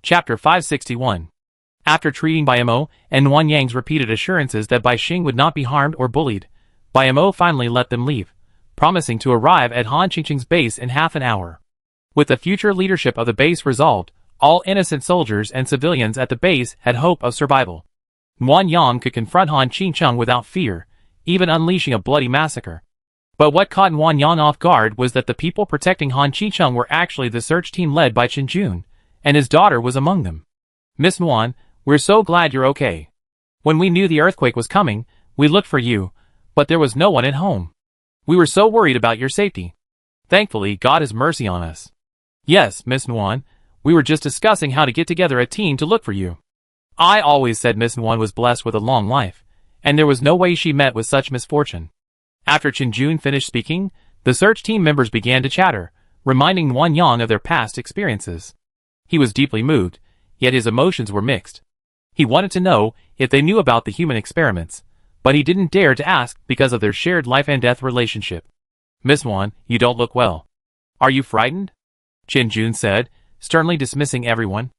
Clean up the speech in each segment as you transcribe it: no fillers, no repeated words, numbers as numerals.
Chapter 561. After treating Bai Mo and Nguyen Yang's repeated assurances that Bai Xing would not be harmed or bullied, Bai Mo finally let them leave, promising to arrive at Han Qingqing's base in half an hour. With the future leadership of the base resolved, all innocent soldiers and civilians at the base had hope of survival. Nguyen Yang could confront Han Qingqing without fear, even unleashing a bloody massacre. But what caught Nguyen Yang off guard was that the people protecting Han Qingqing were actually the search team led by Chen Jun, and his daughter was among them. "Miss Nguyen, we're so glad you're okay. When we knew the earthquake was coming, we looked for you, but there was no one at home. We were so worried about your safety. Thankfully, God has mercy on us." "Yes, Miss Nguyen, we were just discussing how to get together a team to look for you. I always said Miss Nguyen was blessed with a long life, and there was no way she met with such misfortune." After Chen Jun finished speaking, the search team members began to chatter, reminding Nguyen Yang of their past experiences. He was deeply moved, yet his emotions were mixed. He wanted to know if they knew about the human experiments, but he didn't dare to ask because of their shared life and death relationship. "Miss Nguyen, you don't look well. Are you frightened?" Chen Jun said, sternly dismissing everyone.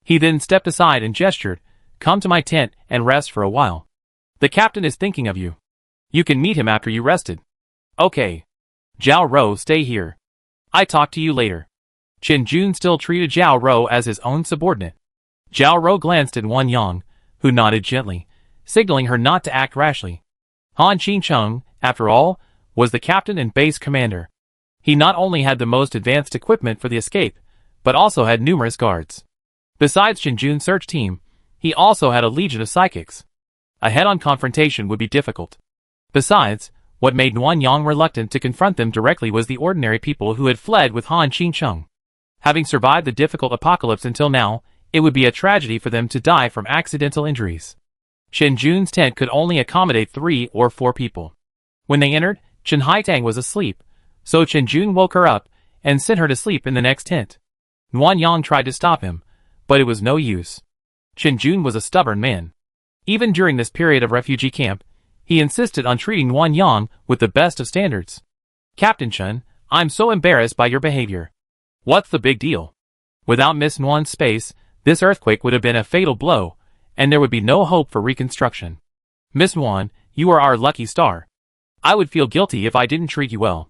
He then stepped aside and gestured, "Come to my tent and rest for a while. The captain is thinking of you. You can meet him after you rested." "Okay. Zhao Rou, stay here. I talk to you later." Chen Jun still treated Zhao Rou as his own subordinate. Zhao Rou glanced at Nguyen Yang, who nodded gently, signaling her not to act rashly. Han Qingqing, after all, was the captain and base commander. He not only had the most advanced equipment for the escape, but also had numerous guards. Besides Chen Jun's search team, he also had a legion of psychics. A head-on confrontation would be difficult. Besides, what made Nguyen Yang reluctant to confront them directly was the ordinary people who had fled with Han Qingqing. Having survived the difficult apocalypse until now, it would be a tragedy for them to die from accidental injuries. Chen Jun's tent could only accommodate 3 or 4 people. When they entered, Chen Haitang was asleep, so Chen Jun woke her up and sent her to sleep in the next tent. Nguyen Yang tried to stop him, but it was no use. Chen Jun was a stubborn man. Even during this period of refugee camp, he insisted on treating Nguyen Yang with the best of standards. "Captain Chen, I'm so embarrassed by your behavior." "What's the big deal? Without Miss Nguyen's space, this earthquake would have been a fatal blow, and there would be no hope for reconstruction. Miss Nguyen, you are our lucky star. I would feel guilty if I didn't treat you well."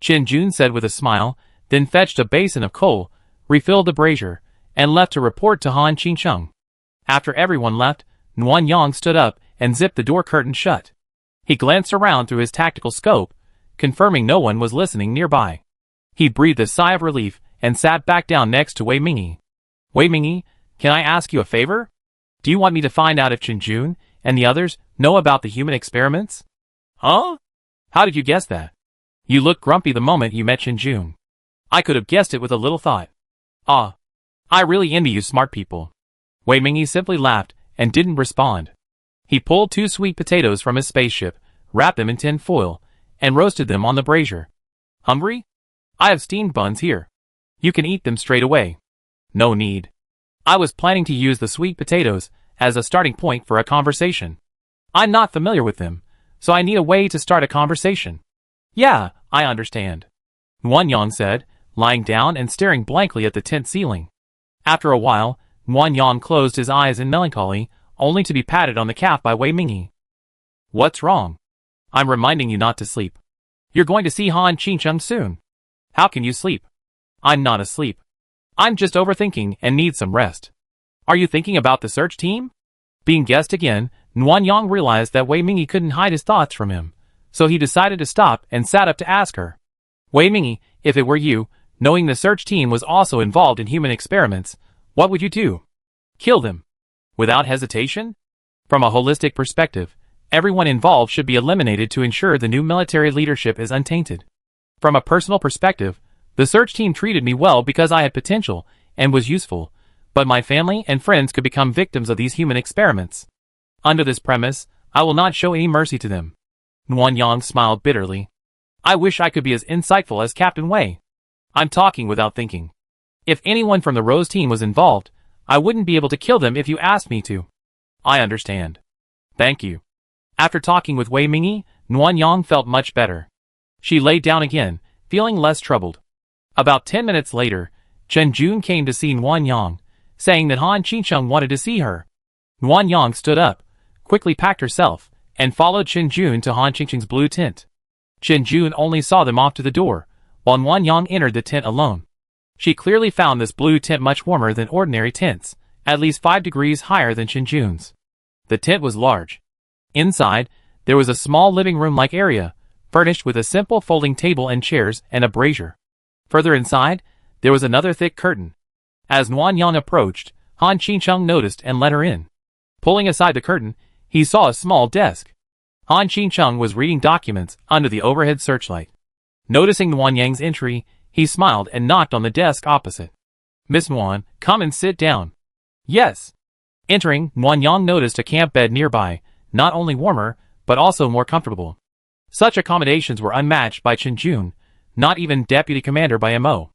Chen Jun said with a smile, then fetched a basin of coal, refilled the brazier, and left to report to Han Qingqing. After everyone left, Nguyen Yang stood up and zipped the door curtain shut. He glanced around through his tactical scope, confirming no one was listening nearby. He breathed a sigh of relief and sat back down next to Wei Mingyi. "Wei Mingyi, can I ask you a favor? Do you want me to find out if Chen Jun and the others know about the human experiments?" "Huh? How did you guess that? You looked grumpy the moment you met Chen Jun." "I could have guessed it with a little thought." "Ah, I really envy you smart people." Wei Mingyi simply laughed and didn't respond. He pulled 2 sweet potatoes from his spaceship, wrapped them in tin foil, and roasted them on the brazier. "Hungry? I have steamed buns here. You can eat them straight away." "No need. I was planning to use the sweet potatoes as a starting point for a conversation. I'm not familiar with them, so I need a way to start a conversation." "Yeah, I understand," Nguyen Yang said, lying down and staring blankly at the tent ceiling. After a while, Nguyen Yang closed his eyes in melancholy, only to be patted on the calf by Wei Mingyi. "What's wrong? I'm reminding you not to sleep. You're going to see Han Qingqing soon. How can you sleep?" "I'm not asleep. I'm just overthinking and need some rest." "Are you thinking about the search team?" Being guessed again, Nguyen Yang realized that Wei Mingyi couldn't hide his thoughts from him, so he decided to stop and sat up to ask her. "Wei Mingyi, if it were you, knowing the search team was also involved in human experiments, what would you do? Kill them? Without hesitation?" From a holistic perspective, everyone involved should be eliminated to ensure the new military leadership is untainted. From a personal perspective, the search team treated me well because I had potential and was useful, but my family and friends could become victims of these human experiments. Under this premise, I will not show any mercy to them. Nguyen Yang smiled bitterly. "I wish I could be as insightful as Captain Wei. I'm talking without thinking. If anyone from the Rose team was involved, I wouldn't be able to kill them if you asked me to." "I understand. Thank you." After talking with Wei Mingyi, Nguyen Yang felt much better. She lay down again, feeling less troubled. About 10 minutes later, Chen Jun came to see Nguyen Yang, saying that Han Qingcheng wanted to see her. Nuan Yang stood up, quickly packed herself, and followed Chen Jun to Han Qingcheng's blue tent. Chen Jun only saw them off to the door, while Nuan Yang entered the tent alone. She clearly found this blue tent much warmer than ordinary tents, at least 5 degrees higher than Chen Jun's. The tent was large. Inside, there was a small living room-like area, furnished with a simple folding table and chairs and a brazier. Further inside, there was another thick curtain. As Nuan Yang approached, Han Qingcheng noticed and let her in. Pulling aside the curtain, he saw a small desk. Han Qingcheng was reading documents under the overhead searchlight. Noticing Nuan Yang's entry, he smiled and knocked on the desk opposite. "Miss Nuan, come and sit down." "Yes." Entering, Nuan Yang noticed a camp bed nearby, not only warmer, but also more comfortable. Such accommodations were unmatched by Chen Jun, not even Deputy Commander by Mo.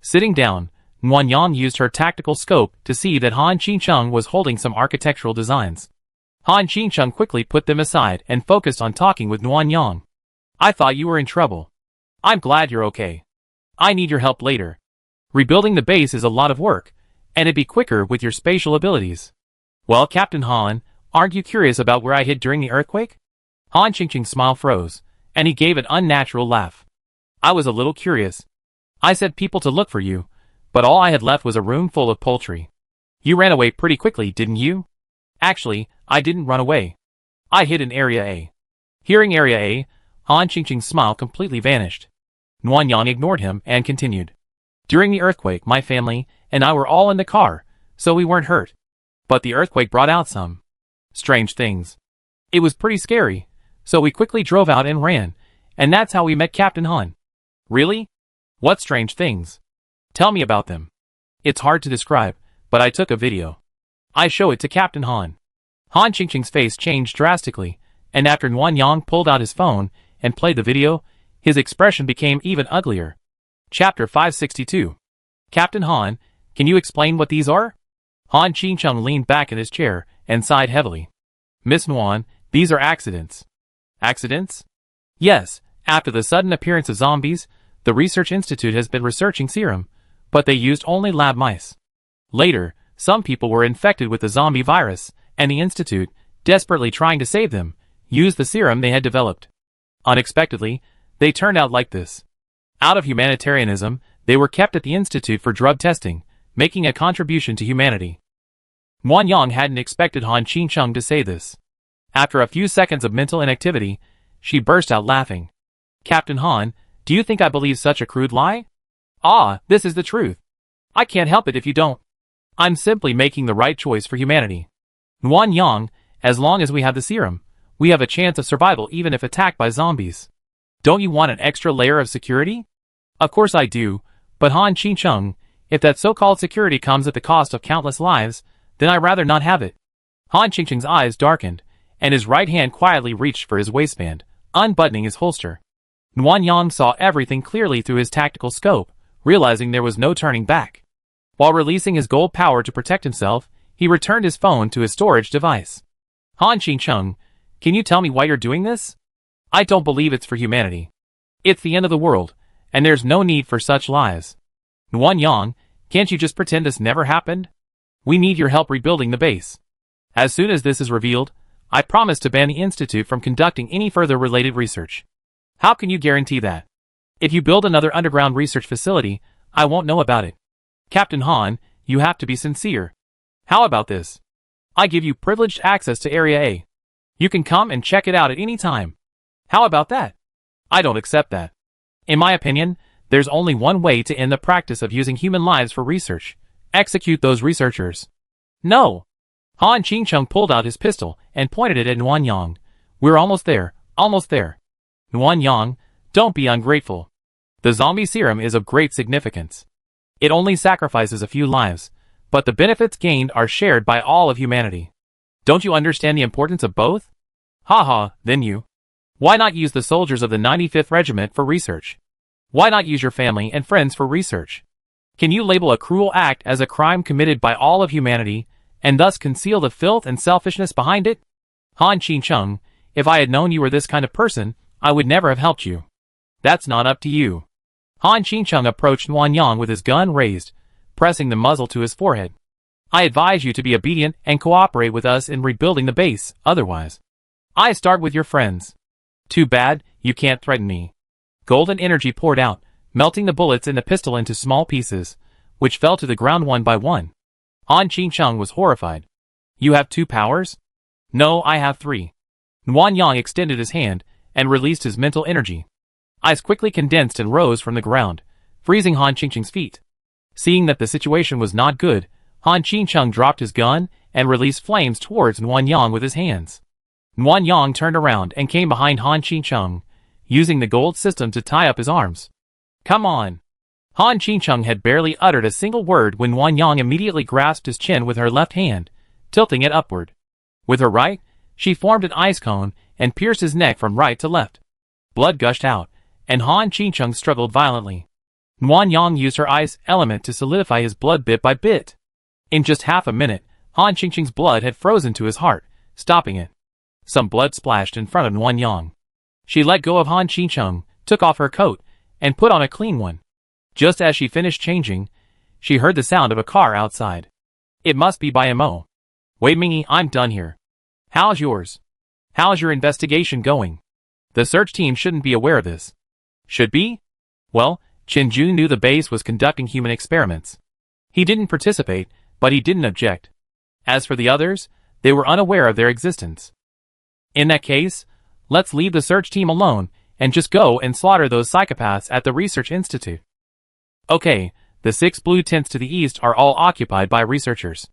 Sitting down, Nuan Yang used her tactical scope to see that Han Qingcheng was holding some architectural designs. Han Qingcheng quickly put them aside and focused on talking with Nuan Yang. "I thought you were in trouble. I'm glad you're okay. I need your help later. Rebuilding the base is a lot of work, and it'd be quicker with your spatial abilities." "Well, Captain Han, aren't you curious about where I hid during the earthquake?" Han Qingcheng's smile froze, and he gave an unnatural laugh. "I was a little curious. I sent people to look for you, but all I had left was a room full of poultry. You ran away pretty quickly, didn't you?" "Actually, I didn't run away. I hid in Area A." Hearing Area A, Han Qingcheng's smile completely vanished. Nuan Yang ignored him and continued. "During the earthquake, my family and I were all in the car, so we weren't hurt. But the earthquake brought out some strange things. It was pretty scary, so we quickly drove out and ran, and that's how we met Captain Han." "Really? What strange things? Tell me about them." "It's hard to describe, but I took a video. I show it to Captain Han." Han Qingcheng's face changed drastically, and after Nuan Yang pulled out his phone and played the video, his expression became even uglier. Chapter 562. "Captain Han, can you explain what these are?" Han Qingcheng leaned back in his chair and sighed heavily. "Miss Nuan, these are accidents." "Accidents?" "Yes, after the sudden appearance of zombies, the Research Institute has been researching serum, but they used only lab mice. Later, some people were infected with the zombie virus, and the Institute, desperately trying to save them, used the serum they had developed. Unexpectedly, they turned out like this. Out of humanitarianism, they were kept at the Institute for drug testing, making a contribution to humanity." Nuan Yang hadn't expected Han Qingcheng to say this. After a few seconds of mental inactivity, she burst out laughing. "Captain Han, do you think I believe such a crude lie? Ah, this is the truth. I can't help it if you don't. I'm simply making the right choice for humanity. Nuan Yang, as long as we have the serum, we have a chance of survival even if attacked by zombies. Don't you want an extra layer of security?" "Of course I do, but Han Qingcheng, if that so-called security comes at the cost of countless lives, then I'd rather not have it." Han Qingcheng's eyes darkened, and his right hand quietly reached for his waistband, unbuttoning his holster. Nuan Yang saw everything clearly through his tactical scope, realizing there was no turning back. While releasing his gold power to protect himself, he returned his phone to his storage device. "Han Qingcheng, can you tell me why you're doing this? I don't believe it's for humanity. It's the end of the world, and there's no need for such lies. Nuan Yang, can't you just pretend this never happened? We need your help rebuilding the base. As soon as this is revealed, I promise to ban the Institute from conducting any further related research." "How can you guarantee that? If you build another underground research facility, I won't know about it. Captain Han, you have to be sincere. How about this? I give you privileged access to Area A. You can come and check it out at any time. How about that?" "I don't accept that. In my opinion, there's only one way to end the practice of using human lives for research. Execute those researchers." "No." Han Qingcheng pulled out his pistol and pointed it at Nuan Yang. "We're almost there, almost there. Nuan Yang, don't be ungrateful. The zombie serum is of great significance. It only sacrifices a few lives, but the benefits gained are shared by all of humanity. Don't you understand the importance of both? Haha, then you. Why not use the soldiers of the 95th Regiment for research? Why not use your family and friends for research? Can you label a cruel act as a crime committed by all of humanity, and thus conceal the filth and selfishness behind it? Han Qingcheng, if I had known you were this kind of person, I would never have helped you. That's not up to you." Han Qingcheng approached Nuan Yang with his gun raised, pressing the muzzle to his forehead. I advise you to be obedient and cooperate with us in rebuilding the base, otherwise I start with your friends. Too bad, you can't threaten me. Golden energy poured out, melting the bullets in the pistol into small pieces, which fell to the ground one by one. Han Qingcheng was horrified. You have 2 powers? No, I have 3. Nuan Yang extended his hand and released his mental energy. Ice quickly condensed and rose from the ground, freezing Han Qingcheng's feet. Seeing that the situation was not good, Han Qingcheng dropped his gun and released flames towards Nuan Yang with his hands. Nuan Yang turned around and came behind Han Qingcheng, using the gold system to tie up his arms. Come on! Han Qingcheng had barely uttered a single word when Nuan Yang immediately grasped his chin with her left hand, tilting it upward. With her right, she formed an ice cone and pierced his neck from right to left. Blood gushed out, and Han Qingcheng struggled violently. Nuan Yang used her ice element to solidify his blood bit by bit. In just half a minute, Han Qingcheng's blood had frozen to his heart, stopping it. Some blood splashed in front of Nuan Yang. She let go of Han Qingcheng, took off her coat, and put on a clean one. Just as she finished changing, she heard the sound of a car outside. It must be by Mo. Wei Mingy, I'm done here. How's yours? How's your investigation going? The search team shouldn't be aware of this. Should be? Well, Chen Jun knew the base was conducting human experiments. He didn't participate, but he didn't object. As for the others, they were unaware of their existence. In that case, let's leave the search team alone and just go and slaughter those psychopaths at the research institute. Okay, the 6 blue tents to the east are all occupied by researchers.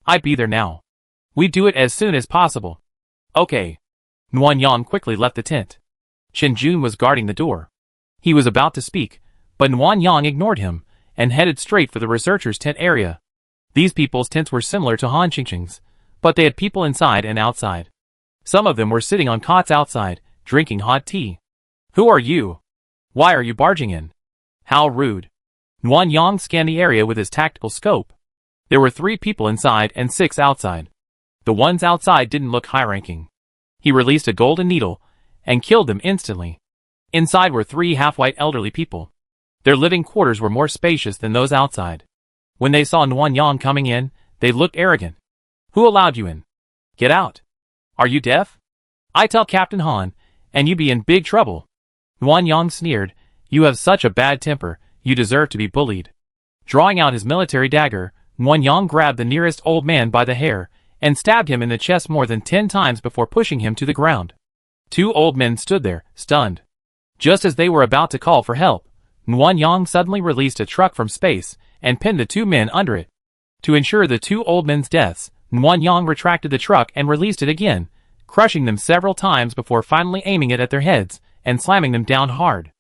I'd be there now. We do it as soon as possible. Okay. Nuan Yang quickly left the tent. Chen Jun was guarding the door. He was about to speak, but Nuan Yang ignored him and headed straight for the researchers' tent area. These people's tents were similar to Han Qingcheng's, but they had people inside and outside. Some of them were sitting on cots outside, drinking hot tea. Who are you? Why are you barging in? How rude. Nuan Yang scanned the area with his tactical scope. There were 3 people inside and 6 outside. The ones outside didn't look high-ranking. He released a golden needle and killed them instantly. Inside were 3 half-white elderly people. Their living quarters were more spacious than those outside. When they saw Nuan Yang coming in, they looked arrogant. Who allowed you in? Get out. Are you deaf? I tell Captain Han, and you be in big trouble. Nuan Yang sneered. You have such a bad temper, you deserve to be bullied. Drawing out his military dagger, Nuan Yang grabbed the nearest old man by the hair and stabbed him in the chest more than 10 times before pushing him to the ground. 2 old men stood there, stunned. Just as they were about to call for help, Nuan Yang suddenly released a truck from space and pinned the 2 men under it. To ensure the 2 old men's deaths, Nuan Yang retracted the truck and released it again, crushing them several times before finally aiming it at their heads and slamming them down hard.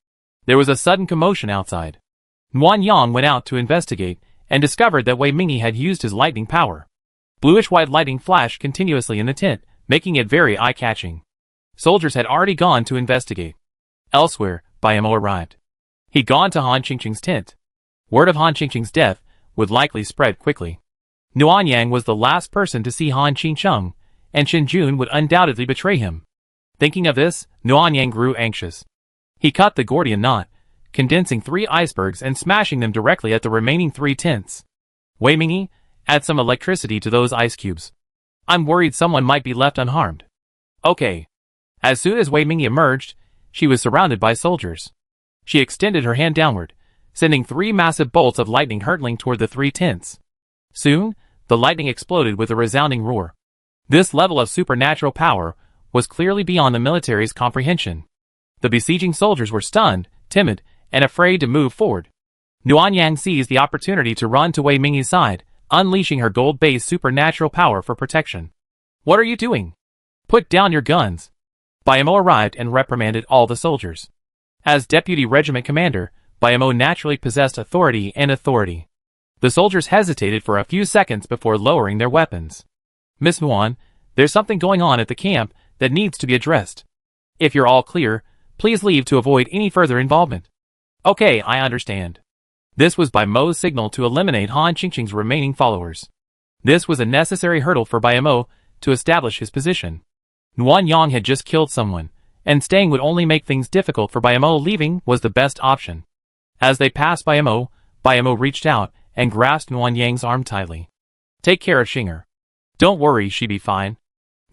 There was a sudden commotion outside. Nuan Yang went out to investigate and discovered that Wei Mingy had used his lightning power. Bluish-white lightning flashed continuously in the tent, making it very eye-catching. Soldiers had already gone to investigate. Elsewhere, Mo arrived. He'd gone to Han Qingcheng's tent. Word of Han Qingcheng's death would likely spread quickly. Nuan Yang was the last person to see Han Qingcheng, and Chen Jun would undoubtedly betray him. Thinking of this, Nuan Yang grew anxious. He cut the Gordian knot, condensing 3 icebergs and smashing them directly at the remaining 3 tents. Wei Mingy, add some electricity to those ice cubes. I'm worried someone might be left unharmed. Okay. As soon as Wei Mingy emerged, she was surrounded by soldiers. She extended her hand downward, sending 3 massive bolts of lightning hurtling toward the 3 tents. Soon, the lightning exploded with a resounding roar. This level of supernatural power was clearly beyond the military's comprehension. The besieging soldiers were stunned, timid, and afraid to move forward. Nuan Yang seized the opportunity to run to Wei Mingy's side, unleashing her gold-based supernatural power for protection. What are you doing? Put down your guns. Mo arrived and reprimanded all the soldiers. As deputy regiment commander, Mo naturally possessed authority. The soldiers hesitated for a few seconds before lowering their weapons. Miss Muan, there's something going on at the camp that needs to be addressed. If you're all clear, please leave to avoid any further involvement. Okay, I understand. This was Mo's signal to eliminate Han Qingcheng's remaining followers. This was a necessary hurdle for Mo to establish his position. Nuan Yang had just killed someone, and staying would only make things difficult for Mo. Leaving was the best option. As they passed Mo reached out and grasped Nuan Yang's arm tightly. Take care of Xinger. Don't worry, she be fine.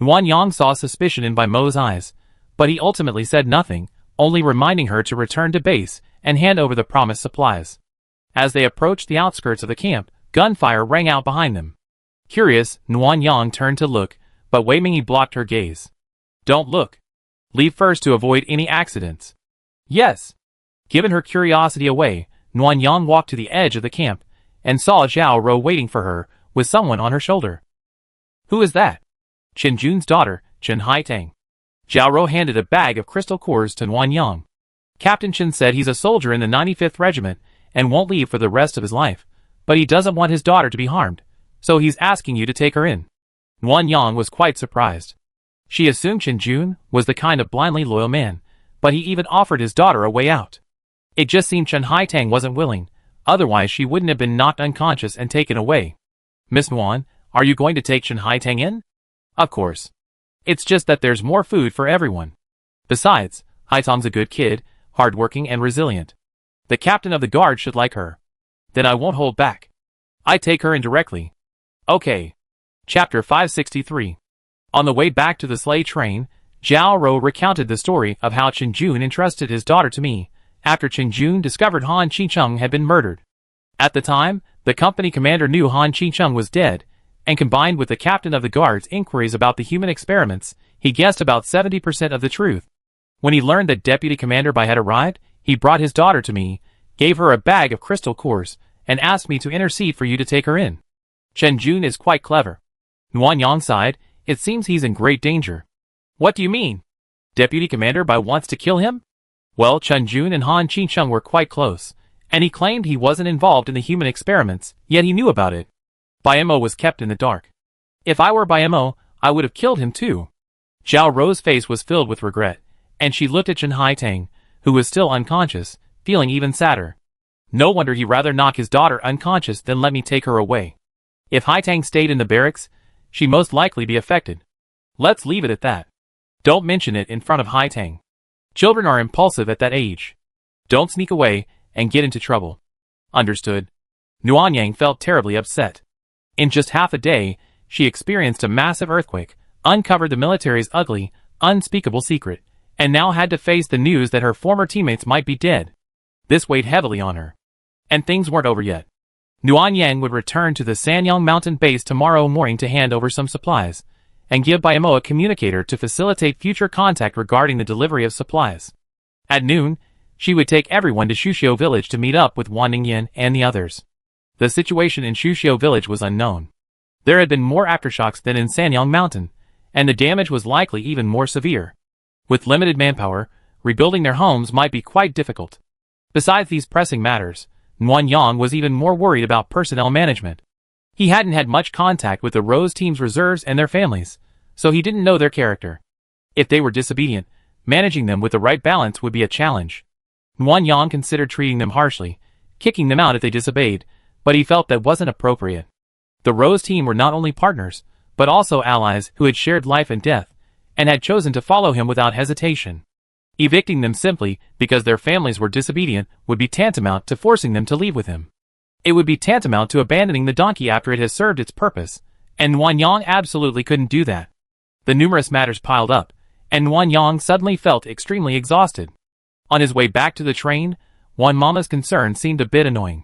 Nuan Yang saw suspicion in Bai Mo's eyes, but he ultimately said nothing, only reminding her to return to base and hand over the promised supplies. As they approached the outskirts of the camp, gunfire rang out behind them. Curious, Nuan Yang turned to look, but Wei Mingyi blocked her gaze. Don't look. Leave first to avoid any accidents. Yes. Giving her curiosity away, Nuan Yang walked to the edge of the camp and saw Zhao Rou waiting for her with someone on her shoulder. Who is that? Chen Jun's daughter, Chen Haitang. Zhao Rou handed a bag of crystal cores to Nuan Yang. Captain Chen said he's a soldier in the 95th Regiment and won't leave for the rest of his life, but he doesn't want his daughter to be harmed, so he's asking you to take her in. Nuan Yang was quite surprised. She assumed Chen Jun was the kind of blindly loyal man, but he even offered his daughter a way out. It just seemed Chen Haitang wasn't willing, otherwise she wouldn't have been knocked unconscious and taken away. Miss Nuan, are you going to take Chen Haitang in? Of course. It's just that there's more food for everyone. Besides, Haitang's a good kid, hardworking and resilient. The captain of the guard should like her. Then I won't hold back. I take her in directly. Okay. Chapter 563. On the way back to the sleigh train, Zhao Rou recounted the story of how Chen Jun entrusted his daughter to me, after Chen Jun discovered Han Qicheng had been murdered. At the time, the company commander knew Han Qicheng was dead, and combined with the captain of the guard's inquiries about the human experiments, he guessed about 70% of the truth. When he learned that Deputy Commander Bai had arrived, he brought his daughter to me, gave her a bag of crystal cores, and asked me to intercede for you to take her in. Chen Jun is quite clever. Nuan Yang sighed. It seems he's in great danger. What do you mean? Deputy Commander Bai wants to kill him? Well, Chen Jun and Han Qicheng were quite close, and he claimed he wasn't involved in the human experiments, yet he knew about it. Bai Mo was kept in the dark. If I were Bai Mo, I would have killed him too. Zhao Rou's face was filled with regret, and she looked at Chen Haitang, who was still unconscious, feeling even sadder. No wonder he'd rather knock his daughter unconscious than let me take her away. If Haitang stayed in the barracks, she'd most likely be affected. Let's leave it at that. Don't mention it in front of Haitang. Children are impulsive at that age. Don't sneak away and get into trouble. Understood. Nuan Yang felt terribly upset. In just half a day, she experienced a massive earthquake, uncovered the military's ugly, unspeakable secret, and now had to face the news that her former teammates might be dead. This weighed heavily on her. And things weren't over yet. Nuan Yang would return to the Sanyang mountain base tomorrow morning to hand over some supplies, and give Bai Mo a communicator to facilitate future contact regarding the delivery of supplies. At noon, she would take everyone to Shuxiu village to meet up with Wan Ningyan and the others. The situation in Shuxiu village was unknown. There had been more aftershocks than in Sanyang mountain, and the damage was likely even more severe. With limited manpower, rebuilding their homes might be quite difficult. Besides these pressing matters, Nuan Yang was even more worried about personnel management. He hadn't had much contact with the Rose team's reserves and their families, so he didn't know their character. If they were disobedient, managing them with the right balance would be a challenge. Nuan Yang considered treating them harshly, kicking them out if they disobeyed, but he felt that wasn't appropriate. The Rose team were not only partners, but also allies who had shared life and death, and had chosen to follow him without hesitation. Evicting them simply because their families were disobedient would be tantamount to forcing them to leave with him. It would be tantamount to abandoning the donkey after it has served its purpose, and Nuan Yang absolutely couldn't do that. The numerous matters piled up, and Nuan Yang suddenly felt extremely exhausted. On his way back to the train, Wan Mama's concern seemed a bit annoying.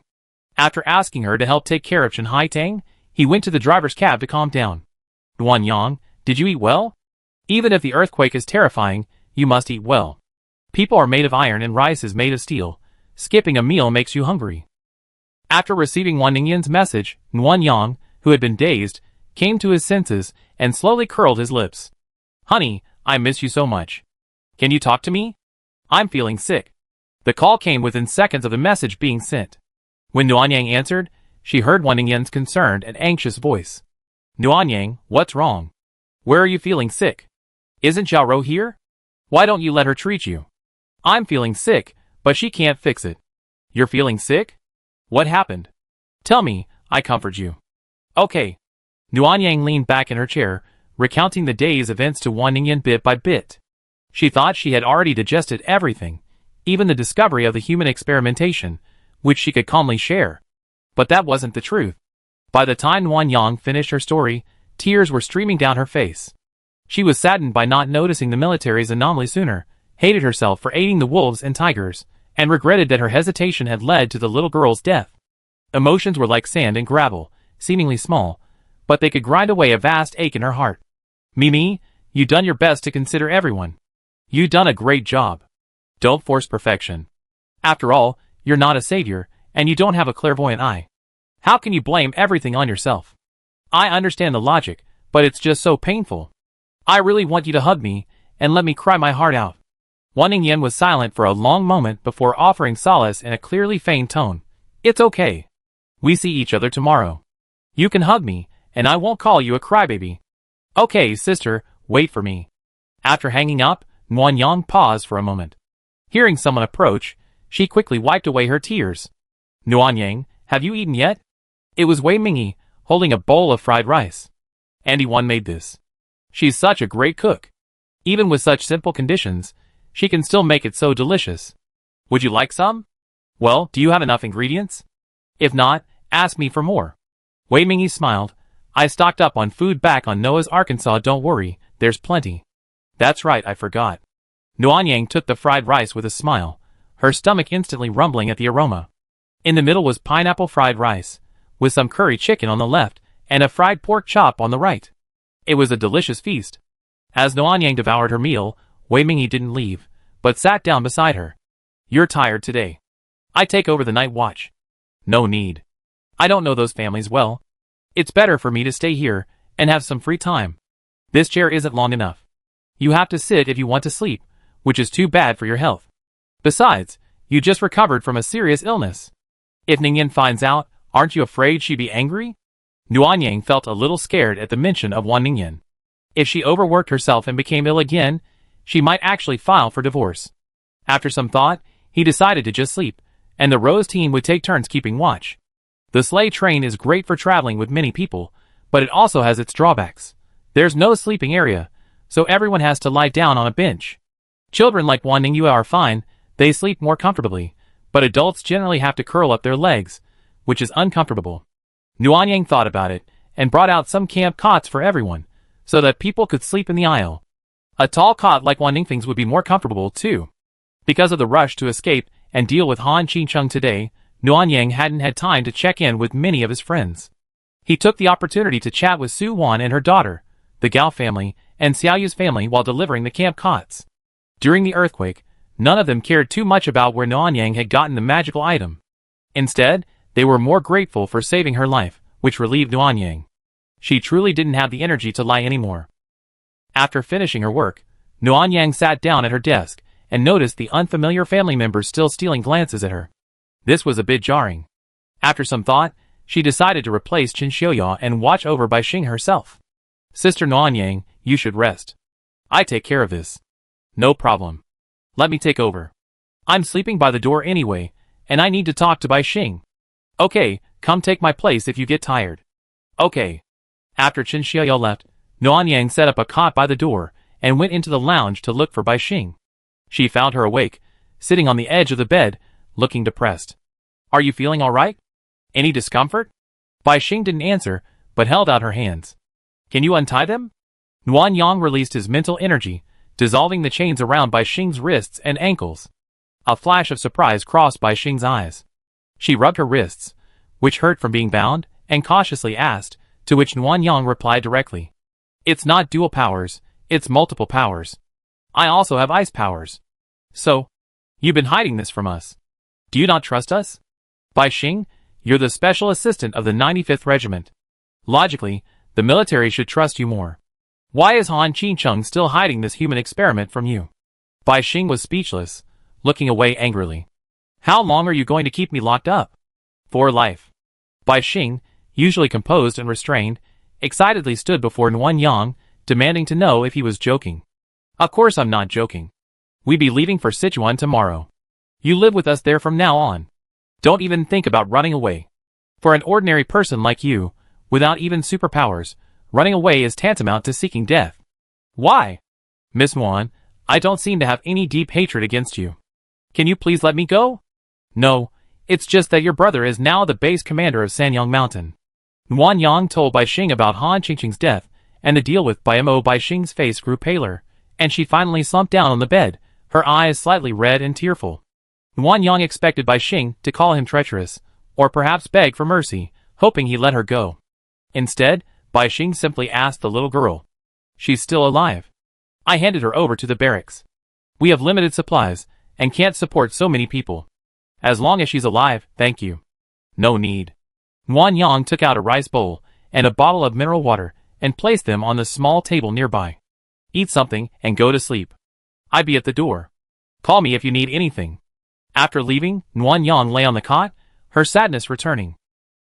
After asking her to help take care of Chen Haitang, he went to the driver's cab to calm down. Nuan Yang, did you eat well? Even if the earthquake is terrifying, you must eat well. People are made of iron and rice is made of steel. Skipping a meal makes you hungry. After receiving Wan Ningyan's message, Nuan Yang, who had been dazed, came to his senses and slowly curled his lips. Honey, I miss you so much. Can you talk to me? I'm feeling sick. The call came within seconds of the message being sent. When Nuan Yang answered, she heard Wan Ningyan's concerned and anxious voice. Nuan Yang, what's wrong? Where are you feeling sick? Isn't Zhao Rou here? Why don't you let her treat you? I'm feeling sick, but she can't fix it. You're feeling sick? What happened? Tell me, I comfort you. Okay. Nuan Yang leaned back in her chair, recounting the day's events to Wan Ningyan bit by bit. She thought she had already digested everything, even the discovery of the human experimentation, which she could calmly share. But that wasn't the truth. By the time Nuan Yang finished her story, tears were streaming down her face. She was saddened by not noticing the military's anomaly sooner, hated herself for aiding the wolves and tigers, and regretted that her hesitation had led to the little girl's death. Emotions were like sand and gravel, seemingly small, but they could grind away a vast ache in her heart. Mimi, you done your best to consider everyone. You done a great job. Don't force perfection. After all, you're not a savior, and you don't have a clairvoyant eye. How can you blame everything on yourself? I understand the logic, but it's just so painful. I really want you to hug me, and let me cry my heart out. Wan Ningyan was silent for a long moment before offering solace in a clearly feigned tone. It's okay. We see each other tomorrow. You can hug me, and I won't call you a crybaby. Okay, sister, wait for me. After hanging up, Nuan Yang paused for a moment. Hearing someone approach, she quickly wiped away her tears. Nuan Yang, have you eaten yet? It was Wei Mingyi, holding a bowl of fried rice. Andy Wan made this. She's such a great cook. Even with such simple conditions, she can still make it so delicious. Would you like some? Well, do you have enough ingredients? If not, ask me for more. Wei Mingyi smiled. I stocked up on food back on Noah's Arkansas, don't worry, there's plenty. That's right, I forgot. Nuan Yang took the fried rice with a smile, her stomach instantly rumbling at the aroma. In the middle was pineapple fried rice, with some curry chicken on the left, and a fried pork chop on the right. It was a delicious feast. As Nuan Yang devoured her meal, Wei Mingyi didn't leave, but sat down beside her. You're tired today. I take over the night watch. No need. I don't know those families well. It's better for me to stay here, and have some free time. This chair isn't long enough. You have to sit if you want to sleep, which is too bad for your health. Besides, you just recovered from a serious illness. If Ningyan finds out, aren't you afraid she'd be angry? Nuan Yang felt a little scared at the mention of Wan Ningyan. If she overworked herself and became ill again, she might actually file for divorce. After some thought, he decided to just sleep, and the Rose team would take turns keeping watch. The sleigh train is great for traveling with many people, but it also has its drawbacks. There's no sleeping area, so everyone has to lie down on a bench. Children like Wan Ningyu are fine, they sleep more comfortably, but adults generally have to curl up their legs, which is uncomfortable. Nuan Yang thought about it, and brought out some camp cots for everyone, so that people could sleep in the aisle. A tall cot like Wan Ningfeng's would be more comfortable too. Because of the rush to escape and deal with Han Qingcheng today, Nuan Yang hadn't had time to check in with many of his friends. He took the opportunity to chat with Su Wan and her daughter, the Gao family, and Xiaoyu's family while delivering the camp cots. During the earthquake, none of them cared too much about where Nuan Yang had gotten the magical item. Instead, they were more grateful for saving her life, which relieved Nuan Yang. She truly didn't have the energy to lie anymore. After finishing her work, Nuan Yang sat down at her desk and noticed the unfamiliar family members still stealing glances at her. This was a bit jarring. After some thought, she decided to replace Qin Xiuya and watch over Bai Xing herself. Sister Nuan Yang, you should rest. I take care of this. No problem. Let me take over. I'm sleeping by the door anyway, and I need to talk to Bai Xing. Okay, come take my place if you get tired. Okay. After Qin Xiuya left, Nuan Yang set up a cot by the door and went into the lounge to look for Bai Xing. She found her awake, sitting on the edge of the bed, looking depressed. Are you feeling all right? Any discomfort? Bai Xing didn't answer, but held out her hands. Can you untie them? Nuan Yang released his mental energy, dissolving the chains around Bai Xing's wrists and ankles. A flash of surprise crossed Bai Xing's eyes. She rubbed her wrists, which hurt from being bound, and cautiously asked, to which Nuan Yang replied directly. It's not dual powers, it's multiple powers. I also have ice powers. So, you've been hiding this from us. Do you not trust us? Bai Xing, you're the special assistant of the 95th Regiment. Logically, the military should trust you more. Why is Han Qingcheng still hiding this human experiment from you? Bai Xing was speechless, looking away angrily. How long are you going to keep me locked up? For life. Bai Xing, usually composed and restrained, excitedly stood before Nuan Yang, demanding to know if he was joking. Of course I'm not joking. We be leaving for Sichuan tomorrow. You live with us there from now on. Don't even think about running away. For an ordinary person like you, without even superpowers, running away is tantamount to seeking death. Why? Miss Wan, I don't seem to have any deep hatred against you. Can you please let me go? No, it's just that your brother is now the base commander of Sanyang Mountain. Nuan Yang told Bai Xing about Han Qingqing's death, and the deal with Bai Mo. Bai Xing's face grew paler, and she finally slumped down on the bed, her eyes slightly red and tearful. Nuan Yang expected Bai Xing to call him treacherous, or perhaps beg for mercy, hoping he'd let her go. Instead, Bai Xing simply asked the little girl. She's still alive. I handed her over to the barracks. We have limited supplies, and can't support so many people. As long as she's alive, thank you. No need. Nuan Yang took out a rice bowl and a bottle of mineral water and placed them on the small table nearby. Eat something and go to sleep. I'll be at the door. Call me if you need anything. After leaving, Nuan Yang lay on the cot, her sadness returning.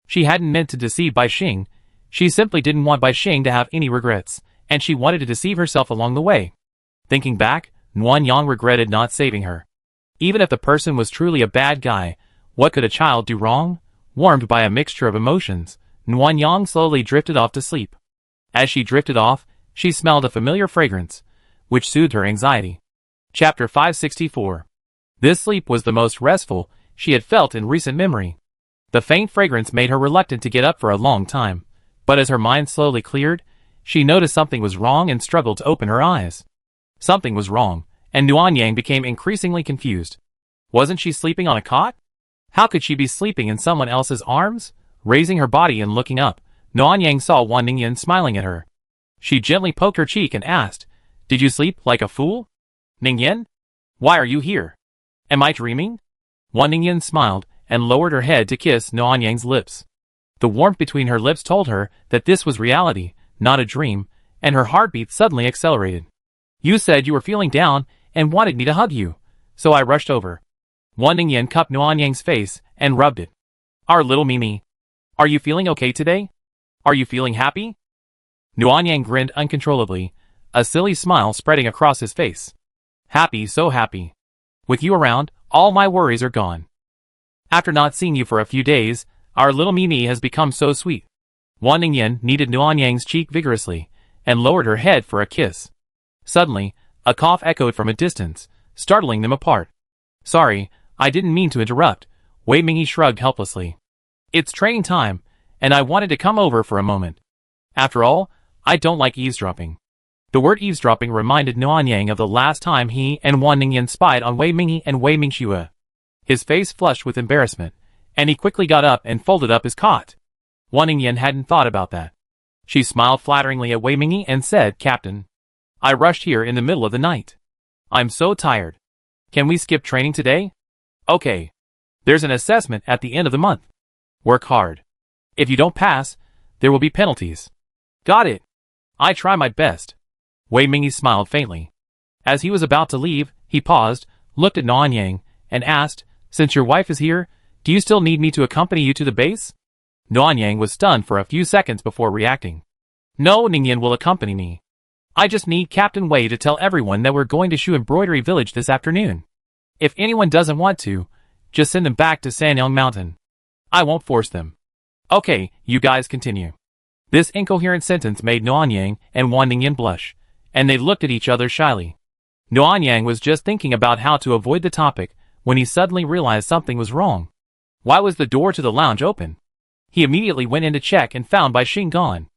She hadn't meant to deceive Bai Xing. She simply didn't want Bai Xing to have any regrets, and she wanted to deceive herself along the way. Thinking back, Nuan Yang regretted not saving her. Even if the person was truly a bad guy, what could a child do wrong? Warmed by a mixture of emotions, Nuan Yang slowly drifted off to sleep. As she drifted off, she smelled a familiar fragrance, which soothed her anxiety. Chapter 564. This sleep was the most restful she had felt in recent memory. The faint fragrance made her reluctant to get up for a long time, but as her mind slowly cleared, she noticed something was wrong and struggled to open her eyes. Something was wrong, and Nuan Yang became increasingly confused. Wasn't she sleeping on a cot? How could she be sleeping in someone else's arms? Raising her body and looking up, Nuan Yang saw Wan Ningyan smiling at her. She gently poked her cheek and asked, "Did you sleep like a fool? Ningyan? Why are you here? Am I dreaming?" Wan Ningyan smiled and lowered her head to kiss Nuan Yang's lips. The warmth between her lips told her that this was reality, not a dream, and her heartbeat suddenly accelerated. "You said you were feeling down and wanted me to hug you, so I rushed over." Wan Ningyan cupped Nuan Yang's face and rubbed it. "Our little Mimi. Are you feeling okay today? Are you feeling happy?" Nuan Yang grinned uncontrollably, a silly smile spreading across his face. "Happy, so happy. With you around, all my worries are gone. After not seeing you for a few days, our little Mimi has become so sweet." Wan Ningyan kneaded Nuan Yang's cheek vigorously and lowered her head for a kiss. Suddenly, a cough echoed from a distance, startling them apart. "Sorry, I didn't mean to interrupt," Wei Mingyi shrugged helplessly. "It's training time, and I wanted to come over for a moment. After all, I don't like eavesdropping." The word eavesdropping reminded Nuan Yang of the last time he and Wan Ningyan spied on Wei Mingyi and Wei Mingxue. His face flushed with embarrassment, and he quickly got up and folded up his cot. Wan Ningyan hadn't thought about that. She smiled flatteringly at Wei Mingyi and said, "Captain, I rushed here in the middle of the night. I'm so tired. Can we skip training today?" "Okay. There's an assessment at the end of the month. Work hard. If you don't pass, there will be penalties." "Got it. I try my best." Wei Mingyi smiled faintly. As he was about to leave, he paused, looked at Nuan Yang, and asked, "Since your wife is here, do you still need me to accompany you to the base?" Nuan Yang was stunned for a few seconds before reacting. "No, Ningyan will accompany me. I just need Captain Wei to tell everyone that we're going to Shu Embroidery Village this afternoon. If anyone doesn't want to, just send them back to Sanyang Mountain. I won't force them." "Okay, you guys continue." This incoherent sentence made Nuan Yang and Wan Ningyan blush, and they looked at each other shyly. Nuan Yang was just thinking about how to avoid the topic when he suddenly realized something was wrong. Why was the door to the lounge open? He immediately went in to check and found Bai Xing gone.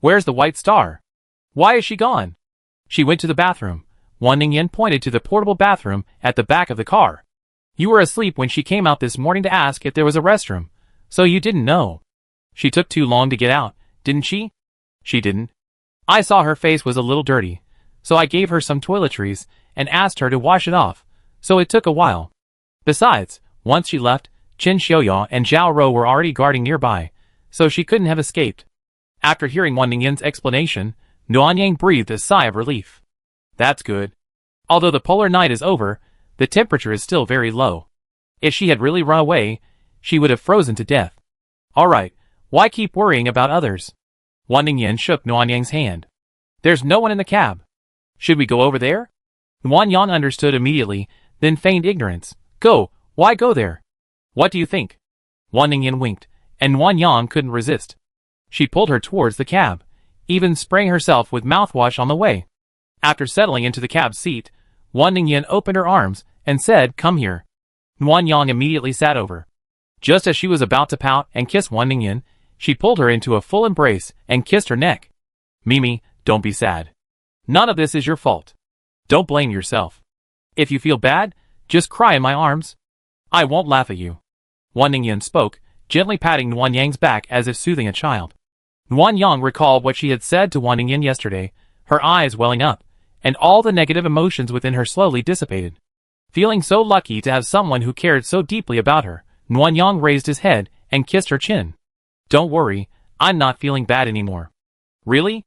"Where's the white star? Why is she gone?" "She went to the bathroom." Wan Ningyan pointed to the portable bathroom at the back of the car. "You were asleep when she came out this morning to ask if there was a restroom, so you didn't know. She took too long to get out, didn't she?" "She didn't. I saw her face was a little dirty, so I gave her some toiletries and asked her to wash it off, so it took a while. Besides, once she left, Chen Xiaoya and Zhao Rou were already guarding nearby, so she couldn't have escaped." After hearing Wan Ningyan's explanation, Nuan Yang breathed a sigh of relief. "That's good. Although the polar night is over, the temperature is still very low. If she had really run away, she would have frozen to death. Alright, why keep worrying about others?" Wan Ningyan shook Nuan Yang's hand. "There's no one in the cab. Should we go over there?" Nuan Yang understood immediately, then feigned ignorance. "Go, why go there? What do you think?" Wan Ningyan winked, and Nuan Yang couldn't resist. She pulled her towards the cab, even spraying herself with mouthwash on the way. After settling into the cab seat, Wan Ningyan opened her arms and said, "Come here." Nuan Yang immediately sat over. Just as she was about to pout and kiss Wan Ningyan, she pulled her into a full embrace and kissed her neck. Mimi, don't be sad. None of this is your fault. Don't blame yourself. If you feel bad, just cry in my arms. I won't laugh at you. Wan Ningyan spoke, gently patting Nuan Yang's back as if soothing a child. Nuan Yang recalled what she had said to Wan Ningyan yesterday, her eyes welling up, and all the negative emotions within her slowly dissipated. Feeling so lucky to have someone who cared so deeply about her, Nuan Yang raised his head and kissed her chin. Don't worry, I'm not feeling bad anymore. Really?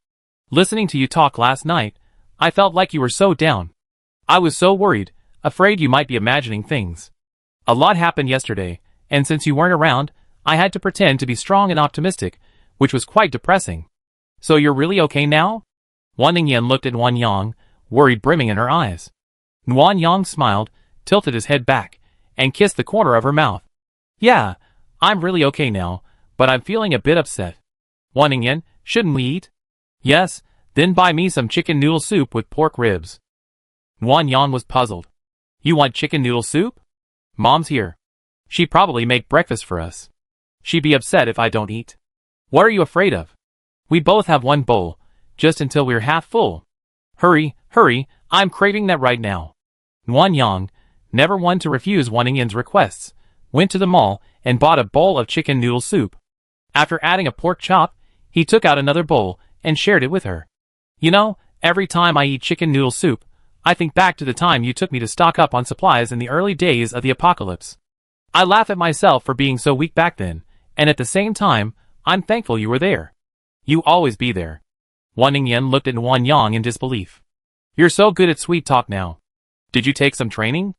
Listening to you talk last night, I felt like you were so down. I was so worried, afraid you might be imagining things. A lot happened yesterday, and since you weren't around, I had to pretend to be strong and optimistic, which was quite depressing. So you're really okay now? Wan Ningyan looked at Nuan Yang, worried brimming in her eyes. Nuan Yang smiled, tilted his head back, and kissed the corner of her mouth. Yeah, I'm really okay now, but I'm feeling a bit upset. Wan Ningyan, shouldn't we eat? Yes, then buy me some chicken noodle soup with pork ribs. Nuan Yang was puzzled. You want chicken noodle soup? Mom's here. She'd probably make breakfast for us. She'd be upset if I don't eat. What are you afraid of? We both have one bowl, just until we're half full. Hurry, hurry, I'm craving that right now. Nuan Yang, never one to refuse Wan Ningyan's requests, went to the mall and bought a bowl of chicken noodle soup. After adding a pork chop, he took out another bowl and shared it with her. You know, every time I eat chicken noodle soup, I think back to the time you took me to stock up on supplies in the early days of the apocalypse. I laugh at myself for being so weak back then, and at the same time, I'm thankful you were there. You always be there. Wan Ningyan looked at Nuan Yang in disbelief. You're so good at sweet talk now. Did you take some training?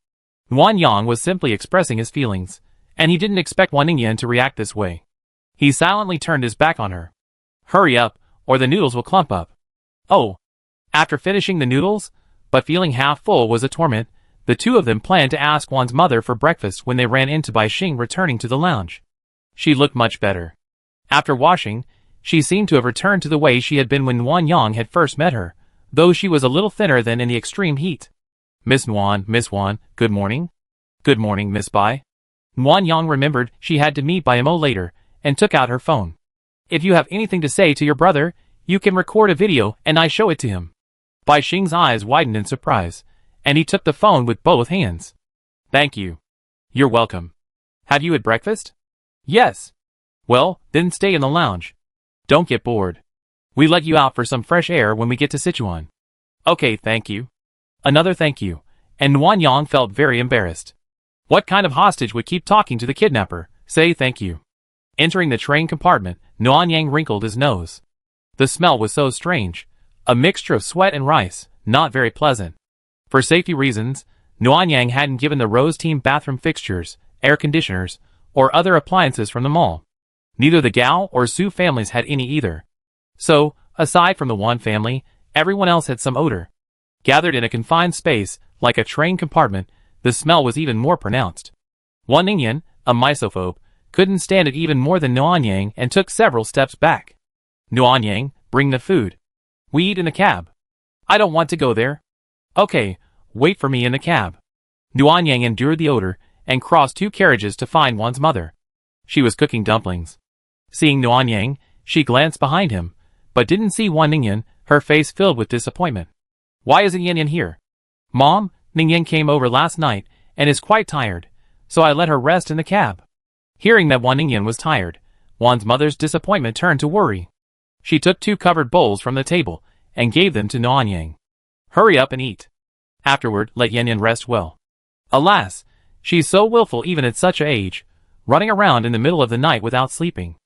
Nuan Yang was simply expressing his feelings, and he didn't expect Wan Ningyan to react this way. He silently turned his back on her. Hurry up, or the noodles will clump up. Oh. After finishing the noodles, but feeling half full was a torment, the two of them planned to ask Wan's mother for breakfast when they ran into Bai Xing returning to the lounge. She looked much better. After washing, she seemed to have returned to the way she had been when Nuan Yang had first met her, though she was a little thinner than in the extreme heat. Miss Wan, good morning. Good morning, Miss Bai. Nuan Yang remembered she had to meet Bai Mo later, and took out her phone. If you have anything to say to your brother, you can record a video and I show it to him. Bai Xing's eyes widened in surprise, and he took the phone with both hands. Thank you. You're welcome. Have you had breakfast? Yes. Well, then stay in the lounge. Don't get bored. We let you out for some fresh air when we get to Sichuan. Okay, thank you. Another thank you, and Nuan Yang felt very embarrassed. What kind of hostage would keep talking to the kidnapper? Say thank you. Entering the train compartment, Nuan Yang wrinkled his nose. The smell was so strange, a mixture of sweat and rice, not very pleasant. For safety reasons, Nuan Yang hadn't given the Rose team bathroom fixtures, air conditioners, or other appliances from the mall. Neither the Gao or Su families had any either. So, aside from the Wan family, everyone else had some odor. Gathered in a confined space, like a train compartment, the smell was even more pronounced. Wan Ningyan, a misophobe, couldn't stand it even more than Nuan Yang and took several steps back. Nuan Yang, bring the food. We eat in the cab. I don't want to go there. Okay, wait for me in the cab. Nuan Yang endured the odor and crossed 2 carriages to find Wan's mother. She was cooking dumplings. Seeing Nuan Yang, she glanced behind him, but didn't see Wan Ningyan, her face filled with disappointment. Why isn't Yan Yan here? Mom, Ningyan came over last night and is quite tired, so I let her rest in the cab. Hearing that Wan Ningyan was tired, Wan's mother's disappointment turned to worry. She took 2 covered bowls from the table and gave them to Nuan Yang. Hurry up and eat. Afterward, let Yan Yan rest well. Alas, she's so willful even at such an age, running around in the middle of the night without sleeping.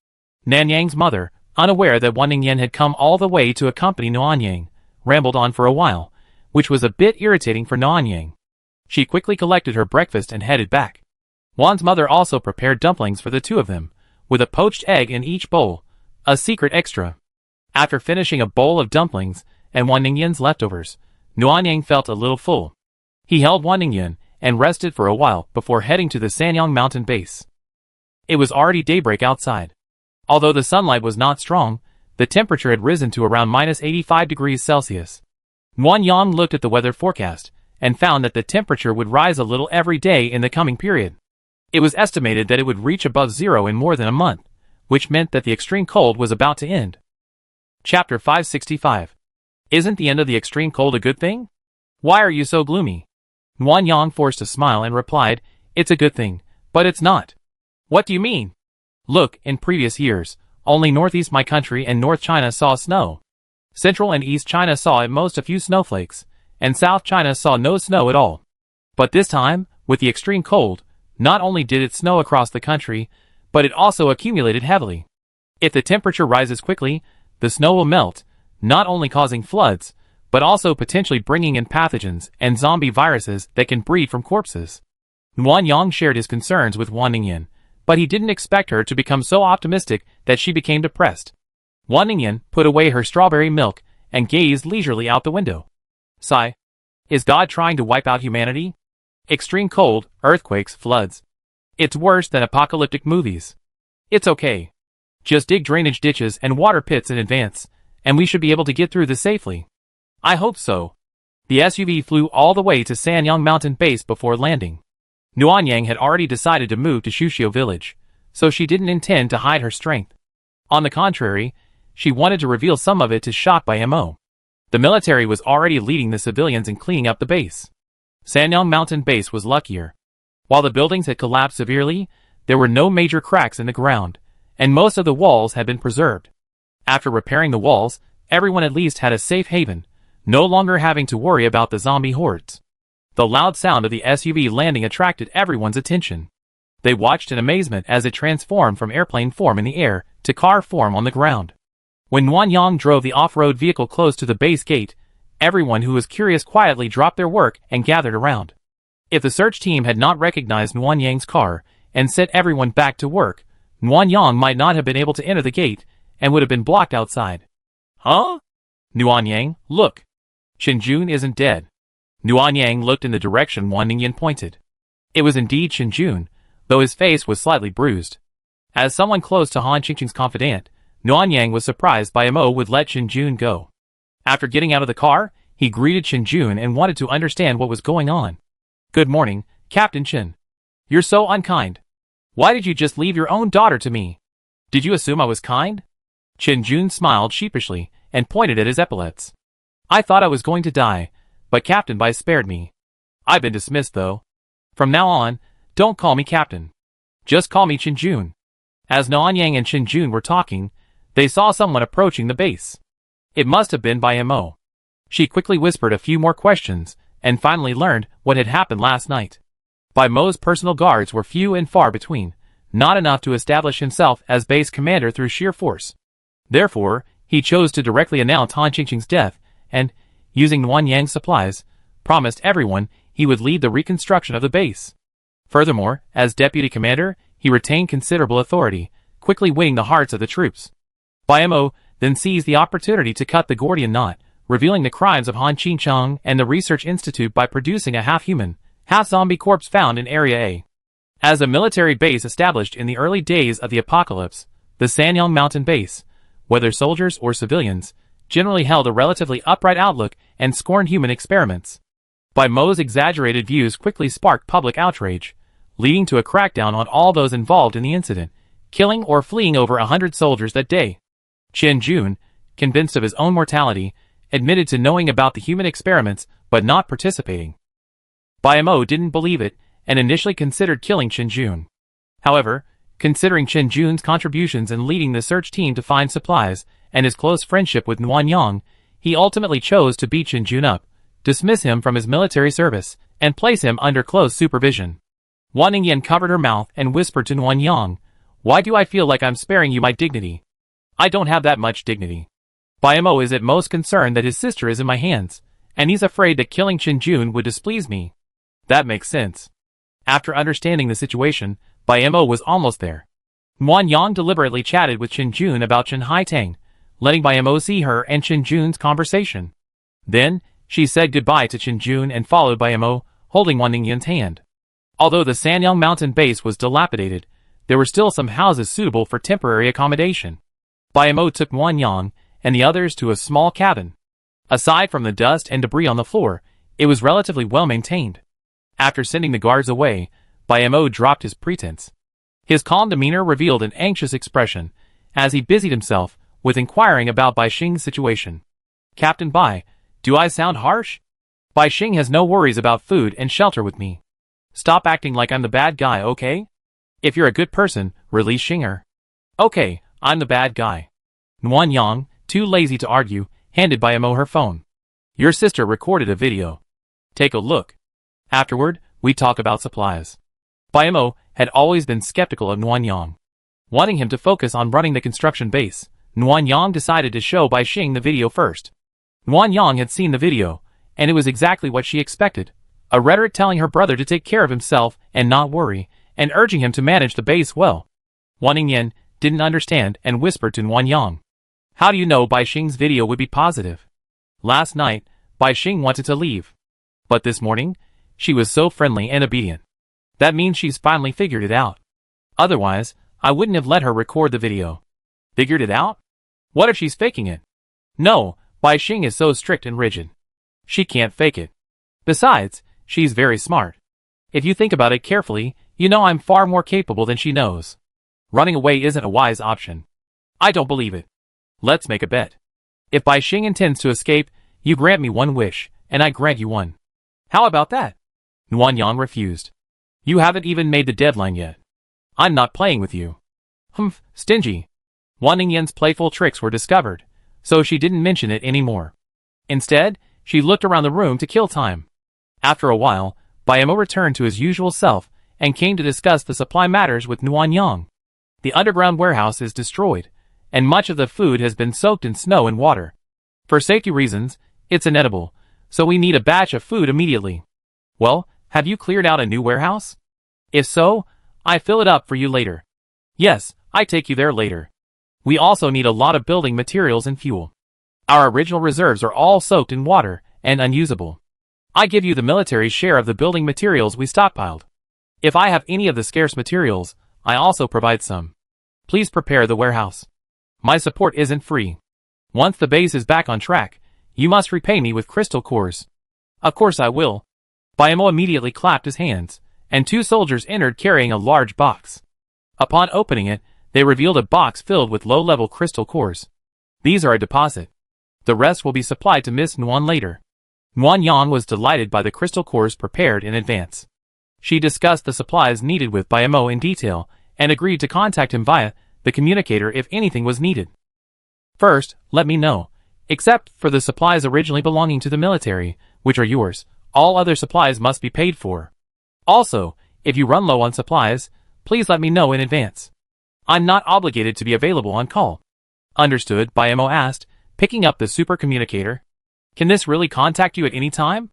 Nan Yang's mother, unaware that Wan Ningyan had come all the way to accompany Nuan Yang, rambled on for a while, which was a bit irritating for Nuan Yang. She quickly collected her breakfast and headed back. Wan's mother also prepared dumplings for the 2 of them, with a poached egg in each bowl, a secret extra. After finishing a bowl of dumplings and Wan Ningyan's leftovers, Nuan Yang felt a little full. He held Wan Ningyan and rested for a while before heading to the Sanyang mountain base. It was already daybreak outside. Although the sunlight was not strong, the temperature had risen to around -85 degrees Celsius. Nuan Yang looked at the weather forecast and found that the temperature would rise a little every day in the coming period. It was estimated that it would reach above 0 in more than a month, which meant that the extreme cold was about to end. Chapter 565. Isn't the end of the extreme cold a good thing? Why are you so gloomy? Nuan Yang forced a smile and replied, It's a good thing, but it's not. What do you mean? Look, in previous years, only northeast my country and North China saw snow. Central and East China saw at most a few snowflakes, and South China saw no snow at all. But this time, with the extreme cold, not only did it snow across the country, but it also accumulated heavily. If the temperature rises quickly, the snow will melt, not only causing floods, but also potentially bringing in pathogens and zombie viruses that can breed from corpses. Nuan Yang shared his concerns with Wan Ningyan, but he didn't expect her to become so optimistic that she became depressed. Wan Ningyan put away her strawberry milk and gazed leisurely out the window. Sigh. Is God trying to wipe out humanity? Extreme cold, earthquakes, floods. It's worse than apocalyptic movies. It's okay. Just dig drainage ditches and water pits in advance, and we should be able to get through this safely. I hope so. The SUV flew all the way to Sanyang Mountain Base before landing. Nuan Yang had already decided to move to Shuxiu Village, so she didn't intend to hide her strength. On the contrary, she wanted to reveal some of it to shock by Mo. The military was already leading the civilians in cleaning up the base. Sanyang Mountain Base was luckier. While the buildings had collapsed severely, there were no major cracks in the ground, and most of the walls had been preserved. After repairing the walls, everyone at least had a safe haven, no longer having to worry about the zombie hordes. The loud sound of the SUV landing attracted everyone's attention. They watched in amazement as it transformed from airplane form in the air to car form on the ground. When Nuan Yang drove the off-road vehicle close to the base gate, everyone who was curious quietly dropped their work and gathered around. If the search team had not recognized Nuan Yang's car and sent everyone back to work, Nuan Yang might not have been able to enter the gate and would have been blocked outside. Huh? Nuan Yang, look. Chen Jun isn't dead. Nuan Yang looked in the direction Wan Ningyan pointed. It was indeed Chen Jun, though his face was slightly bruised. As someone close to Han Qingqing's confidant, Nuan Yang was surprised by Mo would let Chen Jun go. After getting out of the car, he greeted Chen Jun and wanted to understand what was going on. Good morning, Captain Chen. You're so unkind. Why did you just leave your own daughter to me? Did you assume I was kind? Chen Jun smiled sheepishly and pointed at his epaulets. I thought I was going to die, but Captain Bai spared me. I've been dismissed though. From now on, don't call me Captain. Just call me Chen Jun. As Nuan Yang and Chen Jun were talking, they saw someone approaching the base. It must have been Bai Mo. She quickly whispered a few more questions, and finally learned what had happened last night. Bai Mo's personal guards were few and far between, not enough to establish himself as base commander through sheer force. Therefore, he chose to directly announce Han Qingqing's death, and, using Nuan Yang's supplies, promised everyone he would lead the reconstruction of the base. Furthermore, as deputy commander, he retained considerable authority, quickly winning the hearts of the troops. Bai Mo then seized the opportunity to cut the Gordian knot, revealing the crimes of Han Qingqing and the Research Institute by producing a half-human, half-zombie corpse found in Area A. As a military base established in the early days of the apocalypse, the Sanyang Mountain Base, whether soldiers or civilians, generally held a relatively upright outlook and scorned human experiments. Bai Mo's exaggerated views quickly sparked public outrage, leading to a crackdown on all those involved in the incident, killing or fleeing over 100 soldiers that day. Chen Jun, convinced of his own mortality, admitted to knowing about the human experiments but not participating. Bai Mo didn't believe it and initially considered killing Chen Jun. However, considering Chen Jun's contributions in leading the search team to find supplies and his close friendship with Nuan Yang, he ultimately chose to beat Chen Jun up, dismiss him from his military service, and place him under close supervision. Wan Ningyan covered her mouth and whispered to Nuan Yang, "Why do I feel like I'm sparing you my dignity? I don't have that much dignity. Bai Mo is at most concerned that his sister is in my hands, and he's afraid that killing Chen Jun would displease me. That makes sense." After understanding the situation, Bai Mo was almost there. Nuan Yang deliberately chatted with Chen Jun about Chen Haitang, letting Bai Mo see her and Chen Jun's conversation. Then, she said goodbye to Chen Jun and followed Bai Mo, holding Wan Ningyan's hand. Although the Sanyang Mountain Base was dilapidated, there were still some houses suitable for temporary accommodation. Bai Mo took Nuan Yang and the others to a small cabin. Aside from the dust and debris on the floor, it was relatively well maintained. After sending the guards away, Bai Mo dropped his pretense. His calm demeanor revealed an anxious expression, as he busied himself with inquiring about Bai Xing's situation. Captain Bai, do I sound harsh? Bai Xing has no worries about food and shelter with me. Stop acting like I'm the bad guy, okay? If you're a good person, release Xinger. Okay, I'm the bad guy. Nguyen Yang, too lazy to argue, handed Bai Mo her phone. Your sister recorded a video. Take a look. Afterward, we talk about supplies. Bai Mo had always been skeptical of Nguyen Yang. Wanting him to focus on running the construction base, Nguyen Yang decided to show Bai Xing the video first. Nguyen Yang had seen the video, and it was exactly what she expected. A rhetoric telling her brother to take care of himself and not worry, and urging him to manage the base well. Wan Ningyan didn't understand and whispered to Nguyen Yang. How do you know Bai Xing's video would be positive? Last night, Bai Xing wanted to leave. But this morning, she was so friendly and obedient. That means she's finally figured it out. Otherwise, I wouldn't have let her record the video. Figured it out? What if she's faking it? No, Bai Xing is so strict and rigid. She can't fake it. Besides, she's very smart. If you think about it carefully, you know I'm far more capable than she knows. Running away isn't a wise option. I don't believe it. Let's make a bet. If Bai Xing intends to escape, you grant me one wish, and I grant you one. How about that? Nguyen Yang refused. You haven't even made the deadline yet. I'm not playing with you. Humph, stingy. Wan Ningyan's playful tricks were discovered, so she didn't mention it anymore. Instead, she looked around the room to kill time. After a while, Bai Mo returned to his usual self and came to discuss the supply matters with Nguyen Yang. The underground warehouse is destroyed, and much of the food has been soaked in snow and water. For safety reasons, it's inedible, so we need a batch of food immediately. Well, have you cleared out a new warehouse? If so, I fill it up for you later. Yes, I take you there later. We also need a lot of building materials and fuel. Our original reserves are all soaked in water and unusable. I give you the military's share of the building materials we stockpiled. If I have any of the scarce materials, I also provide some. Please prepare the warehouse. My support isn't free. Once the base is back on track, you must repay me with crystal cores. Of course I will. Bai Mo immediately clapped his hands, and two soldiers entered carrying a large box. Upon opening it, they revealed a box filled with low-level crystal cores. These are a deposit. The rest will be supplied to Miss Nguyen later. Nguyen Yang was delighted by the crystal cores prepared in advance. She discussed the supplies needed with Bai Mo in detail, and agreed to contact him via the communicator if anything was needed. First, let me know. Except for the supplies originally belonging to the military, which are yours, all other supplies must be paid for. Also, if you run low on supplies, please let me know in advance. I'm not obligated to be available on call. Understood, Bai Mo asked, picking up the super communicator. Can this really contact you at any time?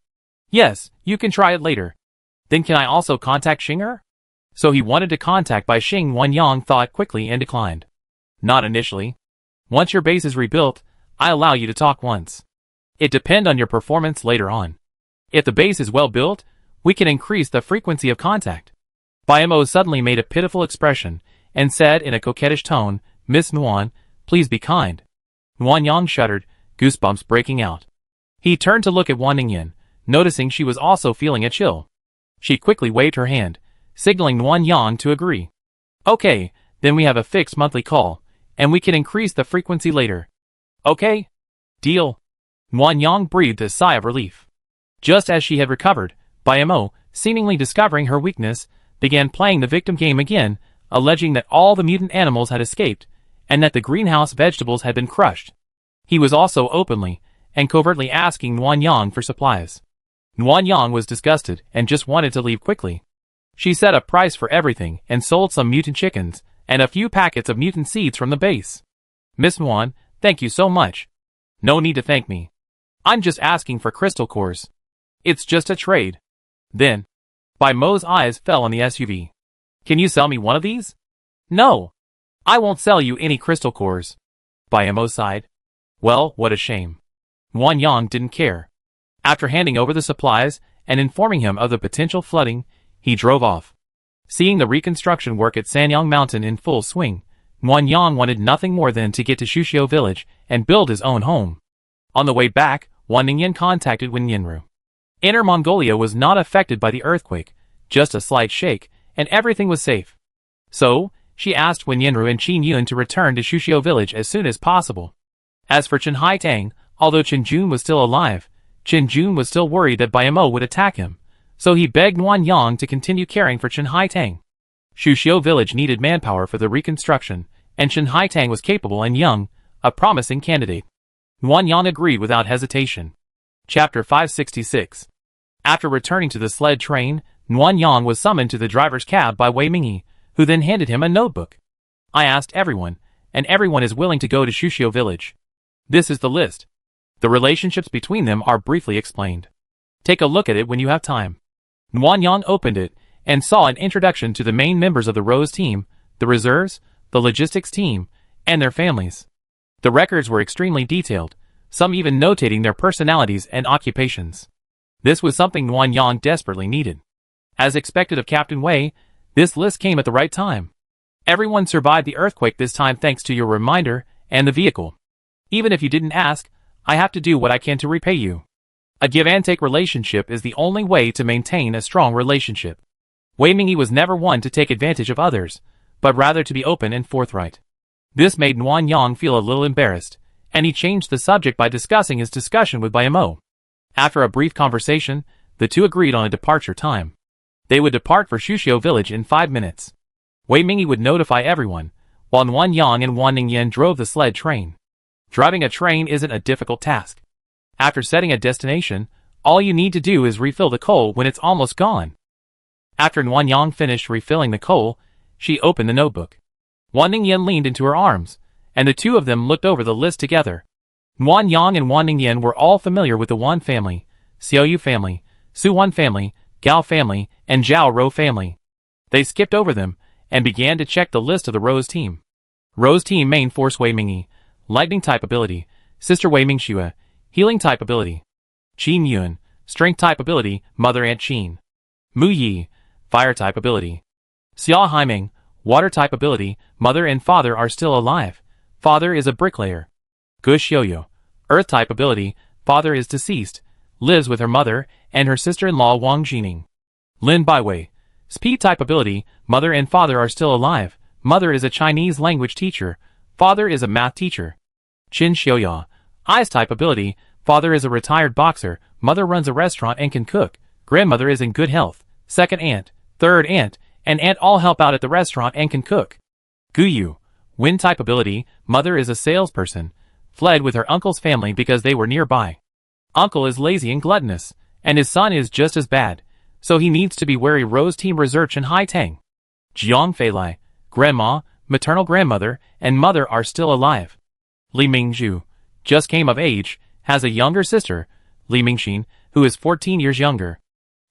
Yes, you can try it later. Then can I also contact Xinger? So he wanted to contact Bai Xing. Nguyen Yang thought quickly and declined. Not initially. Once your base is rebuilt, I allow you to talk once. It depends on your performance later on. If the base is well built, we can increase the frequency of contact. Bai Mo suddenly made a pitiful expression, and said in a coquettish tone, Miss Nguyen, please be kind. Nguyen Yang shuddered, goosebumps breaking out. He turned to look at Wan Ningyan, noticing she was also feeling a chill. She quickly waved her hand, signaling Nguyen Yang to agree. Okay, then we have a fixed monthly call, and we can increase the frequency later. Okay? Deal. Nguyen Yang breathed a sigh of relief. Just as she had recovered, Bai Mo, seemingly discovering her weakness, began playing the victim game again, alleging that all the mutant animals had escaped, and that the greenhouse vegetables had been crushed. He was also openly and covertly asking Nguyen Yang for supplies. Nguyen Yang was disgusted and just wanted to leave quickly. She set a price for everything and sold some mutant chickens and a few packets of mutant seeds from the base. Miss Nguyen, thank you so much. No need to thank me. I'm just asking for crystal cores. It's just a trade. Then, Bai Mo's eyes fell on the SUV. Can you sell me one of these? No. I won't sell you any crystal cores. Bai Mo sighed. Well, what a shame. Nguyen Yang didn't care. After handing over the supplies and informing him of the potential flooding, he drove off. Seeing the reconstruction work at Sanyang Mountain in full swing, Nguyen Yang wanted nothing more than to get to Shuxiu village and build his own home. On the way back, Wan Ningyan contacted Wen Yinru. Inner Mongolia was not affected by the earthquake, just a slight shake, and everything was safe. So, she asked Wen Yanru and Qin Yun to return to Shuxiu village as soon as possible. As for Chen Haitang, although Chen Jun was still alive, Chen Jun was still worried that Bai Mo would attack him, so he begged Nguyen Yang to continue caring for Chen Haitang. Shuxiu village needed manpower for the reconstruction, and Chen Haitang was capable and young, a promising candidate. Nguyen Yang agreed without hesitation. Chapter 566. After returning to the sled train, Nguyen Yang was summoned to the driver's cab by Wei Mingyi, who then handed him a notebook. I asked everyone, and everyone is willing to go to Shuxiu village. This is the list. The relationships between them are briefly explained. Take a look at it when you have time. Nguyen Yang opened it, and saw an introduction to the main members of the Rose team, the reserves, the logistics team, and their families. The records were extremely detailed, some even notating their personalities and occupations. This was something Nguyen Yang desperately needed. As expected of Captain Wei, this list came at the right time. Everyone survived the earthquake this time thanks to your reminder and the vehicle. Even if you didn't ask, I have to do what I can to repay you. A give-and-take relationship is the only way to maintain a strong relationship. Wei Mingyi was never one to take advantage of others, but rather to be open and forthright. This made Nguyen Yang feel a little embarrassed, and he changed the subject by discussing his discussion with Bai Mo. After a brief conversation, the two agreed on a departure time. They would depart for Shuxiu village in 5 minutes. Wei Mingyi would notify everyone, while Nguyen Yang and Wan Ningyan drove the sled train. Driving a train isn't a difficult task. After setting a destination, all you need to do is refill the coal when it's almost gone. After Nguyen Yang finished refilling the coal, she opened the notebook. Wan Ningyan leaned into her arms, and the two of them looked over the list together. Nguyen Yang and Wan Ningyan were all familiar with the Wan family, Xiaoyu family, Su Wan family, Gao family, and Zhao Rou family. They skipped over them, and began to check the list of the Rose team. Rose team main force Wei Mingyi, lightning type ability, sister Wei Mingxue, healing type ability. Qin Yun, strength type ability, mother Aunt Qin. Mu Yi, fire type ability. Xia Haiming, water type ability, mother and father are still alive. Father is a bricklayer. Gu Xiuyu, earth type ability, father is deceased, lives with her mother and her sister-in-law Wang Jining. Lin Baiwei, speed type ability, mother and father are still alive. Mother is a Chinese language teacher, father is a math teacher. Qin Xiuya, eyes type ability, father is a retired boxer, mother runs a restaurant and can cook, grandmother is in good health, second aunt, third aunt, and aunt all help out at the restaurant and can cook. Gu Yu, wind type ability, mother is a salesperson, fled with her uncle's family because they were nearby. Uncle is lazy and gluttonous, and his son is just as bad, so he needs to be wary. Rose team research and Haitang. Jiang Feilai, grandma, maternal grandmother, and mother are still alive. Li Mingzhu, just came of age, has a younger sister, Li Mingxin, who is 14 years younger.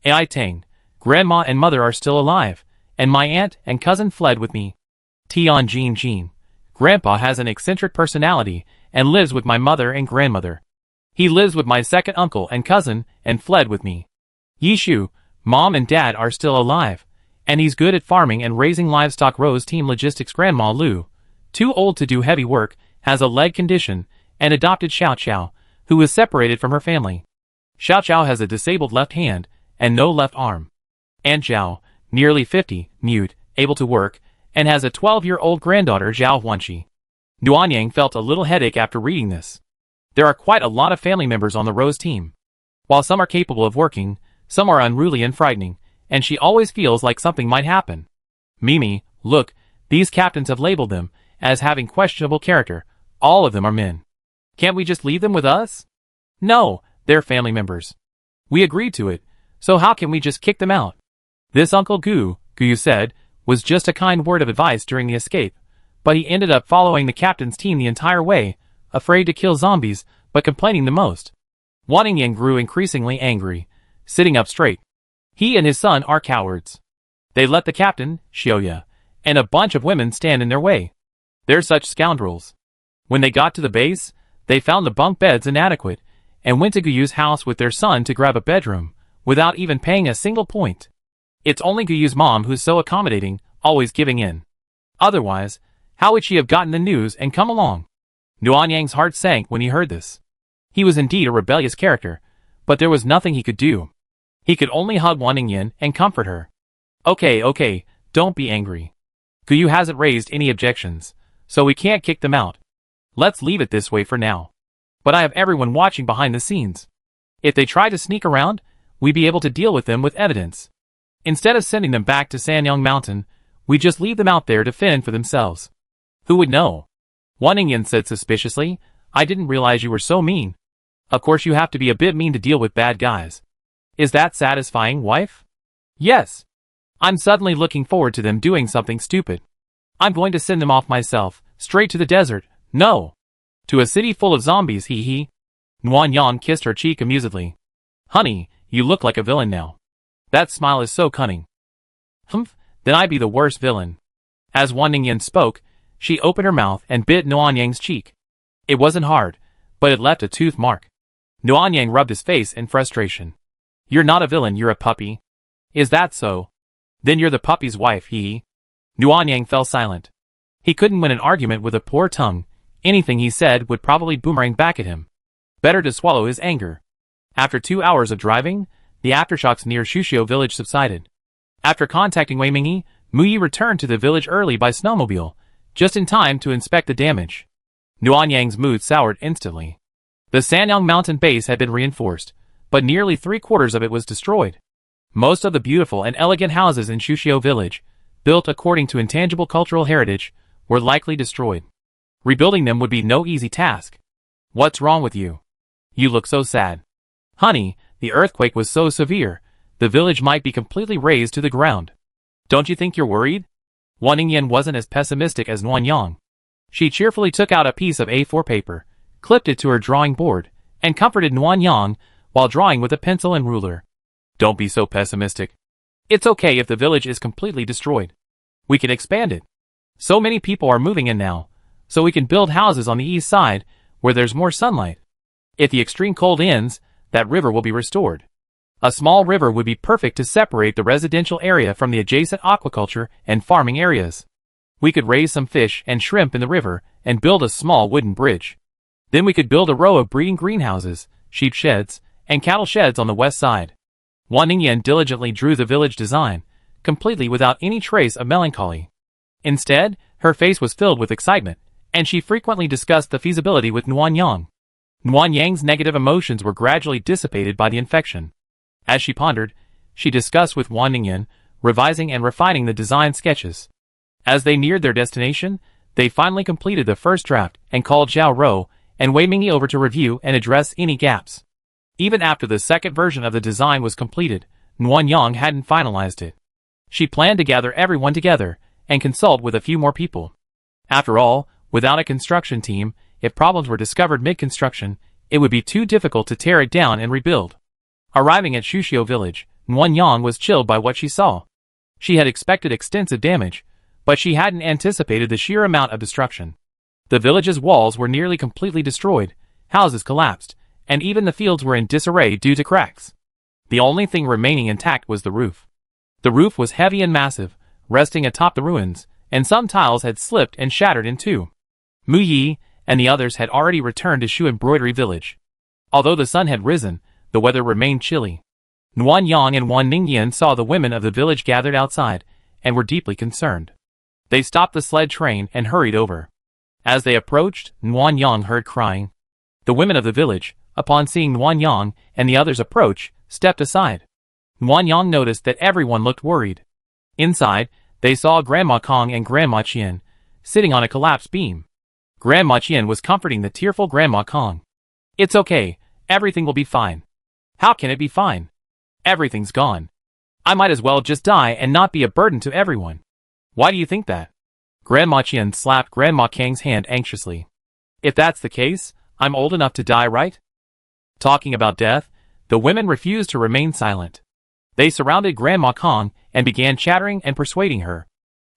Ai Tang, grandma and mother are still alive, and my aunt and cousin fled with me. Tian Jin, grandpa has an eccentric personality, and lives with my mother and grandmother. He lives with my second uncle and cousin, and fled with me. Yishu, mom and dad are still alive, and he's good at farming and raising livestock. Rose team logistics. Grandma Lu, too old to do heavy work, has a leg condition, and adopted Xiao Xiao, who was separated from her family. Xiao Xiao has a disabled left hand, and no left arm. Aunt Zhao, nearly 50, mute, able to work, and has a 12-year-old granddaughter Zhao Huanqi. Duanyang felt a little headache after reading this. There are quite a lot of family members on the Rose team. While some are capable of working, some are unruly and frightening, and she always feels like something might happen. Mimi, look, these captains have labeled them as having questionable character. All of them are men. Can't we just leave them with us? No, they're family members. We agreed to it, so how can we just kick them out? This Uncle Gu said, was just a kind word of advice during the escape, but he ended up following the captain's team the entire way, afraid to kill zombies, but complaining the most. Wan Ningyan grew increasingly angry, sitting up straight. He and his son are cowards. They let the captain, Xiuya, and a bunch of women stand in their way. They're such scoundrels. When they got to the base, they found the bunk beds inadequate, and went to Guyu's house with their son to grab a bedroom, without even paying a single point. It's only Guyu's mom who's so accommodating, always giving in. Otherwise, how would she have gotten the news and come along? Duanyang's heart sank when he heard this. He was indeed a rebellious character, but there was nothing he could do. He could only hug Wan Ningyan and comfort her. Okay, don't be angry. Kuyu hasn't raised any objections, so we can't kick them out. Let's leave it this way for now. But I have everyone watching behind the scenes. If they try to sneak around, we'd be able to deal with them with evidence. Instead of sending them back to Sanyang Mountain, we just leave them out there to fend for themselves. Who would know? Wan Ningyan said suspiciously, I didn't realize you were so mean. Of course you have to be a bit mean to deal with bad guys. Is that satisfying, wife? Yes. I'm suddenly looking forward to them doing something stupid. I'm going to send them off myself, straight to the desert. No. To a city full of zombies, hee hee. Nguyen Yang kissed her cheek amusedly. Honey, you look like a villain now. That smile is so cunning. Humph, then I be the worst villain. As Wan Ningyan spoke, she opened her mouth and bit Nguyen Yang's cheek. It wasn't hard, but it left a tooth mark. Nguyen Yang rubbed his face in frustration. You're not a villain, you're a puppy. Is that so? Then you're the puppy's wife, hee. Nguyen Yang fell silent. He couldn't win an argument with a poor tongue. Anything he said would probably boomerang back at him. Better to swallow his anger. After 2 hours of driving, the aftershocks near Shushio village subsided. After contacting Wei Mingyi, Muyi returned to the village early by snowmobile, just in time to inspect the damage. Nguyen Yang's mood soured instantly. The Sanyang mountain base had been reinforced, but nearly 3/4 of it was destroyed. Most of the beautiful and elegant houses in Shushio village, built according to intangible cultural heritage, were likely destroyed. Rebuilding them would be no easy task. What's wrong with you? You look so sad. Honey, the earthquake was so severe, the village might be completely razed to the ground. Don't you think you're worried? Wan Ningyan wasn't as pessimistic as Nguyen Yang. She cheerfully took out a piece of A4 paper, clipped it to her drawing board, and comforted Nguyen Yang while drawing with a pencil and ruler. Don't be so pessimistic. It's okay if the village is completely destroyed. We can expand it. So many people are moving in now, so we can build houses on the east side, where there's more sunlight. If the extreme cold ends, that river will be restored. A small river would be perfect to separate the residential area from the adjacent aquaculture and farming areas. We could raise some fish and shrimp in the river and build a small wooden bridge. Then we could build a row of breeding greenhouses, sheep sheds, and cattle sheds on the west side. Wan Ningyan diligently drew the village design, completely without any trace of melancholy. Instead, her face was filled with excitement, and she frequently discussed the feasibility with Nguyen Yang. Nguyen Yang's negative emotions were gradually dissipated by the infection. As she pondered, she discussed with Wan Ningyan, revising and refining the design sketches. As they neared their destination, they finally completed the first draft and called Zhao Rou and Wei Mingyi over to review and address any gaps. Even after the second version of the design was completed, Nguyen Yang hadn't finalized it. She planned to gather everyone together and consult with a few more people. After all, without a construction team, if problems were discovered mid-construction, it would be too difficult to tear it down and rebuild. Arriving at Shushio village, Nguyen Yang was chilled by what she saw. She had expected extensive damage, but she hadn't anticipated the sheer amount of destruction. The village's walls were nearly completely destroyed, houses collapsed, and even the fields were in disarray due to cracks. The only thing remaining intact was the roof. The roof was heavy and massive, resting atop the ruins, and some tiles had slipped and shattered in two. Mu Yi and the others had already returned to Shu Embroidery Village. Although the sun had risen, the weather remained chilly. Nguyen Yang and Wan Ningyan saw the women of the village gathered outside, and were deeply concerned. They stopped the sled train and hurried over. As they approached, Nguyen Yang heard crying. The women of the village, upon seeing Nguyen Yang and the others approach, stepped aside. Nguyen Yang noticed that everyone looked worried. Inside, they saw Grandma Kong and Grandma Qian, sitting on a collapsed beam. Grandma Qian was comforting the tearful Grandma Kong. It's okay, everything will be fine. How can it be fine? Everything's gone. I might as well just die and not be a burden to everyone. Why do you think that? Grandma Qian slapped Grandma Kang's hand anxiously. If that's the case, I'm old enough to die, right? Talking about death, the women refused to remain silent. They surrounded Grandma Kong and began chattering and persuading her.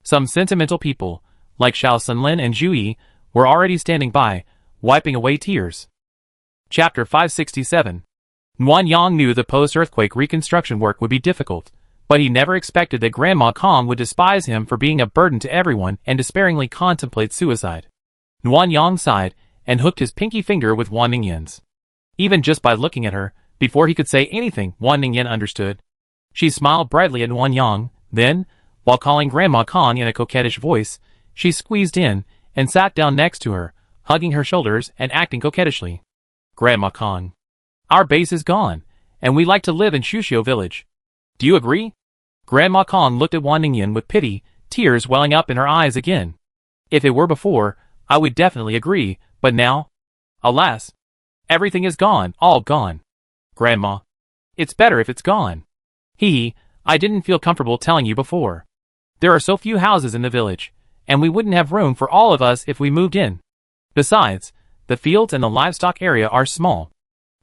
Some sentimental people, like Xiao Sunlin and Zhu Yi, were already standing by, wiping away tears. Chapter 567. Nguyen Yang knew the post-earthquake reconstruction work would be difficult, but he never expected that Grandma Kong would despise him for being a burden to everyone and despairingly contemplate suicide. Nguyen Yang sighed and hooked his pinky finger with Wan Ningyan's. Even just by looking at her, before he could say anything, Wan Ningyan understood. She smiled brightly at Nguyen Yang, then, While calling Grandma Kong in a coquettish voice, she squeezed in and sat down next to her, hugging her shoulders and acting coquettishly. Grandma Kong, our base is gone, and we like to live in Shushio Village. Do you agree? Grandma Kong looked at Wan Ningyan with pity, tears welling up in her eyes again. If it were before, I would definitely agree, but now? Alas! Everything is gone, all gone. Grandma. It's better if it's gone. I didn't feel comfortable telling you before. There are so few houses in the village, and we wouldn't have room for all of us if we moved in. Besides, the fields and the livestock area are small.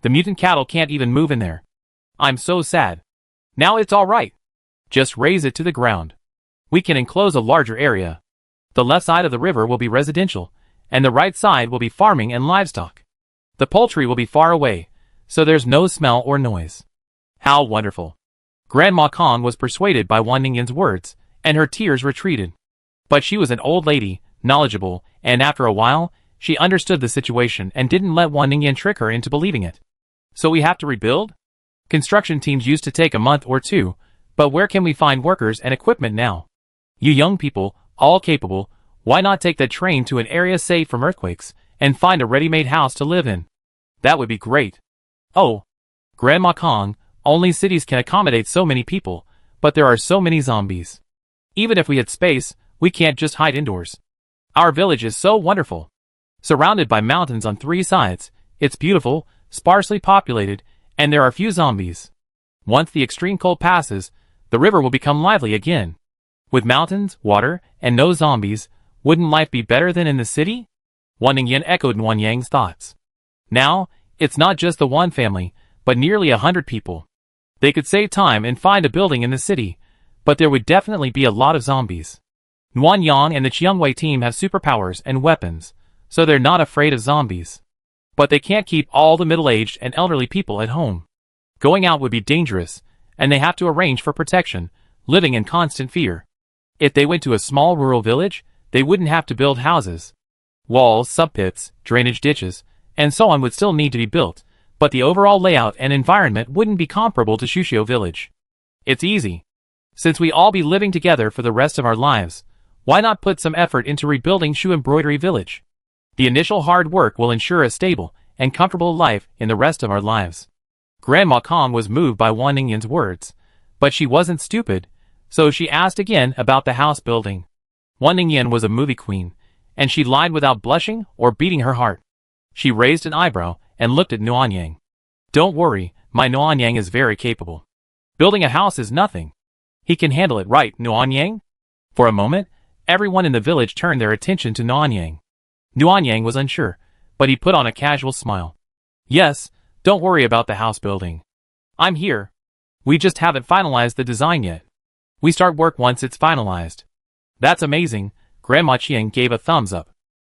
The mutant cattle can't even move in there. I'm so sad. Now it's all right. Just raise it to the ground. We can enclose a larger area. The left side of the river will be residential, and the right side will be farming and livestock. The poultry will be far away, so there's no smell or noise. How wonderful. Grandma Kong was persuaded by Wan Ningyan's words, and her tears retreated. But she was an old lady, knowledgeable, and after a while, she understood the situation and didn't let Wan Ningyan trick her into believing it. So we have to rebuild? Construction teams used to take a month or two, but where can we find workers and equipment now? You young people, all capable, why not take the train to an area safe from earthquakes, and find a ready-made house to live in? That would be great. Oh, Grandma Kong, only cities can accommodate so many people, but there are so many zombies. Even if we had space, we can't just hide indoors. Our village is so wonderful. Surrounded by mountains on 3 sides, it's beautiful, sparsely populated, and there are few zombies. Once the extreme cold passes, the river will become lively again. With mountains, water, and no zombies, wouldn't life be better than in the city? Wan Ningyan echoed Wan Yang's thoughts. Now, it's not just the one family, but nearly 100 people. They could save time and find a building in the city, but there would definitely be a lot of zombies. Wan Yang and the Chiangwei team have superpowers and weapons, so they're not afraid of zombies. But they can't keep all the middle-aged and elderly people at home. Going out would be dangerous, and they have to arrange for protection, living in constant fear. If they went to a small rural village, they wouldn't have to build houses. Walls, sub-pits, drainage ditches, and so on would still need to be built, but the overall layout and environment wouldn't be comparable to Shushio Village. It's easy. Since we all be living together for the rest of our lives, why not put some effort into rebuilding Shu Embroidery Village? The initial hard work will ensure a stable and comfortable life in the rest of our lives. Grandma Kong was moved by Wan Ningyan's words, but she wasn't stupid, so she asked again about the house building. Wan Ningyan was a movie queen, and she lied without blushing or beating her heart. She raised an eyebrow and looked at Nuan Yang. Don't worry, my Nuan Yang is very capable. Building a house is nothing. He can handle it, right, Nuan Yang? For a moment, everyone in the village turned their attention to Nuan Yang. Nuan Yang was unsure, but he put on a casual smile. Yes, don't worry about the house building. I'm here. We just haven't finalized the design yet. We start work once it's finalized. That's amazing, Grandma Chiang gave a thumbs up.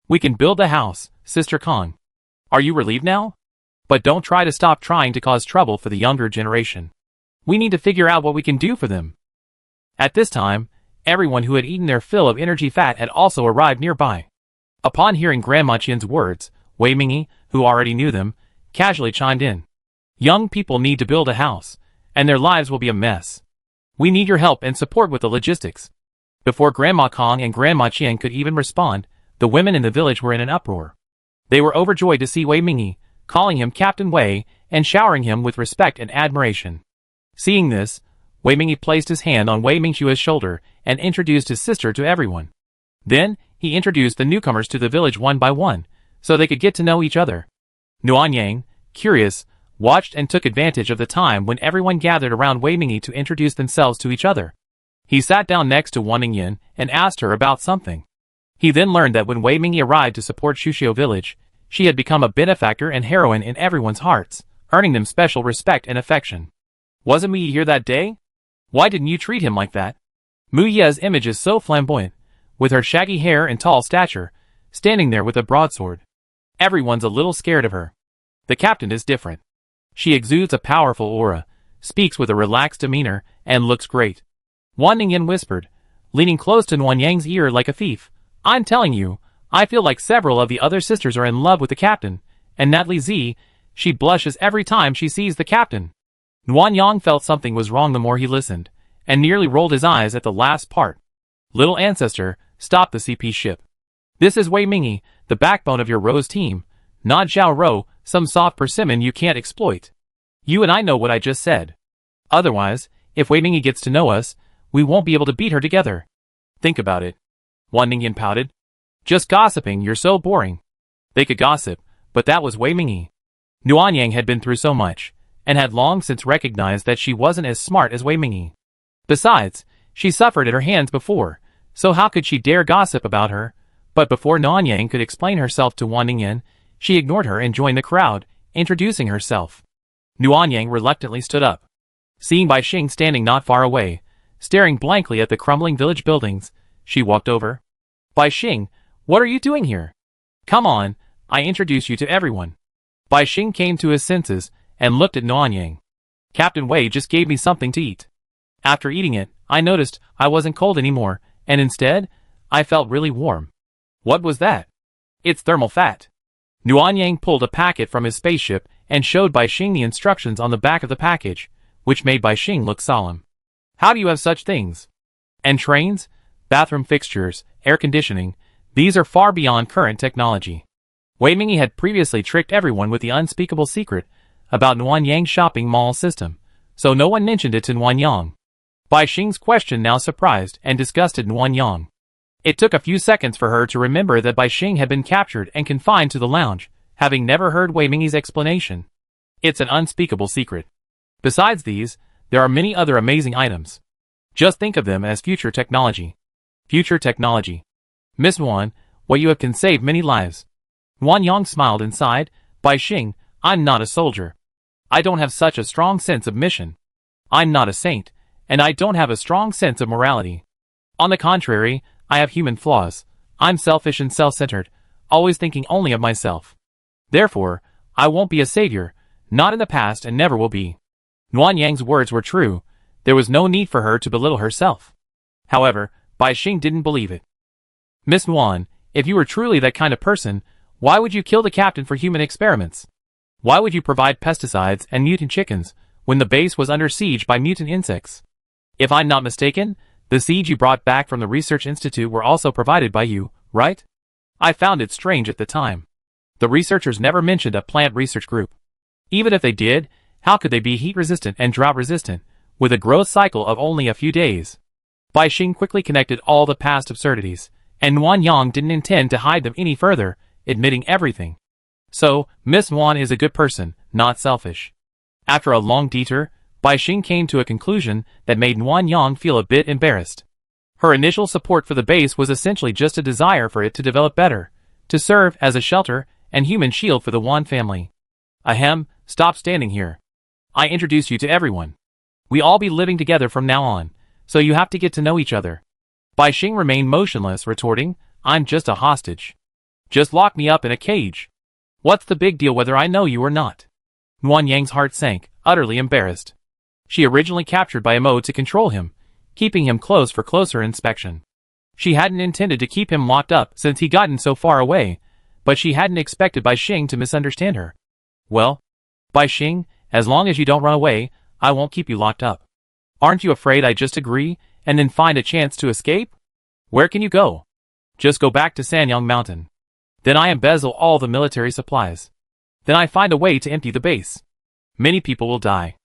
We can build the house, Sister Kong. Are you relieved now? But don't try to stop trying to cause trouble for the younger generation. We need to figure out what we can do for them. At this time, everyone who had eaten their fill of energy fat had also arrived nearby. Upon hearing Grandma Chian's words, Wei Mingyi, who already knew them, casually chimed in. Young people need to build a house, and their lives will be a mess. We need your help and support with the logistics. Before Grandma Kong and Grandma Chiang could even respond, the women in the village were in an uproar. They were overjoyed to see Wei Mingyi, calling him Captain Wei, and showering him with respect and admiration. Seeing this, Wei Mingyi placed his hand on Wei Mingshua's shoulder and introduced his sister to everyone. Then, he introduced the newcomers to the village one by one, so they could get to know each other. Nuan Yang, curious, watched and took advantage of the time when everyone gathered around Wei Mingyi to introduce themselves to each other. He sat down next to Wan Ningyan and asked her about something. He then learned that when Wei Mingyi arrived to support Shushio Village, she had become a benefactor and heroine in everyone's hearts, earning them special respect and affection. Wasn't Mu Yi here that day? Why didn't you treat him like that? Mu Ye's image is so flamboyant, with her shaggy hair and tall stature, standing there with a broadsword. Everyone's a little scared of her. The captain is different. She exudes a powerful aura, speaks with a relaxed demeanor, and looks great. Wan Ningyan whispered, leaning close to Nuan Yang's ear like a thief. I'm telling you, I feel like several of the other sisters are in love with the captain, and Natalie Z, she blushes every time she sees the captain. Nuan Yang felt something was wrong the more he listened, and nearly rolled his eyes at the last part. Little ancestor, stop the CP ship. This is Wei Mingy, the backbone of your Rose team, not Zhao Rou, some soft persimmon you can't exploit. You and I know what I just said. Otherwise, if Wei Mingy gets to know us, we won't be able to beat her together. Think about it. Wan Ningyan pouted. Just gossiping, you're so boring. They could gossip, but that was Wei Mingy. Nuanyang had been through so much, and had long since recognized that she wasn't as smart as Wei Mingy. Besides, she suffered at her hands before, so how could she dare gossip about her? But before Nuanyang could explain herself to Wan Ningyan, she ignored her and joined the crowd, introducing herself. Nuanyang reluctantly stood up. Seeing Bai Xing standing not far away, staring blankly at the crumbling village buildings, she walked over. Bai Xing, what are you doing here? Come on, I introduce you to everyone. Bai Xing came to his senses and looked at Nuanyang. Captain Wei just gave me something to eat. After eating it, I noticed I wasn't cold anymore, and instead, I felt really warm. What was that? It's thermal fat. Nuanyang pulled a packet from his spaceship and showed Bai Xing the instructions on the back of the package, which made Bai Xing look solemn. How do you have such things? And trains, bathroom fixtures, air conditioning, these are far beyond current technology. Wei Mingy had previously tricked everyone with the unspeakable secret about Nuanyang's shopping mall system, so no one mentioned it to Nuanyang. Bai Xing's question now surprised and disgusted Nuanyang. It took a few seconds for her to remember that Bai Xing had been captured and confined to the lounge, having never heard Wei Mingy's explanation. It's an unspeakable secret. Besides these, there are many other amazing items. Just think of them as future technology. Future technology. Miss Wan, what you have can save many lives. Nuanyang smiled and sighed. Bai Xing, I'm not a soldier. I don't have such a strong sense of mission. I'm not a saint, and I don't have a strong sense of morality. On the contrary, I have human flaws. I'm selfish and self-centered, always thinking only of myself. Therefore, I won't be a savior, not in the past and never will be. Nuanyang's words were true. There was no need for her to belittle herself. However, Bai Xing didn't believe it. Miss Wan, if you were truly that kind of person, why would you kill the captain for human experiments? Why would you provide pesticides and mutant chickens when the base was under siege by mutant insects? If I'm not mistaken, the seeds you brought back from the research institute were also provided by you, right? I found it strange at the time. The researchers never mentioned a plant research group. Even if they did, how could they be heat-resistant and drought-resistant, with a growth cycle of only a few days? Bai Xing quickly connected all the past absurdities, and Nuanyang didn't intend to hide them any further, admitting everything. So, Miss Wan is a good person, not selfish. After a long detour, Bai Xing came to a conclusion that made Nuanyang feel a bit embarrassed. Her initial support for the base was essentially just a desire for it to develop better, to serve as a shelter and human shield for the Wan family. Ahem, stop standing here. I introduce you to everyone. We all be living together from now on, so you have to get to know each other. Bai Xing remained motionless, retorting, I'm just a hostage. Just lock me up in a cage. What's the big deal whether I know you or not? Nuanyang's heart sank, utterly embarrassed. She originally captured Bai Mo to control him, keeping him close for closer inspection. She hadn't intended to keep him locked up since he'd gotten so far away, but she hadn't expected Bai Xing to misunderstand her. Well, Bai Xing, as long as you don't run away, I won't keep you locked up. Aren't you afraid I just agree, and then find a chance to escape? Where can you go? Just go back to Sanyang Mountain. Then I embezzle all the military supplies. Then I find a way to empty the base. Many people will die.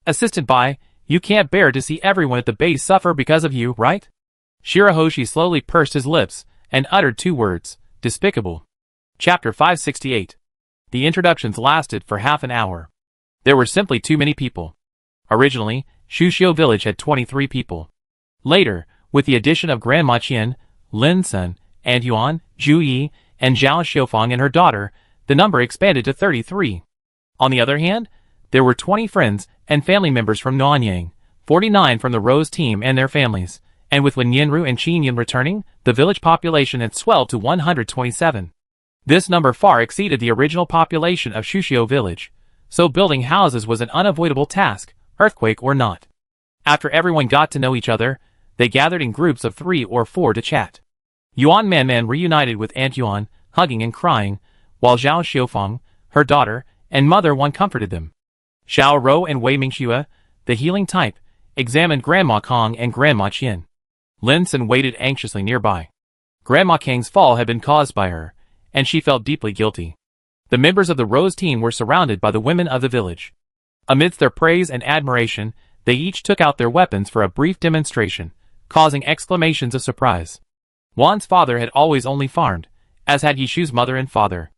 Assistant Bai, you can't bear to see everyone at the base suffer because of you, right? Shirahoshi slowly pursed his lips and uttered two words, despicable. Chapter 568. The introductions lasted for half an hour. There were simply too many people. Originally, Shuxiu village had 23 people. Later, with the addition of Grandma Qian, Lin Sun, and Yuan, Zhu Yi, and Zhao Xiufang and her daughter, the number expanded to 33. On the other hand, there were 20 friends and family members from Nuanyang, 49 from the Rose team and their families, and with Wen Yinru and Qin Yin returning, the village population had swelled to 127. This number far exceeded the original population of Shuxiu village, so building houses was an unavoidable task, earthquake or not. After everyone got to know each other, they gathered in groups of 3 or 4 to chat. Yuan Manman reunited with Aunt Yuan, hugging and crying, while Zhao Xiufang, her daughter, and Mother Wan comforted them. Xiao Rou and Wei Mingxue, the healing type, examined Grandma Kong and Grandma Qian. Lin Sun waited anxiously nearby. Grandma Kang's fall had been caused by her, and she felt deeply guilty. The members of the Rose team were surrounded by the women of the village. Amidst their praise and admiration, they each took out their weapons for a brief demonstration, causing exclamations of surprise. Wan's father had always only farmed, as had Yishu's mother and father.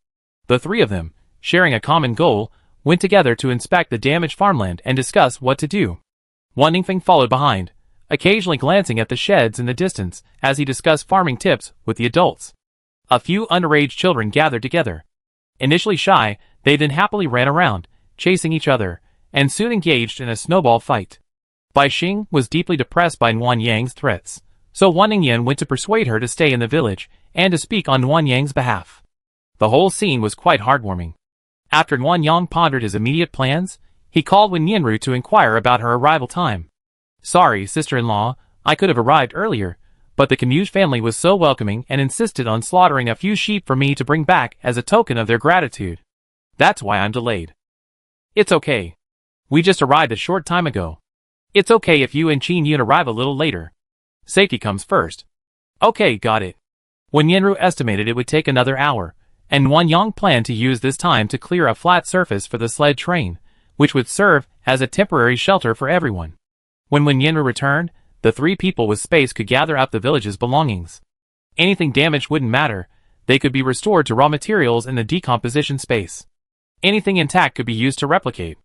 The three of them, sharing a common goal, went together to inspect the damaged farmland and discuss what to do. Wan Ningfeng followed behind, occasionally glancing at the sheds in the distance as he discussed farming tips with the adults. A few underage children gathered together. Initially shy, they then happily ran around, chasing each other, and soon engaged in a snowball fight. Bai Xing was deeply depressed by Nuan Yang's threats, so Wan Ningyan went to persuade her to stay in the village and to speak on Nuan Yang's behalf. The whole scene was quite heartwarming. After Nuan Yang pondered his immediate plans, he called Wen Yanru to inquire about her arrival time. Sorry, sister-in-law, I could have arrived earlier, but the Camus family was so welcoming and insisted on slaughtering a few sheep for me to bring back as a token of their gratitude. That's why I'm delayed. It's okay. We just arrived a short time ago. It's okay if you and Qin Yun arrive a little later. Safety comes first. Okay, got it. When Yanru estimated it would take another hour, and Wan Yang planned to use this time to clear a flat surface for the sled train, which would serve as a temporary shelter for everyone. When Yanru returned, the three people with space could gather up the village's belongings. Anything damaged wouldn't matter, they could be restored to raw materials in the decomposition space. Anything intact could be used to replicate.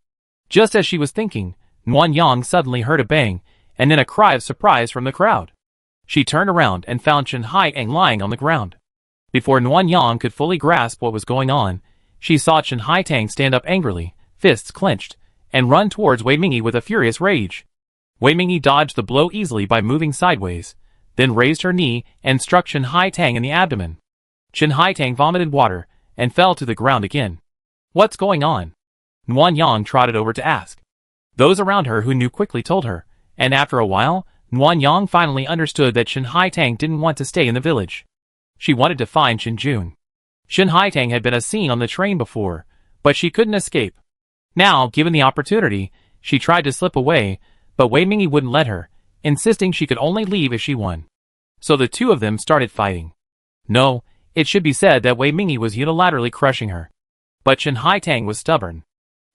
Just as she was thinking, Nuan Yang suddenly heard a bang, and then a cry of surprise from the crowd. She turned around and found Chen Haitang lying on the ground. Before Nuan Yang could fully grasp what was going on, she saw Chen Haitang stand up angrily, fists clenched, and run towards Wei Mingyi with a furious rage. Wei Mingyi dodged the blow easily by moving sideways, then raised her knee and struck Chen Haitang in the abdomen. Chen Haitang vomited water and fell to the ground again. What's going on? Nuan Yang trotted over to ask. Those around her who knew quickly told her, and after a while, Nuan Yang finally understood that Chen Haitang didn't want to stay in the village. She wanted to find Chen Jun. Chen Haitang had been seen on the train before, but she couldn't escape. Now, given the opportunity, she tried to slip away, but Wei Mingyi wouldn't let her, insisting she could only leave if she won. So the two of them started fighting. No, it should be said that Wei Mingyi was unilaterally crushing her. But Chen Haitang was stubborn.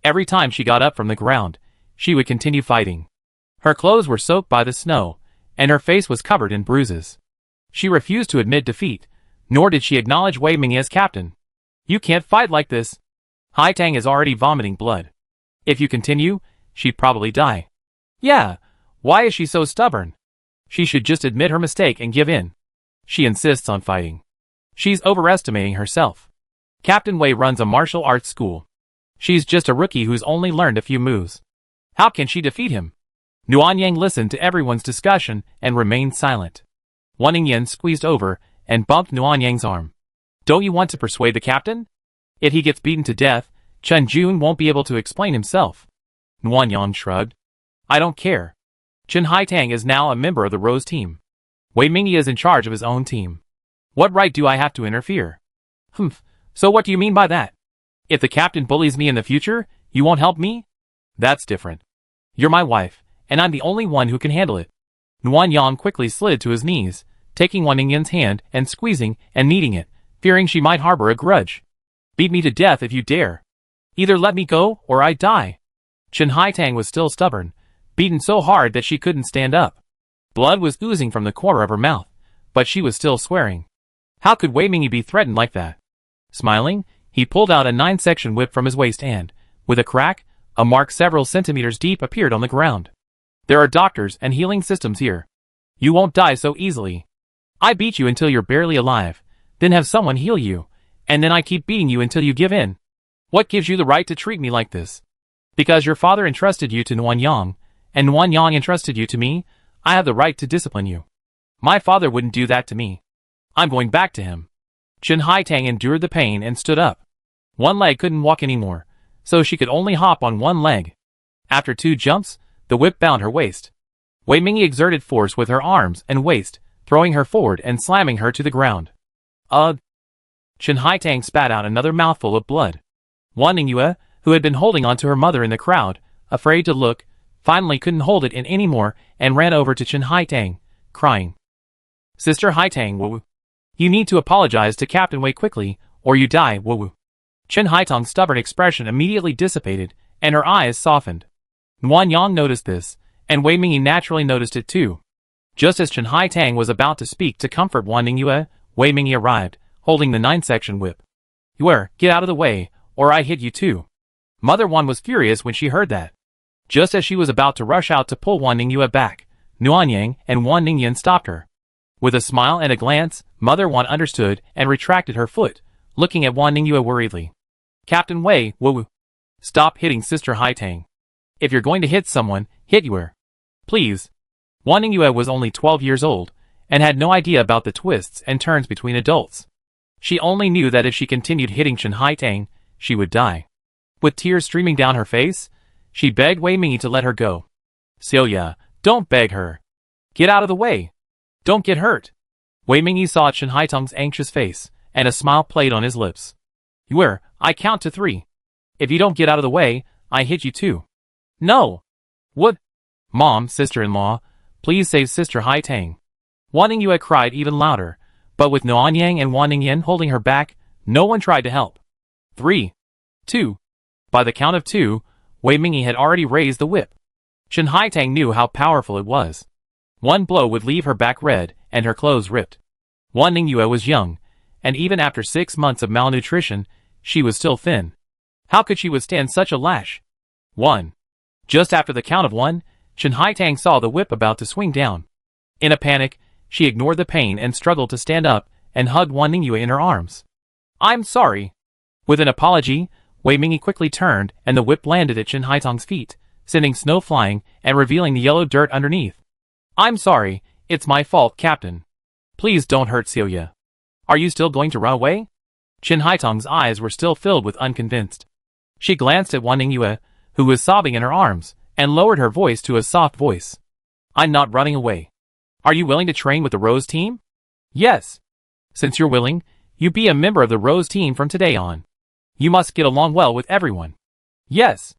Every time she got up from the ground, she would continue fighting. Her clothes were soaked by the snow, and her face was covered in bruises. She refused to admit defeat, nor did she acknowledge Wei Mingyi as captain. You can't fight like this. Haitang is already vomiting blood. If you continue, she'd probably die. Yeah, why is she so stubborn? She should just admit her mistake and give in. She insists on fighting. She's overestimating herself. Captain Wei runs a martial arts school. She's just a rookie who's only learned a few moves. How can she defeat him? Nuan Yang listened to everyone's discussion and remained silent. Wan Ningyan squeezed over and bumped Nuan Yang's arm. Don't you want to persuade the captain? If he gets beaten to death, Chen Jun won't be able to explain himself. Nuan Yang shrugged. I don't care. Chen Haitang is now a member of the Rose team. Wei Mingyi is in charge of his own team. What right do I have to interfere? So what do you mean by that? If the captain bullies me in the future, you won't help me? That's different. You're my wife, and I'm the only one who can handle it. Nuan Yang quickly slid to his knees, taking Wan Ningyan's hand and squeezing and kneading it, fearing she might harbor a grudge. Beat me to death if you dare. Either let me go or I die. Chen Haitang was still stubborn, beaten so hard that she couldn't stand up. Blood was oozing from the corner of her mouth, but she was still swearing. How could Wei Mingyi be threatened like that? Smiling, he pulled out a 9-section whip from his waist and, with a crack, a mark several centimeters deep appeared on the ground. There are doctors and healing systems here. You won't die so easily. I beat you until you're barely alive, then have someone heal you, and then I keep beating you until you give in. What gives you the right to treat me like this? Because your father entrusted you to Nuan Yang, and Nuan Yang entrusted you to me, I have the right to discipline you. My father wouldn't do that to me. I'm going back to him. Chen Haitang endured the pain and stood up. One leg couldn't walk anymore, so she could only hop on one leg. After 2 jumps, the whip bound her waist. Wei Mingyi exerted force with her arms and waist, throwing her forward and slamming her to the ground. Ugh! Chen Haitang spat out another mouthful of blood. Wan Ningyue, who had been holding on to her mother in the crowd, afraid to look, finally couldn't hold it in anymore and ran over to Chen Haitang, crying. Sister Haitang, woo. You need to apologize to Captain Wei quickly, or you die, woo. Chen Haitang's stubborn expression immediately dissipated, and her eyes softened. Nuan Yang noticed this, and Wei Mingyi naturally noticed it too. Just as Chen Haitang was about to speak to comfort Wan Ningyue, Wei Mingyi arrived, holding the 9-section whip. Yue, get out of the way, or I hit you too. Mother Wan was furious when she heard that. Just as she was about to rush out to pull Wan Ningyue back, Nuan Yang and Wan Ningyan stopped her. With a smile and a glance, Mother Wan understood and retracted her foot, looking at Wan Ningyue worriedly. Captain Wei, woo. Stop hitting Sister Haitang. If you're going to hit someone, hit Yue. Please. Wan Ningyue was only 12 years old, and had no idea about the twists and turns between adults. She only knew that if she continued hitting Chen Haitang, she would die. With tears streaming down her face, she begged Wei Mingyi to let her go. Celia, don't beg her. Get out of the way. Don't get hurt. Wei Mingyi saw Chen Haitang's anxious face, and a smile played on his lips. Yue, I count to 3. If you don't get out of the way, I hit you too. No. What? Mom, sister-in-law, please save Sister Haitang. Wan Ningyue cried even louder, but with Nuan Yang and Wan Ningyan holding her back, no one tried to help. 3. 2. By the count of 2, Wei Mingyi had already raised the whip. Chen Haitang knew how powerful it was. One blow would leave her back red and her clothes ripped. Wan Ningyue was young, and even after 6 months of malnutrition, she was still thin. How could she withstand such a lash? 1. Just after the count of 1, Chen Haitang saw the whip about to swing down. In a panic, she ignored the pain and struggled to stand up and hugged Wan Ningyue in her arms. I'm sorry. With an apology, Wei Mingyi quickly turned and the whip landed at Chen Haitang's feet, sending snow flying and revealing the yellow dirt underneath. I'm sorry, it's my fault, Captain. Please don't hurt Celia. Are you still going to run away? Chen Haitang's eyes were still filled with unconvinced. She glanced at Wan Ningyue, who was sobbing in her arms, and lowered her voice to a soft voice. I'm not running away. Are you willing to train with the Rose team? Yes. Since you're willing, you be a member of the Rose team from today on. You must get along well with everyone. Yes.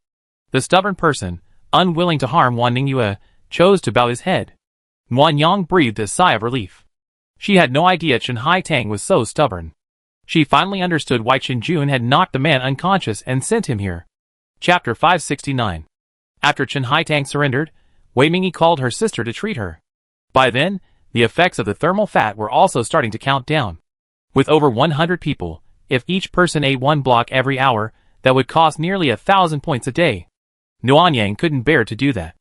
The stubborn person, unwilling to harm Wan Ningyue, chose to bow his head. Nuan Yang breathed a sigh of relief. She had no idea Chen Haitang was so stubborn. She finally understood why Chen Jun had knocked the man unconscious and sent him here. Chapter 569. After Chen Haitang surrendered, Wei Mingyi called her sister to treat her. By then, the effects of the thermal fat were also starting to count down. With over 100 people, if each person ate 1 block every hour, that would cost nearly 1,000 points a day. Nuan Yang couldn't bear to do that.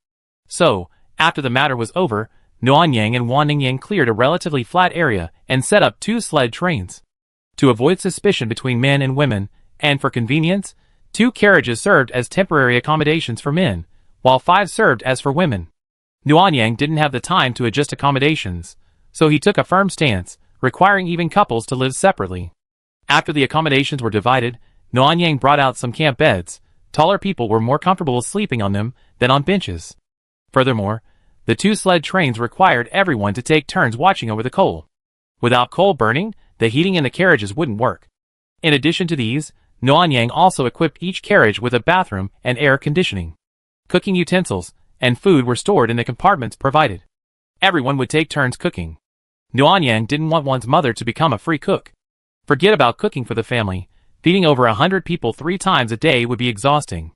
So, after the matter was over, Nuan Yang and Wan Ningyan cleared a relatively flat area and set up 2 sled trains. To avoid suspicion between men and women, and for convenience, 2 carriages served as temporary accommodations for men, while 5 served as for women. Nuan Yang didn't have the time to adjust accommodations, so he took a firm stance, requiring even couples to live separately. After the accommodations were divided, Nuan Yang brought out some camp beds. Taller people were more comfortable sleeping on them than on benches. Furthermore, the 2 sled trains required everyone to take turns watching over the coal. Without coal burning, the heating in the carriages wouldn't work. In addition to these, Nuan Yang also equipped each carriage with a bathroom and air conditioning. Cooking utensils and food were stored in the compartments provided. Everyone would take turns cooking. Nuan Yang didn't want one's mother to become a free cook. Forget about cooking for the family. Feeding over 100 people 3 times a day would be exhausting.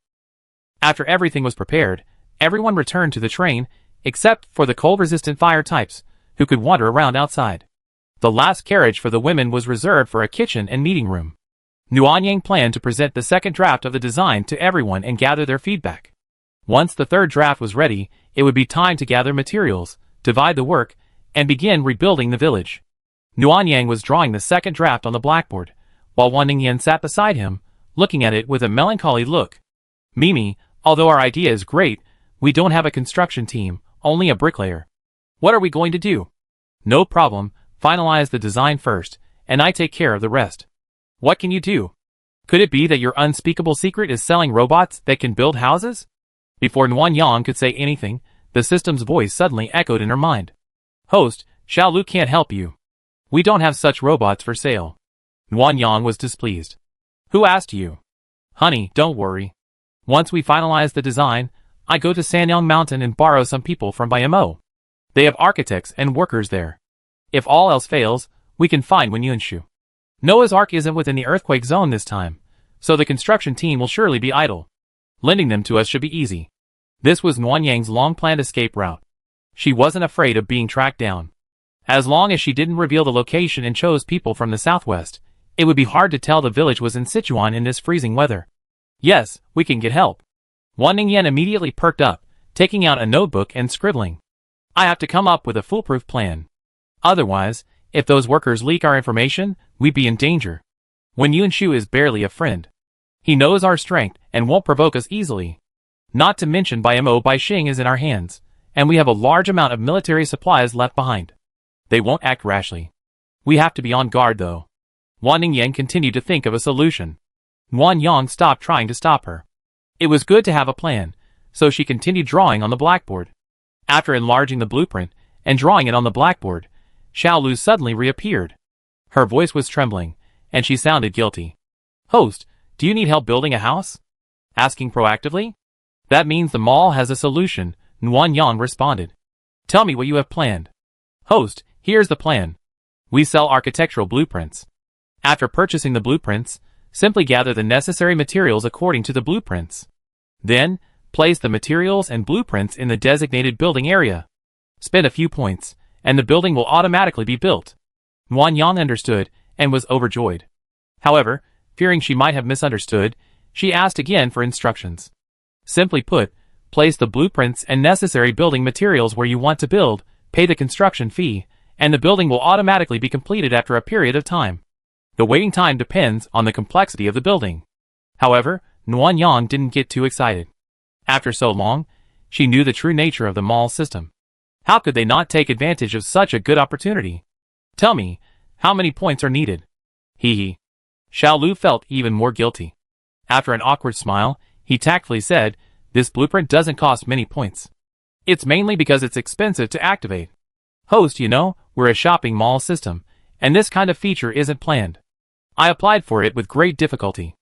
After everything was prepared, everyone returned to the train, except for the cold-resistant fire types, who could wander around outside. The last carriage for the women was reserved for a kitchen and meeting room. Nuan Yang planned to present the second draft of the design to everyone and gather their feedback. Once the third draft was ready, it would be time to gather materials, divide the work, and begin rebuilding the village. Nuan Yang was drawing the second draft on the blackboard, while Wan Ningyan sat beside him, looking at it with a melancholy look. Mimi, although our idea is great, we don't have a construction team, only a bricklayer. What are we going to do? No problem, finalize the design first, and I take care of the rest. What can you do? Could it be that your unspeakable secret is selling robots that can build houses? Before Nuan Yang could say anything, the system's voice suddenly echoed in her mind. Host, Xiao Lu can't help you. We don't have such robots for sale. Nuan Yang was displeased. Who asked you? Honey, don't worry. Once we finalize the design, I go to Sanyang Mountain and borrow some people from BMO. They have architects and workers there. If all else fails, we can find Wen Yunshu. Noah's Ark isn't within the earthquake zone this time, so the construction team will surely be idle. Lending them to us should be easy. This was Nguyen Yang's long-planned escape route. She wasn't afraid of being tracked down. As long as she didn't reveal the location and chose people from the southwest, it would be hard to tell the village was in Sichuan in this freezing weather. Yes, we can get help. Wan Ningyan immediately perked up, taking out a notebook and scribbling. I have to come up with a foolproof plan. Otherwise, if those workers leak our information, we'd be in danger. Wen Yunshu is barely a friend. He knows our strength and won't provoke us easily. Not to mention BMO Baixing is in our hands, and we have a large amount of military supplies left behind. They won't act rashly. We have to be on guard though. Wan Ningyan continued to think of a solution. Nguyen Yang stopped trying to stop her. It was good to have a plan, so she continued drawing on the blackboard. After enlarging the blueprint and drawing it on the blackboard, Xiaolu suddenly reappeared. Her voice was trembling, and she sounded guilty. Host, do you need help building a house? Asking proactively? That means the mall has a solution, Nguyen Yang responded. Tell me what you have planned. Host, here's the plan. We sell architectural blueprints. After purchasing the blueprints, simply gather the necessary materials according to the blueprints. Then, place the materials and blueprints in the designated building area. Spend a few points, and the building will automatically be built. Nguyen Yang understood and was overjoyed. However, fearing she might have misunderstood, she asked again for instructions. Simply put, place the blueprints and necessary building materials where you want to build, pay the construction fee, and the building will automatically be completed after a period of time. The waiting time depends on the complexity of the building. However, Nguyen Yang didn't get too excited. After so long, she knew the true nature of the mall system. How could they not take advantage of such a good opportunity? Tell me, how many points are needed? Hee. Xiaolu felt even more guilty. After an awkward smile, he tactfully said, this blueprint doesn't cost many points. It's mainly because it's expensive to activate. Host, you know, we're a shopping mall system, and this kind of feature isn't planned. I applied for it with great difficulty.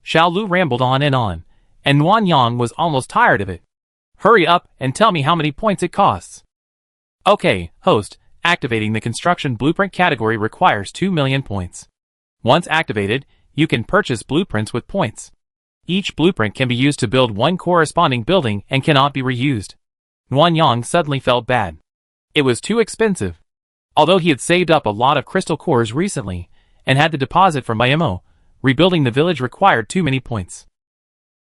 Xiaolu rambled on, and Nguyen Yang was almost tired of it. Hurry up and tell me how many points it costs. Okay, host, activating the construction blueprint category requires 2 million points. Once activated, you can purchase blueprints with points. Each blueprint can be used to build one corresponding building and cannot be reused. Nguyen Yang suddenly felt bad. It was too expensive. Although he had saved up a lot of crystal cores recently and had the deposit from BMO, rebuilding the village required too many points.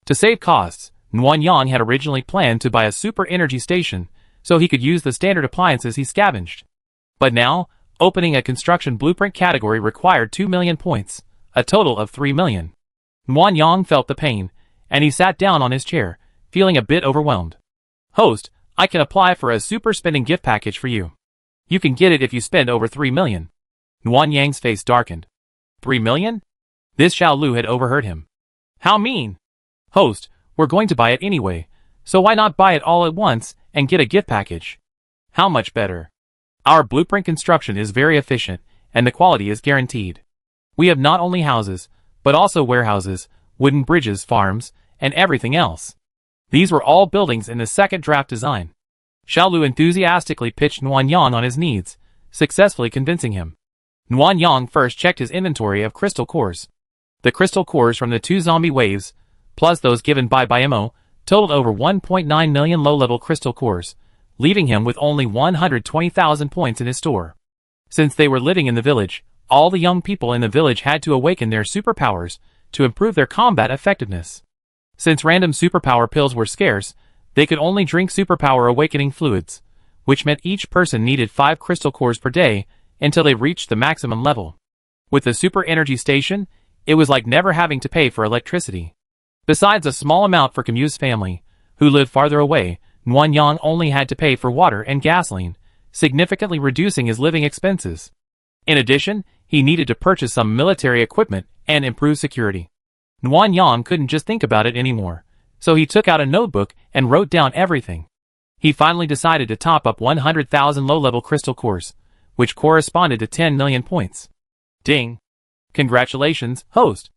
To save costs, Nguyen Yang had originally planned to buy a super energy station so he could use the standard appliances he scavenged. But now, opening a construction blueprint category required 2 million points, a total of 3 million. Nguyen Yang felt the pain, and he sat down on his chair, feeling a bit overwhelmed. Host, I can apply for a super spending gift package for you. You can get it if you spend over 3 million. Nguyen Yang's face darkened. 3 million? This Xiaolu had overheard him. How mean? Host, we're going to buy it anyway, so why not buy it all at once and get a gift package? How much better? Our blueprint construction is very efficient, and the quality is guaranteed. We have not only houses, but also warehouses, wooden bridges, farms, and everything else. These were all buildings in the second draft design. Xiaolu enthusiastically pitched Nguyen Yang on his needs, successfully convincing him. Nguyen Yang first checked his inventory of crystal cores. The crystal cores from the 2 zombie waves, plus those given by BMO, totaled over 1.9 million low-level crystal cores, leaving him with only 120,000 points in his store. Since they were living in the village, all the young people in the village had to awaken their superpowers to improve their combat effectiveness. Since random superpower pills were scarce, they could only drink superpower awakening fluids, which meant each person needed 5 crystal cores per day until they reached the maximum level. With the super energy station, it was like never having to pay for electricity. Besides a small amount for Camuse's family, who lived farther away, Nguyen Yang only had to pay for water and gasoline, significantly reducing his living expenses. In addition, he needed to purchase some military equipment and improve security. Nguyen Yang couldn't just think about it anymore, so he took out a notebook and wrote down everything. He finally decided to top up 100,000 low-level crystal cores, which corresponded to 10 million points. Ding! Congratulations, host!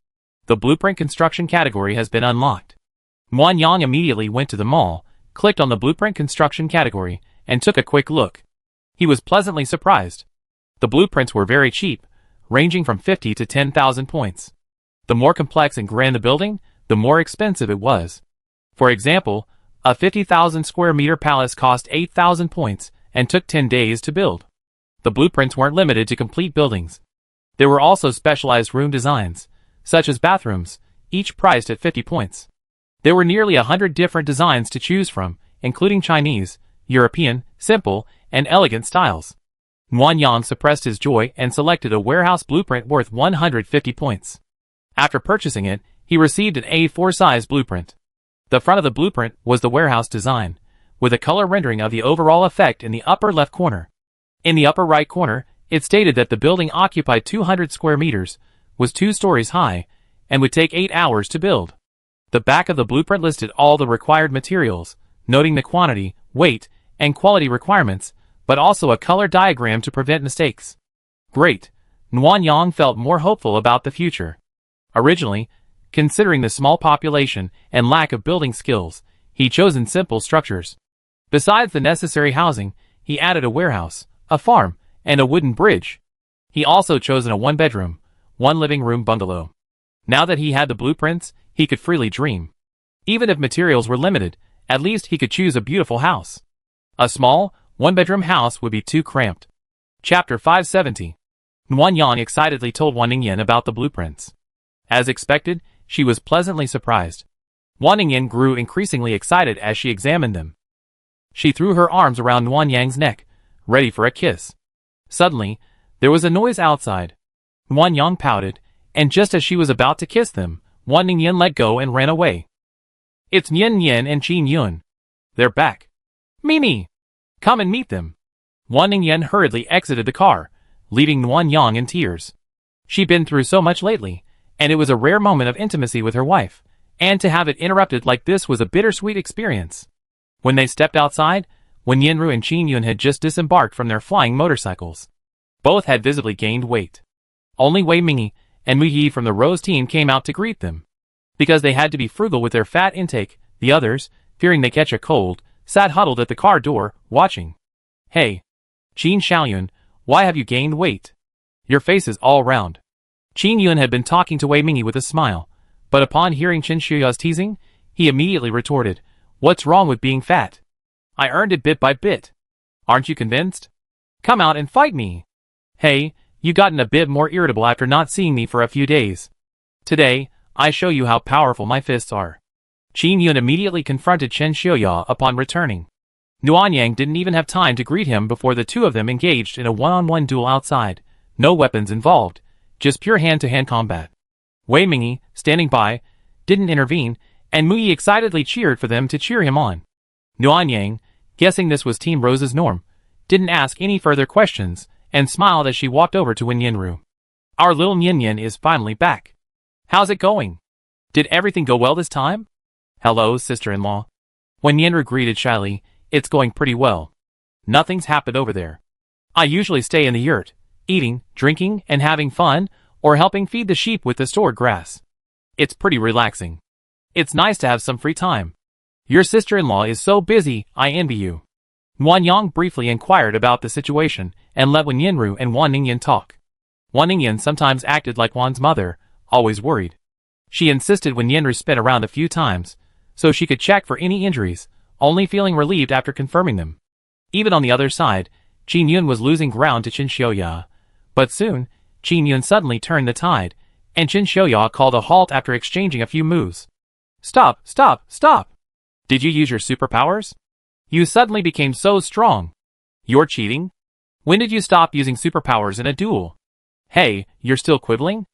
The blueprint construction category has been unlocked. Nguyen Yang immediately went to the mall, clicked on the blueprint construction category, and took a quick look. He was pleasantly surprised. The blueprints were very cheap, ranging from 50 to 10,000 points. The more complex and grand the building, the more expensive it was. For example, a 50,000 square meter palace cost 8,000 points and took 10 days to build. The blueprints weren't limited to complete buildings. There were also specialized room designs, such as bathrooms, each priced at 50 points. There were nearly 100 different designs to choose from, including Chinese, European, simple, and elegant styles. Nguyen Yang suppressed his joy and selected a warehouse blueprint worth 150 points. After purchasing it, he received an A4 size blueprint. The front of the blueprint was the warehouse design, with a color rendering of the overall effect in the upper left corner. In the upper right corner, it stated that the building occupied 200 square meters, was 2 stories high, and would take 8 hours to build. The back of the blueprint listed all the required materials, noting the quantity, weight, and quality requirements, but also a color diagram to prevent mistakes. Great! Nguyen Yang felt more hopeful about the future. Originally, considering the small population and lack of building skills, he chosen simple structures. Besides the necessary housing, he added a warehouse, a farm, and a wooden bridge. He also chosen a 1-bedroom, 1-living-room bungalow. Now that he had the blueprints, he could freely dream. Even if materials were limited, at least he could choose a beautiful house. A small, 1-bedroom house would be too cramped. Chapter 570. Nguyen Yang excitedly told Wan Ningyan about the blueprints. As expected, she was pleasantly surprised. Wan Ningyan grew increasingly excited as she examined them. She threw her arms around Nguyen Yang's neck, ready for a kiss. Suddenly, there was a noise outside. Nguyen Yang pouted, and just as she was about to kiss them, Wan Ningyan let go and ran away. It's Nguyen Yin and Qin Yun. They're back. Mimi! Come and meet them. Wan Ningyan hurriedly exited the car, leaving Nguyen Yang in tears. She'd been through so much lately, and it was a rare moment of intimacy with her wife, and to have it interrupted like this was a bittersweet experience. When they stepped outside, Wen Yinru and Qin Yun had just disembarked from their flying motorcycles. Both had visibly gained weight. Only Wei Mingyi and Mu Yi from the Rose team came out to greet them. Because they had to be frugal with their fat intake, the others, fearing they catch a cold, sat huddled at the car door, watching. Hey, Qin Xiaoyun, why have you gained weight? Your face is all round. Qin Yun had been talking to Wei Mingyi with a smile, but upon hearing Qin Xiaoya's teasing, he immediately retorted, What's wrong with being fat? I earned it bit by bit. Aren't you convinced? Come out and fight me. Hey, you gotten a bit more irritable after not seeing me for a few days. Today, I show you how powerful my fists are. Qin Yun immediately confronted Chen Xiaoya upon returning. Nguyen Yang didn't even have time to greet him before the two of them engaged in a one-on-one duel outside. No weapons involved, just pure hand-to-hand combat. Wei Mingyi, standing by, didn't intervene, and Mu Yi excitedly cheered for them to cheer him on. Nguyen Yang, guessing this was Team Rose's norm, didn't ask any further questions, and smiled as she walked over to Wen Yinru. Our little Yin Yin is finally back. How's it going? Did everything go well this time? Hello, sister-in-law. Wen Yinru greeted shyly, It's going pretty well. Nothing's happened over there. I usually stay in the yurt, eating, drinking, and having fun, or helping feed the sheep with the stored grass. It's pretty relaxing. It's nice to have some free time. Your sister-in-law is so busy, I envy you. Nguyen Yang briefly inquired about the situation, and let Wen Yinru and Wan Ningyan talk. Wan Ningyan sometimes acted like Wan's mother, always worried. She insisted Wen Yinru spin around a few times, so she could check for any injuries, only feeling relieved after confirming them. Even on the other side, Qin Yun was losing ground to Qin Xiaoya. But soon, Qin Yun suddenly turned the tide, and Qin Xiaoya called a halt after exchanging a few moves. Stop, stop, stop! Did you use your superpowers? You suddenly became so strong. You're cheating? When did you stop using superpowers in a duel? Hey, you're still quibbling?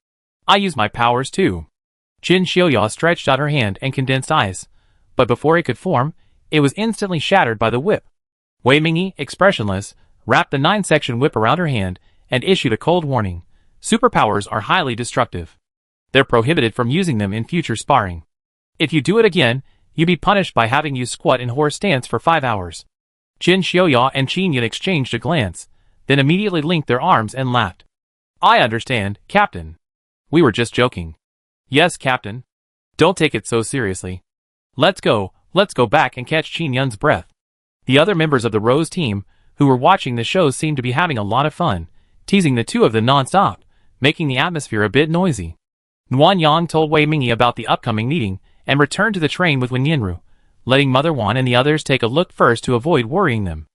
I use my powers too. Qin Xiaoya stretched out her hand and condensed ice, but before it could form, it was instantly shattered by the whip. Wei Mingyi, expressionless, wrapped the 9-section whip around her hand and issued a cold warning. Superpowers are highly destructive. They're prohibited from using them in future sparring. If you do it again, you'll be punished by having you squat in horse stance for 5 hours. Qin Xiaoya and Qin Yun exchanged a glance, then immediately linked their arms and laughed. I understand, Captain. We were just joking. Yes, Captain. Don't take it so seriously. Let's go, Let's go back and catch Qin Yun's breath. The other members of the Rose team, who were watching the show, seemed to be having a lot of fun, teasing the two of them non-stop, making the atmosphere a bit noisy. Nuan Yang told Wei Mingyi about the upcoming meeting and returned to the train with Wen Yinru, letting Mother Wan and the others take a look first to avoid worrying them.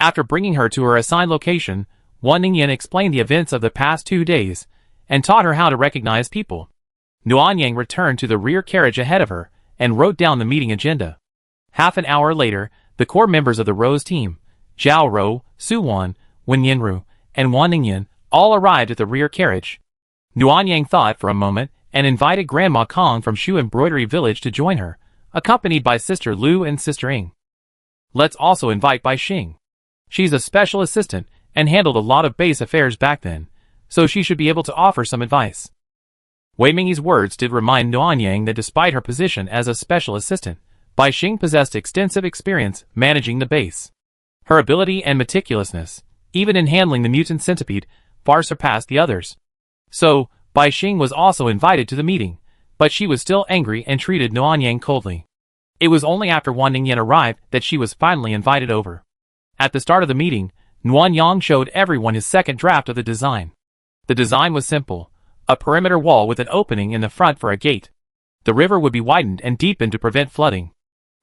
After bringing her to her assigned location, Wan Ningyan explained the events of the past 2 days and taught her how to recognize people. Nuan Yang returned to the rear carriage ahead of her and wrote down the meeting agenda. Half an hour later, the core members of the Rose team, Zhao Rou, Su Wan, Wen Yinru, and Wan Ningyan, all arrived at the rear carriage. Nuan Yang thought for a moment and invited Grandma Kong from Shu Embroidery Village to join her, accompanied by Sister Lu and Sister Ying. Let's also invite Bai Xing. She's a special assistant and handled a lot of base affairs back then, so she should be able to offer some advice. Wei Mingyi's words did remind Nuan Yang that despite her position as a special assistant, Bai Xing possessed extensive experience managing the base. Her ability and meticulousness, even in handling the mutant centipede, far surpassed the others. So, Bai Xing was also invited to the meeting, but she was still angry and treated Nuan Yang coldly. It was only after Wan Ningyan arrived that she was finally invited over. At the start of the meeting, Nuan Yang showed everyone his second draft of the design. The design was simple, a perimeter wall with an opening in the front for a gate. The river would be widened and deepened to prevent flooding.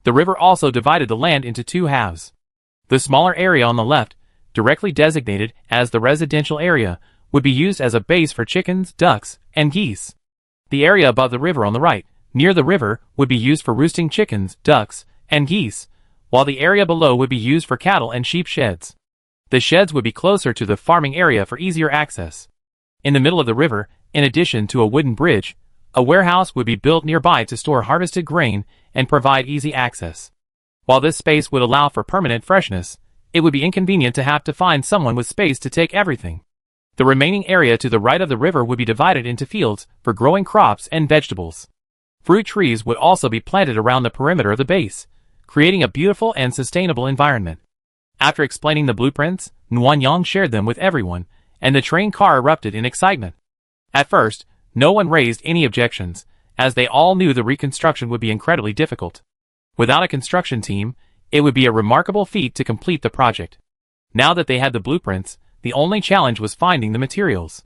The river also divided the land into 2 halves. The smaller area on the left, directly designated as the residential area, would be used as a base for chickens, ducks, and geese. The area above the river on the right, near the river, would be used for roosting chickens, ducks, and geese, while the area below would be used for cattle and sheep sheds. The sheds would be closer to the farming area for easier access. In the middle of the river, in addition to a wooden bridge, a warehouse would be built nearby to store harvested grain and provide easy access. While this space would allow for permanent freshness, it would be inconvenient to have to find someone with space to take everything. The remaining area to the right of the river would be divided into fields for growing crops and vegetables. Fruit trees would also be planted around the perimeter of the base, creating a beautiful and sustainable environment. After explaining the blueprints, Nuan Yang shared them with everyone, and the train car erupted in excitement. At first, no one raised any objections, as they all knew the reconstruction would be incredibly difficult. Without a construction team, it would be a remarkable feat to complete the project. Now that they had the blueprints, the only challenge was finding the materials.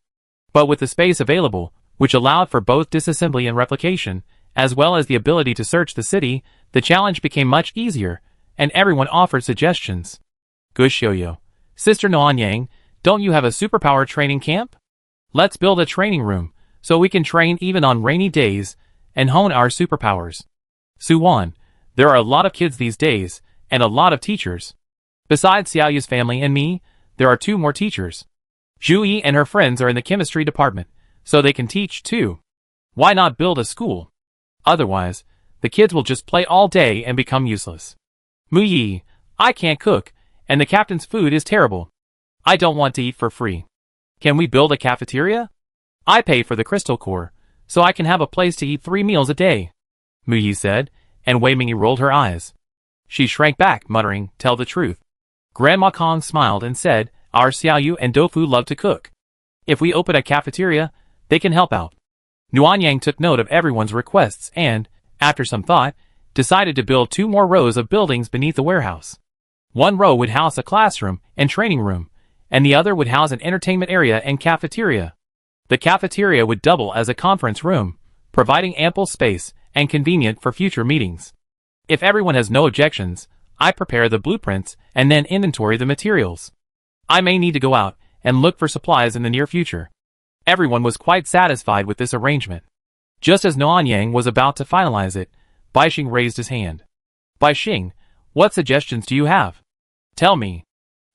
But with the space available, which allowed for both disassembly and replication, as well as the ability to search the city, the challenge became much easier, and everyone offered suggestions. Good Xiuyo. Sister Nuan Yang, don't you have a superpower training camp? Let's build a training room, so we can train even on rainy days, and hone our superpowers. Su Wan, there are a lot of kids these days, and a lot of teachers. Besides Xiaoyu's family and me, there are 2 more teachers. Zhu Yi and her friends are in the chemistry department, so they can teach too. Why not build a school? Otherwise, the kids will just play all day and become useless. Mu Yi, I can't cook, and the captain's food is terrible. I don't want to eat for free. Can we build a cafeteria? I pay for the crystal core, so I can have a place to eat 3 meals a day. Mu Yi said, and Wei Mingyi rolled her eyes. She shrank back, muttering, tell the truth. Grandma Kong smiled and said, our Xiaoyu and Dofu love to cook. If we open a cafeteria, they can help out. Nuan Yang took note of everyone's requests and, after some thought, decided to build 2 more rows of buildings beneath the warehouse. One row would house a classroom and training room, and the other would house an entertainment area and cafeteria. The cafeteria would double as a conference room, providing ample space and convenient for future meetings. If everyone has no objections, I prepare the blueprints and then inventory the materials. I may need to go out and look for supplies in the near future. Everyone was quite satisfied with this arrangement. Just as Nuan Yang was about to finalize it, Bai Xing raised his hand. Bai Xing, what suggestions do you have? Tell me.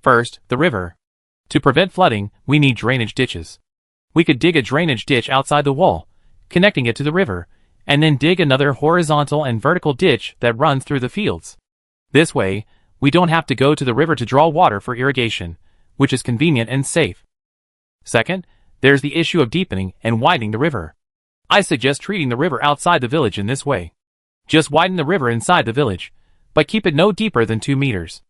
First, the river. To prevent flooding, we need drainage ditches. We could dig a drainage ditch outside the wall, connecting it to the river, and then dig another horizontal and vertical ditch that runs through the fields. This way, we don't have to go to the river to draw water for irrigation, which is convenient and safe. Second, there's the issue of deepening and widening the river. I suggest treating the river outside the village in this way. Just widen the river inside the village, but keep it no deeper than 2 meters.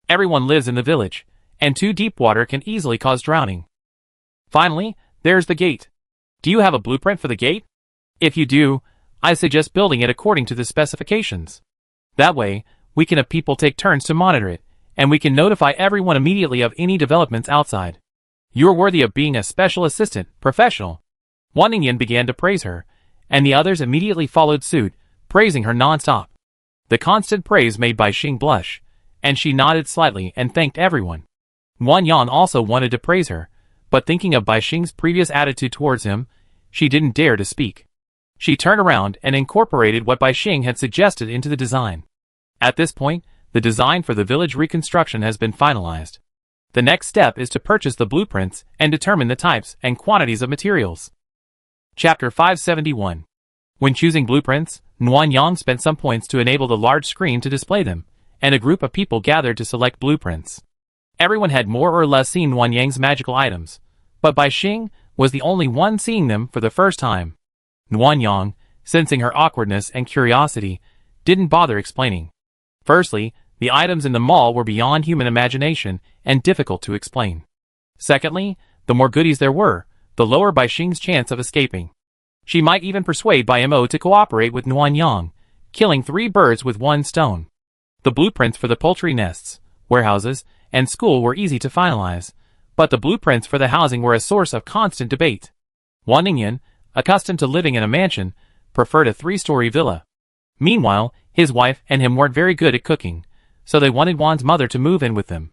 Everyone lives in the village, and too deep water can easily cause drowning. Finally, there's the gate. Do you have a blueprint for the gate? If you do, I suggest building it according to the specifications. That way, we can have people take turns to monitor it, and we can notify everyone immediately of any developments outside. You're worthy of being a special assistant, professional. Wan Ningyan began to praise her, and the others immediately followed suit, praising her non-stop. The constant praise made Bai Xing blush, and she nodded slightly and thanked everyone. Wan Yang also wanted to praise her, but thinking of Bai Xing's previous attitude towards him, she didn't dare to speak. She turned around and incorporated what Bai Xing had suggested into the design. At this point, the design for the village reconstruction has been finalized. The next step is to purchase the blueprints and determine the types and quantities of materials. Chapter 571. When choosing blueprints, Nguyen Yang spent some points to enable the large screen to display them, and a group of people gathered to select blueprints. Everyone had more or less seen Nguyen Yang's magical items, but Bai Xing was the only one seeing them for the first time. Nguyen Yang, sensing her awkwardness and curiosity, didn't bother explaining. Firstly, the items in the mall were beyond human imagination and difficult to explain. Secondly, the more goodies there were, the lower Bai Xing's chance of escaping. She might even persuade Bai Mo to cooperate with Nguyen Yang, killing 3 birds with 1 stone. The blueprints for the poultry nests, warehouses, and school were easy to finalize, but the blueprints for the housing were a source of constant debate. Wan Ningyan, accustomed to living in a mansion, preferred a 3-story villa. Meanwhile, his wife and him weren't very good at cooking, so they wanted Wan's mother to move in with them.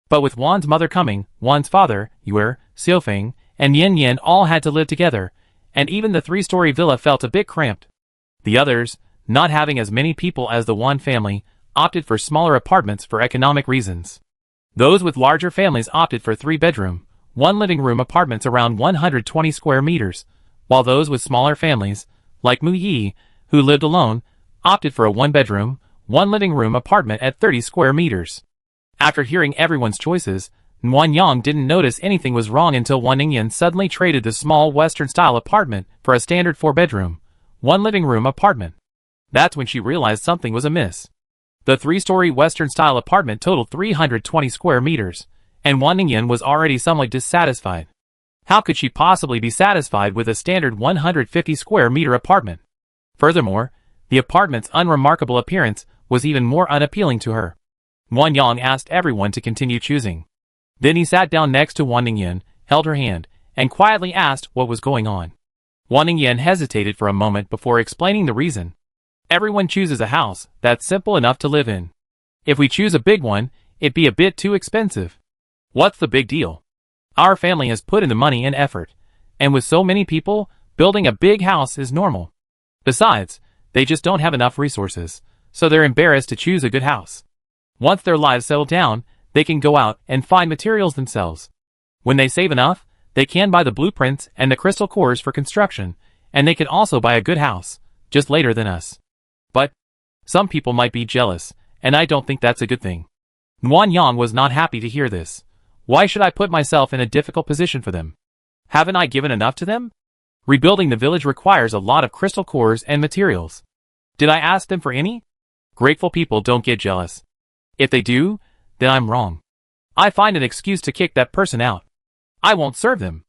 But with Wan's mother coming, Wan's father, Yue, Xiaofeng, and Yin Yin all had to live together, and even the 3-story villa felt a bit cramped. The others, not having as many people as the Wan family, opted for smaller apartments for economic reasons. Those with larger families opted for 3-bedroom, 1-living-room apartments around 120 square meters, while those with smaller families, like Mu Yi, who lived alone, opted for a 1-bedroom, 1-living-room apartment at 30 square meters. After hearing everyone's choices, Nguyen Yang didn't notice anything was wrong until Wan Ningyan suddenly traded the small Western-style apartment for a standard 4-bedroom, 1-living-room apartment. That's when she realized something was amiss. The 3-story Western-style apartment totaled 320 square meters, and Wan Ningyan was already somewhat dissatisfied. How could she possibly be satisfied with a standard 150 square meter apartment? Furthermore, the apartment's unremarkable appearance was even more unappealing to her. Nguyen Yang asked everyone to continue choosing. Then he sat down next to Wan Ningyan, held her hand, and quietly asked what was going on. Wan Ningyan hesitated for a moment before explaining the reason. Everyone chooses a house that's simple enough to live in. If we choose a big one, it'd be a bit too expensive. What's the big deal? Our family has put in the money and effort, and with so many people, building a big house is normal. Besides, they just don't have enough resources, so they're embarrassed to choose a good house. Once their lives settle down, they can go out and find materials themselves. When they save enough, they can buy the blueprints and the crystal cores for construction, and they can also buy a good house, just later than us. But some people might be jealous, and I don't think that's a good thing. Nguyen Yang was not happy to hear this. Why should I put myself in a difficult position for them? Haven't I given enough to them? Rebuilding the village requires a lot of crystal cores and materials. Did I ask them for any? Grateful people don't get jealous. If they do, then I'm wrong. I find an excuse to kick that person out. I won't serve them.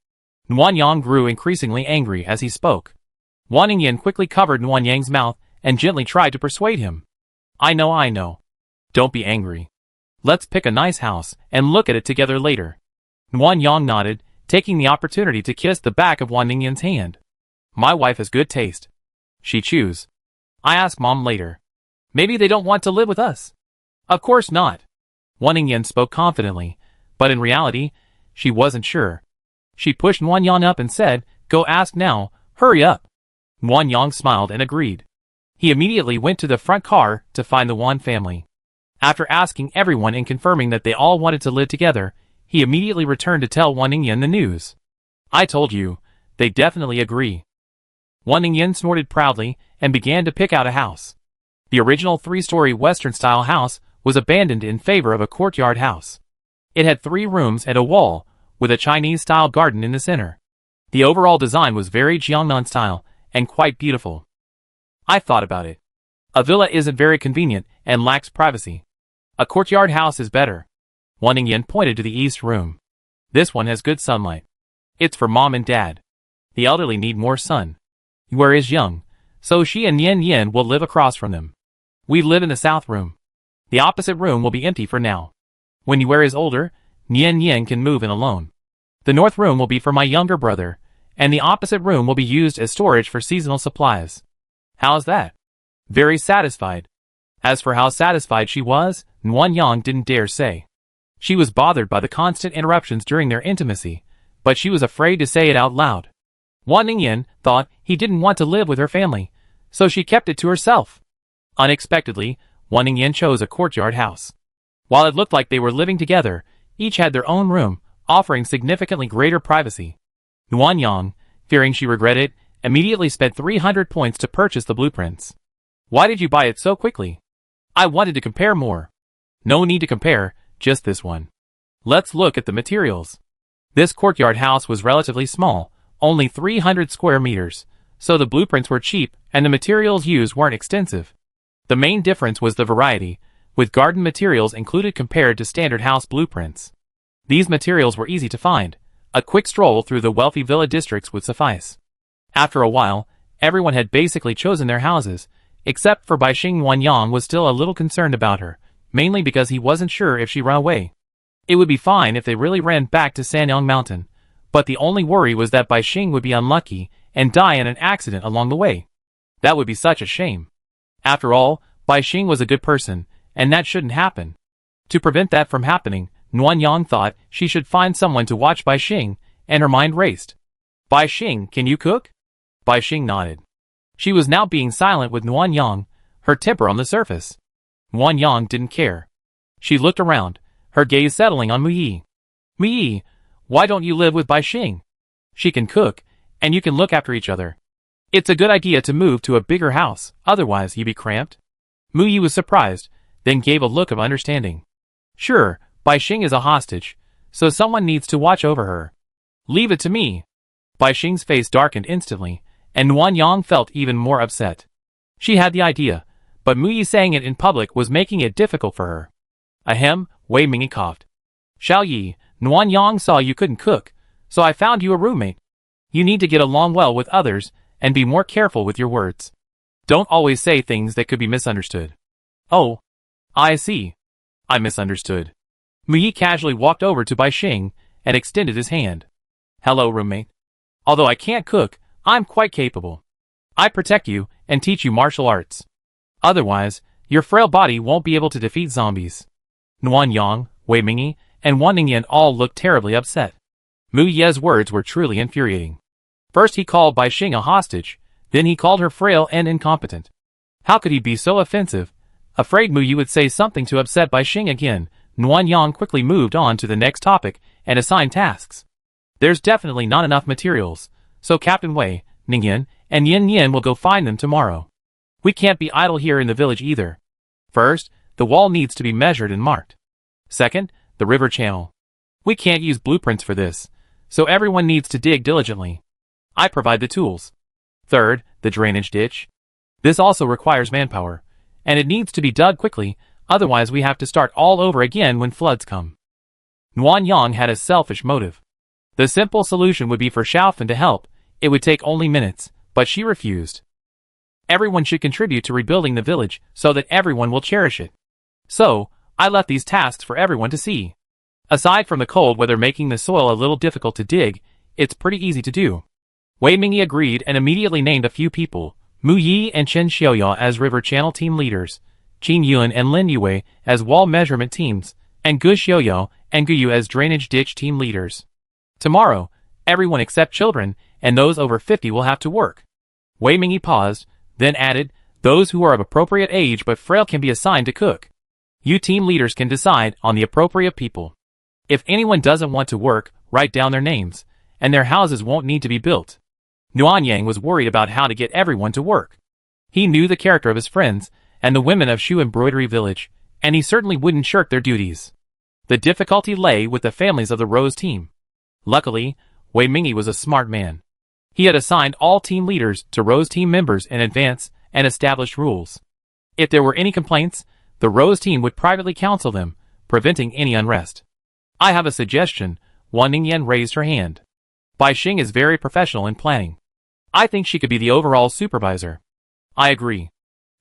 Nguyen Yang grew increasingly angry as he spoke. Wan Ningyan quickly covered Nguyen Yang's mouth and gently tried to persuade him. I know. Don't be angry. Let's pick a nice house and look at it together later. Nguyen Yang nodded, taking the opportunity to kiss the back of Wan Ningyan's hand. My wife has good taste. She choose. I ask Mom later. Maybe they don't want to live with us. Of course not. Wan Ningyan spoke confidently, but in reality, she wasn't sure. She pushed Nguyen Yang up and said, Go ask now, hurry up. Nguyen Yang smiled and agreed. He immediately went to the front car to find the Wan family. After asking everyone and confirming that they all wanted to live together, he immediately returned to tell Wan Ningyan the news. I told you, they definitely agree. Wan Ningyan snorted proudly and began to pick out a house. The original 3-story Western-style house was abandoned in favor of a courtyard house. It had 3 rooms and a wall, with a Chinese-style garden in the center. The overall design was very Jiangnan style and quite beautiful. I thought about it. A villa isn't very convenient and lacks privacy. A courtyard house is better. Wan Ningyan pointed to the east room. This one has good sunlight. It's for Mom and Dad. The elderly need more sun. Yue is young, so she and Yin Yin will live across from them. We live in the south room. The opposite room will be empty for now. When Yue is older, Nian Yin can move in alone. The north room will be for my younger brother, and the opposite room will be used as storage for seasonal supplies. How's that? Very satisfied. As for how satisfied she was, Nuan Yang didn't dare say. She was bothered by the constant interruptions during their intimacy, but she was afraid to say it out loud. Wan Ningyan thought he didn't want to live with her family, so she kept it to herself. Unexpectedly, Wan Ningyan chose a courtyard house. While it looked like they were living together, each had their own room, offering significantly greater privacy. Nuan Yang, fearing she regretted it, immediately spent 300 points to purchase the blueprints. Why did you buy it so quickly? I wanted to compare more. No need to compare, just this one. Let's look at the materials. This courtyard house was relatively small, only 300 square meters, so the blueprints were cheap and the materials used weren't extensive. The main difference was the variety, with garden materials included compared to standard house blueprints. These materials were easy to find. A quick stroll through the wealthy villa districts would suffice. After a while, everyone had basically chosen their houses, except for Baixing. Wan Yang was still a little concerned about her, mainly because he wasn't sure if she ran away. It would be fine if they really ran back to Sanyang Mountain, but the only worry was that Baixing would be unlucky and die in an accident along the way. That would be such a shame. After all, Baixing was a good person, and that shouldn't happen. To prevent that from happening, Nuan Yang thought she should find someone to watch Baixing, and her mind raced. Baixing, can you cook? Baixing nodded. She was now being silent with Nuan Yang, her temper on the surface. Nuan Yang didn't care. She looked around, her gaze settling on Muyi. Muyi, why don't you live with Baixing? She can cook, and you can look after each other. It's a good idea to move to a bigger house, otherwise you'd be cramped. Muyi was surprised, then gave a look of understanding. Sure, Baixing is a hostage, so someone needs to watch over her. Leave it to me. Baixing's face darkened instantly, and Nuan Yang felt even more upset. She had the idea, but Muyi saying it in public was making it difficult for her. Ahem, Wei Mingyi coughed. Xiao Yi, Nuan Yang saw you couldn't cook, so I found you a roommate. You need to get along well with others, and be more careful with your words. Don't always say things that could be misunderstood. Oh, I see. I misunderstood. Muyi casually walked over to Baixing, and extended his hand. Hello, roommate. Although I can't cook, I'm quite capable. I protect you, and teach you martial arts. Otherwise, your frail body won't be able to defeat zombies. Nuan Yang, Wei Mingyi, and Wan Ningyan all looked terribly upset. Mu Ye's words were truly infuriating. First he called Baixing a hostage, then he called her frail and incompetent. How could he be so offensive? Afraid Mu Ye would say something to upset Baixing again, Nuan Yang quickly moved on to the next topic and assigned tasks. There's definitely not enough materials, so Captain Wei, Ningyan, and Yin Yin will go find them tomorrow. We can't be idle here in the village either. First, the wall needs to be measured and marked. Second, the river channel. We can't use blueprints for this, so everyone needs to dig diligently. I provide the tools. Third, the drainage ditch. This also requires manpower, and it needs to be dug quickly, otherwise we have to start all over again when floods come. Nuan Yang had a selfish motive. The simple solution would be for Xiaofan to help. It would take only minutes, but she refused. Everyone should contribute to rebuilding the village so that everyone will cherish it. So, I left these tasks for everyone to see. Aside from the cold weather making the soil a little difficult to dig, it's pretty easy to do. Wei Mingyi agreed and immediately named a few people, Mu Yi and Chen Xiaoyao as river channel team leaders, Qin Yuan and Lin Yue as wall measurement teams, and Gu Xiaoyao and Gu Yu as drainage ditch team leaders. Tomorrow, everyone except children and those over 50 will have to work. Wei Mingyi paused, then added, those who are of appropriate age but frail can be assigned to cook. You team leaders can decide on the appropriate people. If anyone doesn't want to work, write down their names, and their houses won't need to be built. Nuan Yang was worried about how to get everyone to work. He knew the character of his friends, and the women of Shu Embroidery Village, and he certainly wouldn't shirk their duties. The difficulty lay with the families of the Rose team. Luckily, Wei Mingyi was a smart man. He had assigned all team leaders to Rose team members in advance and established rules. If there were any complaints, the Rose team would privately counsel them, preventing any unrest. I have a suggestion. Wan Ningyan raised her hand. Baixing is very professional in planning. I think she could be the overall supervisor. I agree.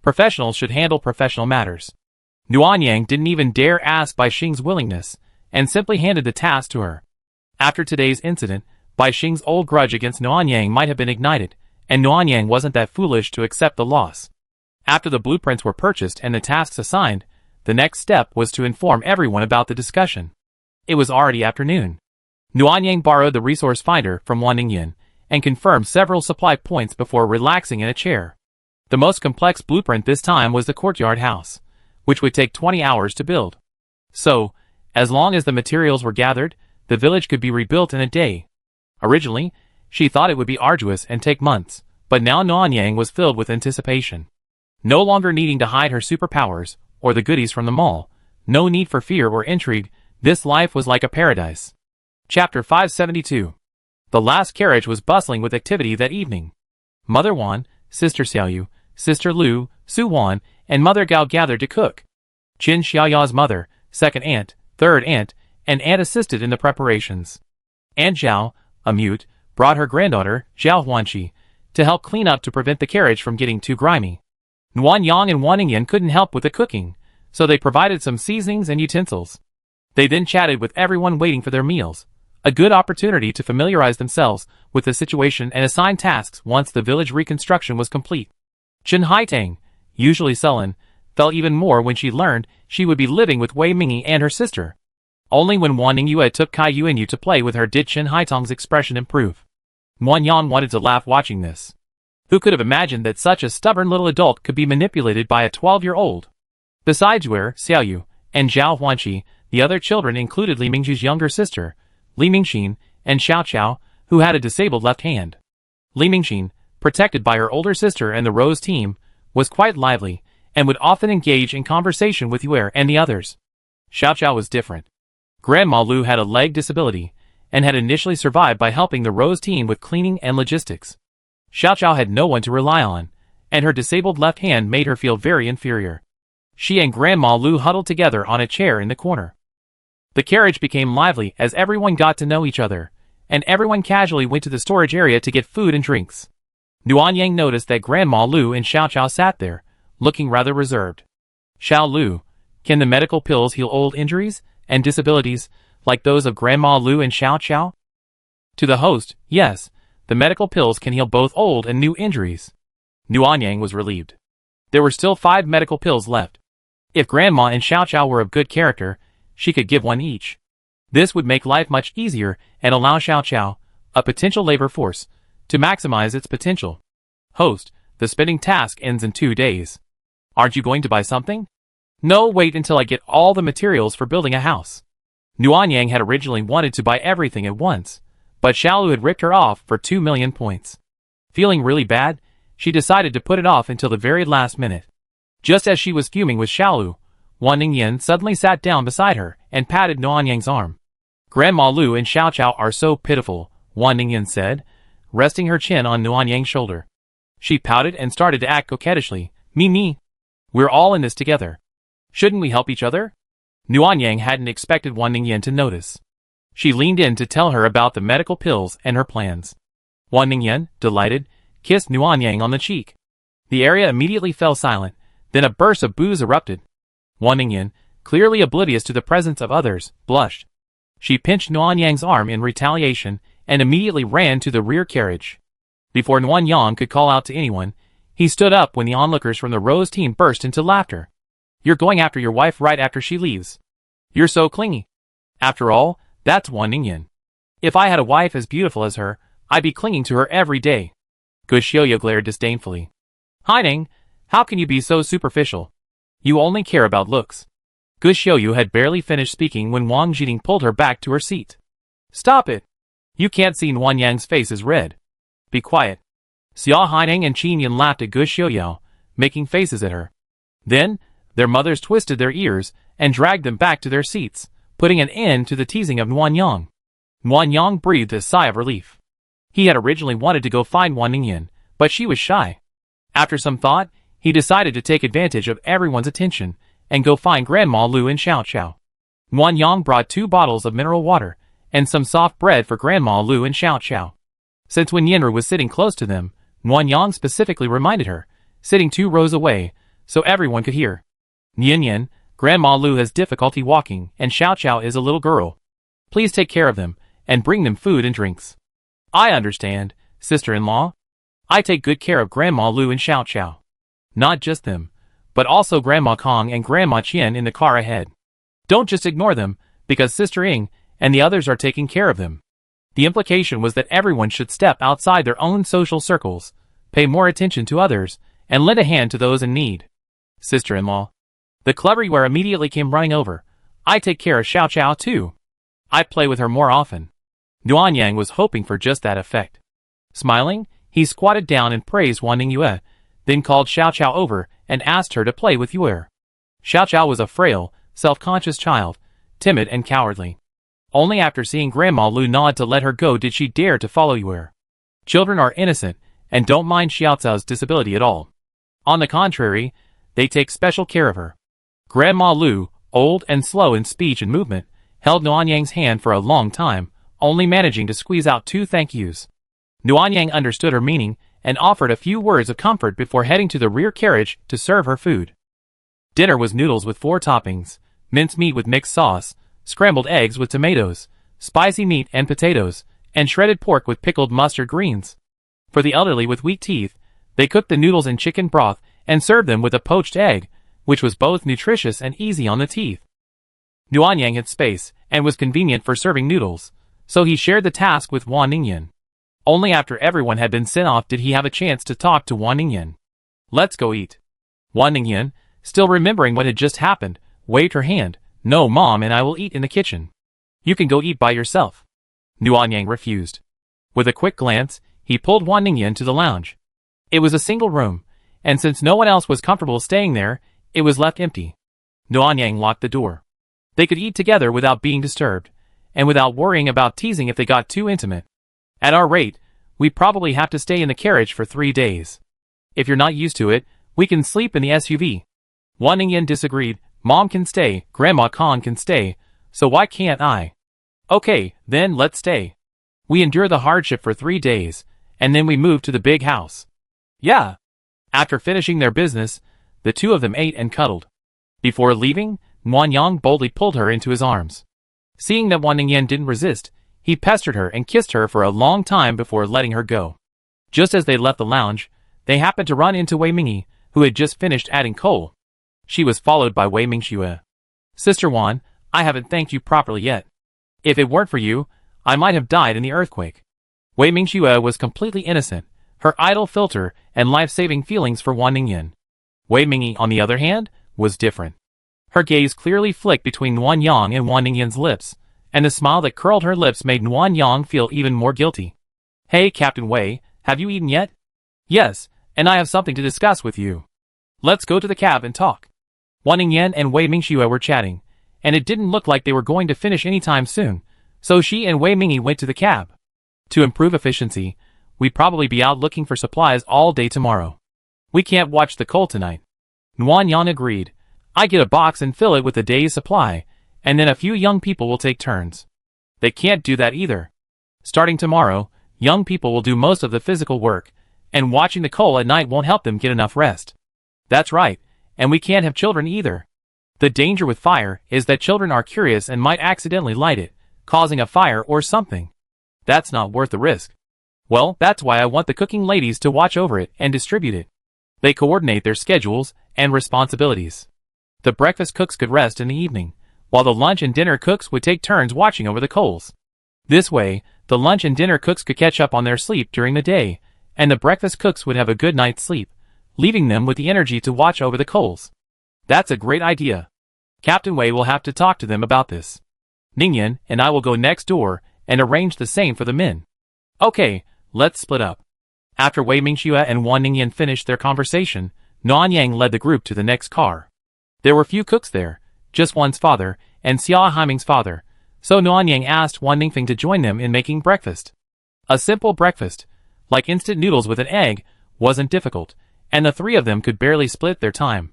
Professionals should handle professional matters. Nuanyang didn't even dare ask Bai Xing's willingness, and simply handed the task to her. After today's incident, Bai Xing's old grudge against Nuanyang might have been ignited, and Nuanyang wasn't that foolish to accept the loss. After the blueprints were purchased and the tasks assigned, the next step was to inform everyone about the discussion. It was already afternoon. Nuanyang borrowed the resource finder from Wan Ningyan and confirmed several supply points before relaxing in a chair. The most complex blueprint this time was the courtyard house, which would take 20 hours to build. So, as long as the materials were gathered, the village could be rebuilt in a day. Originally, she thought it would be arduous and take months, but now Nuanyang was filled with anticipation. No longer needing to hide her superpowers or the goodies from the mall, no need for fear or intrigue, this life was like a paradise. Chapter 572. The last carriage was bustling with activity that evening. Mother Wan, Sister Xiaoyu, Sister Lu, Su Wan, and Mother Gao gathered to cook. Qin Xiaoya's mother, second aunt, third aunt, and aunt assisted in the preparations. Aunt Zhao, a mute, brought her granddaughter, Zhao Huanqi, to help clean up to prevent the carriage from getting too grimy. Nuanyang and Wan Ningyan couldn't help with the cooking, so they provided some seasonings and utensils. They then chatted with everyone waiting for their meals, a good opportunity to familiarize themselves with the situation and assign tasks once the village reconstruction was complete. Chen Haitang, usually sullen, felt even more when she learned she would be living with Wei Mingyue and her sister. Only when Wan Ningyue took Kai Yuanyu to play with her did Chen Haitang's expression improve. Nuanyang wanted to laugh watching this. Who could have imagined that such a stubborn little adult could be manipulated by a 12-year-old? Besides Wei, Xiaoyu, and Zhao Huanqi, the other children included Li Mingju's younger sister, Li Mingxin, and Xiao Qiao, who had a disabled left hand. Li Mingxin, protected by her older sister and the Rose team, was quite lively, and would often engage in conversation with Yue and the others. Xiao Qiao was different. Grandma Lu had a leg disability, and had initially survived by helping the Rose team with cleaning and logistics. Xiao Qiao had no one to rely on, and her disabled left hand made her feel very inferior. She and Grandma Lu huddled together on a chair in the corner. The carriage became lively as everyone got to know each other, and everyone casually went to the storage area to get food and drinks. Nuanyang noticed that Grandma Lu and Xiao Qiao sat there, looking rather reserved. Xiao Lu, can the medical pills heal old injuries and disabilities, like those of Grandma Lu and Xiao Qiao? To the host, yes, the medical pills can heal both old and new injuries. Nuanyang was relieved. There were still 5 medical pills left. If Grandma and Xiao Qiao were of good character, she could give one each. This would make life much easier and allow Xiao Qiao, a potential labor force, to maximize its potential. Host, the spinning task ends in 2 days. Aren't you going to buy something? No, wait until I get all the materials for building a house. Nuanyang had originally wanted to buy everything at once, but Xiaolu had ripped her off for 2 million points. Feeling really bad, she decided to put it off until the very last minute. Just as she was fuming with Xiaolu, Wan Ningyan suddenly sat down beside her and patted Nuanyang's arm. Grandma Lu and Xiao Qiao are so pitiful, Wan Ningyan said, resting her chin on Nuanyang's shoulder. She pouted and started to act coquettishly. Me. We're all in this together. Shouldn't we help each other? Nuanyang hadn't expected Wan Ningyan to notice. She leaned in to tell her about the medical pills and her plans. Wan Ningyan, delighted, kissed Nuanyang on the cheek. The area immediately fell silent, then a burst of boos erupted. Wan Ningyan, clearly oblivious to the presence of others, blushed. She pinched Nuanyang's arm in retaliation and immediately ran to the rear carriage. Before Nuanyang could call out to anyone, he stood up when the onlookers from the Rose team burst into laughter. You're going after your wife right after she leaves. You're so clingy. After all, that's Wan Ningyan. If I had a wife as beautiful as her, I'd be clinging to her every day. Gushioya glared disdainfully. Haiding, how can you be so superficial? You only care about looks. Gushioyu had barely finished speaking when Wang Jiting pulled her back to her seat. Stop it! You can't see Nuanyang's face is red. Be quiet. Xia Haiding and Qin Yan laughed at Gushioyu, making faces at her. Then, their mothers twisted their ears and dragged them back to their seats, putting an end to the teasing of Nuanyang. Nuanyang breathed a sigh of relief. He had originally wanted to go find Wan Ningyan, but she was shy. After some thought, he decided to take advantage of everyone's attention and go find Grandma Lu and Xiao Qiao. Nuanyang brought 2 bottles of mineral water and some soft bread for Grandma Lu and Xiao Qiao. Since when Yenru was sitting close to them, Nuanyang specifically reminded her, sitting 2 rows away, so everyone could hear. Nian Yan, Grandma Lu has difficulty walking, and Xiao Xiao is a little girl. Please take care of them, and bring them food and drinks. I understand, sister-in-law. I take good care of Grandma Lu and Xiao Xiao. Not just them, but also Grandma Kong and Grandma Qian in the car ahead. Don't just ignore them, because Sister Ying and the others are taking care of them. The implication was that everyone should step outside their own social circles, pay more attention to others, and lend a hand to those in need. Sister-in-law. The clever Yue immediately came running over. I take care of Xiao Xiao too. I play with her more often. Nuan Yang was hoping for just that effect. Smiling, he squatted down and praised Wanning Yue, then called Xiao Xiao over and asked her to play with Yue. Xiao Xiao was a frail, self-conscious child, timid and cowardly. Only after seeing Grandma Lu nod to let her go did she dare to follow Yue. Children are innocent and don't mind Xiao Xiao's disability at all. On the contrary, they take special care of her. Grandma Lu, old and slow in speech and movement, held Nuan Yang's hand for a long time, only managing to squeeze out 2 thank yous. Nuan Yang understood her meaning and offered a few words of comfort before heading to the rear carriage to serve her food. Dinner was noodles with 4 toppings, mincemeat with mixed sauce, scrambled eggs with tomatoes, spicy meat and potatoes, and shredded pork with pickled mustard greens. For the elderly with weak teeth, they cooked the noodles in chicken broth and served them with a poached egg, which was both nutritious and easy on the teeth. Nuan Yang had space and was convenient for serving noodles, so he shared the task with Wan Ningyan. Only after everyone had been sent off did he have a chance to talk to Wan Ningyan. Let's go eat. Wan Ningyan, still remembering what had just happened, waved her hand. No, Mom and I will eat in the kitchen. You can go eat by yourself. Nuan Yang refused. With a quick glance, he pulled Wan Ningyan to the lounge. It was a single room, and since no one else was comfortable staying there, it was left empty. Nuan Yang locked the door. They could eat together without being disturbed, and without worrying about teasing if they got too intimate. At our rate, we probably have to stay in the carriage for 3 days. If you're not used to it, we can sleep in the SUV. Wan Ningyan disagreed. Mom can stay, Grandma Kong can stay, so why can't I? Okay, then let's stay. We endure the hardship for 3 days, and then we move to the big house. Yeah. After finishing their business, the 2 of them ate and cuddled. Before leaving, Nuan Yang boldly pulled her into his arms. Seeing that Wan Ningyan didn't resist, he pestered her and kissed her for a long time before letting her go. Just as they left the lounge, they happened to run into Wei Mingyi, who had just finished adding coal. She was followed by Wei Mingxue. Sister Wan, I haven't thanked you properly yet. If it weren't for you, I might have died in the earthquake. Wei Mingxue was completely innocent, her idle filter and life-saving feelings for Wan Ningyan. Wei Mingyi, on the other hand, was different. Her gaze clearly flicked between Nuan Yang and Wan Ningyan's lips, and the smile that curled her lips made Nuan Yang feel even more guilty. Hey, Captain Wei, have you eaten yet? Yes, and I have something to discuss with you. Let's go to the cab and talk. Wan Ningyan and Wei Mingxue were chatting, and it didn't look like they were going to finish anytime soon, so she and Wei Mingyi went to the cab. To improve efficiency, we'd probably be out looking for supplies all day tomorrow. We can't watch the coal tonight. Nuan Yang agreed. I get a box and fill it with a day's supply, and then a few young people will take turns. They can't do that either. Starting tomorrow, young people will do most of the physical work, and watching the coal at night won't help them get enough rest. That's right, and we can't have children either. The danger with fire is that children are curious and might accidentally light it, causing a fire or something. That's not worth the risk. Well, that's why I want the cooking ladies to watch over it and distribute it. They coordinate their schedules and responsibilities. The breakfast cooks could rest in the evening, while the lunch and dinner cooks would take turns watching over the coals. This way, the lunch and dinner cooks could catch up on their sleep during the day, and the breakfast cooks would have a good night's sleep, leaving them with the energy to watch over the coals. That's a great idea. Captain Wei will have to talk to them about this. Ningyan and I will go next door and arrange the same for the men. Okay, let's split up. After Wei Mingxue and Wan Ningyan finished their conversation, Nuan Yang led the group to the next car. There were few cooks there, just Wan's father and Xia Haiming's father, so Nuan Yang asked Wan Ningfeng to join them in making breakfast. A simple breakfast, like instant noodles with an egg, wasn't difficult, and the 3 of them could barely split their time.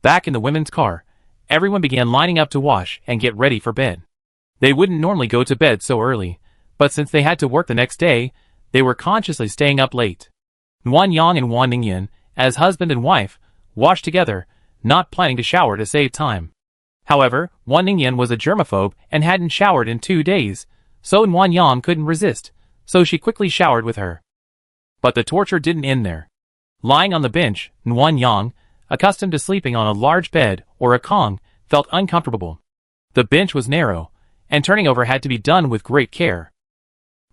Back in the women's car, everyone began lining up to wash and get ready for bed. They wouldn't normally go to bed so early, but since they had to work the next day, they were consciously staying up late. Nuan Yang and Wan Ningyan, as husband and wife, washed together, not planning to shower to save time. However, Wan Ningyan was a germaphobe and hadn't showered in 2 days, so Wan Yang couldn't resist, so she quickly showered with her. But the torture didn't end there. Lying on the bench, Wan Yang, accustomed to sleeping on a large bed or a kong, felt uncomfortable. The bench was narrow, and turning over had to be done with great care.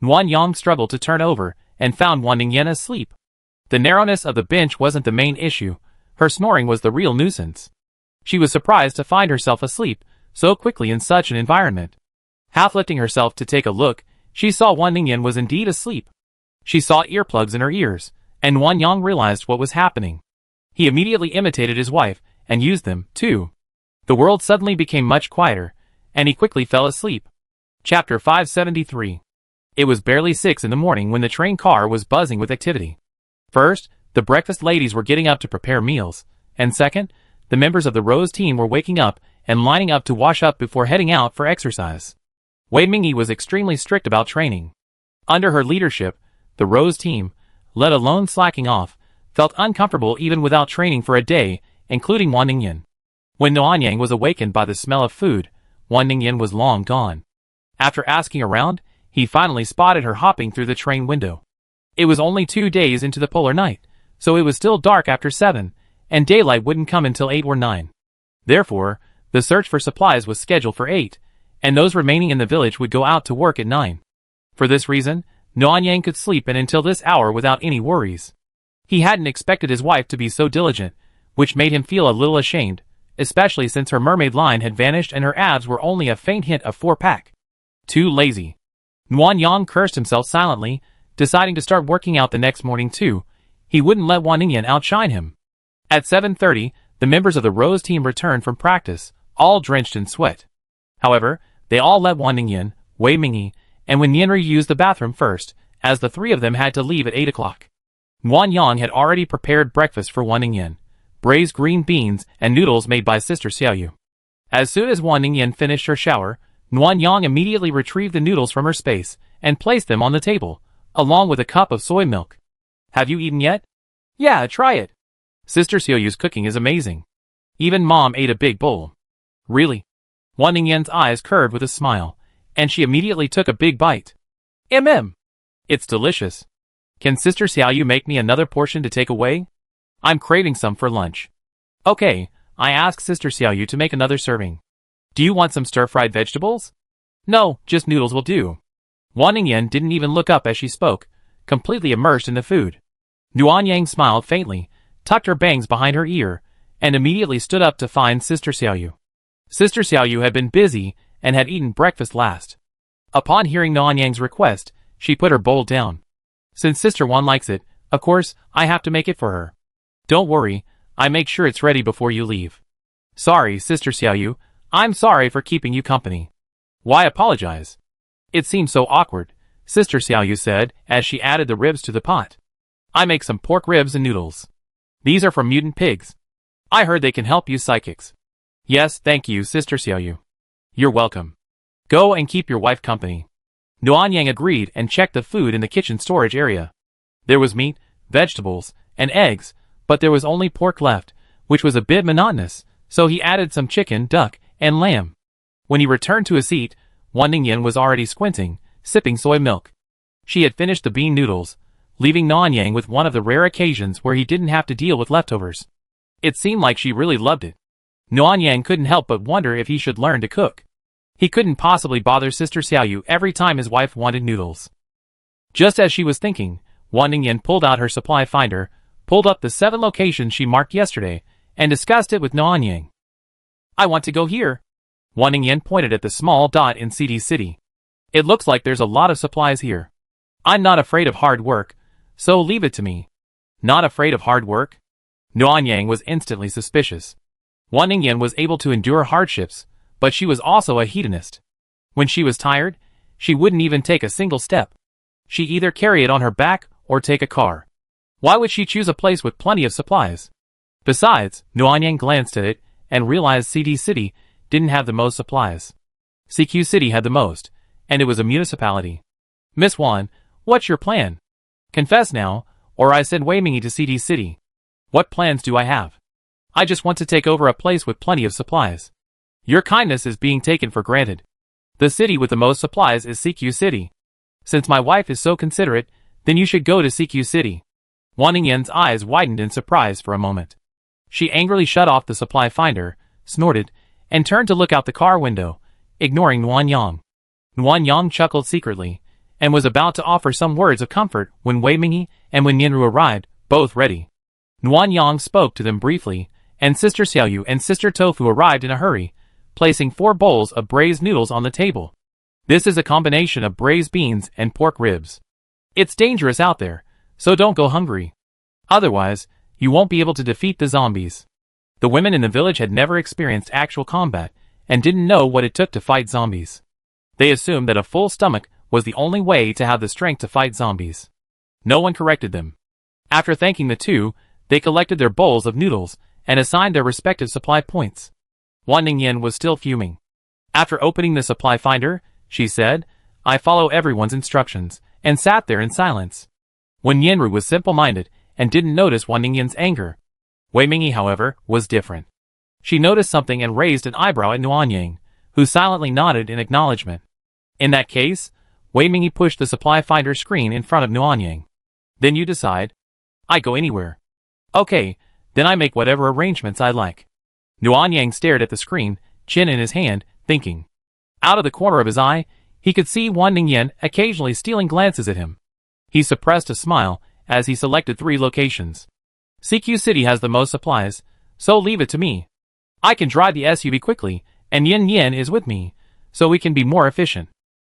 Wan Yang struggled to turn over and found Wan Ningyan asleep. The narrowness of the bench wasn't the main issue, her snoring was the real nuisance. She was surprised to find herself asleep so quickly in such an environment. Half lifting herself to take a look, she saw Wan Ningyan was indeed asleep. She saw earplugs in her ears, and Wan Yang realized what was happening. He immediately imitated his wife, and used them, too. The world suddenly became much quieter, and he quickly fell asleep. Chapter 573. It was barely 6 in the morning when the train car was buzzing with activity. First, the breakfast ladies were getting up to prepare meals, and second, the members of the Rose team were waking up and lining up to wash up before heading out for exercise. Wei Mingyi was extremely strict about training. Under her leadership, the Rose team, let alone slacking off, felt uncomfortable even without training for a day, including Wan Ningyan. When Noanyang was awakened by the smell of food, Wan Ningyan was long gone. After asking around, he finally spotted her hopping through the train window. It was only 2 days into the polar night, so it was still dark after 7, and daylight wouldn't come until 8 or 9. Therefore, the search for supplies was scheduled for 8, and those remaining in the village would go out to work at 9. For this reason, Noanyang could sleep in until this hour without any worries. He hadn't expected his wife to be so diligent, which made him feel a little ashamed, especially since her mermaid line had vanished and her abs were only a faint hint of 4-pack. Too lazy. Wan Yang cursed himself silently, deciding to start working out the next morning too. He wouldn't let Wan Ningyan outshine him. At 7:30, the members of the Rose team returned from practice, all drenched in sweat. However, they all let Wan Ningyan, Wei Mingyi, and Wen Yanru use the bathroom first, as the 3 of them had to leave at 8 o'clock. Wan Yang had already prepared breakfast for Wan Ningyan, braised green beans and noodles made by Sister Xiaoyu. As soon as Wan Ningyan finished her shower, Wan Yang immediately retrieved the noodles from her space and placed them on the table, along with a cup of soy milk. Have you eaten yet? Yeah, try it. Sister Xiaoyu's cooking is amazing. Even Mom ate a big bowl. Really? Wan Ningyan's eyes curved with a smile, and she immediately took a big bite. It's delicious. Can Sister Xiaoyu make me another portion to take away? I'm craving some for lunch. Okay, I asked Sister Xiaoyu to make another serving. Do you want some stir-fried vegetables? No, just noodles will do. Wan Ningyan didn't even look up as she spoke, completely immersed in the food. Noanyang smiled faintly, tucked her bangs behind her ear, and immediately stood up to find Sister Xiaoyu. Sister Xiaoyu had been busy and had eaten breakfast last. Upon hearing Noanyang's request, she put her bowl down. Since Sister Wan likes it, of course, I have to make it for her. Don't worry, I make sure it's ready before you leave. Sorry, Sister Xiaoyu, I'm sorry for keeping you company. Why apologize? It seems so awkward, Sister Xiaoyu said as she added the ribs to the pot. I make some pork ribs and noodles. These are from mutant pigs. I heard they can help you psychics. Yes, thank you, Sister Xiaoyu. You're welcome. Go and keep your wife company. Noanyang agreed and checked the food in the kitchen storage area. There was meat, vegetables, and eggs, but there was only pork left, which was a bit monotonous, so he added some chicken, duck, and lamb. When he returned to his seat, Wan Ningyan was already squinting, sipping soy milk. She had finished the bean noodles, leaving Noanyang with one of the rare occasions where he didn't have to deal with leftovers. It seemed like she really loved it. Noanyang couldn't help but wonder if he should learn to cook. He couldn't possibly bother Sister Xiaoyu every time his wife wanted noodles. Just as she was thinking, Wan Ningyan pulled out her supply finder, pulled up the 7 locations she marked yesterday, and discussed it with Noanyang. I want to go here. Wan Ningyan pointed at the small dot in CD City. It looks like there's a lot of supplies here. I'm not afraid of hard work, so leave it to me. Not afraid of hard work? Noanyang was instantly suspicious. Wan Ningyan was able to endure hardships, but she was also a hedonist. When she was tired, she wouldn't even take a single step. She either carry it on her back or take a car. Why would she choose a place with plenty of supplies? Besides, Noanyang glanced at it and realized CD City didn't have the most supplies. CQ City had the most, and it was a municipality. Miss Wan, what's your plan? Confess now, or I send Wei Mingyi to CD City. What plans do I have? I just want to take over a place with plenty of supplies. Your kindness is being taken for granted. The city with the most supplies is CQ City. Since my wife is so considerate, then you should go to CQ City. Wan Ningyan's eyes widened in surprise for a moment. She angrily shut off the supply finder, snorted, and turned to look out the car window, ignoring Nuan Yang. Nuan Yang chuckled secretly, and was about to offer some words of comfort when Wei Mingyi and Wen Yanru arrived, both ready. Nuan Yang spoke to them briefly, and Sister Xiaoyu and Sister Tofu arrived in a hurry, placing 4 bowls of braised noodles on the table. This is a combination of braised beans and pork ribs. It's dangerous out there, so don't go hungry. Otherwise, you won't be able to defeat the zombies. The women in the village had never experienced actual combat, and didn't know what it took to fight zombies. They assumed that a full stomach was the only way to have the strength to fight zombies. No one corrected them. After thanking the two, they collected their bowls of noodles, and assigned their respective supply points. Wan Ningyan was still fuming. After opening the supply finder, she said, "I follow everyone's instructions," and sat there in silence. Wen Yanru was simple-minded, and didn't notice Wan Ningyan's anger. Wei Mingyi, however, was different. She noticed something and raised an eyebrow at Nuan Yang, who silently nodded in acknowledgement. In that case, Wei Mingyi pushed the supply finder screen in front of Nuan Yang. "Then you decide." "I go anywhere." "Okay, then I make whatever arrangements I like." Nuan Yang stared at the screen, chin in his hand, thinking. Out of the corner of his eye, he could see Wan Ningyan occasionally stealing glances at him. He suppressed a smile as he selected 3 locations. CQ City has the most supplies, so leave it to me. I can drive the SUV quickly, and Yin Yin is with me, so we can be more efficient.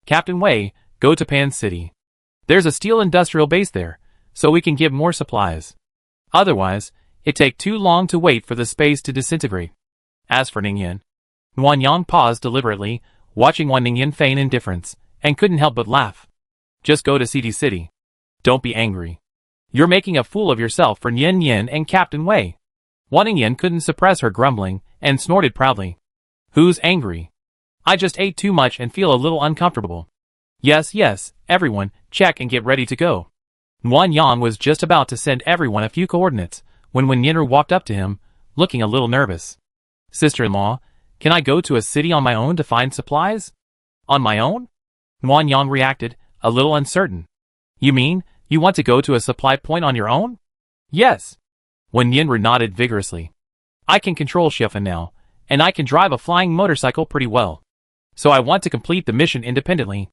Captain Wei, go to Pan City. There's a steel industrial base there, so we can give more supplies. Otherwise, it take too long to wait for the space to disintegrate. As for Ningyan, Nuan Yang paused deliberately, watching Wan Ningyan feign indifference, and couldn't help but laugh. Just go to CD City. Don't be angry. You're making a fool of yourself for Yin Yin and Captain Wei. Wan Ningyan couldn't suppress her grumbling, and snorted proudly. Who's angry? I just ate too much and feel a little uncomfortable. Yes, everyone, check and get ready to go. Nuan Yang was just about to send everyone a few coordinates, when Wen Yanru walked up to him, looking a little nervous. Sister-in-law, can I go to a city on my own to find supplies? On my own? Nuan Yang reacted, a little uncertain. You mean, you want to go to a supply point on your own? Yes. Wen Yanru nodded vigorously. I can control Xiefan now, and I can drive a flying motorcycle pretty well. So I want to complete the mission independently.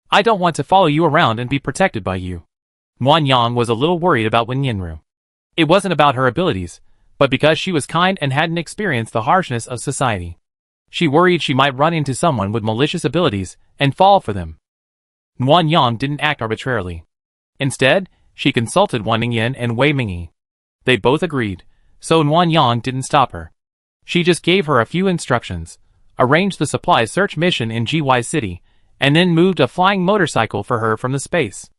I don't want to follow you around and be protected by you. Nuan Yang was a little worried about Wen Yanru. It wasn't about her abilities, but because she was kind and hadn't experienced the harshness of society. She worried she might run into someone with malicious abilities and fall for them. Nuan Yang didn't act arbitrarily. Instead, she consulted Wan Ningyan and Wei Mingyi. They both agreed, so Nuan Yang didn't stop her. She just gave her a few instructions, arranged the supply search mission in GY City, and then moved a flying motorcycle for her from the space.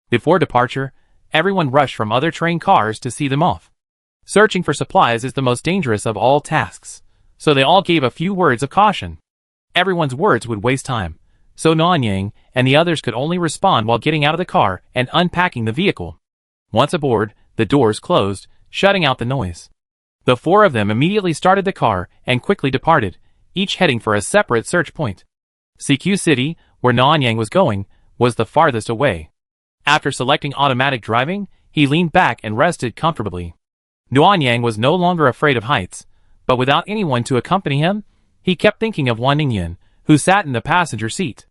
Before departure, everyone rushed from other train cars to see them off. Searching for supplies is the most dangerous of all tasks, so they all gave a few words of caution. Everyone's words would waste time, so Nuan Yang and the others could only respond while getting out of the car and unpacking the vehicle. Once aboard, the doors closed, shutting out the noise. The 4 of them immediately started the car and quickly departed, each heading for a separate search point. CQ City, where Nuan Yang was going, was the farthest away. After selecting automatic driving, he leaned back and rested comfortably. Nuan Yang was no longer afraid of heights, but without anyone to accompany him, he kept thinking of Wan Ningyan, who sat in the passenger seat.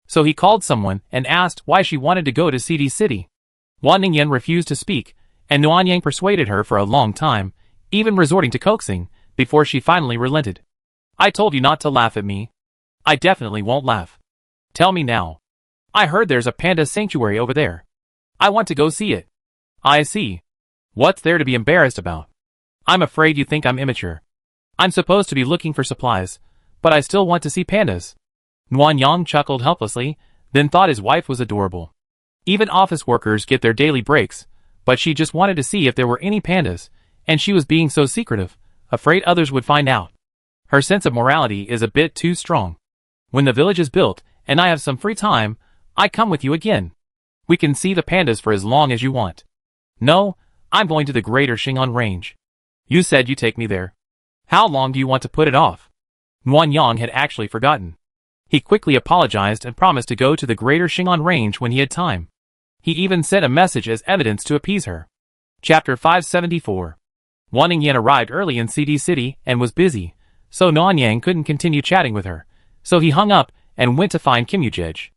So he called someone and asked why she wanted to go to CD City. Wan Ningyan refused to speak, and Nuan Yang persuaded her for a long time, even resorting to coaxing, before she finally relented. I told you not to laugh at me. I definitely won't laugh. Tell me now. I heard there's a panda sanctuary over there. I want to go see it. I see. What's there to be embarrassed about? I'm afraid you think I'm immature. I'm supposed to be looking for supplies, but I still want to see pandas. Nuan Yang chuckled helplessly, then thought his wife was adorable. Even office workers get their daily breaks, but she just wanted to see if there were any pandas, and she was being so secretive, afraid others would find out. Her sense of morality is a bit too strong. When the village is built, and I have some free time, I come with you again. We can see the pandas for as long as you want. No, I'm going to the Greater Xing'an Range. You said you'd take me there. How long do you want to put it off? Nguyen Yang had actually forgotten. He quickly apologized and promised to go to the Greater Shingon Range when he had time. He even sent a message as evidence to appease her. Chapter 574. Wan Ningyan arrived early in CD City and was busy, so Nguyen Yang couldn't continue chatting with her, so he hung up and went to find Kim Yujej.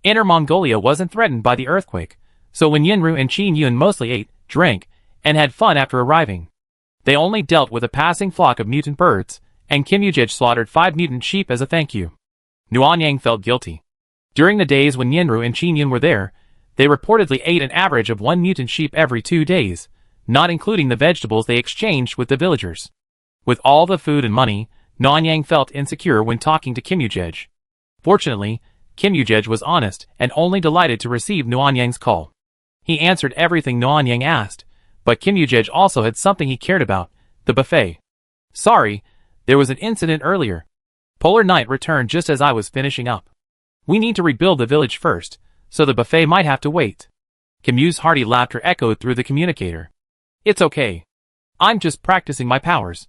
Inner Mongolia wasn't threatened by the earthquake, so when Yinru and Qin Yun mostly ate, drank, and had fun after arriving. They only dealt with a passing flock of mutant birds, and Kim Yujej slaughtered 5 mutant sheep as a thank you. Nguyen Yang felt guilty. During the days when Yinru and Qin Yun were there, they reportedly ate an average of 1 mutant sheep every 2 days, not including the vegetables they exchanged with the villagers. With all the food and money, Nguyen Yang felt insecure when talking to Kim Yujej. Fortunately, Kim Yujej was honest and only delighted to receive Nguyen Yang's call. He answered everything Nguyen Yang asked, but Kim Yujej also had something he cared about, the buffet. Sorry, there was an incident earlier. Polar Night returned just as I was finishing up. We need to rebuild the village first, so the buffet might have to wait. Kim Yu's hearty laughter echoed through the communicator. It's okay. I'm just practicing my powers.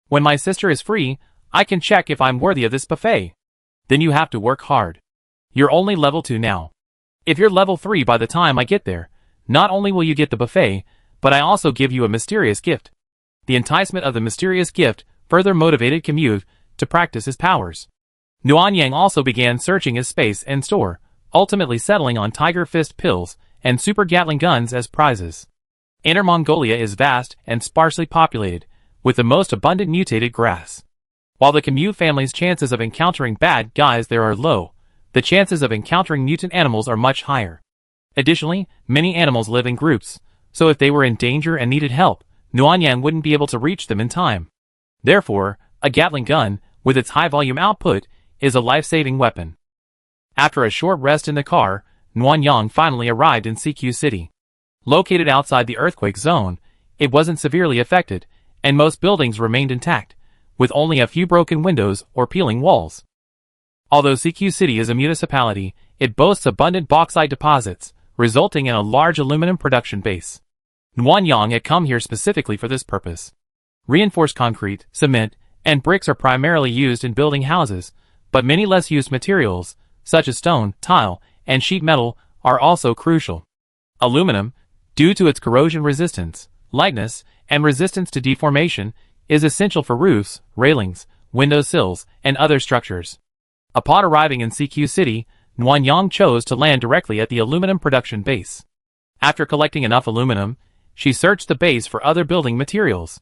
When my sister is free, I can check if I'm worthy of this buffet. Then you have to work hard. You're only level 2 now. If you're level 3 by the time I get there, not only will you get the buffet, but I also give you a mysterious gift. The enticement of the mysterious gift further motivated Kim Yu to practice his powers. Nguyen Yang also began searching his space and store, ultimately settling on Tiger Fist pills and Super Gatling guns as prizes. Inner Mongolia is vast and sparsely populated, with the most abundant mutated grass. While the Kim Yu family's chances of encountering bad guys there are low, the chances of encountering mutant animals are much higher. Additionally, many animals live in groups, so if they were in danger and needed help, Nguyen Yang wouldn't be able to reach them in time. Therefore, a Gatling gun, with its high-volume output, is a life-saving weapon. After a short rest in the car, Nguyen Yang finally arrived in CQ City. Located outside the earthquake zone, it wasn't severely affected, and most buildings remained intact, with only a few broken windows or peeling walls. Although CQ City is a municipality, it boasts abundant bauxite deposits, resulting in a large aluminum production base. Nguyen Yang had come here specifically for this purpose. Reinforced concrete, cement, and bricks are primarily used in building houses, but many less used materials, such as stone, tile, and sheet metal, are also crucial. Aluminum, due to its corrosion resistance, lightness, and resistance to deformation, is essential for roofs, railings, window sills, and other structures. Upon arriving in CQ City, Nguyen Yang chose to land directly at the aluminum production base. After collecting enough aluminum, she searched the base for other building materials.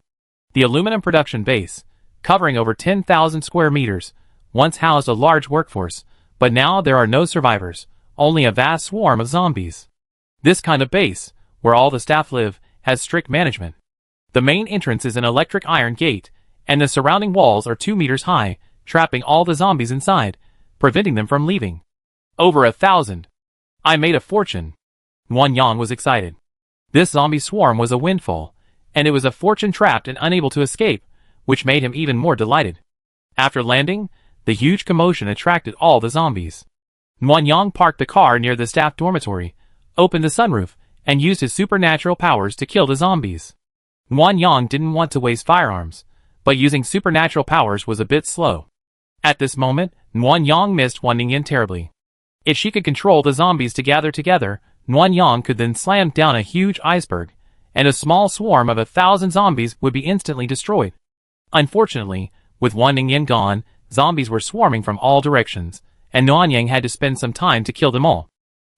The aluminum production base, covering over 10,000 square meters, once housed a large workforce, but now there are no survivors, only a vast swarm of zombies. This kind of base, where all the staff live, has strict management. The main entrance is an electric iron gate, and the surrounding walls are 2 meters high, trapping all the zombies inside, preventing them from leaving. Over 1,000. I made a fortune. Nguyen Yang was excited. This zombie swarm was a windfall, and it was a fortune trapped and unable to escape, which made him even more delighted. After landing, the huge commotion attracted all the zombies. Nguyen Yang parked the car near the staff dormitory, opened the sunroof, and used his supernatural powers to kill the zombies. Nguyen Yang didn't want to waste firearms, but using supernatural powers was a bit slow. At this moment, Nguyen Yang missed Wan Ningyan terribly. If she could control the zombies to gather together, Nguyen Yang could then slam down a huge iceberg, and a small swarm of 1,000 zombies would be instantly destroyed. Unfortunately, with Wan Ningyan gone, zombies were swarming from all directions, and Nguyen Yang had to spend some time to kill them all.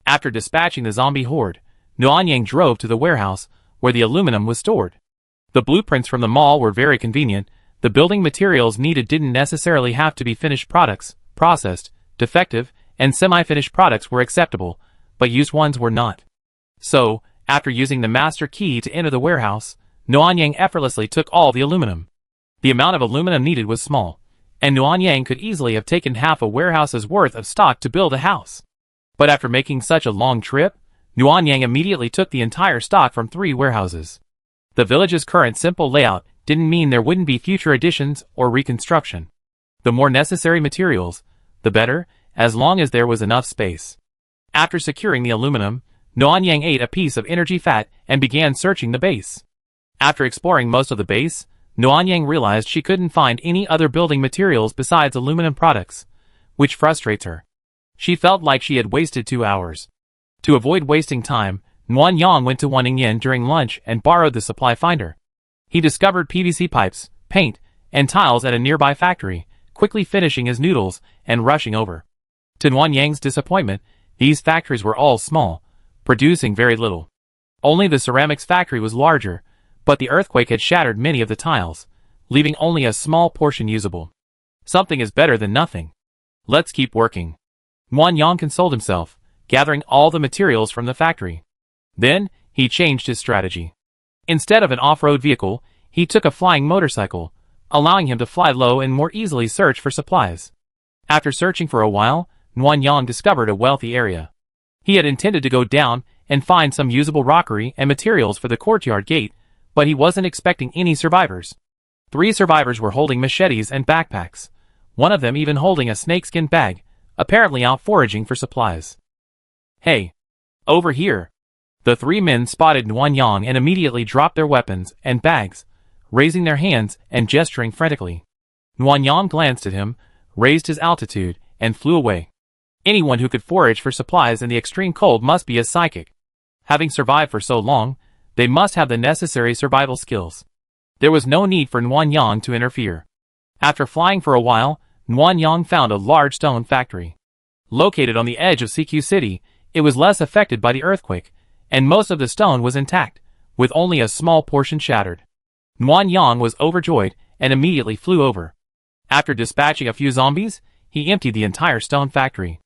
After dispatching the zombie horde, Nguyen Yang drove to the warehouse, where the aluminum was stored. The blueprints from the mall were very convenient. The building materials needed didn't necessarily have to be finished products. Processed, defective, and semi-finished products were acceptable, but used ones were not. So, after using the master key to enter the warehouse, Nguyen Yang effortlessly took all the aluminum. The amount of aluminum needed was small, and Nguyen Yang could easily have taken half a warehouse's worth of stock to build a house. But after making such a long trip, Nguyen Yang immediately took the entire stock from 3 warehouses. The village's current simple layout didn't mean there wouldn't be future additions or reconstruction. The more necessary materials, the better, as long as there was enough space. After securing the aluminum, Nguyen Yang ate a piece of energy fat and began searching the base. After exploring most of the base, Nuanyang realized she couldn't find any other building materials besides aluminum products, which frustrates her. She felt like she had wasted 2 hours. To avoid wasting time, Nuanyang went to Wanning during lunch and borrowed the supply finder. He discovered PVC pipes, paint, and tiles at a nearby factory, quickly finishing his noodles and rushing over. To Nuanyang's disappointment, these factories were all small, producing very little. Only the ceramics factory was larger, but the earthquake had shattered many of the tiles, leaving only a small portion usable. Something is better than nothing. Let's keep working. Nuanyang consoled himself, gathering all the materials from the factory. Then, he changed his strategy. Instead of an off-road vehicle, he took a flying motorcycle, allowing him to fly low and more easily search for supplies. After searching for a while, Nuanyang discovered a wealthy area. He had intended to go down and find some usable rockery and materials for the courtyard gate, but he wasn't expecting any survivors. 3 survivors were holding machetes and backpacks, one of them even holding a snakeskin bag, apparently out foraging for supplies. "Hey! Over here!" The 3 men spotted Nuanyang and immediately dropped their weapons and bags, raising their hands and gesturing frantically. Nuanyang glanced at him, raised his altitude, and flew away. Anyone who could forage for supplies in the extreme cold must be a psychic. Having survived for so long, they must have the necessary survival skills. There was no need for Nuanyang to interfere. After flying for a while, Nuanyang found a large stone factory. Located on the edge of CQ City, it was less affected by the earthquake, and most of the stone was intact, with only a small portion shattered. Nuanyang was overjoyed and immediately flew over. After dispatching a few zombies, he emptied the entire stone factory.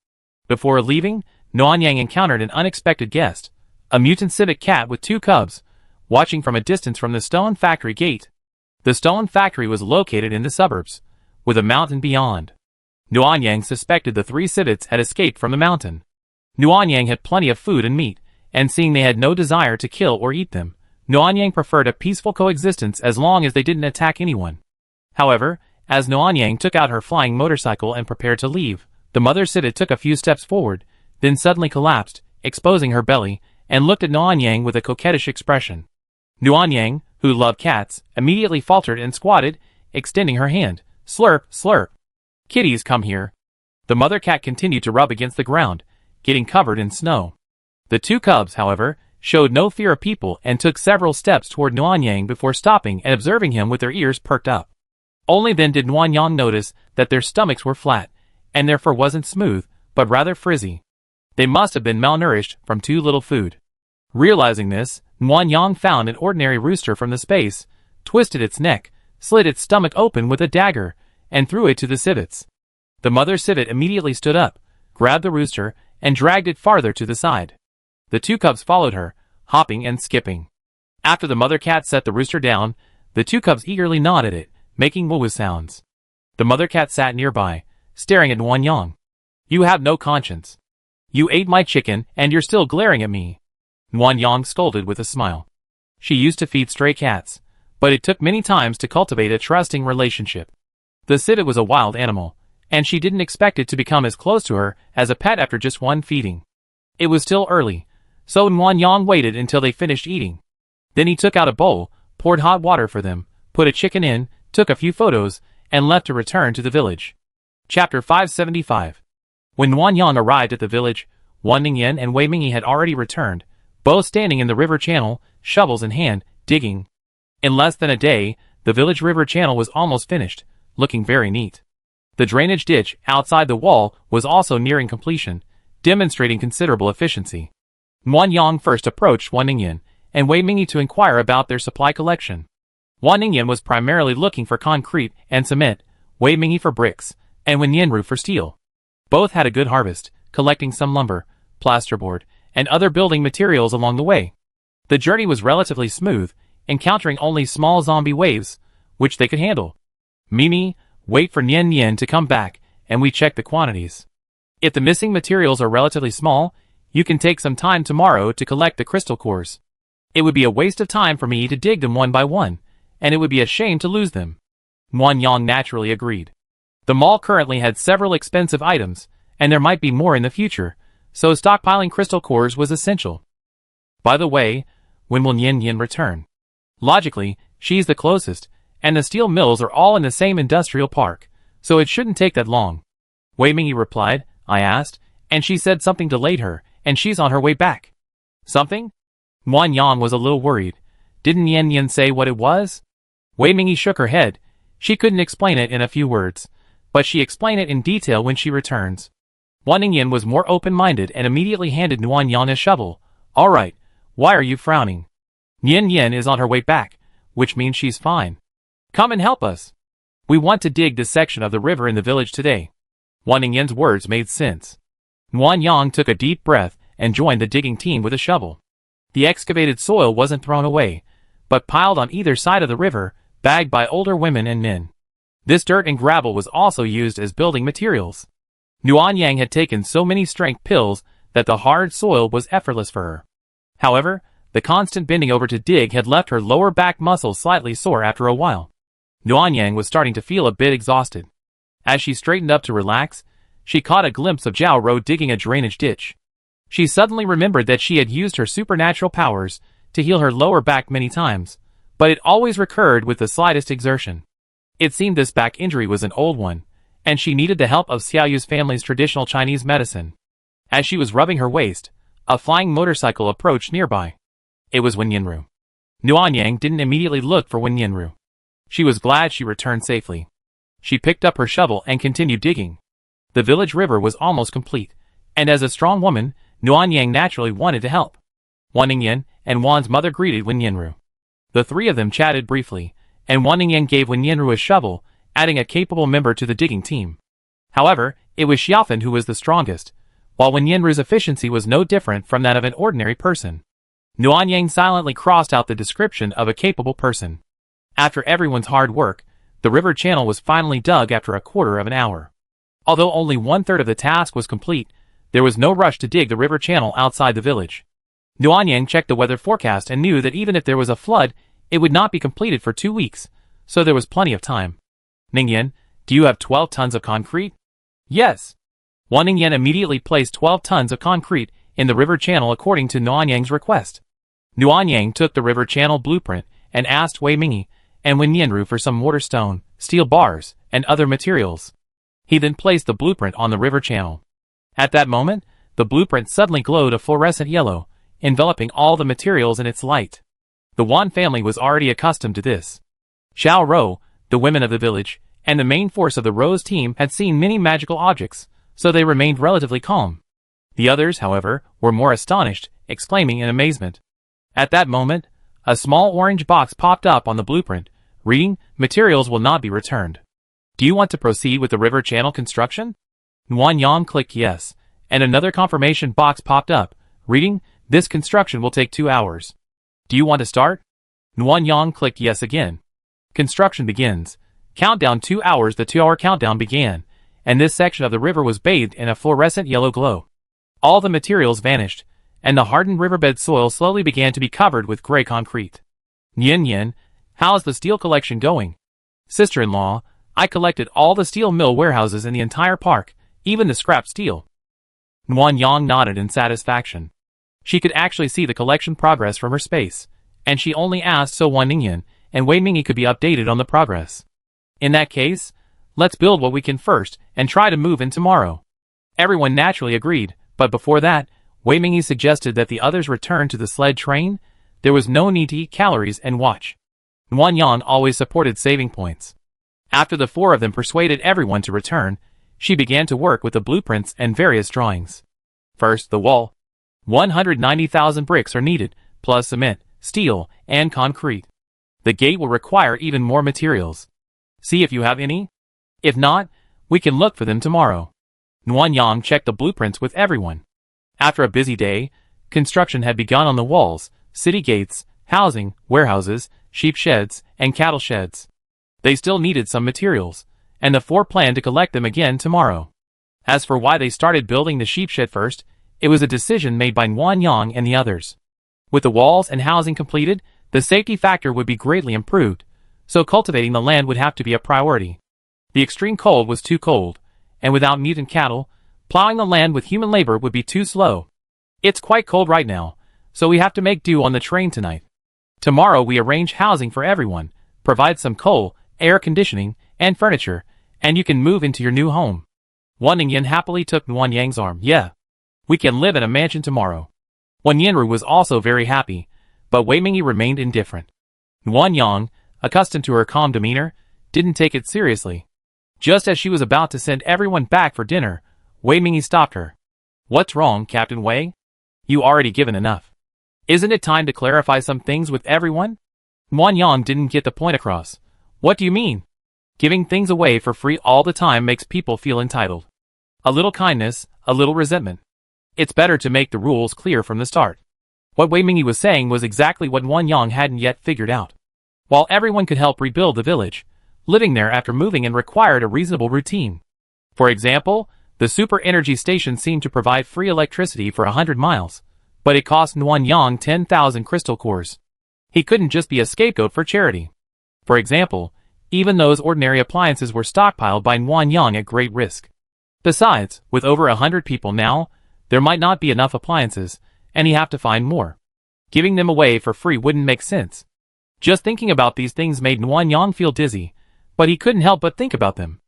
Before leaving, Nuanyang encountered an unexpected guest, a mutant civet cat with 2 cubs, watching from a distance from the stone factory gate. The stone factory was located in the suburbs, with a mountain beyond. Nuanyang suspected the 3 civets had escaped from the mountain. Nuanyang had plenty of food and meat, and seeing they had no desire to kill or eat them, Nuanyang preferred a peaceful coexistence as long as they didn't attack anyone. However, as Nuanyang took out her flying motorcycle and prepared to leave, the mother civet took a few steps forward, then suddenly collapsed, exposing her belly, and looked at Nuanyang with a coquettish expression. Nuanyang, who loved cats, immediately faltered and squatted, extending her hand. "Slurp, slurp. Kitties, come here." The mother cat continued to rub against the ground, getting covered in snow. The 2 cubs, however, showed no fear of people and took several steps toward Nuanyang before stopping and observing him with their ears perked up. Only then did Nuanyang notice that their stomachs were flat, and their fur wasn't smooth, but rather frizzy. They must have been malnourished from too little food. Realizing this, Nuanyang found an ordinary rooster from the space, twisted its neck, slit its stomach open with a dagger, and threw it to the civets. The mother civet immediately stood up, grabbed the rooster, and dragged it farther to the side. The 2 cubs followed her, hopping and skipping. After the mother cat set the rooster down, the 2 cubs eagerly gnawed at it, making woo-woo sounds. The mother cat sat nearby, staring at Nuanyang. "You have no conscience. You ate my chicken and you're still glaring at me." Nuanyang scolded with a smile. She used to feed stray cats, but it took many times to cultivate a trusting relationship. The civet was a wild animal, and she didn't expect it to become as close to her as a pet after just one feeding. It was still early, so Nuanyang waited until they finished eating. Then he took out a bowl, poured hot water for them, put a chicken in, took a few photos, and left to return to the village. Chapter 575. When Nuanyang arrived at the village, Wan Ningyan and Wei Mingyi had already returned, both standing in the river channel, shovels in hand, digging. In less than a day, the village river channel was almost finished, looking very neat. The drainage ditch outside the wall was also nearing completion, demonstrating considerable efficiency. Nuanyang first approached Wan Ningyan and Wei Mingyi to inquire about their supply collection. Wan Ningyan was primarily looking for concrete and cement, Wei Mingyi for bricks, and Wen Yanru for steel. Both had a good harvest, collecting some lumber, plasterboard, and other building materials along the way. The journey was relatively smooth, encountering only small zombie waves, which they could handle. "Mimi, wait for Nian Nian to come back, and we check the quantities. If the missing materials are relatively small, you can take some time tomorrow to collect the crystal cores. It would be a waste of time for me to dig them one by one, and it would be a shame to lose them." Nuanyang naturally agreed. The mall currently had several expensive items, and there might be more in the future, so stockpiling crystal cores was essential. By the way, when will Nian Nian return? Logically, she's the closest, and the steel mills are all in the same industrial park, so it shouldn't take that long. Wei Mingyi replied. I asked, and she said something delayed her, and she's on her way back. Something? Nguyen Yang was a little worried. Didn't Yan Yan say what it was? Wei Mingyi shook her head. She couldn't explain it in a few words, but she explained it in detail when she returns. Wan Ningyan was more open-minded and immediately handed Nguyen Yang a shovel. All right, why are you frowning? Yan Yan is on her way back, which means she's fine. Come and help us. We want to dig this section of the river in the village today. Wan Ningyan's words made sense. Nguyen Yang took a deep breath and joined the digging team with a shovel. The excavated soil wasn't thrown away, but piled on either side of the river, bagged by older women and men. This dirt and gravel was also used as building materials. Nguyen Yang had taken so many strength pills that the hard soil was effortless for her. However, the constant bending over to dig had left her lower back muscles slightly sore after a while. Nguyen Yang was starting to feel a bit exhausted. As she straightened up to relax, she caught a glimpse of Zhao Rou digging a drainage ditch. She suddenly remembered that she had used her supernatural powers to heal her lower back many times, but it always recurred with the slightest exertion. It seemed this back injury was an old one, and she needed the help of Xiaoyu's family's traditional Chinese medicine. As she was rubbing her waist, a flying motorcycle approached nearby. It was Wen Yanru. Nguyen Yang didn't immediately look for Wen Yanru. She was glad she returned safely. She picked up her shovel and continued digging. The village river was almost complete, and as a strong woman, Nguyen Yang naturally wanted to help. Wan Ningyan and Wan's mother greeted Wen Yanru. The three of them chatted briefly, and Wan Ningyan gave Wen Yanru a shovel, adding a capable member to the digging team. However, it was Xiaofan who was the strongest, while Wen Yanru's efficiency was no different from that of an ordinary person. Nguyen Yang silently crossed out the description of a capable person. After everyone's hard work, the river channel was finally dug after a quarter of an hour. Although only 1/3 of the task was complete, there was no rush to dig the river channel outside the village. Nguyen Yang checked the weather forecast and knew that even if there was a flood, it would not be completed for 2 weeks, so there was plenty of time. Ningyan, do you have 12 tons of concrete? Yes. Wan Ningyan immediately placed 12 tons of concrete in the river channel according to Nguyen Yang's request. Nguyen Yang took the river channel blueprint and asked Wei Mingyi and Wen Yanru for some mortar stone, steel bars, and other materials. He then placed the blueprint on the river channel. At that moment, the blueprint suddenly glowed a fluorescent yellow, enveloping all the materials in its light. The Wan family was already accustomed to this. Zhao Rou, the women of the village, and the main force of the Rose team had seen many magical objects, so they remained relatively calm. The others, however, were more astonished, exclaiming in amazement. At that moment, a small orange box popped up on the blueprint, reading, "Materials will not be returned. Do you want to proceed with the river channel construction?" Nguyen Yang clicked yes, and another confirmation box popped up, reading, "This construction will take 2 hours. Do you want to start?" Nguyen Yang clicked yes again. Construction begins. Countdown 2 hours. The 2-hour countdown began, and this section of the river was bathed in a fluorescent yellow glow. All the materials vanished, and the hardened riverbed soil slowly began to be covered with gray concrete. Yin Yin, how's the steel collection going? Sister-in-law, I collected all the steel mill warehouses in the entire park, even the scrap steel. Nguyen Yang nodded in satisfaction. She could actually see the collection progress from her space, and she only asked so Wan Ningyan and Wei Mingyi could be updated on the progress. In that case, let's build what we can first and try to move in tomorrow. Everyone naturally agreed, but before that, Wei Mingyi suggested that the others return to the sled train. There was no need to eat calories and watch. Nguyen Yang always supported saving points. After the four of them persuaded everyone to return, she began to work with the blueprints and various drawings. First, the wall. 190,000 bricks are needed, plus cement, steel, and concrete. The gate will require even more materials. See if you have any. If not, we can look for them tomorrow. Nguyen Yang checked the blueprints with everyone. After a busy day, construction had begun on the walls, city gates, housing, warehouses, sheep sheds, and cattle sheds. They still needed some materials, and the four planned to collect them again tomorrow. As for why they started building the sheep shed first, it was a decision made by Nguyen Yang and the others. With the walls and housing completed, the safety factor would be greatly improved, so cultivating the land would have to be a priority. The extreme cold was too cold, and without meat and cattle, plowing the land with human labor would be too slow. It's quite cold right now, so we have to make do on the train tonight. Tomorrow we arrange housing for everyone, provide some coal, air conditioning, and furniture, and you can move into your new home. Wan Ningyan happily took Wan Yang's arm. Yeah. We can live in a mansion tomorrow. Wan Yinru was also very happy, but Wei Mingyi remained indifferent. Wan Yang, accustomed to her calm demeanor, didn't take it seriously. Just as she was about to send everyone back for dinner, Wei Mingyi stopped her. What's wrong, Captain Wei? You already given enough. Isn't it time to clarify some things with everyone? Wan Yang didn't get the point across. What do you mean? Giving things away for free all the time makes people feel entitled. A little kindness, a little resentment. It's better to make the rules clear from the start. What Wei Mingyi was saying was exactly what Wan Yang hadn't yet figured out. While everyone could help rebuild the village, living there after moving in required a reasonable routine. For example, the super energy station seemed to provide free electricity for 100 miles, but it cost Wan Yang 10,000 crystal cores. He couldn't just be a scapegoat for charity. For example, even those ordinary appliances were stockpiled by Wan Yang at great risk. Besides, with over 100 people now, there might not be enough appliances, and he'd have to find more. Giving them away for free wouldn't make sense. Just thinking about these things made Wan Yang feel dizzy, but he couldn't help but think about them.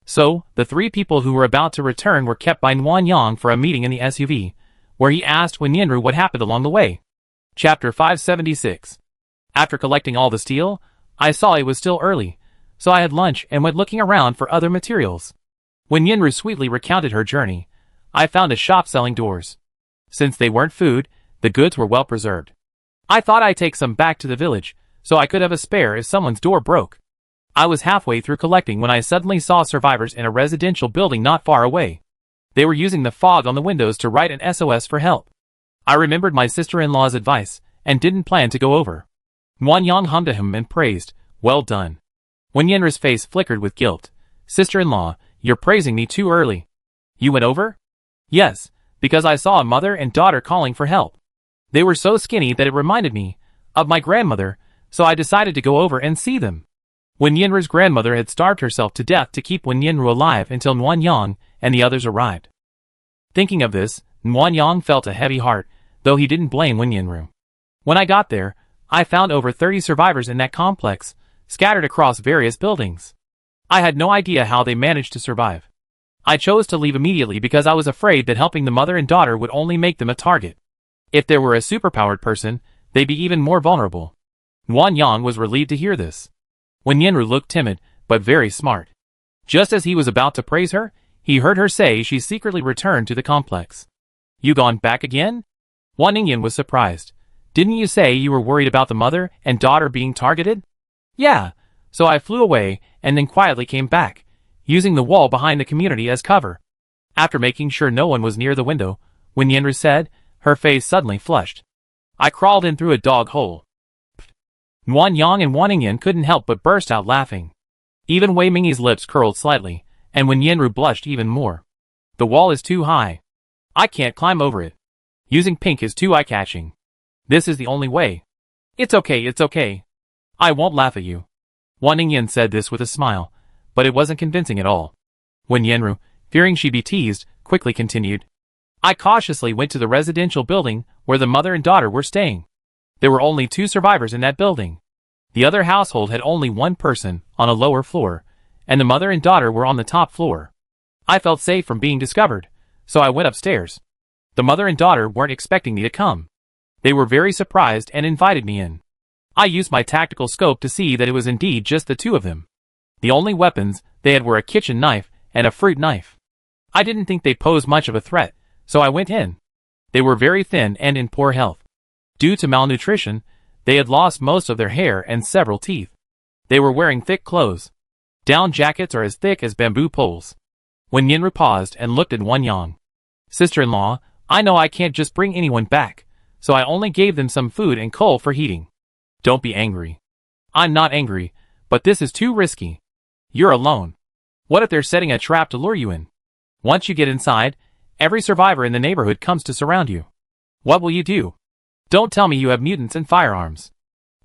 So, the three people who were about to return were kept by Wan Yang for a meeting in the SUV, where he asked Wan Yinru what happened along the way. Chapter 576. After collecting all the steel, I saw it was still early, so I had lunch and went looking around for other materials. When Yinru sweetly recounted her journey, I found a shop selling doors. Since they weren't food, the goods were well preserved. I thought I'd take some back to the village, so I could have a spare if someone's door broke. I was halfway through collecting when I suddenly saw survivors in a residential building not far away. They were using the fog on the windows to write an SOS for help. I remembered my sister-in-law's advice, and didn't plan to go over. Wan Yang hummed to him and praised, "Well done." When Yenra's face flickered with guilt, "Sister-in-law, you're praising me too early. You went over?" "Yes, because I saw a mother and daughter calling for help. They were so skinny that it reminded me of my grandmother, so I decided to go over and see them." When Yenra's grandmother had starved herself to death to keep Wan Yinru alive until Wan Yang and the others arrived. Thinking of this, Wan Yang felt a heavy heart, though he didn't blame Wan Yinru. When I got there, I found over 30 survivors in that complex, scattered across various buildings. I had no idea how they managed to survive. I chose to leave immediately because I was afraid that helping the mother and daughter would only make them a target. If there were a superpowered person, they'd be even more vulnerable. Wan Yang was relieved to hear this. Wan Yinru looked timid, but very smart. Just as he was about to praise her, he heard her say she secretly returned to the complex. "You gone back again?" Wan Ningyan was surprised. "Didn't you say you were worried about the mother and daughter being targeted?" "Yeah, so I flew away and then quietly came back, using the wall behind the community as cover." After making sure no one was near the window, Wan Yinru said, her face suddenly flushed. "I crawled in through a dog hole." Wan Yang and Wan Ningyan couldn't help but burst out laughing. Even Wei Mingyi's lips curled slightly, and Wan Yinru blushed even more. "The wall is too high. I can't climb over it. Using pink is too eye-catching. This is the only way." It's okay. I won't laugh at you." Wan Ningyan said this with a smile, but it wasn't convincing at all. Wan Yinru, fearing she'd be teased, quickly continued. "I cautiously went to the residential building where the mother and daughter were staying. There were only 2 survivors in that building. The other household had only 1 person on a lower floor, and the mother and daughter were on the top floor. I felt safe from being discovered, so I went upstairs. The mother and daughter weren't expecting me to come. They were very surprised and invited me in. I used my tactical scope to see that it was indeed just the 2 of them. The only weapons they had were a kitchen knife and a fruit knife. I didn't think they posed much of a threat, so I went in. They were very thin and in poor health. Due to malnutrition, they had lost most of their hair and several teeth. They were wearing thick clothes. Down jackets are as thick as bamboo poles." When Yinru paused and looked at Wan Yang. "Sister-in-law, I know I can't just bring anyone back, so I only gave them some food and coal for heating. Don't be angry." "I'm not angry, but this is too risky. You're alone. What if they're setting a trap to lure you in? Once you get inside, every survivor in the neighborhood comes to surround you. What will you do? Don't tell me you have mutants and firearms.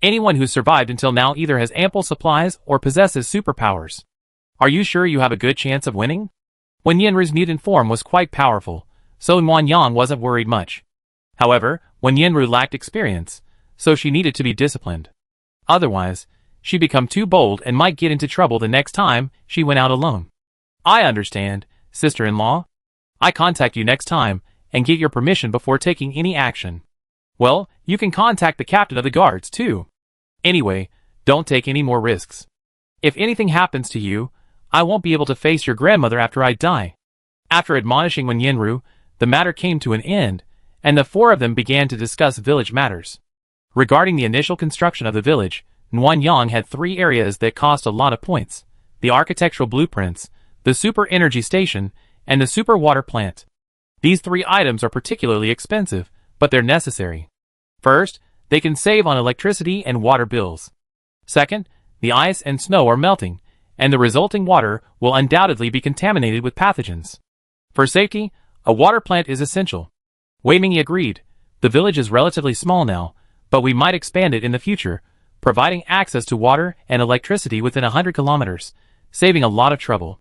Anyone who's survived until now either has ample supplies or possesses superpowers. Are you sure you have a good chance of winning?" Wan Yinru's mutant form was quite powerful, so Wan Yang wasn't worried much. However, Wan Yinru lacked experience, so she needed to be disciplined. Otherwise, she'd become too bold and might get into trouble the next time she went out alone. I understand, sister-in-law. I contact you next time and get your permission before taking any action. Well, you can contact the captain of the guards too. Anyway, don't take any more risks. If anything happens to you, I won't be able to face your grandmother after I die. After admonishing Wen Yinru, the matter came to an end, and the four of them began to discuss village matters. Regarding the initial construction of the village, Nanyang had 3 areas that cost a lot of points: the architectural blueprints, the super energy station, and the super water plant. These 3 items are particularly expensive, but they're necessary. First, they can save on electricity and water bills. Second, the ice and snow are melting, and the resulting water will undoubtedly be contaminated with pathogens. For safety, a water plant is essential. Wei Mingyi agreed. The village is relatively small now, but we might expand it in the future, providing access to water and electricity within 100 kilometers, saving a lot of trouble.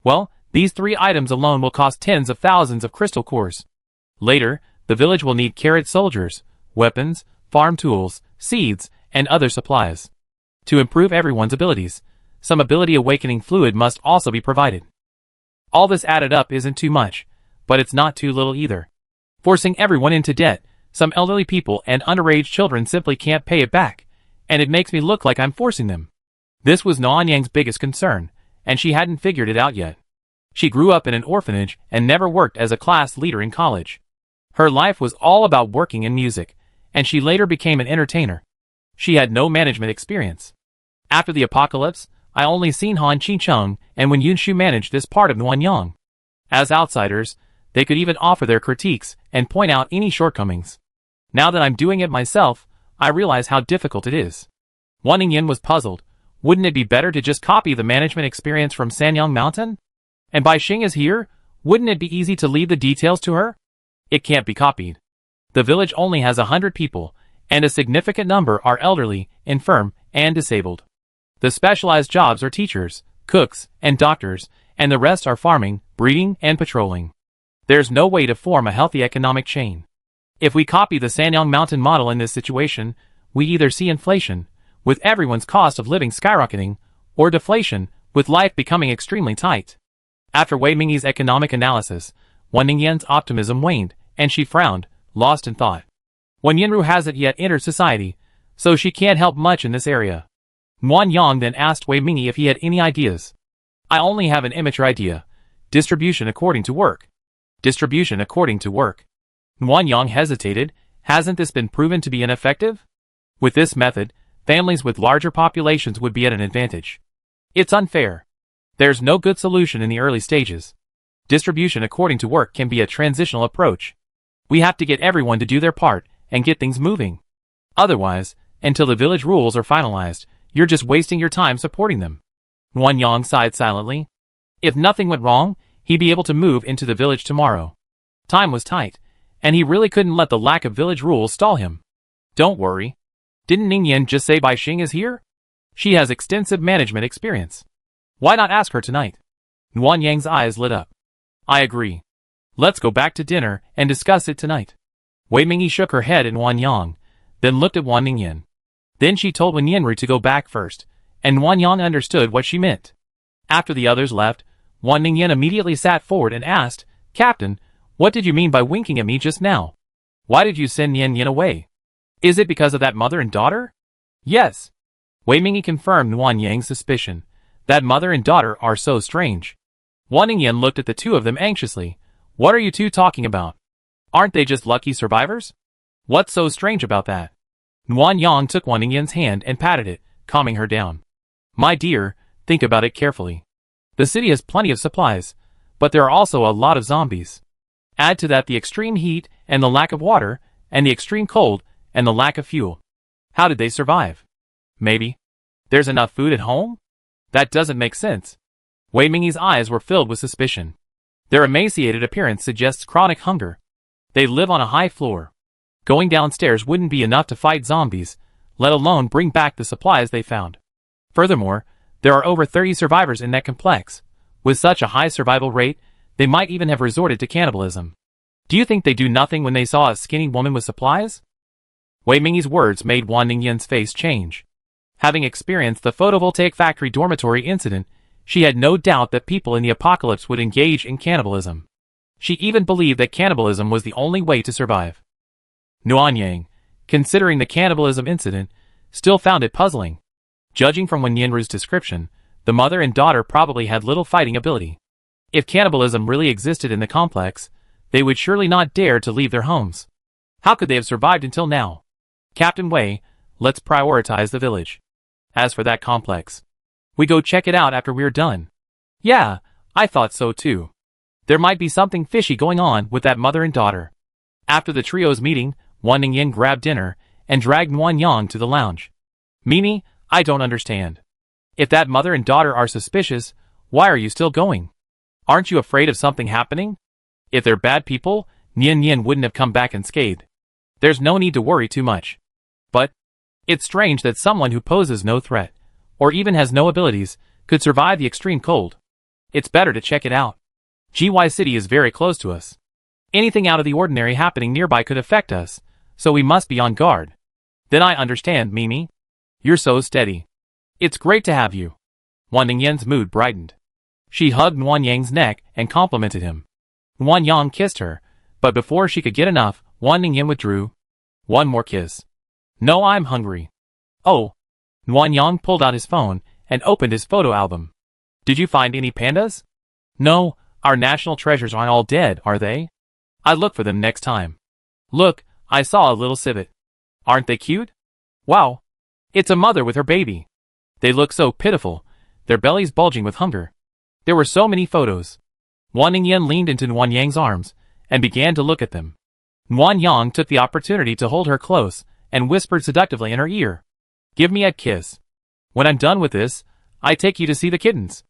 Well, these 3 items alone will cost tens of thousands of crystal cores. Later, the village will need carrot soldiers, weapons, farm tools, seeds, and other supplies. To improve everyone's abilities, some ability awakening fluid must also be provided. All this added up isn't too much, but it's not too little either. Forcing everyone into debt, some elderly people and underage children simply can't pay it back, and it makes me look like I'm forcing them. This was Nanyang's biggest concern, and she hadn't figured it out yet. She grew up in an orphanage and never worked as a class leader in college. Her life was all about working in music, and she later became an entertainer. She had no management experience. After the apocalypse, I only seen Han Qingcheng and Wen Yunshu manage this part of Nanyang. As outsiders, they could even offer their critiques and point out any shortcomings. Now that I'm doing it myself, I realize how difficult it is. Wan Ningyan was puzzled. Wouldn't it be better to just copy the management experience from Sanyang Mountain? And Bai Xing is here, wouldn't it be easy to leave the details to her? It can't be copied. The village only has 100 people, and a significant number are elderly, infirm, and disabled. The specialized jobs are teachers, cooks, and doctors, and the rest are farming, breeding, and patrolling. There's no way to form a healthy economic chain. If we copy the Sanyang Mountain model in this situation, we either see inflation, with everyone's cost of living skyrocketing, or deflation, with life becoming extremely tight. After Wei Mingyi's economic analysis, Wan Ningyan's optimism waned, and she frowned, lost in thought. Wen Yinru hasn't yet entered society, so she can't help much in this area. Wan Yang then asked Wei Mingyi if he had any ideas. I only have an immature idea. Distribution according to work. Distribution according to work. Wan Yang hesitated. Hasn't this been proven to be ineffective? With this method, families with larger populations would be at an advantage. It's unfair. There's no good solution in the early stages. Distribution according to work can be a transitional approach. We have to get everyone to do their part and get things moving. Otherwise, until the village rules are finalized, you're just wasting your time supporting them. Wan Yang sighed silently. If nothing went wrong, he'd be able to move into the village tomorrow. Time was tight, and he really couldn't let the lack of village rules stall him. Don't worry. Didn't Ningyan just say Bai Xing is here? She has extensive management experience. Why not ask her tonight? Wan Yang's eyes lit up. I agree. Let's go back to dinner and discuss it tonight. Wei Mingyi shook her head in Wan Yang, then looked at Wan Ningyan. Then she told Wen Yinru to go back first, and Wan Yang understood what she meant. After the others left, Wan Ningyan immediately sat forward and asked, Captain, what did you mean by winking at me just now? Why did you send Nian Yin away? Is it because of that mother and daughter? Yes. Wei Mingyi confirmed Wan Yang's suspicion. That mother and daughter are so strange. Wan Ningyan looked at the two of them anxiously. What are you two talking about? Aren't they just lucky survivors? What's so strange about that? Wan Yang took Wan Ningyan's hand and patted it, calming her down. My dear, think about it carefully. The city has plenty of supplies, but there are also a lot of zombies. Add to that the extreme heat and the lack of water, and the extreme cold and the lack of fuel. How did they survive? Maybe there's enough food at home? That doesn't make sense. Wei Mingyi's eyes were filled with suspicion. Their emaciated appearance suggests chronic hunger. They live on a high floor. Going downstairs wouldn't be enough to fight zombies, let alone bring back the supplies they found. Furthermore, there are over 30 survivors in that complex. With such a high survival rate, they might even have resorted to cannibalism. Do you think they do nothing when they saw a skinny woman with supplies? Wei Mingyi's words made Wan Ningyan's face change. Having experienced the photovoltaic factory dormitory incident, she had no doubt that people in the apocalypse would engage in cannibalism. She even believed that cannibalism was the only way to survive. Nuanyang, considering the cannibalism incident, still found it puzzling. Judging from Wen Yinru's description, the mother and daughter probably had little fighting ability. If cannibalism really existed in the complex, they would surely not dare to leave their homes. How could they have survived until now? Captain Wei, let's prioritize the village. As for that complex, we go check it out after we're done. Yeah, I thought so too. There might be something fishy going on with that mother and daughter. After the trio's meeting, Wan Ningyin grabbed dinner and dragged Nuanyang to the lounge. Mimi, I don't understand. If that mother and daughter are suspicious, why are you still going? Aren't you afraid of something happening? If they're bad people, Nian wouldn't have come back unscathed. There's no need to worry too much. But it's strange that someone who poses no threat, or even has no abilities, could survive the extreme cold. It's better to check it out. GY City is very close to us. Anything out of the ordinary happening nearby could affect us, so we must be on guard. Then I understand, Mimi. You're so steady. It's great to have you. Wan Ningyan's mood brightened. She hugged Nuanyang's neck and complimented him. Nuanyang kissed her, but before she could get enough, Wan Ningyan withdrew. One more kiss. No, I'm hungry. Oh. Nuanyang pulled out his phone and opened his photo album. Did you find any pandas? No, our national treasures aren't all dead, are they? I'd look for them next time. Look, I saw a little civet. Aren't they cute? Wow. It's a mother with her baby. They look so pitiful, their bellies bulging with hunger. There were so many photos. Wan Ningyan leaned into Nuanyang's arms and began to look at them. Nuanyang took the opportunity to hold her close and whispered seductively in her ear. Give me a kiss. When I'm done with this, I take you to see the kittens.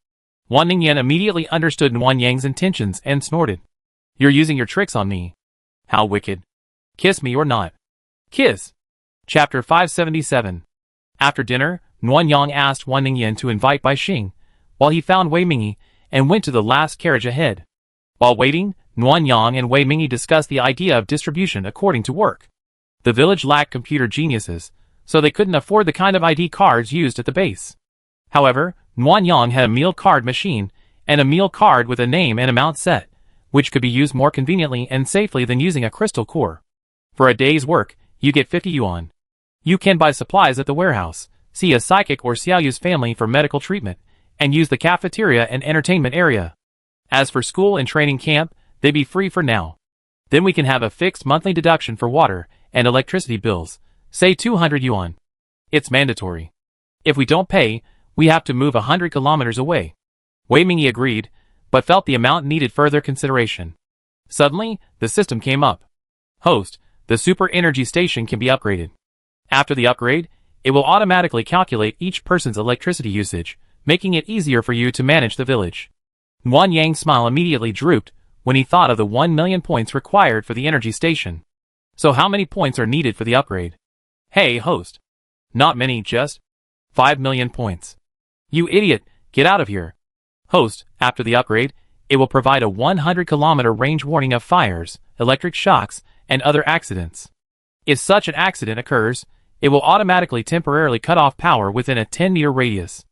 Wan Ningyan immediately understood Nuanyang's intentions and snorted. You're using your tricks on me. How wicked. Kiss me or not. Kiss. Chapter 577. After dinner, Nuanyang asked Wan Ningyan to invite Bai Xing, while he found Wei Mingyi and went to the last carriage ahead. While waiting, Nuanyang and Wei Mingyi discussed the idea of distribution according to work. The village lacked computer geniuses, so they couldn't afford the kind of ID cards used at the base. However, Nuanyang had a meal card machine and a meal card with a name and amount set, which could be used more conveniently and safely than using a crystal core. For a day's work, you get 50 yuan. You can buy supplies at the warehouse, see a psychic or Xiaoyu's family for medical treatment, and use the cafeteria and entertainment area. As for school and training camp, they be free for now. Then we can have a fixed monthly deduction for water and electricity bills, say 200 yuan. It's mandatory. If we don't pay, we have to move 100 kilometers away. Wei Mingyi agreed, but felt the amount needed further consideration. Suddenly, the system came up. Host, the super energy station can be upgraded. After the upgrade, it will automatically calculate each person's electricity usage, making it easier for you to manage the village. Nuanyang's smile immediately drooped when he thought of the 1 million points required for the energy station. So how many points are needed for the upgrade? Hey, host. Not many, just 5 million points. You idiot, get out of here. Host, after the upgrade, it will provide a 100-kilometer range warning of fires, electric shocks, and other accidents. If such an accident occurs, it will automatically temporarily cut off power within a 10-meter radius.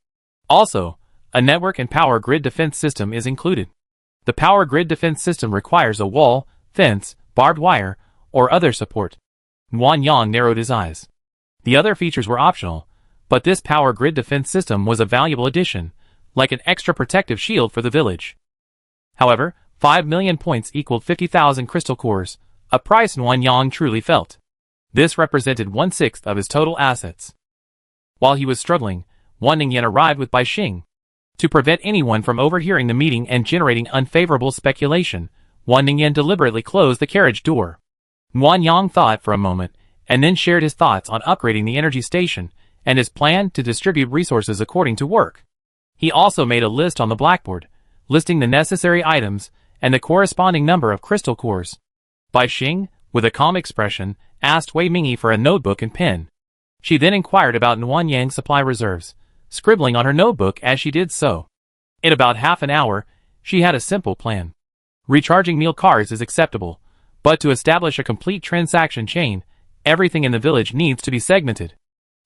Also, a network and power grid defense system is included. The power grid defense system requires a wall, fence, barbed wire, or other support. Nuanyang narrowed his eyes. The other features were optional, but this power grid defense system was a valuable addition, like an extra protective shield for the village. However, 5 million points equaled 50,000 crystal cores, a price Nuanyang truly felt. This represented 1/6 of his total assets. While he was struggling, Wan Ningyan arrived with Bai Xing. To prevent anyone from overhearing the meeting and generating unfavorable speculation, Wan Ningyan deliberately closed the carriage door. Nuanyang thought for a moment, and then shared his thoughts on upgrading the energy station and his plan to distribute resources according to work. He also made a list on the blackboard, listing the necessary items and the corresponding number of crystal cores. Bai Xing, with a calm expression, asked Wei Mingyi for a notebook and pen. She then inquired about Nuanyang's supply reserves, scribbling on her notebook as she did so. In about half an hour, she had a simple plan. Recharging meal cards is acceptable, but to establish a complete transaction chain, everything in the village needs to be segmented.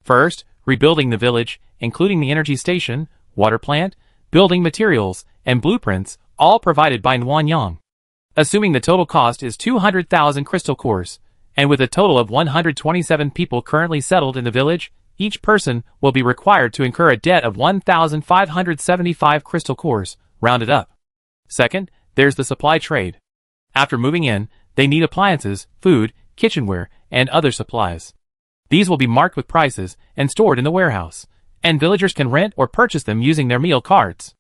First, rebuilding the village, including the energy station, water plant, building materials, and blueprints, all provided by Nuanyang. Assuming the total cost is 200,000 crystal cores, and with a total of 127 people currently settled in the village, each person will be required to incur a debt of 1,575 crystal cores, rounded up. Second, there's the supply trade. After moving in, they need appliances, food, kitchenware, and other supplies. These will be marked with prices and stored in the warehouse, and villagers can rent or purchase them using their meal cards.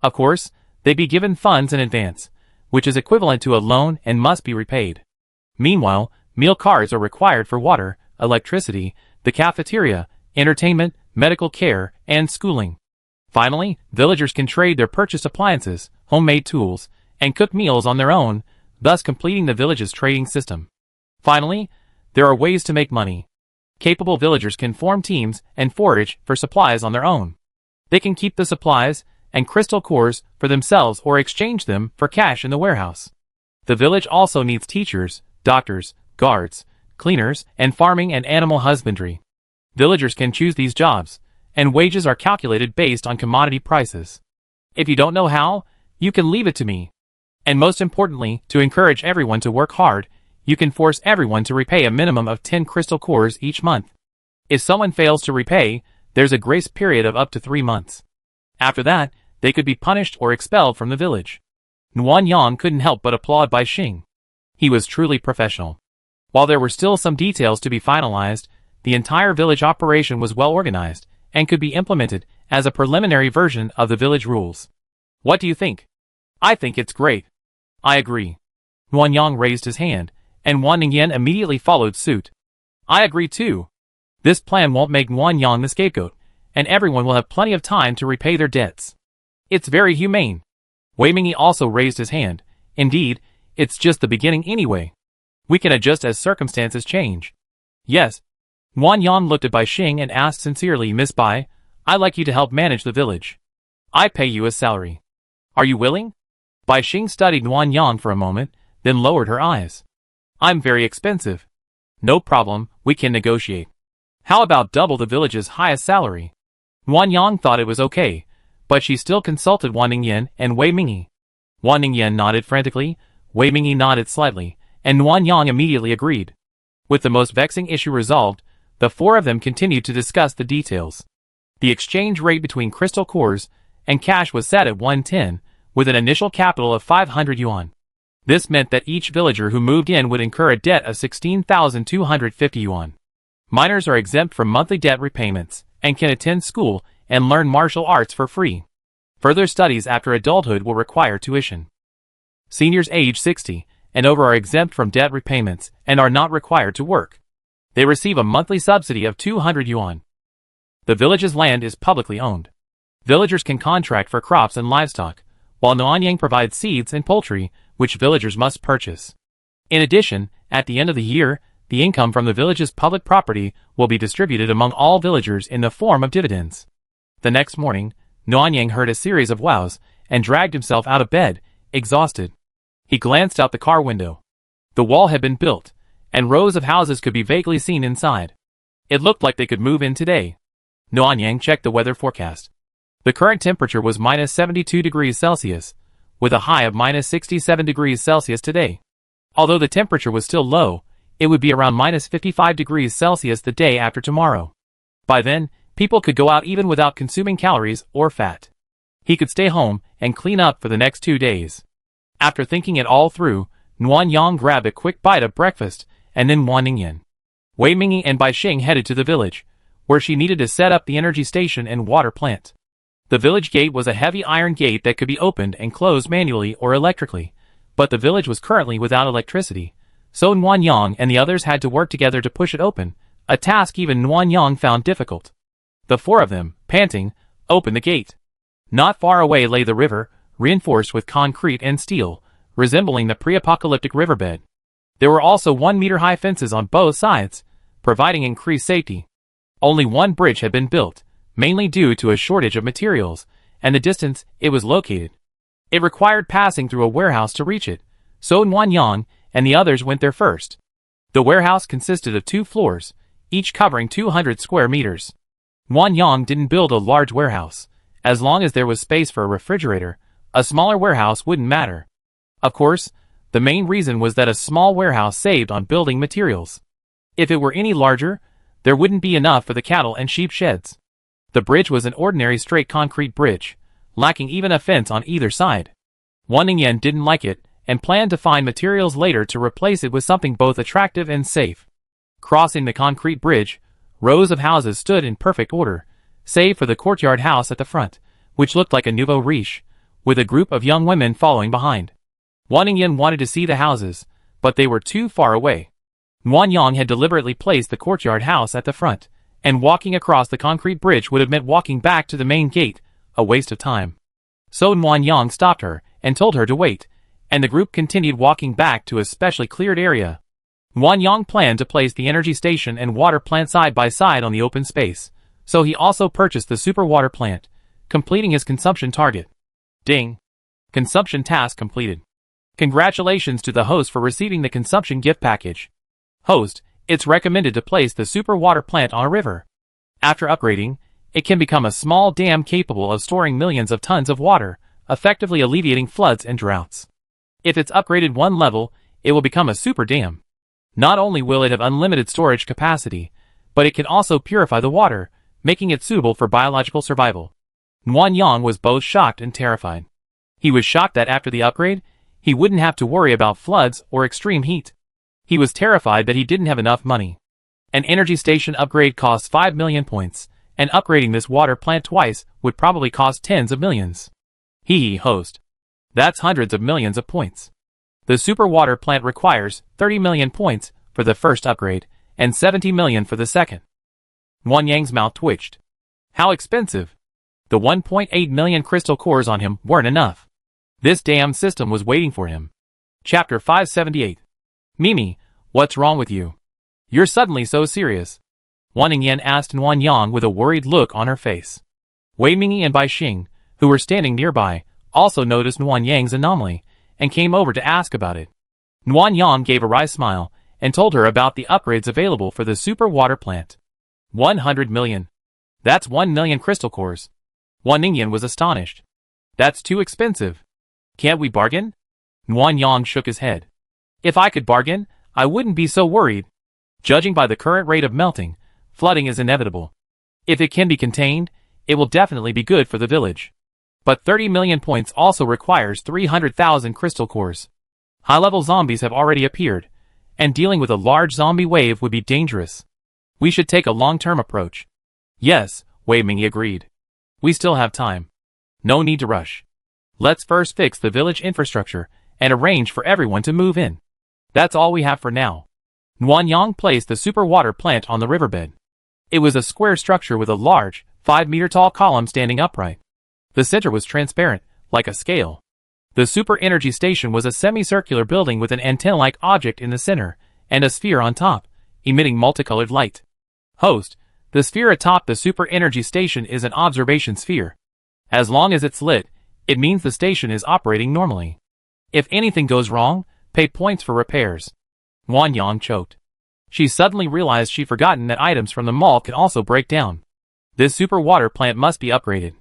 Of course, they'd be given funds in advance, which is equivalent to a loan and must be repaid. Meanwhile, meal cards are required for water, electricity, the cafeteria, entertainment, medical care, and schooling. Finally, villagers can trade their purchased appliances, homemade tools, and cook meals on their own, thus completing the village's trading system. Finally, there are ways to make money. Capable villagers can form teams and forage for supplies on their own. They can keep the supplies and crystal cores for themselves or exchange them for cash in the warehouse. The village also needs teachers, doctors, guards, cleaners, and farming and animal husbandry. Villagers can choose these jobs, and wages are calculated based on commodity prices. If you don't know how, you can leave it to me. And most importantly, to encourage everyone to work hard, you can force everyone to repay a minimum of 10 crystal cores each month. If someone fails to repay, there's a grace period of up to 3 months. After that, they could be punished or expelled from the village. Nuanyang couldn't help but applaud Bai Xing. He was truly professional. While there were still some details to be finalized, the entire village operation was well organized and could be implemented as a preliminary version of the village rules. What do you think? I think it's great. I agree. Nuanyang raised his hand, and Wan Ningyan immediately followed suit. I agree too. This plan won't make Nuanyang the scapegoat, and everyone will have plenty of time to repay their debts. It's very humane. Wei Mingyi also raised his hand. Indeed, it's just the beginning anyway. We can adjust as circumstances change. Yes. Nuanyang looked at Bai Xing and asked sincerely, Miss Bai, I'd like you to help manage the village. I pay you a salary. Are you willing? Bai Xing studied Nuanyang for a moment, then lowered her eyes. I'm very expensive. No problem, we can negotiate. How about double the village's highest salary? Nuanyang thought it was okay, but she still consulted Wan Ningyan and Wei Mingyi. Wan Ningyan nodded frantically, Wei Mingyi nodded slightly, and Nuanyang immediately agreed. With the most vexing issue resolved, the four of them continued to discuss the details. The exchange rate between crystal cores and cash was set at 110, with an initial capital of 500 yuan. This meant that each villager who moved in would incur a debt of 16,250 yuan. Minors are exempt from monthly debt repayments and can attend school and learn martial arts for free. Further studies after adulthood will require tuition. Seniors age 60 and over are exempt from debt repayments and are not required to work. They receive a monthly subsidy of 200 yuan. The village's land is publicly owned. Villagers can contract for crops and livestock, while Nuanyang provides seeds and poultry, which villagers must purchase. In addition, at the end of the year, the income from the village's public property will be distributed among all villagers in the form of dividends. The next morning, Nuanyang heard a series of wows and dragged himself out of bed, exhausted. He glanced out the car window. The wall had been built, and rows of houses could be vaguely seen inside. It looked like they could move in today. Nuanyang checked the weather forecast. The current temperature was minus 72 degrees Celsius, with a high of minus 67 degrees Celsius today. Although the temperature was still low, it would be around minus 55 degrees Celsius the day after tomorrow. By then, people could go out even without consuming calories or fat. He could stay home and clean up for the next 2 days. After thinking it all through, Nuanyang grabbed a quick bite of breakfast, and then Wan Ningyan. Wei Mingyi and Bai Xing headed to the village, where she needed to set up the energy station and water plant. The village gate was a heavy iron gate that could be opened and closed manually or electrically, but the village was currently without electricity, so Nuanyang and the others had to work together to push it open, a task even Nuanyang found difficult. The four of them, panting, opened the gate. Not far away lay the river, reinforced with concrete and steel, resembling the pre-apocalyptic riverbed. There were also 1-meter-high fences on both sides, providing increased safety. Only one bridge had been built, mainly due to a shortage of materials, and the distance it was located. It required passing through a warehouse to reach it, so Nuanyang and the others went there first. The warehouse consisted of 2 floors, each covering 200 square meters. Wan Yang didn't build a large warehouse. As long as there was space for a refrigerator, a smaller warehouse wouldn't matter. Of course, the main reason was that a small warehouse saved on building materials. If it were any larger, there wouldn't be enough for the cattle and sheep sheds. The bridge was an ordinary straight concrete bridge, lacking even a fence on either side. Wan Ningyan didn't like it, and planned to find materials later to replace it with something both attractive and safe. Crossing the concrete bridge, rows of houses stood in perfect order, save for the courtyard house at the front, which looked like a nouveau riche, with a group of young women following behind. Wan Ningyan wanted to see the houses, but they were too far away. Wan Yang had deliberately placed the courtyard house at the front, and walking across the concrete bridge would have meant walking back to the main gate, a waste of time. So Wan Yang stopped her, and told her to wait, and the group continued walking back to a specially cleared area. Wan Yang planned to place the energy station and water plant side by side on the open space, so he also purchased the super water plant, completing his consumption target. Ding! Consumption task completed. Congratulations to the host for receiving the consumption gift package. Host, it's recommended to place the super water plant on a river. After upgrading, it can become a small dam capable of storing millions of tons of water, effectively alleviating floods and droughts. If it's upgraded one level, it will become a super dam. Not only will it have unlimited storage capacity, but it can also purify the water, making it suitable for biological survival. Wan Yang was both shocked and terrified. He was shocked that after the upgrade, he wouldn't have to worry about floods or extreme heat. He was terrified that he didn't have enough money. An energy station upgrade costs 5 million points, and upgrading this water plant twice would probably cost tens of millions. Host. That's hundreds of millions of points. The super water plant requires 30 million points for the first upgrade, and 70 million for the second. Wan Yang's mouth twitched. How expensive! The 1.8 million crystal cores on him weren't enough. This damn system was waiting for him. Chapter 578. Mimi, what's wrong with you? You're suddenly so serious. Wan Ningyan asked Wan Yang with a worried look on her face. Wei Mingyi and Bai Xing, who were standing nearby, also noticed Wan Yang's anomaly, and came over to ask about it. Wan Yang gave a wry smile, and told her about the upgrades available for the super water plant. 100 million. That's 1 million crystal cores. Wan Ningyan was astonished. That's too expensive. Can't we bargain? Wan Yang shook his head. If I could bargain, I wouldn't be so worried. Judging by the current rate of melting, flooding is inevitable. If it can be contained, it will definitely be good for the village. But 30 million points also requires 300,000 crystal cores. High-level zombies have already appeared, and dealing with a large zombie wave would be dangerous. We should take a long-term approach. Yes, Wei Mingyi agreed. We still have time. No need to rush. Let's first fix the village infrastructure and arrange for everyone to move in. That's all we have for now. Wan Yang placed the super water plant on the riverbed. It was a square structure with a large, 5-meter-tall column standing upright. The center was transparent, like a scale. The super energy station was a semicircular building with an antenna-like object in the center, and a sphere on top, emitting multicolored light. Host, the sphere atop the super energy station is an observation sphere. As long as it's lit, it means the station is operating normally. If anything goes wrong, pay points for repairs. Wan Yang choked. She suddenly realized she'd forgotten that items from the mall can also break down. This super water plant must be upgraded.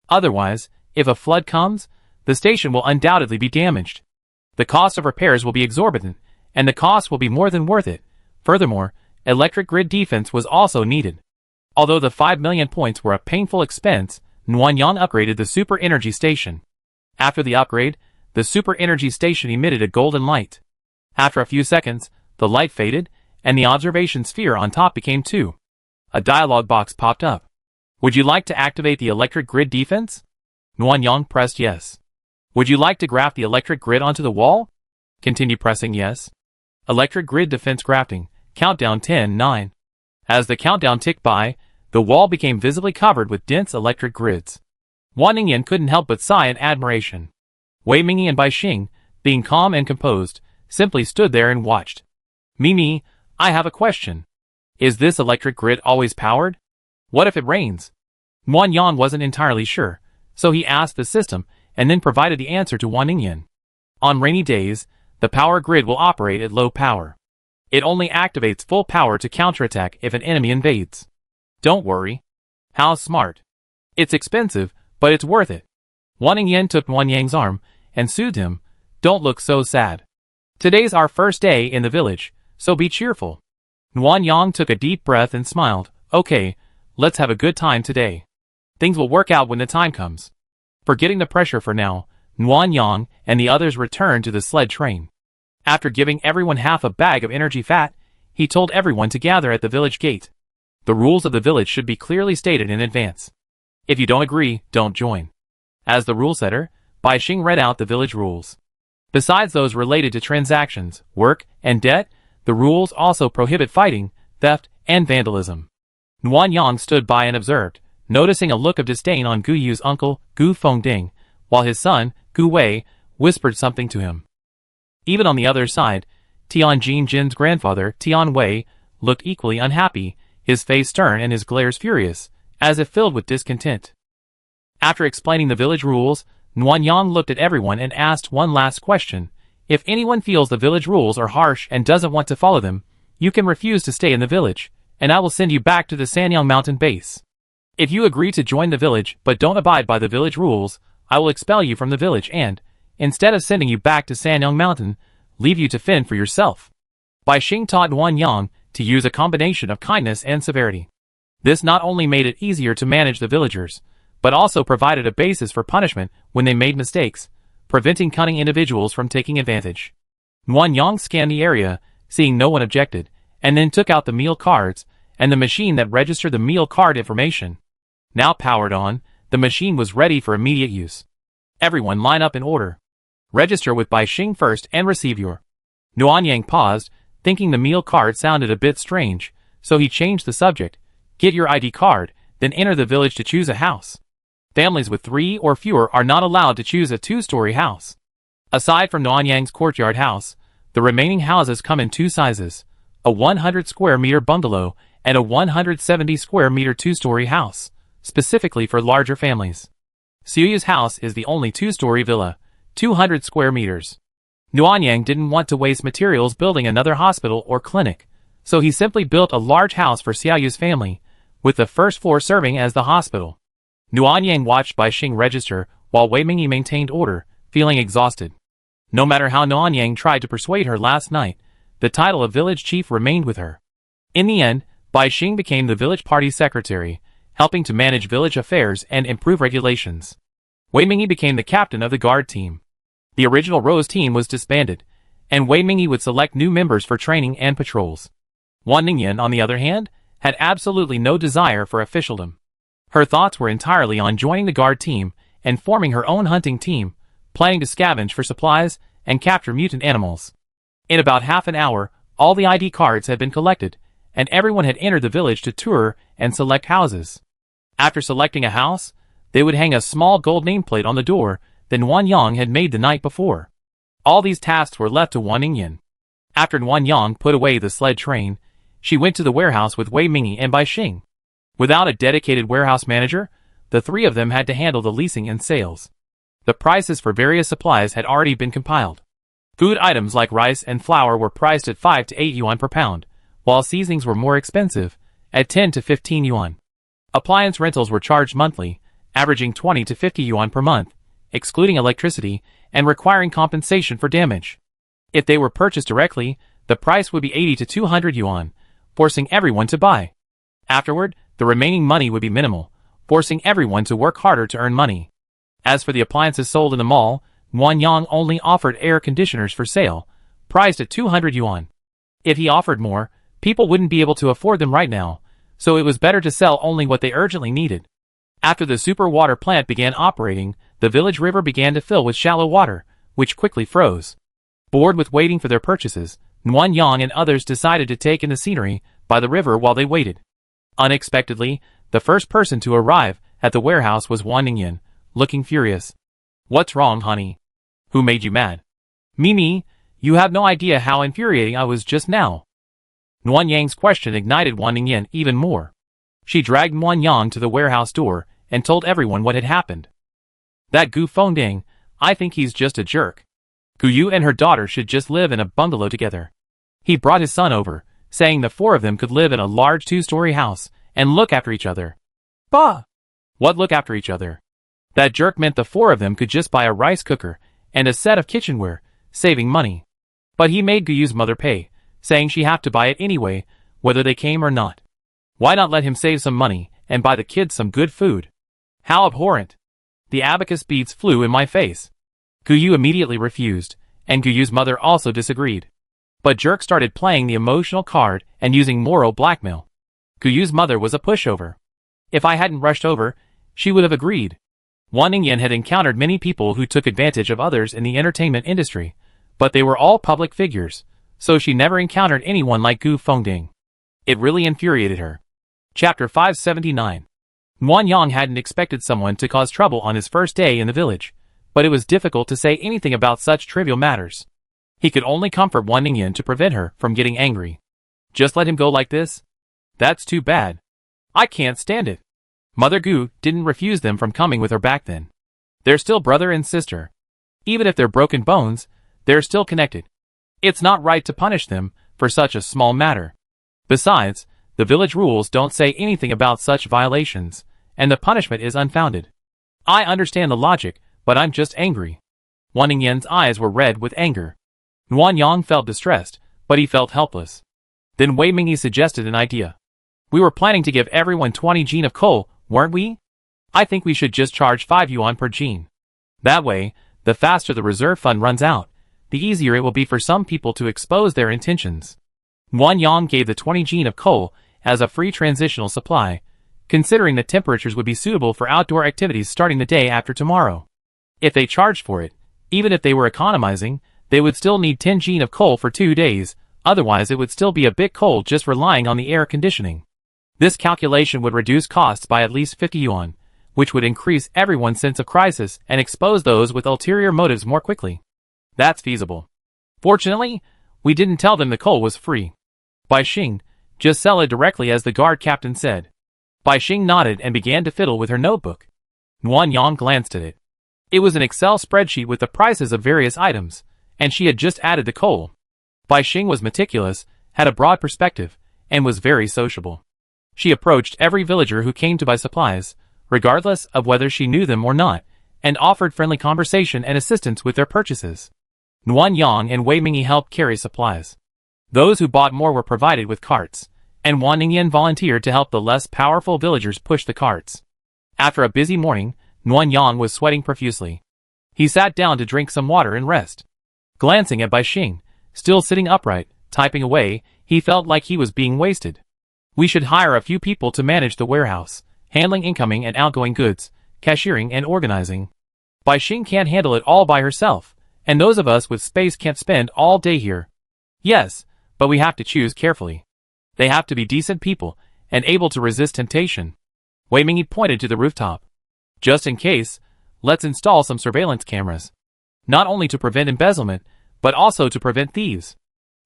Otherwise, if a flood comes, the station will undoubtedly be damaged. The cost of repairs will be exorbitant, and the cost will be more than worth it. Furthermore, electric grid defense was also needed. Although the 5 million points were a painful expense, Wan Yang upgraded the super energy station. After the upgrade, the super energy station emitted a golden light. After a few seconds, the light faded, and the observation sphere on top became 2. A dialog box popped up. Would you like to activate the electric grid defense? Wan Yang pressed yes. Would you like to graft the electric grid onto the wall? Continue pressing yes. Electric grid defense grafting. Countdown 10, 9. As the countdown ticked by, the wall became visibly covered with dense electric grids. Wan Ningyan couldn't help but sigh in admiration. Wei Mingyi and Bai Xing, being calm and composed, simply stood there and watched. Mimi, I have a question. Is this electric grid always powered? What if it rains? Wan Yang wasn't entirely sure, so he asked the system, and then provided the answer to Wan Ningyan. On rainy days, the power grid will operate at low power. It only activates full power to counterattack if an enemy invades. Don't worry. How smart. It's expensive, but it's worth it. Wan Yin took Wan Yang's arm and soothed him. Don't look so sad. Today's our first day in the village, so be cheerful. Wan Yang took a deep breath and smiled. Okay, let's have a good time today. Things will work out when the time comes. Forgetting the pressure for now, Wan Yang and the others returned to the sled train. After giving everyone half a bag of energy fat, he told everyone to gather at the village gate. The rules of the village should be clearly stated in advance. If you don't agree, don't join. As the rule setter, Bai Xing read out the village rules. Besides those related to transactions, work, and debt, the rules also prohibit fighting, theft, and vandalism. Wan Yang stood by and observed, noticing a look of disdain on Gu Yu's uncle, Gu Fengding, while his son, Gu Wei, whispered something to him. Even on the other side, Tian Jin's grandfather, Tian Wei, looked equally unhappy, his face stern and his glares furious, as if filled with discontent. After explaining the village rules, Wan Yang looked at everyone and asked one last question. If anyone feels the village rules are harsh and doesn't want to follow them, you can refuse to stay in the village, and I will send you back to the Sanyang mountain base. If you agree to join the village but don't abide by the village rules, I will expel you from the village and, instead of sending you back to Sanyang mountain, leave you to fend for yourself. Bai Xing taught Wan Yang to use a combination of kindness and severity. This not only made it easier to manage the villagers, but also provided a basis for punishment when they made mistakes, preventing cunning individuals from taking advantage. Wan Yang scanned the area, seeing no one objected, and then took out the meal cards and the machine that registered the meal card information. Now powered on, the machine was ready for immediate use. Everyone line up in order. Register with Bai Xing first and receive your. Wan Yang paused, thinking the meal card sounded a bit strange, so he changed the subject. Get your ID card, then enter the village to choose a house. Families with 3 or fewer are not allowed to choose a 2-story house. Aside from Wan Yang's courtyard house, the remaining houses come in 2 sizes, a 100 square meter bungalow and a 170 square meter 2-story house, specifically for larger families. Xuyu's house is the only 2-story villa, 200 square meters. Wan Yang didn't want to waste materials building another hospital or clinic, so he simply built a large house for Xiaoyu's family, with the first floor serving as the hospital. Wan Yang watched Bai Xing register while Wei Mingyi maintained order, feeling exhausted. No matter how Wan Yang tried to persuade her last night, the title of village chief remained with her. In the end, Bai Xing became the village party secretary, helping to manage village affairs and improve regulations. Wei Mingyi became the captain of the guard team. The original Rose team was disbanded, and Wei Mingyi would select new members for training and patrols. Wan Ningyan, on the other hand, had absolutely no desire for officialdom. Her thoughts were entirely on joining the guard team and forming her own hunting team, planning to scavenge for supplies and capture mutant animals. In about half an hour, all the ID cards had been collected, and everyone had entered the village to tour and select houses. After selecting a house, they would hang a small gold nameplate on the door that Wan Yang had made the night before. All these tasks were left to Wan Ningyan. After Wan Yang put away the sled train, she went to the warehouse with Wei Mingyi and Bai Xing. Without a dedicated warehouse manager, the 3 of them had to handle the leasing and sales. The prices for various supplies had already been compiled. Food items like rice and flour were priced at 5 to 8 yuan per pound, while seasonings were more expensive, at 10 to 15 yuan. Appliance rentals were charged monthly, averaging 20 to 50 yuan per month, excluding electricity, and requiring compensation for damage. If they were purchased directly, the price would be 80 to 200 yuan, forcing everyone to buy. Afterward, the remaining money would be minimal, forcing everyone to work harder to earn money. As for the appliances sold in the mall, Wan Yang only offered air conditioners for sale, priced at 200 yuan. If he offered more, people wouldn't be able to afford them right now, so it was better to sell only what they urgently needed. After the super water plant began operating, the village river began to fill with shallow water, which quickly froze. Bored with waiting for their purchases, Wan Yang and others decided to take in the scenery by the river while they waited. Unexpectedly, the first person to arrive at the warehouse was Wan Ningyan, looking furious. What's wrong, honey? Who made you mad? Me, you have no idea how infuriating I was just now. Wan Yang's question ignited Wan Ningyan even more. She dragged Wan Yang to the warehouse door and told everyone what had happened. That Gu Fengding, I think he's just a jerk. Gu Yu and her daughter should just live in a bungalow together. He brought his son over, saying the four of them could live in a large 2-story house and look after each other. Bah! What look after each other? That jerk meant the four of them could just buy a rice cooker and a set of kitchenware, saving money. But he made Guyu's mother pay, saying she had to buy it anyway, whether they came or not. Why not let him save some money and buy the kids some good food? How abhorrent! The abacus beads flew in my face. Guyu immediately refused, and Guyu's mother also disagreed. But Jerk started playing the emotional card and using moral blackmail. Guyu's mother was a pushover. If I hadn't rushed over, she would have agreed. Wan Ningyan had encountered many people who took advantage of others in the entertainment industry, but they were all public figures, so she never encountered anyone like Gu Fengding. It really infuriated her. Chapter 579. Nguyen Yang hadn't expected someone to cause trouble on his first day in the village, but it was difficult to say anything about such trivial matters. He could only comfort Wan Ningyan to prevent her from getting angry. Just let him go like this? That's too bad. I can't stand it. Mother Gu didn't refuse them from coming with her back then. They're still brother and sister. Even if they're broken bones, they're still connected. It's not right to punish them for such a small matter. Besides, the village rules don't say anything about such violations, and the punishment is unfounded. I understand the logic, but I'm just angry. Wan Ningyan's eyes were red with anger. Nguyen Yang felt distressed, but he felt helpless. Then Wei Mingyi suggested an idea. We were planning to give everyone 20 gene of coal, weren't we? I think we should just charge 5 yuan per gene. That way, the faster the reserve fund runs out, the easier it will be for some people to expose their intentions. Nguyen Yang gave the 20 gene of coal as a free transitional supply, considering the temperatures would be suitable for outdoor activities starting the day after tomorrow. If they charged for it, even if they were economizing, they would still need 10 gene of coal for 2 days, otherwise it would still be a bit cold just relying on the air conditioning. This calculation would reduce costs by at least 50 yuan, which would increase everyone's sense of crisis and expose those with ulterior motives more quickly. That's feasible. Fortunately, we didn't tell them the coal was free. Bai Xing, just sell it directly as the guard captain said. Bai Xing nodded and began to fiddle with her notebook. Nguyen Yang glanced at it. It was an Excel spreadsheet with the prices of various items, and she had just added the coal. Bai Xing was meticulous, had a broad perspective, and was very sociable. She approached every villager who came to buy supplies, regardless of whether she knew them or not, and offered friendly conversation and assistance with their purchases. Nguyen Yang and Wei Mingyi helped carry supplies. Those who bought more were provided with carts, and Wan Ningyan volunteered to help the less powerful villagers push the carts. After a busy morning, Nguyen Yang was sweating profusely. He sat down to drink some water and rest. Glancing at Bai Xing, still sitting upright, typing away, he felt like he was being wasted. We should hire a few people to manage the warehouse, handling incoming and outgoing goods, cashiering and organizing. Bai Xing can't handle it all by herself, and those of us with space can't spend all day here. Yes, but we have to choose carefully. They have to be decent people, and able to resist temptation. Wei Mingyi pointed to the rooftop. Just in case, let's install some surveillance cameras. Not only to prevent embezzlement, but also to prevent thieves.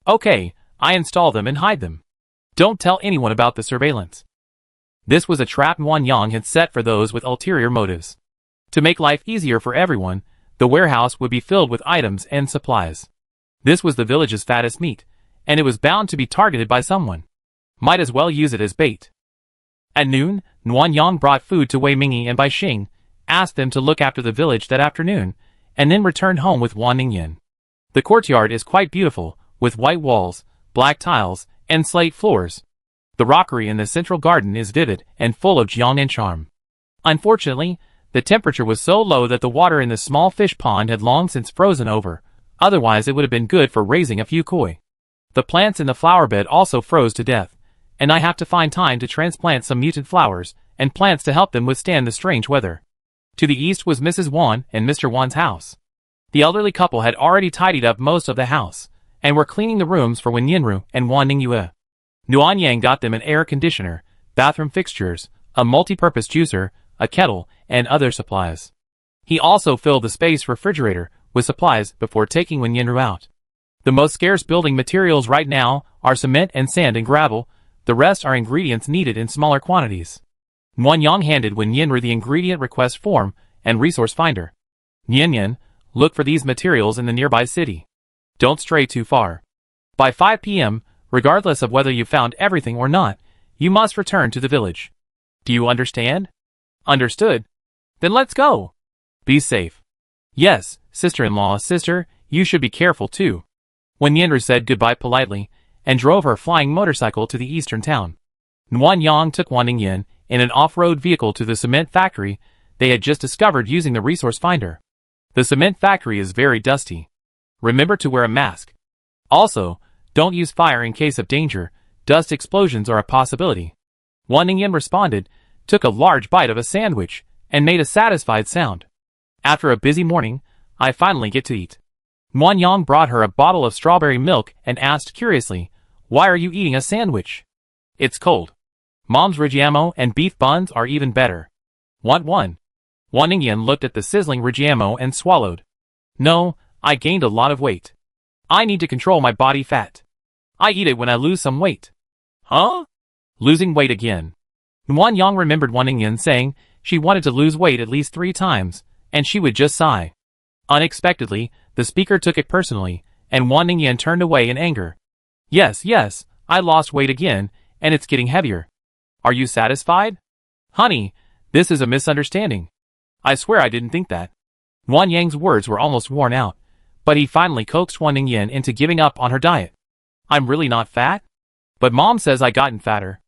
Okay, I install them and hide them. Don't tell anyone about the surveillance. This was a trap Nguyen Yang had set for those with ulterior motives. To make life easier for everyone, the warehouse would be filled with items and supplies. This was the village's fattest meat, and it was bound to be targeted by someone. Might as well use it as bait. At noon, Nguyen Yang brought food to Wei Mingyi and Bai Xing, asked them to look after the village that afternoon, and then returned home with Wan Ningyan. The courtyard is quite beautiful, with white walls, black tiles, and slate floors. The rockery in the central garden is vivid and full of jiang and charm. Unfortunately, the temperature was so low that the water in the small fish pond had long since frozen over, otherwise it would have been good for raising a few koi. The plants in the flower bed also froze to death, and I have to find time to transplant some mutant flowers and plants to help them withstand the strange weather. To the east was Mrs. Wan and Mr. Wan's house. The elderly couple had already tidied up most of the house, and were cleaning the rooms for Wen Yinru and Wan Ningyue. Nguyen Yang got them an air conditioner, bathroom fixtures, a multi-purpose juicer, a kettle, and other supplies. He also filled the space refrigerator with supplies before taking Wen Yinru out. The most scarce building materials right now are cement and sand and gravel, the rest are ingredients needed in smaller quantities. Nguyen Yang handed Wen Yinru the ingredient request form and resource finder. Yen, look for these materials in the nearby city. Don't stray too far. By 5 p.m., regardless of whether you found everything or not, you must return to the village. Do you understand? Understood. Then let's go. Be safe. Yes, sister-in-law, sister, you should be careful too. When Yenru said goodbye politely, and drove her flying motorcycle to the eastern town, Nguyen Yang took Wan Ningyan in an off-road vehicle to the cement factory they had just discovered using the resource finder. The cement factory is very dusty. Remember to wear a mask. Also, don't use fire in case of danger. Dust explosions are a possibility. Wan Ningyan responded, took a large bite of a sandwich, and made a satisfied sound. After a busy morning, I finally get to eat. Nguyen Yang brought her a bottle of strawberry milk and asked curiously, why are you eating a sandwich? It's cold. Mom's rigiamo and beef buns are even better. Want one? Wan Ningyan looked at the sizzling rigiamo and swallowed. No, I gained a lot of weight. I need to control my body fat. I eat it when I lose some weight. Huh? Losing weight again. Nguyen Yang remembered Wan Ningyan saying she wanted to lose weight at least 3 times, and she would just sigh. Unexpectedly, the speaker took it personally, and Wan Ningyan turned away in anger. Yes, I lost weight again, and it's getting heavier. Are you satisfied? Honey, this is a misunderstanding. I swear I didn't think that. Nguyen Yang's words were almost worn out, but he finally coaxed Wan Ningyan into giving up on her diet. I'm really not fat? But Mom says I gotten fatter.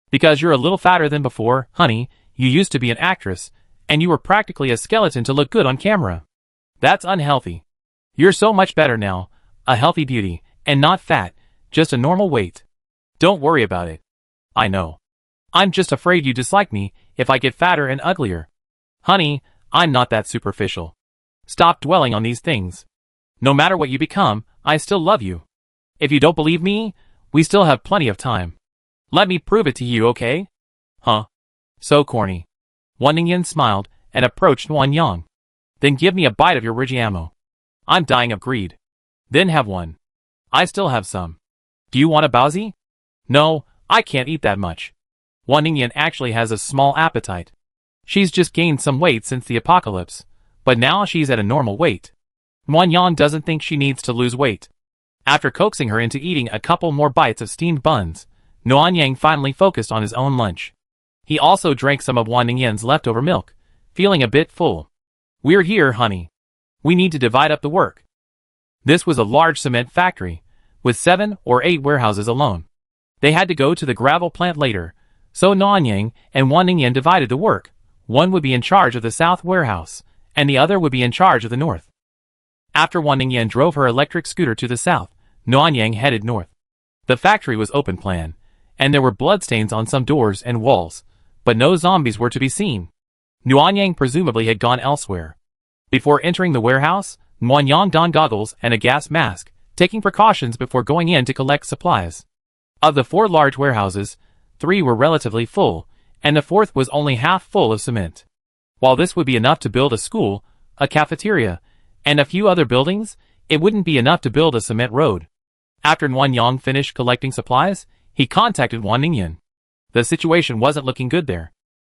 Because you're a little fatter than before, honey, you used to be an actress, and you were practically a skeleton to look good on camera. That's unhealthy. You're so much better now, a healthy beauty, and not fat, just a normal weight. Don't worry about it. I know. I'm just afraid you dislike me if I get fatter and uglier. Honey, I'm not that superficial. Stop dwelling on these things. No matter what you become, I still love you. If you don't believe me, we still have plenty of time. Let me prove it to you, okay? Huh? So corny. Wan Ningyan smiled and approached Nguyen Yang. Then give me a bite of your rigiamo. I'm dying of greed. Then have one. I still have some. Do you want a baozi? No, I can't eat that much. Wan Ningyan actually has a small appetite. She's just gained some weight since the apocalypse, but now she's at a normal weight. Nguyen Yang doesn't think she needs to lose weight. After coaxing her into eating a couple more bites of steamed buns, Nguyen Yang finally focused on his own lunch. He also drank some of Wan Ningyan's leftover milk, feeling a bit full. We're here, honey. We need to divide up the work. This was a large cement factory, with 7 or 8 warehouses alone. They had to go to the gravel plant later, so Nguyen Yang and Wan Ningyan divided the work. One would be in charge of the south warehouse, and the other would be in charge of the north. After Wan Ningyan drove her electric scooter to the south, Nguyen Yang headed north. The factory was open plan, and there were bloodstains on some doors and walls, but no zombies were to be seen. Nguyen Yang presumably had gone elsewhere. Before entering the warehouse, Nguyen Yang donned goggles and a gas mask, taking precautions before going in to collect supplies. Of the 4 large warehouses, 3 were relatively full, and the 4th was only half full of cement. While this would be enough to build a school, a cafeteria, and a few other buildings, it wouldn't be enough to build a cement road. After Nguyen Yang finished collecting supplies, he contacted Wan Ningyan. The situation wasn't looking good there.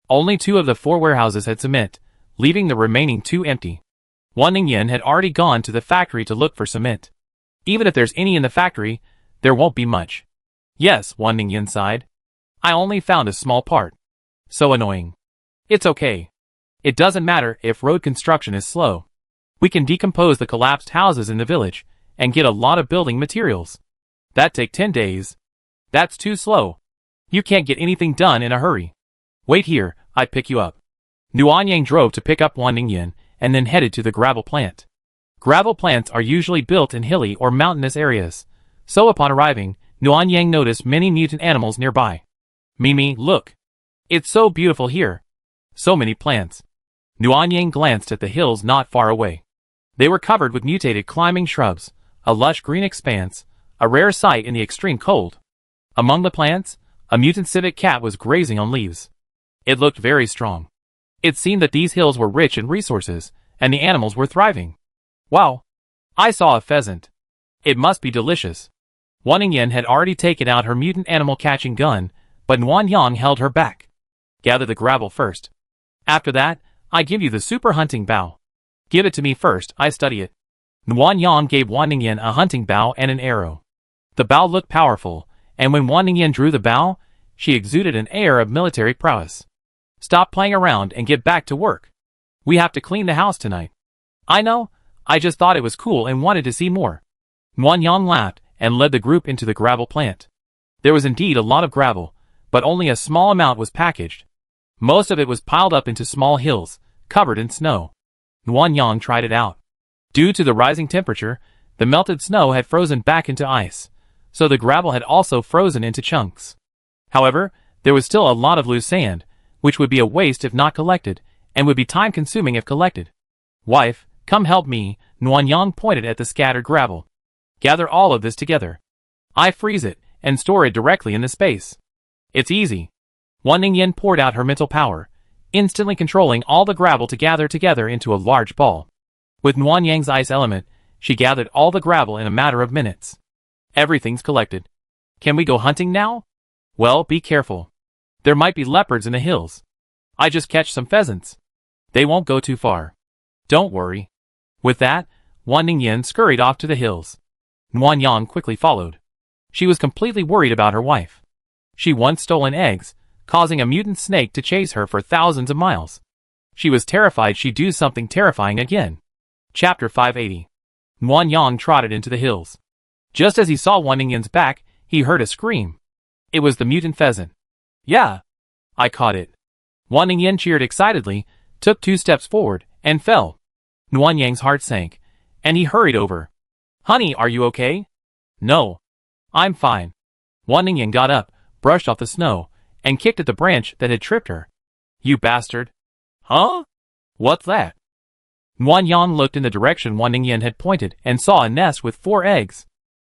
Only 2 of the 4 warehouses had cement, leaving the remaining 2 empty. Wan Ningyan had already gone to the factory to look for cement. Even if there's any in the factory, there won't be much. Yes, Wan Ningyan sighed. I only found a small part. So annoying. It's okay. It doesn't matter if road construction is slow. We can decompose the collapsed houses in the village and get a lot of building materials. That'd take 10 days. That's too slow. You can't get anything done in a hurry. Wait here, I pick you up. Nguyen Yang drove to pick up Wan Ningyan and then headed to the gravel plant. Gravel plants are usually built in hilly or mountainous areas, so upon arriving, Nguyen Yang noticed many mutant animals nearby. Mimi, look. It's so beautiful here. So many plants. Nguyen Yang glanced at the hills not far away. They were covered with mutated climbing shrubs, a lush green expanse, a rare sight in the extreme cold. Among the plants, a mutant civet cat was grazing on leaves. It looked very strong. It seemed that these hills were rich in resources, and the animals were thriving. Wow! I saw a pheasant. It must be delicious. Wan Ningyan had already taken out her mutant animal catching gun, but Nguyen Yang held her back. Gather the gravel first. After that, I give you the super hunting bow. Give it to me first, I study it. Nguyen Yang gave Wan Ningyan a hunting bow and an arrow. The bow looked powerful, and when Wan Ningyan drew the bow, she exuded an air of military prowess. Stop playing around and get back to work. We have to clean the house tonight. I know, I just thought it was cool and wanted to see more. Nguyen Yang laughed and led the group into the gravel plant. There was indeed a lot of gravel, but only a small amount was packaged. Most of it was piled up into small hills, covered in snow. Nguyen Yang tried it out. Due to the rising temperature, the melted snow had frozen back into ice, so the gravel had also frozen into chunks. However, there was still a lot of loose sand, which would be a waste if not collected, and would be time-consuming if collected. Wife, come help me, Nguyen Yang pointed at the scattered gravel. Gather all of this together. I freeze it, and store it directly in the space. It's easy. Wan Ningyan poured out her mental power, instantly controlling all the gravel to gather together into a large ball. With Nguyen Yang's ice element, she gathered all the gravel in a matter of minutes. Everything's collected. Can we go hunting now? Well, be careful. There might be leopards in the hills. I just catch some pheasants. They won't go too far. Don't worry. With that, Wan Ningyan scurried off to the hills. Nguyen Yang quickly followed. She was completely worried about her wife. She once stolen eggs, causing a mutant snake to chase her for thousands of miles. She was terrified she'd do something terrifying again. Chapter 580. Nguyen Yang trotted into the hills. Just as he saw Wan Ningyan's back, he heard a scream. It was the mutant pheasant. Yeah. I caught it. Wan Ningyan cheered excitedly, took 2 steps forward, and fell. Nguyen Yang's heart sank, and he hurried over. Honey, are you okay? No. I'm fine. Wan Ningyan got up, brushed off the snow, and kicked at the branch that had tripped her. You bastard. Huh? What's that? Nguyen Yang looked in the direction Wan Ningyan had pointed and saw a nest with 4 eggs.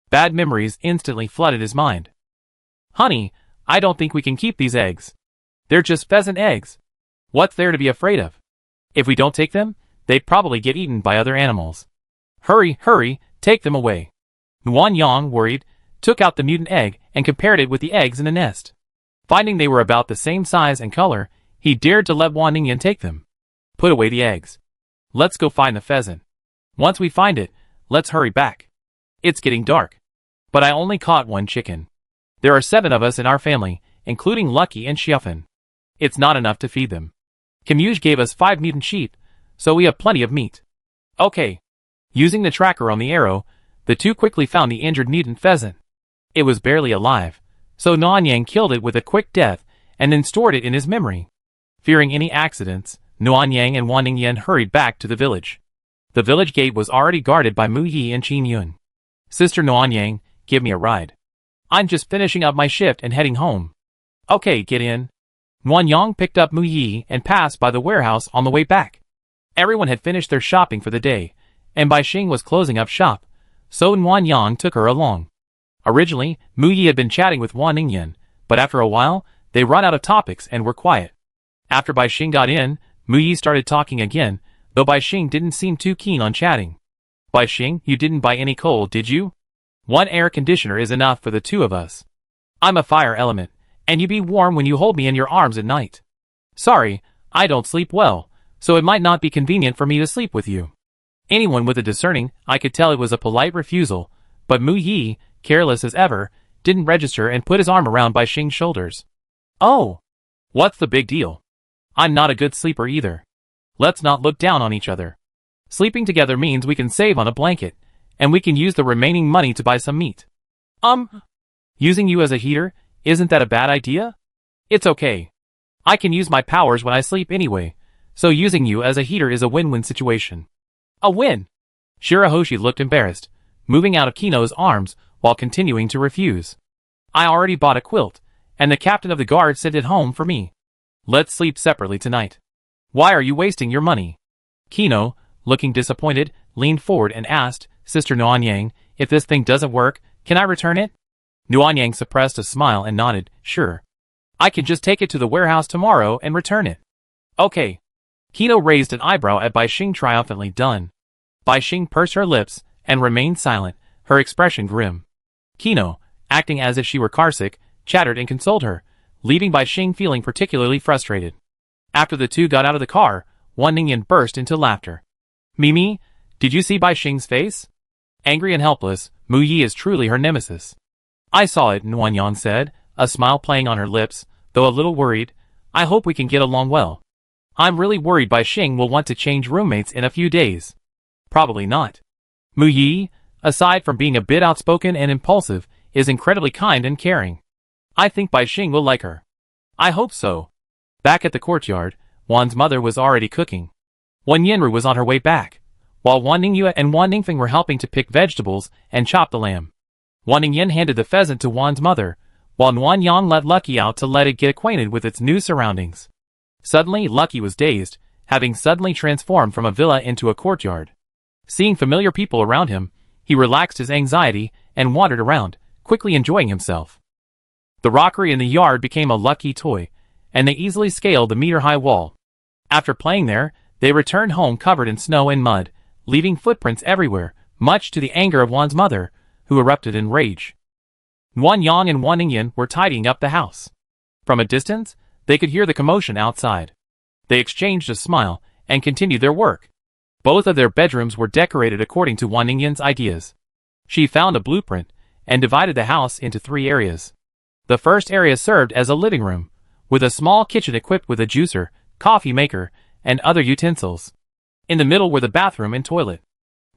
Bad memories instantly flooded his mind. Honey, I don't think we can keep these eggs. They're just pheasant eggs. What's there to be afraid of? If we don't take them, they'd probably get eaten by other animals. Hurry, hurry, take them away. Nguyen Yang, worried, took out the mutant egg and compared it with the eggs in the nest. Finding they were about the same size and color, he dared to let Wan Ningyan take them. Put away the eggs. Let's go find the pheasant. Once we find it, let's hurry back. It's getting dark. But I only caught 1 chicken. There are 7 of us in our family, including Lucky and Xiaofan. It's not enough to feed them. Camus gave us 5 mutant sheep, so we have plenty of meat. Okay. Using the tracker on the arrow, the 2 quickly found the injured mutant pheasant. It was barely alive, so Nguyen Yang killed it with a quick death and then stored it in his memory. Fearing any accidents, Nguyen Yang and Wan Ningyan hurried back to the village. The village gate was already guarded by Mu Yi and Qin Yun. Sister Nguyen Yang, give me a ride. I'm just finishing up my shift and heading home. Okay, get in. Nguyen Yang picked up Mu Yi and passed by the warehouse on the way back. Everyone had finished their shopping for the day, and Bai Xing was closing up shop, so Nguyen Yang took her along. Originally, Mu Yi had been chatting with Wan Ningyan, but after a while, they ran out of topics and were quiet. After Bai Xing got in, Mu Yi started talking again, though Bai Xing didn't seem too keen on chatting. Bai Xing, you didn't buy any coal, did you? 1 air conditioner is enough for the 2 of us. I'm a fire element, and you be warm when you hold me in your arms at night. Sorry, I don't sleep well, so it might not be convenient for me to sleep with you. Anyone with a discerning eye could tell it was a polite refusal, but Mu Yi, careless as ever, didn't register and put his arm around Bai Xing's shoulders. Oh! What's the big deal? I'm not a good sleeper either. Let's not look down on each other. Sleeping together means we can save on a blanket, and we can use the remaining money to buy some meat. Using you as a heater, isn't that a bad idea? It's okay. I can use my powers when I sleep anyway, so using you as a heater is a win-win situation. A win! Shirahoshi looked embarrassed, moving out of Kino's arms while continuing to refuse. I already bought a quilt, and the captain of the guard sent it home for me. Let's sleep separately tonight. Why are you wasting your money? Kino, looking disappointed, leaned forward and asked, Sister Nguyen Yang, if this thing doesn't work, can I return it? Nguyen Yang suppressed a smile and nodded, sure. I can just take it to the warehouse tomorrow and return it. Okay. Kino raised an eyebrow at Bai Xing triumphantly done. Bai Xing pursed her lips and remained silent, her expression grim. Kino, acting as if she were carsick, chattered and consoled her, leaving Bai Xing feeling particularly frustrated. After the 2 got out of the car, Wan Ningyan burst into laughter. Mimi, did you see Bai Xing's face? Angry and helpless, Mu Yi is truly her nemesis. I saw it, Nuan Yang said, a smile playing on her lips, though a little worried. I hope we can get along well. I'm really worried Bai Xing will want to change roommates in a few days. Probably not. Mu Yi, aside from being a bit outspoken and impulsive, is incredibly kind and caring. I think Bai Xing will like her. I hope so. Back at the courtyard, Wan's mother was already cooking. Wan Yinru was on her way back, while Wan Ningyue and Wan Ningfeng were helping to pick vegetables and chop the lamb. Wan Ningyan handed the pheasant to Wan's mother, while Nuan Yang let Lucky out to let it get acquainted with its new surroundings. Suddenly, Lucky was dazed, having suddenly transformed from a villa into a courtyard. Seeing familiar people around him, he relaxed his anxiety and wandered around, quickly enjoying himself. The rockery in the yard became a Lucky toy, and they easily scaled the meter-high wall. After playing there, they returned home covered in snow and mud, leaving footprints everywhere, much to the anger of Wan's mother, who erupted in rage. Nuan Yang and Wan Ningyan were tidying up the house. From a distance, they could hear the commotion outside. They exchanged a smile and continued their work. Both of their bedrooms were decorated according to Wan Ningyan's ideas. She found a blueprint and divided the house into 3 areas. The first area served as a living room, with a small kitchen equipped with a juicer, coffee maker, and other utensils. In the middle were the bathroom and toilet.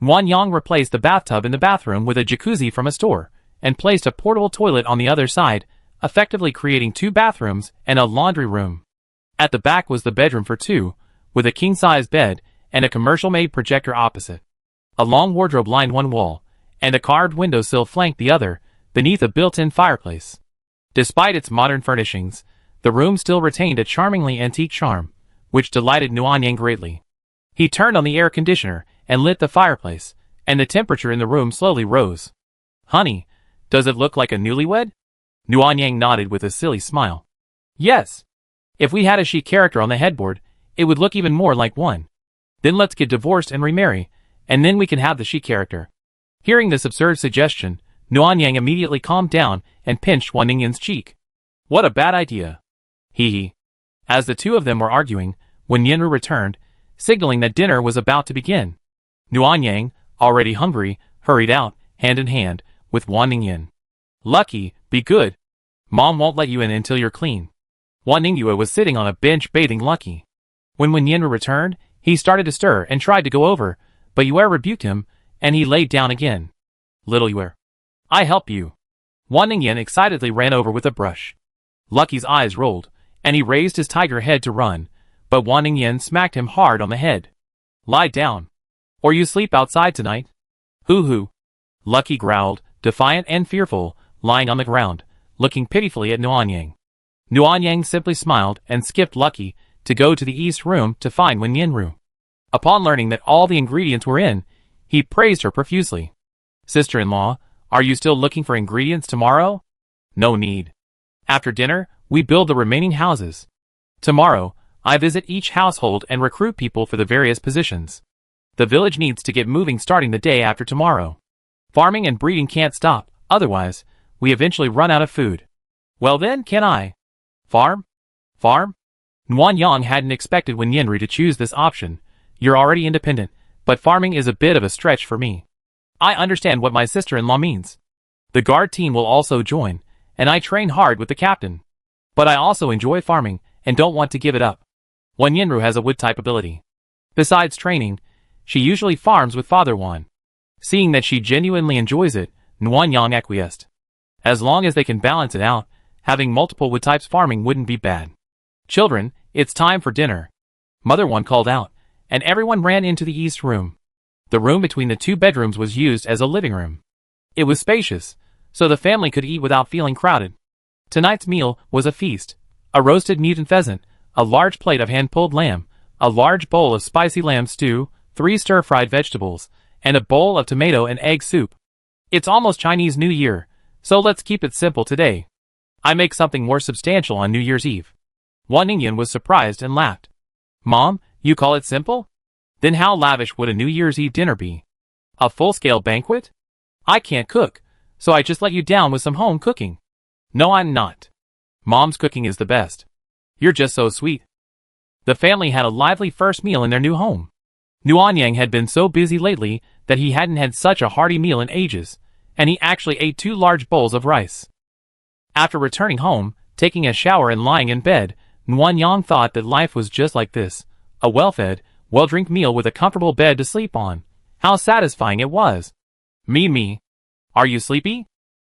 Nuan Yang replaced the bathtub in the bathroom with a jacuzzi from a store, and placed a portable toilet on the other side, effectively creating 2 bathrooms and a laundry room. At the back was the bedroom for 2, with a king-size bed and a commercial-made projector opposite. A long wardrobe lined one wall, and a carved windowsill flanked the other, beneath a built-in fireplace. Despite its modern furnishings, the room still retained a charmingly antique charm, which delighted Nuan Yang greatly. He turned on the air conditioner and lit the fireplace, and the temperature in the room slowly rose. "Honey, does it look like a newlywed?" Nuan Yang nodded with a silly smile. "Yes. If we had a she character on the headboard, it would look even more like one. Then let's get divorced and remarry, and then we can have the she character." Hearing this absurd suggestion, Nuan Yang immediately calmed down and pinched Wan Ningyan's cheek. "What a bad idea." Hee hee. As the two of them were arguing, Wan Yinru returned, signaling that dinner was about to begin. Nuan Yang, already hungry, hurried out, hand in hand, with Wan Ningyan. "Lucky, be good. Mom won't let you in until you're clean." Wan Ningyue was sitting on a bench bathing Lucky. When Wan Yinru returned, he started to stir and tried to go over, but Yue rebuked him, and he laid down again. "Little Yue, I help you." Wan Ningyan excitedly ran over with a brush. Lucky's eyes rolled, and he raised his tiger head to run, but Wan Ningyan smacked him hard on the head. "Lie down, or you sleep outside tonight." "Hoo-hoo." Lucky growled, defiant and fearful, lying on the ground, looking pitifully at Nuan Yang. Nuan Yang simply smiled and skipped Lucky to go to the east room to find Wan Yinru. Upon learning that all the ingredients were in, he praised her profusely. "Sister-in-law, are you still looking for ingredients tomorrow?" "No need. After dinner, we build the remaining houses. Tomorrow, I visit each household and recruit people for the various positions. The village needs to get moving starting the day after tomorrow. Farming and breeding can't stop, otherwise, we eventually run out of food." "Well then, can I farm?" "Farm?" Nuan Yang hadn't expected Wan Yinru to choose this option. "You're already independent, but farming is a bit of a stretch for me." "I understand what my sister-in-law means. The guard team will also join, and I train hard with the captain. But I also enjoy farming, and don't want to give it up." Wan Yinru has a wood-type ability. Besides training, she usually farms with Father Wan. Seeing that she genuinely enjoys it, Nuan Yang acquiesced. As long as they can balance it out, having multiple wood types farming wouldn't be bad. "Children, it's time for dinner." Mother Wan called out, and everyone ran into the east room. The room between the 2 bedrooms was used as a living room. It was spacious, so the family could eat without feeling crowded. Tonight's meal was a feast: a roasted mutant pheasant, a large plate of hand-pulled lamb, a large bowl of spicy lamb stew, 3 stir-fried vegetables, and a bowl of tomato and egg soup. It's almost Chinese New Year, so let's keep it simple today. I make something more substantial on New Year's Eve. Wan Ningyan was surprised and laughed. "Mom, you call it simple? Then how lavish would a New Year's Eve dinner be? A full-scale banquet? I can't cook, so I just let you down with some home cooking." "No, I'm not. Mom's cooking is the best. You're just so sweet." The family had a lively first meal in their new home. Nuan Yang had been so busy lately that he hadn't had such a hearty meal in ages, and he actually ate 2 large bowls of rice. After returning home, taking a shower and lying in bed, Nguyen thought that life was just like this, a well-fed, well-drink meal with a comfortable bed to sleep on. How satisfying it was. Me. Are you sleepy?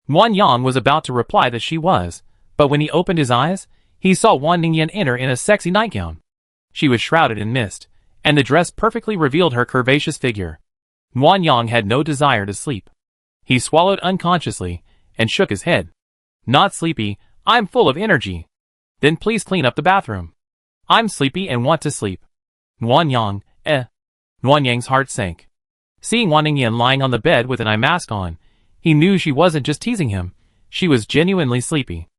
Nguyen was about to reply that she was, but when he opened his eyes, he saw Wan Ningyan enter in a sexy nightgown. She was shrouded in mist, and the dress perfectly revealed her curvaceous figure. Nguyen had no desire to sleep. He swallowed unconsciously, and shook his head. Not sleepy, I'm full of energy. Then please clean up the bathroom. I'm sleepy and want to sleep. Nguyen Yang's heart sank. Seeing Wan Ningyan lying on the bed with an eye mask on, he knew she wasn't just teasing him, she was genuinely sleepy.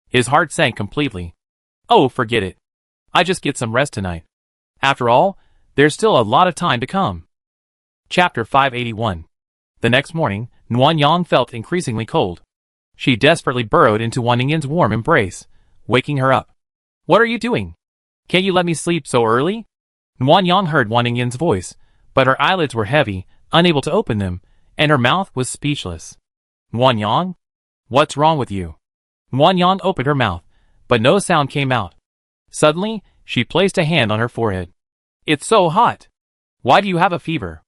His heart sank completely. Oh, forget it. I just get some rest tonight. After all, there's still a lot of time to come. Chapter 581. The next morning, Nguyen felt increasingly cold. She desperately burrowed into Wan Ningyan's warm embrace, waking her up. What are you doing? Can't you let me sleep so early? Nguyen heard Wan Ningyan's voice, but her eyelids were heavy, unable to open them, and her mouth was speechless. Nguyen? What's wrong with you? Nguyen opened her mouth, but no sound came out. Suddenly, she placed a hand on her forehead. It's so hot. Why do you have a fever?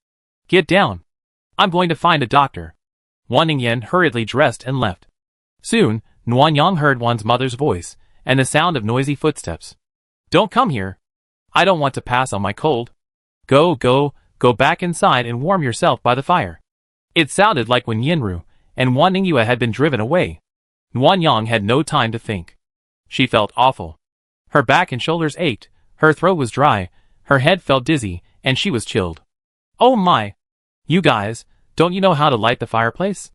Get down. I'm going to find a doctor. Wan Ningyan hurriedly dressed and left. Soon, Nguyen heard Wan's mother's voice, and the sound of noisy footsteps. Don't come here. I don't want to pass on my cold. Go back inside and warm yourself by the fire. It sounded like when Yinru and Wan Ningyue had been driven away. Nguyen had no time to think. She felt awful. Her back and shoulders ached, her throat was dry, her head felt dizzy, and she was chilled. Oh my! You guys, don't you know how to light the fireplace?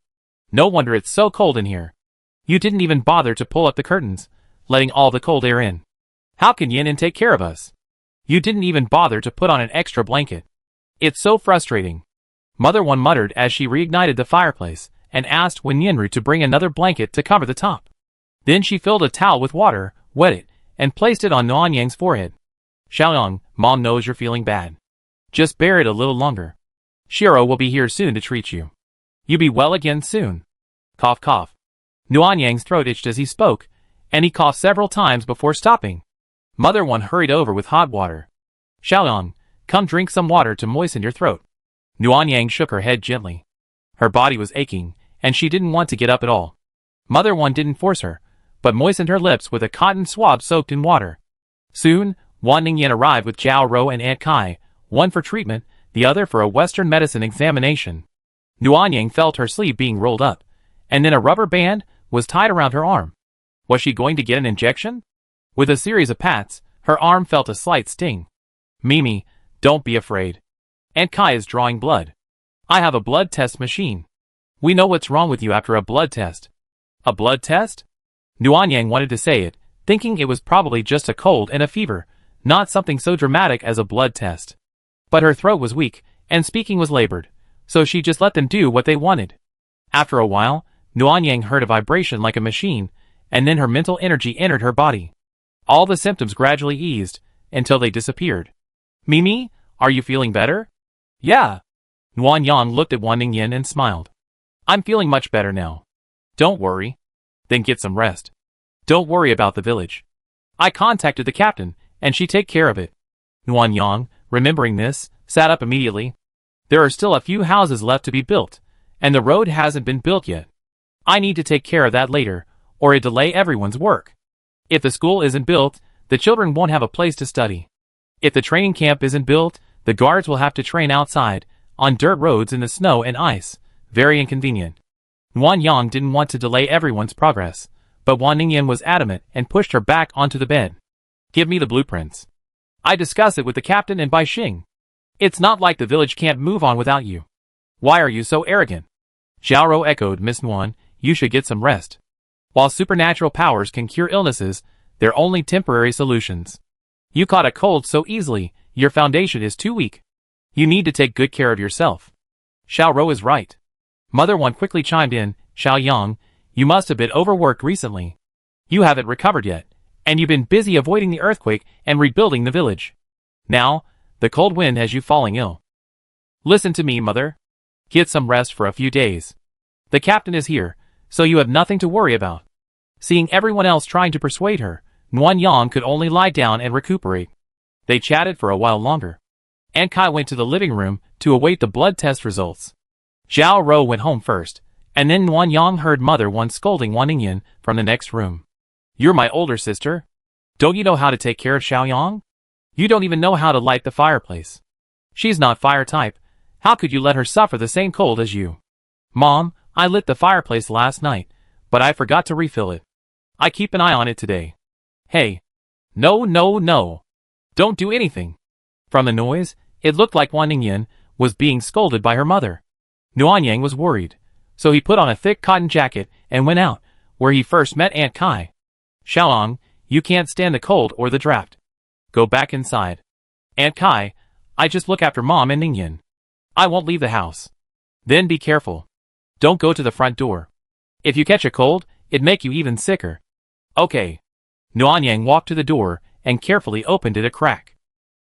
No wonder it's so cold in here. You didn't even bother to pull up the curtains, letting all the cold air in. How can Yin take care of us? You didn't even bother to put on an extra blanket. It's so frustrating. Mother Wan muttered as she reignited the fireplace and asked Wen Yinru to bring another blanket to cover the top. Then she filled a towel with water, wet it, and placed it on Nguyen Yang's forehead. Xiaoyang, Mom knows you're feeling bad. Just bear it a little longer. Shiro will be here soon to treat you. You be well again soon. Cough cough. Nguyen Yang's throat itched as he spoke, and he coughed several times before stopping. Mother Wan hurried over with hot water. Xiaoyang, come drink some water to moisten your throat. Nguyen Yang shook her head gently. Her body was aching, and she didn't want to get up at all. Mother Wan didn't force her, but moistened her lips with a cotton swab soaked in water. Soon, Wan Ningyan arrived with Jiao Ro and Aunt Kai, one for treatment, the other for a Western medicine examination. Nguyen Yang felt her sleeve being rolled up, and then a rubber band was tied around her arm. Was she going to get an injection? With a series of pats, her arm felt a slight sting. Mimi, don't be afraid. Aunt Kai is drawing blood. I have a blood test machine. We know what's wrong with you after a blood test. A blood test? Nguyen Yang wanted to say it, thinking it was probably just a cold and a fever, not something so dramatic as a blood test. But her throat was weak, and speaking was labored, so she just let them do what they wanted. After a while, Nguyen Yang heard a vibration like a machine, and then her mental energy entered her body. All the symptoms gradually eased, until they disappeared. Mimi, are you feeling better? Yeah. Nguyen Yang looked at Wan Ningyan and smiled. I'm feeling much better now. Don't worry. Then get some rest. Don't worry about the village. I contacted the captain, and she take care of it. Nguyen Yang, remembering this, sat up immediately. There are still a few houses left to be built, and the road hasn't been built yet. I need to take care of that later, or it delay everyone's work. If the school isn't built, the children won't have a place to study. If the training camp isn't built, the guards will have to train outside, on dirt roads in the snow and ice. Very inconvenient. Nguyen Yang didn't want to delay everyone's progress, but Wan Ningyan was adamant and pushed her back onto the bed. Give me the blueprints. I discussed it with the captain and Bai Xing. It's not like the village can't move on without you. Why are you so arrogant? Xiaoro echoed. Miss Nguyen, you should get some rest. While supernatural powers can cure illnesses, they're only temporary solutions. You caught a cold so easily, your foundation is too weak. You need to take good care of yourself. Xiaoro is right. Mother Wan quickly chimed in. Xiaoyang, you must have been overworked recently. You haven't recovered yet, and you've been busy avoiding the earthquake and rebuilding the village. Now, the cold wind has you falling ill. Listen to me, mother. Get some rest for a few days. The captain is here, so you have nothing to worry about. Seeing everyone else trying to persuade her, Nguyen Yang could only lie down and recuperate. They chatted for a while longer. Aunt Kai went to the living room to await the blood test results. Zhao Ro went home first, and then Nguyen Yang heard Mother Wan scolding Wan Ningyan from the next room. You're my older sister. Don't you know how to take care of Xiaoyang? You don't even know how to light the fireplace. She's not fire type. How could you let her suffer the same cold as you? Mom, I lit the fireplace last night, but I forgot to refill it. I keep an eye on it today. Hey. No. Don't do anything. From the noise, it looked like Wan Ningyan was being scolded by her mother. Nguyen Yang was worried, so he put on a thick cotton jacket and went out, where he first met Aunt Kai. Xiaoyang, you can't stand the cold or the draft. Go back inside. Aunt Kai, I just look after Mom and Ningyan. I won't leave the house. Then be careful. Don't go to the front door. If you catch a cold, it'd make you even sicker. Okay. Nguyen Yang walked to the door and carefully opened it a crack.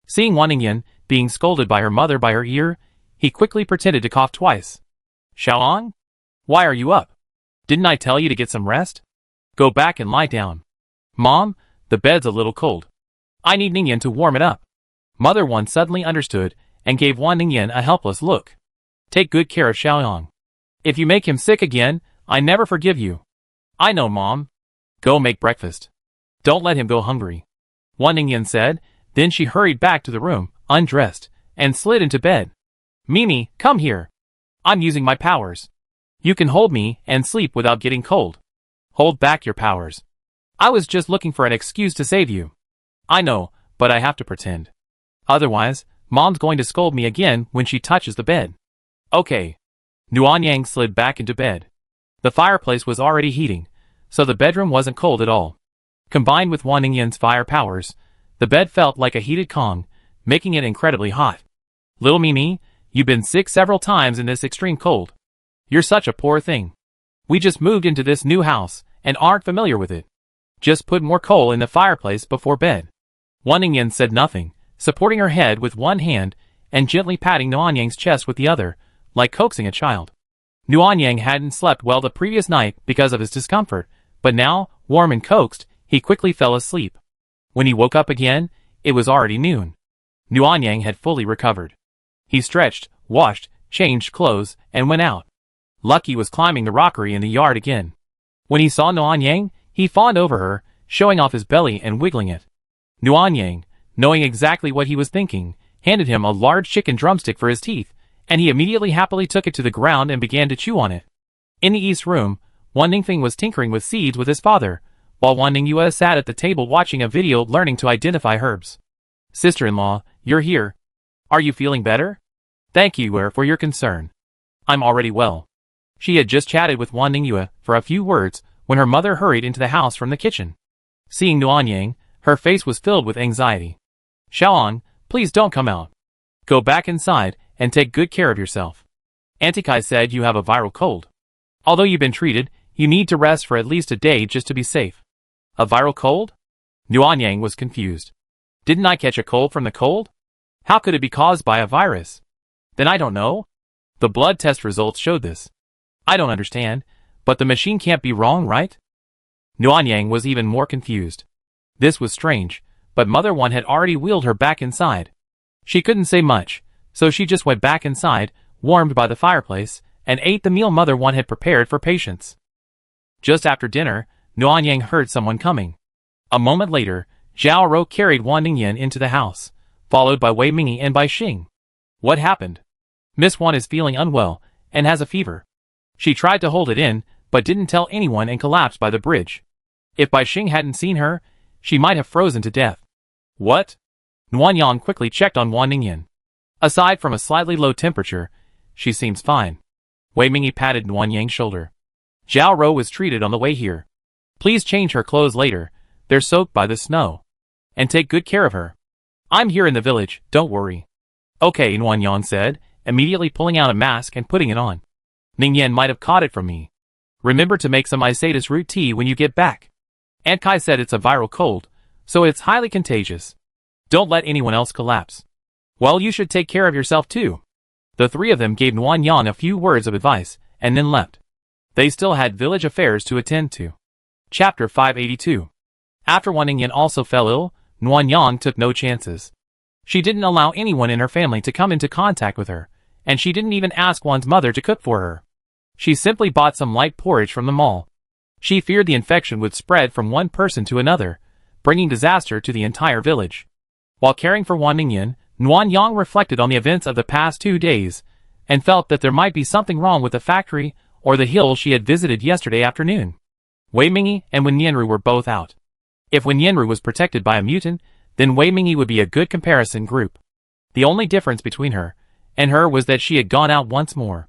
Seeing Wan Ningyan being scolded by her mother by her ear, he quickly pretended to cough twice. Xiaoyang? Why are you up? Didn't I tell you to get some rest? Go back and lie down. Mom, the bed's a little cold. I need Ningyan to warm it up. Mother Wan suddenly understood and gave Wan Ningyan a helpless look. Take good care of Xiaoyang. If you make him sick again, I never forgive you. I know, Mom. Go make breakfast. Don't let him go hungry. Wan Ningyan said, then she hurried back to the room, undressed, and slid into bed. Mimi, come here. I'm using my powers. You can hold me and sleep without getting cold. Hold back your powers. I was just looking for an excuse to save you. I know, but I have to pretend. Otherwise, Mom's going to scold me again when she touches the bed. Okay. Nguyen Yang slid back into bed. The fireplace was already heating, so the bedroom wasn't cold at all. Combined with Wan Ningyan's fire powers, the bed felt like a heated Kong, making it incredibly hot. Little Mimi, you've been sick several times in this extreme cold. You're such a poor thing. We just moved into this new house and aren't familiar with it. Just put more coal in the fireplace before bed. Wan Ningyan said nothing, supporting her head with one hand and gently patting Nguyen Yang's chest with the other, like coaxing a child. Nguyen Yang hadn't slept well the previous night because of his discomfort, but now, warm and coaxed, he quickly fell asleep. When he woke up again, it was already noon. Nguyen Yang had fully recovered. He stretched, washed, changed clothes, and went out. Lucky was climbing the rockery in the yard again. When he saw Nguyen Yang, he fawned over her, showing off his belly and wiggling it. Nguyen Yang, knowing exactly what he was thinking, handed him a large chicken drumstick for his teeth, and he immediately happily took it to the ground and began to chew on it. In the east room, Wan Ningfeng was tinkering with seeds with his father, while Wan Ningyue sat at the table watching a video learning to identify herbs. Sister-in-law, you're here. Are you feeling better? Thank you for your concern. I'm already well. She had just chatted with Wan Ningyue for a few words when her mother hurried into the house from the kitchen. Seeing Nguyen Yang, her face was filled with anxiety. Xiaoyang, please don't come out. Go back inside and take good care of yourself. Auntie Kai said you have a viral cold. Although you've been treated, you need to rest for at least a day just to be safe. A viral cold? Nguyen Yang was confused. Didn't I catch a cold from the cold? How could it be caused by a virus? Then I don't know. The blood test results showed this. I don't understand, but the machine can't be wrong, right? Nguyen Yang was even more confused. This was strange, but Mother One had already wheeled her back inside. She couldn't say much, so she just went back inside, warmed by the fireplace, and ate the meal Mother One had prepared for patients. Just after dinner, Nguyen Yang heard someone coming. A moment later, Zhao Ro carried Wan Ningyan into the house, followed by Wei Mingi and Bai Xing. What happened? Miss Wan is feeling unwell and has a fever. She tried to hold it in, but didn't tell anyone and collapsed by the bridge. If Bai Xing hadn't seen her, she might have frozen to death. What? Nguyen Yang quickly checked on Wan Ningyan. Aside from a slightly low temperature, she seems fine. Wei Mingi patted Nguyen Yang's shoulder. Zhao Ro was treated on the way here. Please change her clothes later, they're soaked by the snow. And take good care of her. I'm here in the village, don't worry. Okay, Nguyen Yang said, immediately pulling out a mask and putting it on. Ningyan might have caught it from me. Remember to make some Isatis root tea when you get back. Aunt Kai said it's a viral cold, so it's highly contagious. Don't let anyone else collapse. Well, you should take care of yourself too. The three of them gave Nguyen Yang a few words of advice, and then left. They still had village affairs to attend to. Chapter 582. After Wan Ningyan also fell ill, Nuanyang took no chances. She didn't allow anyone in her family to come into contact with her, and she didn't even ask Wan's mother to cook for her. She simply bought some light porridge from the mall. She feared the infection would spread from one person to another, bringing disaster to the entire village. While caring for Wan Ningyan, Nuanyang reflected on the events of the past 2 days, and felt that there might be something wrong with the factory or the hill she had visited yesterday afternoon. Wei Mingyi and Wen Yanru were both out. If Wen Yanru was protected by a mutant, then Wei Mingyi would be a good comparison group. The only difference between her and her was that she had gone out once more.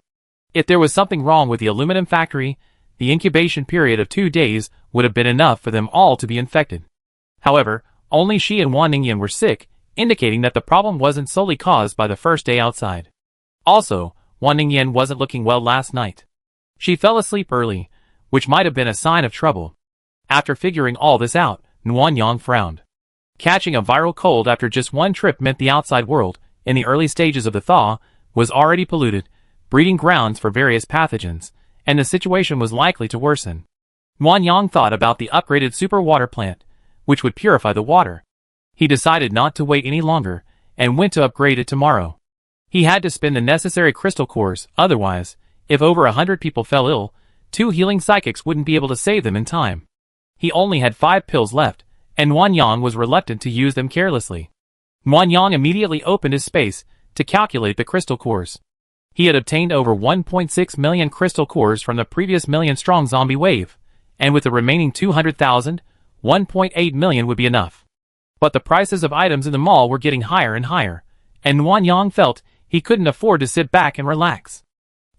If there was something wrong with the aluminum factory, the incubation period of 2 days would have been enough for them all to be infected. However, only she and Wan Ningyan were sick, indicating that the problem wasn't solely caused by the first day outside. Also, Wan Ningyan wasn't looking well last night. She fell asleep early, which might have been a sign of trouble. After figuring all this out, Nuanyang frowned. Catching a viral cold after just one trip meant the outside world, in the early stages of the thaw, was already polluted, breeding grounds for various pathogens, and the situation was likely to worsen. Nuanyang thought about the upgraded super water plant, which would purify the water. He decided not to wait any longer, and went to upgrade it tomorrow. He had to spend the necessary crystal cores, otherwise, if over 100 people fell ill, 2 healing psychics wouldn't be able to save them in time. He only had 5 pills left, and Nuanyang was reluctant to use them carelessly. Nuanyang immediately opened his space to calculate the crystal cores. He had obtained over 1.6 million crystal cores from the previous million-strong zombie wave, and with the remaining 200,000, 1.8 million would be enough. But the prices of items in the mall were getting higher and higher, and Nuanyang felt he couldn't afford to sit back and relax.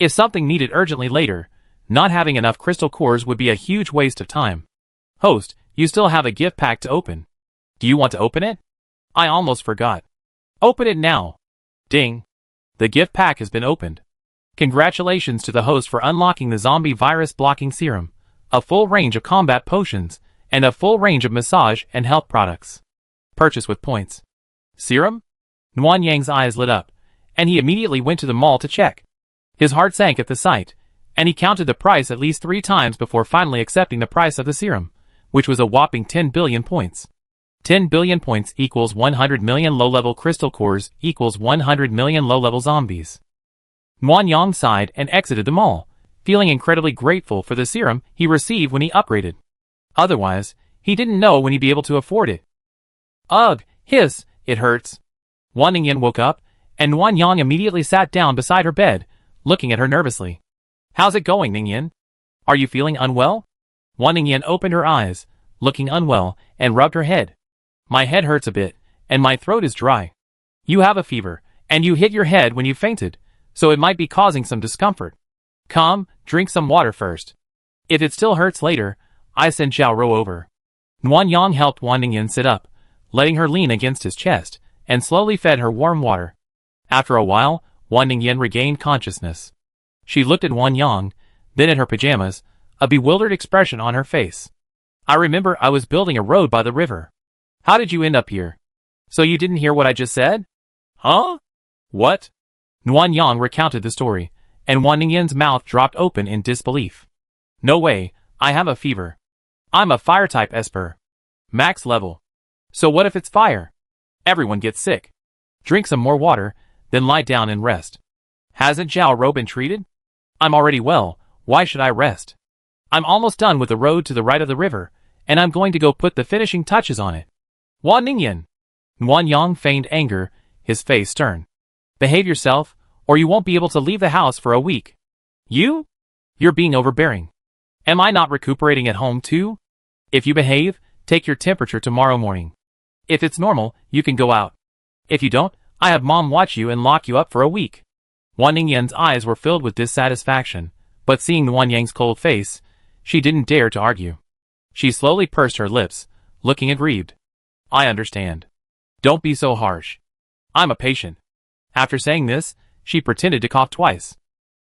If something needed urgently later, not having enough crystal cores would be a huge waste of time. Host, you still have a gift pack to open. Do you want to open it? I almost forgot. Open it now. Ding. The gift pack has been opened. Congratulations to the host for unlocking the zombie virus blocking serum, a full range of combat potions, and a full range of massage and health products. Purchase with points. Serum? Nuanyang's eyes lit up, and he immediately went to the mall to check. His heart sank at the sight, and he counted the price at least 3 times before finally accepting the price of the serum, which was a whopping 10 billion points. 10 billion points equals 100 million low-level crystal cores equals 100 million low-level zombies. Nuanyang sighed and exited the mall, feeling incredibly grateful for the serum he received when he upgraded. Otherwise, he didn't know when he'd be able to afford it. Ugh, hiss, it hurts. Wan Ningyan woke up, and Nuanyang immediately sat down beside her bed, looking at her nervously. How's it going, Ningyan? Are you feeling unwell? Wan Ningyan opened her eyes, looking unwell, and rubbed her head. My head hurts a bit, and my throat is dry. You have a fever, and you hit your head when you fainted, so it might be causing some discomfort. Come, drink some water first. If it still hurts later, I send Zhao Ro over. Nuanyang helped Wan Ningyan sit up, letting her lean against his chest, and slowly fed her warm water. After a while, Wan Ningyan regained consciousness. She looked at Nuanyang, then at her pajamas, a bewildered expression on her face. I remember I was building a road by the river. How did you end up here? So you didn't hear what I just said? Huh? What? Nuanyang recounted the story, and Wan Ningyan's mouth dropped open in disbelief. No way, I have a fever. I'm a fire-type esper. Max level. So what if it's fire? Everyone gets sick. Drink some more water, then lie down and rest. Hasn't Zhao Ro been treated? I'm already well, why should I rest? I'm almost done with the road to the right of the river, and I'm going to go put the finishing touches on it. Wan Ningyan! Nuanyang feigned anger, his face stern. Behave yourself, or you won't be able to leave the house for a week. You? You're being overbearing. Am I not recuperating at home too? If you behave, take your temperature tomorrow morning. If it's normal, you can go out. If you don't, I have mom watch you and lock you up for a week. Wan Ningyan's eyes were filled with dissatisfaction, but seeing Nuanyang's cold face, she didn't dare to argue. She slowly pursed her lips, looking aggrieved. I understand. Don't be so harsh. I'm a patient. After saying this, she pretended to cough twice.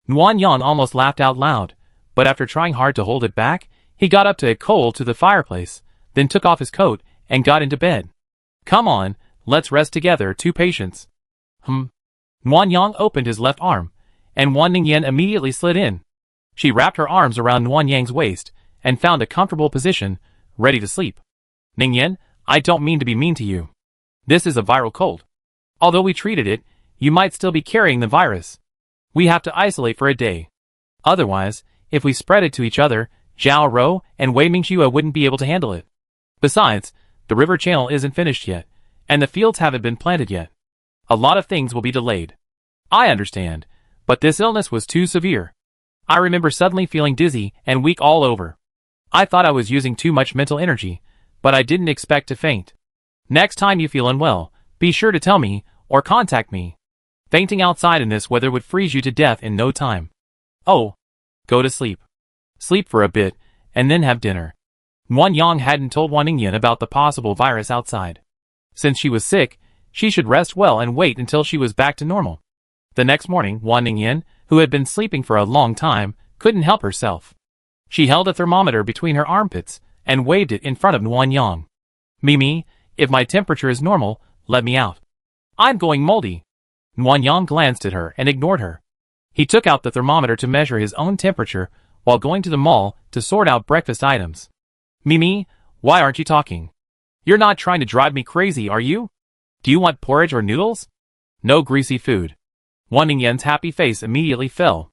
Nuanyang almost laughed out loud, but after trying hard to hold it back, he got up to a coal to the fireplace, then took off his coat and got into bed. Come on, let's rest together, 2 patients. Nuanyang opened his left arm, and Wan Ningyan immediately slid in. She wrapped her arms around Nuan Yang's waist and found a comfortable position, ready to sleep. Ningyan, I don't mean to be mean to you. This is a viral cold. Although we treated it, you might still be carrying the virus. We have to isolate for a day. Otherwise, if we spread it to each other, Zhao Rou and Wei Mingxue wouldn't be able to handle it. Besides, the river channel isn't finished yet, and the fields haven't been planted yet. A lot of things will be delayed. I understand, but this illness was too severe. I remember suddenly feeling dizzy and weak all over. I thought I was using too much mental energy, but I didn't expect to faint. Next time you feel unwell, be sure to tell me, or contact me. Fainting outside in this weather would freeze you to death in no time. Oh, go to sleep. Sleep for a bit, and then have dinner. Nuan Yang hadn't told Wan Ningyan about the possible virus outside. Since she was sick, she should rest well and wait until she was back to normal. The next morning, Wan Ningyan, who had been sleeping for a long time, couldn't help herself. She held a thermometer between her armpits and waved it in front of Nuan Yang. Mimi, if my temperature is normal, let me out. I'm going moldy. Nuan Yang glanced at her and ignored her. He took out the thermometer to measure his own temperature while going to the mall to sort out breakfast items. Mimi, why aren't you talking? You're not trying to drive me crazy, are you? Do you want porridge or noodles? No greasy food. Wan Ningyan's happy face immediately fell.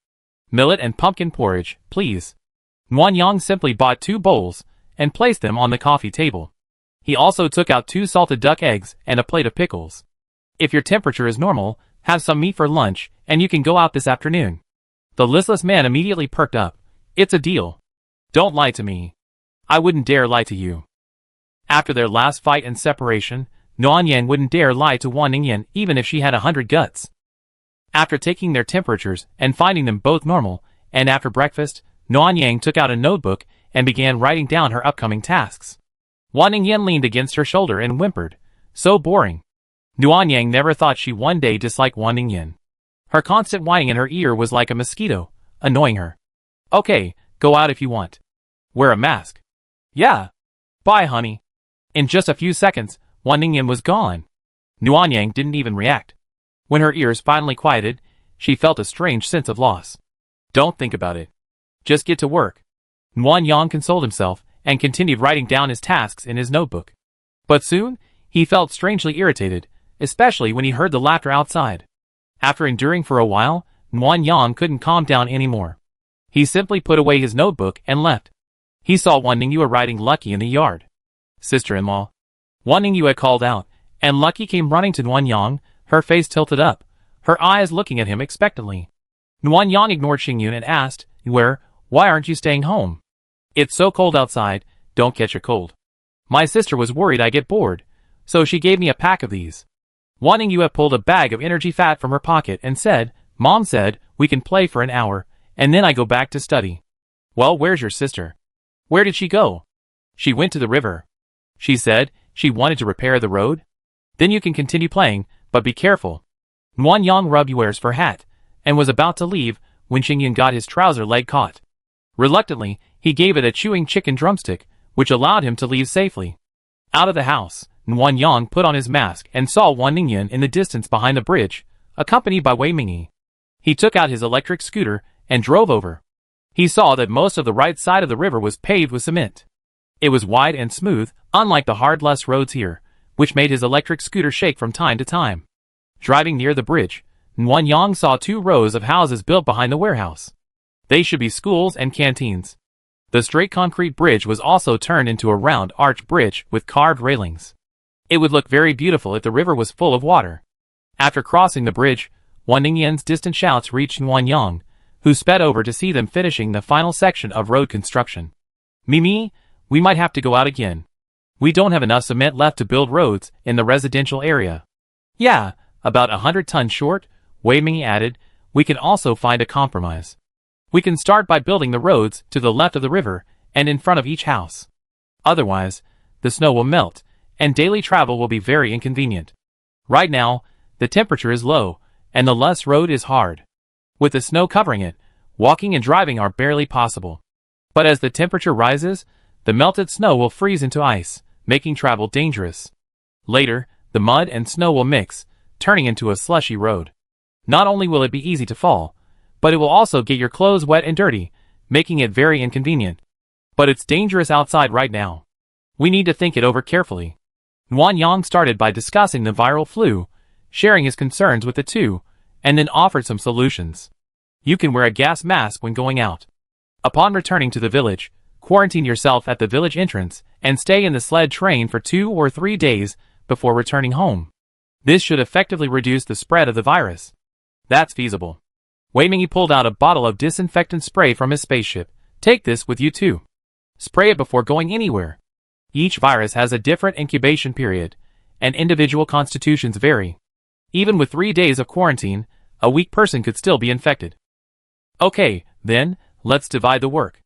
Millet and pumpkin porridge, please. Nuan Yang simply bought 2 bowls and placed them on the coffee table. He also took out 2 salted duck eggs and a plate of pickles. If your temperature is normal, have some meat for lunch and you can go out this afternoon. The listless man immediately perked up. It's a deal. Don't lie to me. I wouldn't dare lie to you. After their last fight and separation, Nuan Yang wouldn't dare lie to Wan Ningyan even if she had 100 guts. After taking their temperatures and finding them both normal, and after breakfast, Nuan Yang took out a notebook and began writing down her upcoming tasks. Wan Ningyan leaned against her shoulder and whimpered. So boring. Nuan Yang never thought she one day disliked Wan Ningyan. Her constant whining in her ear was like a mosquito, annoying her. Okay, go out if you want. Wear a mask. Yeah. Bye, honey. In just a few seconds, Wan Ningyan was gone. Nuan Yang didn't even react. When her ears finally quieted, she felt a strange sense of loss. Don't think about it. Just get to work. Nuan Yang consoled himself and continued writing down his tasks in his notebook. But soon, he felt strangely irritated, especially when he heard the laughter outside. After enduring for a while, Nuan Yang couldn't calm down anymore. He simply put away his notebook and left. He saw Wan Ningyue riding Lucky in the yard. Sister-in-law. Wan Ningyue called out, and Lucky came running to Nuan Yang, her face tilted up, her eyes looking at him expectantly. Nuan Yang ignored Xingyun and asked, why aren't you staying home? It's so cold outside, don't catch a cold. My sister was worried I get bored, so she gave me a pack of these. Wan Ningyue pulled a bag of energy fat from her pocket and said, Mom said, we can play for an hour, and then I go back to study. Well, where's your sister? Where did she go? She went to the river. She said she wanted to repair the road. Then you can continue playing, but be careful. Nuan Yang rubbed Yuer's fur hat, and was about to leave, when Xingyun got his trouser leg caught. Reluctantly, he gave it a chewing chicken drumstick, which allowed him to leave safely. Out of the house, Nuan Yang put on his mask and saw Wan Ningyan in the distance behind the bridge, accompanied by Wei Mingyi. He took out his electric scooter and drove over. He saw that most of the right side of the river was paved with cement. It was wide and smooth, unlike the hard less roads here, which made his electric scooter shake from time to time. Driving near the bridge, Nuan Yang saw 2 rows of houses built behind the warehouse. They should be schools and canteens. The straight concrete bridge was also turned into a round arch bridge with carved railings. It would look very beautiful if the river was full of water. After crossing the bridge, Wan Ningyan's distant shouts reached Nuan Yang, who sped over to see them finishing the final section of road construction. Mimi, we might have to go out again. We don't have enough cement left to build roads in the residential area. Yeah, about 100 tons short, Wei Mingyi added. We can also find a compromise. We can start by building the roads to the left of the river and in front of each house. Otherwise, the snow will melt, and daily travel will be very inconvenient. Right now, the temperature is low, and the less road is hard. With the snow covering it, walking and driving are barely possible. But as the temperature rises, the melted snow will freeze into ice, making travel dangerous. Later, the mud and snow will mix, turning into a slushy road. Not only will it be easy to fall, but it will also get your clothes wet and dirty, making it very inconvenient. But it's dangerous outside right now. We need to think it over carefully. Wan Yang started by discussing the viral flu, sharing his concerns with the two, and then offered some solutions. You can wear a gas mask when going out. Upon returning to the village, quarantine yourself at the village entrance and stay in the sled train for 2 or 3 days before returning home. This should effectively reduce the spread of the virus. That's feasible. Wei Mingyi pulled out a bottle of disinfectant spray from his spaceship. Take this with you too. Spray it before going anywhere. Each virus has a different incubation period, and individual constitutions vary. Even with 3 days of quarantine, a weak person could still be infected. Okay, then, let's divide the work.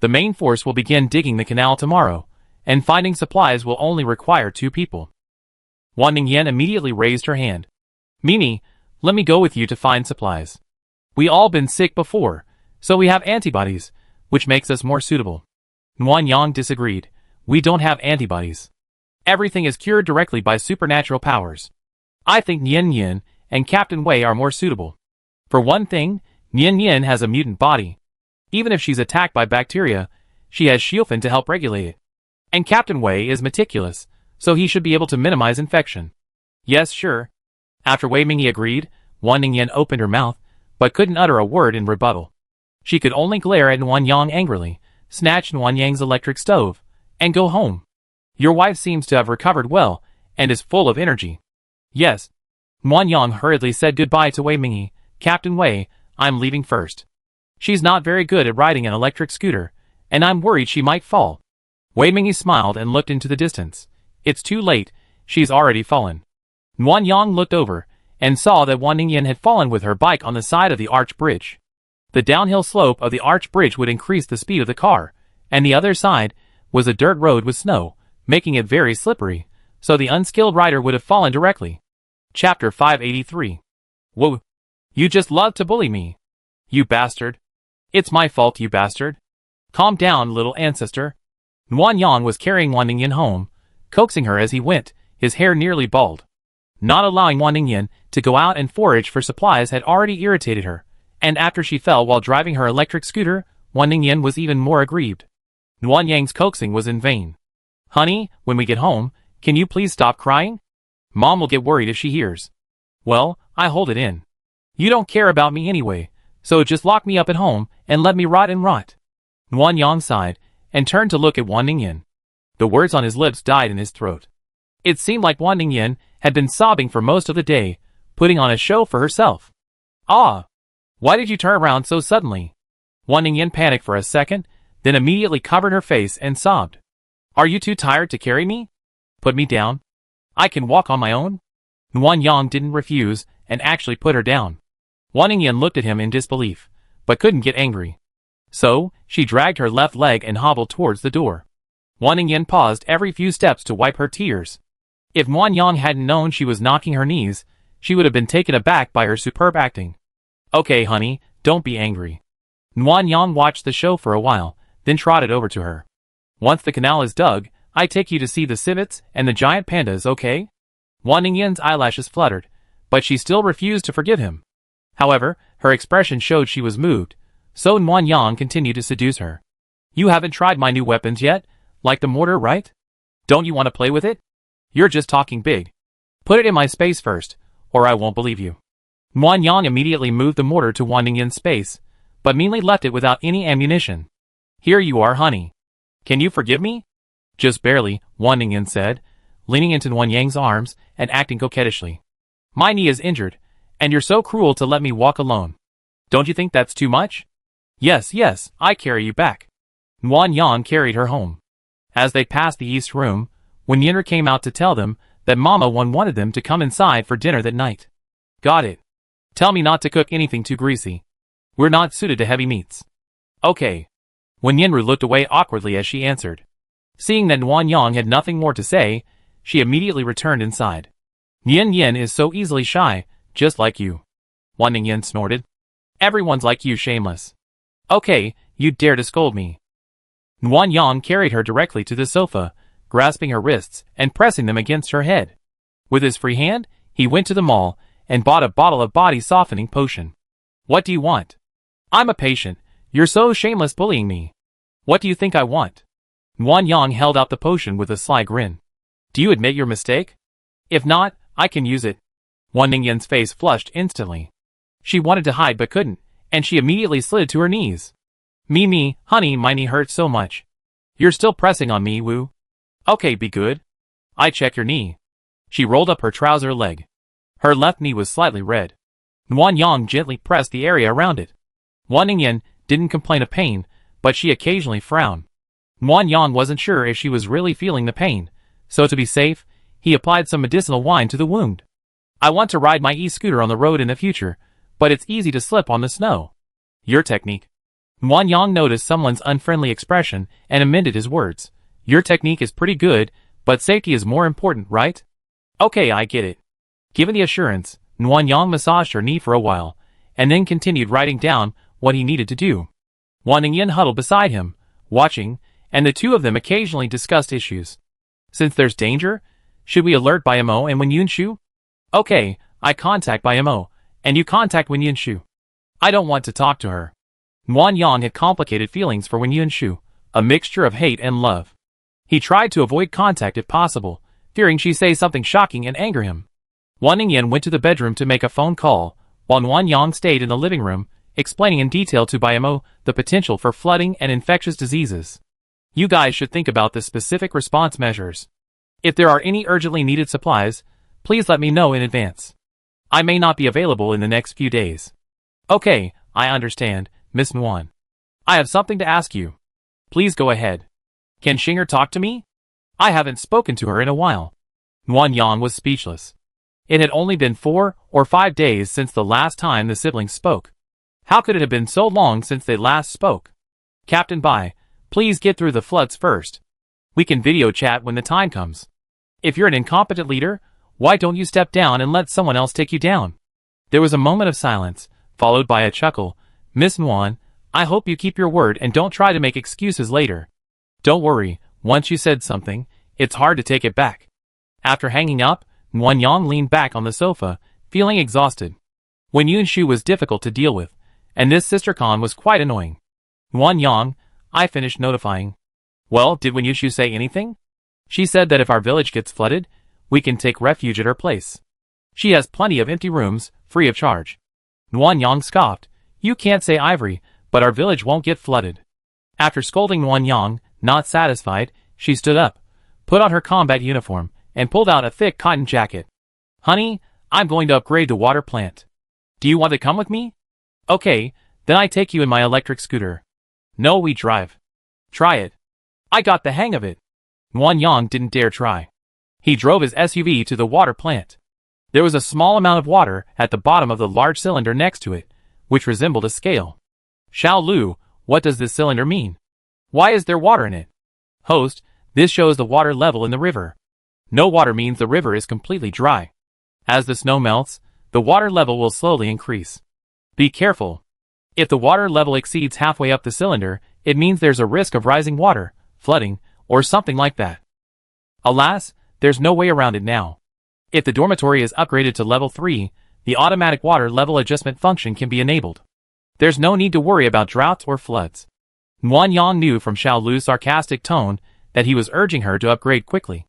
The main force will begin digging the canal tomorrow, and finding supplies will only require 2 people. Wan Ningyan immediately raised her hand. Mimi, let me go with you to find supplies. We all been sick before, so we have antibodies, which makes us more suitable. Wan Yang disagreed. We don't have antibodies. Everything is cured directly by supernatural powers. I think Nian Yin and Captain Wei are more suitable. For one thing, Nian Yin has a mutant body. Even if she's attacked by bacteria, she has Shielfen to help regulate it. And Captain Wei is meticulous, so he should be able to minimize infection. Yes, sure. After Wei Mingyi agreed, Wan Ningyan opened her mouth, but couldn't utter a word in rebuttal. She could only glare at Wan Yang angrily, snatch Wan Yang's electric stove, and go home. Your wife seems to have recovered well, and is full of energy. Yes. Wan Yang hurriedly said goodbye to Wei Mingyi. Captain Wei, I'm leaving first. She's not very good at riding an electric scooter, and I'm worried she might fall. Wei Mingyi smiled and looked into the distance. It's too late, she's already fallen. Wan Yang looked over, and saw that Wan Ningyan had fallen with her bike on the side of the arch bridge. The downhill slope of the arch bridge would increase the speed of the car, and the other side was a dirt road with snow, making it very slippery, so the unskilled rider would have fallen directly. Chapter 583. Whoa! You just love to bully me. You bastard. It's my fault, you bastard. Calm down, little ancestor. Wan Yang was carrying Wan Ningyan home, coaxing her as he went, his hair nearly bald. Not allowing Wan Ningyan to go out and forage for supplies had already irritated her, and after she fell while driving her electric scooter, Wan Ningyan was even more aggrieved. Wan Yang's coaxing was in vain. Honey, when we get home, can you please stop crying? Mom will get worried if she hears. Well, I hold it in. You don't care about me anyway, so just lock me up at home and let me rot and rot. Wan Yang sighed, and turned to look at Wan Ningyan. The words on his lips died in his throat. It seemed like Wan Ningyan had been sobbing for most of the day, putting on a show for herself. Ah! Why did you turn around so suddenly? Wan Ningyan panicked for a second, then immediately covered her face and sobbed. Are you too tired to carry me? Put me down. I can walk on my own. Wan Yang didn't refuse, and actually put her down. Wan Ningyan looked at him in disbelief, but couldn't get angry. So, she dragged her left leg and hobbled towards the door. Wan Ningyan paused every few steps to wipe her tears. If Wan Yang hadn't known she was knocking her knees, she would have been taken aback by her superb acting. Okay, honey, don't be angry. Wan Yang watched the show for a while, then trotted over to her. Once the canal is dug, I take you to see the civets and the giant pandas, okay? Wan Ningyan's eyelashes fluttered, but she still refused to forgive him. However, her expression showed she was moved, so Wan Yang continued to seduce her. You haven't tried my new weapons yet, like the mortar, right? Don't you want to play with it? You're just talking big. Put it in my space first, or I won't believe you. Wan Yang immediately moved the mortar to Wan Ningyan's space, but meanly left it without any ammunition. Here you are, honey. Can you forgive me? Just barely, Wan Ningyan said, leaning into Wan Yang's arms and acting coquettishly. My knee is injured, and you're so cruel to let me walk alone. Don't you think that's too much? Yes, I carry you back. Wan Yang carried her home. As they passed the east room, when Yinra came out to tell them that Mama Wan wanted them to come inside for dinner that night. Got it. Tell me not to cook anything too greasy. We're not suited to heavy meats. Okay. When Yinru looked away awkwardly as she answered. Seeing that Wan Yang had nothing more to say, she immediately returned inside. Nian Yin is so easily shy, just like you. Wan Ningyan snorted. Everyone's like you, shameless. Okay, you dare to scold me. Wan Yang carried her directly to the sofa, grasping her wrists and pressing them against her head. With his free hand, he went to the mall and bought a bottle of body-softening potion. What do you want? I'm a patient. You're so shameless bullying me. What do you think I want? Nguyen Yang held out the potion with a sly grin. Do you admit your mistake? If not, I can use it. Wan Ningyan's face flushed instantly. She wanted to hide but couldn't, and she immediately slid to her knees. Me, honey, my knee hurts so much. You're still pressing on me, Wu. Okay, be good. I check your knee. She rolled up her trouser leg. Her left knee was slightly red. Nguyen Yang gently pressed the area around it. Wan Ningyan didn't complain of pain, but she occasionally frowned. Nguyen Yang wasn't sure if she was really feeling the pain, so to be safe, he applied some medicinal wine to the wound. I want to ride my e-scooter on the road in the future, but it's easy to slip on the snow. Your technique. Nguyen Yang noticed someone's unfriendly expression and amended his words. Your technique is pretty good, but safety is more important, right? Okay, I get it. Given the assurance, Nguyen Yang massaged her knee for a while, and then continued writing down what he needed to do. Wan Ningyan huddled beside him, watching, and the two of them occasionally discussed issues. Since there's danger, should we alert Mo and Wen Yunshu? Okay, I contact Mo, and you contact Wen Yunshu. I don't want to talk to her. Nguyen Yang had complicated feelings for Wen Yunshu, a mixture of hate and love. He tried to avoid contact if possible, fearing she'd say something shocking and anger him. Wan Ningyan went to the bedroom to make a phone call, while Nguyen Yang stayed in the living room, explaining in detail to Mo the potential for flooding and infectious diseases. You guys should think about the specific response measures. If there are any urgently needed supplies, please let me know in advance. I may not be available in the next few days. Okay, I understand, Miss Nguyen. I have something to ask you. Please go ahead. Can Xinger talk to me? I haven't spoken to her in a while. Nguyen Yang was speechless. It had only been 4 or 5 days since the last time the siblings spoke. How could it have been so long since they last spoke? Captain Bai, please get through the floods first. We can video chat when the time comes. If you're an incompetent leader, why don't you step down and let someone else take you down? There was a moment of silence, followed by a chuckle. Miss Nguyen, I hope you keep your word and don't try to make excuses later. Don't worry, once you said something, it's hard to take it back. After hanging up, Nguyen Yang leaned back on the sofa, feeling exhausted. Wen Yunshu was difficult to deal with, and this sister Khan was quite annoying. Nguyen Yang, I finished notifying. Well, did Wen Yunshu say anything? She said that if our village gets flooded, we can take refuge at her place. She has plenty of empty rooms, free of charge. Nguyen Yang scoffed. You can't say ivory, but our village won't get flooded. After scolding Nguyen Yang, not satisfied, she stood up, put on her combat uniform, and pulled out a thick cotton jacket. Honey, I'm going to upgrade the water plant. Do you want to come with me? Okay, then I take you in my electric scooter. No, we drive. Try it. I got the hang of it. Nguyen Yang didn't dare try. He drove his SUV to the water plant. There was a small amount of water at the bottom of the large cylinder next to it, which resembled a scale. Xiao Lu, what does this cylinder mean? Why is there water in it? Host, this shows the water level in the river. No water means the river is completely dry. As the snow melts, the water level will slowly increase. Be careful. If the water level exceeds halfway up the cylinder, it means there's a risk of rising water, flooding, or something like that. Alas, there's no way around it now. If the dormitory is upgraded to level 3, the automatic water level adjustment function can be enabled. There's no need to worry about droughts or floods. Nguyen Yang knew from Xiao Lu's sarcastic tone that he was urging her to upgrade quickly.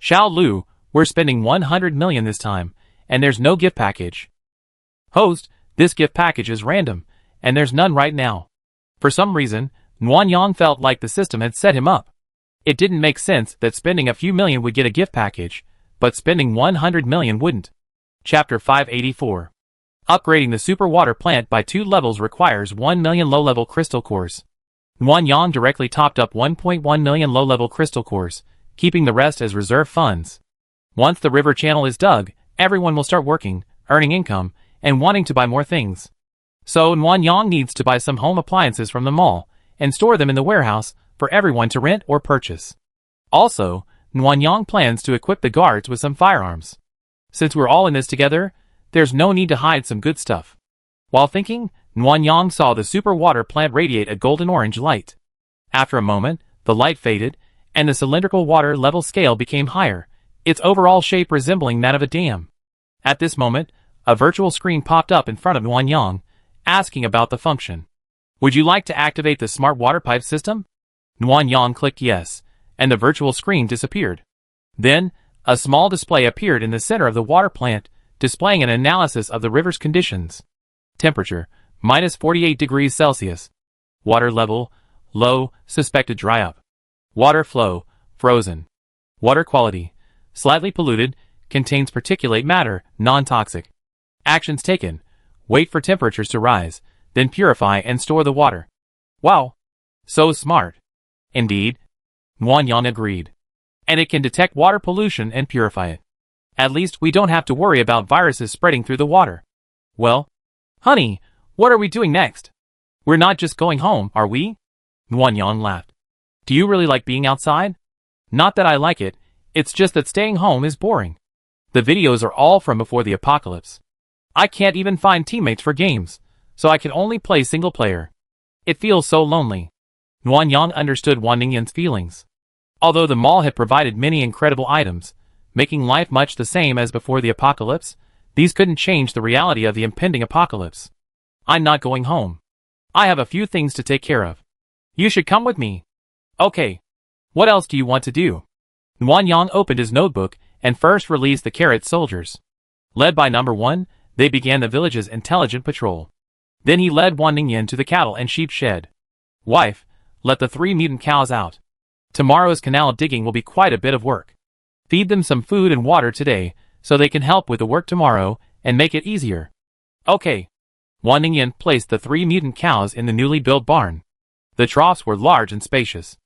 Xiao Lu, we're spending 100 million this time, and there's no gift package. Host, this gift package is random, and there's none right now. For some reason, Nguyen Yang felt like the system had set him up. It didn't make sense that spending a few million would get a gift package, but spending 100 million wouldn't. Chapter 584. Upgrading the super water plant by 2 levels requires 1 million low-level crystal cores. Nguyen Yang directly topped up 1.1 million low-level crystal cores, keeping the rest as reserve funds. Once the river channel is dug, everyone will start working, earning income, and wanting to buy more things. So Nguyen Yang needs to buy some home appliances from the mall, and store them in the warehouse for everyone to rent or purchase. Also, Nguyen Yang plans to equip the guards with some firearms. Since we're all in this together, there's no need to hide some good stuff. While thinking, Nguyen Yang saw the super water plant radiate a golden-orange light. After a moment, the light faded, and the cylindrical water level scale became higher, its overall shape resembling that of a dam. At this moment, a virtual screen popped up in front of Nguyen Yang, asking about the function. Would you like to activate the smart water pipe system? Nuan Yang clicked yes, and the virtual screen disappeared. Then, a small display appeared in the center of the water plant, displaying an analysis of the river's conditions. Temperature, minus 48 degrees Celsius. Water level, low, suspected dry up. Water flow, frozen. Water quality, slightly polluted, contains particulate matter, non-toxic. Actions taken, wait for temperatures to rise, then purify and store the water. Wow! So smart. Indeed. Nuan Yang agreed. And it can detect water pollution and purify it. At least we don't have to worry about viruses spreading through the water. Well, honey, what are we doing next? We're not just going home, are we? Nuan Yang laughed. Do you really like being outside? Not that I like it, it's just that staying home is boring. The videos are all from before the apocalypse. I can't even find teammates for games, so I can only play single player. It feels so lonely. Nuan Yang understood Wan Ningyan's feelings. Although the mall had provided many incredible items, making life much the same as before the apocalypse, these couldn't change the reality of the impending apocalypse. I'm not going home. I have a few things to take care of. You should come with me. Okay. What else do you want to do? Nuan Yang opened his notebook and first released the carrot soldiers. Led by number 1, they began the village's intelligent patrol. Then he led Wan Ningyan to the cattle and sheep shed. Wife, let the 3 mutant cows out. Tomorrow's canal digging will be quite a bit of work. Feed them some food and water today, so they can help with the work tomorrow and make it easier. Okay. Wan Ningyan placed the 3 mutant cows in the newly built barn. The troughs were large and spacious.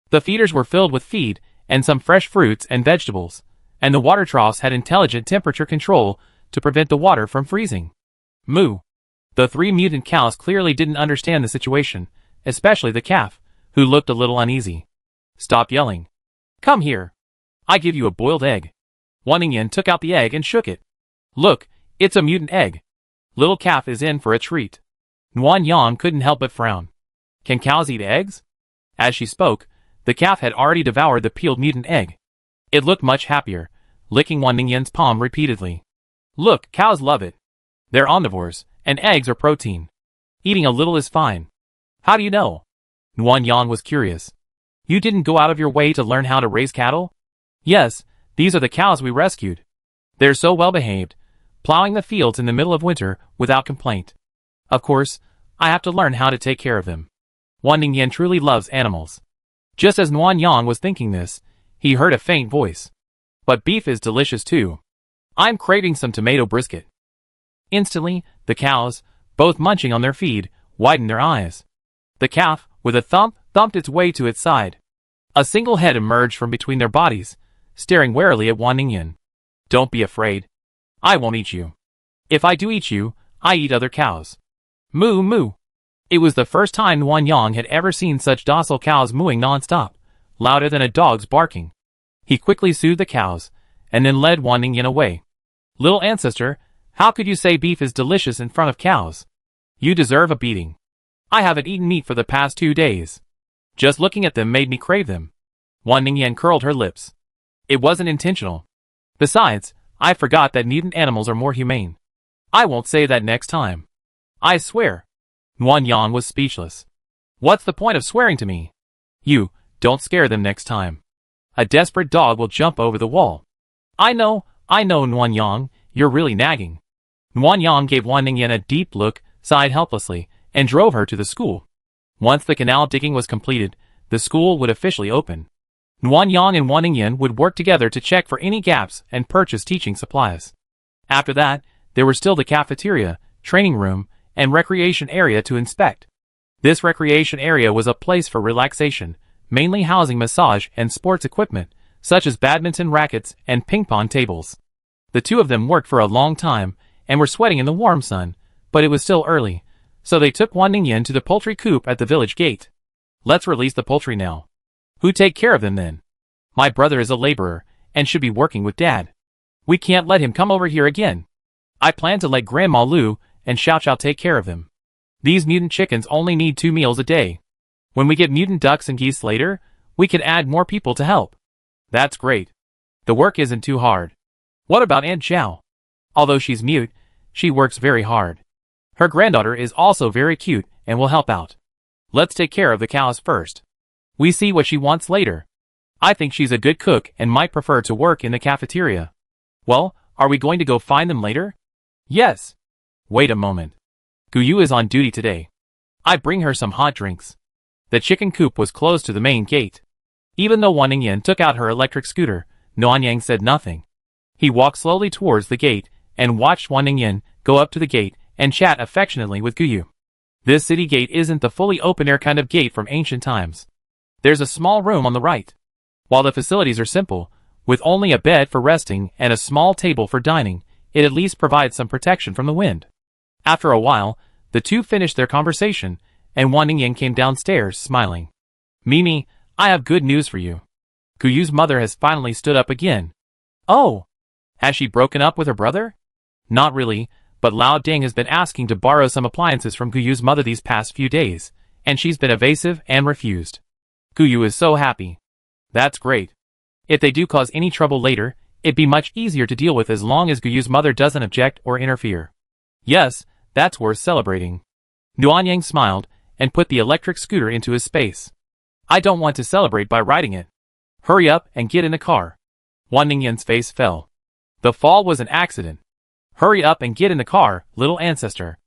The feeders were filled with feed and some fresh fruits and vegetables, and the water troughs had intelligent temperature control to prevent the water from freezing. Moo. The 3 mutant cows clearly didn't understand the situation, especially the calf, who looked a little uneasy. Stop yelling. Come here. I give you a boiled egg. Wan Ningyan took out the egg and shook it. Look, it's a mutant egg. Little calf is in for a treat. Nuan Yang couldn't help but frown. Can cows eat eggs? As she spoke, the calf had already devoured the peeled mutant egg. It looked much happier, licking Wan Ningyan's palm repeatedly. Look, cows love it. They're omnivores, and eggs are protein. Eating a little is fine. How do you know? Nuan Yang was curious. You didn't go out of your way to learn how to raise cattle? Yes, these are the cows we rescued. They're so well behaved, plowing the fields in the middle of winter without complaint. Of course, I have to learn how to take care of them. Wan Ningyan truly loves animals. Just as Nuan Yang was thinking this, he heard a faint voice. But beef is delicious too. I'm craving some tomato brisket. Instantly, the cows, both munching on their feed, widened their eyes. The calf, with a thump, thumped its way to its side. A single head emerged from between their bodies, staring warily at Wan Ningyan. Don't be afraid. I won't eat you. If I do eat you, I eat other cows. Moo moo. It was the first time Nuan Yang had ever seen such docile cows mooing non-stop, louder than a dog's barking. He quickly soothed the cows, and then led Wan Ningyan away. Little ancestor, how could you say beef is delicious in front of cows? You deserve a beating. I haven't eaten meat for the past 2 days. Just looking at them made me crave them. Wan Ningyan curled her lips. It wasn't intentional. Besides, I forgot that mutant animals are more humane. I won't say that next time. I swear. Nuan Yang was speechless. What's the point of swearing to me? You, don't scare them next time. A desperate dog will jump over the wall. I know, Nuan Yang, you're really nagging. Nuan Yang gave Wan Ningyan a deep look, sighed helplessly, and drove her to the school. Once the canal digging was completed, the school would officially open. Nuan Yang and Wan Ningyan would work together to check for any gaps and purchase teaching supplies. After that, there were still the cafeteria, training room, and recreation area to inspect. This recreation area was a place for relaxation, mainly housing massage and sports equipment, such as badminton rackets and ping-pong tables. The two of them worked for a long time, and were sweating in the warm sun, but it was still early, so they took Wan Ningyan to the poultry coop at the village gate. Let's release the poultry now. Who take care of them then? My brother is a laborer, and should be working with Dad. We can't let him come over here again. I plan to let Grandma Lu and Xiao Xiao take care of them. These mutant chickens only need 2 meals a day. When we get mutant ducks and geese later, we can add more people to help. That's great. The work isn't too hard. What about Aunt Xiao? Although she's mute, she works very hard. Her granddaughter is also very cute and will help out. Let's take care of the cows first. We see what she wants later. I think she's a good cook and might prefer to work in the cafeteria. Well, are we going to go find them later? Yes. Wait a moment. Guyu is on duty today. I bring her some hot drinks. The chicken coop was close to the main gate. Even though Wan Ningyan took out her electric scooter, Nuanyang said nothing. He walked slowly towards the gate and watched Wan Ningyan go up to the gate and chat affectionately with Guyu. This city gate isn't the fully open-air kind of gate from ancient times. There's a small room on the right. While the facilities are simple, with only a bed for resting and a small table for dining, it at least provides some protection from the wind. After a while, the two finished their conversation, and Wan Ningyan came downstairs, smiling. Mimi, I have good news for you. Guyu's mother has finally stood up again. Oh! Has she broken up with her brother? Not really, but Lao Ding has been asking to borrow some appliances from Guyu's mother these past few days, and she's been evasive and refused. Guyu is so happy. That's great. If they do cause any trouble later, it'd be much easier to deal with as long as Guyu's mother doesn't object or interfere. Yes, that's worth celebrating. Nuanyang smiled and put the electric scooter into his space. I don't want to celebrate by riding it. Hurry up and get in the car. Wan Ningyan's face fell. The fall was an accident. Hurry up and get in the car, little ancestor.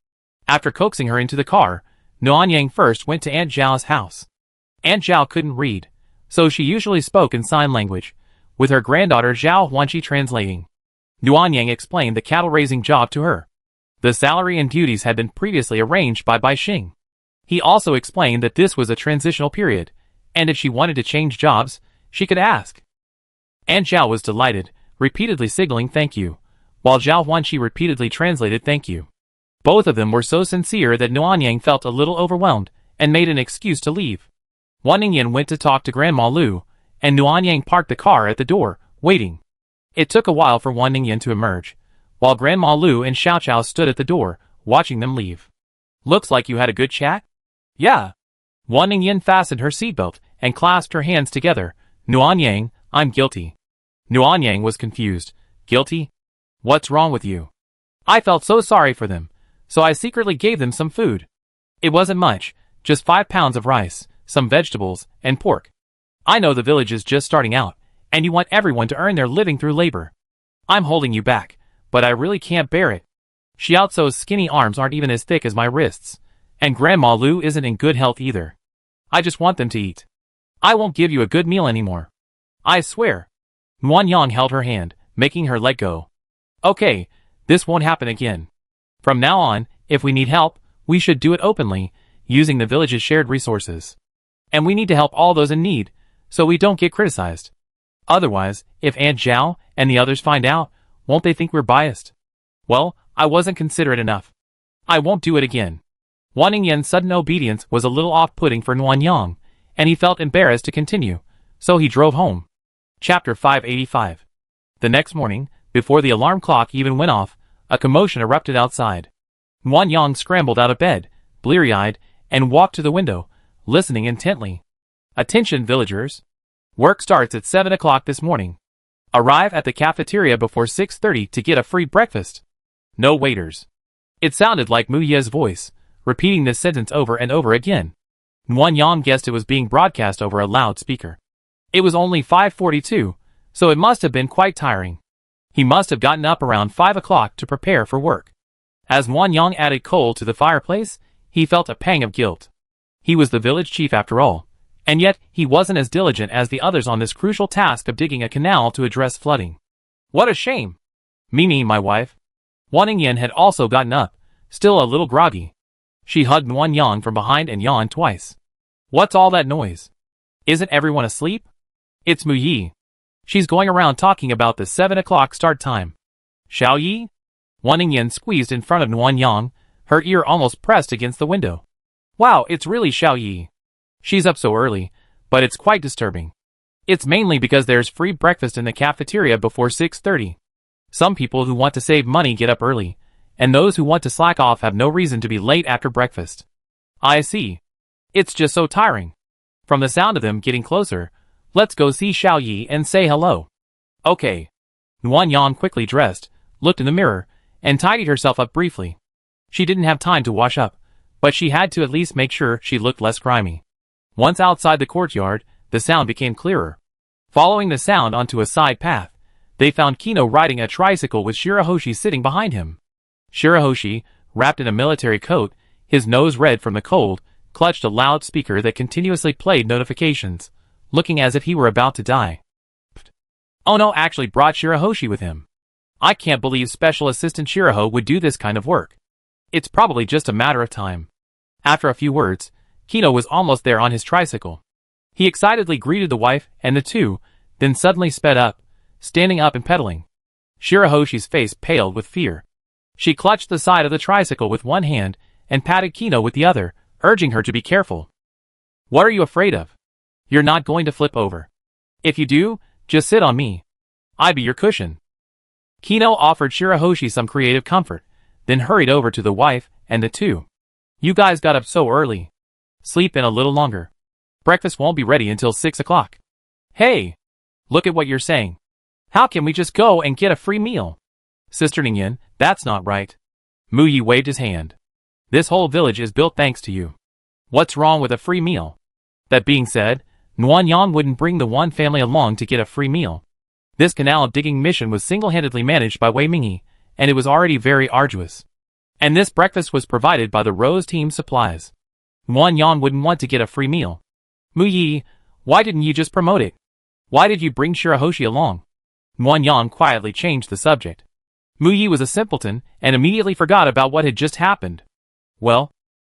After coaxing her into the car, Nuanyang first went to Aunt Zhao's house. Aunt Zhao couldn't read, so she usually spoke in sign language, with her granddaughter Zhao Huanqi translating. Nuanyang explained the cattle-raising job to her. The salary and duties had been previously arranged by Bai Xing. He also explained that this was a transitional period, and if she wanted to change jobs, she could ask. Aunt Zhao was delighted, repeatedly signaling thank you, while Zhao Huanqi repeatedly translated thank you. Both of them were so sincere that Nuanyang felt a little overwhelmed and made an excuse to leave. Wan Ningyan went to talk to Grandma Lu, and Nuanyang parked the car at the door, waiting. It took a while for Wan Ningyan to emerge, while Grandma Lu and Xiao Xiao stood at the door, watching them leave. Looks like you had a good chat? Yeah. Wan Ningyan fastened her seatbelt and clasped her hands together. Nuanyang, I'm guilty. Nuanyang was confused. Guilty? What's wrong with you? I felt so sorry for them, so I secretly gave them some food. It wasn't much, just 5 pounds of rice, some vegetables, and pork. I know the village is just starting out, and you want everyone to earn their living through labor. I'm holding you back, but I really can't bear it. Xiaozuo's skinny arms aren't even as thick as my wrists, and Grandma Lu isn't in good health either. I just want them to eat. I won't give you a good meal anymore. I swear. Nuanyang held her hand, making her let go. Okay, this won't happen again. From now on, if we need help, we should do it openly, using the village's shared resources. And we need to help all those in need, so we don't get criticized. Otherwise, if Aunt Zhao and the others find out, won't they think we're biased? Well, I wasn't considerate enough. I won't do it again. Wan Ningyan's sudden obedience was a little off-putting for Nuanyang, and he felt embarrassed to continue, so he drove home. Chapter 585. The next morning, before the alarm clock even went off, a commotion erupted outside. Nuanyang scrambled out of bed, bleary-eyed, and walked to the window, listening intently. Attention villagers. Work starts at 7 o'clock this morning. Arrive at the cafeteria before 6:30 to get a free breakfast. No waiters. It sounded like Mu Ye's voice, repeating this sentence over and over again. Nuanyang guessed it was being broadcast over a loudspeaker. It was only 5:42, so it must have been quite tiring. He must have gotten up around 5 o'clock to prepare for work. As Nuanyang added coal to the fireplace, he felt a pang of guilt. He was the village chief after all, and yet he wasn't as diligent as the others on this crucial task of digging a canal to address flooding. What a shame! Mimi, my wife. Wan Ningyan had also gotten up, still a little groggy. She hugged Nuanyang from behind and yawned twice. What's all that noise? Isn't everyone asleep? It's Mu Yi. She's going around talking about the 7 o'clock start time. Xiao Yi? Wan Ningyan squeezed in front of Nuanyang, her ear almost pressed against the window. Wow, it's really Xiao Yi. She's up so early, but it's quite disturbing. It's mainly because there's free breakfast in the cafeteria before 6:30. Some people who want to save money get up early, and those who want to slack off have no reason to be late after breakfast. I see. It's just so tiring. From the sound of them getting closer, let's go see Xiao Yi and say hello. Okay. Nuanyang quickly dressed, looked in the mirror, and tidied herself up briefly. She didn't have time to wash up, but she had to at least make sure she looked less grimy. Once outside the courtyard, the sound became clearer. Following the sound onto a side path, they found Kino riding a tricycle with Shirahoshi sitting behind him. Shirahoshi, wrapped in a military coat, his nose red from the cold, clutched a loudspeaker that continuously played notifications, looking as if he were about to die. Ono actually brought Shirahoshi with him. I can't believe Special Assistant Shiraho would do this kind of work. It's probably just a matter of time. After a few words, Kino was almost there on his tricycle. He excitedly greeted the wife and the two, then suddenly sped up, standing up and pedaling. Shirahoshi's face paled with fear. She clutched the side of the tricycle with one hand and patted Kino with the other, urging her to be careful. What are you afraid of? You're not going to flip over. If you do, just sit on me. I'll be your cushion. Kino offered Shirahoshi some creative comfort, then hurried over to the wife and the two. You guys got up so early. Sleep in a little longer. Breakfast won't be ready until 6 o'clock. Hey! Look at what you're saying. How can we just go and get a free meal? Sister Ningyan, that's not right. Muyi waved his hand. This whole village is built thanks to you. What's wrong with a free meal? That being said, Nuanyang wouldn't bring the one family along to get a free meal. This canal digging mission was single-handedly managed by Wei Mingyee, and it was already very arduous. And this breakfast was provided by the Rose Team's supplies. Nuanyang wouldn't want to get a free meal. Muyi, why didn't you just promote it? Why did you bring Shirahoshi along? Nuanyang quietly changed the subject. Muyi was a simpleton and immediately forgot about what had just happened. Well,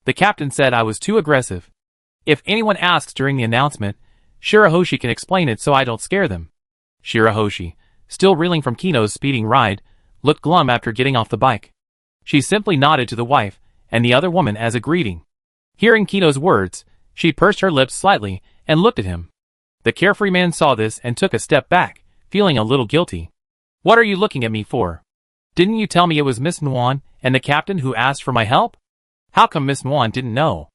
the captain said I was too aggressive. If anyone asks during the announcement, Shirahoshi can explain it so I don't scare them. Shirahoshi, still reeling from Kino's speeding ride, looked glum after getting off the bike. She simply nodded to the wife and the other woman as a greeting. Hearing Kino's words, she pursed her lips slightly and looked at him. The carefree man saw this and took a step back, feeling a little guilty. What are you looking at me for? Didn't you tell me it was Miss Nuan and the captain who asked for my help? How come Miss Nuan didn't know?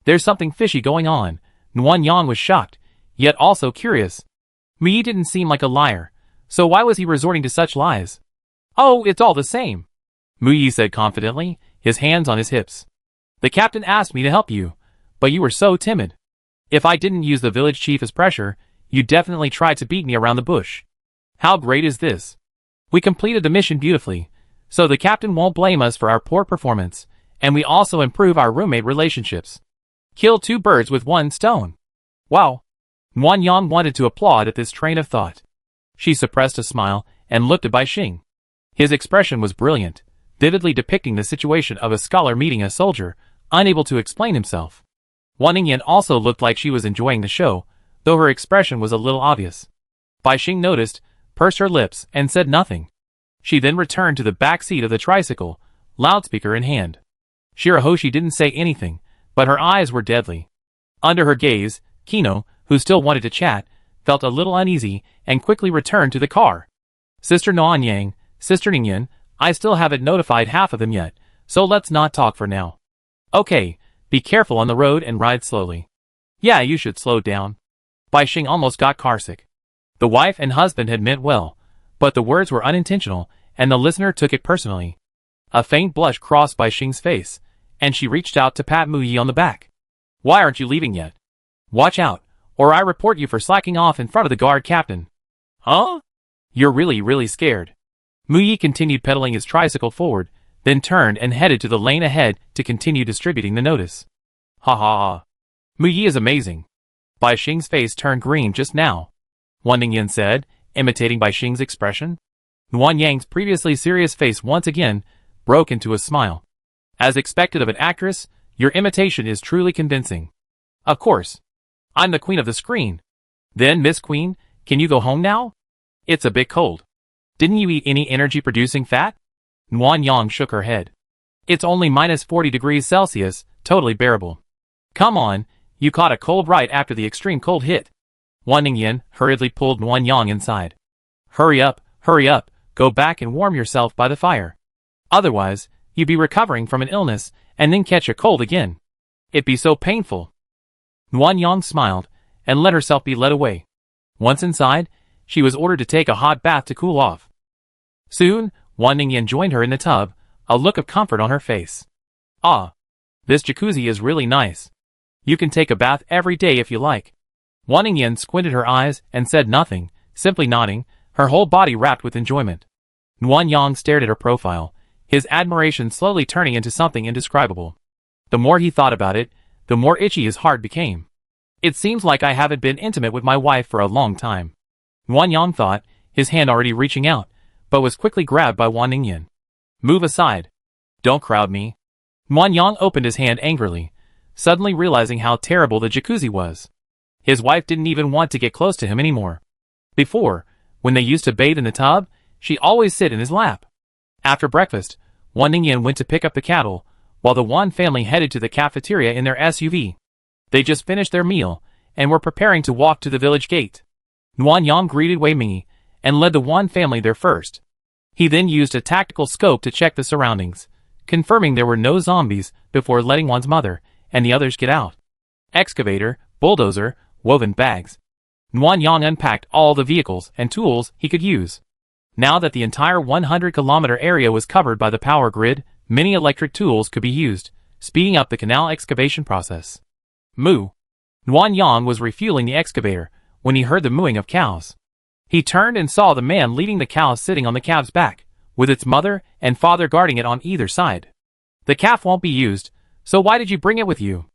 There's something fishy going on. Nuanyang was shocked, yet also curious. Muyi didn't seem like a liar, so why was he resorting to such lies? Oh, it's all the same, Muyi said confidently, his hands on his hips. The captain asked me to help you, but you were so timid. If I didn't use the village chief as pressure, you definitely tried to beat me around the bush. How great is this? We completed the mission beautifully, so the captain won't blame us for our poor performance, and we also improve our roommate relationships. Kill two birds with one stone. Wow. Nuanyang wanted to applaud at this train of thought. She suppressed a smile and looked at Bai Xing. His expression was brilliant, vividly depicting the situation of a scholar meeting a soldier, unable to explain himself. Wan Ningyan also looked like she was enjoying the show, though her expression was a little obvious. Bai Xing noticed, pursed her lips, and said nothing. She then returned to the back seat of the tricycle, loudspeaker in hand. Shirahoshi didn't say anything, but her eyes were deadly. Under her gaze, Kino, who still wanted to chat, felt a little uneasy and quickly returned to the car. Sister Nuanyang, Sister Ningyan, I still haven't notified half of them yet, so let's not talk for now. Okay, be careful on the road and ride slowly. Yeah, you should slow down. Bai Xing almost got carsick. The wife and husband had meant well, but the words were unintentional, and the listener took it personally. A faint blush crossed Bai Xing's face, and she reached out to pat Muyi on the back. Why aren't you leaving yet? Watch out, or I report you for slacking off in front of the guard captain. Huh? You're really scared. Muyi continued pedaling his tricycle forward, then turned and headed to the lane ahead to continue distributing the notice. Ha ha ha. Muyi is amazing. Bai Xing's face turned green just now. Wan Ningyan said, imitating Bai Xing's expression. Nuanyang's previously serious face once again broke into a smile. As expected of an actress, your imitation is truly convincing. Of course. I'm the queen of the screen. Then, Miss Queen, can you go home now? It's a bit cold. Didn't you eat any energy-producing fat? Nuanyang shook her head. It's only minus 40 degrees Celsius, totally bearable. Come on, you caught a cold right after the extreme cold hit. Wan Ningyan hurriedly pulled Nuanyang inside. Hurry up, go back and warm yourself by the fire. Otherwise, you'd be recovering from an illness and then catch a cold again. It'd be so painful. Nuanyang smiled and let herself be led away. Once inside, she was ordered to take a hot bath to cool off. Soon, Wan Ningyan joined her in the tub, a look of comfort on her face. Ah, This jacuzzi is really nice. You can take a bath every day if you like. Wan Ningyan squinted her eyes and said nothing, simply nodding, her whole body wrapped with enjoyment. Nuan Yang stared at her profile, his admiration slowly turning into something indescribable. The more he thought about it, the more itchy his heart became. It seems like I haven't been intimate with my wife for a long time. Nuan Yang thought, his hand already reaching out, but was quickly grabbed by Wan Ningyan. Move aside. Don't crowd me. Nuan Yang opened his hand angrily, suddenly realizing how terrible the jacuzzi was. His wife didn't even want to get close to him anymore. Before, when they used to bathe in the tub, she'd always sit in his lap. After breakfast, Wan Ningyan went to pick up the cattle, while the Wan family headed to the cafeteria in their SUV. They just finished their meal, and were preparing to walk to the village gate. Nuan Yang greeted Wei Mingi, and led the Wan family there first. He then used a tactical scope to check the surroundings, confirming there were no zombies before letting Wan's mother and the others get out. Excavator, bulldozer, woven bags. Nuan Yang unpacked all the vehicles and tools he could use. Now that the entire 100-kilometer area was covered by the power grid, many electric tools could be used, speeding up the canal excavation process. Moo. Nuan Yang was refueling the excavator when he heard the mooing of cows. He turned and saw the man leading the cow sitting on the calf's back, with its mother and father guarding it on either side. The calf won't be used, so why did you bring it with you?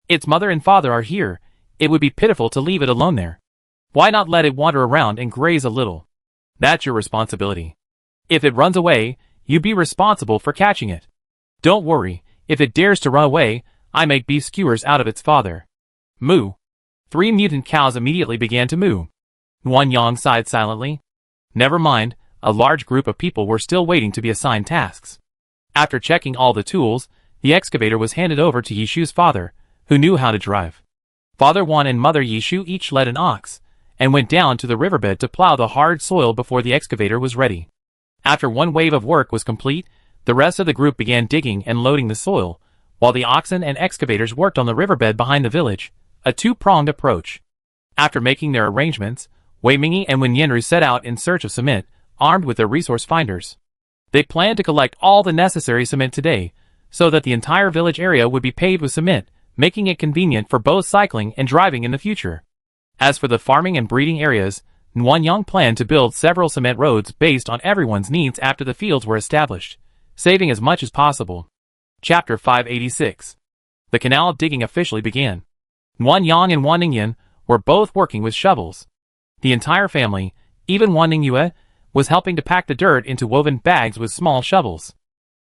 Its mother and father are here. It would be pitiful to leave it alone there. Why not let it wander around and graze a little? That's your responsibility. If it runs away, you be responsible for catching it. Don't worry, if it dares to run away, I make beef skewers out of its father. Moo. 3 mutant cows immediately began to moo. Nuan Yang sighed silently. Never mind, a large group of people were still waiting to be assigned tasks. After checking all the tools, the excavator was handed over to Yishu's father, who knew how to drive. Father Wan and Mother Yishu each led an ox, and went down to the riverbed to plow the hard soil before the excavator was ready. After one wave of work was complete, the rest of the group began digging and loading the soil, while the oxen and excavators worked on the riverbed behind the village, a two-pronged approach. After making their arrangements, Wei Mingi and Wen Yanru set out in search of cement, armed with their resource finders. They planned to collect all the necessary cement today, so that the entire village area would be paved with cement, making it convenient for both cycling and driving in the future. As for the farming and breeding areas, Nuan Yang planned to build several cement roads based on everyone's needs after the fields were established, saving as much as possible. Chapter 586. The canal digging officially began. Nuan Yang and Wan Ningyan were both working with shovels. The entire family, even Wan Ningyue, was helping to pack the dirt into woven bags with small shovels.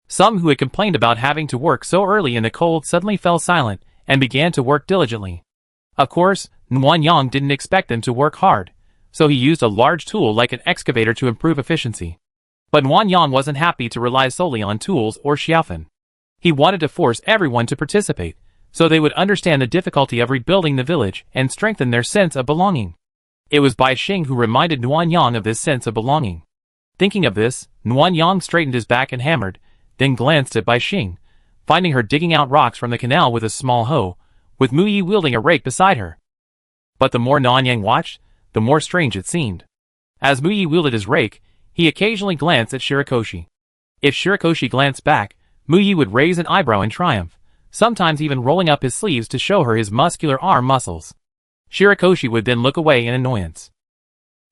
Some who had complained about having to work so early in the cold suddenly fell silent and began to work diligently. Of course, Nuan Yang didn't expect them to work hard, so he used a large tool like an excavator to improve efficiency. But Nuan Yang wasn't happy to rely solely on tools or xiaofan. He wanted to force everyone to participate, so they would understand the difficulty of rebuilding the village and strengthen their sense of belonging. It was Bai Xing who reminded Nuan Yang of this sense of belonging. Thinking of this, Nuan Yang straightened his back and hammered, then glanced at Bai Xing, finding her digging out rocks from the canal with a small hoe, with Mu Yi wielding a rake beside her. But the more Nuan Yang watched, the more strange it seemed. As Mu Yi wielded his rake, he occasionally glanced at Shirakoshi. If Shirakoshi glanced back, Mu Yi would raise an eyebrow in triumph, sometimes even rolling up his sleeves to show her his muscular arm muscles. Shirakoshi would then look away in annoyance.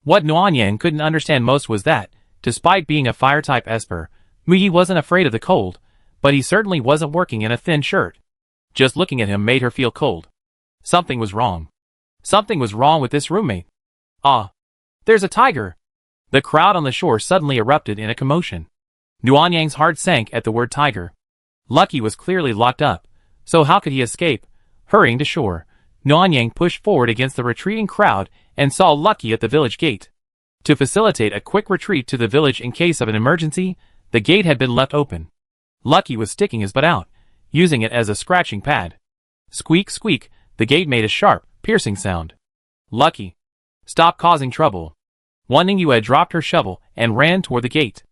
What Nuan Yang couldn't understand most was that, despite being a fire-type esper, Mu Yi wasn't afraid of the cold, but he certainly wasn't working in a thin shirt. Just looking at him made her feel cold. Something was wrong. Something was wrong with this roommate. Ah! There's a tiger! The crowd on the shore suddenly erupted in a commotion. Nuan Yang's heart sank at the word tiger. Lucky was clearly locked up, so how could he escape? Hurrying to shore, Nuan Yang pushed forward against the retreating crowd and saw Lucky at the village gate. To facilitate a quick retreat to the village in case of an emergency, the gate had been left open. Lucky was sticking his butt out, using it as a scratching pad. Squeak, squeak, the gate made a sharp, piercing sound. Lucky! Stop causing trouble. Wan Ningyue dropped her shovel and ran toward the gate.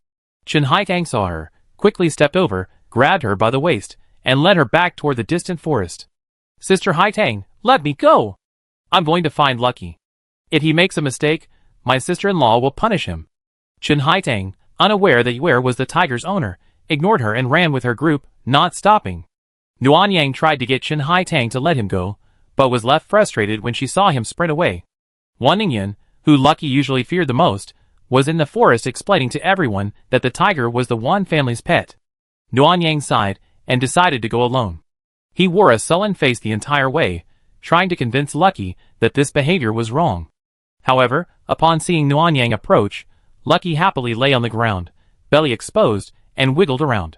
Chen Haitang saw her, quickly stepped over, grabbed her by the waist, and led her back toward the distant forest. Sister Haitang, let me go! I'm going to find Lucky. If he makes a mistake, my sister-in-law will punish him. Chen Haitang, unaware that Yue was the tiger's owner, ignored her and ran with her group, not stopping. Nuan Yang tried to get Chen Haitang to let him go, but was left frustrated when she saw him sprint away. Wan Ningyan, who Lucky usually feared the most, was in the forest explaining to everyone that the tiger was the Wan family's pet. Nuan Yang sighed and decided to go alone. He wore a sullen face the entire way, trying to convince Lucky that this behavior was wrong. However, upon seeing Nuan Yang approach, Lucky happily lay on the ground, belly exposed, and wiggled around.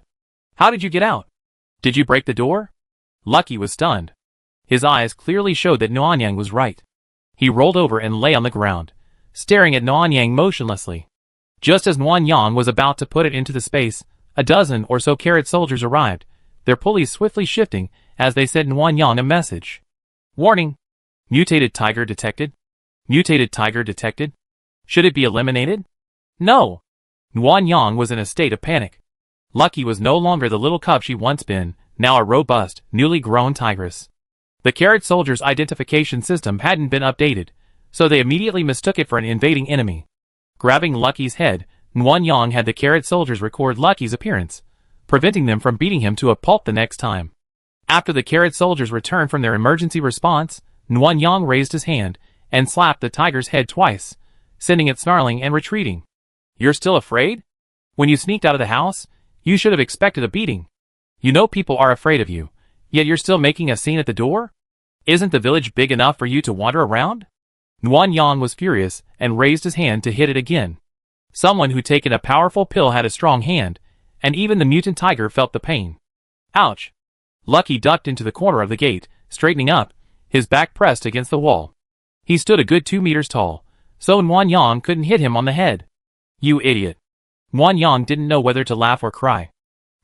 "How did you get out? Did you break the door?" Lucky was stunned. His eyes clearly showed that Nuan Yang was right. He rolled over and lay on the ground, staring at Nuan Yang motionlessly. Just as Nuan Yang was about to put it into the space, a dozen or so carrot soldiers arrived, their pulleys swiftly shifting as they sent Nuan Yang a message. "Warning! Mutated tiger detected. Mutated tiger detected. Should it be eliminated?" No! Nuan Yang was in a state of panic. Lucky was no longer the little cub she once been, now a robust, newly grown tigress. The carrot soldiers' identification system hadn't been updated, so they immediately mistook it for an invading enemy. Grabbing Lucky's head, Nuan Yang had the carrot soldiers record Lucky's appearance, preventing them from beating him to a pulp the next time. After the carrot soldiers returned from their emergency response, Nuan Yang raised his hand and slapped the tiger's head twice, sending it snarling and retreating. "You're still afraid? When you sneaked out of the house, you should have expected a beating. You know people are afraid of you, yet you're still making a scene at the door? Isn't the village big enough for you to wander around?" Nuan Yang was furious and raised his hand to hit it again. Someone who'd taken a powerful pill had a strong hand, and even the mutant tiger felt the pain. Ouch! Lucky ducked into the corner of the gate, straightening up, his back pressed against the wall. He stood a good 2 meters tall, so Nuan Yang couldn't hit him on the head. "You idiot." Nuan Yang didn't know whether to laugh or cry.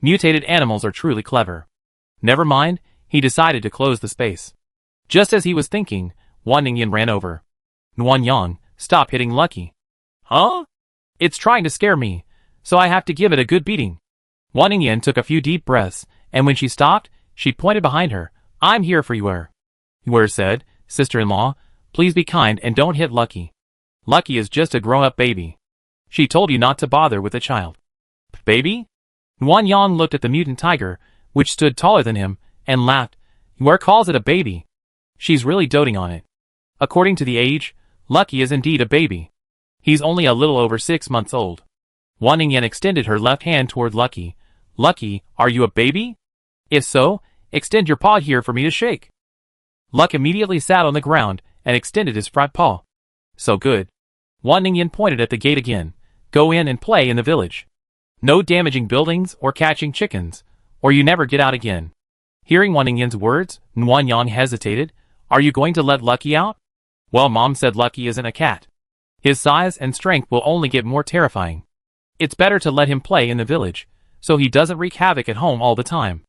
Mutated animals are truly clever. Never mind, he decided to close the space. Just as he was thinking, Wan Ningyan ran over. "Nuan Yang, stop hitting Lucky." "Huh? It's trying to scare me, so I have to give it a good beating." Wan Ningyan took a few deep breaths, and when she stopped, she pointed behind her. "I'm here for you." Yuer said, "Sister-in-law, please be kind and don't hit Lucky. Lucky is just a grown-up baby. She told you not to bother with the child." "Baby?" Nuan Yang looked at the mutant tiger, which stood taller than him, and laughed. "Yuer calls it a baby. She's really doting on it. According to the age, Lucky is indeed a baby. He's only a little over 6 months old." Wan Ningyan extended her left hand toward Lucky. "Lucky, are you a baby? If so, extend your paw here for me to shake." Luck immediately sat on the ground and extended his front paw. "So good." Wan Ningyan pointed at the gate again. "Go in and play in the village. No damaging buildings or catching chickens, or you never get out again." Hearing Wan Ningyan's words, Nuan Yang hesitated. "Are you going to let Lucky out?" "Well, Mom said Lucky isn't a cat. His size and strength will only get more terrifying. It's better to let him play in the village, so he doesn't wreak havoc at home all the time.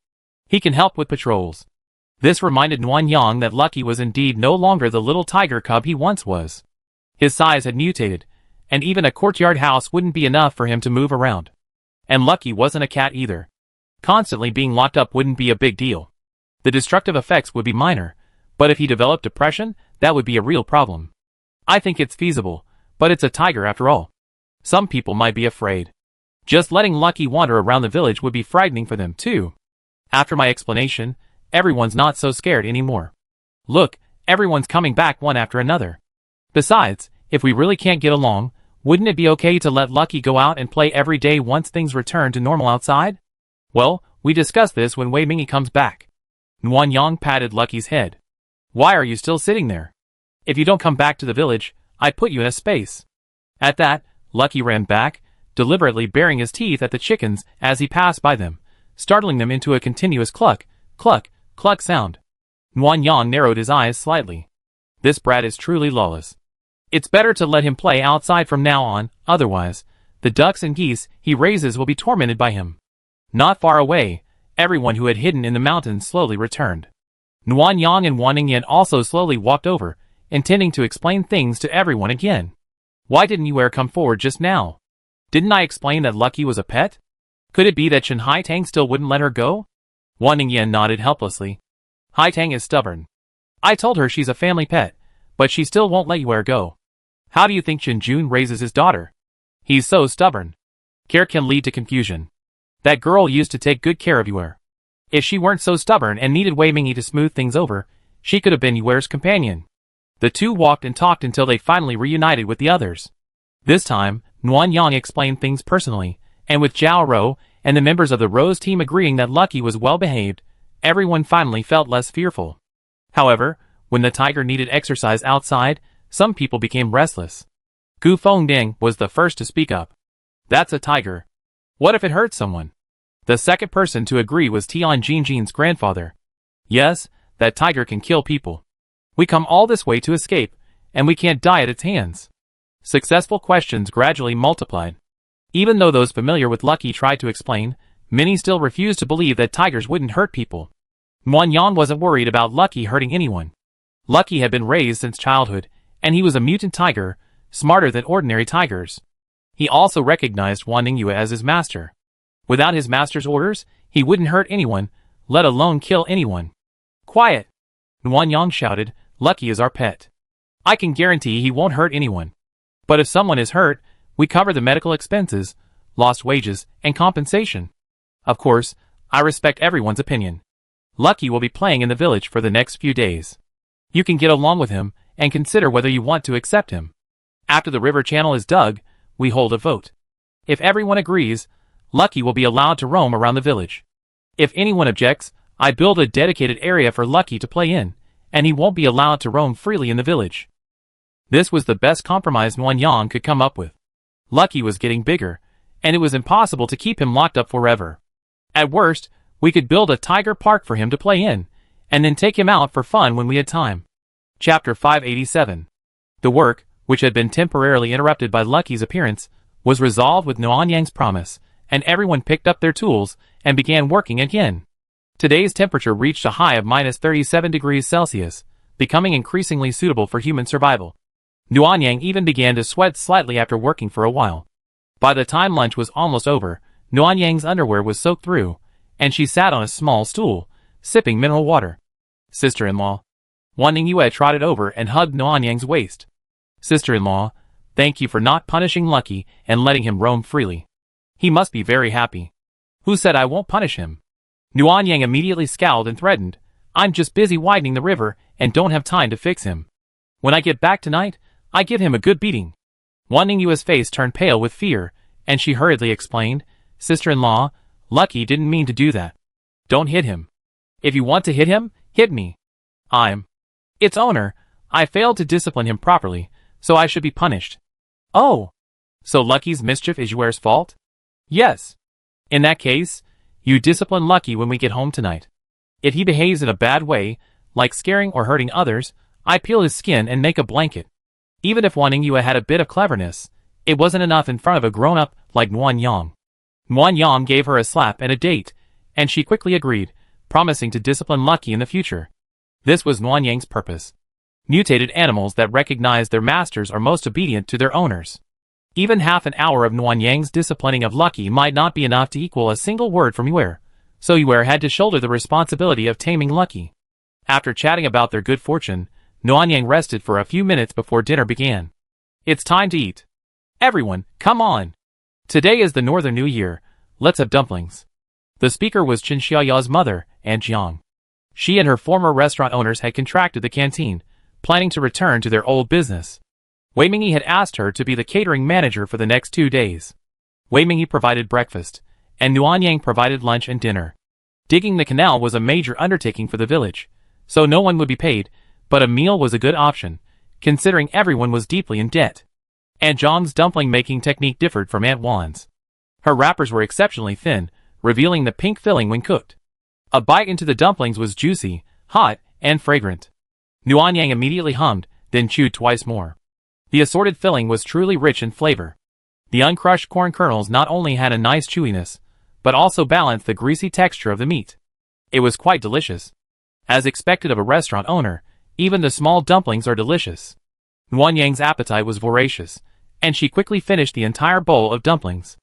He can help with patrols." This reminded Nuan Yang that Lucky was indeed no longer the little tiger cub he once was. His size had mutated, and even a courtyard house wouldn't be enough for him to move around. And Lucky wasn't a cat either. Constantly being locked up wouldn't be a big deal. The destructive effects would be minor, but if he developed depression, that would be a real problem. "I think it's feasible, but it's a tiger after all. Some people might be afraid. Just letting Lucky wander around the village would be frightening for them too. After my explanation, everyone's not so scared anymore. Look, everyone's coming back one after another. Besides, if we really can't get along, wouldn't it be okay to let Lucky go out and play every day once things return to normal outside?" "Well, we discuss this when Wei Mingy comes back." Nuan Yang patted Lucky's head. "Why are you still sitting there? If you don't come back to the village, I put you in a space." At that, Lucky ran back, deliberately baring his teeth at the chickens as he passed by them, startling them into a continuous cluck, cluck, cluck sound. Nuan Yang narrowed his eyes slightly. This brat is truly lawless. It's better to let him play outside from now on, otherwise, the ducks and geese he raises will be tormented by him. Not far away, everyone who had hidden in the mountains slowly returned. Nuan Yang and Wan Ningyan also slowly walked over, intending to explain things to everyone again. "Why didn't you come forward just now? Didn't I explain that Lucky was a pet? Could it be that Chen Haitang still wouldn't let her go?" Wan Ningyan nodded helplessly. "Haitang is stubborn. I told her she's a family pet, but she still won't let you go. How do you think Chen Jun raises his daughter? He's so stubborn. Care can lead to confusion. That girl used to take good care of you. If she weren't so stubborn and needed Wei Mingyi to smooth things over, she could have been Yuer's companion. The two walked and talked until they finally reunited with the others. This time, Nuan Yang explained things personally, and with Zhao Rou and the members of the Rose team agreeing that Lucky was well behaved, everyone finally felt less fearful. However, when the tiger needed exercise outside, some people became restless. Gu Fengding was the first to speak up. That's a tiger. What if it hurts someone? The second person to agree was Tian Jinjin's grandfather. Yes, that tiger can kill people. We come all this way to escape, and we can't die at its hands. Successful questions gradually multiplied. Even though those familiar with Lucky tried to explain, many still refused to believe that tigers wouldn't hurt people. Nuan Yang wasn't worried about Lucky hurting anyone. Lucky had been raised since childhood, and he was a mutant tiger, smarter than ordinary tigers. He also recognized Wan Ningyue as his master. Without his master's orders, he wouldn't hurt anyone, let alone kill anyone. Quiet! Nuan Yang shouted, Lucky is our pet. I can guarantee he won't hurt anyone. But if someone is hurt, we cover the medical expenses, lost wages, and compensation. Of course, I respect everyone's opinion. Lucky will be playing in the village for the next few days. You can get along with him, and consider whether you want to accept him. After the river channel is dug, we hold a vote. If everyone agrees, Lucky will be allowed to roam around the village. If anyone objects, I build a dedicated area for Lucky to play in, and he won't be allowed to roam freely in the village. This was the best compromise Nuan Yang could come up with. Lucky was getting bigger, and it was impossible to keep him locked up forever. At worst, we could build a tiger park for him to play in, and then take him out for fun when we had time. Chapter 587. The work, which had been temporarily interrupted by Lucky's appearance, was resolved with Nuan Yang's promise, and everyone picked up their tools and began working again. Today's temperature reached a high of -37 degrees Celsius, becoming increasingly suitable for human survival. Nuan Yang even began to sweat slightly after working for a while. By the time lunch was almost over, Nuan Yang's underwear was soaked through, and she sat on a small stool, sipping mineral water. Sister-in-law. Wan Ningyue trotted over and hugged Nuan Yang's waist. Sister-in-law, thank you for not punishing Lucky and letting him roam freely. He must be very happy. Who said I won't punish him? Nuan Yang immediately scowled and threatened, I'm just busy widening the river and don't have time to fix him. When I get back tonight, I give him a good beating. Wan Ningyue's face turned pale with fear, and she hurriedly explained, Sister-in-law, Lucky didn't mean to do that. Don't hit him. If you want to hit him, hit me. I'm its owner. I failed to discipline him properly, so I should be punished. Oh, so Lucky's mischief is Yuer's fault? Yes. In that case, you discipline Lucky when we get home tonight. If he behaves in a bad way, like scaring or hurting others, I peel his skin and make a blanket. Even if Wan Ningyue had a bit of cleverness, it wasn't enough in front of a grown-up like Nuan Yang. Nuan Yang gave her a slap and a date, and she quickly agreed, promising to discipline Lucky in the future. This was Nuan Yang's purpose. Mutated animals that recognize their masters are most obedient to their owners. Even half an hour of Nuan Yang's disciplining of Lucky might not be enough to equal a single word from Yuer, so Yuer had to shoulder the responsibility of taming Lucky. After chatting about their good fortune, Nuan Yang rested for a few minutes before dinner began. It's time to eat. Everyone, come on. Today is the Northern New Year, let's have dumplings. The speaker was Chen Xiaoya's mother, Aunt Jiang. She and her former restaurant owners had contracted the canteen, planning to return to their old business. Wei Mingyi had asked her to be the catering manager for the next 2 days. Wei Mingyi provided breakfast, and Nuan Yang provided lunch and dinner. Digging the canal was a major undertaking for the village, so no one would be paid, but a meal was a good option, considering everyone was deeply in debt. Aunt Zhang's dumpling-making technique differed from Aunt Wan's. Her wrappers were exceptionally thin, revealing the pink filling when cooked. A bite into the dumplings was juicy, hot, and fragrant. Nuan Yang immediately hummed, then chewed twice more. The assorted filling was truly rich in flavor. The uncrushed corn kernels not only had a nice chewiness, but also balanced the greasy texture of the meat. It was quite delicious. As expected of a restaurant owner, even the small dumplings are delicious. Nuan Yang's appetite was voracious, and she quickly finished the entire bowl of dumplings.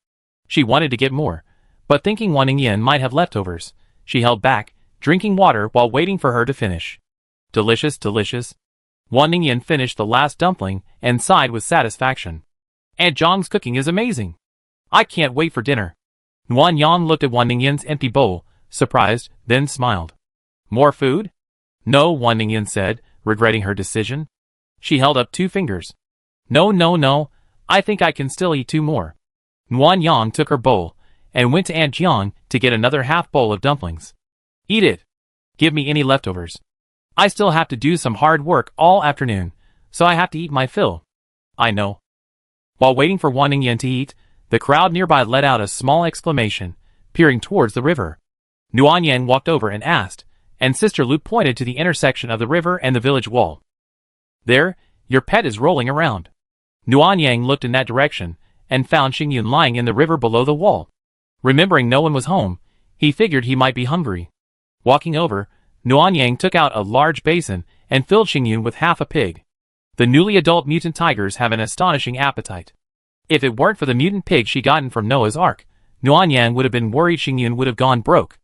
She wanted to get more, but thinking Wan Ningyan might have leftovers, she held back, drinking water while waiting for her to finish. Delicious, delicious. Wan Ningyan finished the last dumpling and sighed with satisfaction. Aunt Zhang's cooking is amazing. I can't wait for dinner. Nuan Yang looked at Wan Ningyan's empty bowl, surprised, then smiled. More food? No, Wan Ningyan said, regretting her decision. She held up 2 fingers. No, I think I can still eat 2 more. Nguyen Yang took her bowl, and went to Aunt Jiang to get another half bowl of dumplings. Eat it. Give me any leftovers. I still have to do some hard work all afternoon, so I have to eat my fill. I know. While waiting for Wan Ningyan to eat, the crowd nearby let out a small exclamation, peering towards the river. Nguyen Yang walked over and asked, and Sister Lu pointed to the intersection of the river and the village wall. There, your pet is rolling around. Nguyen Yang looked in that direction, and found Xingyun lying in the river below the wall. Remembering no one was home, he figured he might be hungry. Walking over, Nguyen Yang took out a large basin and filled Xingyun with half a pig. The newly adult mutant tigers have an astonishing appetite. If it weren't for the mutant pig she gotten from Noah's Ark, Nguyen Yang would have been worried Xingyun would have gone broke.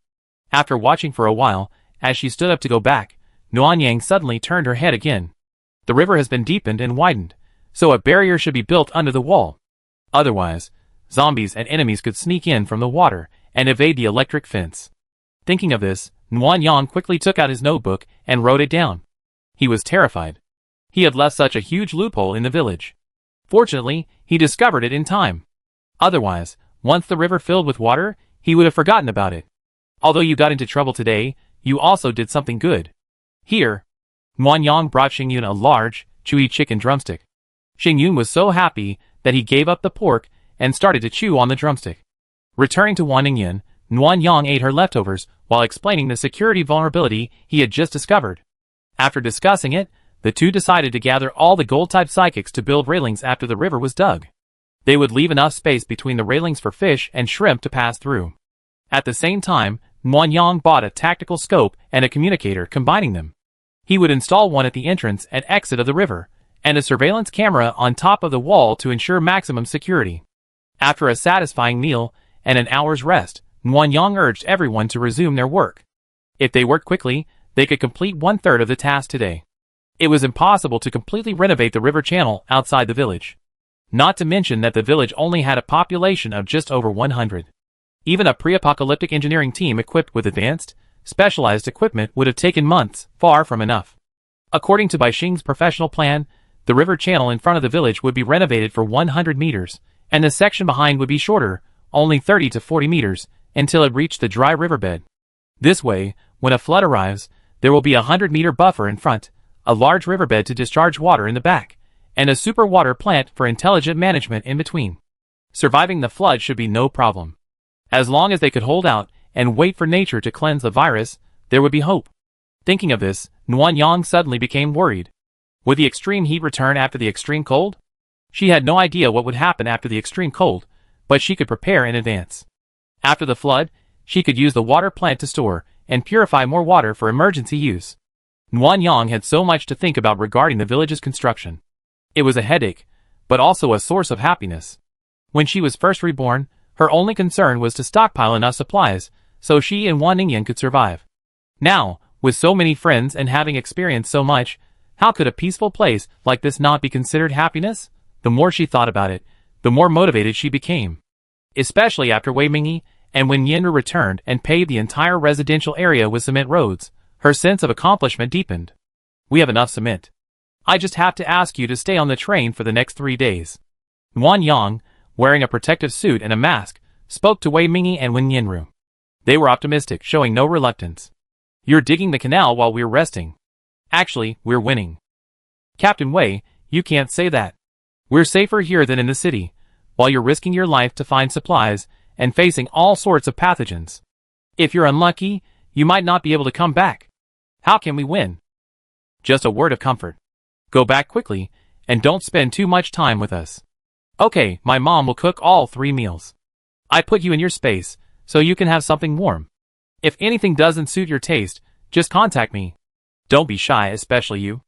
After watching for a while, as she stood up to go back, Nguyen Yang suddenly turned her head again. The river has been deepened and widened, so a barrier should be built under the wall. Otherwise, zombies and enemies could sneak in from the water and evade the electric fence. Thinking of this, Nguyen Yang quickly took out his notebook and wrote it down. He was terrified. He had left such a huge loophole in the village. Fortunately, he discovered it in time. Otherwise, once the river filled with water, he would have forgotten about it. Although you got into trouble today, you also did something good. Here. Nguyen Yang brought Xingyun a large, chewy chicken drumstick. Xingyun was so happy that he gave up the pork and started to chew on the drumstick. Returning to Wan Ningyan, Nguyen Yang ate her leftovers while explaining the security vulnerability he had just discovered. After discussing it, the two decided to gather all the gold-type psychics to build railings after the river was dug. They would leave enough space between the railings for fish and shrimp to pass through. At the same time, Nguyen Yang bought a tactical scope and a communicator combining them. He would install one at the entrance and exit of the river, and a surveillance camera on top of the wall to ensure maximum security. After a satisfying meal and an hour's rest, Nguyen Yang urged everyone to resume their work. If they worked quickly, they could complete 1/3 of the task today. It was impossible to completely renovate the river channel outside the village. Not to mention that the village only had a population of just over 100. Even a pre-apocalyptic engineering team equipped with advanced, specialized equipment would have taken months, far from enough. According to Bai Xing's professional plan, the river channel in front of the village would be renovated for 100 meters, and the section behind would be shorter, only 30 to 40 meters, until it reached the dry riverbed. This way, when a flood arrives, there will be a 100-meter buffer in front, a large riverbed to discharge water in the back, and a super water plant for intelligent management in between. Surviving the flood should be no problem. As long as they could hold out and wait for nature to cleanse the virus, there would be hope. Thinking of this, Nguyen Yang suddenly became worried. Would the extreme heat return after the extreme cold? She had no idea what would happen after the extreme cold, but she could prepare in advance. After the flood, she could use the water plant to store and purify more water for emergency use. Nguyen Yang had so much to think about regarding the village's construction. It was a headache, but also a source of happiness. When she was first reborn, her only concern was to stockpile enough supplies, so she and Wan Ningyan could survive. Now, with so many friends and having experienced so much, how could a peaceful place like this not be considered happiness? The more she thought about it, the more motivated she became. Especially after Wei Mingyi, and when Yenru returned and paved the entire residential area with cement roads, her sense of accomplishment deepened. We have enough cement. I just have to ask you to stay on the train for the next 3 days. Nguyen Yang, wearing a protective suit and a mask, spoke to Wei Mingyi and Wen Yenru. They were optimistic, showing no reluctance. You're digging the canal while we're resting. Actually, we're winning. Captain Wei, you can't say that. We're safer here than in the city, while you're risking your life to find supplies and facing all sorts of pathogens. If you're unlucky, you might not be able to come back. How can we win? Just a word of comfort. Go back quickly, and don't spend too much time with us. Okay, my mom will cook all 3 meals. I put you in your space, so you can have something warm. If anything doesn't suit your taste, just contact me. Don't be shy, especially you.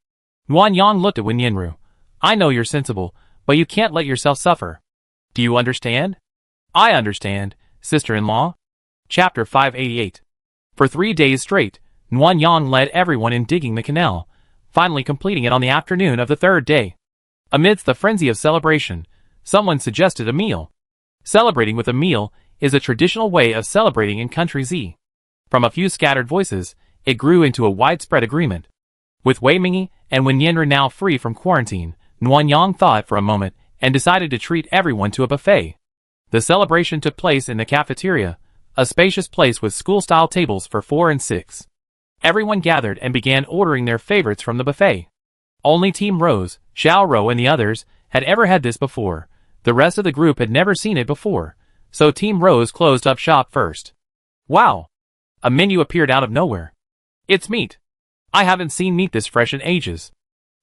Nguyen Yang looked at Wen Yenru. I know you're sensible, but you can't let yourself suffer. Do you understand? I understand, sister-in-law. Chapter 588. For 3 days straight, Nguyen Yang led everyone in digging the canal, finally completing it on the afternoon of the 3rd day. Amidst the frenzy of celebration, someone suggested a meal. Celebrating with a meal is a traditional way of celebrating in Country Z. From a few scattered voices, it grew into a widespread agreement. With Wei Mingyi and Wen Yanren now free from quarantine, Nuanyang thought for a moment and decided to treat everyone to a buffet. The celebration took place in the cafeteria, a spacious place with school-style tables for 4 and 6. Everyone gathered and began ordering their favorites from the buffet. Only Team Rose, Xiao Rou and the others, had ever had this before. The rest of the group had never seen it before, so Team Rose closed up shop first. Wow! A menu appeared out of nowhere. It's meat. I haven't seen meat this fresh in ages.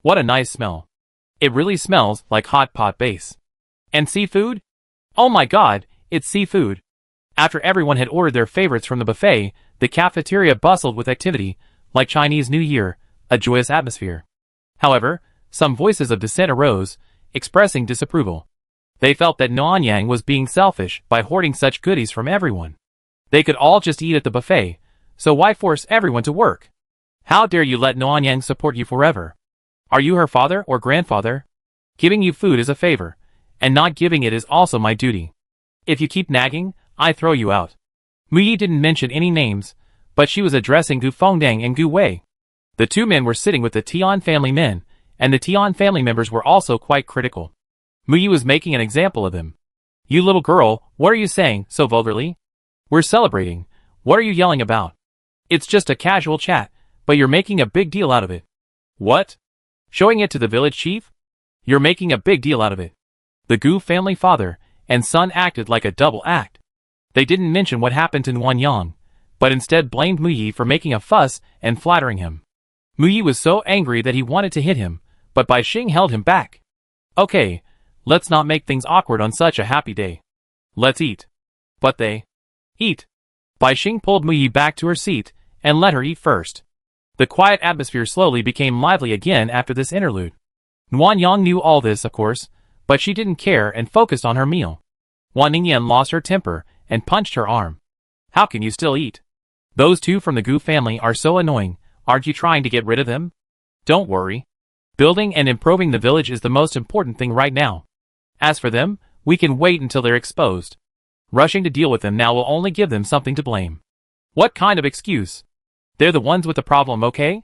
What a nice smell. It really smells like hot pot base. And seafood? Oh my god, it's seafood. After everyone had ordered their favorites from the buffet, the cafeteria bustled with activity, like Chinese New Year, a joyous atmosphere. However, some voices of dissent arose, expressing disapproval. They felt that Nuanyang was being selfish by hoarding such goodies from everyone. They could all just eat at the buffet, so why force everyone to work? How dare you let Nuanyang support you forever? Are you her father or grandfather? Giving you food is a favor, and not giving it is also my duty. If you keep nagging, I throw you out. Muyi didn't mention any names, but she was addressing Gu Fengdang and Gu Wei. The two men were sitting with the Tian family men, and the Tian family members were also quite critical. Muyi was making an example of them. You little girl, what are you saying so vulgarly? We're celebrating. What are you yelling about? It's just a casual chat, but you're making a big deal out of it. What? Showing it to the village chief? You're making a big deal out of it. The Gu family father and son acted like a double act. They didn't mention what happened to Nuanyang, but instead blamed Muyi for making a fuss and flattering him. Muyi was so angry that he wanted to hit him, but Bai Xing held him back. Okay, let's not make things awkward on such a happy day. Let's eat. But they eat. Bai Xing pulled Muyi back to her seat and let her eat first. The quiet atmosphere slowly became lively again after this interlude. Nuanyang knew all this, of course, but she didn't care and focused on her meal. Wan Ningyan lost her temper and punched her arm. How can you still eat? Those two from the Gu family are so annoying, aren't you trying to get rid of them? Don't worry. Building and improving the village is the most important thing right now. As for them, we can wait until they're exposed. Rushing to deal with them now will only give them something to blame. What kind of excuse? They're the ones with the problem, okay?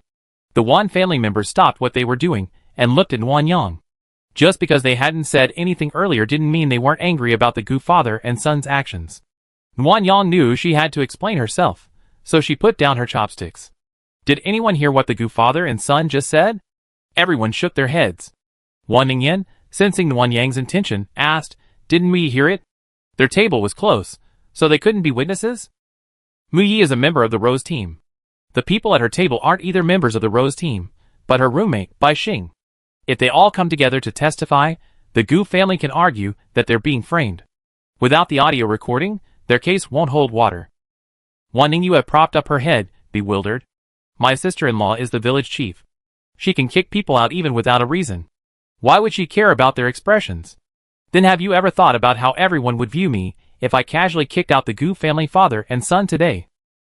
The Wan family members stopped what they were doing and looked at Nuanyang. Just because they hadn't said anything earlier didn't mean they weren't angry about the Gu father and son's actions. Nuanyang knew she had to explain herself, so she put down her chopsticks. Did anyone hear what the Gu father and son just said? Everyone shook their heads. Wan Ningyan, sensing Nuanyang's intention, asked, Didn't we hear it? Their table was close, so they couldn't be witnesses? Muyi is a member of the Rose team. The people at her table aren't either members of the Rose team, but her roommate, Bai Xing. If they all come together to testify, the Gu family can argue that they're being framed. Without the audio recording, their case won't hold water. Wan Ningyu had propped up her head, bewildered. My sister-in-law is the village chief. She can kick people out even without a reason. Why would she care about their expressions? Then have you ever thought about how everyone would view me if I casually kicked out the Gu family father and son today?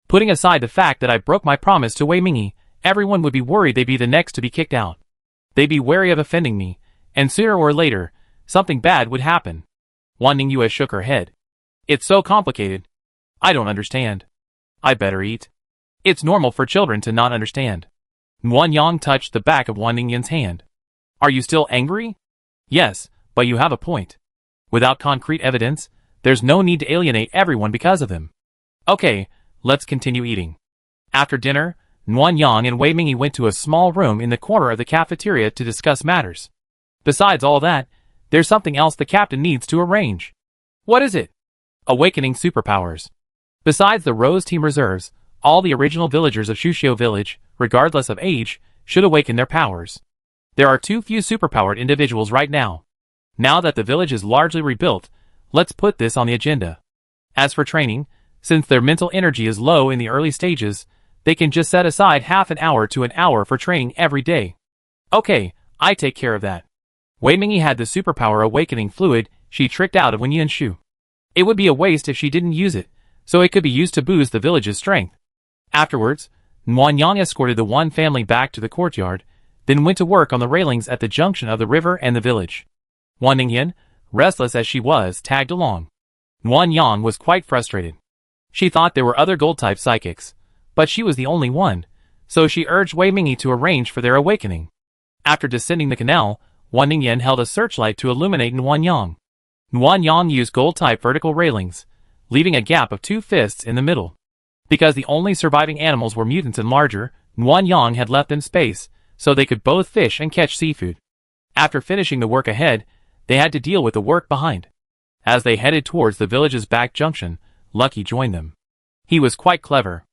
Putting aside the fact that I broke my promise to Wei Mingyi, everyone would be worried they'd be the next to be kicked out. They'd be wary of offending me, and sooner or later, something bad would happen. Wan Ningyu shook her head. It's so complicated. I don't understand. I better eat. It's normal for children to not understand. Nuanyang touched the back of Wan Ningyan's hand. Are you still angry? Yes, but you have a point. Without concrete evidence, there's no need to alienate everyone because of them. Okay, let's continue eating. After dinner, Nuanyang and Wei Mingyi went to a small room in the corner of the cafeteria to discuss matters. Besides all that, there's something else the captain needs to arrange. What is it? Awakening superpowers. Besides the Rose Team reserves, all the original villagers of Shuxiu Village, regardless of age, should awaken their powers. There are too few superpowered individuals right now. Now that the village is largely rebuilt, let's put this on the agenda. As for training, since their mental energy is low in the early stages, they can just set aside half an hour to an hour for training every day. Okay, I take care of that. Wei Mingyi had the superpower awakening fluid she tricked out of Wen Yanshu. It would be a waste if she didn't use it, so it could be used to boost the village's strength. Afterwards, Nuanyang escorted the Wan family back to the courtyard, then went to work on the railings at the junction of the river and the village. Wan Ningyan, restless as she was, tagged along. Nuanyang was quite frustrated. She thought there were other gold-type psychics, but she was the only one, so she urged Wei Mingyi to arrange for their awakening. After descending the canal, Wan Ningyan held a searchlight to illuminate Nuanyang. Nuanyang used gold-type vertical railings, leaving a gap of 2 fists in the middle. Because the only surviving animals were mutants and larger, Nuanyang had left them space, so they could both fish and catch seafood. After finishing the work ahead, they had to deal with the work behind. As they headed towards the village's back junction, Lucky joined them. He was quite clever.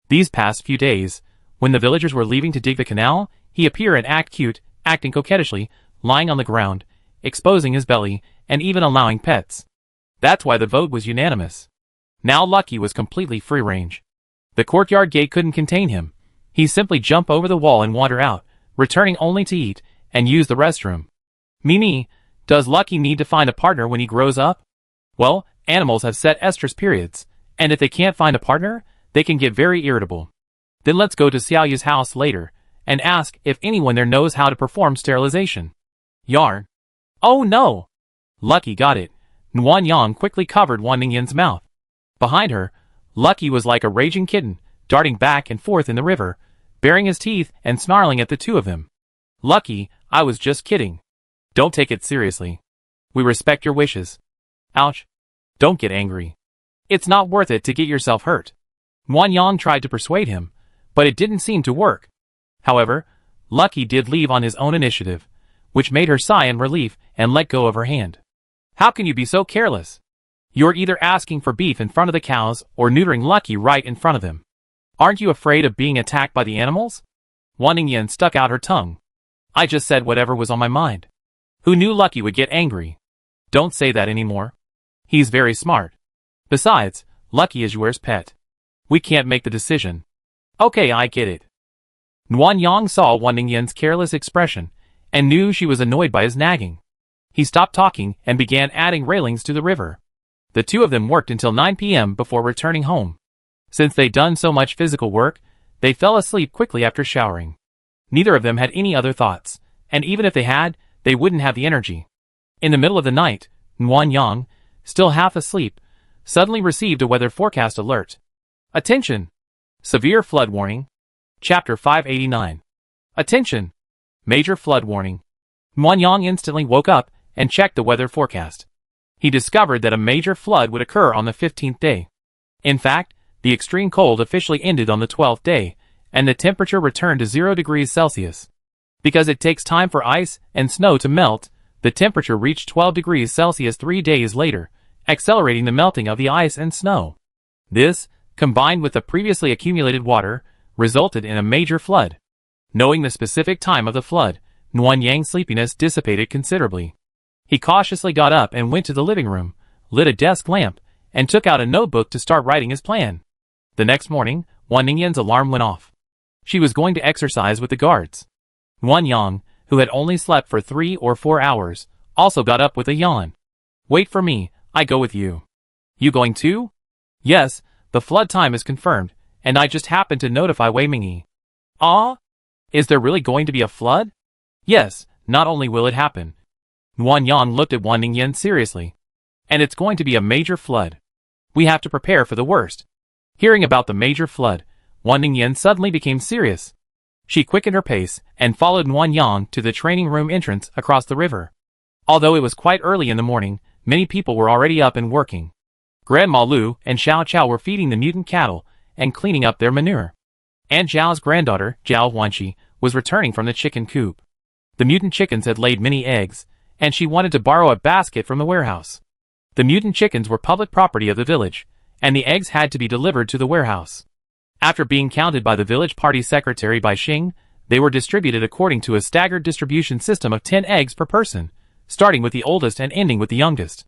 These past few days, when the villagers were leaving to dig the canal, he appear and act cute, acting coquettishly, lying on the ground, exposing his belly, and even allowing pets. That's why the vote was unanimous. Now Lucky was completely free-range. The courtyard gate couldn't contain him. He simply jump over the wall and wander out, returning only to eat and use the restroom. Mimi, does Lucky need to find a partner when he grows up? Well, animals have set estrus periods, and if they can't find a partner, they can get very irritable. Then let's go to Xiaoyu's house later, and ask if anyone there knows how to perform sterilization. Yarn. Oh no! Lucky got it. Nuanyang quickly covered Wan Ningyan's mouth. Behind her, Lucky was like a raging kitten, darting back and forth in the river, baring his teeth and snarling at the two of them. Lucky, I was just kidding. Don't take it seriously. We respect your wishes. Ouch. Don't get angry. It's not worth it to get yourself hurt. Nuanyang tried to persuade him, but it didn't seem to work. However, Lucky did leave on his own initiative, which made her sigh in relief and let go of her hand. How can you be so careless? You're either asking for beef in front of the cows or neutering Lucky right in front of them. Aren't you afraid of being attacked by the animals? Wan Ningyan stuck out her tongue. I just said whatever was on my mind. Who knew Lucky would get angry? Don't say that anymore. He's very smart. Besides, Lucky is yours pet. We can't make the decision. Okay, I get it. Nuanyang saw Wan Ningyan's careless expression and knew she was annoyed by his nagging. He stopped talking and began adding railings to the river. The two of them worked until 9 p.m. before returning home. Since they'd done so much physical work, they fell asleep quickly after showering. Neither of them had any other thoughts, and even if they had, they wouldn't have the energy. In the middle of the night, Nuanyang, still half asleep, suddenly received a weather forecast alert. Attention! Severe flood warning. Chapter 589. Attention! Major flood warning. Nuanyang instantly woke up and checked the weather forecast. He discovered that a major flood would occur on the 15th day. In fact, the extreme cold officially ended on the 12th day, and the temperature returned to 0 degrees Celsius. Because it takes time for ice and snow to melt, the temperature reached 12 degrees Celsius 3 days later, accelerating the melting of the ice and snow. This, combined with the previously accumulated water, resulted in a major flood. Knowing the specific time of the flood, Nuanyang's sleepiness dissipated considerably. He cautiously got up and went to the living room, lit a desk lamp, and took out a notebook to start writing his plan. The next morning, Wan Ningyan's alarm went off. She was going to exercise with the guards. Nuanyang, who had only slept for 3 or 4 hours, also got up with a yawn. Wait for me, I go with you. You going too? Yes, the flood time is confirmed, and I just happened to notify Wei Mingyi. Ah? Is there really going to be a flood? Yes, not only will it happen. Nuanyang looked at Wan Ningyan seriously. And it's going to be a major flood. We have to prepare for the worst. Hearing about the major flood, Wan Ningyan suddenly became serious. She quickened her pace and followed Nuanyang to the training room entrance across the river. Although it was quite early in the morning, many people were already up and working. Grandma Lu and Xiao Chao were feeding the mutant cattle and cleaning up their manure. Aunt Zhao's granddaughter, Zhao Huanqi, was returning from the chicken coop. The mutant chickens had laid many eggs, and she wanted to borrow a basket from the warehouse. The mutant chickens were public property of the village, and the eggs had to be delivered to the warehouse. After being counted by the village party secretary Bai Xing, they were distributed according to a staggered distribution system of 10 eggs per person, starting with the oldest and ending with the youngest.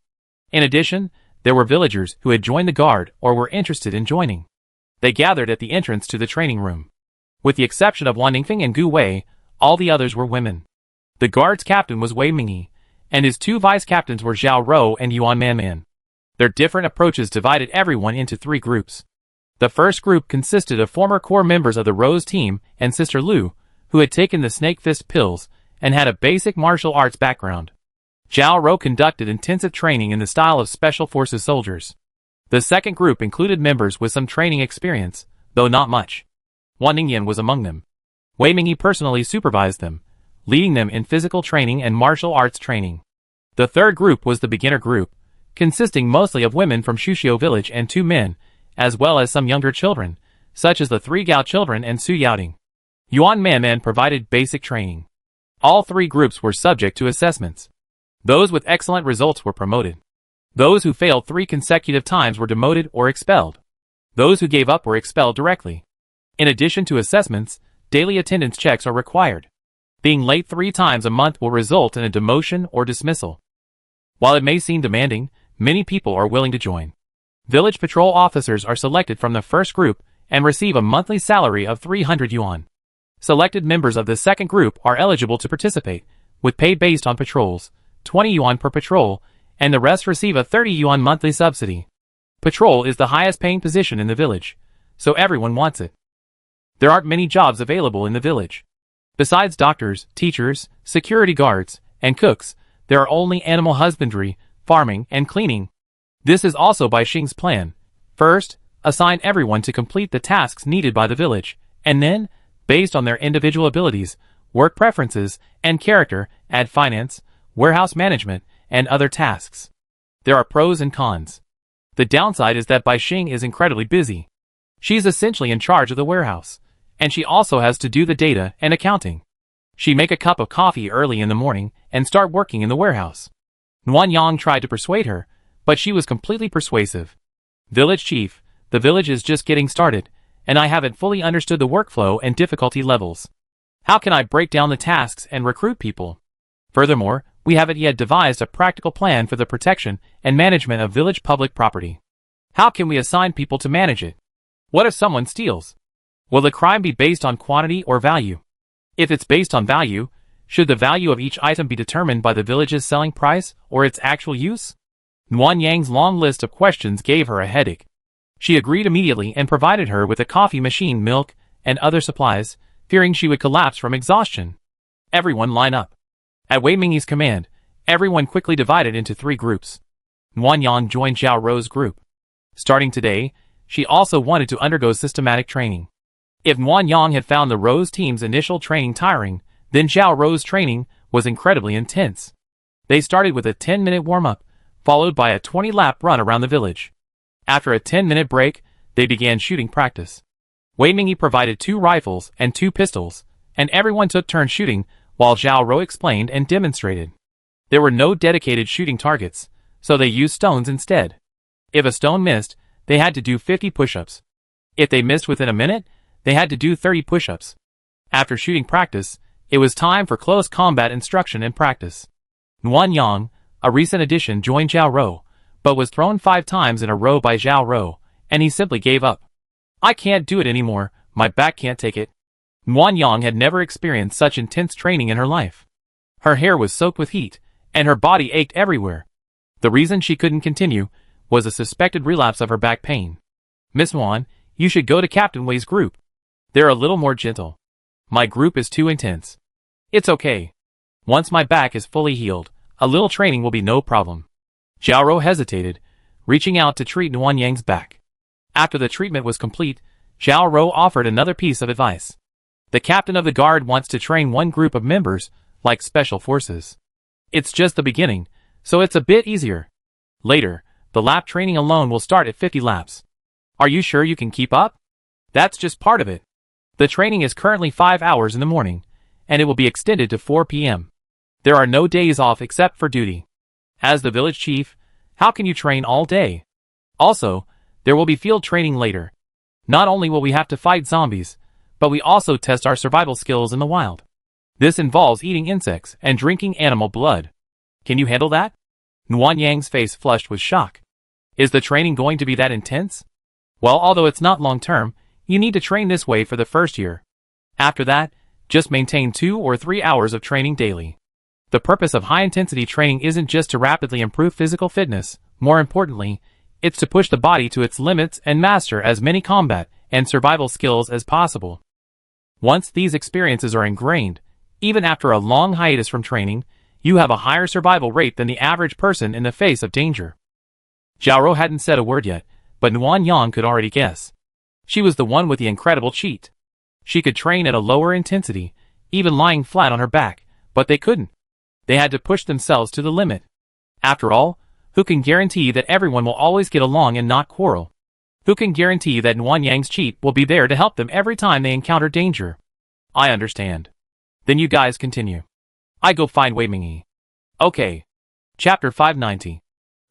In addition, there were villagers who had joined the guard or were interested in joining. They gathered at the entrance to the training room. With the exception of Wan Ningfeng and Gu Wei, all the others were women. The guard's captain was Wei Mingyi, and his 2 vice-captains were Zhao Rou and Yuan Manman. Their different approaches divided everyone into 3 groups. The first group consisted of former core members of the Rose team and Sister Lu, who had taken the Snake Fist pills and had a basic martial arts background. Zhao Rou conducted intensive training in the style of Special Forces soldiers. The second group included members with some training experience, though not much. Wan Ningyan was among them. Wei Mingyi personally supervised them, leading them in physical training and martial arts training. The third group was the beginner group, consisting mostly of women from Shuxiu village and 2 men, as well as some younger children, such as the 3 Gao children and Su Yaoding. Yuan Man provided basic training. All 3 groups were subject to assessments. Those with excellent results were promoted. Those who failed 3 consecutive times were demoted or expelled. Those who gave up were expelled directly. In addition to assessments, daily attendance checks are required. Being late 3 times a month will result in a demotion or dismissal. While it may seem demanding, many people are willing to join. Village patrol officers are selected from the first group and receive a monthly salary of 300 yuan. Selected members of the second group are eligible to participate, with pay based on patrols, 20 yuan per patrol, and the rest receive a 30 yuan monthly subsidy. Patrol is the highest paying position in the village, so everyone wants it. There aren't many jobs available in the village. Besides doctors, teachers, security guards, and cooks, there are only animal husbandry, farming, and cleaning. This is also Bai Xing's plan. First, assign everyone to complete the tasks needed by the village, and then, based on their individual abilities, work preferences, and character, add finance, warehouse management, and other tasks. There are pros and cons. The downside is that Bai Xing is incredibly busy. She's essentially in charge of the warehouse, and she also has to do the data and accounting. She make a cup of coffee early in the morning and start working in the warehouse. Nuan Yang tried to persuade her, but she was completely persuasive. Village chief, the village is just getting started, and I haven't fully understood the workflow and difficulty levels. How can I break down the tasks and recruit people? Furthermore, we haven't yet devised a practical plan for the protection and management of village public property. How can we assign people to manage it? What if someone steals? Will the crime be based on quantity or value? If it's based on value, should the value of each item be determined by the village's selling price or its actual use? Nuan Yang's long list of questions gave her a headache. She agreed immediately and provided her with a coffee machine, milk, and other supplies, fearing she would collapse from exhaustion. Everyone line up. At Wei Mingyi's command, everyone quickly divided into 3 groups. Nuan Yang joined Zhao Rou's group. Starting today, she also wanted to undergo systematic training. If Nuan Yang had found the Rose team's initial training tiring, then Zhao Rou's training was incredibly intense. They started with a 10-minute warm-up, followed by a 20-lap run around the village. After a 10-minute break, they began shooting practice. Wei Mingyi provided 2 rifles and 2 pistols, and everyone took turns shooting while Zhao Rou explained and demonstrated. There were no dedicated shooting targets, so they used stones instead. If a stone missed, they had to do 50 push-ups. If they missed within a minute, they had to do 30 push-ups. After shooting practice, it was time for close combat instruction and practice. Nuan Yang, a recent addition, joined Zhao Rou, but was thrown 5 times in a row by Zhao Rou, and he simply gave up. I can't do it anymore, my back can't take it. Nuan Yang had never experienced such intense training in her life. Her hair was soaked with heat, and her body ached everywhere. The reason she couldn't continue was a suspected relapse of her back pain. Miss Wan, you should go to Captain Wei's group. They're a little more gentle. My group is too intense. It's okay. Once my back is fully healed, a little training will be no problem. Zhao Rou hesitated, reaching out to treat Nuan Yang's back. After the treatment was complete, Zhao Rou offered another piece of advice. The captain of the guard wants to train one group of members, like special forces. It's just the beginning, so it's a bit easier. Later, the lap training alone will start at 50 laps. Are you sure you can keep up? That's just part of it. The training is currently 5 hours in the morning, and it will be extended to 4 p.m. There are no days off except for duty. As the village chief, how can you train all day? Also, there will be field training later. Not only will we have to fight zombies, but we also test our survival skills in the wild. This involves eating insects and drinking animal blood. Can you handle that? Nuan Yang's face flushed with shock. Is the training going to be that intense? Well, although it's not long-term, you need to train this way for the first year. After that, just maintain 2 or 3 hours of training daily. The purpose of high-intensity training isn't just to rapidly improve physical fitness. More importantly, it's to push the body to its limits and master as many combat and survival skills as possible. Once these experiences are ingrained, even after a long hiatus from training, you have a higher survival rate than the average person in the face of danger. Zhao Rou hadn't said a word yet, but Nuan Yang could already guess. She was the one with the incredible cheat. She could train at a lower intensity, even lying flat on her back, but they couldn't. They had to push themselves to the limit. After all, who can guarantee that everyone will always get along and not quarrel? Who can guarantee that Nuan Yang's cheat will be there to help them every time they encounter danger? I understand. Then you guys continue. I go find Wei Mingyi. Okay. Chapter 590.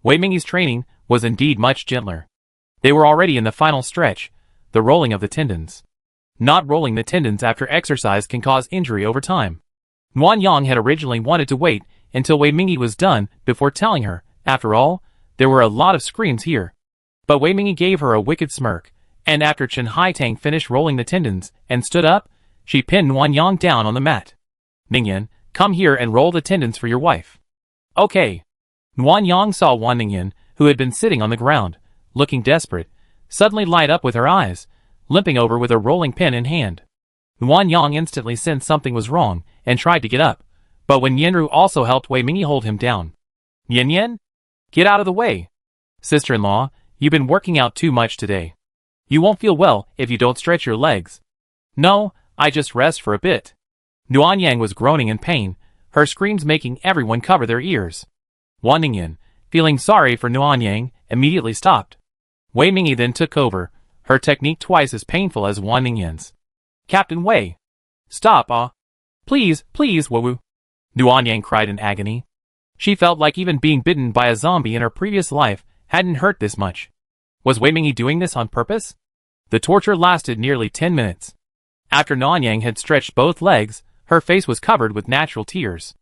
Wei Mingyi's training was indeed much gentler. They were already in the final stretch, the rolling of the tendons. Not rolling the tendons after exercise can cause injury over time. Nuan Yang had originally wanted to wait until Wei Mingyi was done before telling her. After all, there were a lot of screams here. But Wei Mingyi gave her a wicked smirk, and after Chen Haitang finished rolling the tendons and stood up, she pinned Nuan Yang down on the mat. Ningyan, come here and roll the tendons for your wife. Okay. Nuan Yang saw Wan Ningyan, who had been sitting on the ground, looking desperate, suddenly light up with her eyes, limping over with a rolling pin in hand. Nuan Yang instantly sensed something was wrong and tried to get up, but when Yanru also helped Wei Mingyi hold him down. Yan, get out of the way. Sister-in-law, you've been working out too much today. You won't feel well if you don't stretch your legs. No, I just rest for a bit. Nuan Yang was groaning in pain, her screams making everyone cover their ears. Wan Ningyan, feeling sorry for Nuan Yang, immediately stopped. Wei Mingyi then took over, her technique twice as painful as Wan Ningyan's. Captain Wei. Stop, Please, Wu. Nuan Yang cried in agony. She felt like even being bitten by a zombie in her previous life hadn't hurt this much. Was Wei Mingyi doing this on purpose? The torture lasted nearly 10 minutes. After Nuan Yang had stretched both legs, her face was covered with natural tears.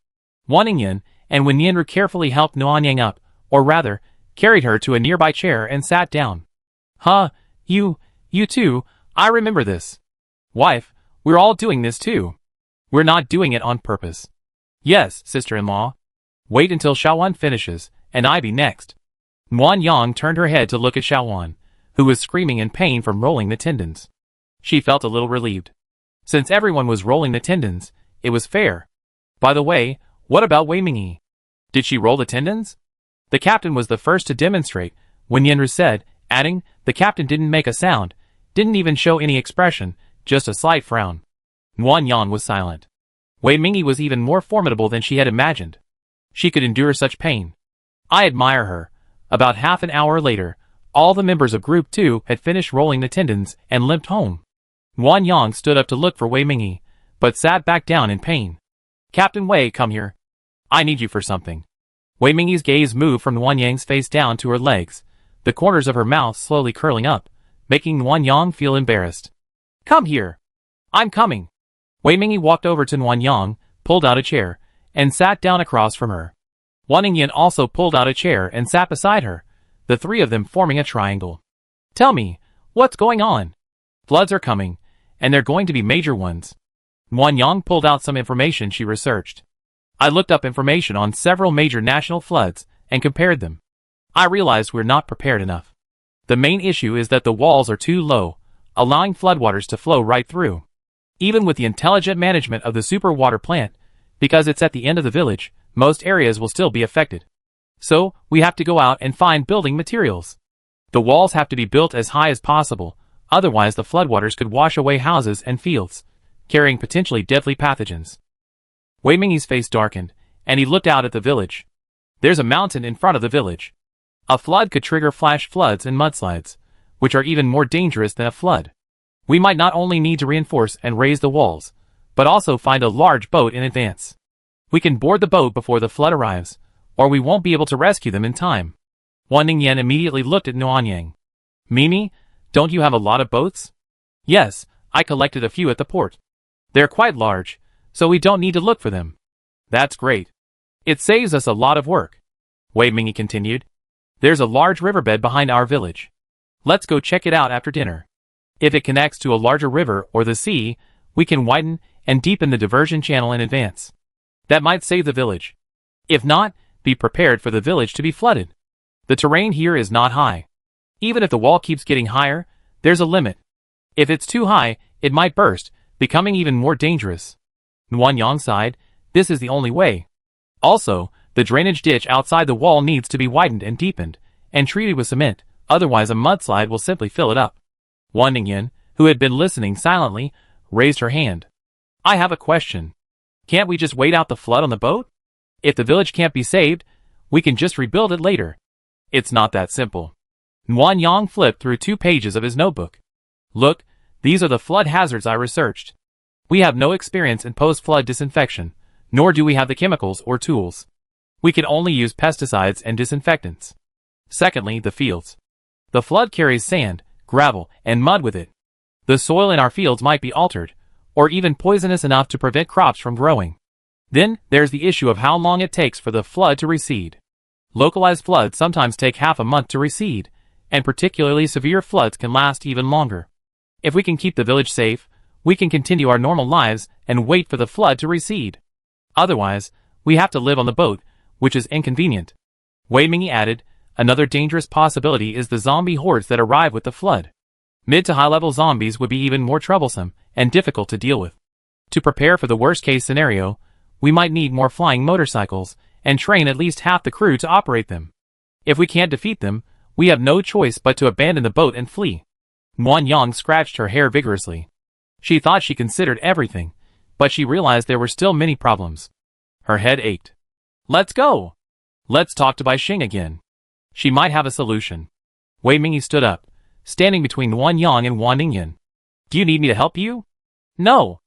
Wan Ningyan and Wen Yanru carefully helped Nuan Yang up, or rather, carried her to a nearby chair and sat down. Huh, you too, I remember this. Wife, we're all doing this too. We're not doing it on purpose. Yes, sister-in-law. Wait until Xiaowan finishes, and I be next. Nuan Yang turned her head to look at Xiaowan, who was screaming in pain from rolling the tendons. She felt a little relieved. Since everyone was rolling the tendons, it was fair. By the way, what about Wei Mingyi? Did she roll the tendons? The captain was the first to demonstrate, when Yanru said, adding, the captain didn't make a sound, didn't even show any expression, just a slight frown. Nuan Yang was silent. Wei Mingyi was even more formidable than she had imagined. She could endure such pain. I admire her. About half an hour later, all the members of Group 2 had finished rolling the tendons and limped home. Nuan Yang stood up to look for Wei Mingyi, but sat back down in pain. Captain Wei, come here. I need you for something. Wei Mingyi's gaze moved from Nuan Yang's face down to her legs, the corners of her mouth slowly curling up, making Nuan Yang feel embarrassed. Come here. I'm coming. Wei Mingyi walked over to Nuan Yang, pulled out a chair, and sat down across from her. Wan Ningyan also pulled out a chair and sat beside her, the three of them forming a triangle. Tell me, what's going on? Floods are coming, and they're going to be major ones. Nuan Yang pulled out some information she researched. I looked up information on several major national floods and compared them. I realized we're not prepared enough. The main issue is that the walls are too low, allowing floodwaters to flow right through. Even with the intelligent management of the super water plant, because it's at the end of the village, most areas will still be affected. So, we have to go out and find building materials. The walls have to be built as high as possible, otherwise the floodwaters could wash away houses and fields, carrying potentially deadly pathogens. Wei Mingyi's face darkened, and he looked out at the village. There's a mountain in front of the village. A flood could trigger flash floods and mudslides, which are even more dangerous than a flood. We might not only need to reinforce and raise the walls, but also find a large boat in advance. We can board the boat before the flood arrives, or we won't be able to rescue them in time. Wan Ningyan immediately looked at Nuan Yang. Mimi, don't you have a lot of boats? Yes, I collected a few at the port. They're quite large, so we don't need to look for them. That's great. It saves us a lot of work. Wei Mingyi continued. There's a large riverbed behind our village. Let's go check it out after dinner. If it connects to a larger river or the sea, we can widen and deepen the diversion channel in advance. That might save the village. If not, be prepared for the village to be flooded. The terrain here is not high. Even if the wall keeps getting higher, there's a limit. If it's too high, it might burst, becoming even more dangerous. Nuan Yang sighed, this is the only way. Also, the drainage ditch outside the wall needs to be widened and deepened, and treated with cement, otherwise a mudslide will simply fill it up. Wan Ningyan, who had been listening silently, raised her hand. I have a question. Can't we just wait out the flood on the boat? If the village can't be saved, we can just rebuild it later. It's not that simple. Wan Yang flipped through 2 pages of his notebook. Look, these are the flood hazards I researched. We have no experience in post-flood disinfection, nor do we have the chemicals or tools. We can only use pesticides and disinfectants. Secondly, the fields. The flood carries sand, gravel, and mud with it. The soil in our fields might be altered, or even poisonous enough to prevent crops from growing. Then, there's the issue of how long it takes for the flood to recede. Localized floods sometimes take half a month to recede, and particularly severe floods can last even longer. If we can keep the village safe, we can continue our normal lives and wait for the flood to recede. Otherwise, we have to live on the boat, which is inconvenient. Wei Mingyi added, another dangerous possibility is the zombie hordes that arrive with the flood. Mid to high-level zombies would be even more troublesome and difficult to deal with. To prepare for the worst-case scenario, we might need more flying motorcycles and train at least half the crew to operate them. If we can't defeat them, we have no choice but to abandon the boat and flee. Wan Yang scratched her hair vigorously. She thought she considered everything, but she realized there were still many problems. Her head ached. Let's go! Let's talk to Bai Xing again. She might have a solution. Wei Mingyi stood up, standing between Wan Yang and Wan Ningyan. Do you need me to help you? No,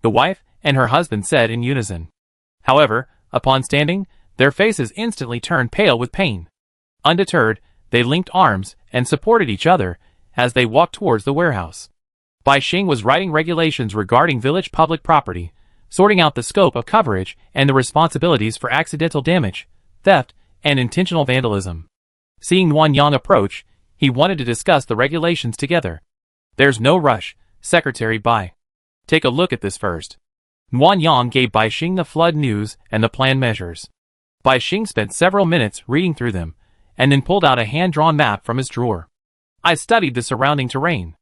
the wife and her husband said in unison. However, upon standing, their faces instantly turned pale with pain. Undeterred, they linked arms and supported each other as they walked towards the warehouse. Bai Xing was writing regulations regarding village public property, sorting out the scope of coverage and the responsibilities for accidental damage, theft, and intentional vandalism. Seeing Wan Yang approach, he wanted to discuss the regulations together. There's no rush, Secretary Bai. Take a look at this first. Wan Yang gave Bai Xing the flood news and the planned measures. Bai Xing spent several minutes reading through them, and then pulled out a hand-drawn map from his drawer. I studied the surrounding terrain.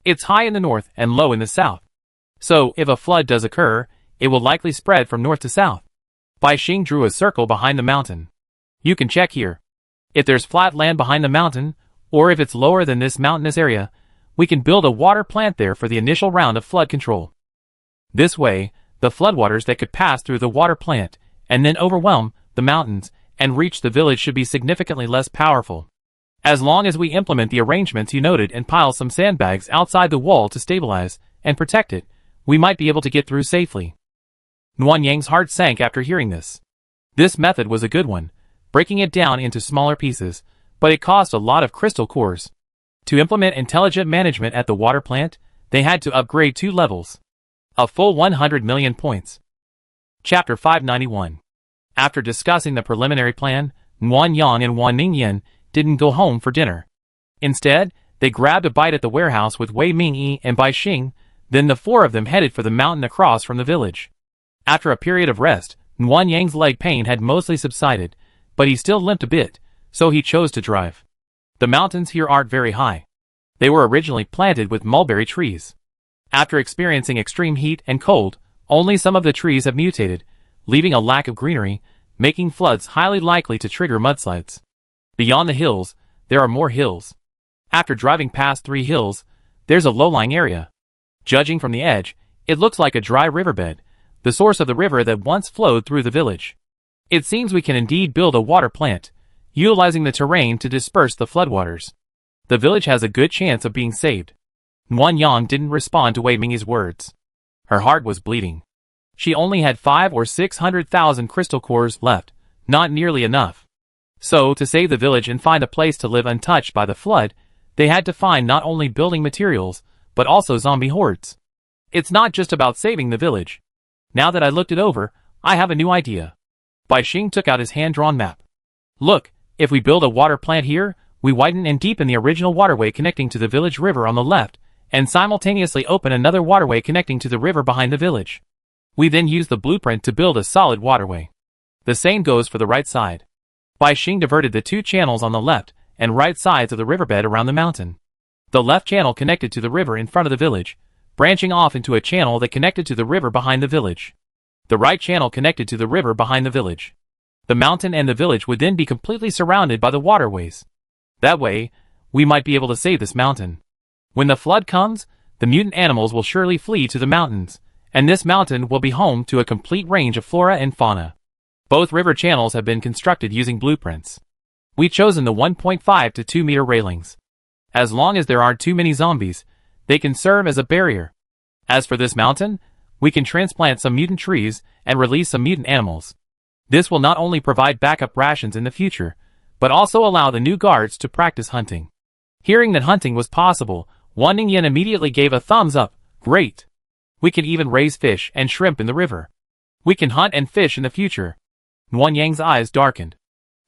It's high in the north and low in the south. So, if a flood does occur, it will likely spread from north to south. Bai Xing drew a circle behind the mountain. You can check here. If there's flat land behind the mountain, or if it's lower than this mountainous area, we can build a water plant there for the initial round of flood control. This way, the floodwaters that could pass through the water plant, and then overwhelm the mountains, and reach the village should be significantly less powerful. As long as we implement the arrangements you noted and pile some sandbags outside the wall to stabilize and protect it, we might be able to get through safely. Wan Yang's heart sank after hearing this. This method was a good one, breaking it down into smaller pieces, but it cost a lot of crystal cores. To implement intelligent management at the water plant, they had to upgrade 2 levels. A full 100 million points. Chapter 591. After discussing the preliminary plan, Wan Yang and Wan Ningyan didn't go home for dinner. Instead, they grabbed a bite at the warehouse with Wei Mingyi and Bai Xing, then the 4 of them headed for the mountain across from the village. After a period of rest, Wan Yang's leg pain had mostly subsided, but he still limped a bit, so he chose to drive. The mountains here aren't very high. They were originally planted with mulberry trees. After experiencing extreme heat and cold, only some of the trees have mutated, leaving a lack of greenery, making floods highly likely to trigger mudslides. Beyond the hills, there are more hills. After driving past 3 hills, there's a low-lying area. Judging from the edge, it looks like a dry riverbed, the source of the river that once flowed through the village. It seems we can indeed build a water plant, utilizing the terrain to disperse the floodwaters. The village has a good chance of being saved. Wan Yang didn't respond to Wei Mingyi's words. Her heart was bleeding. She only had 500,000 or 600,000 crystal cores left, not nearly enough. So, to save the village and find a place to live untouched by the flood, they had to find not only building materials, but also zombie hordes. It's not just about saving the village. Now that I looked it over, I have a new idea. Bai Xing took out his hand-drawn map. Look, if we build a water plant here, we widen and deepen the original waterway connecting to the village river on the left, and simultaneously open another waterway connecting to the river behind the village. We then use the blueprint to build a solid waterway. The same goes for the right side. Bai Xing diverted the 2 channels on the left and right sides of the riverbed around the mountain. The left channel connected to the river in front of the village, branching off into a channel that connected to the river behind the village. The right channel connected to the river behind the village. The mountain and the village would then be completely surrounded by the waterways. That way, we might be able to save this mountain. When the flood comes, the mutant animals will surely flee to the mountains, and this mountain will be home to a complete range of flora and fauna. Both river channels have been constructed using blueprints. We've chosen the 1.5 to 2 meter railings. As long as there aren't too many zombies, they can serve as a barrier. As for this mountain, we can transplant some mutant trees and release some mutant animals. This will not only provide backup rations in the future, but also allow the new guards to practice hunting. Hearing that hunting was possible, Wan Ningyan immediately gave a thumbs up. Great! We can even raise fish and shrimp in the river. We can hunt and fish in the future. Wan Yang's eyes darkened.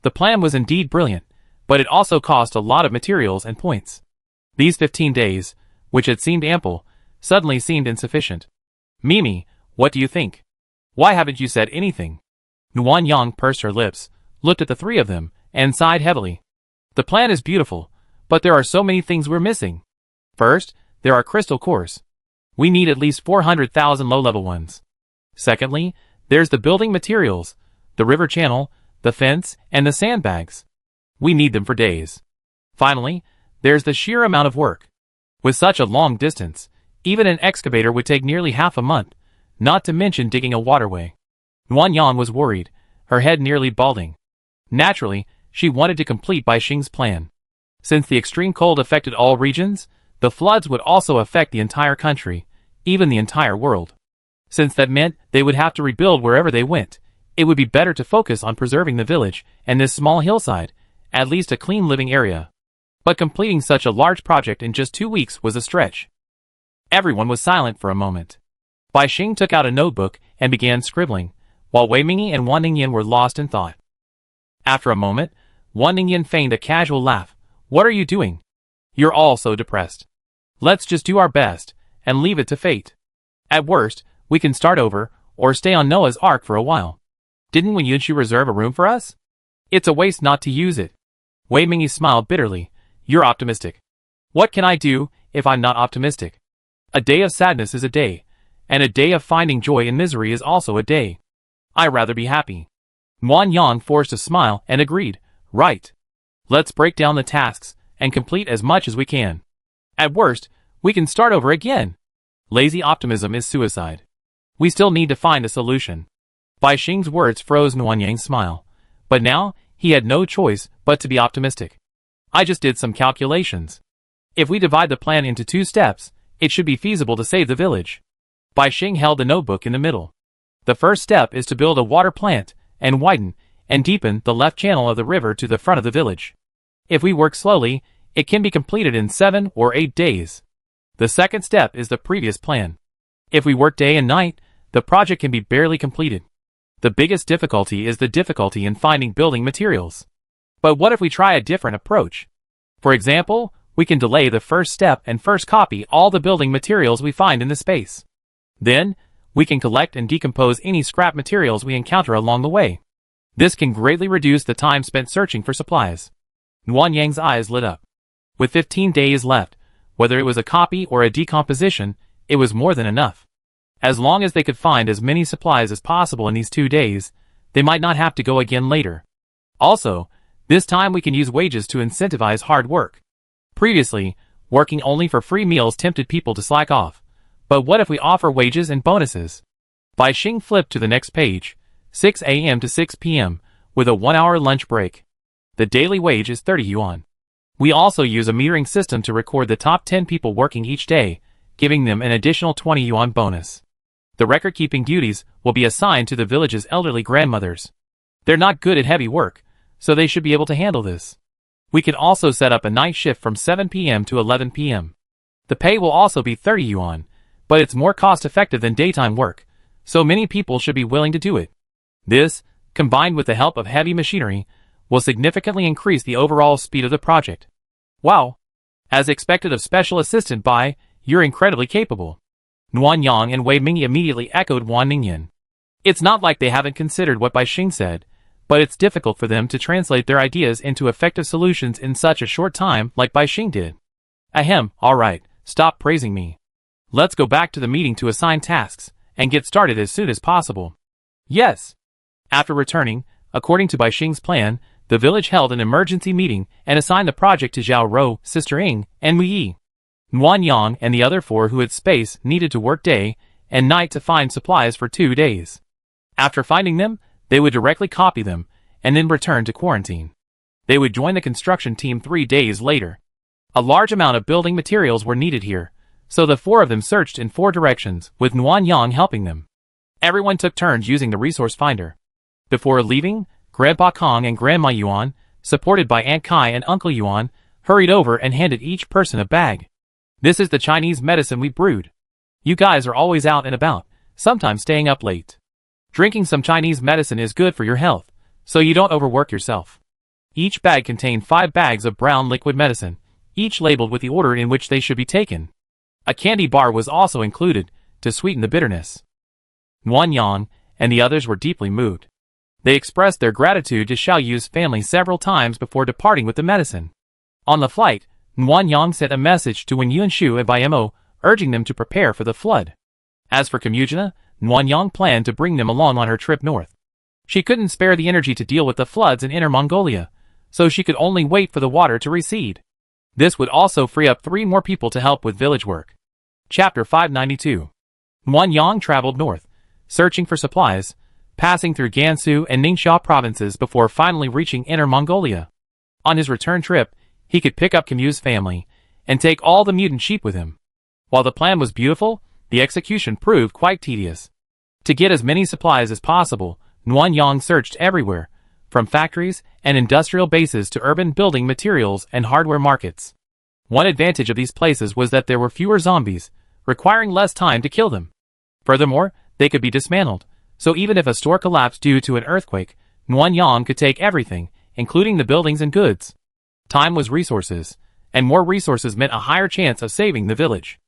The plan was indeed brilliant, but it also cost a lot of materials and points. These 15 days, which had seemed ample, suddenly seemed insufficient. Mimi, what do you think? Why haven't you said anything? Wan Yang pursed her lips, looked at the three of them, and sighed heavily. The plan is beautiful, but there are so many things we're missing. First, there are crystal cores. We need at least 400,000 low-level ones. Secondly, there's the building materials, the river channel, the fence, and the sandbags. We need them for days. Finally, there's the sheer amount of work. With such a long distance, even an excavator would take nearly half a month, not to mention digging a waterway. Wan Yang was worried, her head nearly balding. Naturally, she wanted to complete Bai Xing's plan. Since the extreme cold affected all regions, the floods would also affect the entire country, even the entire world. Since that meant they would have to rebuild wherever they went, it would be better to focus on preserving the village and this small hillside, at least a clean living area. But completing such a large project in just 2 weeks was a stretch. Everyone was silent for a moment. Bai Xing took out a notebook and began scribbling, while Wei Mingyi and Wan Ningyan were lost in thought. After a moment, Wan Ningyan feigned a casual laugh. What are you doing? You're all so depressed. Let's just do our best, and leave it to fate. At worst, we can start over, or stay on Noah's Ark for a while. Didn't Wen Yunshu reserve a room for us? It's a waste not to use it. Wei Mingyi smiled bitterly. You're optimistic. What can I do, if I'm not optimistic? A day of sadness is a day, and a day of finding joy in misery is also a day. I'd rather be happy. Wan Yang forced a smile and agreed. Right. Let's break down the tasks, and complete as much as we can. At worst, we can start over again. Lazy optimism is suicide. We still need to find a solution. Bai Xing's words froze Wan Yang's smile, but now he had no choice but to be optimistic. I just did some calculations. If we divide the plan into 2 steps, it should be feasible to save the village. Bai Xing held the notebook in the middle. The first step is to build a water plant, and widen and deepen the left channel of the river to the front of the village. If we work slowly, it can be completed in 7 or 8 days. The second step is the previous plan. If we work day and night, the project can be barely completed. The biggest difficulty is the difficulty in finding building materials. But what if we try a different approach? For example, we can delay the first step and first copy all the building materials we find in the space. Then, we can collect and decompose any scrap materials we encounter along the way. This can greatly reduce the time spent searching for supplies. Wan Yang's eyes lit up. With 15 days left, whether it was a copy or a decomposition, it was more than enough. As long as they could find as many supplies as possible in these 2 days, they might not have to go again later. Also, this time we can use wages to incentivize hard work. Previously, working only for free meals tempted people to slack off. But what if we offer wages and bonuses? Bai Xing flipped to the next page, 6 a.m. to 6 p.m., with a 1-hour lunch break. The daily wage is 30 yuan. We also use a metering system to record the top 10 people working each day, giving them an additional 20 yuan bonus. The record-keeping duties will be assigned to the village's elderly grandmothers. They're not good at heavy work, so they should be able to handle this. We can also set up a night shift from 7 p.m. to 11 p.m. The pay will also be 30 yuan, but it's more cost-effective than daytime work, so many people should be willing to do it. This, combined with the help of heavy machinery, will significantly increase the overall speed of the project. Wow! As expected of Special Assistant Bai, you're incredibly capable. Wan Yang and Wei Mingyi immediately echoed Wan Ningyan. It's not like they haven't considered what Bai Xing said, but it's difficult for them to translate their ideas into effective solutions in such a short time like Bai Xing did. Ahem, alright, stop praising me. Let's go back to the meeting to assign tasks, and get started as soon as possible. Yes. After returning, according to Bai Xing's plan, the village held an emergency meeting and assigned the project to Zhao Rou, Sister Ying, and Mu Yi. Nguyen Yang and the other 4 who had space needed to work day and night to find supplies for 2 days. After finding them, they would directly copy them, and then return to quarantine. They would join the construction team 3 days later. A large amount of building materials were needed here, so the 4 of them searched in 4 directions, with Nguyen Yang helping them. Everyone took turns using the resource finder. Before leaving, Grandpa Kong and Grandma Yuan, supported by Aunt Kai and Uncle Yuan, hurried over and handed each person a bag. This is the Chinese medicine we brewed. You guys are always out and about, sometimes staying up late. Drinking some Chinese medicine is good for your health, so you don't overwork yourself. Each bag contained 5 bags of brown liquid medicine, each labeled with the order in which they should be taken. A candy bar was also included, to sweeten the bitterness. Nguyen Yang and the others were deeply moved. They expressed their gratitude to Xiao Yu's family several times before departing with the medicine. On the flight, Nguyen Yang sent a message to Wen Yunshu and Bai Mo, urging them to prepare for the flood. As for Kamujina, Nguyen Yang planned to bring them along on her trip north. She couldn't spare the energy to deal with the floods in Inner Mongolia, so she could only wait for the water to recede. This would also free up 3 more people to help with village work. Chapter 592. Nguyen Yang traveled north, searching for supplies, passing through Gansu and Ningxia provinces before finally reaching Inner Mongolia. On his return trip, he could pick up Camus's family and take all the mutant sheep with him. While the plan was beautiful, the execution proved quite tedious. To get as many supplies as possible, Nguyen Yang searched everywhere, from factories and industrial bases to urban building materials and hardware markets. One advantage of these places was that there were fewer zombies, requiring less time to kill them. Furthermore, they could be dismantled, so even if a store collapsed due to an earthquake, Nguyen Yang could take everything, including the buildings and goods. Time was resources, and more resources meant a higher chance of saving the village.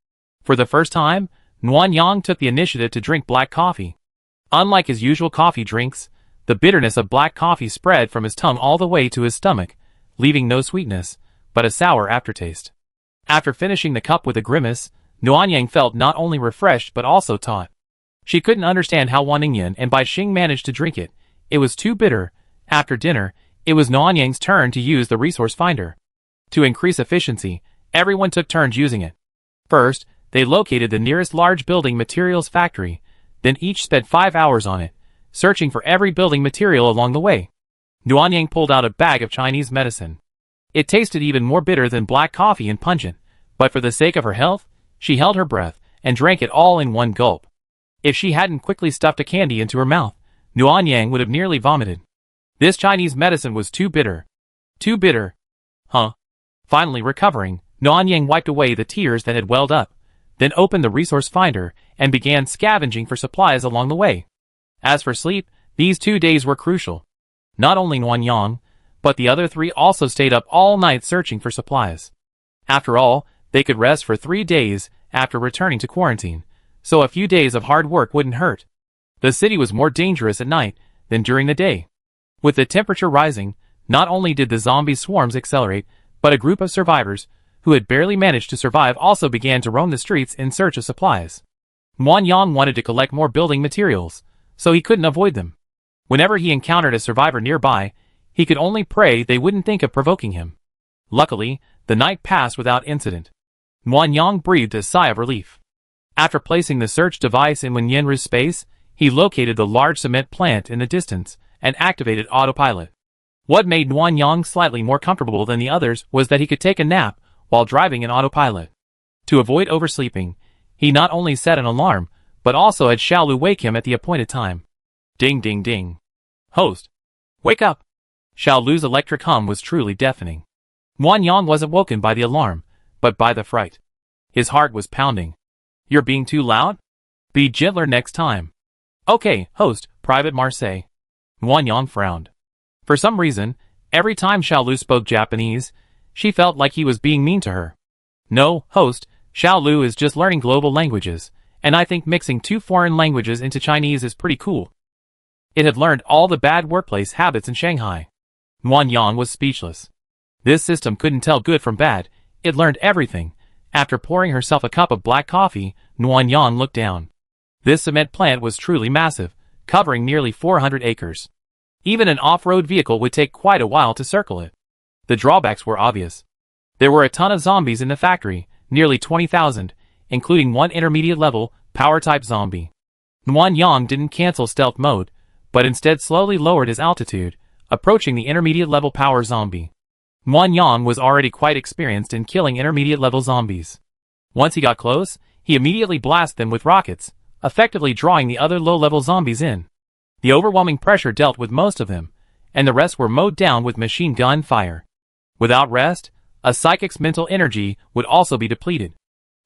For the first time, Nguyen Yang took the initiative to drink black coffee. Unlike his usual coffee drinks, the bitterness of black coffee spread from his tongue all the way to his stomach, leaving no sweetness, but a sour aftertaste. After finishing the cup with a grimace, Nguyen Yang felt not only refreshed but also taut. She couldn't understand how Wan Ningyan and Bai Xing managed to drink it. It was too bitter. After dinner, it was Nguyen Yang's turn to use the resource finder. To increase efficiency, everyone took turns using it. First, they located the nearest large building materials factory, then each spent 5 hours on it, searching for every building material along the way. Nguyen Yang pulled out a bag of Chinese medicine. It tasted even more bitter than black coffee and pungent, but for the sake of her health, she held her breath and drank it all in one gulp. If she hadn't quickly stuffed a candy into her mouth, Nguyen Yang would have nearly vomited. This Chinese medicine was too bitter. Too bitter. Huh? Finally recovering, Nguyen Yang wiped away the tears that had welled up, then opened the resource finder and began scavenging for supplies along the way. As for sleep, these 2 days were crucial. Not only Nguyen Yang, but the other 3 also stayed up all night searching for supplies. After all, they could rest for 3 days after returning to quarantine, so a few days of hard work wouldn't hurt. The city was more dangerous at night than during the day. With the temperature rising, not only did the zombie swarms accelerate, but a group of survivors, who had barely managed to survive, also began to roam the streets in search of supplies. Nguyen Yang wanted to collect more building materials, so he couldn't avoid them. Whenever he encountered a survivor nearby, he could only pray they wouldn't think of provoking him. Luckily, the night passed without incident. Nguyen Yang breathed a sigh of relief. After placing the search device in Wen Yenru's space, he located the large cement plant in the distance and activated autopilot. What made Nguyen Yang slightly more comfortable than the others was that he could take a nap while driving in autopilot. To avoid oversleeping, he not only set an alarm, but also had Xiaolu wake him at the appointed time. Ding ding ding. Host. Wake up. Xiaolu's electric hum was truly deafening. Nguyen Yang wasn't woken by the alarm, but by the fright. His heart was pounding. You're being too loud? Be gentler next time. Okay, host, Private Marseille. Nguyen Yang frowned. For some reason, every time Xiaolu spoke Japanese, she felt like he was being mean to her. No, host, Xiaolu is just learning global languages, and I think mixing 2 foreign languages into Chinese is pretty cool. It had learned all the bad workplace habits in Shanghai. Nguyen Yang was speechless. This system couldn't tell good from bad, it learned everything. After pouring herself a cup of black coffee, Nguyen Yang looked down. This cement plant was truly massive, covering nearly 400 acres. Even an off-road vehicle would take quite a while to circle it. The drawbacks were obvious. There were a ton of zombies in the factory, nearly 20,000, including one intermediate-level, power-type zombie. Nguyen Yang didn't cancel stealth mode, but instead slowly lowered his altitude, approaching the intermediate-level power zombie. Nguyen Yang was already quite experienced in killing intermediate-level zombies. Once he got close, he immediately blasted them with rockets, effectively drawing the other low-level zombies in. The overwhelming pressure dealt with most of them, and the rest were mowed down with machine gun fire. Without rest, a psychic's mental energy would also be depleted.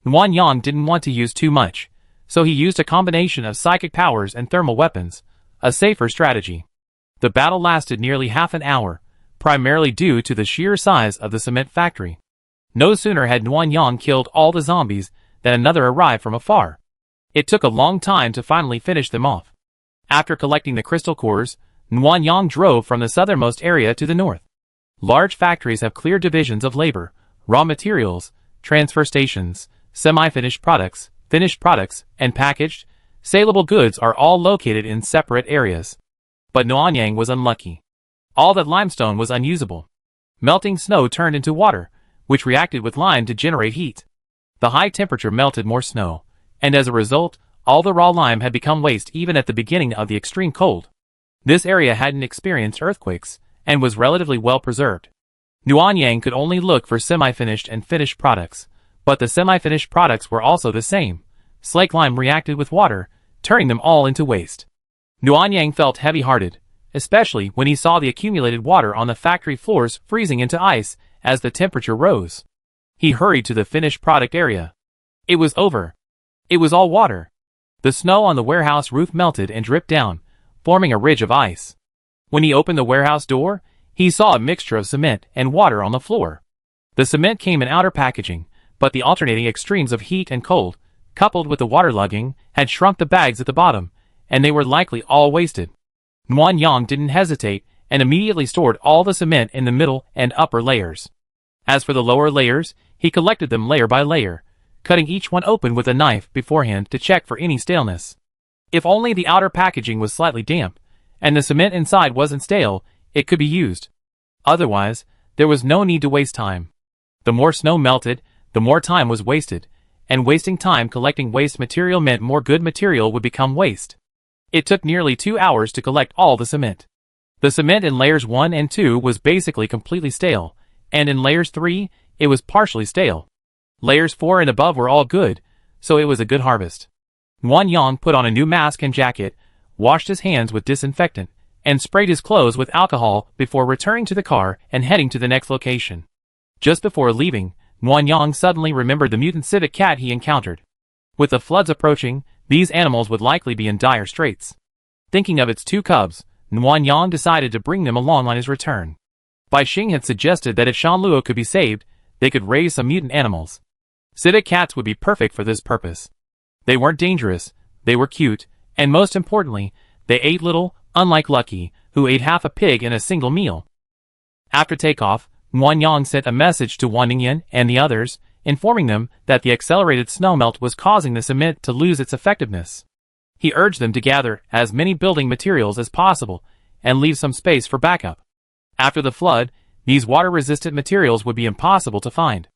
Nguyen Yang didn't want to use too much, so he used a combination of psychic powers and thermal weapons, a safer strategy. The battle lasted nearly half an hour, primarily due to the sheer size of the cement factory. No sooner had Nguyen Yang killed all the zombies than another arrived from afar. It took a long time to finally finish them off. After collecting the crystal cores, Nguyen Yang drove from the southernmost area to the north. Large factories have clear divisions of labor, raw materials, transfer stations, semi-finished products, finished products, and packaged, saleable goods are all located in separate areas. But Nguyen Yang was unlucky. All that limestone was unusable. Melting snow turned into water, which reacted with lime to generate heat. The high temperature melted more snow, and as a result, all the raw lime had become waste even at the beginning of the extreme cold. This area hadn't experienced earthquakes, and was relatively well preserved. Nguyen Yang could only look for semi-finished and finished products, but the semi-finished products were also the same. Slake lime reacted with water, turning them all into waste. Nguyen Yang felt heavy-hearted, especially when he saw the accumulated water on the factory floors freezing into ice as the temperature rose. He hurried to the finished product area. It was over. It was all water. The snow on the warehouse roof melted and dripped down, forming a ridge of ice. When he opened the warehouse door, he saw a mixture of cement and water on the floor. The cement came in outer packaging, but the alternating extremes of heat and cold, coupled with the waterlogging, had shrunk the bags at the bottom, and they were likely all wasted. Nguyen Yang didn't hesitate and immediately stored all the cement in the middle and upper layers. As for the lower layers, he collected them layer by layer, cutting each one open with a knife beforehand to check for any staleness. If only the outer packaging was slightly damp, and the cement inside wasn't stale, it could be used. Otherwise, there was no need to waste time. The more snow melted, the more time was wasted, and wasting time collecting waste material meant more good material would become waste. It took nearly 2 hours to collect all the cement. The cement in layers 1 and 2 was basically completely stale, and in layers 3, it was partially stale. Layers 4 and above were all good, so it was a good harvest. Nguyen Yang put on a new mask and jacket, washed his hands with disinfectant, and sprayed his clothes with alcohol before returning to the car and heading to the next location. Just before leaving, Nguyen Yang suddenly remembered the mutant civet cat he encountered. With the floods approaching, these animals would likely be in dire straits. Thinking of its 2 cubs, Nguyen Yang decided to bring them along on his return. Bai Xing had suggested that if Shanluo could be saved, they could raise some mutant animals. Civet cats would be perfect for this purpose. They weren't dangerous, they were cute, and most importantly, they ate little, unlike Lucky, who ate half a pig in a single meal. After takeoff, Nguyen Yang sent a message to Wan Ningyan and the others, informing them that the accelerated snowmelt was causing the cement to lose its effectiveness. He urged them to gather as many building materials as possible and leave some space for backup. After the flood, these water-resistant materials would be impossible to find.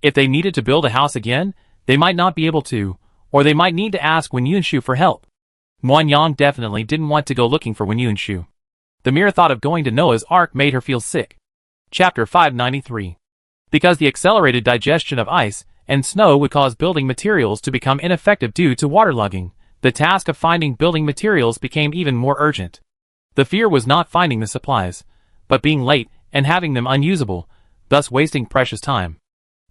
If they needed to build a house again, they might not be able to, or they might need to ask Wen Yunshu for help. Nguyen Yang definitely didn't want to go looking for Wen Yunshu. The mere thought of going to Noah's Ark made her feel sick. Chapter 593. Because the accelerated digestion of ice and snow would cause building materials to become ineffective due to waterlogging, the task of finding building materials became even more urgent. The fear was not finding the supplies, but being late and having them unusable, thus wasting precious time.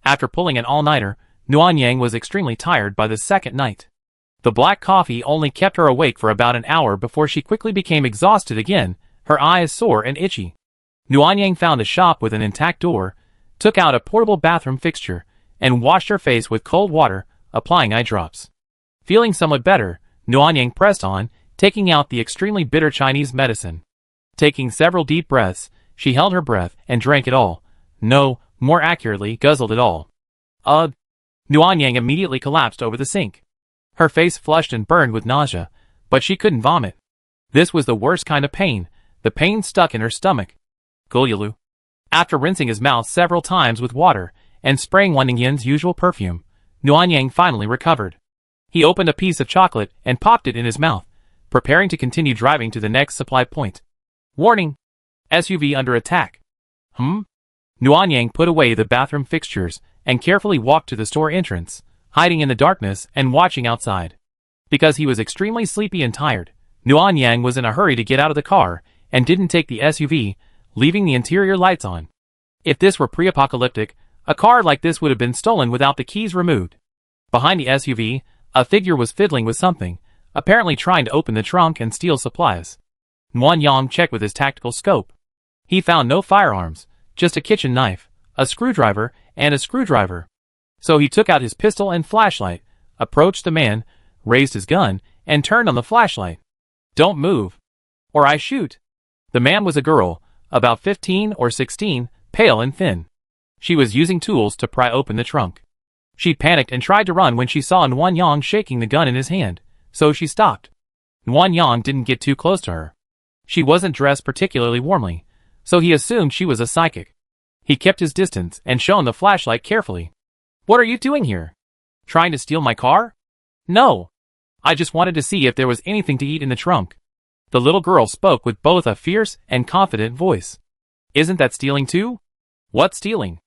After pulling an all-nighter, Nguyen Yang was extremely tired by the second night. The black coffee only kept her awake for about an hour before she quickly became exhausted again, her eyes sore and itchy. Nguyen Yang found a shop with an intact door, took out a portable bathroom fixture, and washed her face with cold water, applying eye drops. Feeling somewhat better, Nguyen Yang pressed on, taking out the extremely bitter Chinese medicine. Taking several deep breaths, she held her breath and drank it all. No, more accurately, guzzled it all. Nguyen Yang immediately collapsed over the sink. Her face flushed and burned with nausea, but she couldn't vomit. This was the worst kind of pain, the pain stuck in her stomach. Gulyalu. After rinsing his mouth several times with water and spraying Wan Yang's usual perfume, Wan Yang finally recovered. He opened a piece of chocolate and popped it in his mouth, preparing to continue driving to the next supply point. Warning! SUV under attack. Wan Yang put away the bathroom fixtures and carefully walked to the store entrance, hiding in the darkness and watching outside. Because he was extremely sleepy and tired, Wan Yang was in a hurry to get out of the car and didn't take the SUV, leaving the interior lights on. If this were pre-apocalyptic, a car like this would have been stolen without the keys removed. Behind the SUV, a figure was fiddling with something, apparently trying to open the trunk and steal supplies. Wan Yang checked with his tactical scope. He found no firearms, just a kitchen knife, a screwdriver, and a screwdriver. So he took out his pistol and flashlight, approached the man, raised his gun, and turned on the flashlight. Don't move, or I shoot. The man was a girl, about 15 or 16, pale and thin. She was using tools to pry open the trunk. She panicked and tried to run when she saw Wan Yang shaking the gun in his hand, so she stopped. Wan Yang didn't get too close to her. She wasn't dressed particularly warmly, so he assumed she was a psychic. He kept his distance and shone the flashlight carefully. What are you doing here? Trying to steal my car? No. I just wanted to see if there was anything to eat in the trunk. The little girl spoke with both a fierce and confident voice. Isn't that stealing too? What stealing?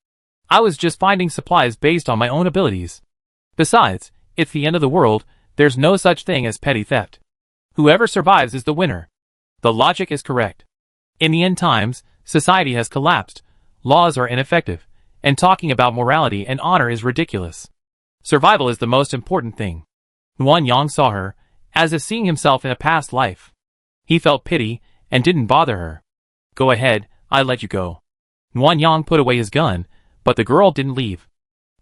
I was just finding supplies based on my own abilities. Besides, it's the end of the world, there's no such thing as petty theft. Whoever survives is the winner. The logic is correct. In the end times, society has collapsed, laws are ineffective, and talking about morality and honor is ridiculous. Survival is the most important thing. Wan Yang saw her, as if seeing himself in a past life. He felt pity, and didn't bother her. Go ahead, I let you go. Wan Yang put away his gun, but the girl didn't leave.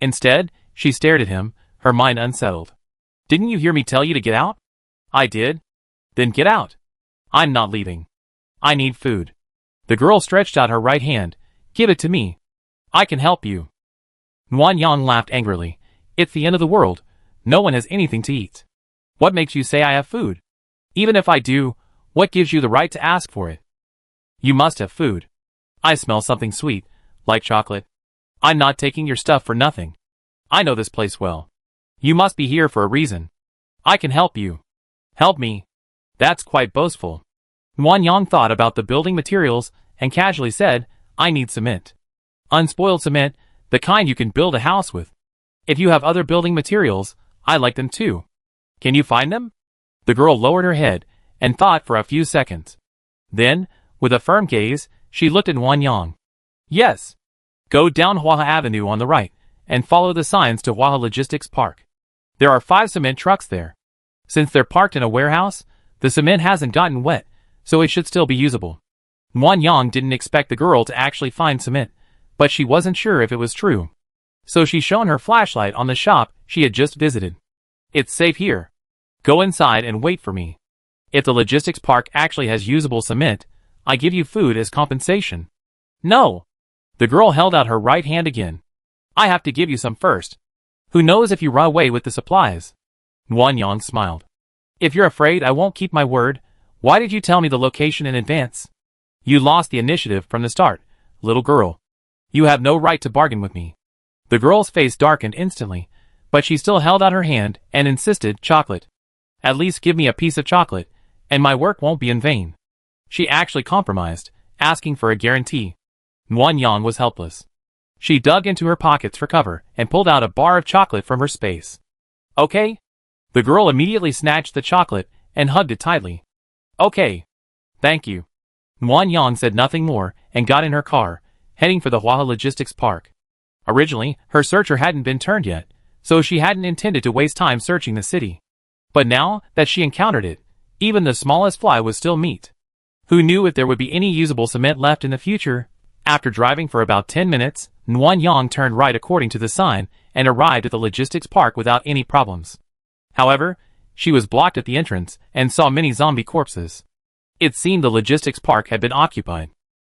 Instead, she stared at him, her mind unsettled. Didn't you hear me tell you to get out? I did. Then get out. I'm not leaving. I need food. The girl stretched out her right hand. Give it to me. I can help you. Wan Yang laughed angrily. It's the end of the world. No one has anything to eat. What makes you say I have food? Even if I do, what gives you the right to ask for it? You must have food. I smell something sweet, like chocolate. I'm not taking your stuff for nothing. I know this place well. You must be here for a reason. I can help you. Help me. That's quite boastful. Wan Yang thought about the building materials and casually said, I need cement. Unspoiled cement, the kind you can build a house with. If you have other building materials, I like them too. Can you find them? The girl lowered her head and thought for a few seconds. Then, with a firm gaze, she looked at Wan Yang. Yes. Go down Hua Avenue on the right, and follow the signs to Hua Logistics Park. There are 5 cement trucks there. Since they're parked in a warehouse, the cement hasn't gotten wet, so it should still be usable. Wan Yang didn't expect the girl to actually find cement, but she wasn't sure if it was true. So she shone her flashlight on the shop she had just visited. It's safe here. Go inside and wait for me. If the logistics park actually has usable cement, I give you food as compensation. No. The girl held out her right hand again. I have to give you some first. Who knows if you run away with the supplies? Wan Yang smiled. If you're afraid I won't keep my word, why did you tell me the location in advance? You lost the initiative from the start, little girl. You have no right to bargain with me. The girl's face darkened instantly, but she still held out her hand and insisted, chocolate. At least give me a piece of chocolate, and my work won't be in vain. She actually compromised, asking for a guarantee. Wan Yang was helpless. She dug into her pockets for cover and pulled out a bar of chocolate from her space. Okay? The girl immediately snatched the chocolate and hugged it tightly. Okay. Thank you. Wan Yang said nothing more and got in her car, heading for the Hua Logistics Park. Originally, her searcher hadn't been turned yet, so she hadn't intended to waste time searching the city. But now that she encountered it, even the smallest fly was still meat. Who knew if there would be any usable cement left in the future? After driving for about 10 minutes, Wan Yang turned right according to the sign and arrived at the logistics park without any problems. However, she was blocked at the entrance and saw many zombie corpses. It seemed the logistics park had been occupied.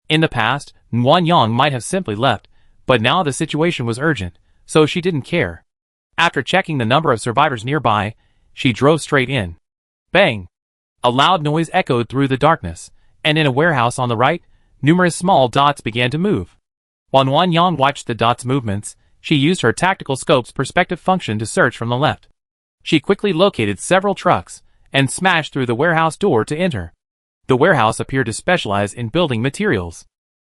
In the past, Wan Yang might have simply left, but now the situation was urgent, so she didn't care. After checking the number of survivors nearby, she drove straight in. Bang! A loud noise echoed through the darkness, and in a warehouse on the right, numerous small dots began to move. While Wan Yang watched the dots' movements, She used her tactical scope's perspective function to search from the left. She quickly located several trucks and smashed through the warehouse door to enter. The warehouse appeared to specialize in building materials.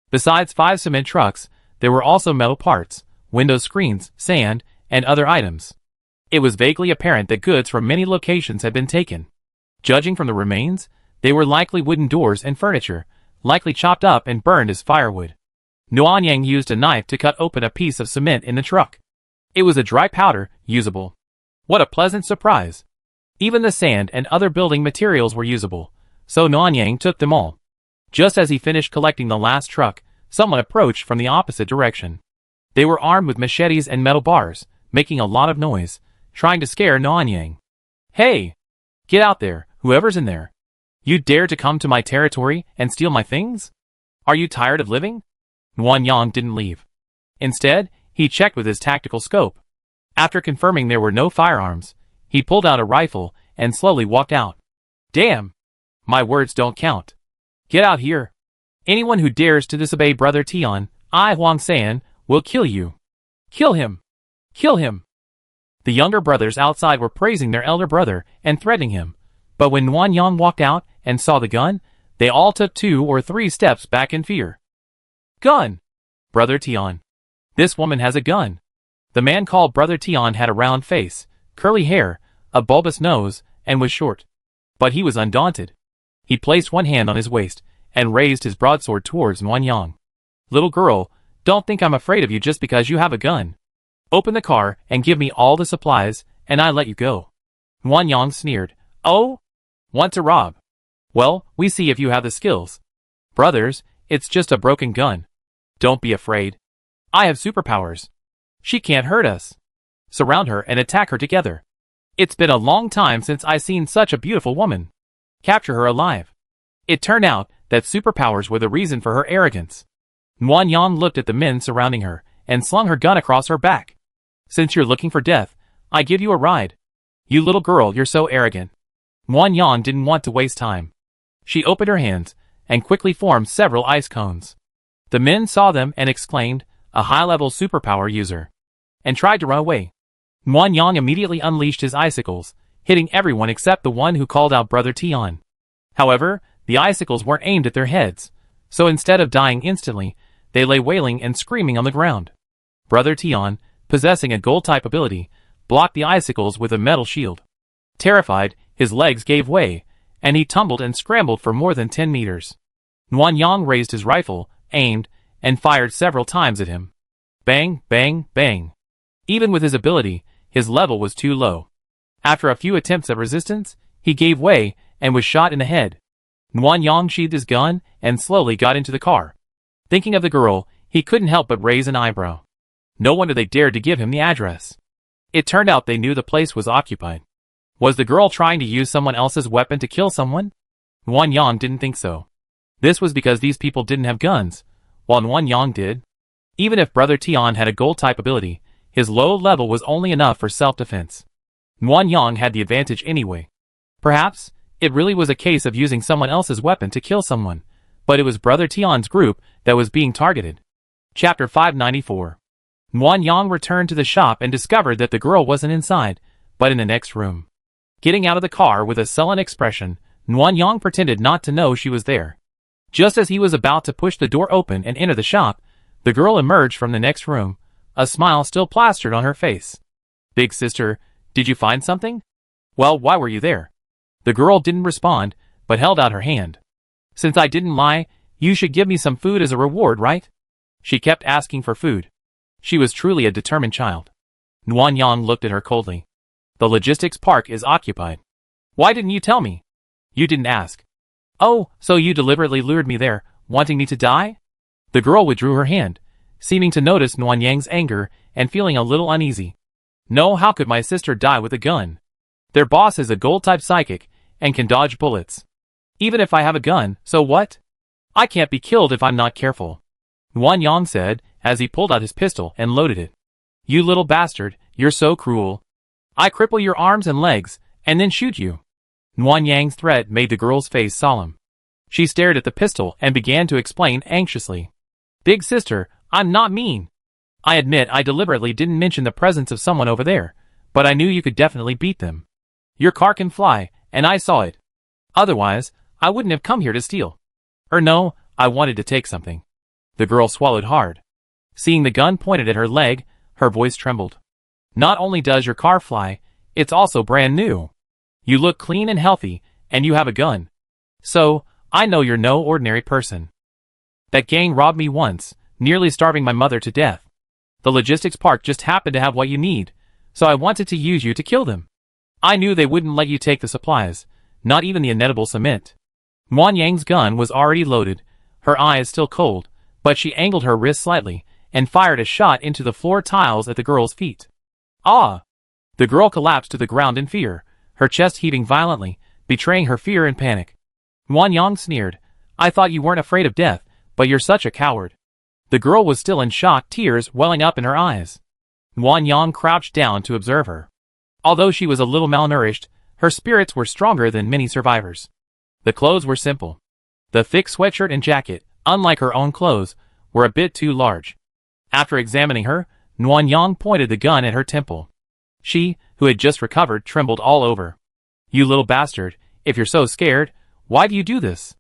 Besides 5 cement trucks, there were also metal parts, window screens, sand, and other items. It was vaguely apparent that goods from many locations had been taken. Judging from the remains, they were likely wooden doors and furniture, likely chopped up and burned as firewood. Nuanyang used a knife to cut open a piece of cement in the truck. It was a dry powder, usable. What a pleasant surprise! Even the sand and other building materials were usable, so Nuanyang took them all. Just as he finished collecting the last truck, someone approached from the opposite direction. They were armed with machetes and metal bars, making a lot of noise, trying to scare Nuanyang. "Hey! Get out there, whoever's in there! You dare to come to my territory and steal my things? Are you tired of living?" Nuanyang didn't leave. Instead, he checked with his tactical scope. After confirming there were no firearms, he pulled out a rifle and slowly walked out. "Damn! My words don't count. Get out here. Anyone who dares to disobey Brother Tian, I Huang San, will kill you. Kill him! Kill him!" The younger brothers outside were praising their elder brother and threatening him, but when Nuanyang walked out and saw the gun, they all took 2 or 3 steps back in fear. "Gun! Brother Tian. This woman has a gun." The man called Brother Tian had a round face, curly hair, a bulbous nose, and was short. But he was undaunted. He placed one hand on his waist and raised his broadsword towards Nuanyang. "Little girl, don't think I'm afraid of you just because you have a gun. Open the car and give me all the supplies, and I let you go." Nuanyang sneered. "Oh? Want to rob? Well, we see if you have the skills. Brothers, it's just a broken gun. Don't be afraid. I have superpowers. She can't hurt us. Surround her and attack her together. It's been a long time since I seen such a beautiful woman. Capture her alive." It turned out that superpowers were the reason for her arrogance. Nuanyang looked at the men surrounding her and slung her gun across her back. "Since you're looking for death, I give you a ride. You little girl, you're so arrogant." Nuanyang didn't want to waste time. She opened her hands and quickly formed several ice cones. The men saw them and exclaimed, "A high-level superpower user," and tried to run away. Nuanyang immediately unleashed his icicles, hitting everyone except the one who called out Brother Tian. However, the icicles weren't aimed at their heads, so instead of dying instantly, they lay wailing and screaming on the ground. Brother Tian, possessing a gold-type ability, blocked the icicles with a metal shield. Terrified, his legs gave way, and he tumbled and scrambled for more than 10 meters. Nuanyang raised his rifle, aimed, and fired several times at him. Bang, bang, bang. Even with his ability, his level was too low. After a few attempts at resistance, he gave way and was shot in the head. Nuanyang sheathed his gun and slowly got into the car. Thinking of the girl, he couldn't help but raise an eyebrow. No wonder they dared to give him the address. It turned out they knew the place was occupied. Was the girl trying to use someone else's weapon to kill someone? Nuanyang didn't think so. This was because these people didn't have guns, while Nuanyang did. Even if Brother Tian had a gold-type ability, his low level was only enough for self-defense. Nuanyang had the advantage anyway. Perhaps, it really was a case of using someone else's weapon to kill someone, but it was Brother Tian's group that was being targeted. Chapter 594. Nuanyang returned to the shop and discovered that the girl wasn't inside, but in the next room. Getting out of the car with a sullen expression, Nuanyang pretended not to know she was there. Just as he was about to push the door open and enter the shop, the girl emerged from the next room, a smile still plastered on her face. "Big sister, did you find something? Well, why were you there?" The girl didn't respond, but held out her hand. "Since I didn't lie, you should give me some food as a reward, right?" She kept asking for food. She was truly a determined child. Nuanyang looked at her coldly. "The logistics park is occupied. Why didn't you tell me? You didn't ask. Oh, so you deliberately lured me there, wanting me to die?" The girl withdrew her hand, seeming to notice Nuanyang's anger and feeling a little uneasy. "No, how could my sister die with a gun? Their boss is a gold-type psychic and can dodge bullets. Even if I have a gun, so what? I can't be killed if I'm not careful," Nuanyang said as he pulled out his pistol and loaded it. "You little bastard, you're so cruel. I cripple your arms and legs, and then shoot you." Nuanyang's threat made the girl's face solemn. She stared at the pistol and began to explain anxiously. "Big sister, I'm not mean. I admit I deliberately didn't mention the presence of someone over there, but I knew you could definitely beat them. Your car can fly, and I saw it. Otherwise, I wouldn't have come here to steal. No, I wanted to take something. The girl swallowed hard. Seeing the gun pointed at her leg, her voice trembled. Not only does your car fly, it's also brand new. You look clean and healthy, and you have a gun. So, I know you're no ordinary person. That gang robbed me once, nearly starving my mother to death. The logistics park just happened to have what you need, so I wanted to use you to kill them. I knew they wouldn't let you take the supplies, not even the inedible cement. Wan Yang's gun was already loaded, her eyes still cold, but she angled her wrist slightly and fired a shot into the floor tiles at the girl's feet. Ah! The girl collapsed to the ground in fear, her chest heaving violently, betraying her fear and panic. Wan Yang sneered, I thought you weren't afraid of death, but you're such a coward. The girl was still in shock, tears welling up in her eyes. Wan Yang crouched down to observe her. Although she was a little malnourished, her spirits were stronger than many survivors. The clothes were simple. The thick sweatshirt and jacket, unlike her own clothes, were a bit too large. After examining her, Nguyen Yang pointed the gun at her temple. She, who had just recovered, trembled all over. You little bastard, if you're so scared, why do you do this?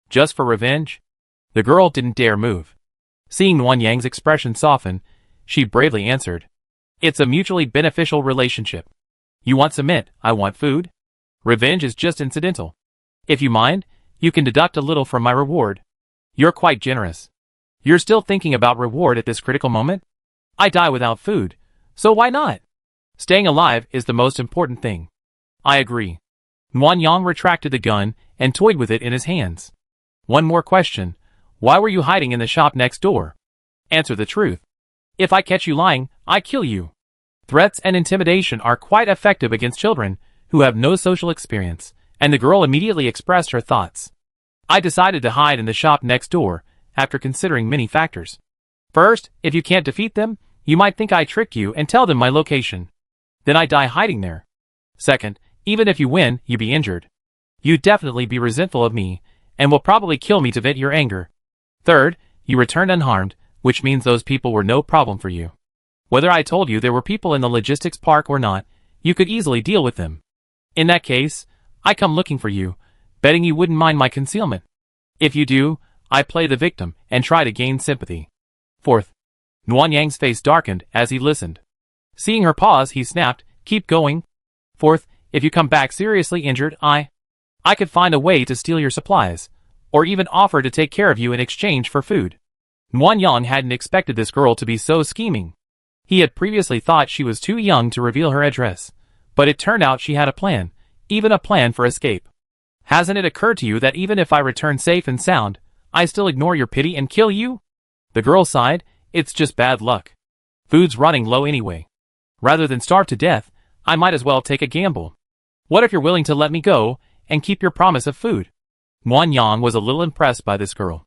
Just for revenge? The girl didn't dare move. Seeing Nguyen Yang's expression soften, she bravely answered. It's a mutually beneficial relationship. You want cement, I want food. Revenge is just incidental. If you mind, you can deduct a little from my reward. You're quite generous. You're still thinking about reward at this critical moment? I die without food, so why not? Staying alive is the most important thing. I agree. Nguyen Yang retracted the gun and toyed with it in his hands. One more question. Why were you hiding in the shop next door? Answer the truth. If I catch you lying, I kill you. Threats and intimidation are quite effective against children who have no social experience, and the girl immediately expressed her thoughts. I decided to hide in the shop next door, after considering many factors. First, if you can't defeat them, you might think I tricked you and tell them my location. Then I die hiding there. Second, even if you win, you'd be injured. You'd definitely be resentful of me, and will probably kill me to vent your anger. Third, you returned unharmed, which means those people were no problem for you. Whether I told you there were people in the logistics park or not, you could easily deal with them. In that case, I come looking for you, betting you wouldn't mind my concealment. If you do, I play the victim and try to gain sympathy. Fourth, Nguyen Yang's face darkened as he listened. Seeing her pause, he snapped, keep going. Fourth, if you come back seriously injured, I could find a way to steal your supplies, or even offer to take care of you in exchange for food. Nguyen Yang hadn't expected this girl to be so scheming. He had previously thought she was too young to reveal her address, but it turned out she had a plan, even a plan for escape. Hasn't it occurred to you that even if I return safe and sound, I still ignore your pity and kill you? The girl sighed, it's just bad luck. Food's running low anyway. Rather than starve to death, I might as well take a gamble. What if you're willing to let me go, and keep your promise of food? Nguyen Yang was a little impressed by this girl.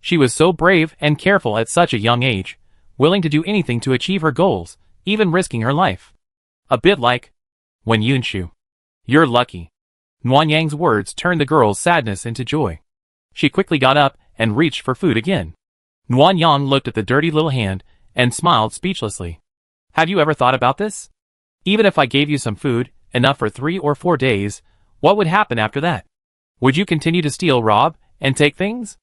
She was so brave and careful at such a young age, willing to do anything to achieve her goals, even risking her life. A bit like Wen Yunshu. You're lucky. Nguyen Yang's words turned the girl's sadness into joy. She quickly got up and reached for food again. Nguyen Yang looked at the dirty little hand and smiled speechlessly. Have you ever thought about this? Even if I gave you some food, enough for 3 or 4 days, what would happen after that? Would you continue to steal, rob, and take things?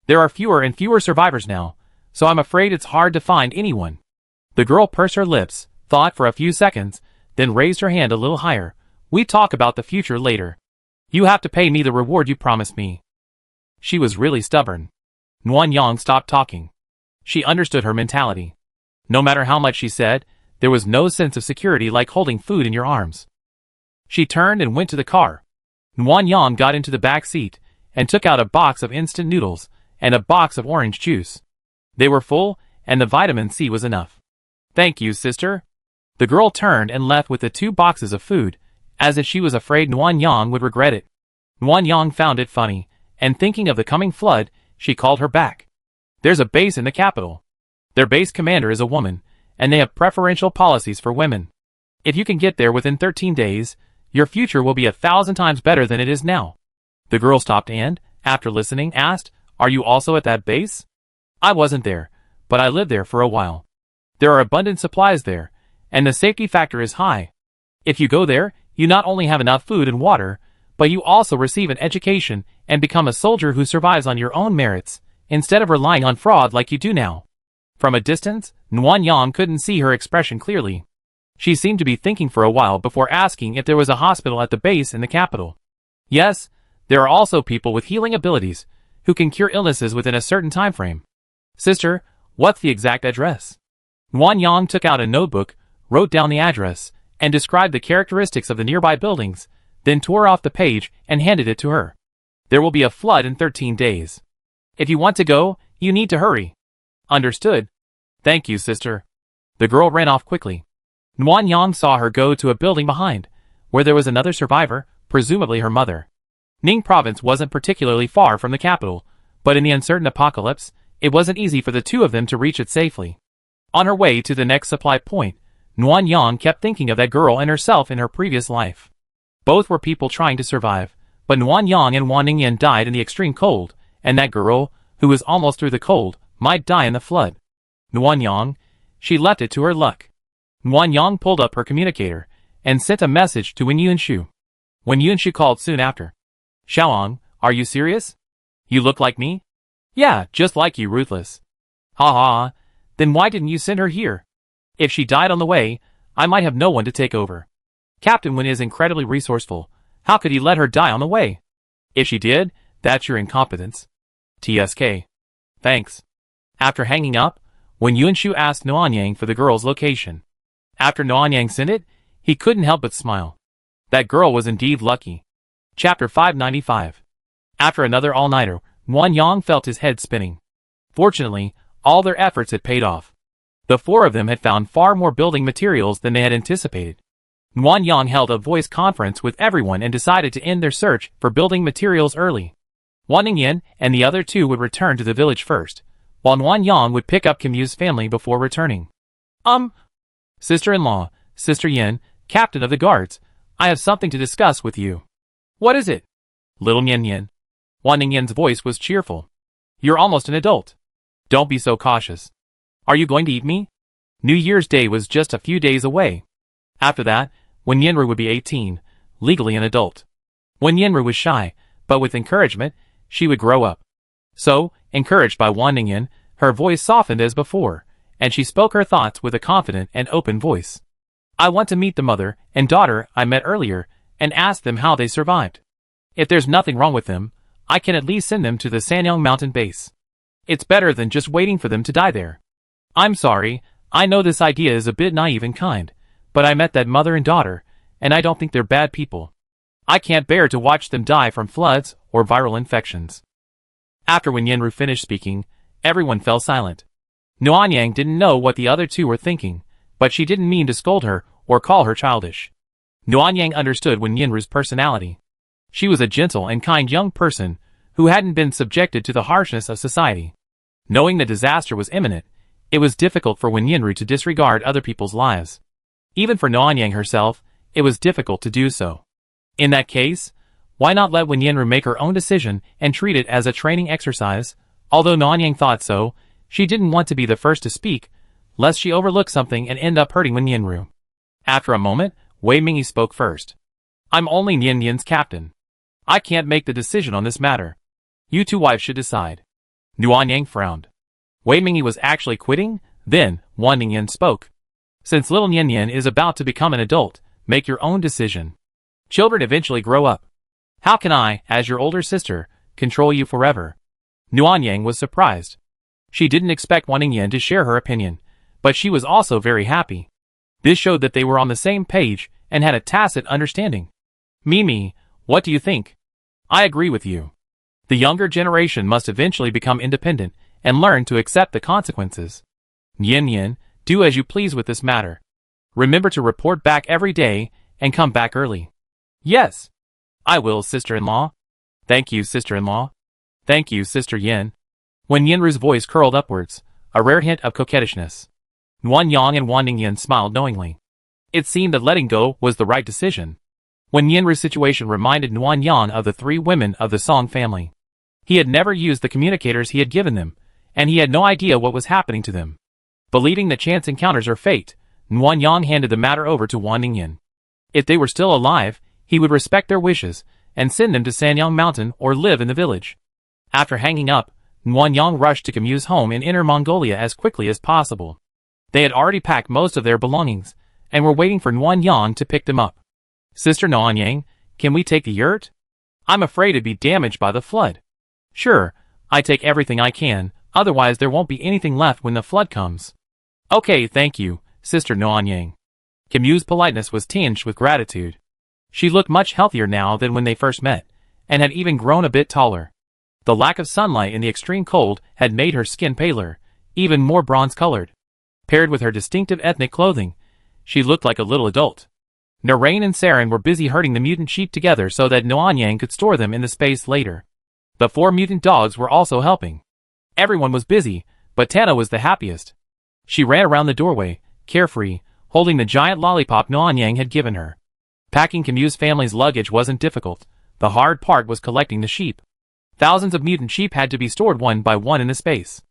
There are fewer and fewer survivors now, so I'm afraid it's hard to find anyone. The girl pursed her lips, thought for a few seconds, then raised her hand a little higher. We talk about the future later. You have to pay me the reward you promised me. She was really stubborn. Nguyen Yang stopped talking. She understood her mentality. No matter how much she said, there was no sense of security like holding food in your arms. She turned and went to the car. Nguyen Yang got into the back seat and took out a box of instant noodles and a box of orange juice. They were full, and the vitamin C was enough. Thank you, sister. The girl turned and left with the 2 boxes of food, as if she was afraid Nguyen Yang would regret it. Nguyen Yang found it funny, and thinking of the coming flood, she called her back. There's a base in the capital. Their base commander is a woman, and they have preferential policies for women. If you can get there within 13 days, your future will be 1,000 times better than it is now. The girl stopped and, after listening, asked, Are you also at that base? I wasn't there, but I lived there for a while. There are abundant supplies there, and the safety factor is high. If you go there, you not only have enough food and water, but you also receive an education and become a soldier who survives on your own merits, instead of relying on fraud like you do now. From a distance, Nguyen Yang couldn't see her expression clearly. She seemed to be thinking for a while before asking if there was a hospital at the base in the capital. Yes, there are also people with healing abilities, who can cure illnesses within a certain time frame. Sister, what's the exact address? Nguyen Yang took out a notebook, wrote down the address, and described the characteristics of the nearby buildings, then tore off the page and handed it to her. There will be a flood in 13 days. If you want to go, you need to hurry. Understood. Thank you, sister. The girl ran off quickly. Nguyen Yang saw her go to a building behind, where there was another survivor, presumably her mother. Ning province wasn't particularly far from the capital, but in the uncertain apocalypse, it wasn't easy for the two of them to reach it safely. On her way to the next supply point, Nguyen Yang kept thinking of that girl and herself in her previous life. Both were people trying to survive, but Nguyen Yang and Wan Ningyan died in the extreme cold, and that girl, who was almost through the cold, might die in the flood. Nguyen Yang, she left it to her luck. Nguyen Yang pulled up her communicator and sent a message to Wen Yunshu. Wen Yunshu called soon after. Xiaoang, are you serious? You look like me? Yeah, just like you, ruthless. Ha ha, then why didn't you send her here? If she died on the way, I might have no one to take over. Captain Wen is incredibly resourceful. How could he let her die on the way? If she did, that's your incompetence. TSK. Thanks. After hanging up, Wen Yunshu asked Nguyen Yang for the girl's location. After Nguyen Yang sent it, he couldn't help but smile. That girl was indeed lucky. Chapter 595. After another all-nighter, Nguyen Yang felt his head spinning. Fortunately, all their efforts had paid off. The four of them had found far more building materials than they had anticipated. Nguyen Yang held a voice conference with everyone and decided to end their search for building materials early. Wan Ningyan and the other two would return to the village first, while Nguyen Yang would pick up Kim Yu's family before returning. Sister-in-law, Sister Yin, Captain of the Guards, I have something to discuss with you. What is it? Little Nyan Yin. Wan Ningyan's voice was cheerful. You're almost an adult. Don't be so cautious. Are you going to eat me? New Year's Day was just a few days away. After that, Wen Yinru would be 18, legally an adult. Wen Yinru was shy, but with encouragement, she would grow up. So, encouraged by Wan Ningyan, her voice softened as before, and she spoke her thoughts with a confident and open voice. I want to meet the mother and daughter I met earlier and ask them how they survived. If there's nothing wrong with them, I can at least send them to the Sanyang mountain base. It's better than just waiting for them to die there. I'm sorry, I know this idea is a bit naive and kind, but I met that mother and daughter, and I don't think they're bad people. I can't bear to watch them die from floods or viral infections. After Wen Yinru finished speaking, everyone fell silent. Nguyen Yang didn't know what the other two were thinking, but she didn't mean to scold her or call her childish. Nguyen Yang understood Wen Yinru's personality. She was a gentle and kind young person who hadn't been subjected to the harshness of society. Knowing the disaster was imminent, it was difficult for Wen Yinru to disregard other people's lives. Even for Nguyen Yang herself, it was difficult to do so. In that case, why not let Wen Yinru make her own decision and treat it as a training exercise? Although Nguyen Yang thought so, she didn't want to be the first to speak, lest she overlook something and end up hurting Wen Yinru. After a moment, Wei Mingyi spoke first. I'm only Nyan Yan's captain. I can't make the decision on this matter. You two wives should decide. Nguyen Yang frowned. Wei Mingyi was actually quitting? Then, Wan Ningyan spoke. Since little Nyan Yan is about to become an adult, make your own decision. Children eventually grow up. How can I, as your older sister, control you forever? Nguyen Yang was surprised. She didn't expect Wan Ningyan to share her opinion, but she was also very happy. This showed that they were on the same page and had a tacit understanding. Mimi, what do you think? I agree with you. The younger generation must eventually become independent and learn to accept the consequences. Yin Yin, do as you please with this matter. Remember to report back every day and come back early. Yes. I will, sister-in-law. Thank you, sister-in-law. Thank you, Sister Yin. Wen Yinru's voice curled upwards, a rare hint of coquettishness. Nguyen Yang and Wan Ningyan smiled knowingly. It seemed that letting go was the right decision. Wen Yinru's situation reminded Nguyen Yang of the three women of the Song family. He had never used the communicators he had given them, and he had no idea what was happening to them. Believing that chance encounters are fate, Nuan Yang handed the matter over to Wan Ningyan. If they were still alive, he would respect their wishes and send them to Sanyang Mountain or live in the village. After hanging up, Nuan Yang rushed to Camus's home in Inner Mongolia as quickly as possible. They had already packed most of their belongings and were waiting for Nuan Yang to pick them up. "Sister Nuan Yang, can we take the yurt? I'm afraid it'd be damaged by the flood." "Sure, I take everything I can, otherwise there won't be anything left when the flood comes." "Okay, thank you, Sister Nuan Yang." Camus's politeness was tinged with gratitude. She looked much healthier now than when they first met, and had even grown a bit taller. The lack of sunlight in the extreme cold had made her skin paler, even more bronze-colored. Paired with her distinctive ethnic clothing, she looked like a little adult. Narain and Saren were busy herding the mutant sheep together so that Nuan Yang could store them in the space later. The 4 mutant dogs were also helping. Everyone was busy, but Tana was the happiest. She ran around the doorway, carefree, holding the giant lollipop Nuan Yang had given her. Packing Camus's family's luggage wasn't difficult. The hard part was collecting the sheep. Thousands of mutant sheep had to be stored one by one in the space.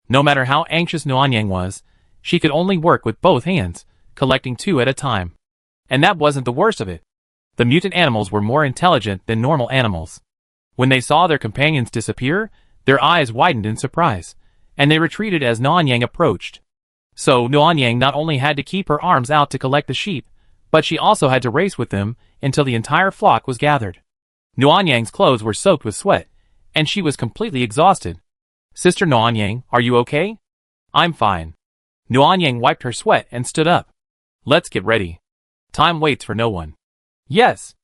No matter how anxious Nuan Yang was, she could only work with both hands, collecting 2 at a time. And that wasn't the worst of it. The mutant animals were more intelligent than normal animals. When they saw their companions disappear, their eyes widened in surprise, and they retreated as Nuan Yang approached. So Nuan Yang not only had to keep her arms out to collect the sheep, but she also had to race with them until the entire flock was gathered. Nuan Yang's clothes were soaked with sweat, and she was completely exhausted. "Sister Nuan Yang, are you okay?" "I'm fine." Nuan Yang wiped her sweat and stood up. "Let's get ready. Time waits for no one." "Yes."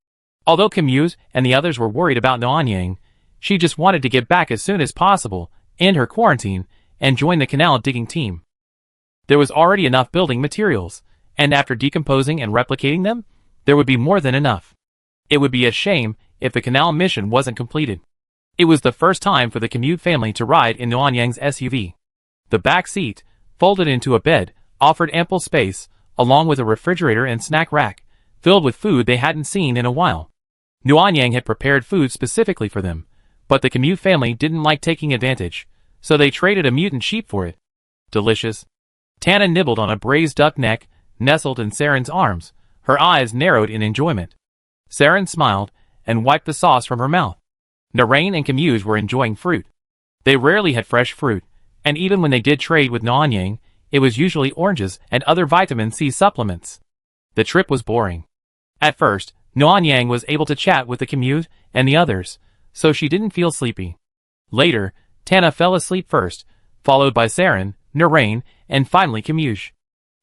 Although Camus and the others were worried about Nuan Yang, she just wanted to get back as soon as possible, end her quarantine, and join the canal digging team. There was already enough building materials, and after decomposing and replicating them, there would be more than enough. It would be a shame if the canal mission wasn't completed. It was the first time for the Camus family to ride in Nuan Yang's SUV. The back seat, folded into a bed, offered ample space, along with a refrigerator and snack rack, filled with food they hadn't seen in a while. Nuan Yang had prepared food specifically for them, but the Camus family didn't like taking advantage, so they traded a mutant sheep for it. Delicious. Tana nibbled on a braised duck neck, nestled in Saren's arms, her eyes narrowed in enjoyment. Saren smiled, and wiped the sauce from her mouth. Narain and Camus were enjoying fruit. They rarely had fresh fruit, and even when they did trade with Nuan Yang, it was usually oranges and other vitamin C supplements. The trip was boring. At first, Nuan Yang was able to chat with the Camus and the others, so she didn't feel sleepy. Later, Tana fell asleep first, followed by Saren, Narain, and finally Camus.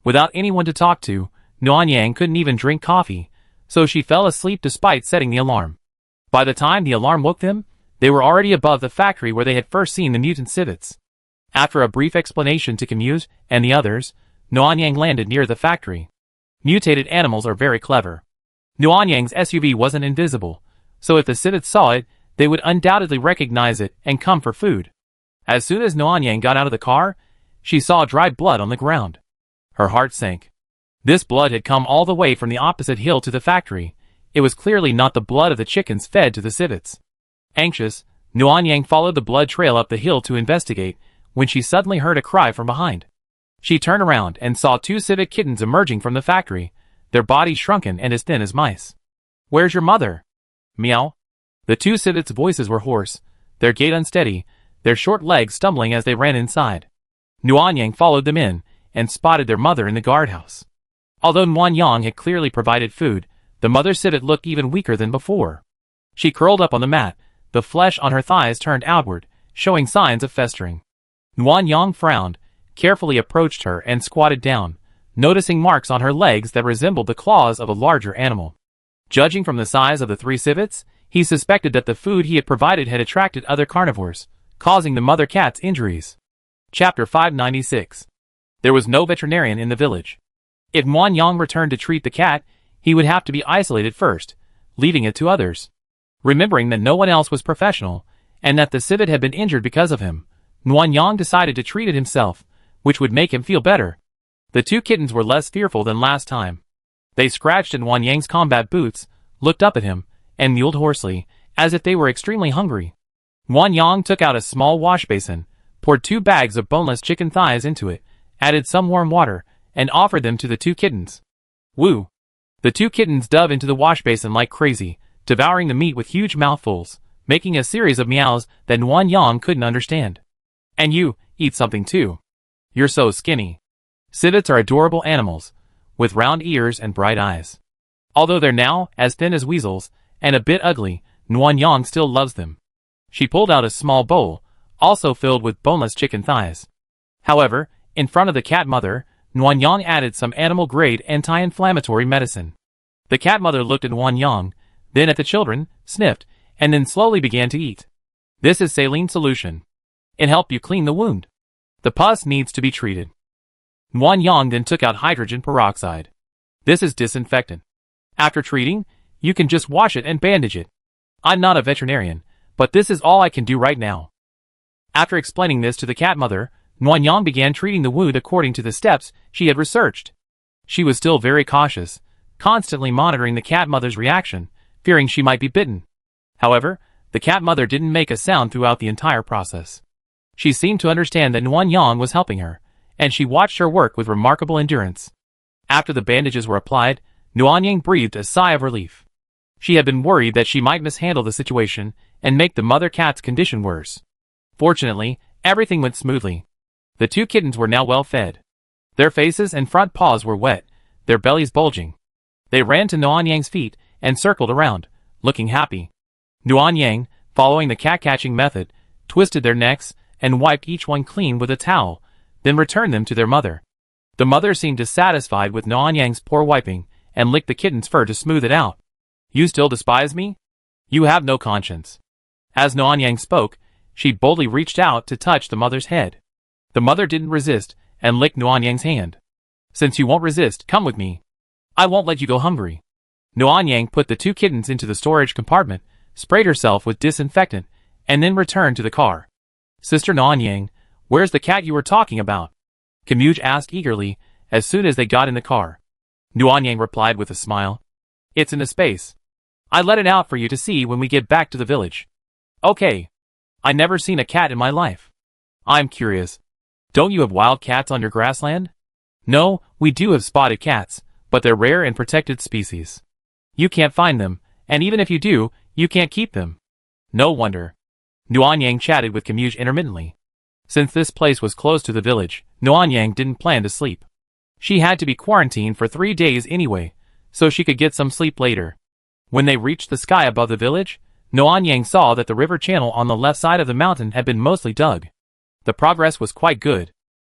Without anyone to talk to, Nuan Yang couldn't even drink coffee, so she fell asleep despite setting the alarm. By the time the alarm woke them, they were already above the factory where they had first seen the mutant civets. After a brief explanation to Camus and the others, Nuan Yang landed near the factory. Mutated animals are very clever. Nuan Yang's SUV wasn't invisible, so if the civets saw it, they would undoubtedly recognize it and come for food. As soon as Nuan Yang got out of the car, she saw dried blood on the ground. Her heart sank. This blood had come all the way from the opposite hill to the factory. It was clearly not the blood of the chickens fed to the civets. Anxious, Nuan Yang followed the blood trail up the hill to investigate, when she suddenly heard a cry from behind. She turned around and saw 2 civet kittens emerging from the factory, their bodies shrunken and as thin as mice. "Where's your mother?" "Meow." The 2 civets' voices were hoarse, their gait unsteady, their short legs stumbling as they ran inside. Nuan Yang followed them in, and spotted their mother in the guardhouse. Although Nuan Yang had clearly provided food, the mother civet looked even weaker than before. She curled up on the mat, the flesh on her thighs turned outward, showing signs of festering. Nuan Yang frowned, carefully approached her and squatted down, noticing marks on her legs that resembled the claws of a larger animal. Judging from the size of the 3 civets, he suspected that the food he had provided had attracted other carnivores, causing the mother cat's injuries. Chapter 596. There was no veterinarian in the village. If Nuan Yang returned to treat the cat, he would have to be isolated first, leaving it to others. Remembering that no one else was professional, and that the civet had been injured because of him, Nuan Yang decided to treat it himself, which would make him feel better. The 2 kittens were less fearful than last time. They scratched at Nuan Yang's combat boots, looked up at him, and mewed hoarsely, as if they were extremely hungry. Nuan Yang took out a small wash basin, poured 2 bags of boneless chicken thighs into it, added some warm water, and offered them to the two kittens. Woo! The two kittens dove into the wash basin like crazy, devouring the meat with huge mouthfuls, making a series of meows that Nuan Yang couldn't understand. And you, eat something too. You're so skinny. Civets are adorable animals, with round ears and bright eyes. Although they're now as thin as weasels, and a bit ugly, Nuan Yang still loves them. She pulled out a small bowl, also filled with boneless chicken thighs. However, in front of the cat mother, Nuan Yang added some animal-grade anti-inflammatory medicine. The cat mother looked at Nuan Yang, then at the children, sniffed, and then slowly began to eat. This is saline solution. It helps you clean the wound. The pus needs to be treated. Nuan Yang then took out hydrogen peroxide. This is disinfectant. After treating, you can just wash it and bandage it. I'm not a veterinarian, but this is all I can do right now. After explaining this to the cat mother, Nuan Yang began treating the wound according to the steps she had researched. She was still very cautious, constantly monitoring the cat mother's reaction, fearing she might be bitten. However, the cat mother didn't make a sound throughout the entire process. She seemed to understand that Nuan Yang was helping her, and she watched her work with remarkable endurance. After the bandages were applied, Nuan Yang breathed a sigh of relief. She had been worried that she might mishandle the situation and make the mother cat's condition worse. Fortunately, everything went smoothly. The two kittens were now well fed. Their faces and front paws were wet, their bellies bulging. They ran to Nuan Yang's feet and circled around, looking happy. Nuan Yang, following the cat-catching method, twisted their necks and wiped each one clean with a towel, then returned them to their mother. The mother seemed dissatisfied with Nuan Yang's poor wiping and licked the kitten's fur to smooth it out. You still despise me? You have no conscience. As Nuan Yang spoke, she boldly reached out to touch the mother's head. The mother didn't resist and licked Nuan Yang's hand. Since you won't resist, come with me. I won't let you go hungry. Nuan Yang put the two kittens into the storage compartment, sprayed herself with disinfectant, and then returned to the car. Sister Nuan Yang, where's the cat you were talking about? Camus asked eagerly, as soon as they got in the car. Nuan Yang replied with a smile. It's in a space. I let it out for you to see when we get back to the village. Okay. I never seen a cat in my life. I'm curious. Don't you have wild cats on your grassland? No, we do have spotted cats, but they're rare and protected species. You can't find them, and even if you do, you can't keep them. No wonder. Nuan Yang chatted with Camus intermittently. Since this place was close to the village, Nuan Yang didn't plan to sleep. She had to be quarantined for 3 days anyway, so she could get some sleep later. When they reached the sky above the village, Nuan Yang saw that the river channel on the left side of the mountain had been mostly dug. The progress was quite good.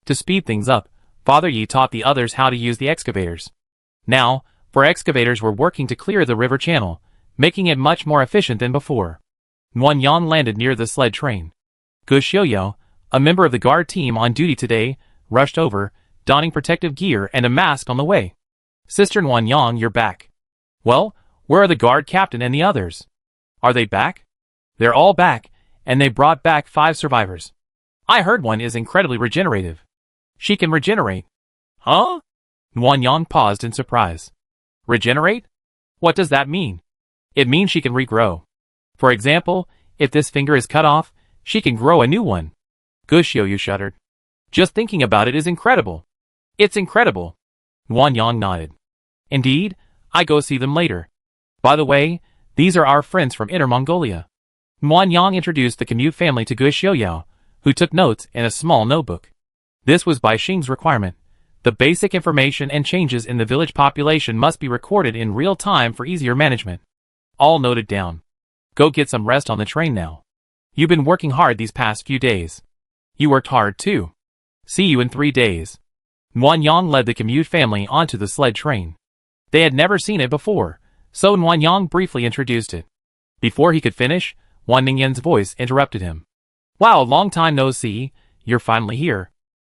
To speed things up, Father Yi taught the others how to use the excavators. Now, 4 excavators were working to clear the river channel, making it much more efficient than before. Nuan Yang landed near the sled train. Gu Xiaoyao, a member of the guard team on duty today, rushed over, donning protective gear and a mask on the way. Sister Nuan Yang, you're back. Well, where are the guard captain and the others? Are they back? They're all back, and they brought back 5 survivors. I heard one is incredibly regenerative. She can regenerate. Huh? Nuan Yang paused in surprise. Regenerate? What does that mean? It means she can regrow. For example, if this finger is cut off, she can grow a new one. Gu Xiaoyu shuddered. Just thinking about it is incredible. It's incredible. Nuan Yang nodded. Indeed, I go see them later. By the way, these are our friends from Inner Mongolia. Nuan Yang introduced the Camus family to Gu Xiaoyao, who took notes in a small notebook. This was Bai Xing's requirement. The basic information and changes in the village population must be recorded in real time for easier management. All noted down. Go get some rest on the train now. You've been working hard these past few days. You worked hard too. See you in 3 days. Nuan Yang led the Camus family onto the sled train. They had never seen it before, so Nuan Yang briefly introduced it. Before he could finish, Wan Ningyan's voice interrupted him. Wow, long time no see, you're finally here.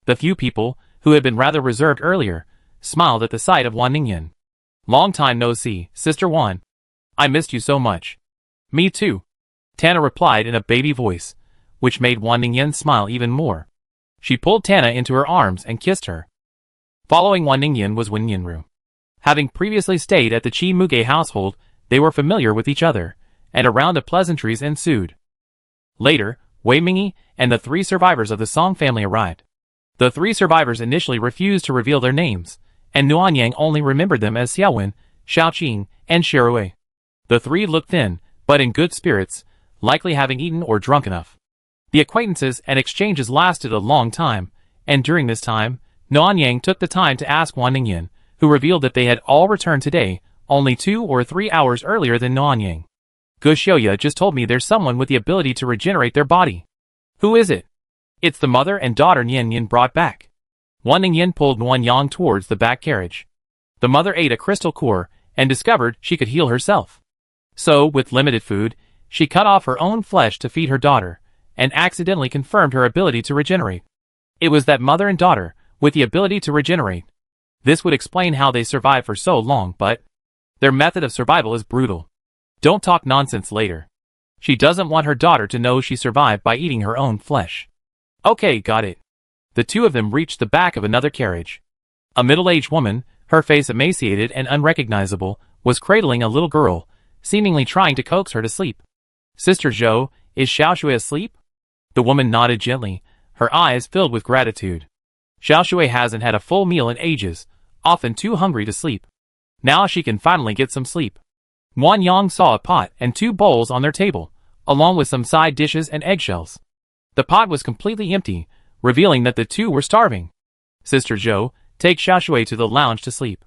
The few people, who had been rather reserved earlier, smiled at the sight of Wan Ningyan. Long time no see, Sister Wan. I missed you so much. Me too. Tana replied in a baby voice, which made Wan Ningyan smile even more. She pulled Tana into her arms and kissed her. Following Wan Ningyan was Wen Yanru. Having previously stayed at the Qi Muge household, they were familiar with each other, and a round of pleasantries ensued. Later, Wei Mingyi and the 3 survivors of the Song family arrived. The three survivors initially refused to reveal their names, and Nuanyang only remembered them as Xiaowen, Xiaoqing, and Shirui. The three looked thin, but in good spirits, likely having eaten or drunk enough. The acquaintances and exchanges lasted a long time, and during this time, Nuanyang took the time to ask Wan Ningyan, who revealed that they had all returned today, only 2 or 3 hours earlier than Nuanyang. Gu Xiuya just told me there's someone with the ability to regenerate their body. Who is it? It's the mother and daughter Nian Yin brought back. Wan Ningyan pulled Nuanyang towards the back carriage. The mother ate a crystal core and discovered she could heal herself. So, with limited food, she cut off her own flesh to feed her daughter, and accidentally confirmed her ability to regenerate. It was that mother and daughter, with the ability to regenerate. This would explain how they survived for so long, but their method of survival is brutal. Don't talk nonsense later. She doesn't want her daughter to know she survived by eating her own flesh. Okay, got it. The two of them reached the back of another carriage. A middle-aged woman, her face emaciated and unrecognizable, was cradling a little girl, seemingly trying to coax her to sleep. Sister Zhou, is Xiaoshui asleep? The woman nodded gently, her eyes filled with gratitude. Xiaoshui hasn't had a full meal in ages, often too hungry to sleep. Now she can finally get some sleep. Nuanyang saw a pot and 2 bowls on their table, along with some side dishes and eggshells. The pot was completely empty, revealing that the two were starving. Sister Zhou, take Xiaoshui to the lounge to sleep.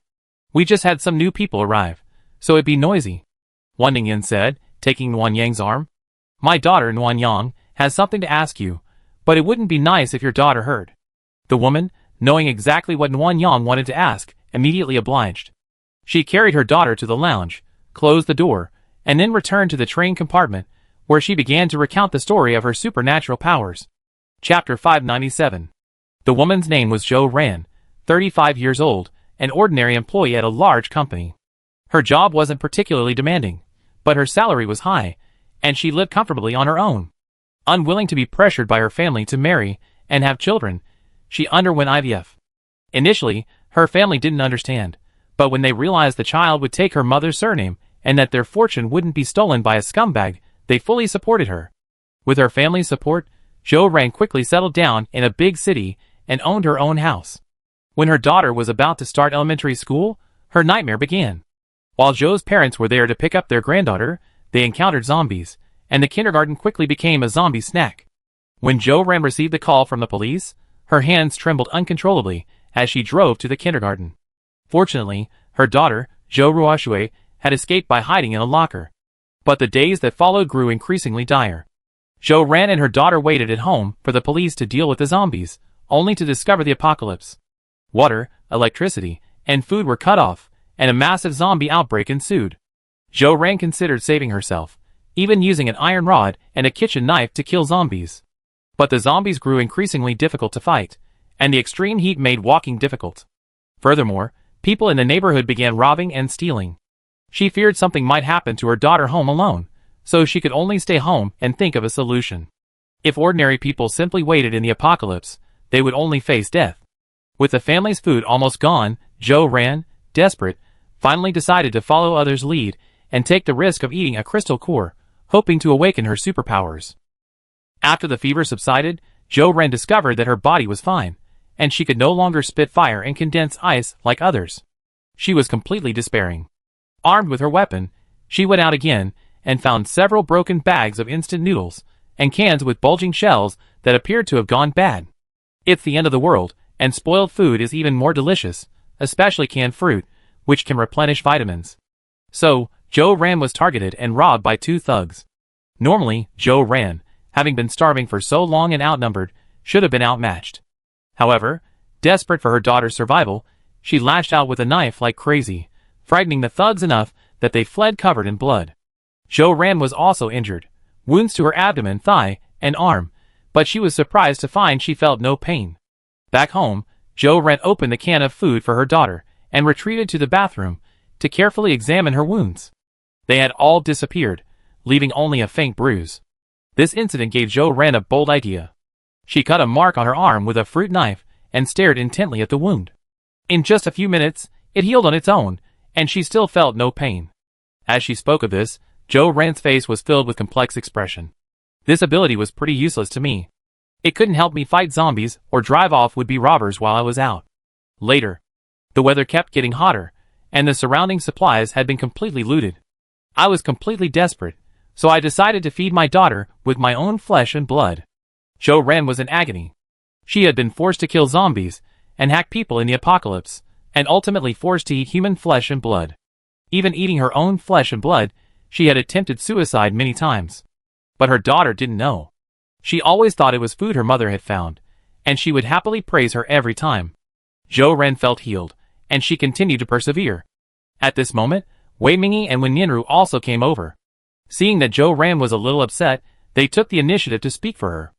We just had some new people arrive, so it'd be noisy. Wan Ningyan said, taking Nuanyang's arm. My daughter Nuanyang has something to ask you, but it wouldn't be nice if your daughter heard. The woman, knowing exactly what Nuanyang wanted to ask, immediately obliged. She carried her daughter to the lounge, closed the door, and then returned to the train compartment, where she began to recount the story of her supernatural powers. Chapter 597. The woman's name was Zhou Ran, 35 years old, an ordinary employee at a large company. Her job wasn't particularly demanding, but her salary was high, and she lived comfortably on her own. Unwilling to be pressured by her family to marry and have children, she underwent IVF. Initially, her family didn't understand, but when they realized the child would take her mother's surname and that their fortune wouldn't be stolen by a scumbag, they fully supported her. With her family's support, Zhou Ran quickly settled down in a big city and owned her own house. When her daughter was about to start elementary school, her nightmare began. While Zhou's parents were there to pick up their granddaughter, they encountered zombies, and the kindergarten quickly became a zombie snack. When Zhou Ran received the call from the police, her hands trembled uncontrollably as she drove to the kindergarten. Fortunately, her daughter, Zhou Ruoshui, had escaped by hiding in a locker. But the days that followed grew increasingly dire. Zhou Ran and her daughter waited at home for the police to deal with the zombies, only to discover the apocalypse. Water, electricity, and food were cut off, and a massive zombie outbreak ensued. Zhou Ran considered saving herself, even using an iron rod and a kitchen knife to kill zombies. But the zombies grew increasingly difficult to fight, and the extreme heat made walking difficult. Furthermore, people in the neighborhood began robbing and stealing. She feared something might happen to her daughter home alone, so she could only stay home and think of a solution. If ordinary people simply waited in the apocalypse, they would only face death. With the family's food almost gone, Zhou Ran, desperate, finally decided to follow others' lead and take the risk of eating a crystal core, hoping to awaken her superpowers. After the fever subsided, Zhou Ran discovered that her body was fine, and she could no longer spit fire and condense ice like others. She was completely despairing. Armed with her weapon, she went out again and found several broken bags of instant noodles and cans with bulging shells that appeared to have gone bad. It's the end of the world, and spoiled food is even more delicious, especially canned fruit, which can replenish vitamins. So, Zhou Ran was targeted and robbed by 2 thugs. Normally, Zhou Ran, having been starving for so long and outnumbered, should have been outmatched. However, desperate for her daughter's survival, she lashed out with a knife like crazy, frightening the thugs enough that they fled covered in blood. Zhou Ran was also injured, wounds to her abdomen, thigh, and arm, but she was surprised to find she felt no pain. Back home, Zhou Ran opened the can of food for her daughter and retreated to the bathroom to carefully examine her wounds. They had all disappeared, leaving only a faint bruise. This incident gave Zhou Ran a bold idea. She cut a mark on her arm with a fruit knife and stared intently at the wound. In just a few minutes, it healed on its own, and she still felt no pain. As she spoke of this, Zhou Ran's face was filled with complex expression. This ability was pretty useless to me. It couldn't help me fight zombies or drive off would-be robbers while I was out. Later. The weather kept getting hotter, and the surrounding supplies had been completely looted. I was completely desperate, so I decided to feed my daughter with my own flesh and blood. Jo Ren was in agony. She had been forced to kill zombies and hack people in the apocalypse, and ultimately forced to eat human flesh and blood. Even eating her own flesh and blood, she had attempted suicide many times. But her daughter didn't know. She always thought it was food her mother had found, and she would happily praise her every time. Jo Ren felt healed, and she continued to persevere. At this moment, Wei Mingyi and Wen Yinru also came over. Seeing that Jo Ren was a little upset, they took the initiative to speak for her.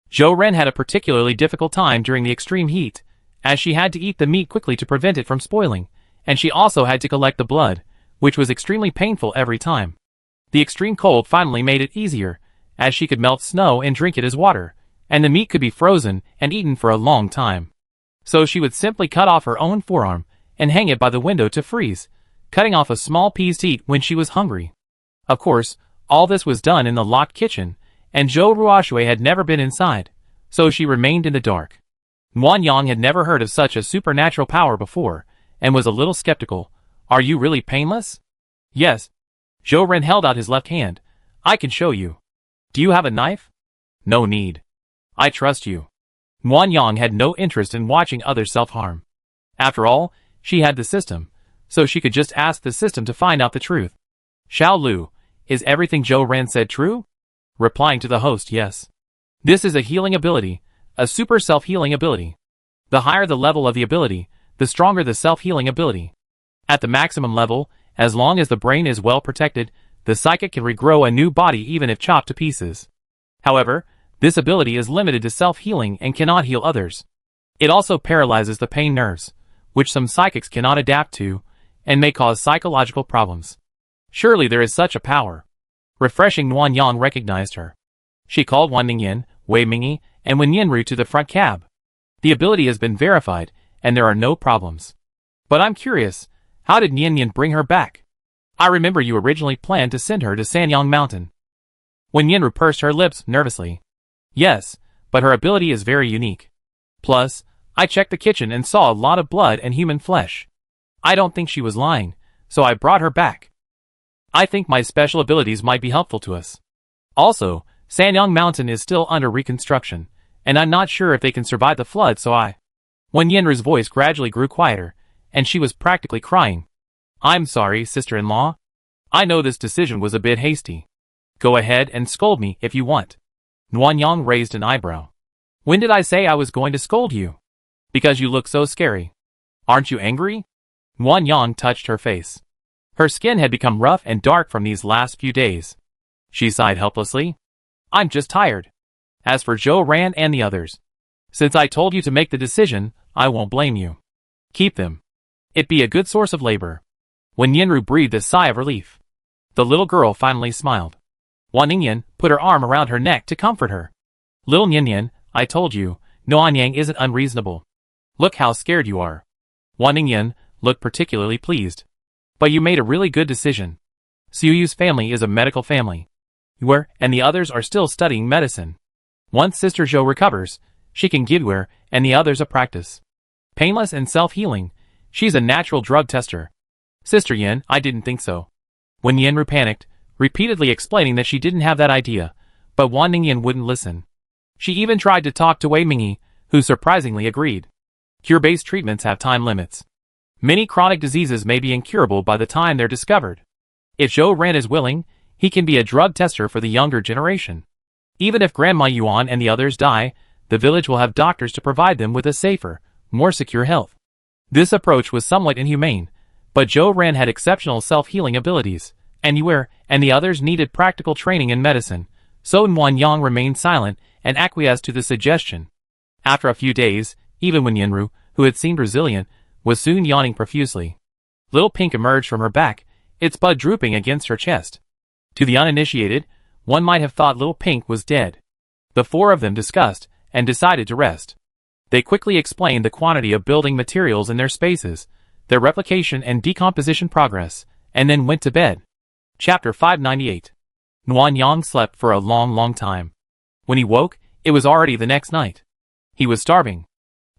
Jo Ren had a particularly difficult time during the extreme heat, as she had to eat the meat quickly to prevent it from spoiling, and she also had to collect the blood, which was extremely painful every time. The extreme cold finally made it easier, as she could melt snow and drink it as water, and the meat could be frozen and eaten for a long time. So she would simply cut off her own forearm and hang it by the window to freeze, cutting off a small piece to eat when she was hungry. Of course, all this was done in the locked kitchen, and Zhou Ruoshui had never been inside, so she remained in the dark. Guan Yang had never heard of such a supernatural power before, and was a little skeptical. Are you really painless? Yes. Zhou Ren held out his left hand. I can show you. Do you have a knife? No need. I trust you. Guan Yang had no interest in watching others self-harm. After all, she had the system, so she could just ask the system to find out the truth. Xiao Lu, is everything Zhou Ren said true? Replying to the host, yes. This is a healing ability, a super self-healing ability. The higher the level of the ability, the stronger the self-healing ability. At the maximum level, as long as the brain is well protected, the psychic can regrow a new body even if chopped to pieces. However, this ability is limited to self-healing and cannot heal others. It also paralyzes the pain nerves, which some psychics cannot adapt to, and may cause psychological problems. Surely there is such a power. Refreshing Guan Yang recognized her. She called Wan Ningyan, Wei Mingyi, and Wen Yinru to the front cab. The ability has been verified, and there are no problems. But I'm curious, how did Ningyan bring her back? I remember you originally planned to send her to Sanyang Mountain. Wen Yinru pursed her lips nervously. Yes, but her ability is very unique. Plus, I checked the kitchen and saw a lot of blood and human flesh. I don't think she was lying, so I brought her back. I think my special abilities might be helpful to us. Also, Sanyang Mountain is still under reconstruction, and I'm not sure if they can survive the flood, so Wen Yinru's voice gradually grew quieter, and she was practically crying. I'm sorry, sister-in-law. I know this decision was a bit hasty. Go ahead and scold me if you want. Guan Yang raised an eyebrow. When did I say I was going to scold you? Because you look so scary. Aren't you angry? Guan Yang touched her face. Her skin had become rough and dark from these last few days. She sighed helplessly. I'm just tired. As for Zhou Ran and the others, since I told you to make the decision, I won't blame you. Keep them. It'd be a good source of labor. Wen Yinru breathed a sigh of relief. The little girl finally smiled. Wan Ningyan put her arm around her neck to comfort her. Little Ningyan, I told you, Guan Yang isn't unreasonable. Look how scared you are. Wan Ningyan looked particularly pleased. But you made a really good decision. Suyu's family is a medical family. You and the others are still studying medicine. Once Sister Zhou recovers, she can give you and the others a practice. Painless and self-healing, she's a natural drug tester. Sister Yin, I didn't think so. Wen Yinru panicked, repeatedly explaining that she didn't have that idea, but Wan Ningyan wouldn't listen. She even tried to talk to Wei Mingyi, who surprisingly agreed. Cure-based treatments have time limits. Many chronic diseases may be incurable by the time they're discovered. If Zhou Ran is willing, he can be a drug tester for the younger generation. Even if Grandma Yuan and the others die, the village will have doctors to provide them with a safer, more secure health. This approach was somewhat inhumane, but Zhou Ran had exceptional self-healing abilities, and Yu and the others needed practical training in medicine, so Guan Yang remained silent and acquiesced to the suggestion. After a few days, even Wen Yinru, who had seemed resilient, was soon yawning profusely. Little Pink emerged from her back, its bud drooping against her chest. To the uninitiated, one might have thought Little Pink was dead. The four of them discussed, and decided to rest. They quickly explained the quantity of building materials in their spaces, their replication and decomposition progress, and then went to bed. Chapter 598. Guan Yang slept for a long time. When he woke, It was already the next night. He was starving.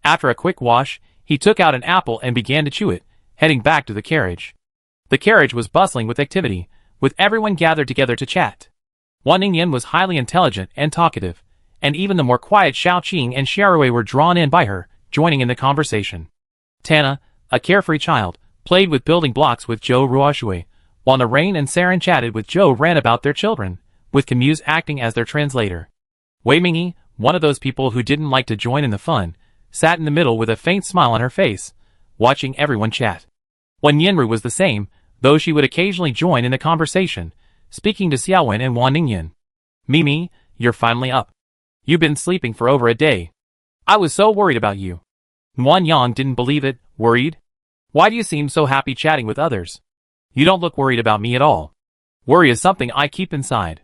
After a quick wash, he took out an apple and began to chew it, heading back to the carriage. The carriage was bustling with activity, with everyone gathered together to chat. Wan Ningyan was highly intelligent and talkative, and even the more quiet Xiaoqing and Xiaorui were drawn in by her, joining in the conversation. Tana, a carefree child, played with building blocks with Zhou Ruoshui, while Narain and Saren chatted with Zhou Ran about their children, with Camuse acting as their translator. Wei Mingyi, one of those people who didn't like to join in the fun, sat in the middle with a faint smile on her face, watching everyone chat. Wen Yanru was the same, though she would occasionally join in the conversation, speaking to Xiaowen and Wan Ningyan. Mimi, you're finally up. You've been sleeping for over a day. I was so worried about you. Wan Yang didn't believe it. Worried? Why do you seem so happy chatting with others? You don't look worried about me at all. Worry is something I keep inside.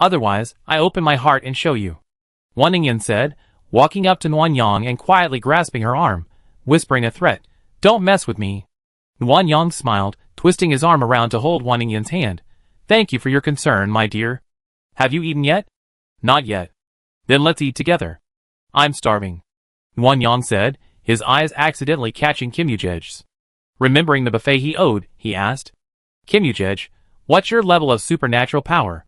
Otherwise, I open my heart and show you. Wan Ningyan said, walking up to Wan Yang and quietly grasping her arm, whispering a threat. Don't mess with me. Wan Yang smiled, twisting his arm around to hold Wan Ningyan's hand. Thank you for your concern, my dear. Have you eaten yet? Not yet. Then let's eat together. I'm starving. Wan Yang said, his eyes accidentally catching Kim Yujej's. Remembering the buffet he owed, he asked. Kim Yujej, what's your level of supernatural power?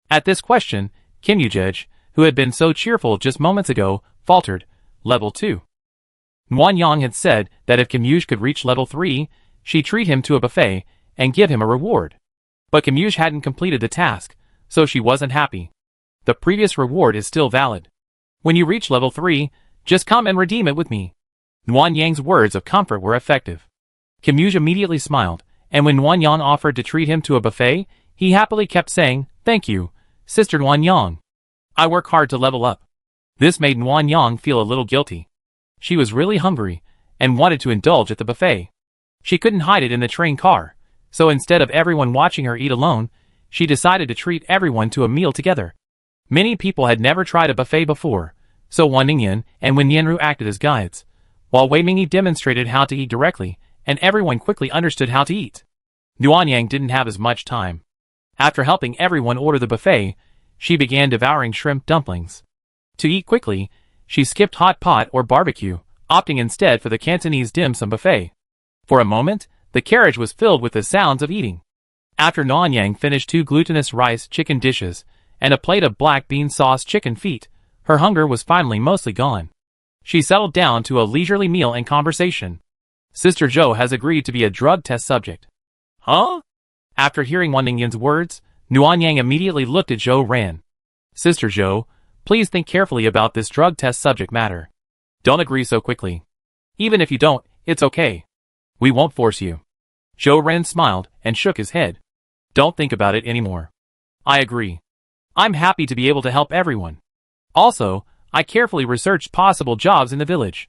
At this question, Kim Yujej, who had been so cheerful just moments ago, faltered. Level 2. Wan Yang had said that if Kim Yuj could reach level 3, she'd treat him to a buffet and give him a reward. But Kim Yuj hadn't completed the task, so she wasn't happy. The previous reward is still valid. When you reach level 3, just come and redeem it with me. Wan Yang's words of comfort were effective. Kim Yuj immediately smiled, and when Wan Yang offered to treat him to a buffet, he happily kept saying, Thank you, Sister Wan Yang. I work hard to level up. This made Wan Yang feel a little guilty. She was really hungry, and wanted to indulge at the buffet. She couldn't hide it in the train car, so instead of everyone watching her eat alone, she decided to treat everyone to a meal together. Many people had never tried a buffet before, so Wan Ningyan and Wen Yanru acted as guides, while Wei Mingyi demonstrated how to eat directly, and everyone quickly understood how to eat. Yuan Yang didn't have as much time. After helping everyone order the buffet, she began devouring shrimp dumplings. To eat quickly, she skipped hot pot or barbecue, opting instead for the Cantonese dim sum buffet. For a moment, the carriage was filled with the sounds of eating. After Yuan Yang finished 2 glutinous rice chicken dishes and a plate of black bean sauce chicken feet, her hunger was finally mostly gone. She settled down to a leisurely meal and conversation. Sister Zhou has agreed to be a drug test subject. Huh? After hearing Wan Ningyan's words, Yuan Yang immediately looked at Zhou Ran. Sister Zhou, please think carefully about this drug test subject matter. Don't agree so quickly. Even if you don't, it's okay. We won't force you. Zhou Ran smiled and shook his head. Don't think about it anymore. I agree. I'm happy to be able to help everyone. Also, I carefully researched possible jobs in the village.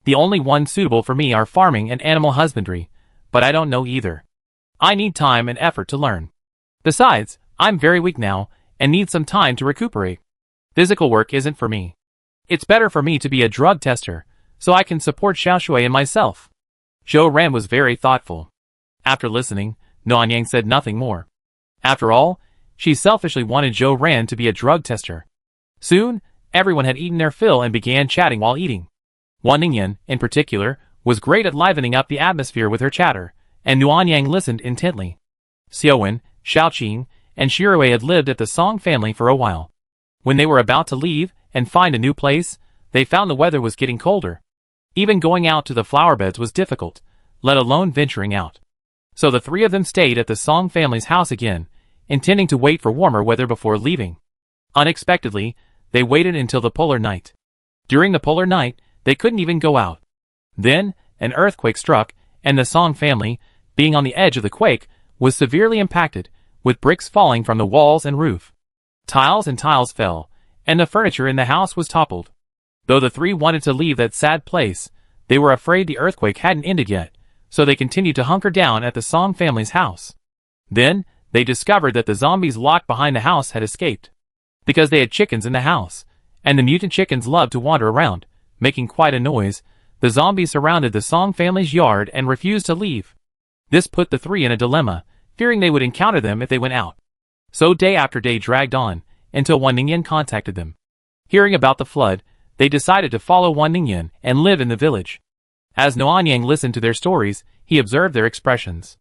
The only ones suitable for me are farming and animal husbandry, but I don't know either. I need time and effort to learn. Besides, I'm very weak now, and need some time to recuperate. Physical work isn't for me. It's better for me to be a drug tester, so I can support Xiaoshui and myself. Zhou Ran was very thoughtful. After listening, Yuan Yang said nothing more. After all, she selfishly wanted Zhou Ran to be a drug tester. Soon, everyone had eaten their fill and began chatting while eating. Wan Ningyan, in particular, was great at livening up the atmosphere with her chatter, and Yuan Yang listened intently. Xiaowen, Xiaoqing, and Shirui had lived at the Song family for a while. When they were about to leave and find a new place, they found the weather was getting colder. Even going out to the flower beds was difficult, let alone venturing out. So the 3 of them stayed at the Song family's house again, intending to wait for warmer weather before leaving. Unexpectedly, they waited until the polar night. During the polar night, they couldn't even go out. Then, an earthquake struck, and the Song family, being on the edge of the quake, was severely impacted, with bricks falling from the walls and roof. Tiles and tiles fell, and the furniture in the house was toppled. Though the 3 wanted to leave that sad place, they were afraid the earthquake hadn't ended yet, so they continued to hunker down at the Song family's house. Then, they discovered that the zombies locked behind the house had escaped. Because they had chickens in the house, and the mutant chickens loved to wander around, making quite a noise, the zombies surrounded the Song family's yard and refused to leave. This put the 3 in a dilemma, fearing they would encounter them if they went out. So day after day dragged on, until Wan Ningyan contacted them. Hearing about the flood, they decided to follow Wan Ningyan and live in the village. As Nuanyang listened to their stories, he observed their expressions.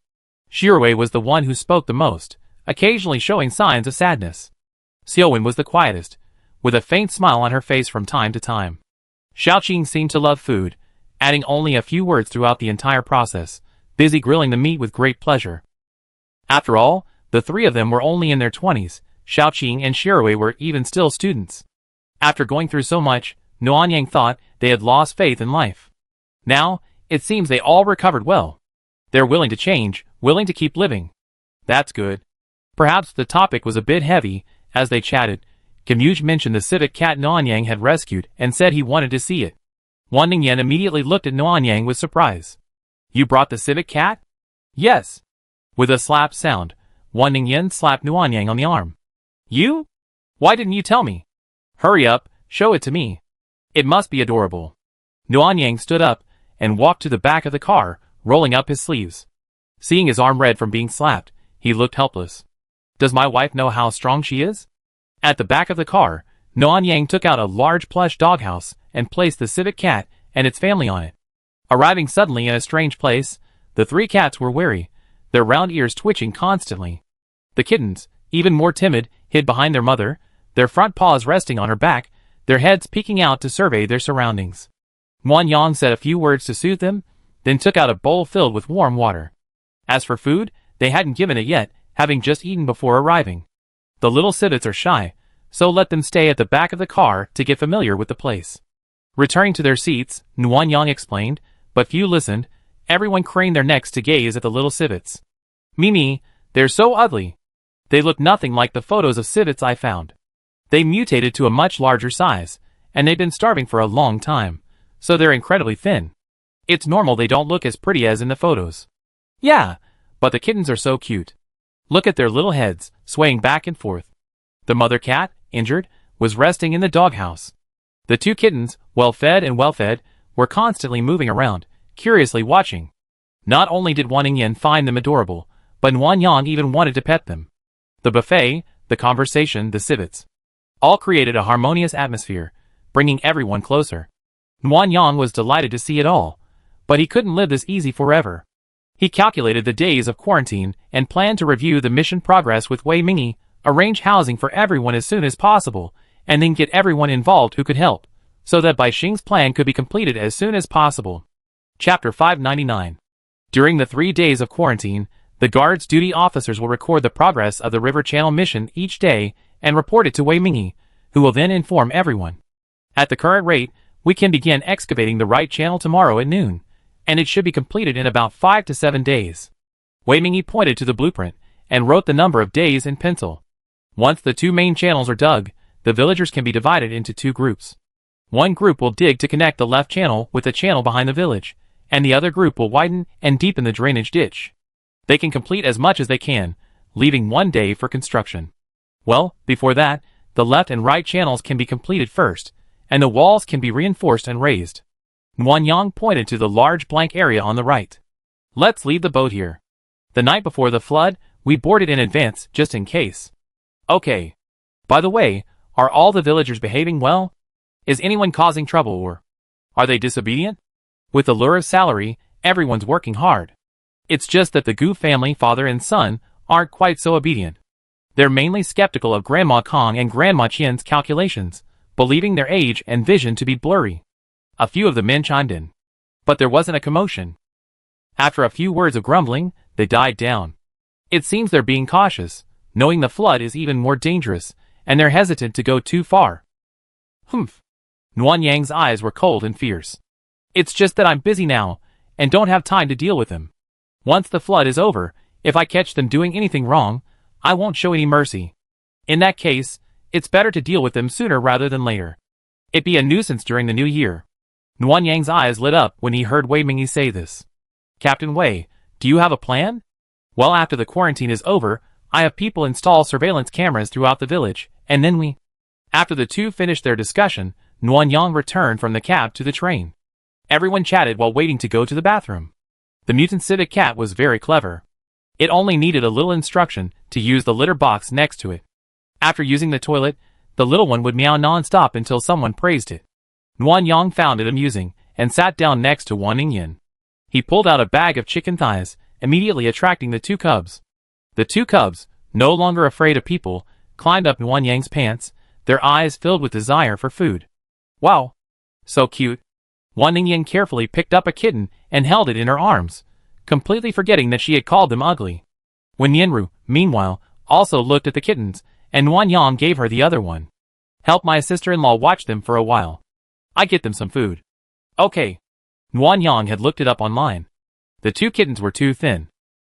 Shirui was the one who spoke the most, occasionally showing signs of sadness. Xiaowen was the quietest, with a faint smile on her face from time to time. Xiaoqing seemed to love food, adding only a few words throughout the entire process, busy grilling the meat with great pleasure. After all, the three of them were only in their 20s, Xiaoqing and Shirui were even still students. After going through so much, Nuanyang thought they had lost faith in life. Now, it seems they all recovered well. They're willing to change, willing to keep living. That's good. Perhaps the topic was a bit heavy. As they chatted, Camuge mentioned the civet cat Nuanyang had rescued and said he wanted to see it. Wan Ningyan immediately looked at Nuanyang with surprise. You brought the civet cat? Yes. With a slap sound, Wan Ningyan slapped Nuanyang on the arm. You? Why didn't you tell me? Hurry up, show it to me. It must be adorable. Nuanyang stood up and walked to the back of the car, rolling up his sleeves. Seeing his arm red from being slapped, he looked helpless. Does my wife know how strong she is? At the back of the car, Nuanyang took out a large plush doghouse and placed the civet cat and its family on it. Arriving suddenly in a strange place, the three cats were wary, their round ears twitching constantly. The kittens, even more timid, hid behind their mother, their front paws resting on her back, their heads peeking out to survey their surroundings. Nuanyang said a few words to soothe them, then took out a bowl filled with warm water. As for food, they hadn't given it yet, having just eaten before arriving. The little civets are shy, so let them stay at the back of the car to get familiar with the place. Returning to their seats, Nuanyang explained, but few listened. Everyone craned their necks to gaze at the little civets. Mimi, they're so ugly. They look nothing like the photos of civets I found. They mutated to a much larger size, and they've been starving for a long time, so they're incredibly thin. It's normal they don't look as pretty as in the photos. Yeah, but the kittens are so cute. Look at their little heads, swaying back and forth. The mother cat, injured, was resting in the doghouse. The two kittens, well-fed and well-fed, were constantly moving around, curiously watching. Not only did Wan Ningyan find them adorable, but Nuanyang even wanted to pet them. The buffet, the conversation, the civets, all created a harmonious atmosphere, bringing everyone closer. Nuanyang was delighted to see it all, but he couldn't live this easy forever. He calculated the days of quarantine and planned to review the mission progress with Wei Mingi, arrange housing for everyone as soon as possible, and then get everyone involved who could help, so that Bai Xing's plan could be completed as soon as possible. Chapter 599. During the 3 days of quarantine, the guard's duty officers will record the progress of the River Channel mission each day and report it to Wei Mingi, who will then inform everyone. At the current rate, we can begin excavating the right channel tomorrow at noon, and it should be completed in about 5 to 7 days. Wei Mingi pointed to the blueprint and wrote the number of days in pencil. Once the 2 main channels are dug, the villagers can be divided into 2 groups. One group will dig to connect the left channel with the channel behind the village, and the other group will widen and deepen the drainage ditch. They can complete as much as they can, leaving 1 day for construction. Well, before that, the left and right channels can be completed first, and the walls can be reinforced and raised. Nuanyang pointed to the large blank area on the right. Let's leave the boat here. The night before the flood, we boarded in advance, just in case. Okay. By the way, are all the villagers behaving well? Is anyone causing trouble or are they disobedient? With the lure of salary, everyone's working hard. It's just that the Gu family, father and son, aren't quite so obedient. They're mainly skeptical of Grandma Kong and Grandma Qian's calculations, believing their age and vision to be blurry. A few of the men chimed in. But there wasn't a commotion. After a few words of grumbling, they died down. It seems they're being cautious, knowing the flood is even more dangerous, and they're hesitant to go too far. Humph. Nuanyang's eyes were cold and fierce. It's just that I'm busy now, and don't have time to deal with them. Once the flood is over, if I catch them doing anything wrong, I won't show any mercy. In that case, it's better to deal with them sooner rather than later. It'd be a nuisance during the new year. Nuanyang's eyes lit up when he heard Wei Mingi say this. Captain Wei, do you have a plan? Well, after the quarantine is over, I have people install surveillance cameras throughout the village, and then we... After the two finished their discussion, Nuanyang returned from the cab to the train. Everyone chatted while waiting to go to the bathroom. The mutant civet cat was very clever. It only needed a little instruction to use the litter box next to it. After using the toilet, The little one would meow non-stop until someone praised it. Nuan Yang found it amusing, and sat down next to Wan Ningyan. He pulled out a bag of chicken thighs, immediately attracting the two cubs. The two cubs, no longer afraid of people, climbed up Nuan Yang's pants, their eyes filled with desire for food. Wow! So cute! Wan Ningyan carefully picked up a kitten and held it in her arms, completely forgetting that she had called them ugly. When Yenru, meanwhile, also looked at the kittens, and Nuan Yang gave her the other one. Help my sister-in-law watch them for a while. I get them some food. Okay. Nuan Yang had looked it up online. The two kittens were too thin.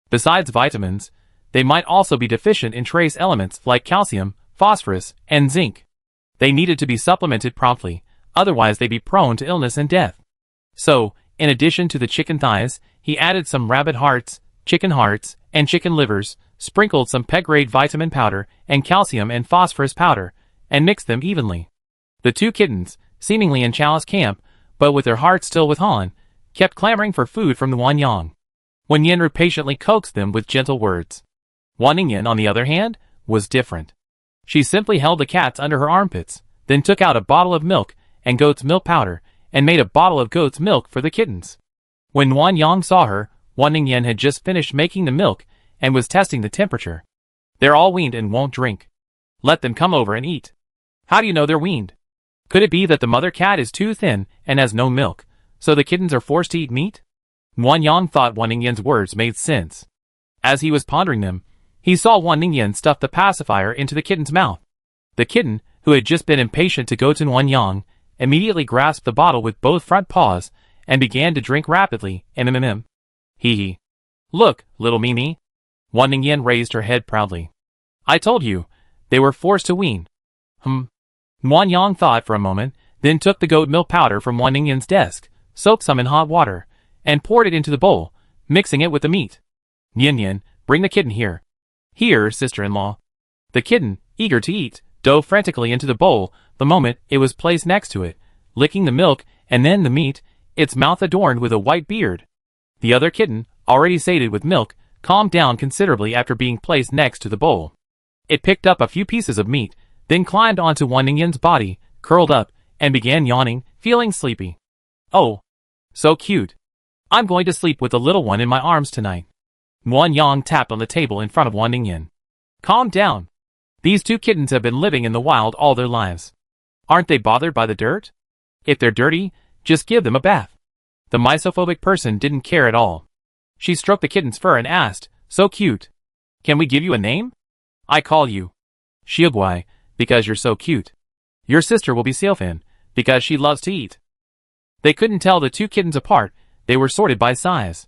Besides vitamins, they might also be deficient in trace elements like calcium, phosphorus, and zinc. They needed to be supplemented promptly, otherwise they'd be prone to illness and death. So, in addition to the chicken thighs, he added some rabbit hearts, and chicken livers, sprinkled some peg-grade vitamin powder and calcium and phosphorus powder, and mixed them evenly. The two kittens, seemingly in Chao's camp, but with their hearts still with Han, kept clamoring for food from the Nuan Yang. When Yenru patiently coaxed them with gentle words. Wan Ningyan, on the other hand, was different. She simply held the cats under her armpits, then took out a bottle of milk and goat's milk powder, and made a bottle of goat's milk for the kittens. When Nuan Yang saw her, Wan Ningyan had just finished making the milk and was testing the temperature. They're all weaned and won't drink. Let them come over and eat. How do you know they're weaned? Could it be that the mother cat is too thin and has no milk, so the kittens are forced to eat meat? Nuan Yang thought Wan Ningyan's words made sense. As he was pondering them, he saw Wan Ningyan stuff the pacifier into the kitten's mouth. The kitten, who had just been impatient to go to Nuan Yang, immediately grasped the bottle with both front paws and began to drink rapidly. Hee hee. Look, little Mimi. Wan Ningyan raised her head proudly. I told you, they were forced to wean. Nuan Yang thought for a moment, then took the goat milk powder from Wan Ningyan's desk, soaked some in hot water, and poured it into the bowl, mixing it with the meat. Nyan, bring the kitten here. Here, sister-in-law. The kitten, eager to eat, dove frantically into the bowl the moment it was placed next to it, licking the milk and then the meat, its mouth adorned with a white beard. The other kitten, already sated with milk, calmed down considerably after being placed next to the bowl. It picked up a few pieces of meat, then climbed onto Wan Ningyan's body, curled up, and began yawning, feeling sleepy. Oh, so cute. I'm going to sleep with the little one in my arms tonight. Nuan Yang tapped on the table in front of Wan Ningyan. Calm down. These two kittens have been living in the wild all their lives. Aren't they bothered by the dirt? If they're dirty, just give them a bath. The misophobic person didn't care at all. She stroked the kitten's fur and asked, so cute. Can we give you a name? I call you Xiaoguai, because you're so cute. Your sister will be Xiaofan, because she loves to eat. They couldn't tell the two kittens apart, they were sorted by size.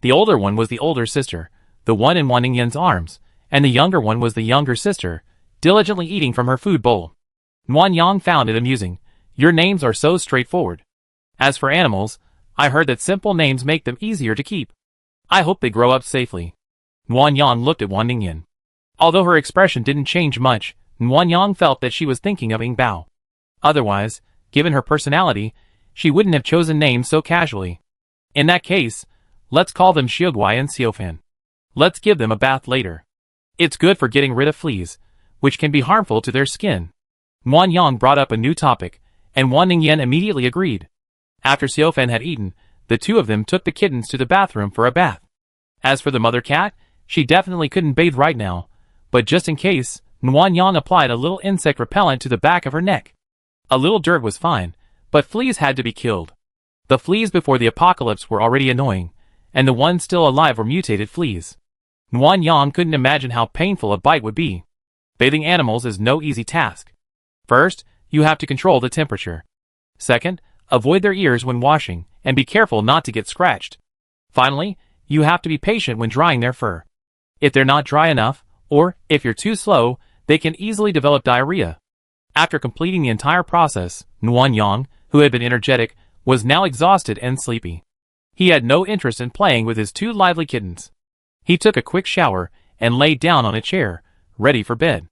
The older one was the older sister, the one in Wan Ningyan's arms, and the younger one was the younger sister, diligently eating from her food bowl. Nuan Yang found it amusing. Your names are so straightforward. As for animals, I heard that simple names make them easier to keep. I hope they grow up safely. Nuan Yang looked at Wan Ningyan. Although her expression didn't change much, Nuan Yang felt that she was thinking of Ing Bao. Otherwise, given her personality, she wouldn't have chosen names so casually. In that case, let's call them Xiaoguai and Xiaofan. Let's give them a bath later. It's good for getting rid of fleas, which can be harmful to their skin. Nuan Yang brought up a new topic, and Wan Ningyan immediately agreed. After Xiaofan had eaten, the two of them took the kittens to the bathroom for a bath. As for the mother cat, she definitely couldn't bathe right now, but just in case, Nuan Yang applied a little insect repellent to the back of her neck. A little dirt was fine, but fleas had to be killed. The fleas before the apocalypse were already annoying, and the ones still alive were mutated fleas. Nuan Yang couldn't imagine how painful a bite would be. Bathing animals is no easy task. First, you have to control the temperature. Second, avoid their ears when washing, and be careful not to get scratched. Finally, you have to be patient when drying their fur. If they're not dry enough, or if you're too slow, they can easily develop diarrhea. After completing the entire process, Nuan Yang, who had been energetic, was now exhausted and sleepy. He had no interest in playing with his two lively kittens. He took a quick shower and lay down on a chair, ready for bed.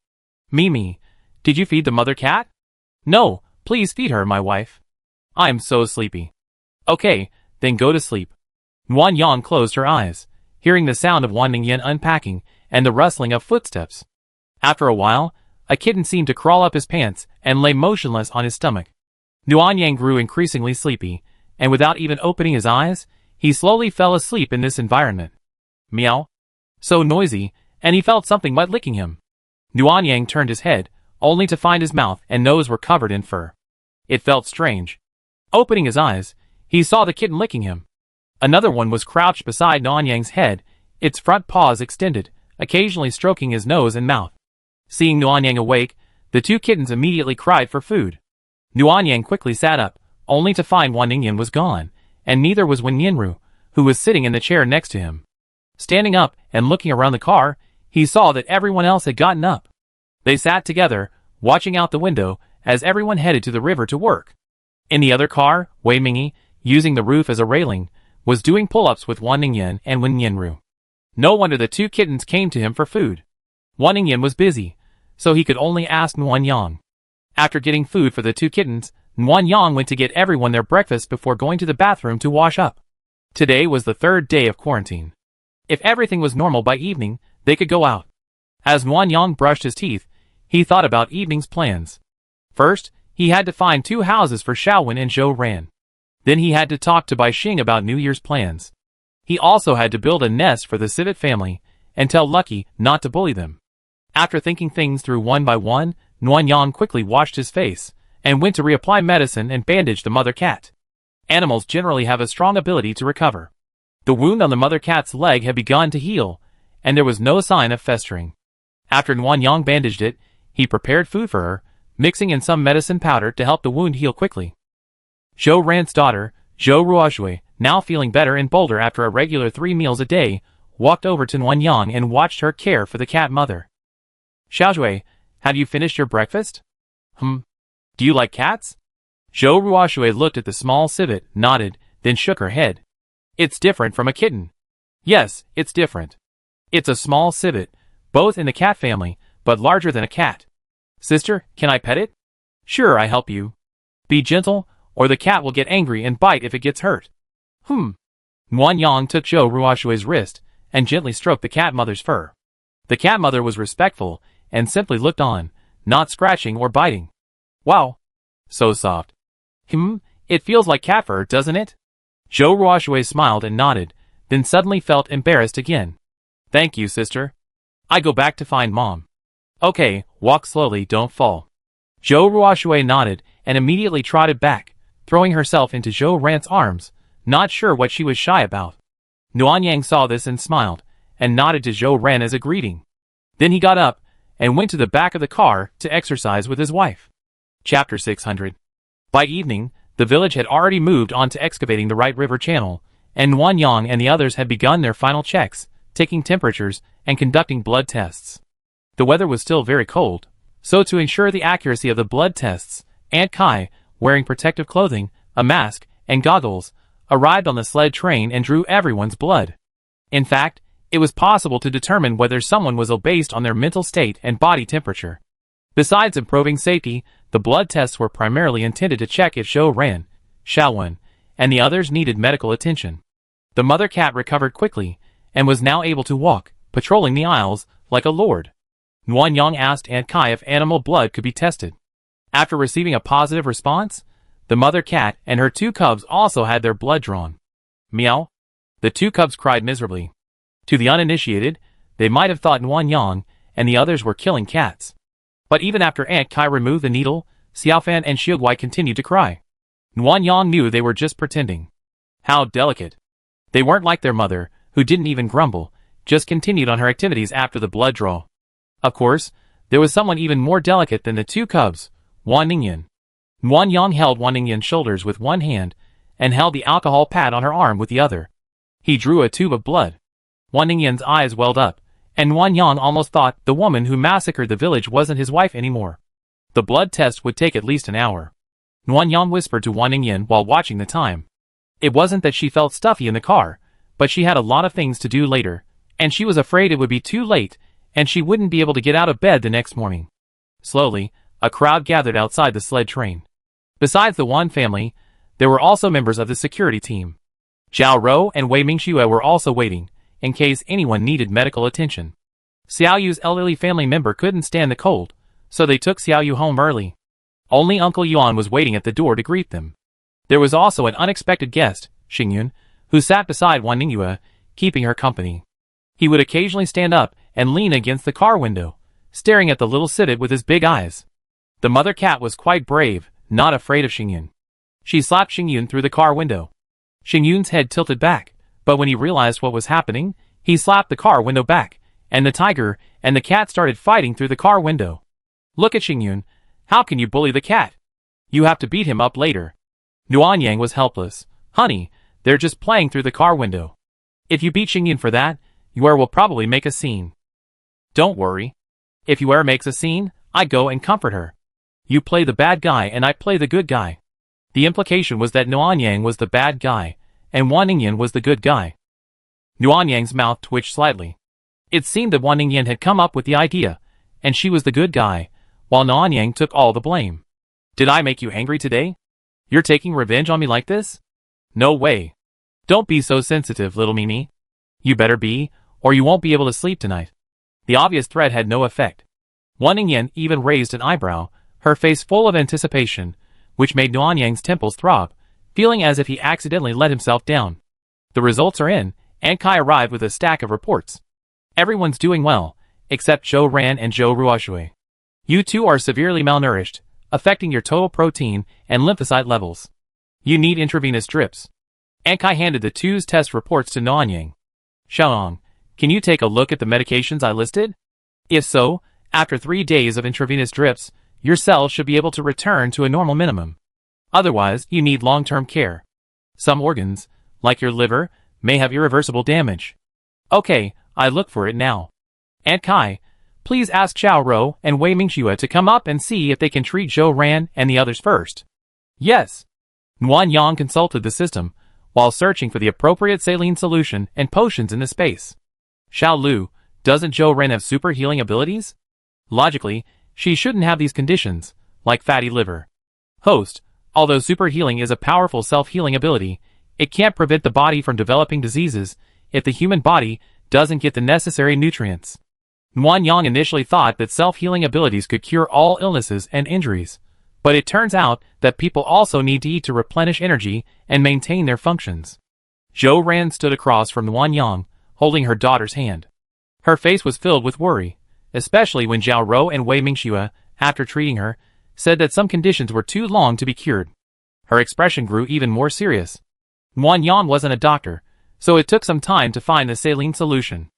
Mimi, did you feed the mother cat? No, please feed her, my wife. I'm so sleepy. Okay, then go to sleep. Nuan Yang closed her eyes, hearing the sound of Wan Ningyan unpacking and the rustling of footsteps. After a while, a kitten seemed to crawl up his pants and lay motionless on his stomach. Nuan Yang grew increasingly sleepy, and without even opening his eyes, he slowly fell asleep in this environment. Meow. So noisy, and he felt something wet licking him. Nuan Yang turned his head, only to find his mouth and nose were covered in fur. It felt strange. Opening his eyes, he saw the kitten licking him. Another one was crouched beside Nuan Yang's head, its front paws extended, occasionally stroking his nose and mouth. Seeing Nuan Yang awake, the two kittens immediately cried for food. Nuan Yang quickly sat up, only to find Wan Ningyan was gone, and neither was Wen Yinru, who was sitting in the chair next to him. Standing up and looking around the car, he saw that everyone else had gotten up. They sat together, watching out the window, as everyone headed to the river to work. In the other car, Wei Mingyi, using the roof as a railing, was doing pull-ups with Wan Ningyan and Wen Yinru. No wonder the two kittens came to him for food. Wan Ningyan was busy, so he could only ask Nuan Yang. After getting food for the two kittens, Nuan Yang went to get everyone their breakfast before going to the bathroom to wash up. Today was the third day of quarantine. If everything was normal by evening, they could go out. As Nuan Yang brushed his teeth, he thought about evening's plans. First, he had to find 2 houses for Xiaowen and Zhou Ran. Then he had to talk to Bai Xing about New Year's plans. He also had to build a nest for the Civet family, and tell Lucky not to bully them. After thinking things through one by one, Nuan Yang quickly washed his face, and went to reapply medicine and bandage the mother cat. Animals generally have a strong ability to recover. The wound on the mother cat's leg had begun to heal, and there was no sign of festering. After Nuan Yang bandaged it, he prepared food for her, mixing in some medicine powder to help the wound heal quickly. Zhou Ran's daughter, Zhou Ruoshui, now feeling better and bolder after a regular 3 meals a day, walked over to Nuan Yang and watched her care for the cat mother. Xiaozhui, have you finished your breakfast? Do you like cats? Zhou Ruoshui looked at the small civet, nodded, then shook her head. It's different from a kitten. Yes, it's different. It's a small civet, both in the cat family, but larger than a cat. Sister, can I pet it? Sure, I help you. Be gentle, or the cat will get angry and bite if it gets hurt. Nuan Yang took Zhou Ruoshui's wrist, and gently stroked the cat mother's fur. The cat mother was respectful, and simply looked on, not scratching or biting. Wow. So soft. It feels like cat fur, doesn't it? Zhou Ruoshui smiled and nodded, then suddenly felt embarrassed again. Thank you, sister. I go back to find Mom. Okay, walk slowly, don't fall. Zhou Ruoshui nodded, and immediately trotted back, throwing herself into Zhou Ran's arms, not sure what she was shy about. Nuan Yang saw this and smiled, and nodded to Zhou Ran as a greeting. Then he got up, and went to the back of the car to exercise with his wife. Chapter 600. By evening, the village had already moved on to excavating the right river channel, and Nuan Yang and the others had begun their final checks, taking temperatures, and conducting blood tests. The weather was still very cold, so to ensure the accuracy of the blood tests, Aunt Kai, wearing protective clothing, a mask, and goggles, arrived on the sled train and drew everyone's blood. In fact, it was possible to determine whether someone was ill based on their mental state and body temperature. Besides improving safety, the blood tests were primarily intended to check if Zhou Ran, Xiaowen, and the others needed medical attention. The mother cat recovered quickly, and was now able to walk, patrolling the aisles, like a lord. Nuan Yang asked Aunt Kai if animal blood could be tested. After receiving a positive response, the mother cat and her 2 cubs also had their blood drawn. Meow. The 2 cubs cried miserably. To the uninitiated, they might have thought Nuan Yang and the others were killing cats. But even after Aunt Kai removed the needle, Xiaofan and Xiuguai continued to cry. Nuan Yang knew they were just pretending. How delicate. They weren't like their mother, who didn't even grumble, just continued on her activities after the blood draw. Of course, there was someone even more delicate than the 2 cubs, Wan Ningyan. Nuan Yang held Wan Ningyan's shoulders with one hand, and held the alcohol pad on her arm with the other. He drew a tube of blood. Wan Ningyan's eyes welled up, and Nuan Yang almost thought the woman who massacred the village wasn't his wife anymore. The blood test would take at least an hour. Nuan Yang whispered to Wan Ningyan while watching the time. It wasn't that she felt stuffy in the car, but she had a lot of things to do later, and she was afraid it would be too late, and she wouldn't be able to get out of bed the next morning. Slowly, a crowd gathered outside the sled train. Besides the Wan family, there were also members of the security team. Zhao Rou and Wei Mingxue were also waiting, in case anyone needed medical attention. Xiao Yu's elderly family member couldn't stand the cold, so they took Xiao Yu home early. Only Uncle Yuan was waiting at the door to greet them. There was also an unexpected guest, Xingyun, who sat beside Wan Ningyue, keeping her company. He would occasionally stand up and lean against the car window, staring at the little civet with his big eyes. The mother cat was quite brave, not afraid of Xingyun. She slapped Xingyun through the car window. Xingyun's head tilted back, but when he realized what was happening, he slapped the car window back, and the tiger and the cat started fighting through the car window. Look at Xingyun. How can you bully the cat? You have to beat him up later. Nuanyang was helpless. Honey, they're just playing through the car window. If you beat Xingyun for that, Yue will probably make a scene. Don't worry. If Yue makes a scene, I go and comfort her. You play the bad guy and I play the good guy. The implication was that Nuanyang was the bad guy, and Wan Ningyan was the good guy. Nuanyang's mouth twitched slightly. It seemed that Wan Ningyan had come up with the idea, and she was the good guy, while Nuanyang took all the blame. Did I make you angry today? You're taking revenge on me like this? No way. Don't be so sensitive, little Mimi. You better be, or you won't be able to sleep tonight. The obvious threat had no effect. Wan Ningyan even raised an eyebrow, her face full of anticipation, which made Nuanyang's temples throb, feeling as if he accidentally let himself down. The results are in, and Kai arrived with a stack of reports. Everyone's doing well, except Zhou Ran and Zhou Ruoshui. You two are severely malnourished, affecting your total protein and lymphocyte levels. You need intravenous drips. Ankai handed the two's test reports to Nuanyang. Xiaoyang, can you take a look at the medications I listed? If so, after 3 days of intravenous drips, your cells should be able to return to a normal minimum. Otherwise, you need long-term care. Some organs, like your liver, may have irreversible damage. Okay, I look for it now. Aunt Kai, please ask Xiao Rou and Wei Mingxue to come up and see if they can treat Zhou Ran and the others first. Yes. Nuan Yang consulted the system, while searching for the appropriate saline solution and potions in the space. Xiao Lu, doesn't Zhou Ran have super healing abilities? Logically, she shouldn't have these conditions, like fatty liver. Host, although super healing is a powerful self-healing ability, it can't prevent the body from developing diseases if the human body doesn't get the necessary nutrients. Nuan Yang initially thought that self-healing abilities could cure all illnesses and injuries, but it turns out that people also need to eat to replenish energy and maintain their functions. Zhou Ran stood across from Nuan Yang, holding her daughter's hand. Her face was filled with worry, especially when Zhao Rou and Wei Mingxue, after treating her, said that some conditions were too long to be cured. Her expression grew even more serious. Nuan Yang wasn't a doctor, so it took some time to find the saline solution.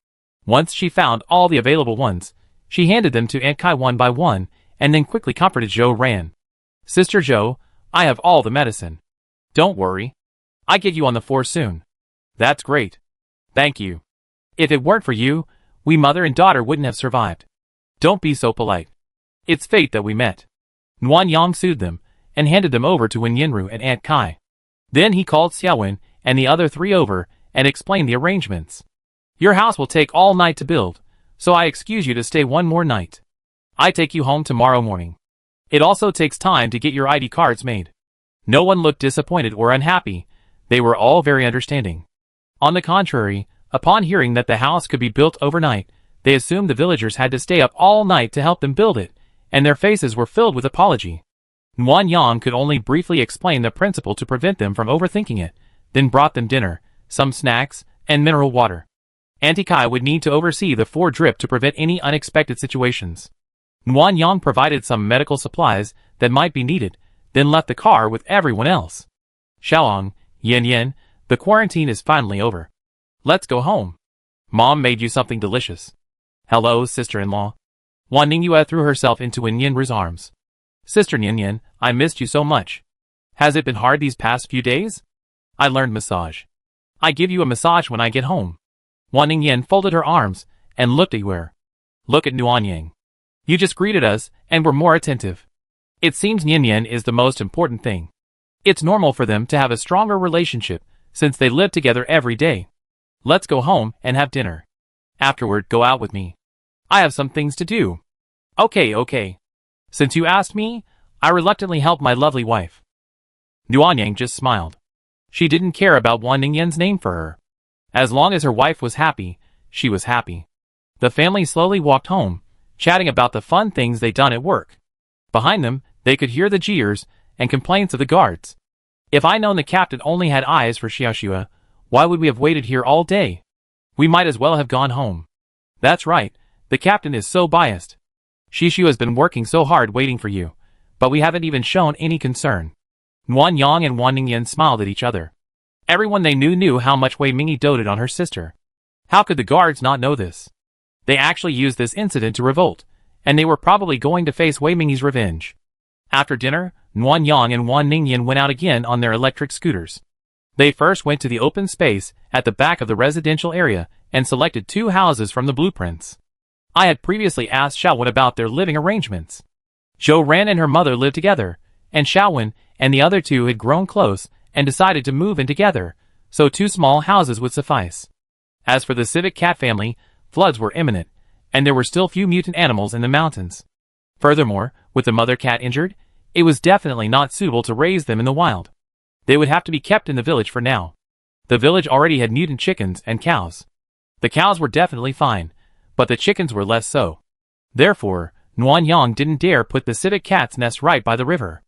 Once she found all the available ones, she handed them to Aunt Kai one by one, and then quickly comforted Zhou Ran. Sister Zhou, I have all the medicine. Don't worry. I get you on the floor soon. That's great. Thank you. If it weren't for you, we mother and daughter wouldn't have survived. Don't be so polite. It's fate that we met. Nuan Yang soothed them, and handed them over to Wen Yinru and Aunt Kai. Then he called Xiaowen and the other three over, and explained the arrangements. Your house will take all night to build, so I excuse you to stay one more night. I take you home tomorrow morning. It also takes time to get your ID cards made. No one looked disappointed or unhappy. They were all very understanding. On the contrary, upon hearing that the house could be built overnight, they assumed the villagers had to stay up all night to help them build it, and their faces were filled with apology. Nuan Yang could only briefly explain the principle to prevent them from overthinking it, then brought them dinner, some snacks, and mineral water. Auntie Kai would need to oversee the 4 drip to prevent any unexpected situations. Nuan Yang provided some medical supplies that might be needed, then left the car with everyone else. Xiaoang, Yin Yin, the quarantine is finally over. Let's go home. Mom made you something delicious. Hello, sister-in-law. Wan Ningyue threw herself into Wen Yinru's arms. Sister Yin Yin, I missed you so much. Has it been hard these past few days? I learned massage. I give you a massage when I get home. Wan Ningyan folded her arms and looked at Yue. Look at Nuanyang. You just greeted us and were more attentive. It seems Nyan is the most important thing. It's normal for them to have a stronger relationship since they live together every day. Let's go home and have dinner. Afterward, go out with me. I have some things to do. Okay. Since you asked me, I reluctantly helped my lovely wife. Nuanyang just smiled. She didn't care about Wan Ningyan's name for her. As long as her wife was happy, she was happy. The family slowly walked home, chatting about the fun things they'd done at work. Behind them, they could hear the jeers and complaints of the guards. If I'd known the captain only had eyes for Xiaoxua, why would we have waited here all day? We might as well have gone home. That's right, the captain is so biased. Shishu has been working so hard waiting for you, but we haven't even shown any concern. Nguyen Yang and Wan Ningyan smiled at each other. Everyone they knew how much Wei Mingyue doted on her sister. How could the guards not know this? They actually used this incident to revolt, and they were probably going to face Wei Mingyue's revenge. After dinner, Nguyen Yang and Wan Ningyan went out again on their electric scooters. They first went to the open space at the back of the residential area and selected 2 houses from the blueprints. I had previously asked Xiaowen about their living arrangements. Zhou Ren and her mother lived together, and Xiaowen and the other 2 had grown close and decided to move in together, so 2 small houses would suffice. As for the civet cat family, floods were imminent, and there were still few mutant animals in the mountains. Furthermore, with the mother cat injured, it was definitely not suitable to raise them in the wild. They would have to be kept in the village for now. The village already had mutant chickens and cows. The cows were definitely fine, but the chickens were less so. Therefore, Nguyen Yang didn't dare put the civet cat's nest right by the river.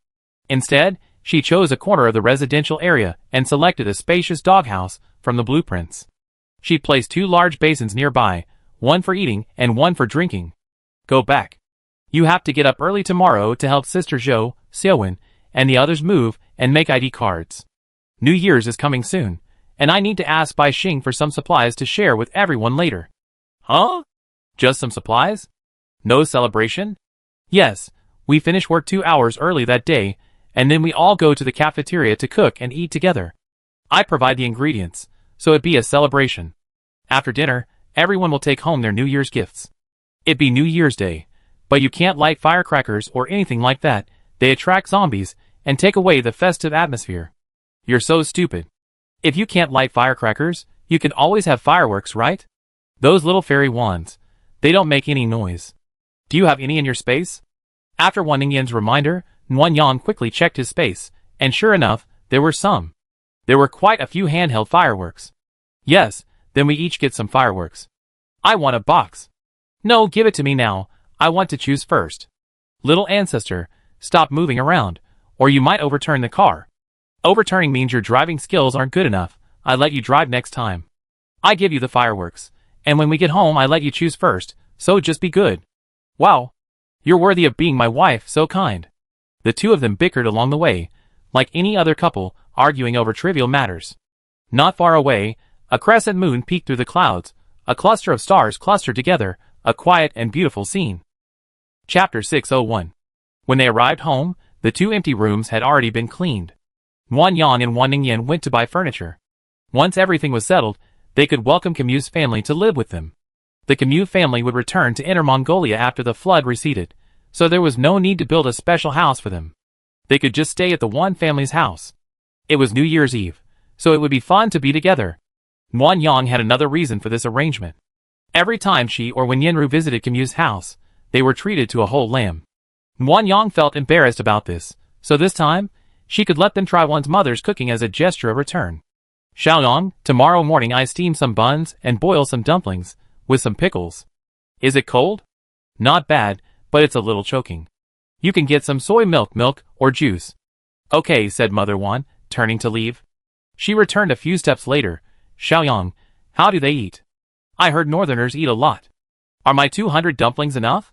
Instead, she chose a corner of the residential area and selected a spacious doghouse from the blueprints. She placed 2 large basins nearby, one for eating and one for drinking. Go back. You have to get up early tomorrow to help Sister Zhou, Xiaowen, and the others move and make ID cards. New Year's is coming soon, and I need to ask Bai Xing for some supplies to share with everyone later. Huh? Just some supplies? No celebration? Yes, we finish work 2 hours early that day, and then we all go to the cafeteria to cook and eat together. I provide the ingredients, so it'd be a celebration. After dinner, everyone will take home their New Year's gifts. It'd be New Year's Day, but you can't light firecrackers or anything like that. They attract zombies and take away the festive atmosphere. You're so stupid. If you can't light firecrackers, you can always have fireworks, right? Those little fairy wands. They don't make any noise. Do you have any in your space? After Wan Ningyan's reminder, Nguyen Yang quickly checked his space, and sure enough, there were some. There were quite a few handheld fireworks. Yes, then we each get some fireworks. I want a box. No, give it to me now. I want to choose first. Little ancestor, stop moving around, or you might overturn the car. Overturning means your driving skills aren't good enough. I let you drive next time. I give you the fireworks, and when we get home I let you choose first, so just be good. Wow. You're worthy of being my wife, so kind. The 2 of them bickered along the way, like any other couple, arguing over trivial matters. Not far away, a crescent moon peeked through the clouds, a cluster of stars clustered together, a quiet and beautiful scene. Chapter 601. When they arrived home, the 2 empty rooms had already been cleaned. Nguyen Yang and Wan Ningyan went to buy furniture. Once everything was settled, they could welcome Camus's family to live with them. The Camus family would return to Inner Mongolia after the flood receded, so there was no need to build a special house for them. They could just stay at the one family's house. It was New Year's Eve, so it would be fun to be together. Nguyen Yang had another reason for this arrangement. Every time she or Wen Yinru visited Camus's house, they were treated to a whole lamb. Nguyen Yang felt embarrassed about this, so this time, she could let them try one's mother's cooking as a gesture of return. Xiaoyang, tomorrow morning I steam some buns and boil some dumplings, with some pickles. Is it cold? Not bad, but it's a little choking. You can get some soy milk or juice. Okay, said Mother Wan, turning to leave. She returned a few steps later. Xiaoyang, how do they eat? I heard northerners eat a lot. Are my 200 dumplings enough?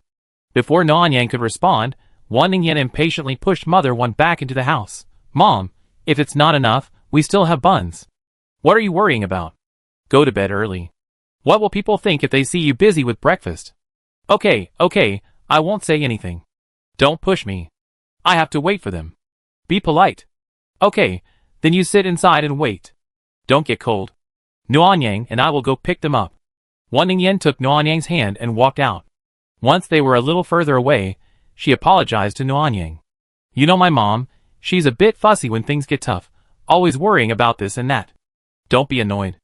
Before Nguyen could respond, Wan Ningyan impatiently pushed Mother Wan back into the house. Mom, if it's not enough, we still have buns. What are you worrying about? Go to bed early. What will people think if they see you busy with breakfast? Okay, I won't say anything. Don't push me. I have to wait for them. Be polite. Okay, then you sit inside and wait. Don't get cold. Nguyen and I will go pick them up. Wan Ningyan took Nguyen's hand and walked out. Once they were a little further away, she apologized to Nguyen. You know my mom, she's a bit fussy when things get tough, always worrying about this and that. Don't be annoyed.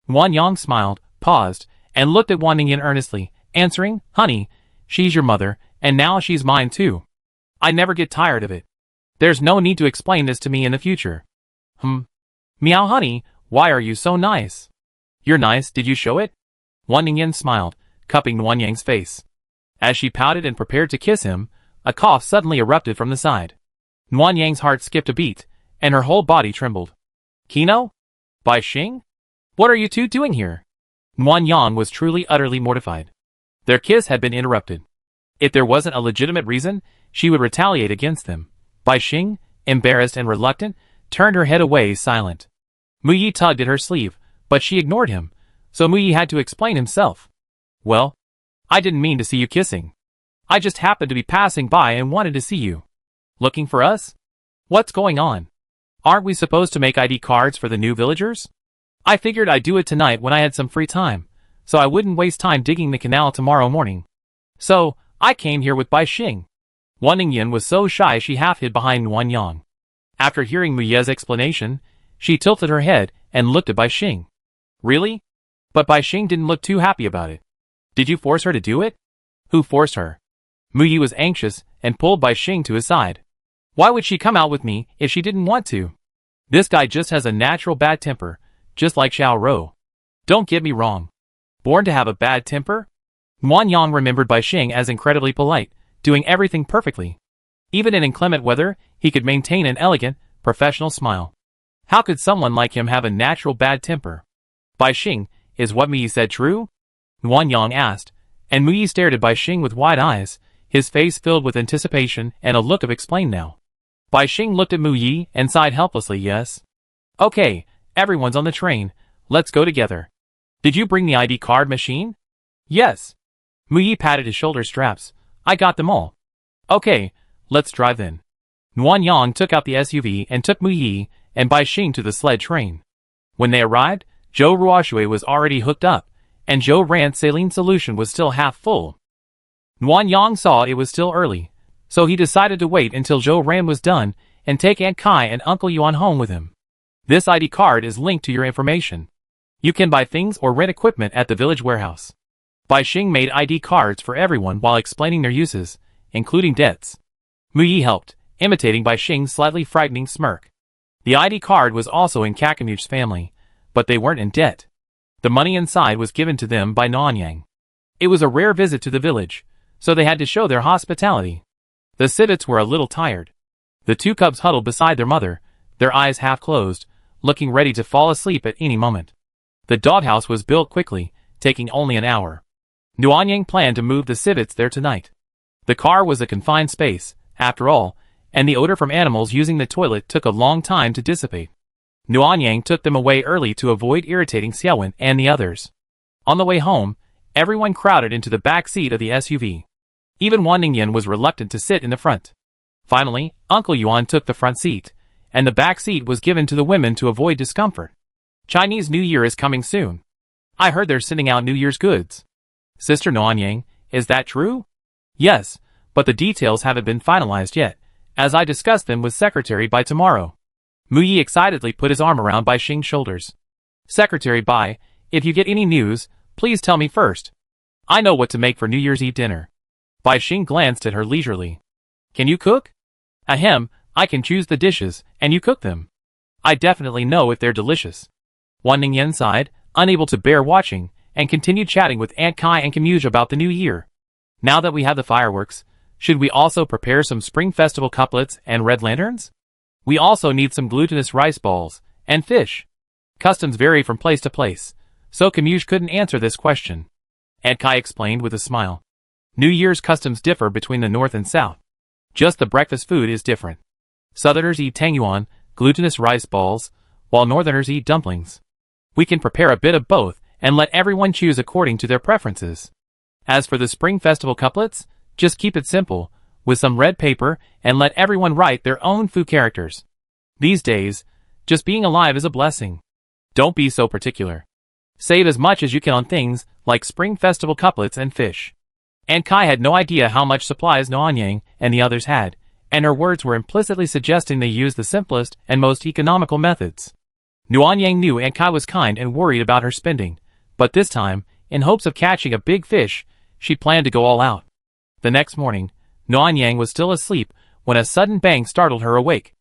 Nguyen smiled, paused, and looked at Wan Ningyan earnestly, answering, Honey, she's your mother, and now she's mine too. I never get tired of it. There's no need to explain this to me in the future. Meow honey, why are you so nice? You're nice, did you show it? Wan Ningyan smiled, cupping Nguyen's face. As she pouted and prepared to kiss him, a cough suddenly erupted from the side. Nuan Yang's heart skipped a beat, and her whole body trembled. Kino? Bai Xing? What are you two doing here? Nuan Yang was truly utterly mortified. Their kiss had been interrupted. If there wasn't a legitimate reason, she would retaliate against them. Bai Xing, embarrassed and reluctant, turned her head away silent. Mu Yi tugged at her sleeve, but she ignored him, so Mu Yi had to explain himself. Well, I didn't mean to see you kissing. I just happened to be passing by and wanted to see you. Looking for us? What's going on? Aren't we supposed to make ID cards for the new villagers? I figured I'd do it tonight when I had some free time, so I wouldn't waste time digging the canal tomorrow morning. So, I came here with Bai Xing. Wan Ningyan was so shy she half hid behind Nuan Yang. After hearing Mu Ye's explanation, she tilted her head and looked at Bai Xing. Really? But Bai Xing didn't look too happy about it. Did you force her to do it? Who forced her? Mu Yi was anxious and pulled Bai Xing to his side. Why would she come out with me if she didn't want to? This guy just has a natural bad temper, just like Xiao Rou. Don't get me wrong. Born to have a bad temper? Nuan Yang remembered Bai Xing as incredibly polite, doing everything perfectly. Even in inclement weather, he could maintain an elegant, professional smile. How could someone like him have a natural bad temper? Bai Xing, is what Mu Yi said true? Nuan Yang asked, and Mu Yi stared at Bai Xing with wide eyes, his face filled with anticipation and a look of explain now. Bai Xing looked at Mu Yi and sighed helplessly. Yes. Okay, everyone's on the train, let's go together. Did you bring the ID card machine? Yes. Mu Yi patted his shoulder straps. I got them all. Okay, let's drive then. Nuan Yang took out the SUV and took Mu Yi and Bai Xing to the sled train. When they arrived, Zhou Ruoshui was already hooked up, and Zhou Ran's saline solution was still half full. Nuan Yang saw it was still early, so he decided to wait until Zhou Ran was done and take Aunt Kai and Uncle Yuan home with him. This ID card is linked to your information. You can buy things or rent equipment at the village warehouse. Bai Xing made ID cards for everyone while explaining their uses, including debts. Mu Yi helped, imitating Bai Xing's slightly frightening smirk. The ID card was also in Kakamu's family, but they weren't in debt. The money inside was given to them by Nuan Yang. It was a rare visit to the village, so they had to show their hospitality. The civets were a little tired. The two cubs huddled beside their mother, their eyes half closed, looking ready to fall asleep at any moment. The doghouse was built quickly, taking only an hour. Nuan Yang planned to move the civets there tonight. The car was a confined space, after all, and the odor from animals using the toilet took a long time to dissipate. Nuan Yang took them away early to avoid irritating Xiaowen and the others. On the way home, everyone crowded into the back seat of the SUV. Even Wan Ningyan was reluctant to sit in the front. Finally, Uncle Yuan took the front seat, and the back seat was given to the women to avoid discomfort. Chinese New Year is coming soon. I heard they're sending out New Year's goods. Sister Nuan Yang, is that true? Yes, but the details haven't been finalized yet, as I discussed them with Secretary Bai tomorrow. Mu Yi excitedly put his arm around Bai Xing's shoulders. Secretary Bai, if you get any news, please tell me first. I know what to make for New Year's Eve dinner. Bai Xing glanced at her leisurely. Can you cook? Ahem, I can choose the dishes, and you cook them. I definitely know if they're delicious. Wan Ningyan sighed, unable to bear watching, and continued chatting with Aunt Kai and Camuge about the new year. Now that we have the fireworks, should we also prepare some Spring Festival couplets and red lanterns? We also need some glutinous rice balls, and fish. Customs vary from place to place, so Camuge couldn't answer this question. Aunt Kai explained with a smile. New Year's customs differ between the north and south. Just the breakfast food is different. Southerners eat tangyuan, glutinous rice balls, while northerners eat dumplings. We can prepare a bit of both and let everyone choose according to their preferences. As for the Spring Festival couplets, just keep it simple, with some red paper, and let everyone write their own food characters. These days, just being alive is a blessing. Don't be so particular. Save as much as you can on things like Spring Festival couplets and fish. Aunt Kai had no idea how much supplies Nuan Yang and the others had, and her words were implicitly suggesting they used the simplest and most economical methods. Nuan Yang knew Aunt Kai was kind and worried about her spending, but this time, in hopes of catching a big fish, she planned to go all out. The next morning, Nuan Yang was still asleep when a sudden bang startled her awake.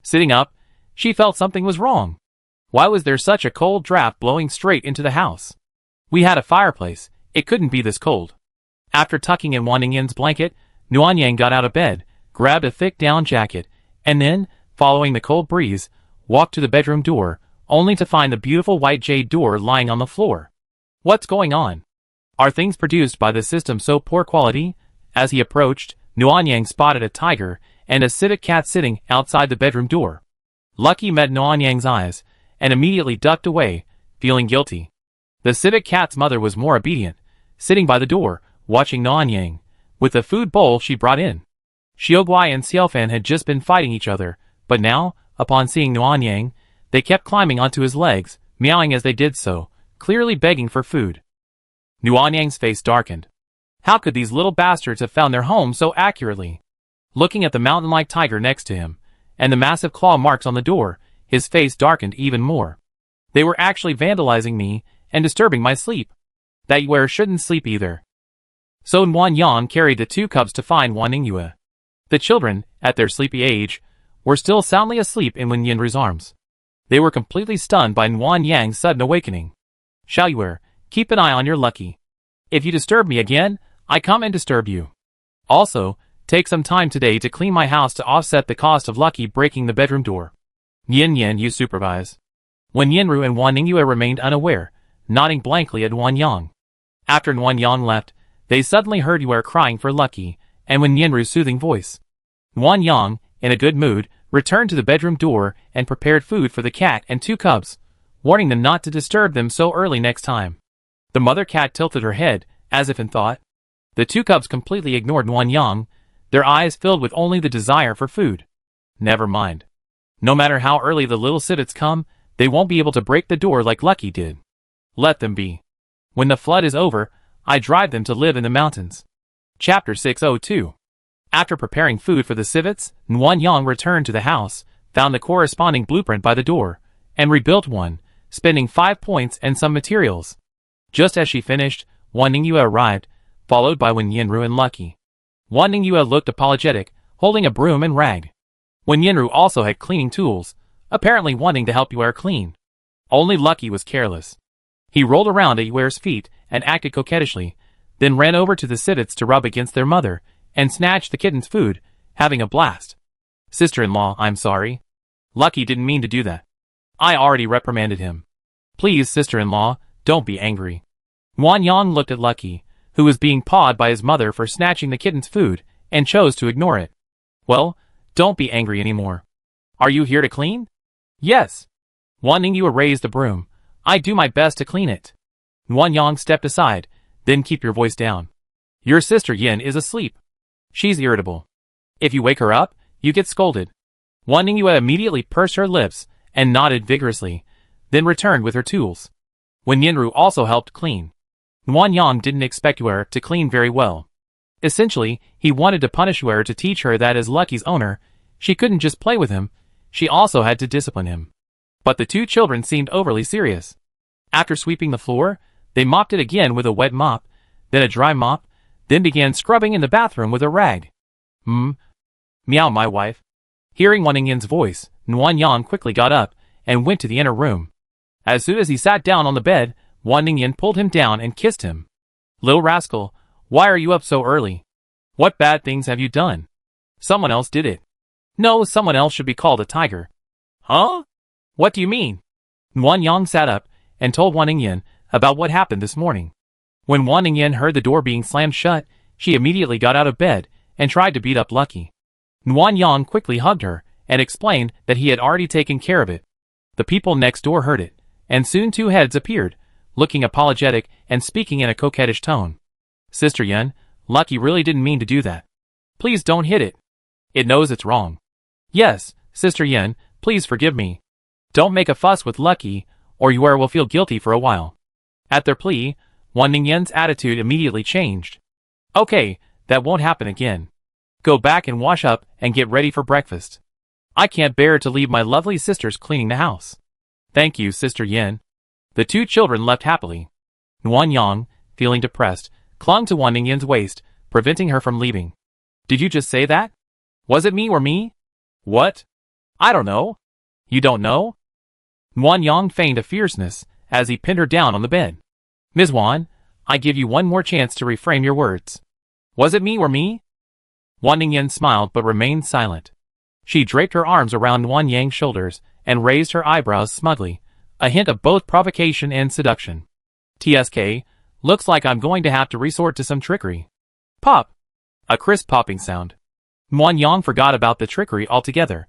Sitting up, she felt something was wrong. Why was there such a cold draft blowing straight into the house? We had a fireplace, it couldn't be this cold. After tucking in Wan Ningyin's blanket, Nuanyang got out of bed, grabbed a thick down jacket, and then, following the cold breeze, walked to the bedroom door, only to find the beautiful white jade door lying on the floor. What's going on? Are things produced by the system so poor quality? As he approached, Nuanyang spotted a tiger and a civet cat sitting outside the bedroom door. Lucky met Nuanyang's eyes, and immediately ducked away, feeling guilty. The civet cat's mother was more obedient, sitting by the door, watching Nuanyang, with the food bowl she brought in. Xiaoguai and Xiaofan had just been fighting each other, but now, upon seeing Nuanyang, they kept climbing onto his legs, meowing as they did so, clearly begging for food. Nuanyang's face darkened. How could these little bastards have found their home so accurately? Looking at the mountain-like tiger next to him, and the massive claw marks on the door, his face darkened even more. They were actually vandalizing me and disturbing my sleep. That Yue shouldn't sleep either. So Nuanyang carried the 2 cubs to find Wan Ningyue. The children, at their sleepy age, were still soundly asleep in Wen Yinru's arms. They were completely stunned by Nuanyang's sudden awakening. Xiaoyue, keep an eye on your Lucky. If you disturb me again, I come and disturb you. Also, take some time today to clean my house to offset the cost of Lucky breaking the bedroom door. Yin, you supervise. Wen Yinru and Wan Ningyue remained unaware, nodding blankly at Nuanyang. After Nuanyang left, they suddenly heard Yue crying for Lucky, and Wen Yinru's soothing voice. Nuanyang, in a good mood, returned to the bedroom door and prepared food for the cat and 2 cubs, warning them not to disturb them so early next time. The mother cat tilted her head, as if in thought. The 2 cubs completely ignored Nuanyang, their eyes filled with only the desire for food. Never mind. No matter how early the little civets come, they won't be able to break the door like Lucky did. Let them be. When the flood is over, I drive them to live in the mountains. Chapter 602. After preparing food for the civets, Nuanyang returned to the house, found the corresponding blueprint by the door, and rebuilt one, spending 5 points and some materials. Just as she finished, Wan Ningyue arrived, followed by Wen Yinru and Lucky. Wan Ningyue looked apologetic, holding a broom and rag. Wen Yinru also had cleaning tools, apparently wanting to help Yue clean. Only Lucky was careless. He rolled around at Yue's feet and acted coquettishly, then ran over to the civets to rub against their mother, and snatched the kitten's food, having a blast. Sister-in-law, I'm sorry. Lucky didn't mean to do that. I already reprimanded him. Please, sister-in-law, don't be angry. Nuanyang looked at Lucky, who was being pawed by his mother for snatching the kitten's food, and chose to ignore it. Well, don't be angry anymore. Are you here to clean? Yes. Wan Ningyue raised the broom. I do my best to clean it. Nuanyang stepped aside, then keep your voice down. Your sister Yin is asleep. She's irritable. If you wake her up, you get scolded. Wan Ningyue immediately pursed her lips and nodded vigorously, then returned with her tools. Wen Yinru also helped clean. Nuanyang didn't expect Yue to clean very well. Essentially, he wanted to punish Yue to teach her that as Lucky's owner, she couldn't just play with him, she also had to discipline him. But the 2 children seemed overly serious. After sweeping the floor, they mopped it again with a wet mop, then a dry mop, then began scrubbing in the bathroom with a rag. Meow, my wife. Hearing Wan Ningyin's voice, Nuanyang quickly got up and went to the inner room. As soon as he sat down on the bed, Wan Ningyin pulled him down and kissed him. Little rascal, why are you up so early? What bad things have you done? Someone else did it. No, someone else should be called a tiger. Huh? What do you mean? Nuanyang sat up and told Wan Ningyin about what happened this morning. When Wan Ningyin heard the door being slammed shut, she immediately got out of bed and tried to beat up Lucky. Nuanyang quickly hugged her and explained that he had already taken care of it. The people next door heard it, and soon 2 heads appeared, looking apologetic and speaking in a coquettish tone. Sister Yin, Lucky really didn't mean to do that. Please don't hit it. It knows it's wrong. Yes, Sister Yin, please forgive me. Don't make a fuss with Lucky, or Yue will feel guilty for a while. At their plea, Wan Ningyin's attitude immediately changed. Okay, that won't happen again. Go back and wash up and get ready for breakfast. I can't bear to leave my lovely sisters cleaning the house. Thank you, Sister Yin. The 2 children left happily. Nuanyang, feeling depressed, clung to Wan Ningyin's waist, preventing her from leaving. Did you just say that? Was it me or me? What? I don't know. You don't know? Nuanyang feigned a fierceness as he pinned her down on the bed. Ms. Wan, I give you one more chance to reframe your words. Was it me or me? Wan Ningyan smiled but remained silent. She draped her arms around Wan Yang's shoulders and raised her eyebrows smugly, a hint of both provocation and seduction. TSK, looks like I'm going to have to resort to some trickery. Pop! A crisp popping sound. Wan Yang forgot about the trickery altogether.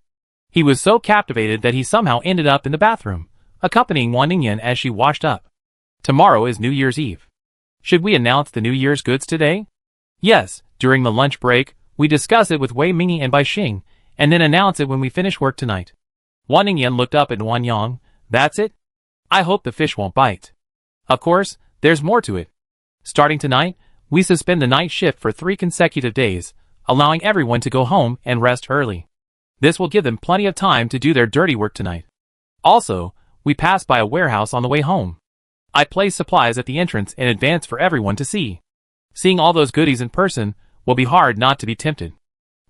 He was so captivated that he somehow ended up in the bathroom, accompanying Wan Ningyan as she washed up. Tomorrow is New Year's Eve. Should we announce the New Year's goods today? Yes, during the lunch break, we discuss it with Wei Mingyi and Bai Xing, and then announce it when we finish work tonight. Wan Ningyan looked up at Wan Yang. That's it? I hope the fish won't bite. Of course, there's more to it. Starting tonight, we suspend the night shift for 3 consecutive days, allowing everyone to go home and rest early. This will give them plenty of time to do their dirty work tonight. Also, we pass by a warehouse on the way home. I place supplies at the entrance in advance for everyone to see. Seeing all those goodies in person will be hard not to be tempted.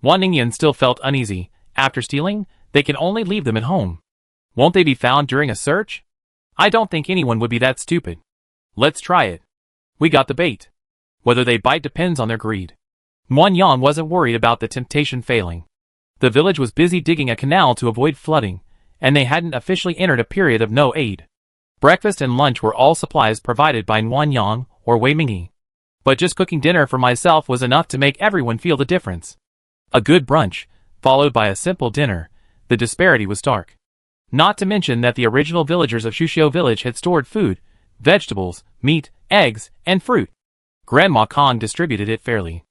Wan Ningyan still felt uneasy. After stealing, they can only leave them at home. Won't they be found during a search? I don't think anyone would be that stupid. Let's try it. We got the bait. Whether they bite depends on their greed. Wan Yang wasn't worried about the temptation failing. The village was busy digging a canal to avoid flooding, and they hadn't officially entered a period of no aid. Breakfast and lunch were all supplies provided by Wan Yang or Wei Mingyi. But just cooking dinner for myself was enough to make everyone feel the difference. A good brunch, followed by a simple dinner, the disparity was stark. Not to mention that the original villagers of Shuxiu village had stored food, vegetables, meat, eggs, and fruit. Grandma Kong distributed it fairly.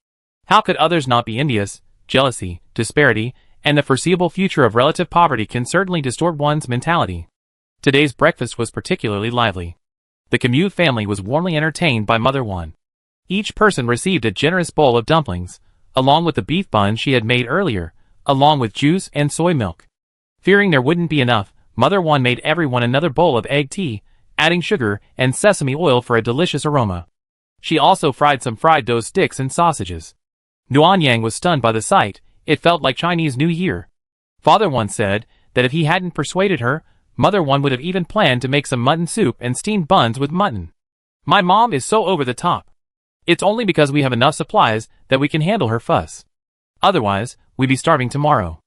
How could others not be envious? Jealousy, disparity, and the foreseeable future of relative poverty can certainly distort one's mentality. Today's breakfast was particularly lively. The Commute family was warmly entertained by Mother Wan. Each person received a generous bowl of dumplings, along with the beef bun she had made earlier, along with juice and soy milk. Fearing there wouldn't be enough, Mother Wan made everyone another bowl of egg tea, adding sugar and sesame oil for a delicious aroma. She also fried some fried dough sticks and sausages. Nuan Yang was stunned by the sight. It felt like Chinese New Year. Father Wan said that if he hadn't persuaded her, Mother Wan would have even planned to make some mutton soup and steamed buns with mutton. My mom is so over the top. It's only because we have enough supplies that we can handle her fuss. Otherwise, we'd be starving tomorrow.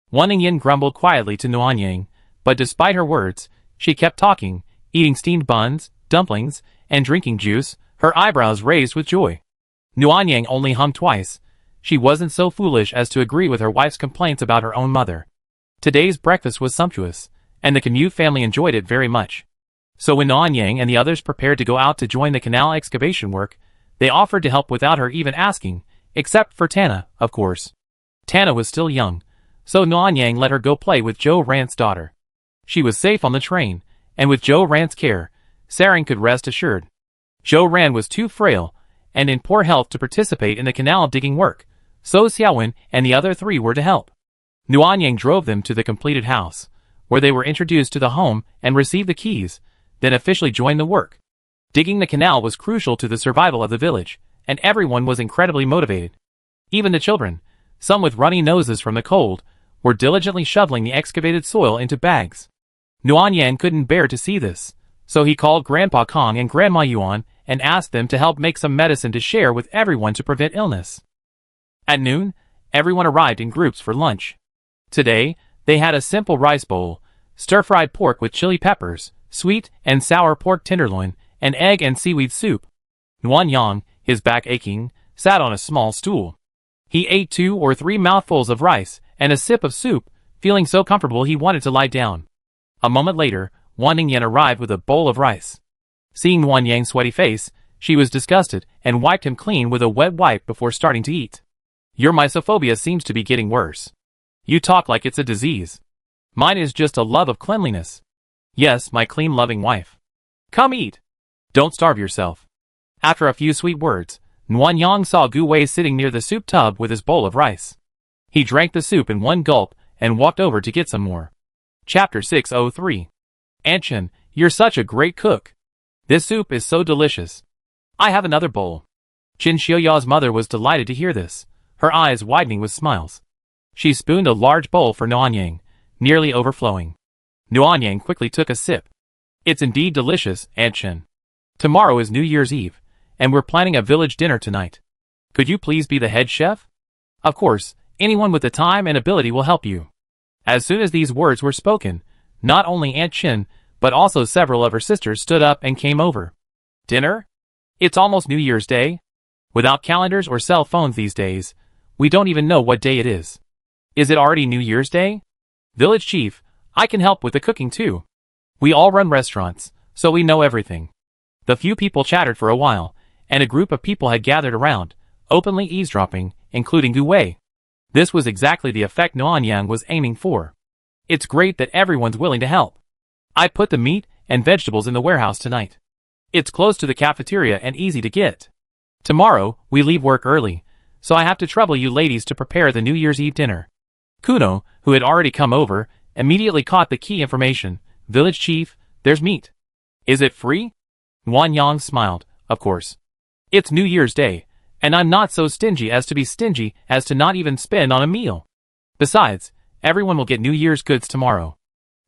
Wan Ningyan grumbled quietly to Nuan Yang, but despite her words, she kept talking, eating steamed buns, dumplings, and drinking juice, her eyebrows raised with joy. Nuan Yang only hummed twice. She wasn't so foolish as to agree with her wife's complaints about her own mother. Today's breakfast was sumptuous, and the Commute family enjoyed it very much. So when Nuan Yang and the others prepared to go out to join the canal excavation work, they offered to help without her even asking, except for Tana, of course. Tana was still young, so Nuan Yang let her go play with Zhou Ran's daughter. She was safe on the train, and with Zhou Ran's care, Sarang could rest assured. Zhou Ran was too frail and in poor health to participate in the canal digging work, so Xiaowen and the other 3 were to help. Nuan Yang drove them to the completed house, where they were introduced to the home and received the keys, then officially joined the work. Digging the canal was crucial to the survival of the village, and everyone was incredibly motivated. Even the children, some with runny noses from the cold, were diligently shoveling the excavated soil into bags. Nuan Yang couldn't bear to see this, so he called Grandpa Kong and Grandma Yuan and asked them to help make some medicine to share with everyone to prevent illness. At noon, everyone arrived in groups for lunch. Today, they had a simple rice bowl, stir-fried pork with chili peppers, sweet and sour pork tenderloin, and egg and seaweed soup. Nuan Yang, his back aching, sat on a small stool. He ate 2 or 3 mouthfuls of rice and a sip of soup, feeling so comfortable he wanted to lie down. A moment later, Wan Ningyan arrived with a bowl of rice. Seeing Nuan Yang's sweaty face, she was disgusted and wiped him clean with a wet wipe before starting to eat. Your misophobia seems to be getting worse. You talk like it's a disease. Mine is just a love of cleanliness. Yes, my clean-loving wife. Come eat. Don't starve yourself. After a few sweet words, Nuan Yang saw Gu Wei sitting near the soup tub with his bowl of rice. He drank the soup in one gulp and walked over to get some more. Chapter 603. Aunt Chen, you're such a great cook. This soup is so delicious. I have another bowl. Qin Xiuya's mother was delighted to hear this, her eyes widening with smiles. She spooned a large bowl for Nuan Yang, nearly overflowing. Nuan Yang quickly took a sip. It's indeed delicious, Aunt Chen. Tomorrow is New Year's Eve, and we're planning a village dinner tonight. Could you please be the head chef? Of course, anyone with the time and ability will help you. As soon as these words were spoken, not only Aunt Chin, but also several of her sisters stood up and came over. Dinner? It's almost New Year's Day. Without calendars or cell phones these days, we don't even know what day it is. Is it already New Year's Day? Village Chief, I can help with the cooking too. We all run restaurants, so we know everything. The few people chattered for a while, and a group of people had gathered around, openly eavesdropping, including Gu Wei. This was exactly the effect Nuan Yang was aiming for. It's great that everyone's willing to help. I put the meat and vegetables in the warehouse tonight. It's close to the cafeteria and easy to get. Tomorrow, we leave work early, so I have to trouble you ladies to prepare the New Year's Eve dinner. Kuno, who had already come over, immediately caught the key information. Village Chief, there's meat. Is it free? Nuan Yang smiled, of course. It's New Year's Day, and I'm not so stingy as to not even spend on a meal. Besides, everyone will get New Year's goods tomorrow.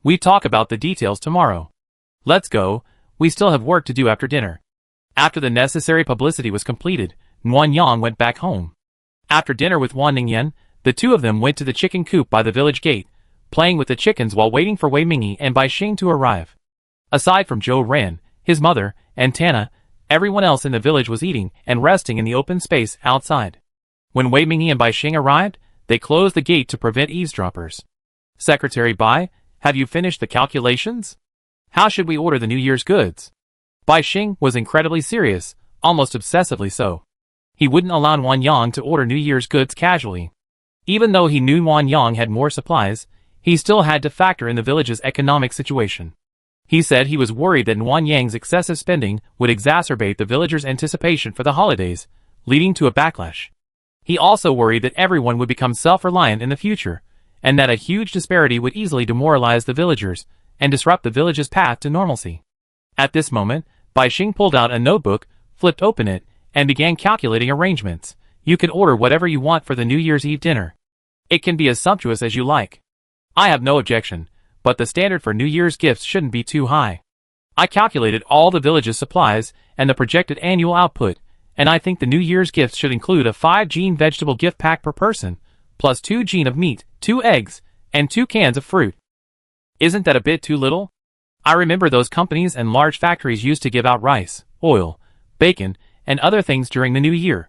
We talk about the details tomorrow. Let's go, we still have work to do after dinner. After the necessary publicity was completed, Nuan Yang went back home. After dinner with Wan Ningyan, the two of them went to the chicken coop by the village gate, playing with the chickens while waiting for Wei Mingyi and Bai Xing to arrive. Aside from Zhou Ren, his mother, and Tana, everyone else in the village was eating and resting in the open space outside. When Wei Mingyi and Bai Xing arrived, they closed the gate to prevent eavesdroppers. Secretary Bai, have you finished the calculations? How should we order the New Year's goods? Bai Xing was incredibly serious, almost obsessively so. He wouldn't allow Nuan Yang to order New Year's goods casually. Even though he knew Nuan Yang had more supplies, he still had to factor in the village's economic situation. He said he was worried that Nuan Yang's excessive spending would exacerbate the villagers' anticipation for the holidays, leading to a backlash. He also worried that everyone would become self-reliant in the future, and that a huge disparity would easily demoralize the villagers and disrupt the village's path to normalcy. At this moment, Bai Xing pulled out a notebook, flipped open it, and began calculating arrangements. You can order whatever you want for the New Year's Eve dinner. It can be as sumptuous as you like. I have no objection, but the standard for New Year's gifts shouldn't be too high. I calculated all the village's supplies and the projected annual output, and I think the New Year's gifts should include a 5-gene vegetable gift pack per person, plus 2 gene of meat, 2 eggs, and 2 cans of fruit. Isn't that a bit too little? I remember those companies and large factories used to give out rice, oil, bacon, and other things during the new year.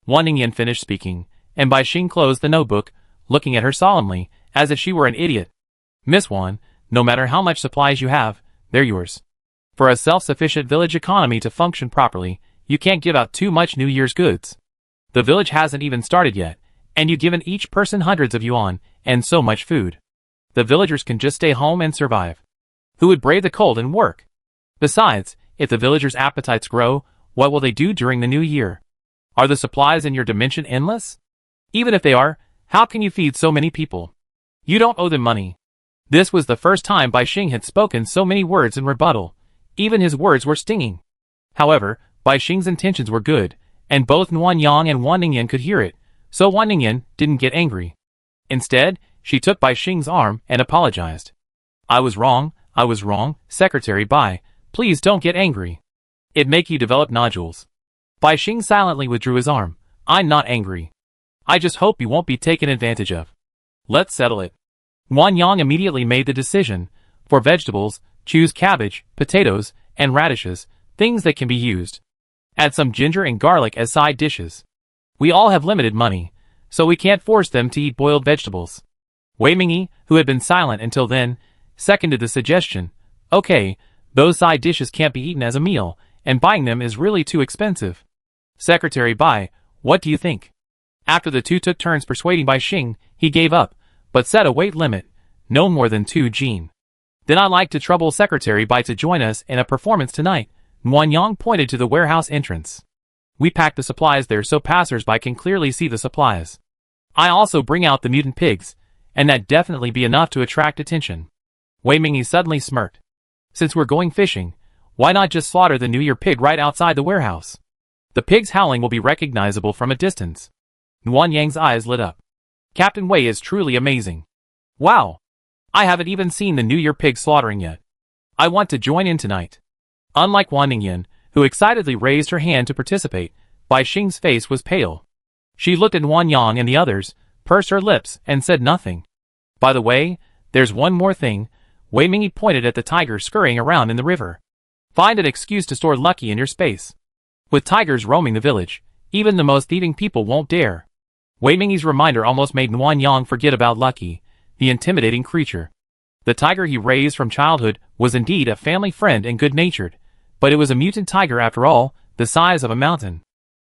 Wan Ningyan finished speaking, and Bai Xing closed the notebook, looking at her solemnly, as if she were an idiot. Miss Wan, no matter how much supplies you have, they're yours. For a self-sufficient village economy to function properly, you can't give out too much New Year's goods. The village hasn't even started yet, and you've given each person hundreds of yuan, and so much food. The villagers can just stay home and survive. Who would brave the cold and work? Besides, if the villagers' appetites grow, what will they do during the new year? Are the supplies in your dimension endless? Even if they are, how can you feed so many people? You don't owe them money. This was the first time Bai Xing had spoken so many words in rebuttal. Even his words were stinging. However, Bai Xing's intentions were good, and both Nuan Yang and Wan Ningyan could hear it, so Wan Ningyan didn't get angry. Instead, she took Bai Xing's arm and apologized. I was wrong, Secretary Bai, please don't get angry. It'd make you develop nodules. Bai Xing silently withdrew his arm. I'm not angry. I just hope you won't be taken advantage of. Let's settle it. Wan Yang immediately made the decision. For vegetables, choose cabbage, potatoes, and radishes, things that can be used. Add some ginger and garlic as side dishes. We all have limited money, so we can't force them to eat boiled vegetables. Wei Mingyi, who had been silent until then, seconded the suggestion. Okay, those side dishes can't be eaten as a meal, and buying them is really too expensive. Secretary Bai, what do you think? After the two took turns persuading Bai Xing, he gave up, but set a weight limit, no more than 2 gene. Then I'd like to trouble Secretary Bai to join us in a performance tonight. Nuan Yang pointed to the warehouse entrance. We pack the supplies there so passers-by can clearly see the supplies. I also bring out the mutant pigs, and that'd definitely be enough to attract attention. Wei Mingyi suddenly smirked. Since we're going fishing, why not just slaughter the New Year pig right outside the warehouse? The pig's howling will be recognizable from a distance. Nuan Yang's eyes lit up. Captain Wei is truly amazing. Wow! I haven't even seen the New Year pig slaughtering yet. I want to join in tonight. Unlike Wan Ningyan, who excitedly raised her hand to participate. Bai Xing's face was pale. She looked at Wan Yang and the others, pursed her lips, and said nothing. By the way, there's one more thing. Wei Mingyi pointed at the tiger scurrying around in the river. Find an excuse to store Lucky in your space. With tigers roaming the village, even the most thieving people won't dare. Wei Mingyi's reminder almost made Wan Yang forget about Lucky, the intimidating creature. The tiger he raised from childhood was indeed a family friend and good-natured, but it was a mutant tiger after all, the size of a mountain.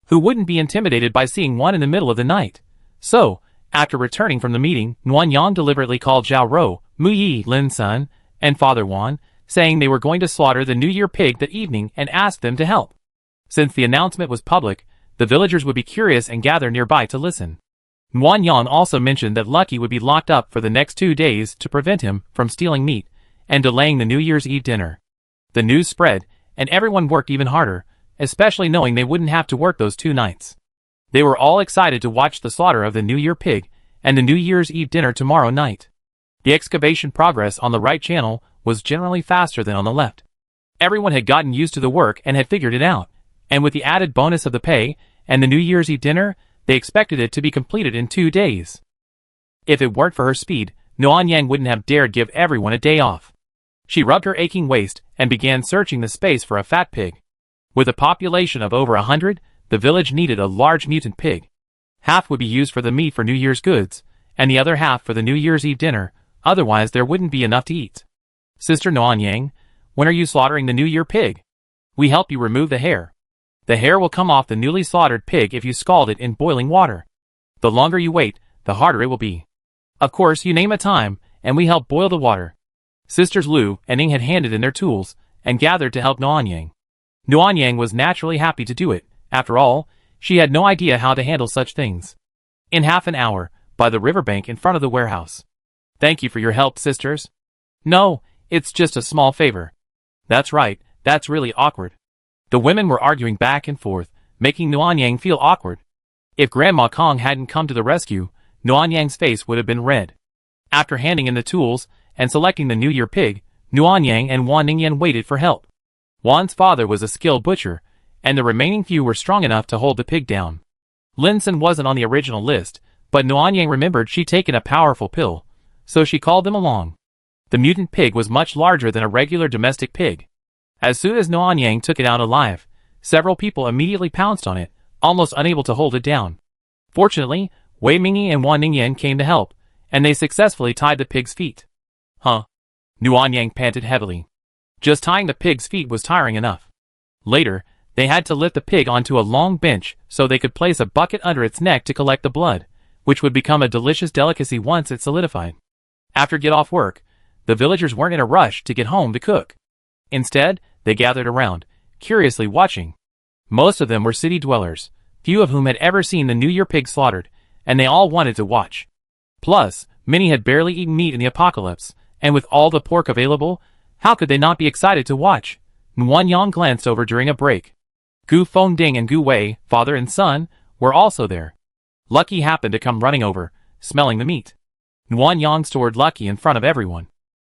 Who wouldn't be intimidated by seeing one in the middle of the night? So, after returning from the meeting, Wan Yang deliberately called Zhao Rou, Mu Yi, Lin Sun, and Father Wan, saying they were going to slaughter the New Year pig that evening and asked them to help. Since the announcement was public, the villagers would be curious and gather nearby to listen. Wan Yang also mentioned that Lucky would be locked up for the next 2 days to prevent him from stealing meat and delaying the New Year's Eve dinner. The news spread, and everyone worked even harder, especially knowing they wouldn't have to work those 2 nights. They were all excited to watch the slaughter of the New Year pig and the New Year's Eve dinner tomorrow night. The excavation progress on the right channel was generally faster than on the left. Everyone had gotten used to the work and had figured it out, and with the added bonus of the pay and the New Year's Eve dinner, they expected it to be completed in 2 days. If it weren't for her speed, Wan Yang wouldn't have dared give everyone a day off. She rubbed her aching waist and began searching the space for a fat pig. With a population of over 100, the village needed a large mutant pig. Half would be used for the meat for New Year's goods, and the other half for the New Year's Eve dinner, otherwise there wouldn't be enough to eat. Sister Wan Yang, when are you slaughtering the New Year pig? We help you remove the hair. The hair will come off the newly slaughtered pig if you scald it in boiling water. The longer you wait, the harder it will be. Of course, you name a time, and we help boil the water. Sisters Lu and Ning had handed in their tools, and gathered to help Wan Yang. Wan Yang was naturally happy to do it. After all, she had no idea how to handle such things. In half an hour, by the riverbank in front of the warehouse. Thank you for your help, sisters. No, it's just a small favor. That's right, that's really awkward. The women were arguing back and forth, making Wan Yang feel awkward. If Grandma Kong hadn't come to the rescue, Wan Yang's face would have been red. After handing in the tools and selecting the New Year pig, Wan Yang and Wan Ningyan waited for help. Wan's father was a skilled butcher, and the remaining few were strong enough to hold the pig down. Lin Sun wasn't on the original list, but Wan Yang remembered she'd taken a powerful pill, so she called them along. The mutant pig was much larger than a regular domestic pig. As soon as Wan Yang took it out alive, several people immediately pounced on it, almost unable to hold it down. Fortunately, Wei Mingyi and Wan Ningyan came to help, and they successfully tied the pig's feet. Huh? Wan Yang panted heavily. Just tying the pig's feet was tiring enough. Later, they had to lift the pig onto a long bench so they could place a bucket under its neck to collect the blood, which would become a delicious delicacy once it solidified. After get off work, the villagers weren't in a rush to get home to cook. Instead, they gathered around, curiously watching. Most of them were city dwellers, few of whom had ever seen the New Year pig slaughtered, and they all wanted to watch. Plus, many had barely eaten meat in the apocalypse, and with all the pork available, how could they not be excited to watch? Wan Yang glanced over during a break. Gu Fengding and Gu Wei, father and son, were also there. Lucky happened to come running over, smelling the meat. Wan Yang stored Lucky in front of everyone.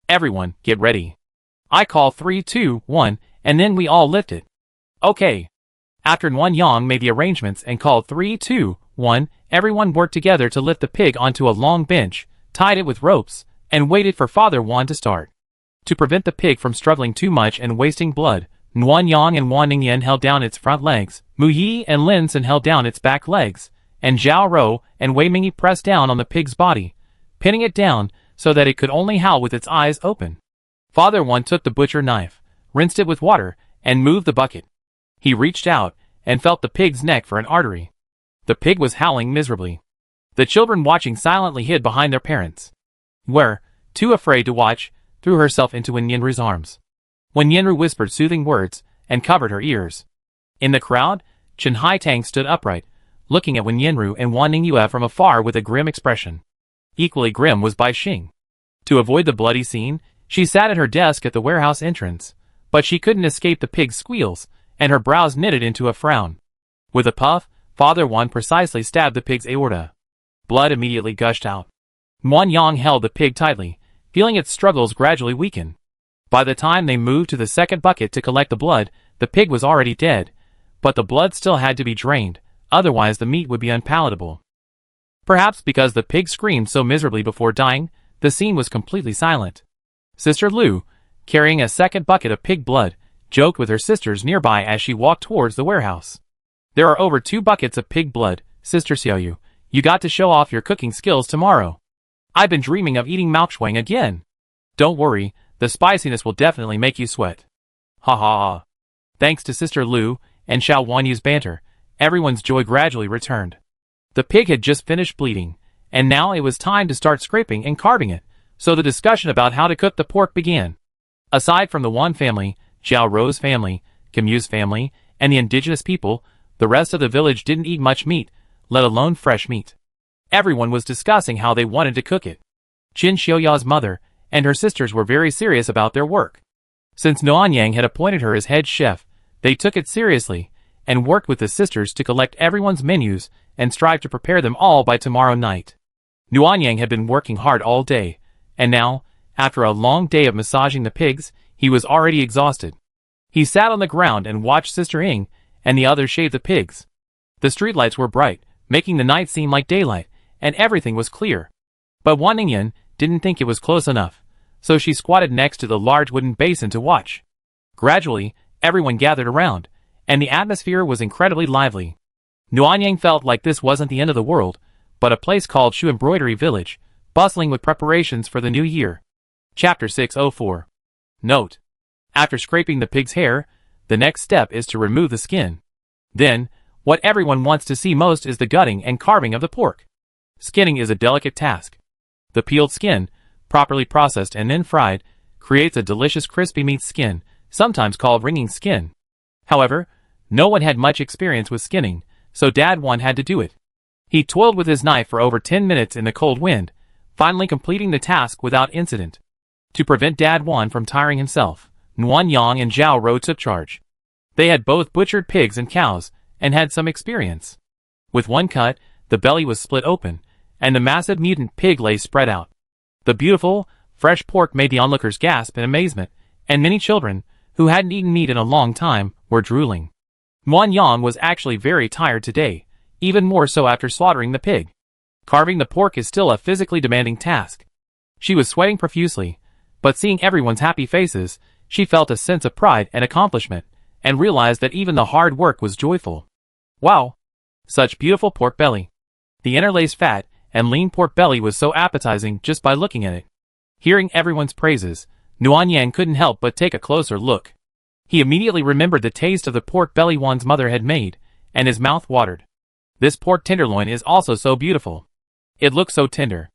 Everyone, get ready. I call 3, 2, 1, and then we all lift it. Okay. After Wan Yang made the arrangements and called 3, 2, 1, everyone worked together to lift the pig onto a long bench, tied it with ropes, and waited for Father Wan to start. To prevent the pig from struggling too much and wasting blood, Wan Yang and Wan Ningyan held down its front legs, Mu Yi and Lin Sun held down its back legs, and Zhao Rou and Wei Mingyi pressed down on the pig's body, pinning it down so that it could only howl with its eyes open. Father Wan took the butcher knife, rinsed it with water, and moved the bucket. He reached out and felt the pig's neck for an artery. The pig was howling miserably. The children watching silently hid behind their parents. Were, too afraid to watch, threw herself into Wen Yanru's arms. Wen Yanru whispered soothing words and covered her ears. In the crowd, Chen Haitang stood upright, looking at Wen Yanru and Wan Ningyue from afar with a grim expression. Equally grim was Bai Xing. To avoid the bloody scene, she sat at her desk at the warehouse entrance, but she couldn't escape the pig's squeals, and her brows knitted into a frown. With a puff, Father Wan precisely stabbed the pig's aorta. Blood immediately gushed out. Wan Yang held the pig tightly, feeling its struggles gradually weaken. By the time they moved to the second bucket to collect the blood, The pig was already dead, but the blood still had to be drained, otherwise the meat would be unpalatable. Perhaps because the pig screamed so miserably before dying, the scene was completely silent. Sister Lu, carrying a second bucket of pig blood, joked with her sisters nearby as she walked towards the warehouse. There are over 2 buckets of pig blood, Sister Xiaoyu. You got to show off your cooking skills tomorrow. I've been dreaming of eating Malkshuang again. Don't worry, the spiciness will definitely make you sweat. Ha ha ha. Thanks to Sister Lu and Xiao Wanyu's banter, everyone's joy gradually returned. The pig had just finished bleeding, and now it was time to start scraping and carving it, so the discussion about how to cook the pork began. Aside from the Wan family, Zhao Rou's family, Kim Yu's family, and the indigenous people, the rest of the village didn't eat much meat, let alone fresh meat. Everyone was discussing how they wanted to cook it. Qin Xiuya's mother and her sisters were very serious about their work. Since Nuanyang had appointed her as head chef, they took it seriously, and worked with the sisters to collect everyone's menus and strive to prepare them all by tomorrow night. Nuanyang had been working hard all day, and now, after a long day of massaging the pigs, he was already exhausted. He sat on the ground and watched Sister Ying and the others shave the pigs. The streetlights were bright, making the night seem like daylight, and everything was clear. But Wan Ningyan didn't think it was close enough, so she squatted next to the large wooden basin to watch. Gradually, everyone gathered around, and the atmosphere was incredibly lively. Nuanyang felt like this wasn't the end of the world, but a place called Shu Embroidery Village, bustling with preparations for the new year. Chapter 604. Note: after scraping the pig's hair, the next step is to remove the skin. Then, what everyone wants to see most is the gutting and carving of the pork. Skinning is a delicate task. The peeled skin, properly processed and then fried, creates a delicious crispy meat skin, sometimes called ringing skin. However, no one had much experience with skinning, so Dad Wan had to do it. He toiled with his knife for over 10 minutes in the cold wind, finally completing the task without incident. To prevent Dad Wan from tiring himself, Nuan Yang and Zhao Rou took charge. They had both butchered pigs and cows, and had some experience. With one cut, the belly was split open, and the massive mutant pig lay spread out. The beautiful, fresh pork made the onlookers gasp in amazement, and many children, who hadn't eaten meat in a long time, were drooling. Nuan Yang was actually very tired today, even more so after slaughtering the pig. Carving the pork is still a physically demanding task. She was sweating profusely, but seeing everyone's happy faces, she felt a sense of pride and accomplishment, and realized that even the hard work was joyful. Wow! Such beautiful pork belly. The interlaced fat and lean pork belly was so appetizing just by looking at it. Hearing everyone's praises, Nuanyang couldn't help but take a closer look. He immediately remembered the taste of the pork belly Wan's mother had made, and his mouth watered. This pork tenderloin is also so beautiful. It looks so tender.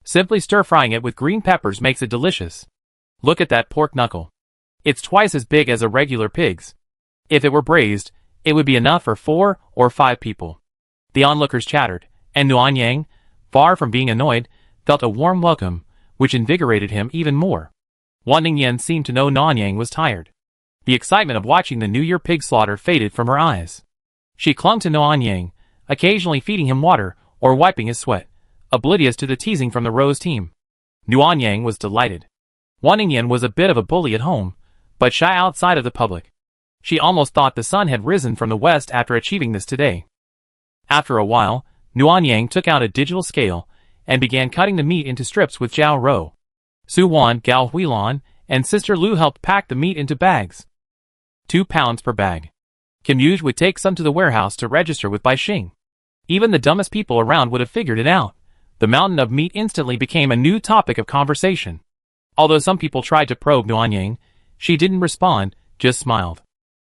Simply stir-frying it with green peppers makes it delicious. Look at that pork knuckle. It's twice as big as a regular pig's. If it were braised, it would be enough for 4 or 5 people. The onlookers chattered, and Nuanyang, far from being annoyed, felt a warm welcome, which invigorated him even more. Wan Ningyan seemed to know Nuanyang was tired. The excitement of watching the New Year pig slaughter faded from her eyes. She clung to Nuanyang, occasionally feeding him water or wiping his sweat, oblivious to the teasing from the Rose team. Nuanyang was delighted. Wan Ningyan was a bit of a bully at home, but shy outside of the public. She almost thought the sun had risen from the west after achieving this today. After a while, Nuanyang took out a digital scale and began cutting the meat into strips with Zhao Rou. Su Wan, Gao Huilan, and Sister Lu helped pack the meat into bags. 2 pounds per bag. Kim Yuj would take some to the warehouse to register with Bai Xing. Even the dumbest people around would have figured it out. The mountain of meat instantly became a new topic of conversation. Although some people tried to probe Nuanyang, she didn't respond, just smiled.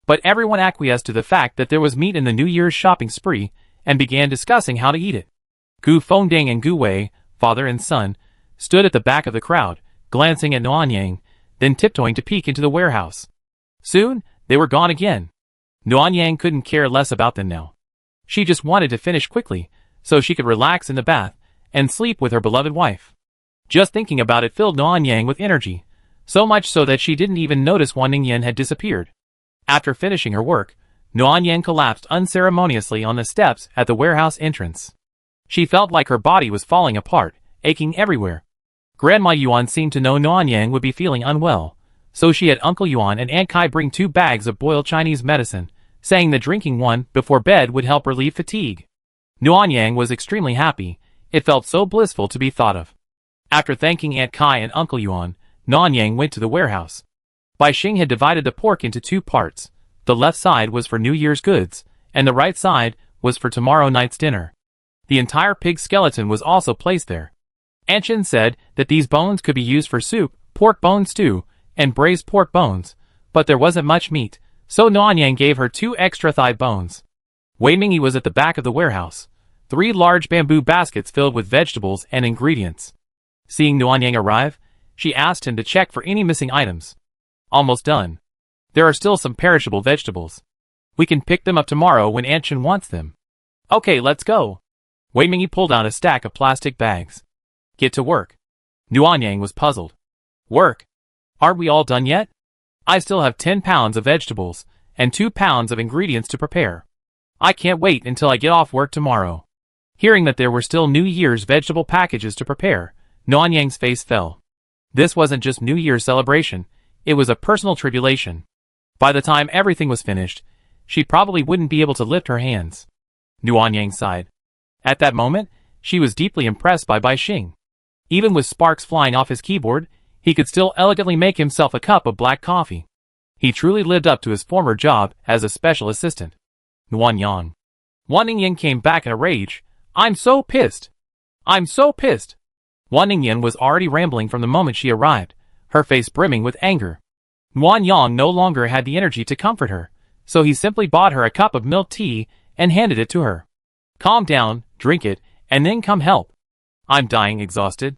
But everyone acquiesced to the fact that there was meat in the New Year's shopping spree, and began discussing how to eat it. Gu Fengding and Gu Wei, father and son, stood at the back of the crowd, glancing at Nuanyang, then tiptoeing to peek into the warehouse. Soon, they were gone again. Nuanyang couldn't care less about them now. She just wanted to finish quickly, so she could relax in the bath, and sleep with her beloved wife. Just thinking about it filled Nuanyang with energy, so much so that she didn't even notice Wan Ningyan had disappeared. After finishing her work, Nuanyang collapsed unceremoniously on the steps at the warehouse entrance. She felt like her body was falling apart, aching everywhere. Grandma Yuan seemed to know Nuanyang would be feeling unwell, so she had Uncle Yuan and Aunt Kai bring 2 bags of boiled Chinese medicine, saying that drinking one before bed would help relieve fatigue. Nuanyang was extremely happy. It felt so blissful to be thought of. After thanking Aunt Kai and Uncle Yuan, Nuanyang went to the warehouse. Bai Xing had divided the pork into 2 parts. The left side was for New Year's goods, and the right side was for tomorrow night's dinner. The entire pig skeleton was also placed there. Aunt Chen said that these bones could be used for soup, pork bone stew, and braised pork bones, but there wasn't much meat, so Nuanyang gave her 2 extra thigh bones. Wei Mingyi was at the back of the warehouse. 3 large bamboo baskets filled with vegetables and ingredients. Seeing Nuanyang arrive, she asked him to check for any missing items. Almost done. There are still some perishable vegetables. We can pick them up tomorrow when Aunt Chen wants them. Okay, let's go. Wei Mingyi pulled out a stack of plastic bags. Get to work. Nuanyang was puzzled. Work? Aren't we all done yet? I still have 10 pounds of vegetables and 2 pounds of ingredients to prepare. I can't wait until I get off work tomorrow. Hearing that there were still New Year's vegetable packages to prepare, Nuanyang's face fell. This wasn't just New Year's celebration, it was a personal tribulation. By the time everything was finished, she probably wouldn't be able to lift her hands. Nuanyang sighed. At that moment, she was deeply impressed by Bai Xing. Even with sparks flying off his keyboard, he could still elegantly make himself a cup of black coffee. He truly lived up to his former job as a special assistant. Nuanyang. Wan Ningyan came back in a rage. I'm so pissed. I'm so pissed. Wan Ningyan was already rambling from the moment she arrived, her face brimming with anger. Nuanyang no longer had the energy to comfort her, so he simply bought her a cup of milk tea and handed it to her. Calm down, drink it, and then come help. I'm dying exhausted.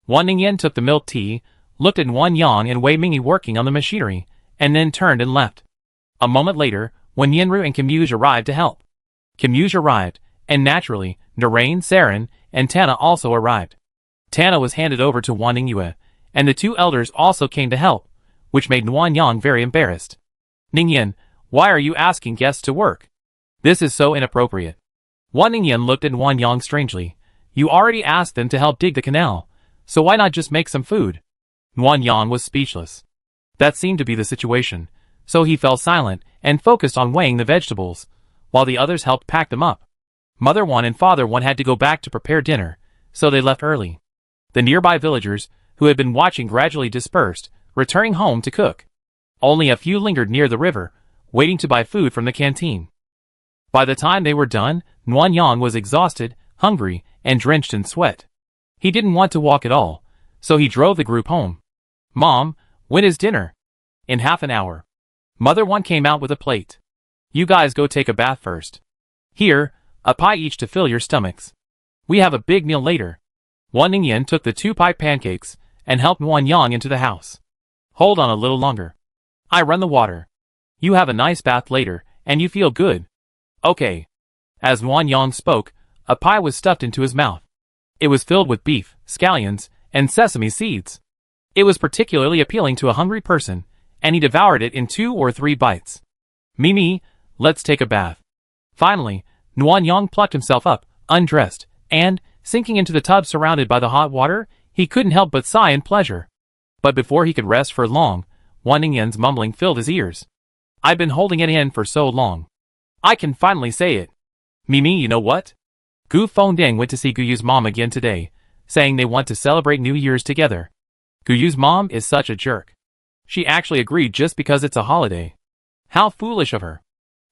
Wan Ningyan took the milk tea, looked at Nuanyang and Wei Mingyi working on the machinery, and then turned and left. A moment later, when Yenru and Kim Yuge arrived to help. Kim Yuge arrived, and naturally, Narain, Saren, and Tana also arrived. Tana was handed over to Wan Ningyue, and the 2 elders also came to help, which made Nuanyang very embarrassed. Ningyan, why are you asking guests to work? This is so inappropriate. Wan Ningyan looked at Nuanyang strangely. You already asked them to help dig the canal, so why not just make some food? Nuanyang was speechless. That seemed to be the situation, so he fell silent and focused on weighing the vegetables, while the others helped pack them up. Mother Wan and Father Wan had to go back to prepare dinner, so they left early. The nearby villagers, who had been watching, gradually dispersed, returning home to cook. Only a few lingered near the river, waiting to buy food from the canteen. By the time they were done, Nuanyang was exhausted, hungry, and drenched in sweat. He didn't want to walk at all, so he drove the group home. Mom, when is dinner? In half an hour. Mother Wan came out with a plate. You guys go take a bath first. Here, a pie each to fill your stomachs. We have a big meal later. Wan Ningyan took the 2 pie pancakes and helped Nuanyang into the house. Hold on a little longer. I run the water. You have a nice bath later, and you feel good. Okay. As Nuanyang spoke, a pie was stuffed into his mouth. It was filled with beef, scallions, and sesame seeds. It was particularly appealing to a hungry person, and he devoured it in 2 or 3 bites. Mimi, let's take a bath. Finally, Nuanyang plucked himself up, undressed, and, sinking into the tub surrounded by the hot water, he couldn't help but sigh in pleasure. But before he could rest for long, Wan Ningyan's mumbling filled his ears. I've been holding it in for so long. I can finally say it. Mimi, you know what? Gu Fengding went to see Guyu's mom again today, saying they want to celebrate New Year's together. Guyu's mom is such a jerk. She actually agreed just because it's a holiday. How foolish of her.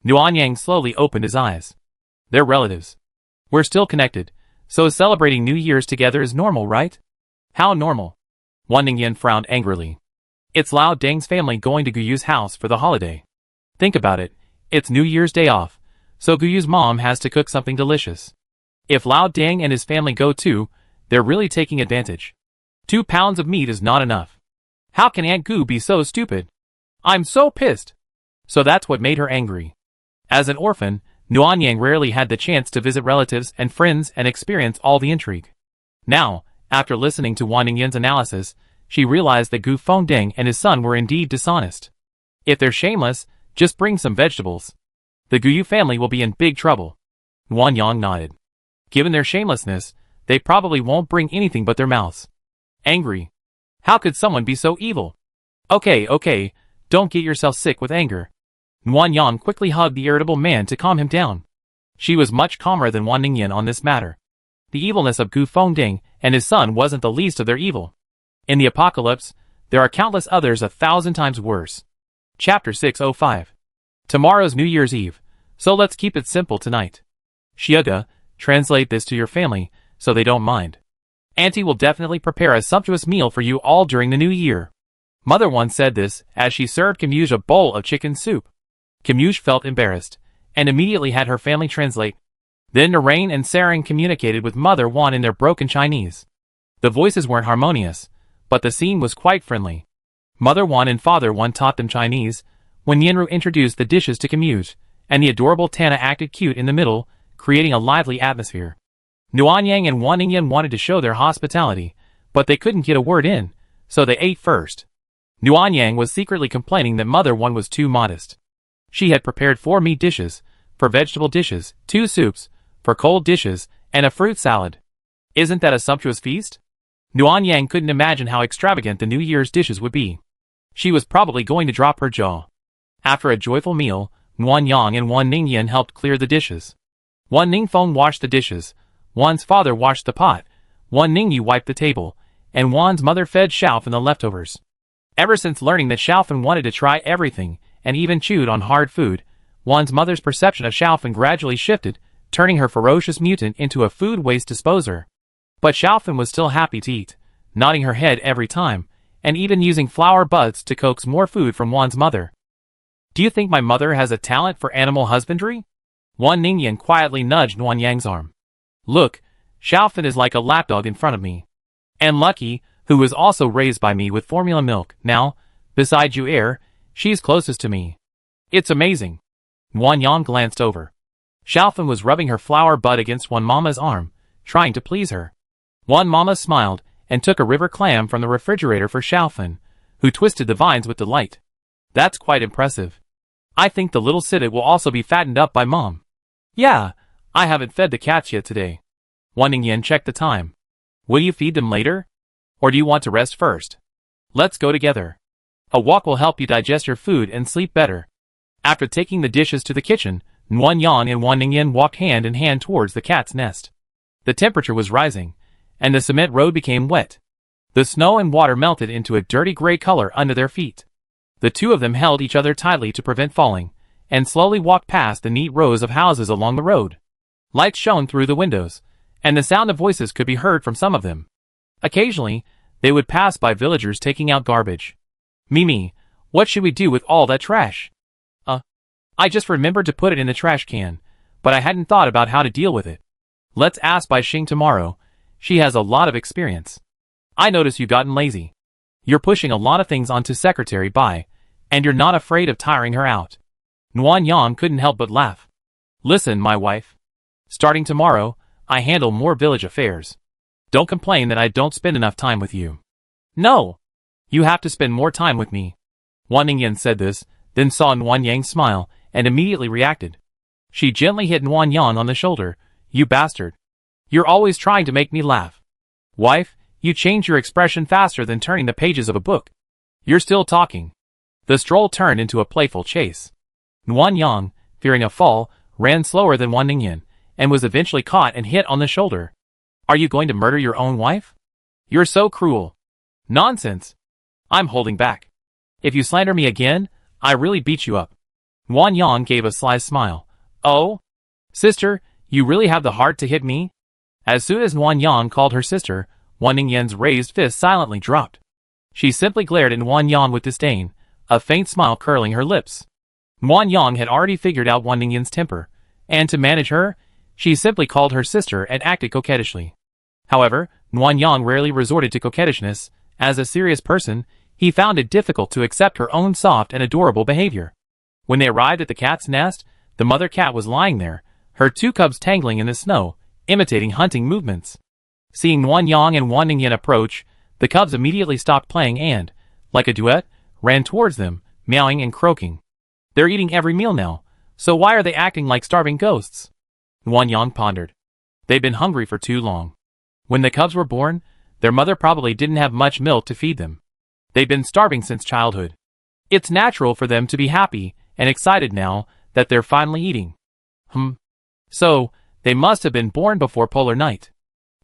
Nuanyang slowly opened his eyes. They're relatives. We're still connected, so celebrating New Year's together is normal, right? How normal? Wan Ningyan frowned angrily. It's Lao Deng's family going to Guyu's house for the holiday. Think about it, it's New Year's Day off, so Guyu's mom has to cook something delicious. If Lao Deng and his family go too, they're really taking advantage. 2 pounds of meat is not enough. How can Aunt Gu be so stupid? I'm so pissed. So that's what made her angry. As an orphan, Nuanyang rarely had the chance to visit relatives and friends and experience all the intrigue. Now, after listening to Wan Ningyan's analysis, she realized that Gu Fengding and his son were indeed dishonest. If they're shameless, just bring some vegetables. The Guyu family will be in big trouble. Nuanyang nodded. Given their shamelessness, they probably won't bring anything but their mouths. Angry. How could someone be so evil? Okay, don't get yourself sick with anger. Nuan Yang quickly hugged the irritable man to calm him down. She was much calmer than Wan Ningyan on this matter. The evilness of Gu Fengding and his son wasn't the least of their evil. In the apocalypse, there are countless others 1,000 times worse. Chapter 605. Tomorrow's New Year's Eve, so let's keep it simple tonight. Shiuga, translate this to your family, so they don't mind. Auntie will definitely prepare a sumptuous meal for you all during the new year. Mother once said this as she served Kimuj a bowl of chicken soup. Kimuj felt embarrassed, and immediately had her family translate. Then Narain and Sarang communicated with Mother Wan in their broken Chinese. The voices weren't harmonious, but the scene was quite friendly. Mother Wan and Father Wan taught them Chinese, when Yenru introduced the dishes to Kimuj, and the adorable Tana acted cute in the middle, creating a lively atmosphere. Nuanyang and Wan Ningyan wanted to show their hospitality, but they couldn't get a word in, so they ate first. Nuanyang was secretly complaining that Mother Wan was too modest. She had prepared 4 meat dishes, 4 vegetable dishes, 2 soups, 4 cold dishes, and a fruit salad. Isn't that a sumptuous feast? Nuanyang couldn't imagine how extravagant the New Year's dishes would be. She was probably going to drop her jaw. After a joyful meal, Nuanyang and Wan Ningyan helped clear the dishes. Wan Ningfeng washed the dishes, Wan's father washed the pot, Wan Ningyu wiped the table, and Wan's mother fed Xiaofan the leftovers. Ever since learning that Xiaofan wanted to try everything, and even chewed on hard food, Wan's mother's perception of Xiaofan gradually shifted, turning her ferocious mutant into a food waste disposer. But Xiaofan was still happy to eat, nodding her head every time, and even using flower buds to coax more food from Wan's mother. Do you think my mother has a talent for animal husbandry? Wan Ningyan quietly nudged Nuanyang's arm. Look, Xiaofan is like a lapdog in front of me. And Lucky, who was also raised by me with formula milk, now, besides you heir, she's closest to me. It's amazing. Nuanyang glanced over. Xiaofan was rubbing her flower bud against Wan Mama's arm, trying to please her. Wan Mama smiled, and took a river clam from the refrigerator for Xiaofan, who twisted the vines with delight. That's quite impressive. I think the little Sidit will also be fattened up by Mom. Yeah, I haven't fed the cats yet today. Wan Ningyan checked the time. Will you feed them later? Or do you want to rest first? Let's go together. A walk will help you digest your food and sleep better. After taking the dishes to the kitchen, Nuanyang and Wan Ningyan walked hand in hand towards the cat's nest. The temperature was rising, and the cement road became wet. The snow and water melted into a dirty gray color under their feet. The two of them held each other tightly to prevent falling, and slowly walked past the neat rows of houses along the road. Lights shone through the windows, and the sound of voices could be heard from some of them. Occasionally, they would pass by villagers taking out garbage. Mimi, what should we do with all that trash? I just remembered to put it in the trash can, but I hadn't thought about how to deal with it. Let's ask Bai Xing tomorrow. She has a lot of experience. I notice you've gotten lazy. You're pushing a lot of things onto Secretary Bai, and you're not afraid of tiring her out. Nuanyang couldn't help but laugh. Listen, my wife. Starting tomorrow, I handle more village affairs. Don't complain that I don't spend enough time with you. No! You have to spend more time with me. Wan Ningyan said this, then saw Nuanyang smile, and immediately reacted. She gently hit Nuanyang on the shoulder. You bastard. You're always trying to make me laugh. Wife, you change your expression faster than turning the pages of a book. You're still talking. The stroll turned into a playful chase. Nuanyang, fearing a fall, ran slower than Wan Ningyan, and was eventually caught and hit on the shoulder. Are you going to murder your own wife? You're so cruel. Nonsense. I'm holding back. If you slander me again, I really beat you up. Nuanyang gave a sly smile. Oh? Sister, you really have the heart to hit me? As soon as Nuanyang called her sister, Wan Ningyan's raised fist silently dropped. She simply glared at Nuanyang with disdain, a faint smile curling her lips. Nuanyang had already figured out Wan Ningyan's temper, and to manage her, she simply called her sister and acted coquettishly. However, Nuanyang rarely resorted to coquettishness. As a serious person, he found it difficult to accept her own soft and adorable behavior. When they arrived at the cat's nest, the mother cat was lying there, her 2 cubs tangling in the snow, imitating hunting movements. Seeing Nuanyang and Wan Ningyan approach, the cubs immediately stopped playing and, like a duet, ran towards them, meowing and croaking. They're eating every meal now, so why are they acting like starving ghosts? Nuanyang pondered. They'd been hungry for too long. When the cubs were born, their mother probably didn't have much milk to feed them. They've been starving since childhood. It's natural for them to be happy and excited now that they're finally eating. So, they must have been born before polar night.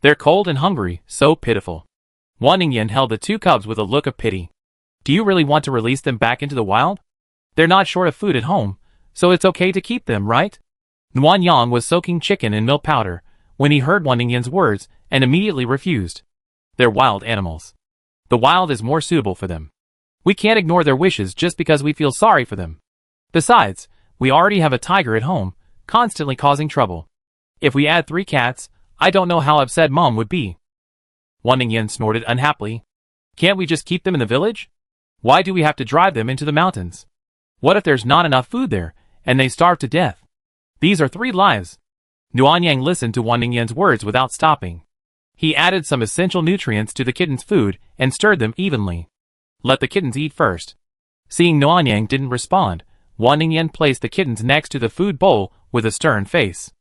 They're cold and hungry, so pitiful. Wan Ningyan held the two cubs with a look of pity. Do you really want to release them back into the wild? They're not short of food at home, so it's okay to keep them, right? Nguyen Yang was soaking chicken in milk powder when he heard Wan Ningyan's words and immediately refused. They're wild animals. The wild is more suitable for them. We can't ignore their wishes just because we feel sorry for them. Besides, we already have a tiger at home, constantly causing trouble. If we add 3 cats, I don't know how upset Mom would be. Wan Ningyan snorted unhappily. Can't we just keep them in the village? Why do we have to drive them into the mountains? What if there's not enough food there, and they starve to death? These are 3 lives. Nguyen Yang listened to Wan Ningyan's words without stopping. He added some essential nutrients to the kittens' food and stirred them evenly. Let the kittens eat first. Seeing Nguyen Yang didn't respond, Wan Ningyan placed the kittens next to the food bowl with a stern face.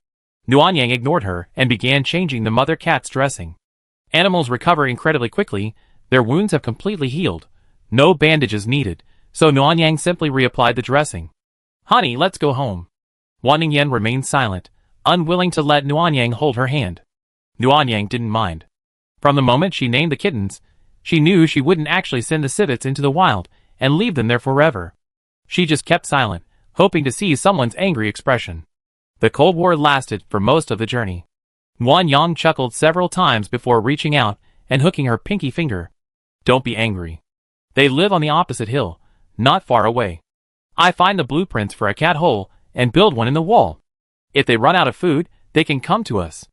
Nguyen Yang ignored her and began changing the mother cat's dressing. Animals recover incredibly quickly, their wounds have completely healed. No bandages needed, so Nguyen Yang simply reapplied the dressing. Honey, let's go home. Wan Ningyan remained silent, unwilling to let Nguyen Yang hold her hand. Nguyen Yang didn't mind. From the moment she named the kittens, she knew she wouldn't actually send the civets into the wild and leave them there forever. She just kept silent, hoping to see someone's angry expression. The Cold War lasted for most of the journey. Nguyen Yang chuckled several times before reaching out and hooking her pinky finger. Don't be angry. They live on the opposite hill, not far away. I find the blueprints for a cat hole and build one in the wall. If they run out of food, they can come to us.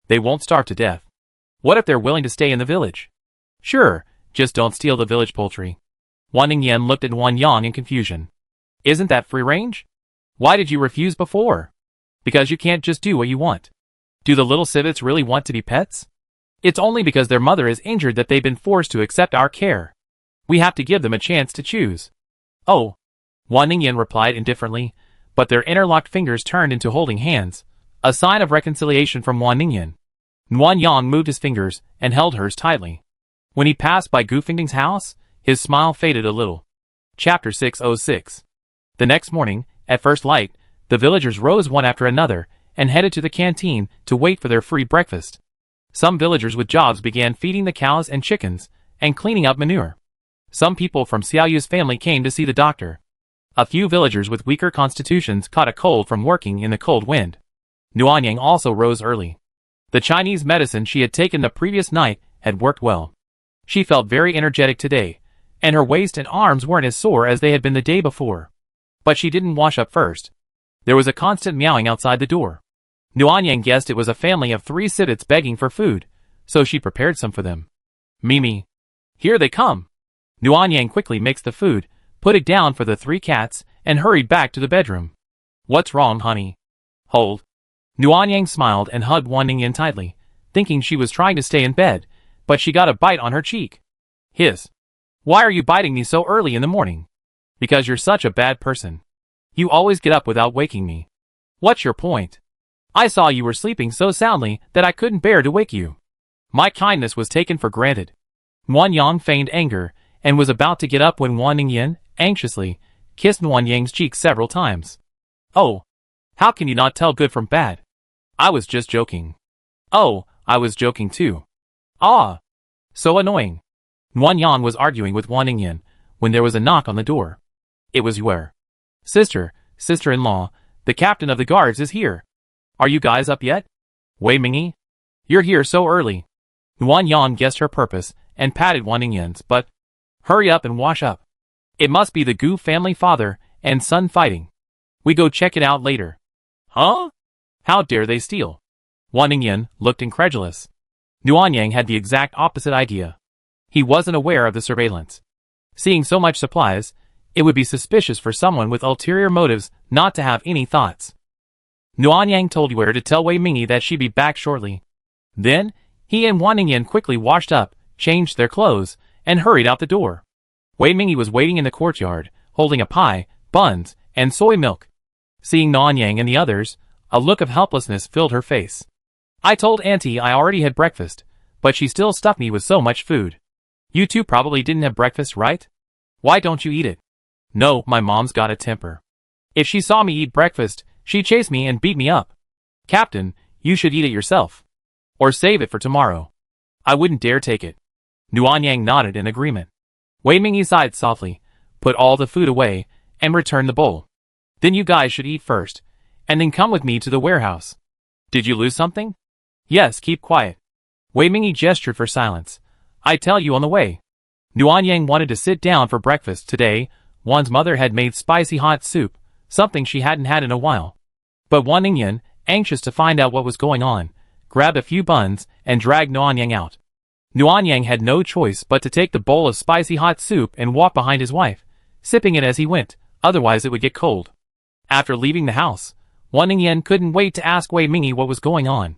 They won't starve to death. What if they're willing to stay in the village? Sure, just don't steal the village poultry. Wan Ningyan looked at Nguyen Yang in confusion. Isn't that free range? Why did you refuse before? Because you can't just do what you want. Do the little civets really want to be pets? It's only because their mother is injured that they've been forced to accept our care. We have to give them a chance to choose. Oh, Wan Ningyan replied indifferently, but their interlocked fingers turned into holding hands, a sign of reconciliation from Wan Ningyan. Nguyen Yang moved his fingers and held hers tightly. When he passed by Gu Fingding's house, his smile faded a little. Chapter 606. The next morning, at first light, the villagers rose one after another and headed to the canteen to wait for their free breakfast. Some villagers with jobs began feeding the cows and chickens and cleaning up manure. Some people from Xiaoyu's family came to see the doctor. A few villagers with weaker constitutions caught a cold from working in the cold wind. Nguyen Yang also rose early. The Chinese medicine she had taken the previous night had worked well. She felt very energetic today, and her waist and arms weren't as sore as they had been the day before. But she didn't wash up first. There was a constant meowing outside the door. Nguyen Yang guessed it was a family of 3 civets begging for food, so she prepared some for them. Mimi. Here they come. Nguyen Yang quickly mixed the food, put it down for the 3 cats, and hurried back to the bedroom. What's wrong, honey? Hold. Nguyen Yang smiled and hugged Wan Ningyan tightly, thinking she was trying to stay in bed, but she got a bite on her cheek. Hiss. Why are you biting me so early in the morning? Because you're such a bad person. You always get up without waking me. What's your point? I saw you were sleeping so soundly that I couldn't bear to wake you. My kindness was taken for granted. Nguyen Yang feigned anger and was about to get up when Wan Ningyan, anxiously, kissed Nguyen Yang's cheek several times. Oh, how can you not tell good from bad? I was just joking. Oh, I was joking too. Ah, so annoying. Nguyen Yang was arguing with Wan Ningyan when there was a knock on the door. It was Yue. Sister-in-law, the captain of the guards is here. Are you guys up yet? Wei Mingy? You're here so early. Nguyen Yang guessed her purpose and patted Wan Ningyan's butt. Hurry up and wash up. It must be the Gu family father and son fighting. We go check it out later. Huh? How dare they steal? Wan Ningyan looked incredulous. Nguyen Yang had the exact opposite idea. He wasn't aware of the surveillance. Seeing so much supplies, it would be suspicious for someone with ulterior motives not to have any thoughts. Nguyen Yang told Yue to tell Wei Mingy that she'd be back shortly. Then, he and Wan Ningyan quickly washed up, changed their clothes, and hurried out the door. Wei Mingy was waiting in the courtyard, holding a pie, buns, and soy milk. Seeing Nguyen Yang and the others, a look of helplessness filled her face. I told Auntie I already had breakfast, but she still stuffed me with so much food. You two probably didn't have breakfast, right? Why don't you eat it? No, my mom's got a temper. If she saw me eat breakfast, she'd chase me and beat me up. Captain, you should eat it yourself. Or save it for tomorrow. I wouldn't dare take it. Nuan Yang nodded in agreement. Wei Mingyi sighed softly, put all the food away, and returned the bowl. Then you guys should eat first, and then come with me to the warehouse. Did you lose something? Yes, keep quiet. Wei Mingyi gestured for silence. I tell you on the way. Nuan Yang wanted to sit down for breakfast today. Wan's mother had made spicy hot soup, something she hadn't had in a while. But Wan Ningyan, anxious to find out what was going on, grabbed a few buns and dragged Nuan Yang out. Nuan Yang had no choice but to take the bowl of spicy hot soup and walk behind his wife, sipping it as he went, otherwise it would get cold. After leaving the house, Wan Ningyan couldn't wait to ask Wei Mingyi what was going on.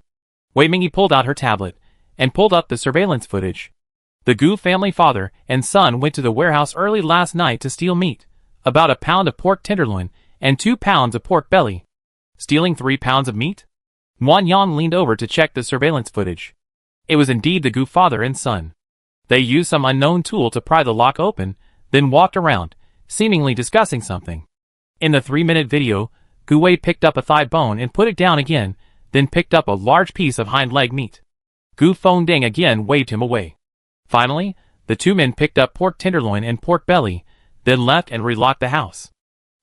Wei Mingyi pulled out her tablet and pulled up the surveillance footage. The Gu family father and son went to the warehouse early last night to steal meat, about a pound of pork tenderloin and 2 pounds of pork belly. Stealing 3 pounds of meat? Wan Yang leaned over to check the surveillance footage. It was indeed the Gu father and son. They used some unknown tool to pry the lock open, then walked around, seemingly discussing something. In the 3-minute video, Gu Wei picked up a thigh bone and put it down again, then picked up a large piece of hind leg meat. Gu Fengding again waved him away. Finally, the two men picked up pork tenderloin and pork belly, then left and relocked the house.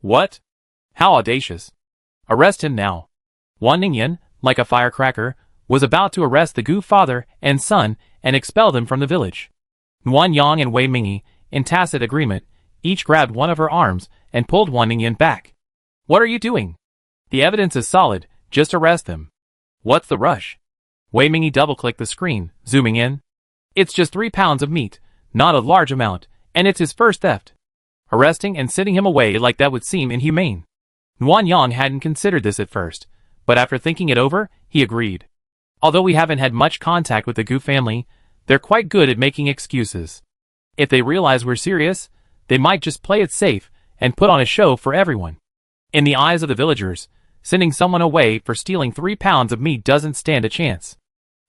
What? How audacious. Arrest him now. Wan Ningyan, like a firecracker, was about to arrest the Gu father and son and expel them from the village. Nuan Yang and Wei Mingyi, in tacit agreement, each grabbed one of her arms and pulled Wan Ningyan back. What are you doing? The evidence is solid, just arrest them. What's the rush? Wei Mingyi double-clicked the screen, zooming in. It's just 3 pounds of meat, not a large amount, and it's his first theft. Arresting and sending him away like that would seem inhumane. Nuan Yang hadn't considered this at first, but after thinking it over, he agreed. Although we haven't had much contact with the Gu family, they're quite good at making excuses. If they realize we're serious, they might just play it safe and put on a show for everyone. In the eyes of the villagers, sending someone away for stealing 3 pounds of meat doesn't stand a chance.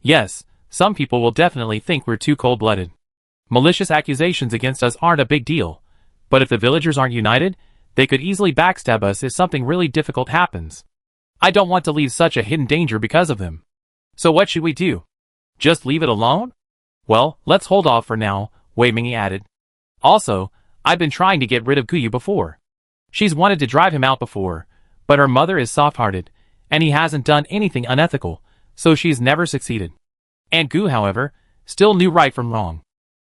Yes, some people will definitely think we're too cold-blooded. Malicious accusations against us aren't a big deal, but if the villagers aren't united, they could easily backstab us if something really difficult happens. I don't want to leave such a hidden danger because of them. So what should we do? Just leave it alone? Well, let's hold off for now, Wei Mingyi added. Also, I've been trying to get rid of Guyu before. She's wanted to drive him out before, but her mother is soft-hearted, and he hasn't done anything unethical, so she's never succeeded. Aunt Gu, however, still knew right from wrong.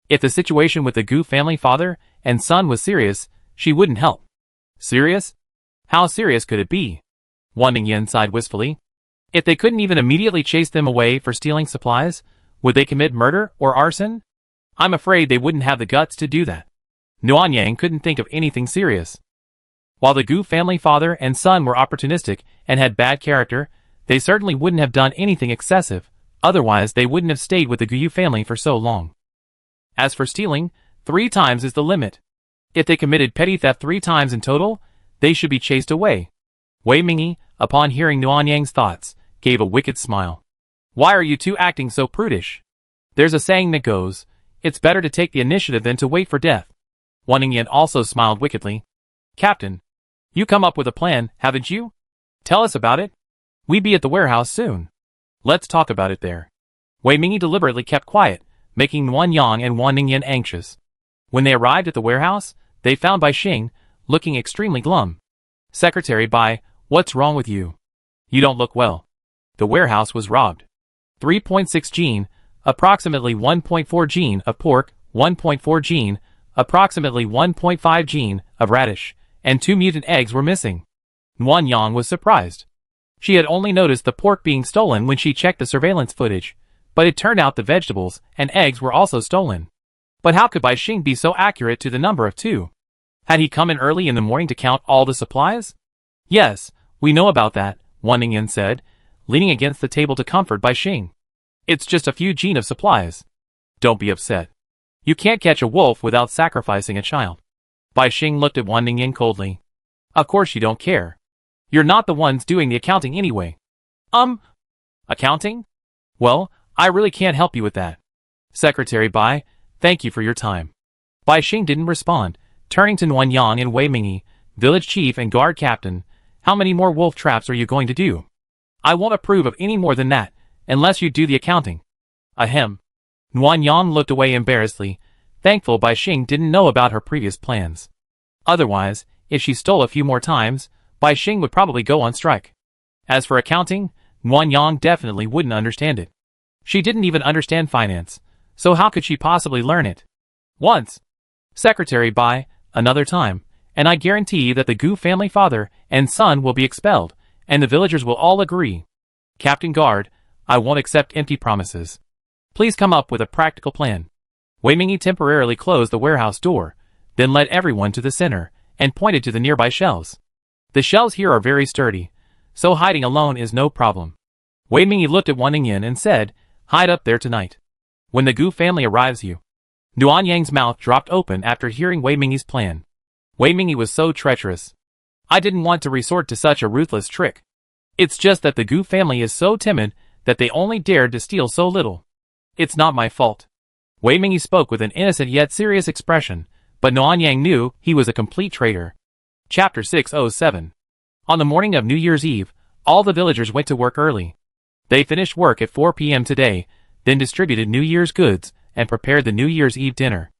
If the situation with the Gu family father and son was serious, she wouldn't help. Serious? How serious could it be? Wan Ningyan sighed wistfully. If they couldn't even immediately chase them away for stealing supplies, would they commit murder or arson? I'm afraid they wouldn't have the guts to do that. Nuan Yang couldn't think of anything serious. While the Gu family father and son were opportunistic and had bad character, they certainly wouldn't have done anything excessive, otherwise they wouldn't have stayed with the Guyu family for so long. As for stealing, 3 times is the limit. If they committed petty theft 3 times in total, they should be chased away. Wei Mingyi, upon hearing Nuan Yang's thoughts, gave a wicked smile. Why are you two acting so prudish? There's a saying that goes, it's better to take the initiative than to wait for death. Wan Ningyan also smiled wickedly. Captain, you come up with a plan, haven't you? Tell us about it. We be at the warehouse soon. Let's talk about it there. Wei Mingyi deliberately kept quiet, making Nuan Yang and Wan Ningyan anxious. When they arrived at the warehouse, they found Bai Xing, looking extremely glum. Secretary Bai, what's wrong with you? You don't look well. The warehouse was robbed. 3.6 gene, approximately 1.4 gene of pork, 1.4 gene, approximately 1.5 gene of radish, and 2 mutant eggs were missing. Nuan Yang was surprised. She had only noticed the pork being stolen when she checked the surveillance footage, but it turned out the vegetables and eggs were also stolen. But how could Bai Xing be so accurate to the number of 2? Had he come in early in the morning to count all the supplies? Yes, we know about that, Wan Ningyan said, leaning against the table to comfort Bai Xing. It's just a few gene of supplies. Don't be upset. You can't catch a wolf without sacrificing a child. Bai Xing looked at Wan Ningyan coldly. Of course you don't care. You're not the ones doing the accounting anyway. Accounting? Well, I really can't help you with that. Secretary Bai, Thank you for your time. Bai Xing didn't respond, turning to Nuan Yang and Wei Mingyi, village chief and guard captain. How many more wolf traps are you going to do? I won't approve of any more than that, unless you do the accounting. Ahem. Nuan Yang looked away embarrassedly, thankful Bai Xing didn't know about her previous plans. Otherwise, if she stole a few more times, Bai Xing would probably go on strike. As for accounting, Nuan Yang definitely wouldn't understand it. She didn't even understand finance, so how could she possibly learn it? Once. Secretary Bai, another time, and I guarantee that the Gu family father and son will be expelled, and the villagers will all agree. Captain Guard, I won't accept empty promises. Please come up with a practical plan. Wei Mingyi temporarily closed the warehouse door, then led everyone to the center, and pointed to the nearby shelves. The shelves here are very sturdy, so hiding alone is no problem. Wei Mingyi looked at Wan Ningyan and said, hide up there tonight. When the Gu family arrives you. Nuan Yang's mouth dropped open after hearing Wei Mingyi's plan. Wei Mingyi was so treacherous. I didn't want to resort to such a ruthless trick. It's just that the Gu family is so timid that they only dared to steal so little. It's not my fault. Wei Mingyi spoke with an innocent yet serious expression, but Nuan Yang knew he was a complete traitor. Chapter 607. On the morning of New Year's Eve, all the villagers went to work early. They finished work at 4 p.m. today, then distributed New Year's goods and prepared the New Year's Eve dinner.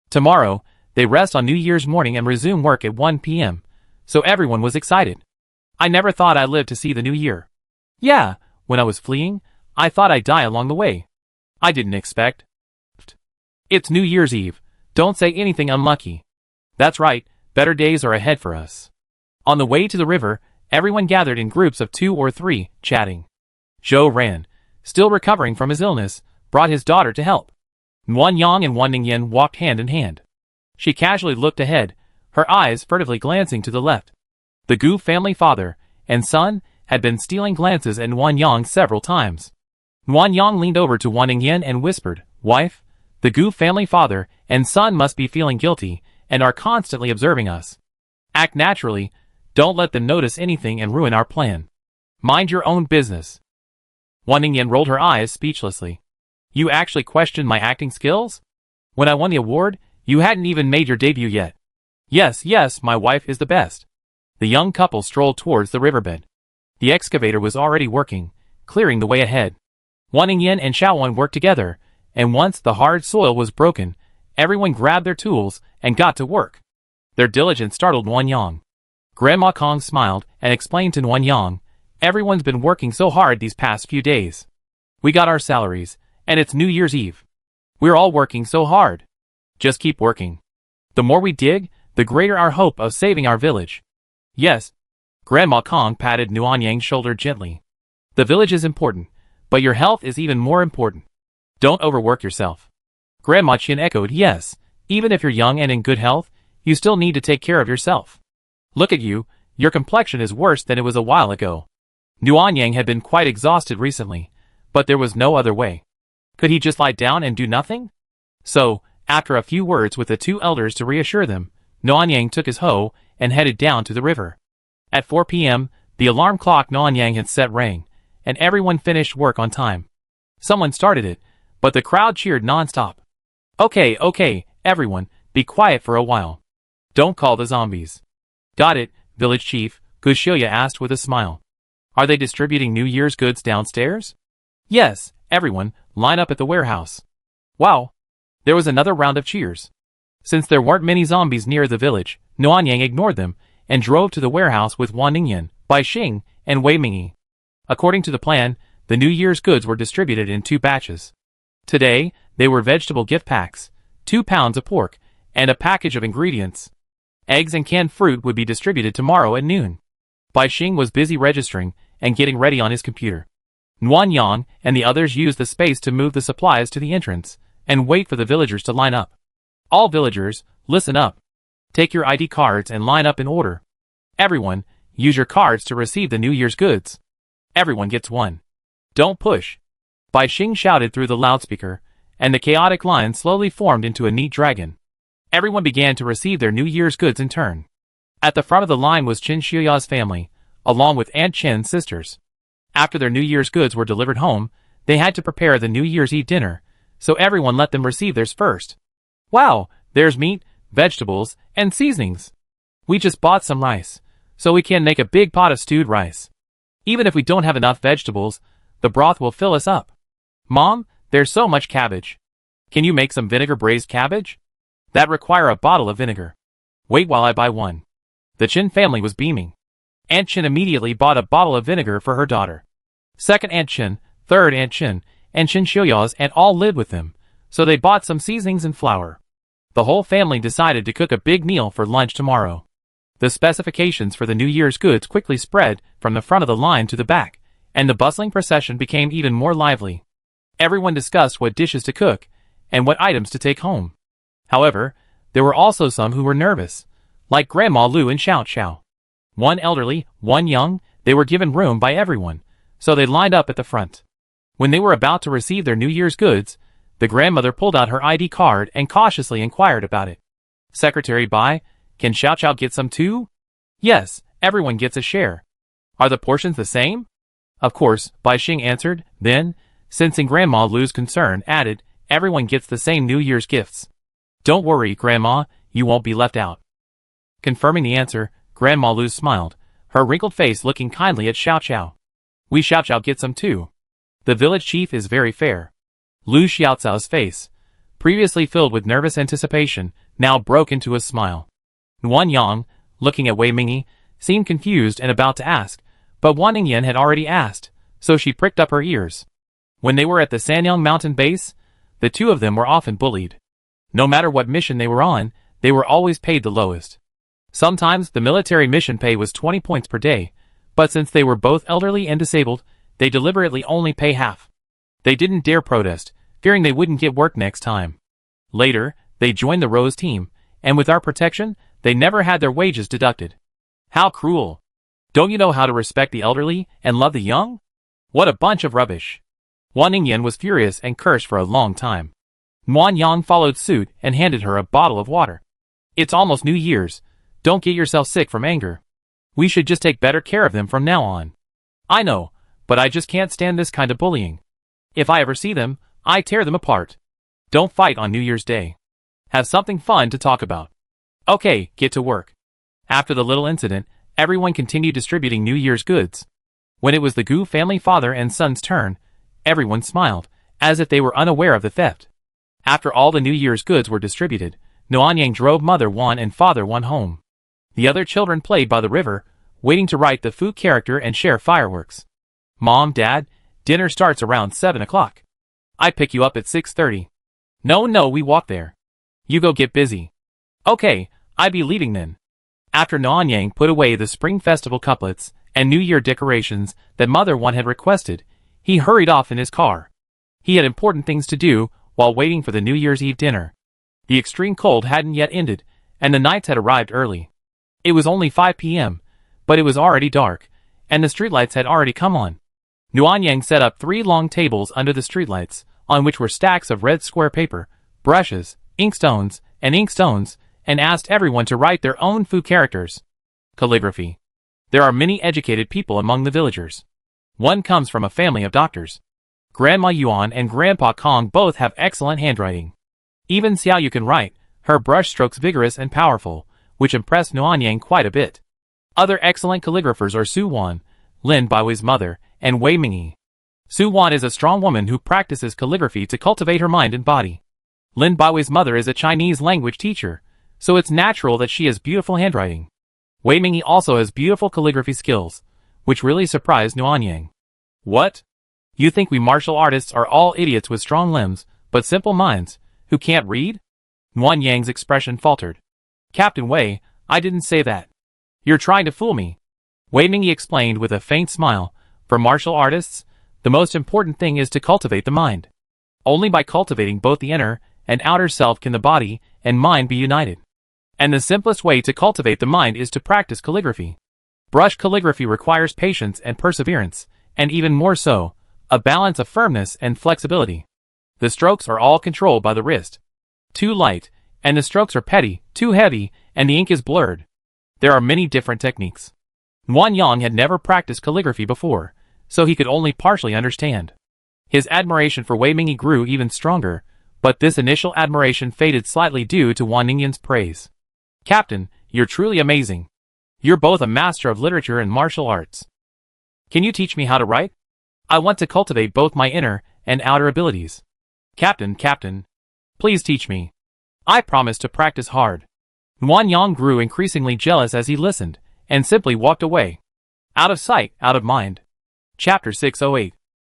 Tomorrow, they rest on New Year's morning and resume work at 1 p.m., so everyone was excited. I never thought I'd live to see the new year. Yeah, when I was fleeing, I thought I'd die along the way. I didn't expect. It's New Year's Eve. Don't say anything unlucky. That's right, better days are ahead for us. On the way to the river, everyone gathered in groups of 2 or 3, chatting. Zhou Ran, still recovering from his illness, brought his daughter to help. Nuan Yang and Wan Ningyan walked hand in hand. She casually looked ahead, her eyes furtively glancing to the left. The Gu family father and son had been stealing glances at Nuan Yang several times. Nuan Yang leaned over to Wan Ningyan and whispered, Wife, the Gu family father and son must be feeling guilty and are constantly observing us. Act naturally, don't let them notice anything and ruin our plan. Mind your own business. Wan Ningyan rolled her eyes speechlessly. You actually questioned my acting skills? When I won the award, you hadn't even made your debut yet. Yes, my wife is the best. The young couple strolled towards the riverbed. The excavator was already working, clearing the way ahead. Wan Ningyan and Xiaowan worked together, and once the hard soil was broken, everyone grabbed their tools and got to work. Their diligence startled Nuan Yang. Grandma Kong smiled and explained to Nuan Yang, everyone's been working so hard these past few days. We got our salaries, and it's New Year's Eve. We're all working so hard. Just keep working. The more we dig, the greater our hope of saving our village. Yes. Grandma Kong patted Nuan Yang's shoulder gently. The village is important, but your health is even more important. Don't overwork yourself. Grandma Qin echoed, yes, even if you're young and in good health, you still need to take care of yourself. Look at you, your complexion is worse than it was a while ago. Nuan Yang had been quite exhausted recently, but there was no other way. Could he just lie down and do nothing? So, after a few words with the 2 elders to reassure them, Nuan Yang took his hoe and headed down to the river. At 4 p.m., the alarm clock Nuan Yang had set rang, and everyone finished work on time. Someone started it, but the crowd cheered non-stop. Okay, everyone, be quiet for a while. Don't call the zombies. Got it, village chief, Gu Shiya asked with a smile. Are they distributing New Year's goods downstairs? Yes, everyone, line up at the warehouse. Wow. There was another round of cheers. Since there weren't many zombies near the village, Nuan Yang ignored them and drove to the warehouse with Wan Ningyan, Bai Xing, and Wei Mingyi. According to the plan, the New Year's goods were distributed in 2 batches. Today, they were vegetable gift packs, 2 pounds of pork, and a package of ingredients. Eggs and canned fruit would be distributed tomorrow at noon. Bai Xing was busy registering and getting ready on his computer. Nuan Yang and the others used the space to move the supplies to the entrance and wait for the villagers to line up. All villagers, listen up. Take your ID cards and line up in order. Everyone, use your cards to receive the New Year's goods. Everyone gets one. Don't push. Bai Xing shouted through the loudspeaker, and the chaotic line slowly formed into a neat dragon. Everyone began to receive their New Year's goods in turn. At the front of the line was Qin Xiuya's family, along with Aunt Qin's sisters. After their New Year's goods were delivered home, they had to prepare the New Year's Eve dinner, so everyone let them receive theirs first. Wow, there's meat, vegetables, and seasonings. We just bought some rice, so we can make a big pot of stewed rice. Even if we don't have enough vegetables, the broth will fill us up. Mom, there's so much cabbage. Can you make some vinegar braised cabbage? That require a bottle of vinegar. Wait while I buy one. The Chin family was beaming. Aunt Chin immediately bought a bottle of vinegar for her daughter. Second Aunt Chin, third Aunt Chin, and Chin Shioya's aunt all lived with them, so they bought some seasonings and flour. The whole family decided to cook a big meal for lunch tomorrow. The specifications for the New Year's goods quickly spread from the front of the line to the back, and the bustling procession became even more lively. Everyone discussed what dishes to cook, and what items to take home. However, there were also some who were nervous, like Grandma Lu and Xiao Xiao. One elderly, one young, they were given room by everyone, so they lined up at the front. When they were about to receive their New Year's goods, the grandmother pulled out her ID card and cautiously inquired about it. Secretary Bai, can Xiao Xiao get some too? Yes, everyone gets a share. Are the portions the same? Of course, Bai Xing answered, then, sensing Grandma Lu's concern, added, everyone gets the same New Year's gifts. Don't worry, Grandma, you won't be left out. Confirming the answer, Grandma Lu smiled, her wrinkled face looking kindly at Xiao Xiao. We Xiao Xiao get some too. The village chief is very fair. Lu Xiaocao's face, previously filled with nervous anticipation, now broke into a smile. Wan Yang, looking at Wei Mingyi, seemed confused and about to ask, but Wan Ningyan had already asked, so she pricked up her ears. When they were at the Sanyang mountain base, the two of them were often bullied. No matter what mission they were on, they were always paid the lowest. Sometimes the military mission pay was 20 points per day, but since they were both elderly and disabled, they deliberately only pay half. They didn't dare protest, fearing they wouldn't get work next time. Later, they joined the Rose team, and with our protection, they never had their wages deducted. How cruel! Don't you know how to respect the elderly and love the young? What a bunch of rubbish! Wan Ningyan was furious and cursed for a long time. Wan Yang followed suit and handed her a bottle of water. It's almost New Year's. Don't get yourself sick from anger. We should just take better care of them from now on. I know, but I just can't stand this kind of bullying. If I ever see them, I tear them apart. Don't fight on New Year's Day. Have something fun to talk about. Okay, get to work. After the little incident, everyone continued distributing New Year's goods. When it was the Gu family father and son's turn, everyone smiled, as if they were unaware of the theft. After all the New Year's goods were distributed, Noanyang drove Mother Wan and Father Wan home. The other children played by the river, waiting to write the Fu character and share fireworks. Mom, Dad, dinner starts around 7 o'clock. I pick you up at 6:30. No, we walk there. You go get busy. Okay, I be leaving then. After Noanyang put away the Spring Festival couplets and New Year decorations that Mother Wan had requested, he hurried off in his car. He had important things to do while waiting for the New Year's Eve dinner. The extreme cold hadn't yet ended, and the nights had arrived early. It was only 5 p.m., but it was already dark, and the streetlights had already come on. Noanyang set up 3 long tables under the streetlights, on which were stacks of red square paper, brushes, inkstones, and asked everyone to write their own Fu characters. Calligraphy. There are many educated people among the villagers. One comes from a family of doctors. Grandma Yuan and Grandpa Kong both have excellent handwriting. Even Xiao Yu can write, her brush strokes vigorous and powerful, which impressed Noanyang quite a bit. Other excellent calligraphers are Su Wan, Lin Baiwei's mother, and Wei Mingyi. Su Wan is a strong woman who practices calligraphy to cultivate her mind and body. Lin Baiwei's mother is a Chinese language teacher, so it's natural that she has beautiful handwriting. Wei Mingyi also has beautiful calligraphy skills, which really surprised Noanyang. What? You think we martial artists are all idiots with strong limbs, but simple minds, who can't read? Noanyang's expression faltered. Captain Wei, I didn't say that. You're trying to fool me. Wei Mingyi explained with a faint smile. For martial artists, the most important thing is to cultivate the mind. Only by cultivating both the inner and outer self can the body and mind be united. And the simplest way to cultivate the mind is to practice calligraphy. Brush calligraphy requires patience and perseverance, and even more so, a balance of firmness and flexibility. The strokes are all controlled by the wrist. Too light, and the strokes are petty, too heavy, and the ink is blurred. There are many different techniques. Wan Yang had never practiced calligraphy before, so he could only partially understand. His admiration for Wei Mingyi grew even stronger, But this initial admiration faded slightly due to Wan Ningyan's praise. Captain, you're truly amazing. You're both a master of literature and martial arts. Can you teach me how to write? I want to cultivate both my inner and outer abilities. Captain, please teach me. I promise to practice hard. Wan Yang grew increasingly jealous as he listened, and simply walked away. Out of sight, out of mind. Chapter 608.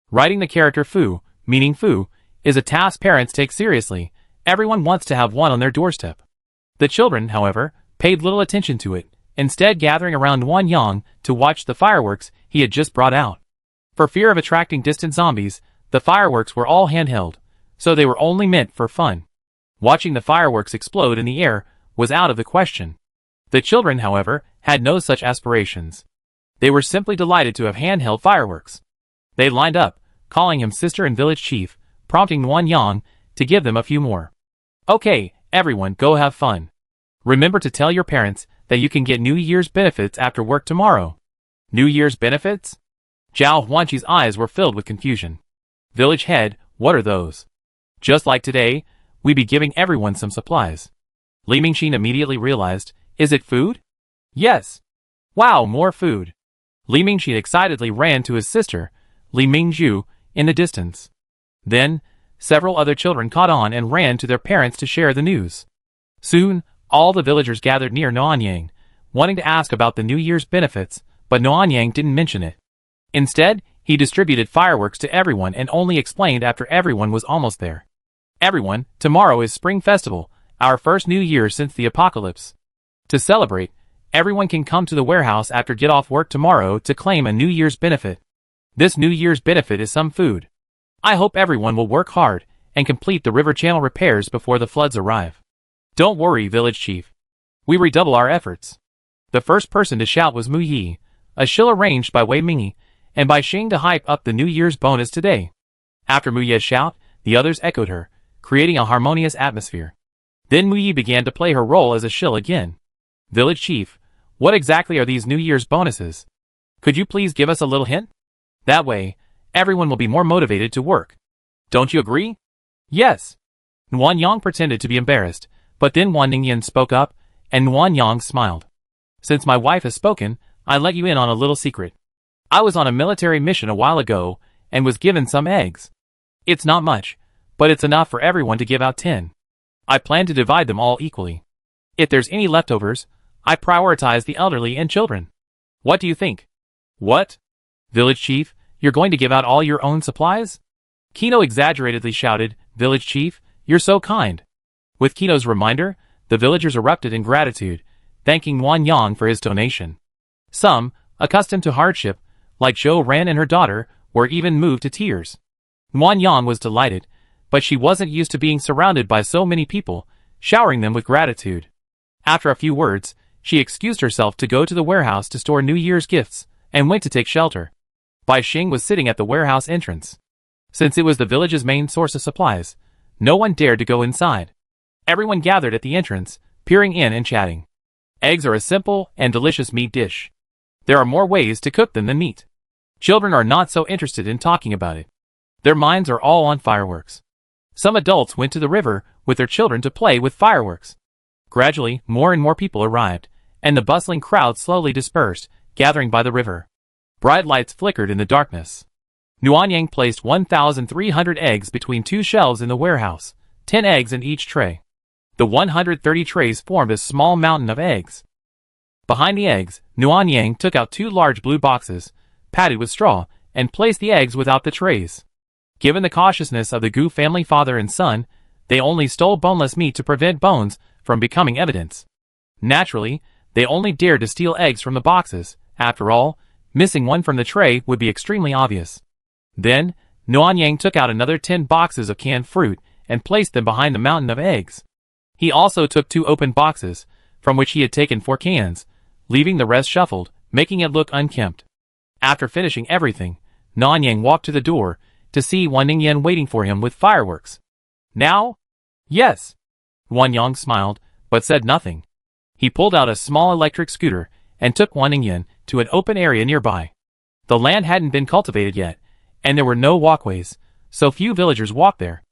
Writing the character Fu, meaning Fu, is a task parents take seriously. Everyone wants to have one on their doorstep. The children, however, paid little attention to it, instead gathering around Wan Yang to watch the fireworks he had just brought out. For fear of attracting distant zombies, the fireworks were all handheld, so they were only meant for fun. Watching the fireworks explode in the air was out of the question. The children, however, had no such aspirations. They were simply delighted to have handheld fireworks. They lined up, calling him sister and village chief, prompting Wan Yang to give them a few more. Okay, everyone, go have fun. Remember to tell your parents that you can get New Year's benefits after work tomorrow. New Year's benefits? Zhao Huanqi's eyes were filled with confusion. Village head, what are those? Just like today, we be giving everyone some supplies. Li Mingxin immediately realized, is it food? Yes. Wow, more food. Li Mingxin excitedly ran to his sister, Li Mingzhu, in the distance. Then, several other children caught on and ran to their parents to share the news. Soon, all the villagers gathered near Nuanyang, wanting to ask about the New Year's benefits, but Nuanyang didn't mention it. Instead, he distributed fireworks to everyone and only explained after everyone was almost there. Everyone, tomorrow is Spring Festival, our first New Year since the apocalypse. To celebrate, everyone can come to the warehouse after get off work tomorrow to claim a New Year's benefit. This New Year's benefit is some food. I hope everyone will work hard and complete the river channel repairs before the floods arrive. Don't worry, village chief. We redouble our efforts. The first person to shout was Mu Yi, a shill arranged by Wei Mingyi and by Xing to hype up the New Year's bonus today. After Mu Yi's shout, the others echoed her, creating a harmonious atmosphere. Then Mu Yi began to play her role as a shill again. Village chief, what exactly are these New Year's bonuses? Could you please give us a little hint? That way, everyone will be more motivated to work. Don't you agree? Yes. Wan Yang pretended to be embarrassed, but then Wan Ningyan spoke up, and Wan Yang smiled. Since my wife has spoken, I let you in on a little secret. I was on a military mission a while ago, and was given some eggs. It's not much, but it's enough for everyone to give out 10. I plan to divide them all equally. If there's any leftovers, I prioritize the elderly and children. What do you think? What? Village chief, you're going to give out all your own supplies? Kino exaggeratedly shouted, Village chief, you're so kind. With Kino's reminder, the villagers erupted in gratitude, thanking Wan Yang for his donation. Some, accustomed to hardship, like Zhou Ran and her daughter, were even moved to tears. Wan Yang was delighted, but she wasn't used to being surrounded by so many people, showering them with gratitude. After a few words, she excused herself to go to the warehouse to store New Year's gifts, and went to take shelter. Bai Xing was sitting at the warehouse entrance. Since it was the village's main source of supplies, no one dared to go inside. Everyone gathered at the entrance, peering in and chatting. Eggs are a simple and delicious meat dish. There are more ways to cook them than meat. Children are not so interested in talking about it. Their minds are all on fireworks. Some adults went to the river with their children to play with fireworks. Gradually, more and more people arrived, and the bustling crowd slowly dispersed, gathering by the river. Bright lights flickered in the darkness. Nuanyang placed 1,300 eggs between two shelves in the warehouse, 10 eggs in each tray. The 130 trays formed a small mountain of eggs. Behind the eggs, Nuanyang took out 2 large blue boxes, padded with straw, and placed the eggs without the trays. Given the cautiousness of the Gu family father and son, they only stole boneless meat to prevent bones from becoming evidence. Naturally, they only dared to steal eggs from the boxes. After all, missing one from the tray would be extremely obvious. Then, Nuanyang took out another 10 boxes of canned fruit and placed them behind the mountain of eggs. He also took 2 open boxes, from which he had taken 4 cans, leaving the rest shuffled, making it look unkempt. After finishing everything, Nuanyang walked to the door to see Wan Ningyan waiting for him with fireworks. Now? Yes. Wan Yang smiled, but said nothing. He pulled out a small electric scooter and took Wan Ningyan to an open area nearby. The land hadn't been cultivated yet, and there were no walkways, so few villagers walked there.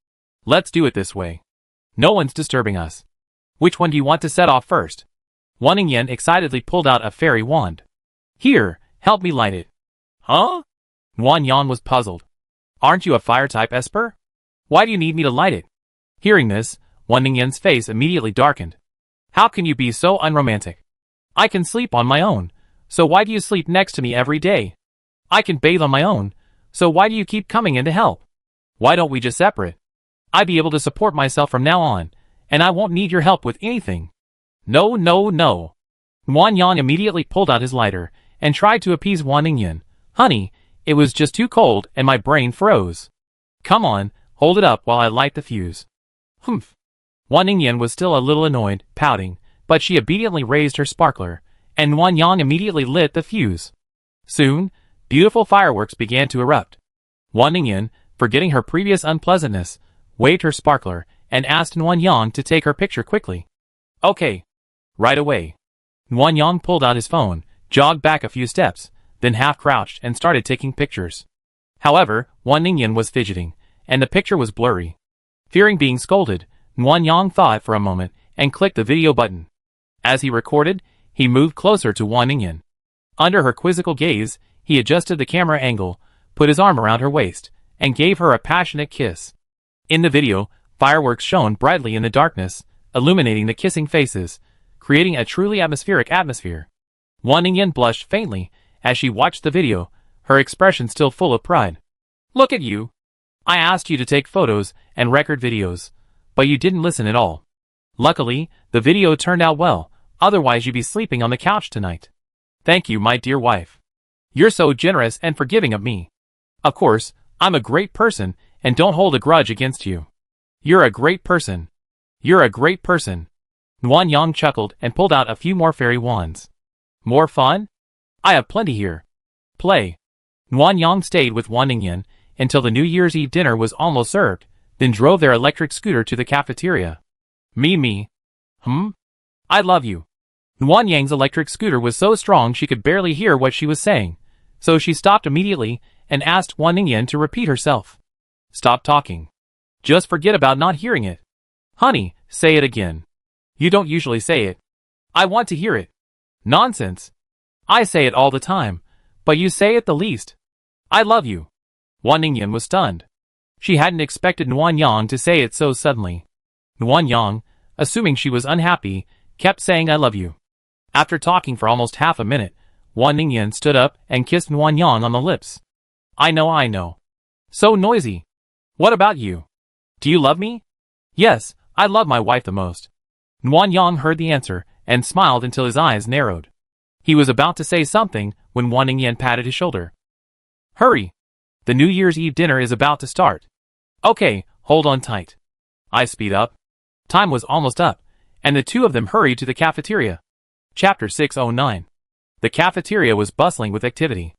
Let's do it this way. No one's disturbing us. Which one do you want to set off first? Wan Ningyan excitedly pulled out a fairy wand. Here, help me light it. Huh? Wan Yang was puzzled. Aren't you a fire-type esper? Why do you need me to light it? Hearing this, Wan Ningyan's face immediately darkened. How can you be so unromantic? I can sleep on my own, so why do you sleep next to me every day? I can bathe on my own, so why do you keep coming in to help? Why don't we just separate? I'd be able to support myself from now on, and I won't need your help with anything. No, no, no. Wan Yang immediately pulled out his lighter and tried to appease Wan Ningyan. Honey, it was just too cold and my brain froze. Come on, hold it up while I light the fuse. Humph. Wan Ningyan was still a little annoyed, pouting, but she obediently raised her sparkler, and Wan Yang immediately lit the fuse. Soon, beautiful fireworks began to erupt. Wan Ningyan, forgetting her previous unpleasantness, waved her sparkler and asked Wan Yang to take her picture quickly. Okay. Right away. Wan Yang pulled out his phone, jogged back a few steps, then half-crouched and started taking pictures. However, Wan Ningyan was fidgeting, and the picture was blurry. Fearing being scolded, Wan Yang thought for a moment and clicked the video button. As he recorded, he moved closer to Wan Ningyan. Under her quizzical gaze, he adjusted the camera angle, put his arm around her waist, and gave her a passionate kiss. In the video, fireworks shone brightly in the darkness, illuminating the kissing faces, creating a truly atmospheric atmosphere. Wan Ningyan blushed faintly as she watched the video, her expression still full of pride. Look at you. I asked you to take photos and record videos, but you didn't listen at all. Luckily, the video turned out well, otherwise you'd be sleeping on the couch tonight. Thank you, my dear wife. You're so generous and forgiving of me. Of course, I'm a great person and don't hold a grudge against you. You're a great person. You're a great person. Wan Yang chuckled and pulled out a few more fairy wands. More fun? I have plenty here. Play. Wan Yang stayed with Wan Ningyan until the New Year's Eve dinner was almost served, then drove their electric scooter to the cafeteria. Me. I love you. Wan Yang's electric scooter was so strong she could barely hear what she was saying, so she stopped immediately and asked Wan Ningyan to repeat herself. Stop talking. Just forget about not hearing it. Honey, say it again. You don't usually say it. I want to hear it. Nonsense. I say it all the time, but you say it the least. I love you. Wan Ningyan was stunned. She hadn't expected Wan Yang to say it so suddenly. Wan Yang, assuming she was unhappy, kept saying I love you. After talking for almost half a minute, Wan Ningyan stood up and kissed Wan Yang on the lips. I know. So noisy. What about you? Do you love me? Yes, I love my wife the most. Wan Yang heard the answer and smiled until his eyes narrowed. He was about to say something when Wan Ningyan patted his shoulder. Hurry! The New Year's Eve dinner is about to start. Okay, hold on tight. I speed up. Time was almost up, and the two of them hurried to the cafeteria. Chapter 609. The cafeteria was bustling with activity.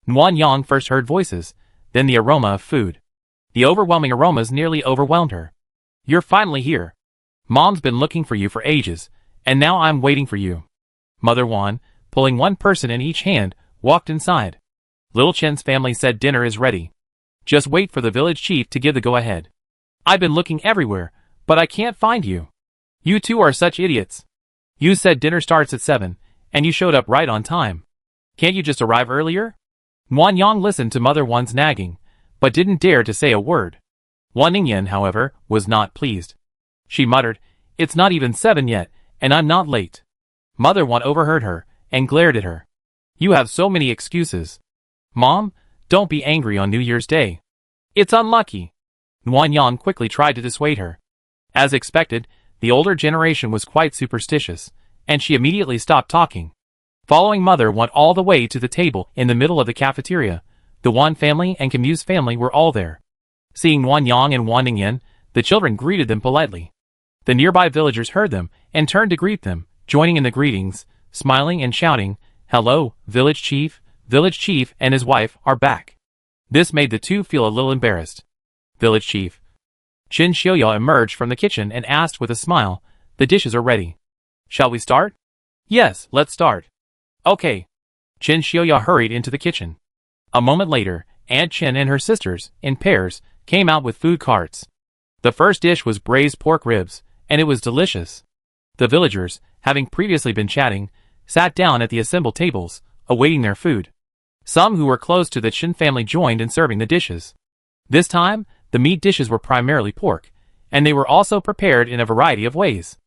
Wan Yang first heard voices, then the aroma of food. The overwhelming aromas nearly overwhelmed her. You're finally here. Mom's been looking for you for ages, and now I'm waiting for you. Mother Wan, pulling one person in each hand, walked inside. Little Chen's family said dinner is ready. Just wait for the village chief to give the go-ahead. I've been looking everywhere, but I can't find you. You two are such idiots. You said dinner starts at 7, and you showed up right on time. Can't you just arrive earlier? Wan Yang listened to Mother Wan's nagging, but didn't dare to say a word. Wan Ningyan, however, was not pleased. She muttered, It's not even 7 yet, and I'm not late. Mother Wan overheard her, and glared at her. You have so many excuses. Mom, don't be angry on New Year's Day. It's unlucky. Wan Yang quickly tried to dissuade her. As expected, the older generation was quite superstitious, and she immediately stopped talking. Following Mother Wan all the way to the table in the middle of the cafeteria, the Wan family and Camuse's family were all there. Seeing Wan Yang and Wan Ningyan, the children greeted them politely. The nearby villagers heard them and turned to greet them, joining in the greetings, smiling and shouting, Hello, village chief and his wife are back. This made the two feel a little embarrassed. Village chief Qin Xiuya emerged from the kitchen and asked with a smile, The dishes are ready. Shall we start? Yes, let's start. Okay. Qin Xiuya hurried into the kitchen. A moment later, Aunt Qin and her sisters, in pairs, came out with food carts. The first dish was braised pork ribs, and it was delicious. The villagers, having previously been chatting, sat down at the assembled tables, awaiting their food. Some who were close to the Chen family joined in serving the dishes. This time, the meat dishes were primarily pork, and they were also prepared in a variety of ways.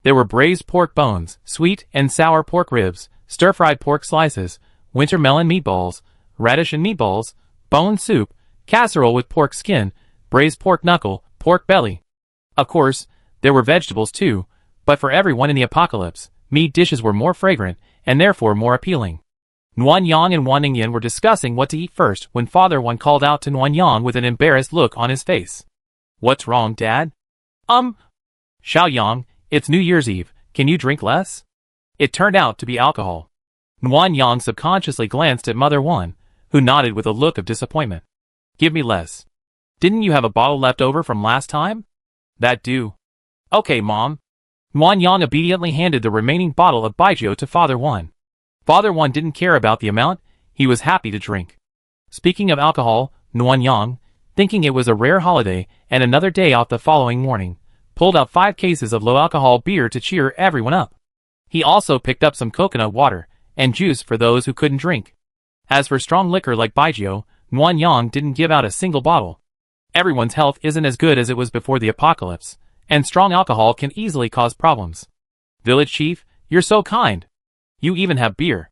There were braised pork bones, sweet and sour pork ribs, stir-fried pork slices, winter melon meatballs, radish and meatballs, bone soup, casserole with pork skin, braised pork knuckle, pork belly. Of course, there were vegetables too, but for everyone in the apocalypse, meat dishes were more fragrant and therefore more appealing. Nuan Yang and Wan Ningyan were discussing what to eat first when Father Wan called out to Nuan Yang with an embarrassed look on his face. "What's wrong, Dad?" Xiao Yang, it's New Year's Eve, can you drink less?" It turned out to be alcohol. Nuan Yang subconsciously glanced at Mother Wan, who nodded with a look of disappointment. "Give me less. Didn't you have a bottle left over from last time?" "That do." "Okay, Mom." Nuan Yang obediently handed the remaining bottle of baijiu to Father Wan. Father Wan didn't care about the amount, he was happy to drink. Speaking of alcohol, Nuan Yang, thinking it was a rare holiday and another day off the following morning, pulled out 5 cases of low-alcohol beer to cheer everyone up. He also picked up some coconut water and juice for those who couldn't drink. As for strong liquor like baijiu, Nuan Yang didn't give out a single bottle. Everyone's health isn't as good as it was before the apocalypse, and strong alcohol can easily cause problems. "Village Chief, you're so kind. You even have beer."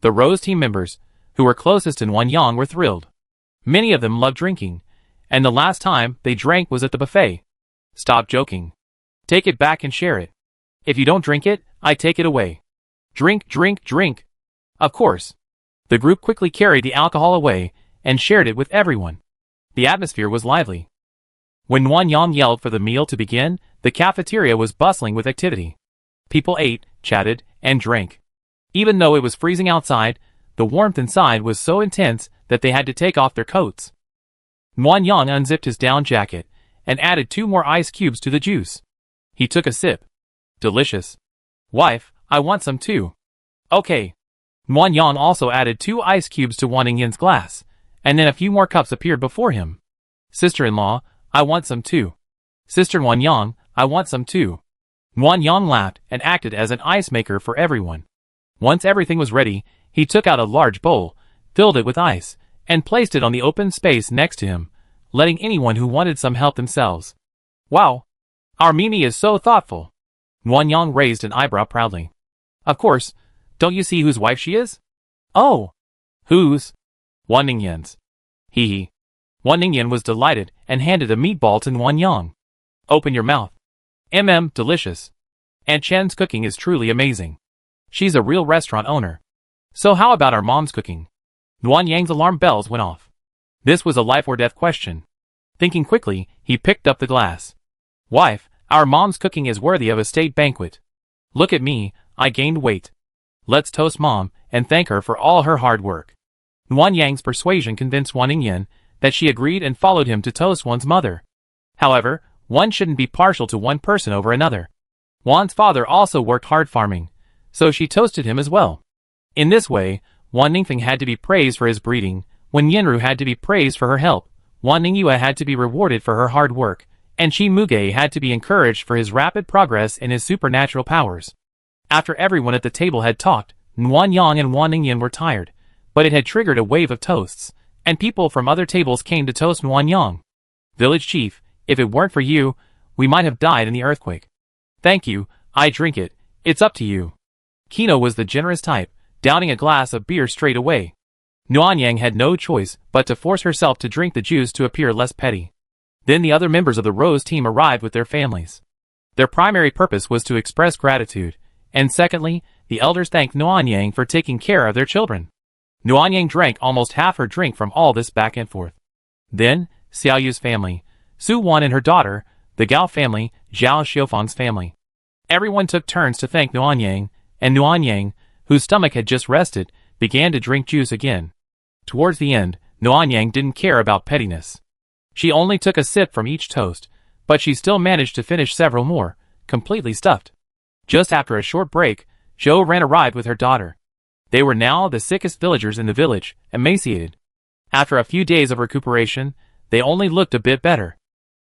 The Rose team members, who were closest to Nuan Yang, were thrilled. Many of them loved drinking, and the last time they drank was at the buffet. "Stop joking. Take it back and share it. If you don't drink it, I take it away. Drink, drink, drink." Of course. The group quickly carried the alcohol away and shared it with everyone. The atmosphere was lively. When Nuan Yang yelled for the meal to begin, the cafeteria was bustling with activity. People ate, chatted, and drank. Even though it was freezing outside, the warmth inside was so intense that they had to take off their coats. Nuan Yang unzipped his down jacket and added 2 more ice cubes to the juice. He took a sip. "Delicious. Wife, I want some too." "Okay." Nuan Yang also added 2 ice cubes to Wan Ningyan's glass, and then a few more cups appeared before him. "Sister-in-law, I want some too." "Sister Nuan Yang, I want some too." Nuan Yang laughed and acted as an ice maker for everyone. Once everything was ready, he took out a large bowl, filled it with ice, and placed it on the open space next to him, letting anyone who wanted some help themselves. "Wow! Our Mimi is so thoughtful." Nuan Yang raised an eyebrow proudly. "Of course, don't you see whose wife she is?" "Oh! Whose?" "Wan Ningyan's." Hee. Wan Ningyan was delighted and handed a meatball to Nuan Yang. "Open your mouth. Delicious. Aunt Chen's cooking is truly amazing. She's a real restaurant owner. So how about our mom's cooking?" Nuan Yang's alarm bells went off. This was a life-or-death question. Thinking quickly, he picked up the glass. "Wife, our mom's cooking is worthy of a state banquet. Look at me, I gained weight. Let's toast Mom and thank her for all her hard work." Nuan Yang's persuasion convinced Wan Ningyan that she agreed and followed him to toast Wan's mother. However, one shouldn't be partial to one person over another. Wan's father also worked hard farming, so she toasted him as well. In this way, Wan Ningfeng had to be praised for his breeding, when Yenru had to be praised for her help, Wan Ningyue had to be rewarded for her hard work, and Qi Muge had to be encouraged for his rapid progress in his supernatural powers. After everyone at the table had talked, Nuan Yang and Wan Ningyan were tired, but it had triggered a wave of toasts, and people from other tables came to toast Nuan Yang. "Village Chief, if it weren't for you, we might have died in the earthquake." "Thank you, I drink it, it's up to you." Kino was the generous type, downing a glass of beer straight away. Nuan Yang had no choice but to force herself to drink the juice to appear less petty. Then the other members of the Rose team arrived with their families. Their primary purpose was to express gratitude, and secondly, the elders thanked Nuan Yang for taking care of their children. Nuan Yang drank almost half her drink from all this back and forth. Then, Xiao Yu's family, Su Wan and her daughter, the Gao family, Zhao Xiufang's family. Everyone took turns to thank Nuan Yang, and Nuan Yang, whose stomach had just rested, began to drink juice again. Towards the end, Nuan Yang didn't care about pettiness. She only took a sip from each toast, but she still managed to finish several more, completely stuffed. Just after a short break, Zhou Ran arrived with her daughter. They were now the sickest villagers in the village, emaciated. After a few days of recuperation, they only looked a bit better.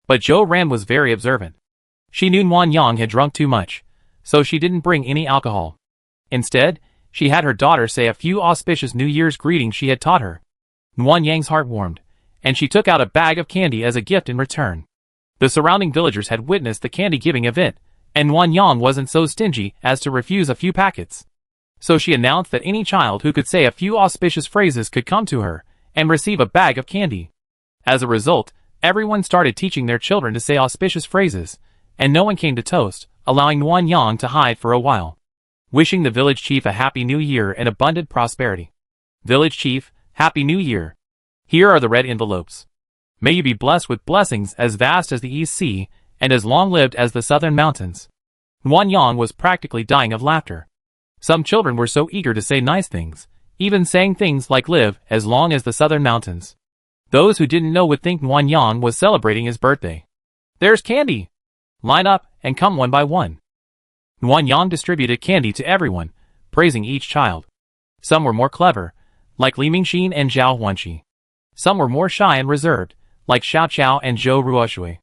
But Zhou Ran was very observant. She knew Wan Yang had drunk too much, so she didn't bring any alcohol. Instead, she had her daughter say a few auspicious New Year's greetings she had taught her. Wan Yang's heart warmed, and she took out a bag of candy as a gift in return. The surrounding villagers had witnessed the candy-giving event, and Wan Yang wasn't so stingy as to refuse a few packets. So she announced that any child who could say a few auspicious phrases could come to her and receive a bag of candy. As a result, everyone started teaching their children to say auspicious phrases, and no one came to toast, allowing Wan Yang to hide for a while. Wishing the village chief a happy new year and abundant prosperity. Village chief, happy new year. Here are the red envelopes. May you be blessed with blessings as vast as the East Sea, and as long-lived as the southern mountains. Wan Yang was practically dying of laughter. Some children were so eager to say nice things, even saying things like live as long as the southern mountains. Those who didn't know would think Wan Yang was celebrating his birthday. There's candy! Line up and come one by one. Wan Yang distributed candy to everyone, praising each child. Some were more clever, like Li Mingxin and Zhao Huanqi. Some were more shy and reserved, like Xiao Qiao and Zhou Ruoshui.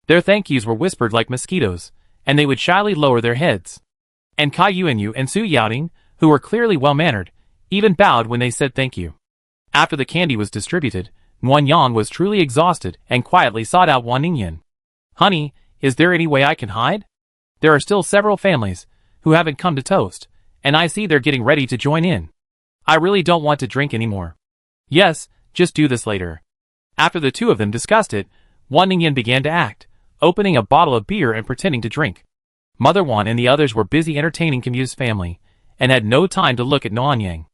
Their thank yous were whispered like mosquitoes, and they would shyly lower their heads. And Kai Yuanyu and Su Yaoting, who were clearly well-mannered, even bowed when they said thank you. After the candy was distributed, Wan Yang was truly exhausted and quietly sought out Wan Ningyan. Honey, is there any way I can hide? There are still several families who haven't come to toast, and I see they're getting ready to join in. I really don't want to drink anymore. Yes, just do this later. After the two of them discussed it, Wan Ningyan began to act, opening a bottle of beer and pretending to drink. Mother Wan and the others were busy entertaining Camuse's family, and had no time to look at Wan Yang.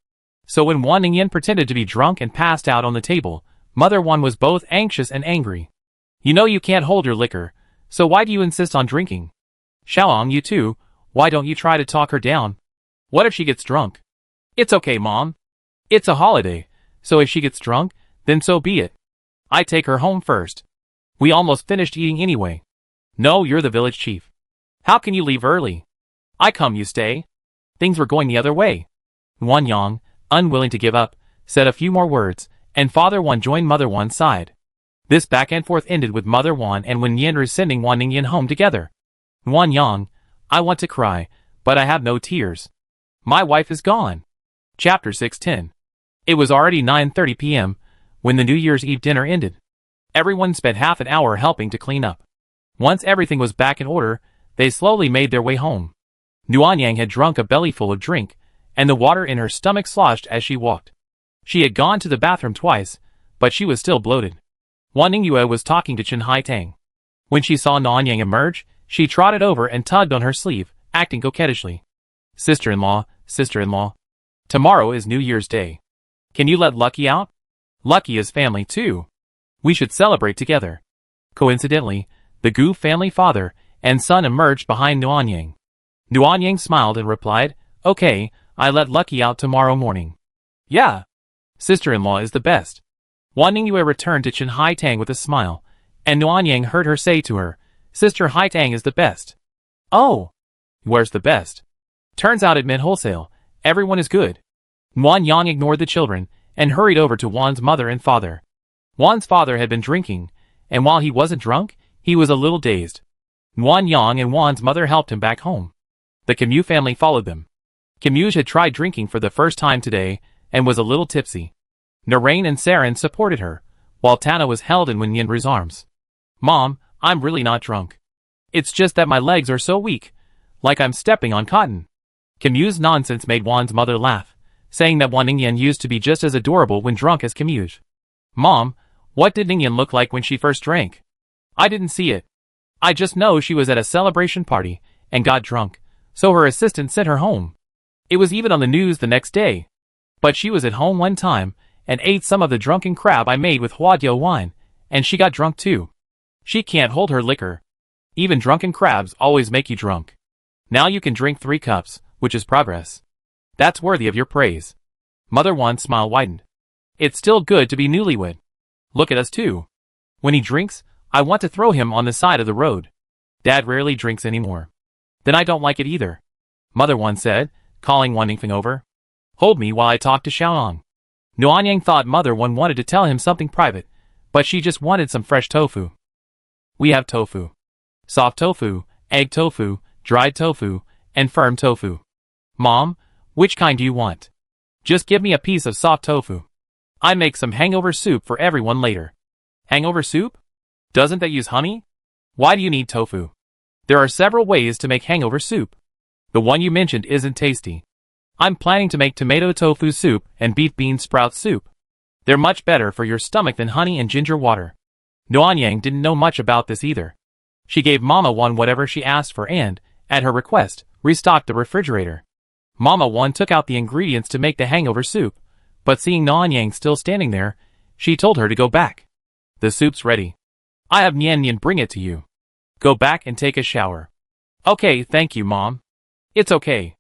So when Wan Ningyan pretended to be drunk and passed out on the table, Mother Wan was both anxious and angry. You know you can't hold your liquor, so why do you insist on drinking? Xiaoang, you too, why don't you try to talk her down? What if she gets drunk? It's okay, Mom. It's a holiday, so if she gets drunk, then so be it. I take her home first. We almost finished eating anyway. No, you're the village chief. How can you leave early? I come, you stay. Things were going the other way. Wan Yang, unwilling to give up, said a few more words, and Father Wan joined Mother Wan's side. This back and forth ended with Mother Wan and Wen Yanru sending Wan Ningyan home together. Wan Yang, I want to cry, but I have no tears. My wife is gone. Chapter 610. It was already 9:30 p.m. when the New Year's Eve dinner ended. Everyone spent half an hour helping to clean up. Once everything was back in order, they slowly made their way home. Wan Yang had drunk a bellyful of drink, and the water in her stomach sloshed as she walked. She had gone to the bathroom twice, but she was still bloated. Wan Ningyue was talking to Chen Haitang. When she saw Wan Yang emerge, she trotted over and tugged on her sleeve, acting coquettishly. Sister-in-law, sister-in-law. Tomorrow is New Year's Day. Can you let Lucky out? Lucky is family too. We should celebrate together. Coincidentally, the Gu family father and son emerged behind Wan Yang. Wan Yang smiled and replied, Okay, I let Lucky out tomorrow morning. Yeah. Sister-in-law is the best. Wan Ningyue returned to Chen Haitang with a smile, and Wan Yang heard her say to her, Sister Haitang is the best. Oh. Where's the best? Turns out it meant wholesale. Everyone is good. Wan Yang ignored the children and hurried over to Wan's mother and father. Wan's father had been drinking, and while he wasn't drunk, he was a little dazed. Wan Yang and Wan's mother helped him back home. The Camus family followed them. Camus had tried drinking for the first time today and was a little tipsy. Narain and Sarin supported her, while Tana was held in Wen Yanru's arms. Mom, I'm really not drunk. It's just that my legs are so weak, like I'm stepping on cotton. Camus' nonsense made Wan's mother laugh, saying that Wan Ningyan used to be just as adorable when drunk as Camus. Mom, what did Ningyan look like when she first drank? I didn't see it. I just know she was at a celebration party and got drunk, so her assistant sent her home. It was even on the news the next day. But she was at home one time and ate some of the drunken crab I made with Huadio wine, and she got drunk too. She can't hold her liquor. Even drunken crabs always make you drunk. Now you can drink 3 cups, which is progress. That's worthy of your praise. Mother Wan's smile widened. It's still good to be newlywed. Look at us too. When he drinks, I want to throw him on the side of the road. Dad rarely drinks anymore. Then I don't like it either. Mother Wan said, calling Wan Ningfeng over. Hold me while I talk to Xiaoang. Wan Yang thought Mother Wan wanted to tell him something private, but she just wanted some fresh tofu. We have tofu. Soft tofu, egg tofu, dried tofu, and firm tofu. Mom, which kind do you want? Just give me a piece of soft tofu. I make some hangover soup for everyone later. Hangover soup? Doesn't that use honey? Why do you need tofu? There are several ways to make hangover soup. The one you mentioned isn't tasty. I'm planning to make tomato tofu soup and beef bean sprout soup. They're much better for your stomach than honey and ginger water. Nuanyang didn't know much about this either. She gave Mama One whatever she asked for and, at her request, restocked the refrigerator. Mama One took out the ingredients to make the hangover soup, but seeing Nuanyang still standing there, she told her to go back. The soup's ready. I have Nian Nian bring it to you. Go back and take a shower. Okay, thank you, Mom. It's okay.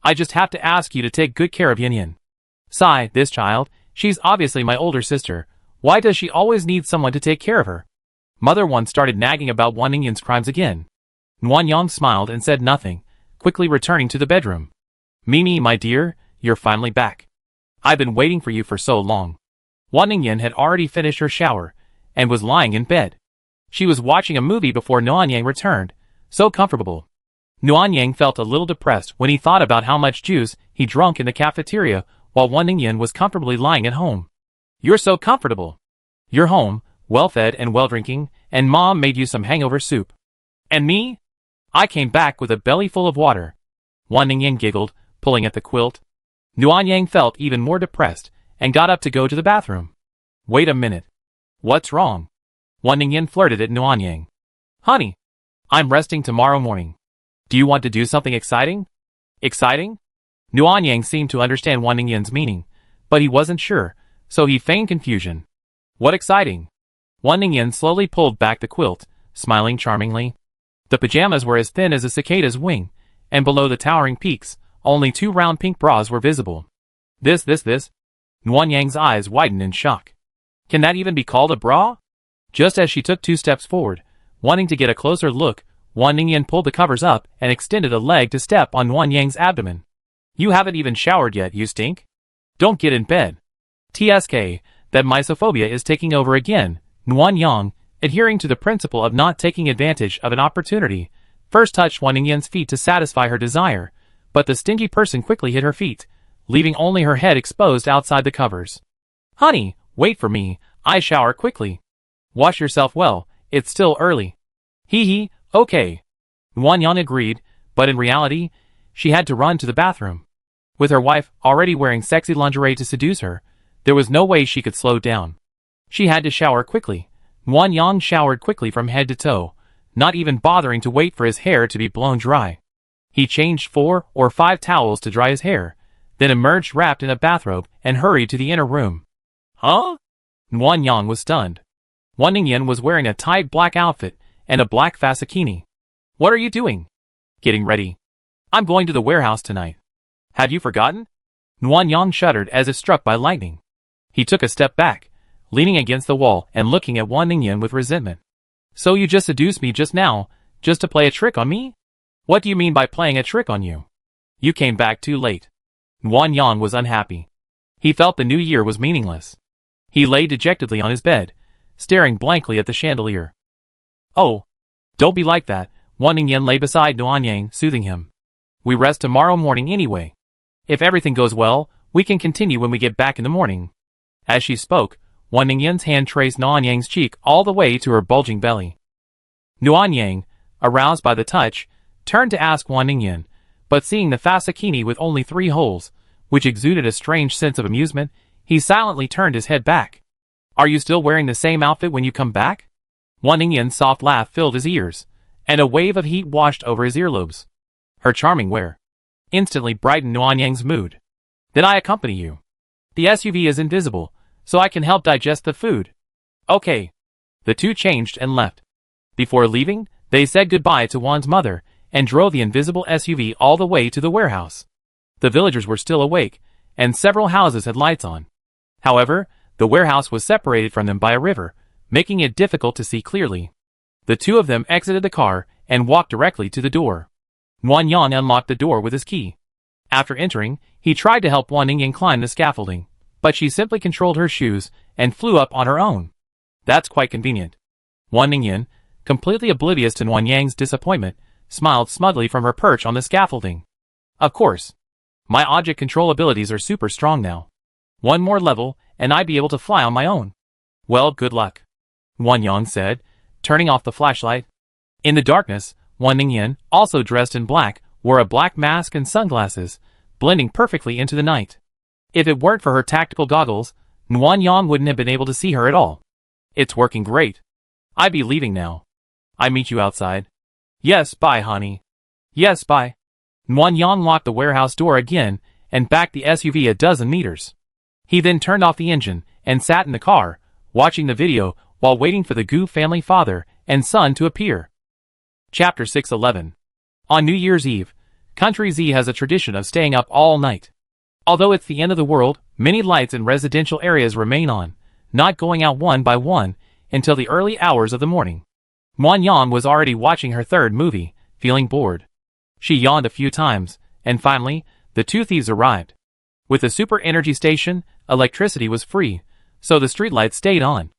I just have to ask you to take good care of Yin Yin. Sigh, this child, she's obviously my older sister. Why does she always need someone to take care of her? Mother One started nagging about Wan Ningyan's crimes again. Nuanyang smiled and said nothing, quickly returning to the bedroom. Mimi, my dear, you're finally back. I've been waiting for you for so long. Wan Ningyan had already finished her shower, and was lying in bed. She was watching a movie before Nuanyang returned, so comfortable. Nuanyang felt a little depressed when he thought about how much juice he drank in the cafeteria while Wan Ningyan was comfortably lying at home. You're so comfortable. You're home, well-fed and well-drinking, and Mom made you some hangover soup. And me? I came back with a belly full of water. Wan Ningyan giggled, pulling at the quilt. Nuanyang felt even more depressed, and got up to go to the bathroom. Wait a minute. What's wrong? Wan Ningyan flirted at Nuanyang. Honey, I'm resting tomorrow morning. Do you want to do something exciting? Exciting? Nuanyang seemed to understand Wan Ningyan's meaning, but he wasn't sure, so he feigned confusion. What exciting? Wan Ningyan slowly pulled back the quilt, smiling charmingly. The pajamas were as thin as a cicada's wing, and below the towering peaks, only 2 round pink bras were visible. This. Nuanyang's eyes widened in shock. Can that even be called a bra? Just as she took 2 steps forward, wanting to get a closer look, Wan Ningyan pulled the covers up and extended a leg to step on Nuanyang's abdomen. You haven't even showered yet, you stink. Don't get in bed. TSK, that misophobia is taking over again. Nuanyang, adhering to the principle of not taking advantage of an opportunity, first touched Wan Ningyan's feet to satisfy her desire, but the stingy person quickly hid her feet, leaving only her head exposed outside the covers. Honey, wait for me, I shower quickly. Wash yourself well, it's still early. Hee, okay. Nuanyang agreed, but in reality, she had to run to the bathroom. With her wife already wearing sexy lingerie to seduce her, there was no way she could slow down. She had to shower quickly. Nuanyang showered quickly from head to toe, not even bothering to wait for his hair to be blown dry. He changed 4 or 5 towels to dry his hair, then emerged wrapped in a bathrobe and hurried to the inner room. Huh? Nuanyang was stunned. Wan Ningyan was wearing a tight black outfit and a black fascikini. What are you doing? Getting ready. I'm going to the warehouse tonight. Have you forgotten? Nuanyang shuddered as if struck by lightning. He took a step back, leaning against the wall and looking at Wan Ningyan with resentment. So you just seduced me just now, just to play a trick on me? What do you mean by playing a trick on you? You came back too late. Nuanyang was unhappy. He felt the new year was meaningless. He lay dejectedly on his bed, staring blankly at the chandelier. Oh, don't be like that. Wan Ningyan lay beside Nuanyang, soothing him. We rest tomorrow morning anyway. If everything goes well, we can continue when we get back in the morning. As she spoke, Wan Ningyan's hand traced Nuanyang's cheek all the way to her bulging belly. Nuanyang, aroused by the touch, turned to ask Wan Ningyan, but seeing the fascikini with only 3 holes, which exuded a strange sense of amusement, he silently turned his head back. Are you still wearing the same outfit when you come back? Wan Ningyan's soft laugh filled his ears, and a wave of heat washed over his earlobes. Her charming wear instantly brightened Nuanyang's mood. Then I accompany you. The SUV is invisible, so I can help digest the food. Okay. The two changed and left. Before leaving, they said goodbye to Wan's mother, and drove the invisible SUV all the way to the warehouse. The villagers were still awake, and several houses had lights on. However, the warehouse was separated from them by a river, making it difficult to see clearly. The two of them exited the car and walked directly to the door. Nuanyang unlocked the door with his key. After entering, he tried to help Wan Ningyan climb the scaffolding, but she simply controlled her shoes and flew up on her own. That's quite convenient. Wan Ningyan, completely oblivious to Nguyen Yang's disappointment, smiled smugly from her perch on the scaffolding. Of course. My object control abilities are super strong now. One more level, and I'd be able to fly on my own. Well, good luck, Nguyen Yang said, turning off the flashlight. In the darkness, Wan Ningyan, also dressed in black, wore a black mask and sunglasses, blending perfectly into the night. If it weren't for her tactical goggles, Nguyen Yang wouldn't have been able to see her at all. It's working great. I'd be leaving now. I meet you outside. Yes, bye, honey. Yes, bye. Nguyen Yang locked the warehouse door again and backed the SUV a dozen meters. He then turned off the engine and sat in the car, watching the video while waiting for the Gu family father and son to appear. Chapter 611. On New Year's Eve, Country Z has a tradition of staying up all night. Although it's the end of the world, many lights in residential areas remain on, not going out one by one until the early hours of the morning. Nguyen Yang was already watching her third movie, feeling bored. She yawned a few times, and finally, the two thieves arrived. With the super energy station, electricity was free, so the streetlights stayed on.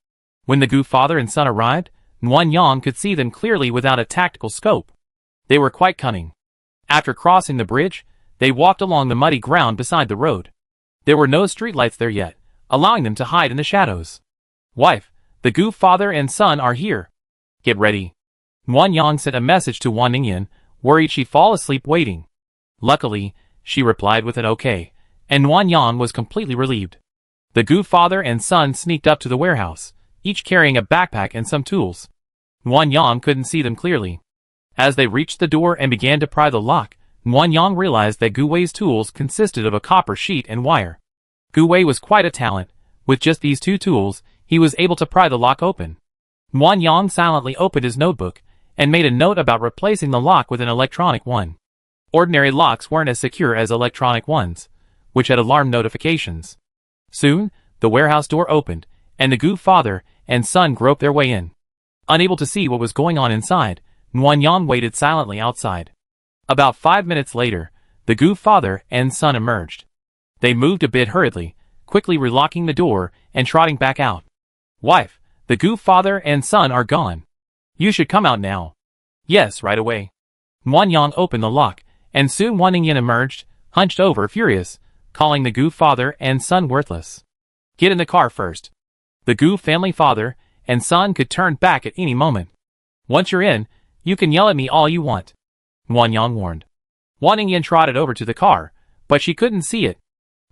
When the Gu father and son arrived, Nguyen Yang could see them clearly without a tactical scope. They were quite cunning. After crossing the bridge, they walked along the muddy ground beside the road. There were no streetlights there yet, allowing them to hide in the shadows. Wife, the Gu father and son are here. Get ready. Nguyen Yang sent a message to Wan Ningyan, worried she'd fall asleep waiting. Luckily, she replied with an okay, and Nguyen Yang was completely relieved. The Gu father and son sneaked up to the warehouse, each carrying a backpack and some tools. Nguyen Yang couldn't see them clearly. As they reached the door and began to pry the lock, Nguyen Yang realized that Gu Wei's tools consisted of a copper sheet and wire. Gu Wei was quite a talent. With just these two tools, he was able to pry the lock open. Nguyen Yang silently opened his notebook and made a note about replacing the lock with an electronic one. Ordinary locks weren't as secure as electronic ones, which had alarm notifications. Soon, the warehouse door opened, and the Gu father and son groped their way in. Unable to see what was going on inside, Nguyen Yang waited silently outside. About 5 minutes later, the Gu father and son emerged. They moved a bit hurriedly, quickly relocking the door and trotting back out. Wife, the Gu father and son are gone. You should come out now. Yes, right away. Nguyen Yang opened the lock, and soon Wan Ningyan emerged, hunched over, furious, calling the Gu father and son worthless. Get in the car first. The Gu family father and son could turn back at any moment. Once you're in, you can yell at me all you want, Nguyen Yang warned. Wan Ningyan trotted over to the car, but she couldn't see it.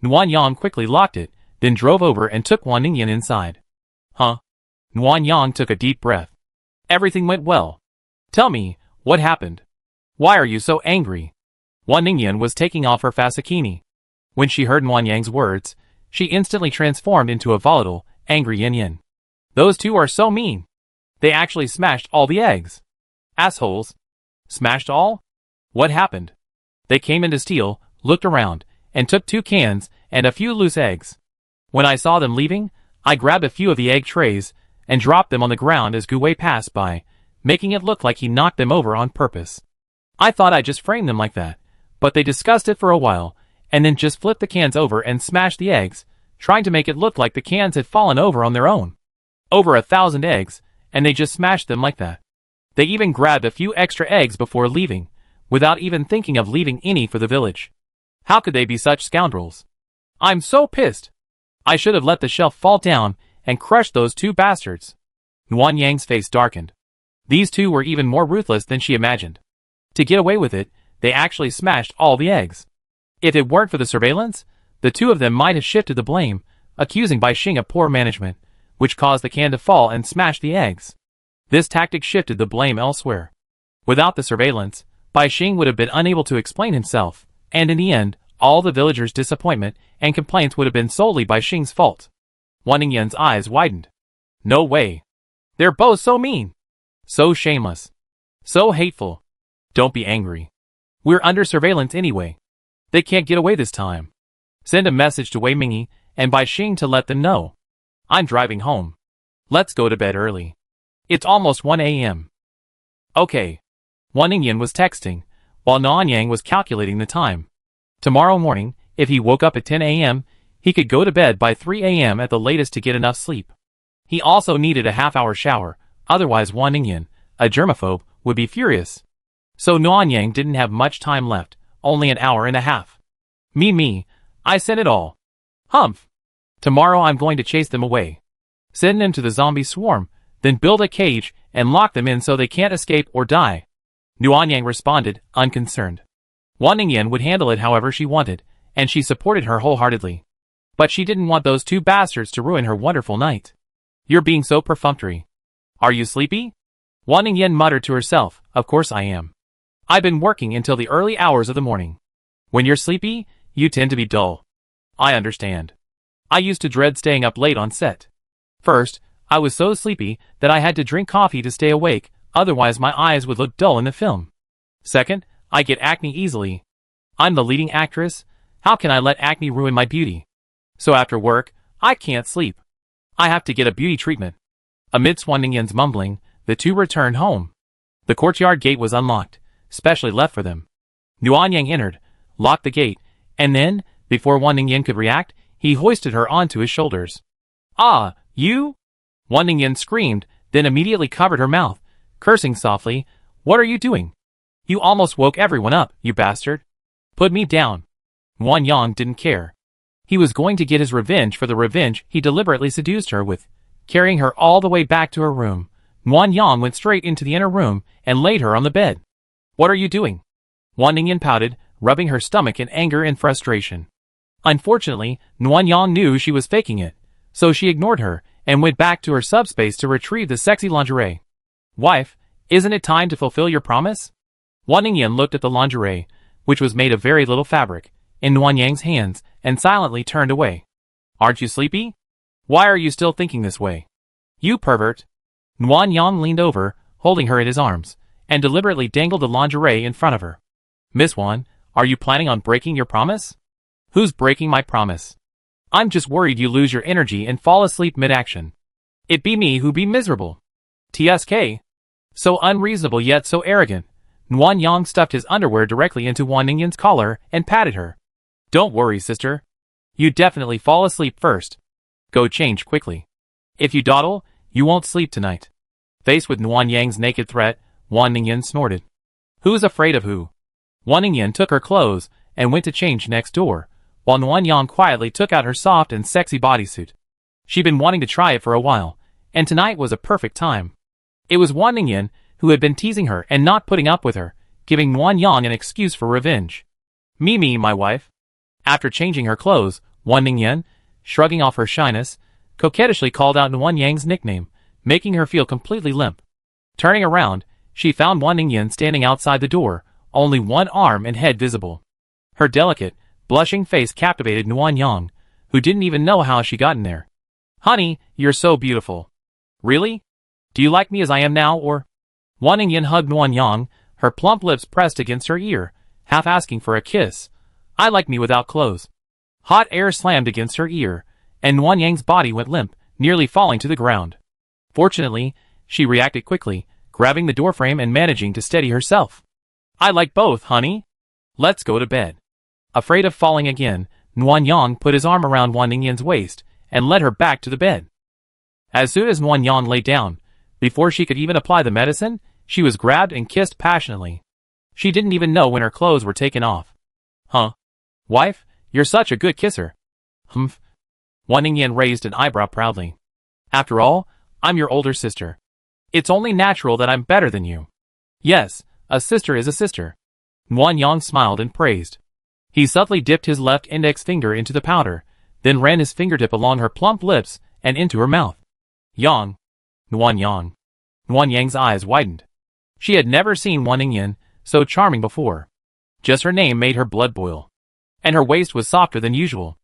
Nguyen Yang quickly locked it, then drove over and took Wan Ningyan inside. Huh? Nguyen Yang took a deep breath. Everything went well. Tell me, what happened? Why are you so angry? Wan Ningyan was taking off her fascikini. When she heard Nguyen Yang's words, she instantly transformed into a volatile, angry Yin Yin. Those two are so mean. They actually smashed all the eggs. Assholes. Smashed all? What happened? They came in to steal, looked around, and took 2 cans and a few loose eggs. When I saw them leaving, I grabbed a few of the egg trays and dropped them on the ground as Gu Wei passed by, making it look like he knocked them over on purpose. I thought I'd just frame them like that, but they discussed it for a while, and then just flipped the cans over and smashed the eggs, trying to make it look like the cans had fallen over on their own. Over 1,000 eggs, and they just smashed them like that. They even grabbed a few extra eggs before leaving, without even thinking of leaving any for the village. How could they be such scoundrels? I'm so pissed. I should have let the shelf fall down and crushed those 2 bastards. Nguyen Yang's face darkened. These 2 were even more ruthless than she imagined. To get away with it, they actually smashed all the eggs. If it weren't for the surveillance, the 2 of them might have shifted the blame, accusing Bai Xing of poor management, which caused the can to fall and smash the eggs. This tactic shifted the blame elsewhere. Without the surveillance, Bai Xing would have been unable to explain himself, and in the end, all the villagers' disappointment and complaints would have been solely Bai Xing's fault. Wan Ningyan's eyes widened. No way. They're both so mean. So shameless. So hateful. Don't be angry. We're under surveillance anyway. They can't get away this time. Send a message to Wei Mingyi and Bai Xing to let them know. I'm driving home. Let's go to bed early. It's almost 1 a.m. Okay. Wan Ningyan was texting, while Nguyen Yang was calculating the time. Tomorrow morning, if he woke up at 10 a.m., he could go to bed by 3 a.m. at the latest to get enough sleep. He also needed a half-hour shower, otherwise Wan Ningyan, a germaphobe, would be furious. So Nuan Yang didn't have much time left, only an hour and a half. Me, I sent it all. Humph. Tomorrow I'm going to chase them away. Send them to the zombie swarm, then build a cage and lock them in so they can't escape or die. Nuan Yang responded, unconcerned. Wan Ningyan would handle it however she wanted, and she supported her wholeheartedly. But she didn't want those two bastards to ruin her wonderful night. You're being so perfunctory. Are you sleepy? Wan Ningyan muttered to herself, of course I am. I've been working until the early hours of the morning. When you're sleepy, you tend to be dull. I understand. I used to dread staying up late on set. First, I was so sleepy that I had to drink coffee to stay awake, otherwise my eyes would look dull in the film. Second, I get acne easily. I'm the leading actress, how can I let acne ruin my beauty? So after work, I can't sleep. I have to get a beauty treatment. Amidst Wan Ningyan's mumbling, the two returned home. The courtyard gate was unlocked, specially left for them. Nuan Yang entered, locked the gate, and then, before Wan Ningyan could react, he hoisted her onto his shoulders. Ah, you? Wan Ningyan screamed, then immediately covered her mouth, cursing softly, what are you doing? You almost woke everyone up, you bastard. Put me down. Wan Yang didn't care. He was going to get his revenge for the revenge he deliberately seduced her with. Carrying her all the way back to her room, Wan Yang went straight into the inner room and laid her on the bed. What are you doing? Wan Ningyan pouted, rubbing her stomach in anger and frustration. Unfortunately, Nuan Yang knew she was faking it, so she ignored her and went back to her subspace to retrieve the sexy lingerie. Wife, isn't it time to fulfill your promise? Wan Ningyan looked at the lingerie, which was made of very little fabric, in Nuan Yang's hands and silently turned away. Aren't you sleepy? Why are you still thinking this way? You pervert. Nuan Yang leaned over, holding her in his arms, and deliberately dangled the lingerie in front of her. Miss Wan, are you planning on breaking your promise? Who's breaking my promise? I'm just worried you lose your energy and fall asleep mid-action. It be me who be miserable. TSK. So unreasonable yet so arrogant. Nuan Yang stuffed his underwear directly into Wan Ningyan's collar and patted her. Don't worry, sister. You definitely fall asleep first. Go change quickly. If you dawdle, you won't sleep tonight. Faced with Nuan Yang's naked threat, Wan Ningyan snorted. Who's afraid of who? Wan Ningyan took her clothes and went to change next door, while Nuan Yang quietly took out her soft and sexy bodysuit. She'd been wanting to try it for a while, and tonight was a perfect time. It was Wan Ningyan who had been teasing her and not putting up with her, giving Nuan Yang an excuse for revenge. Me, my wife. After changing her clothes, Wan Ningyan, shrugging off her shyness, coquettishly called out Nuan Yang's nickname, making her feel completely limp. Turning around, she found Wan Ningyan standing outside the door, only one arm and head visible. Her delicate, blushing face captivated Nuan Yang, who didn't even know how she got in there. Honey, you're so beautiful. Really? Do you like me as I am now, or? Wan Ningyan hugged Nuan Yang, her plump lips pressed against her ear, half asking for a kiss. I like me without clothes. Hot air slammed against her ear, and Nuan Yang's body went limp, nearly falling to the ground. Fortunately, she reacted quickly, grabbing the doorframe and managing to steady herself. I like both, honey. Let's go to bed. Afraid of falling again, Nuan Yang put his arm around Wan Ningyan's waist and led her back to the bed. As soon as Nuan Yang lay down, before she could even apply the medicine, she was grabbed and kissed passionately. She didn't even know when her clothes were taken off. Huh? Wife, you're such a good kisser. Humph. Wan Ningyan raised an eyebrow proudly. After all, I'm your older sister. It's only natural that I'm better than you. Yes, a sister is a sister. Nuan Yang smiled and praised. He subtly dipped his left index finger into the powder, then ran his fingertip along her plump lips and into her mouth. Yang. Nuan Yang. Nuan Yang's eyes widened. She had never seen Wan Ningyan so charming before. Just her name made her blood boil. And her waist was softer than usual.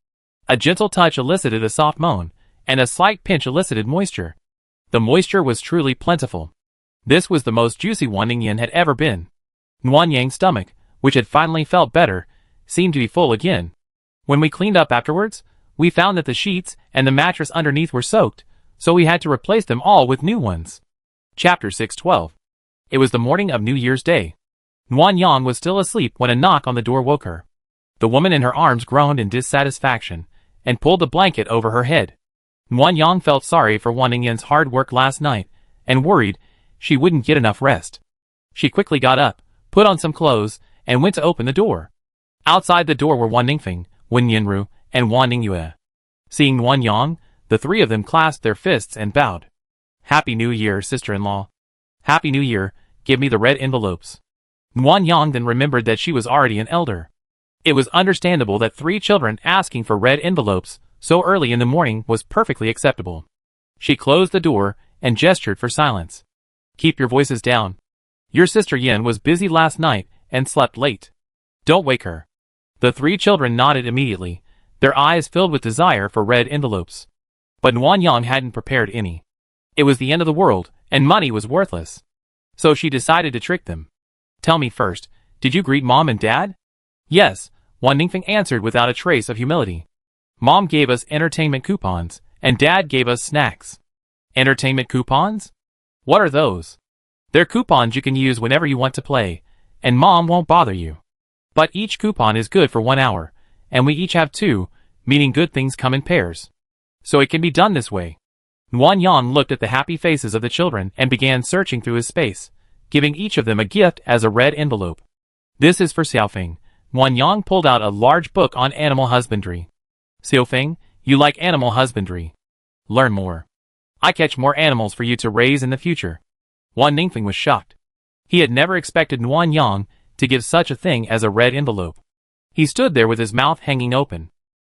A gentle touch elicited a soft moan, and a slight pinch elicited moisture. The moisture was truly plentiful. This was the most juicy Wan Ningyan had ever been. Nuan Yang's stomach, which had finally felt better, seemed to be full again. When we cleaned up afterwards, we found that the sheets and the mattress underneath were soaked, so we had to replace them all with new ones. Chapter 612. It was the morning of New Year's Day. Nuan Yang was still asleep when a knock on the door woke her. The woman in her arms groaned in dissatisfaction, and pulled the blanket over her head. Nuan Yang felt sorry for Wan Ningyan's hard work last night, and worried she wouldn't get enough rest. She quickly got up, put on some clothes, and went to open the door. Outside the door were Wan Ningfeng, Wen Yanru, and Wan Ningyue. Seeing Wan Yang, the three of them clasped their fists and bowed. Happy New Year, sister-in-law. Happy New Year, give me the red envelopes. Wan Yang then remembered that she was already an elder. It was understandable that 3 children asking for red envelopes so early in the morning was perfectly acceptable. She closed the door and gestured for silence. Keep your voices down. Your sister Yin was busy last night and slept late. Don't wake her. The 3 children nodded immediately, their eyes filled with desire for red envelopes. But Wan Yang hadn't prepared any. It was the end of the world, and money was worthless. So she decided to trick them. Tell me first, did you greet Mom and Dad? Yes, Wan Ningfeng answered without a trace of humility. Mom gave us entertainment coupons, and Dad gave us snacks. Entertainment coupons? What are those? They're coupons you can use whenever you want to play, and Mom won't bother you. But each coupon is good for 1 hour, and we each have 2, meaning good things come in pairs. So it can be done this way. Wan Yang looked at the happy faces of the children and began searching through his space, giving each of them a gift as a red envelope. This is for Xiaofeng. Wan Yang pulled out a large book on animal husbandry. Xiaofeng, you like animal husbandry. Learn more. I catch more animals for you to raise in the future. Wan Ningfeng was shocked. He had never expected Wan Yang to give such a thing as a red envelope. He stood there with his mouth hanging open.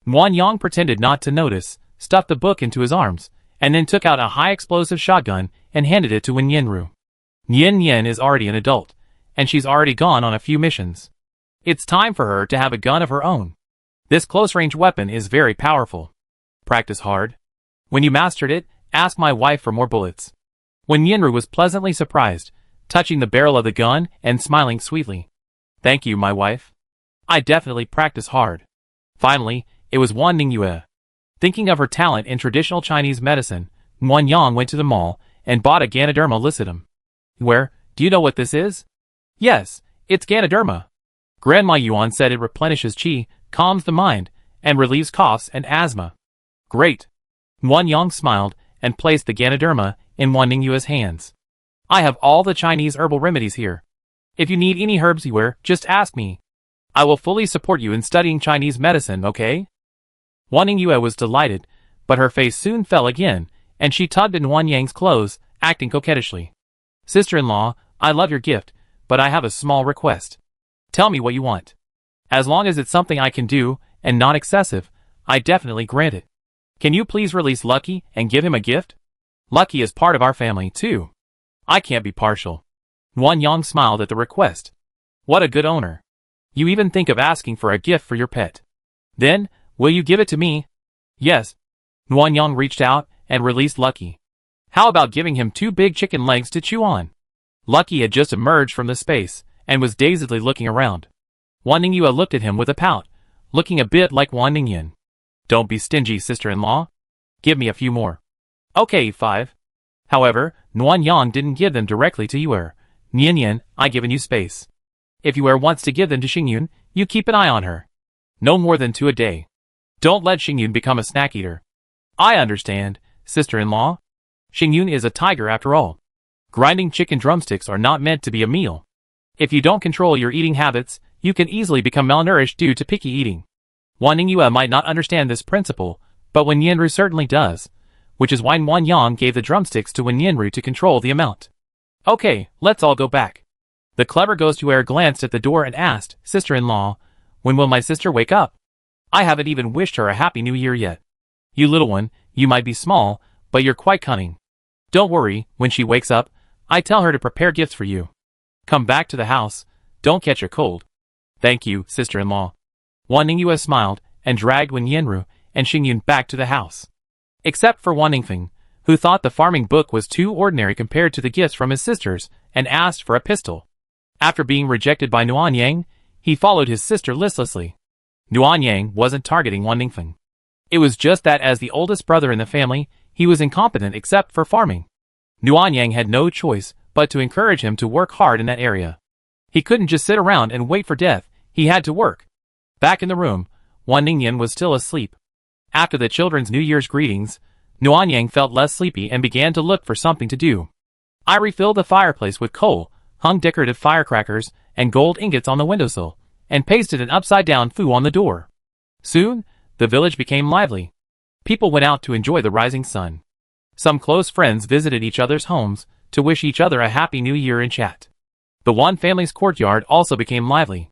Wan Yang pretended not to notice, stuffed the book into his arms, and then took out a high-explosive shotgun and handed it to Wen Yanru. Yin Yin is already an adult, and she's already gone on a few missions. It's time for her to have a gun of her own. This close-range weapon is very powerful. Practice hard. When you mastered it, ask my wife for more bullets. Wen Yanru was pleasantly surprised, touching the barrel of the gun and smiling sweetly. Thank you, my wife. I definitely practice hard. Finally, it was Wan Ningyue. Thinking of her talent in traditional Chinese medicine, Wan Yang went to the mall and bought a Ganoderma lucidum. Where, do you know what this is? Yes, it's Ganoderma. Grandma Yuan said it replenishes qi, calms the mind, and relieves coughs and asthma. Great. Wan Yang smiled and placed the Ganoderma in Wan Ningyue's hands. I have all the Chinese herbal remedies here. If you need any herbs anywhere, just ask me. I will fully support you in studying Chinese medicine, okay? Wan Ningyue was delighted, but her face soon fell again, and she tugged in Wan Yang's clothes, acting coquettishly. Sister-in-law, I love your gift, but I have a small request. Tell me what you want. As long as it's something I can do, and not excessive, I definitely grant it. Can you please release Lucky and give him a gift? Lucky is part of our family, too. I can't be partial. Wan Yang smiled at the request. What a good owner. You even think of asking for a gift for your pet. Then, will you give it to me? Yes. Wan Yang reached out and released Lucky. How about giving him 2 big chicken legs to chew on? Lucky had just emerged from the space and was dazedly looking around. Wan Ningyue looked at him with a pout, looking a bit like Wan Ningyan. Don't be stingy, sister-in-law. Give me a few more. Okay, 5. However, Wan Yang didn't give them directly to Yuer. Nian, I given you space. If Yuer wants to give them to Xingyun, you keep an eye on her. No more than 2 a day. Don't let Xingyun become a snack eater. I understand, sister-in-law. Xingyun is a tiger after all. Grinding chicken drumsticks are not meant to be a meal. If you don't control your eating habits, you can easily become malnourished due to picky eating. Wan Ningyue might not understand this principle, but Wen Yanru certainly does, which is why Wan Yang gave the drumsticks to Wen Yanru to control the amount. Okay, let's all go back. The clever ghost Yuer glanced at the door and asked, Sister-in-law, when will my sister wake up? I haven't even wished her a happy new year yet. You little one, you might be small, but you're quite cunning. Don't worry, when she wakes up, I tell her to prepare gifts for you. Come back to the house, don't catch a cold. Thank you, sister-in-law. Wan Ningyue smiled and dragged Wen Yanru and Xingyun back to the house. Except for Wan Ningfeng, who thought the farming book was too ordinary compared to the gifts from his sisters, and asked for a pistol. After being rejected by Nuan Yang, he followed his sister listlessly. Nuan Yang wasn't targeting Wan Ningfeng. It was just that as the oldest brother in the family, he was incompetent except for farming. Nuan Yang had no choice but to encourage him to work hard in that area. He couldn't just sit around and wait for death, he had to work. Back in the room, Wan Ningyan was still asleep. After the children's New Year's greetings, Nuan Yang felt less sleepy and began to look for something to do. I refilled the fireplace with coal, hung decorative firecrackers and gold ingots on the windowsill, and pasted an upside-down foo on the door. Soon, the village became lively. People went out to enjoy the rising sun. Some close friends visited each other's homes to wish each other a happy new year and chat. The Wan family's courtyard also became lively.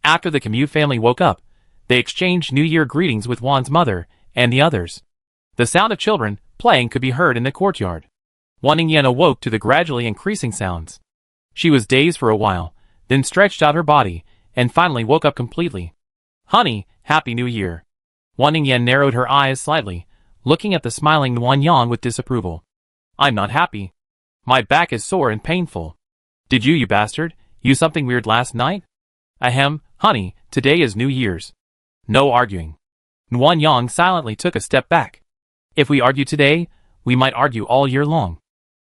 After the Camus family woke up, they exchanged New Year greetings with Wan's mother and the others. The sound of children playing could be heard in the courtyard. Wan Ningyan awoke to the gradually increasing sounds. She was dazed for a while, then stretched out her body, and finally woke up completely. "Honey, Happy New Year." Wan Ningyan narrowed her eyes slightly, looking at the smiling Nuan Yang with disapproval. "I'm not happy. My back is sore and painful." "Did you bastard, use something weird last night?" "Ahem, honey, today is New Year's." No arguing. Nuan Yang silently took a step back. "If we argue today, we might argue all year long.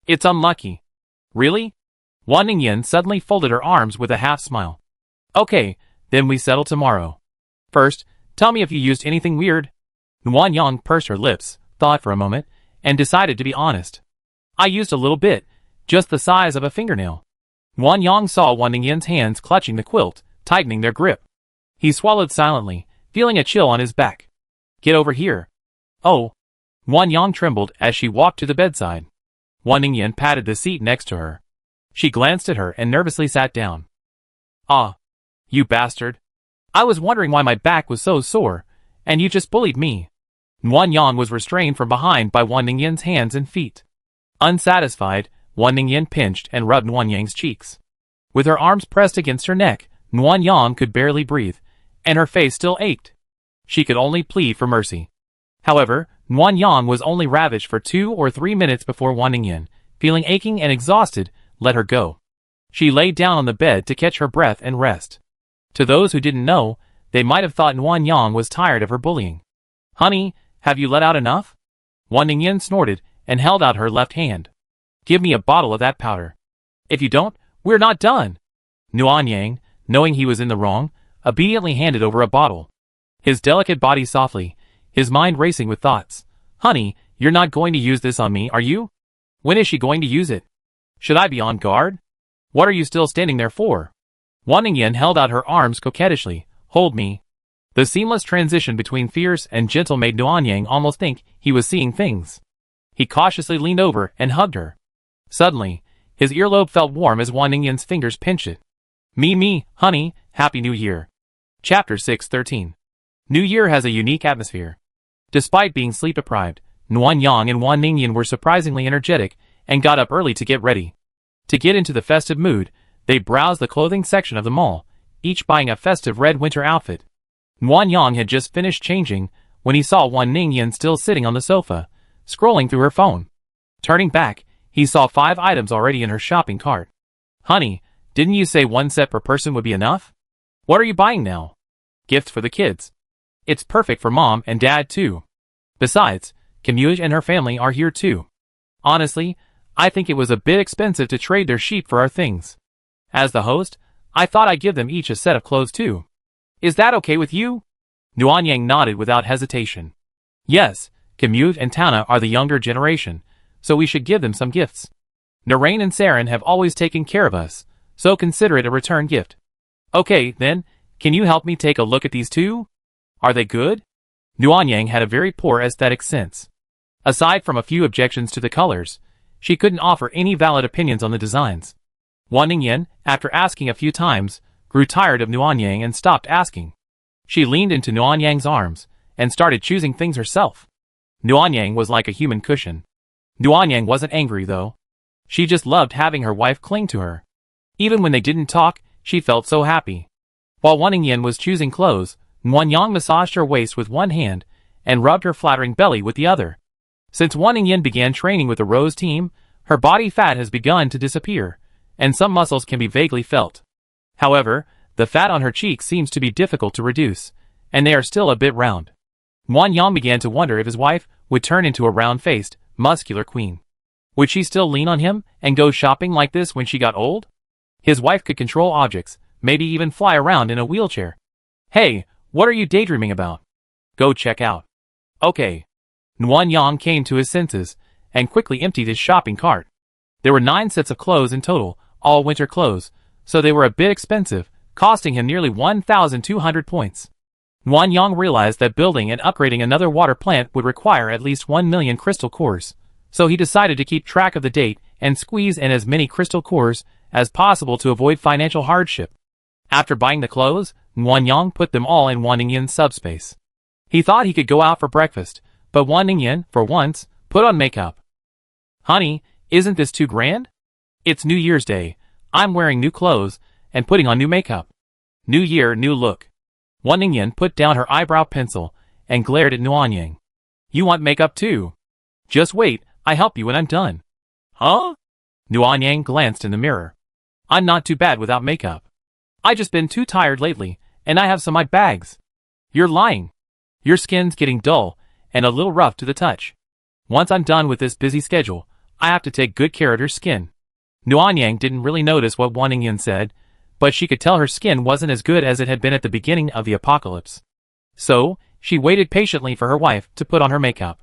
It's unlucky." "Really?" Wan Ningyan suddenly folded her arms with a half-smile. "Okay, then we settle tomorrow. First, tell me if you used anything weird." Nuan Yang pursed her lips, thought for a moment, and decided to be honest. "I used a little bit, just the size of a fingernail." Nuan Yang saw Wan Ningyan's hands clutching the quilt, tightening their grip. He swallowed silently, feeling a chill on his back. "Get over here." "Oh." Wan Yang trembled as she walked to the bedside. Wan Ningyan patted the seat next to her. She glanced at her and nervously sat down. "Ah. You bastard. I was wondering why my back was so sore, and you just bullied me." Nuan Yang was restrained from behind by Wan Ningyan's hands and feet. Unsatisfied, Wan Ningyan pinched and rubbed Nuan Yang's cheeks. With her arms pressed against her neck, Nuan Yang could barely breathe, and her face still ached. She could only plead for mercy. However, Nuan Yang was only ravished for 2 or 3 minutes before Wan Ningyan, feeling aching and exhausted, let her go. She lay down on the bed to catch her breath and rest. To those who didn't know, they might have thought Nuan Yang was tired of her bullying. "Honey, have you let out enough?" Wan Ningyan snorted and held out her left hand. "Give me a bottle of that powder. If you don't, we're not done." Nuan Yang, knowing he was in the wrong, obediently handed over a bottle. His delicate body softly, his mind racing with thoughts. "Honey, you're not going to use this on me, are you? When is she going to use it? Should I be on guard? What are you still standing there for?" Wan Ningyan held out her arms coquettishly. "Hold me." The seamless transition between fierce and gentle made Nuan Yang almost think he was seeing things. He cautiously leaned over and hugged her. Suddenly, his earlobe felt warm as Wan Ningyan's fingers pinched it. Me, honey, Happy New Year. Chapter 613. New Year has a unique atmosphere. Despite being sleep-deprived, Nuan Yang and Wan Ningyan were surprisingly energetic and got up early to get ready. To get into the festive mood, they browsed the clothing section of the mall, each buying a festive red winter outfit. Nuan Yang had just finished changing when he saw Wan Ningyan still sitting on the sofa, scrolling through her phone. Turning back, he saw 5 items already in her shopping cart. "Honey, didn't you say 1 set per person would be enough? What are you buying now?" "Gifts for the kids. It's perfect for Mom and Dad too. Besides, Camus and her family are here too. Honestly, I think it was a bit expensive to trade their sheep for our things. As the host, I thought I'd give them each a set of clothes too. Is that okay with you?" Nuan Yang nodded without hesitation. "Yes, Camus and Tana are the younger generation, so we should give them some gifts. Narain and Saren have always taken care of us, so consider it a return gift. Okay, then, can you help me take a look at these two? Are they good?" Nuan Yang had a very poor aesthetic sense. Aside from a few objections to the colors, she couldn't offer any valid opinions on the designs. Wan Ningyan, after asking a few times, grew tired of Nuan Yang and stopped asking. She leaned into Nuan Yang's arms and started choosing things herself. Nuan Yang was like a human cushion. Nuan Yang wasn't angry though. She just loved having her wife cling to her. Even when they didn't talk, she felt so happy. While Wan Ningyan was choosing clothes, Nuan Yang massaged her waist with one hand and rubbed her flattering belly with the other. Since Wan Ningyan began training with the Rose team, her body fat has begun to disappear, and some muscles can be vaguely felt. However, the fat on her cheeks seems to be difficult to reduce, and they are still a bit round. Nuan Yang began to wonder if his wife would turn into a round-faced, muscular queen. Would she still lean on him and go shopping like this when she got old? His wife could control objects, maybe even fly around in a wheelchair. "Hey, what are you daydreaming about? Go check out." "Okay." Nuan Yang came to his senses and quickly emptied his shopping cart. There were 9 sets of clothes in total, all winter clothes, so they were a bit expensive, costing him nearly 1,200 points. Nuan Yang realized that building and upgrading another water plant would require at least 1 million crystal cores, so he decided to keep track of the date and squeeze in as many crystal cores as possible to avoid financial hardship. After buying the clothes, Nuan Yang put them all in Wan Ningyan's subspace. He thought he could go out for breakfast, but Wan Ningyan, for once, put on makeup. "Honey, isn't this too grand? It's New Year's Day. I'm wearing new clothes and putting on new makeup. New year, new look." Wan Ningyan put down her eyebrow pencil and glared at Nuan Yang. "You want makeup too? Just wait, I help you when I'm done." "Huh?" Nuan Yang glanced in the mirror. "I'm not too bad without makeup. I just been too tired lately, and I have some eye bags." "You're lying. Your skin's getting dull and a little rough to the touch. Once I'm done with this busy schedule, I have to take good care of your skin." Nuan Yang didn't really notice what Wan Ningyan said, but she could tell her skin wasn't as good as it had been at the beginning of the apocalypse. So, she waited patiently for her wife to put on her makeup.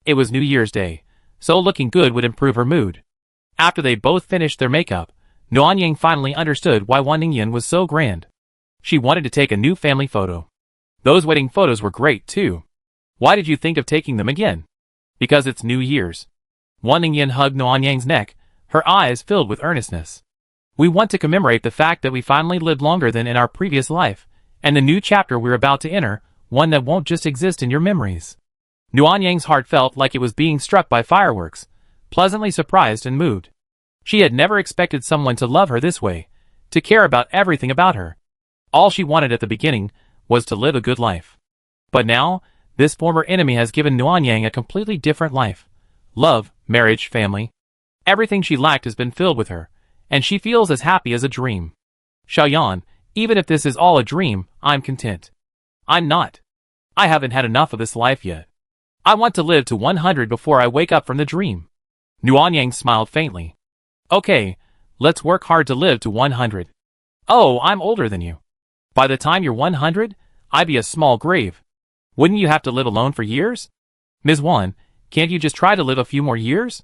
It was New Year's Day, so looking good would improve her mood. After they both finished their makeup, Nuan Yang finally understood why Wan Ningyan was so grand. She wanted to take a new family photo. Those wedding photos were great too. "Why did you think of taking them again?" "Because it's New Year's." Wan Ningyan hugged Nuan Yang's neck, her eyes filled with earnestness. "We want to commemorate the fact that we finally lived longer than in our previous life, and the new chapter we're about to enter, one that won't just exist in your memories." Nuan Yang's heart felt like it was being struck by fireworks, pleasantly surprised and moved. She had never expected someone to love her this way, to care about everything about her. All she wanted at the beginning was to live a good life. But now, this former enemy has given Nuan Yang a completely different life. Love, marriage, family. Everything she lacked has been filled with her, and she feels as happy as a dream. "Xiaoyan, even if this is all a dream, I'm content." "I'm not. I haven't had enough of this life yet. I want to live to 100 before I wake up from the dream." Nuan Yang smiled faintly. "Okay, let's work hard to live to 100. "Oh, I'm older than you. By the time you're 100, I'd be a small grave. Wouldn't you have to live alone for years?" "Ms. Wan, can't you just try to live a few more years?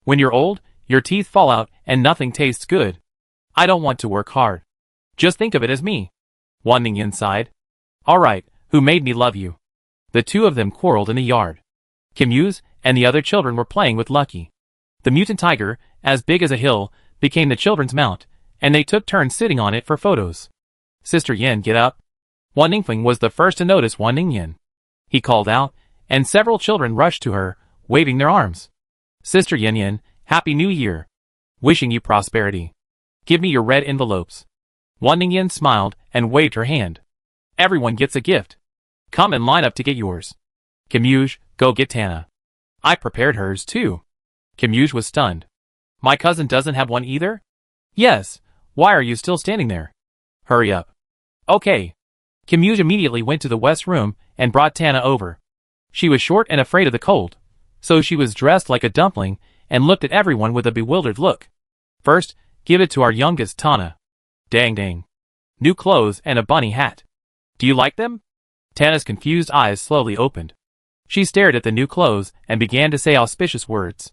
When you're old, your teeth fall out and nothing tastes good. I don't want to work hard. Just think of it as me." Wan Ningyan sighed. "Alright, who made me love you?" The two of them quarreled in the yard. Kim Yu's and the other children were playing with Lucky. The mutant tiger, as big as a hill, became the children's mount, and they took turns sitting on it for photos. "Sister Yin, get up." Wan Ningfeng was the first to notice Wan Ningyan. He called out, and several children rushed to her, waving their arms. "Sister Yin Yin, Happy New Year. Wishing you prosperity. Give me your red envelopes." Wan Ningyan smiled and waved her hand. "Everyone gets a gift. Come and line up to get yours. Kim Yuj, go get Tana." "I prepared hers too." Kim Yuj was stunned. "My cousin doesn't have one either?" "Yes, why are you still standing there? Hurry up." "Okay." Kim Yuj immediately went to the west room and brought Tana over. She was short and afraid of the cold, so she was dressed like a dumpling and looked at everyone with a bewildered look. "First, give it to our youngest Tana." "Dang dang. New clothes and a bunny hat. Do you like them?" Tana's confused eyes slowly opened. She stared at the new clothes and began to say auspicious words.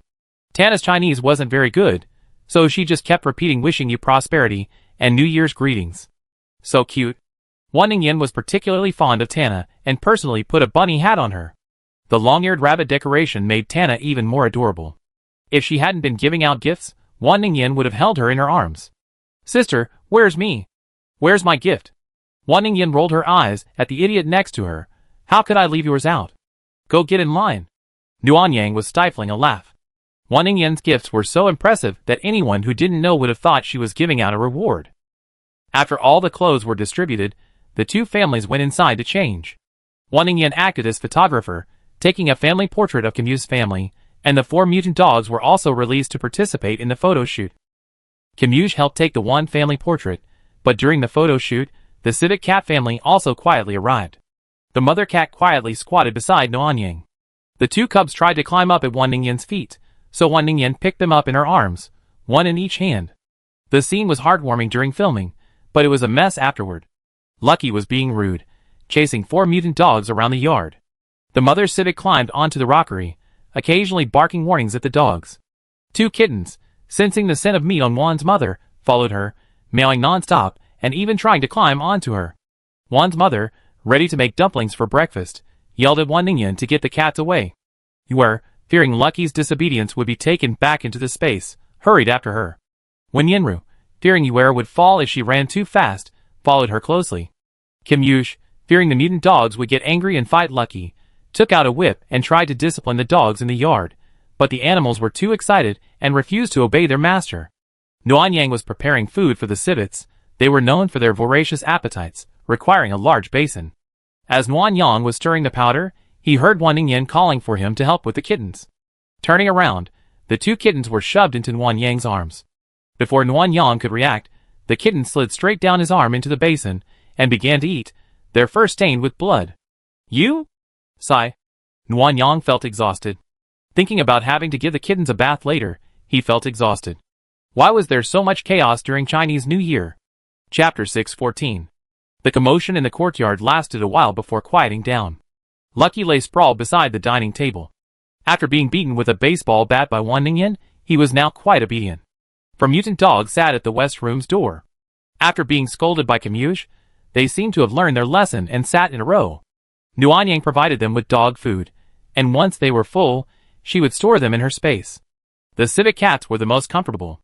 Tana's Chinese wasn't very good, so she just kept repeating wishing you prosperity and New Year's greetings. So cute. Wan Ningyan was particularly fond of Tana and personally put a bunny hat on her. The long-eared rabbit decoration made Tana even more adorable. If she hadn't been giving out gifts, Wan Ningyan would have held her in her arms. "Sister, where's me? Where's my gift?" Wan Ningyan rolled her eyes at the idiot next to her. "How could I leave yours out? Go get in line." Nuan Yang was stifling a laugh. Wan Ningyan's gifts were so impressive that anyone who didn't know would have thought she was giving out a reward. After all the clothes were distributed, the two families went inside to change. Wan Ningyan acted as photographer, taking a family portrait of Kim Yu's family, and the 4 mutant dogs were also released to participate in the photo shoot. Kim Yu helped take the one family portrait, but during the photo shoot, the civet cat family also quietly arrived. The mother cat quietly squatted beside Nuan Yang. The 2 cubs tried to climb up at Wan Ningyan's feet, so Wan Ningyan picked them up in her arms, one in each hand. The scene was heartwarming during filming, but it was a mess afterward. Lucky was being rude, chasing 4 mutant dogs around the yard. The mother civet climbed onto the rockery, occasionally barking warnings at the dogs. 2 kittens, sensing the scent of meat on Juan's mother, followed her, meowing non-stop, and even trying to climb onto her. Juan's mother, ready to make dumplings for breakfast, yelled at Wan Ningyan to get the cats away. Yue, fearing Lucky's disobedience would be taken back into the space, hurried after her. Wen Yanru, fearing Yue would fall if she ran too fast, followed her closely. Kim Yush, fearing the mutant dogs would get angry and fight Lucky, took out a whip and tried to discipline the dogs in the yard, but the animals were too excited and refused to obey their master. Nuanyang was preparing food for the civets. They were known for their voracious appetites, requiring a large basin. As Nuanyang was stirring the powder, he heard Wan Ningyan calling for him to help with the kittens. Turning around, the two kittens were shoved into Nuanyang's arms. Before Nuanyang could react, the kittens slid straight down his arm into the basin and began to eat, their fur stained with blood. You? Sigh. Nuanyang felt exhausted. Thinking about having to give the kittens a bath later, he felt exhausted. Why was there so much chaos during Chinese New Year? Chapter 614. The commotion in the courtyard lasted a while before quieting down. Lucky lay sprawled beside the dining table. After being beaten with a baseball bat by Wan Ningyan, he was now quite obedient. For mutant dogs sat at the west room's door. After being scolded by Camus, they seemed to have learned their lesson and sat in a row. Nuanyang provided them with dog food, and once they were full, she would store them in her space. The civet cats were the most comfortable.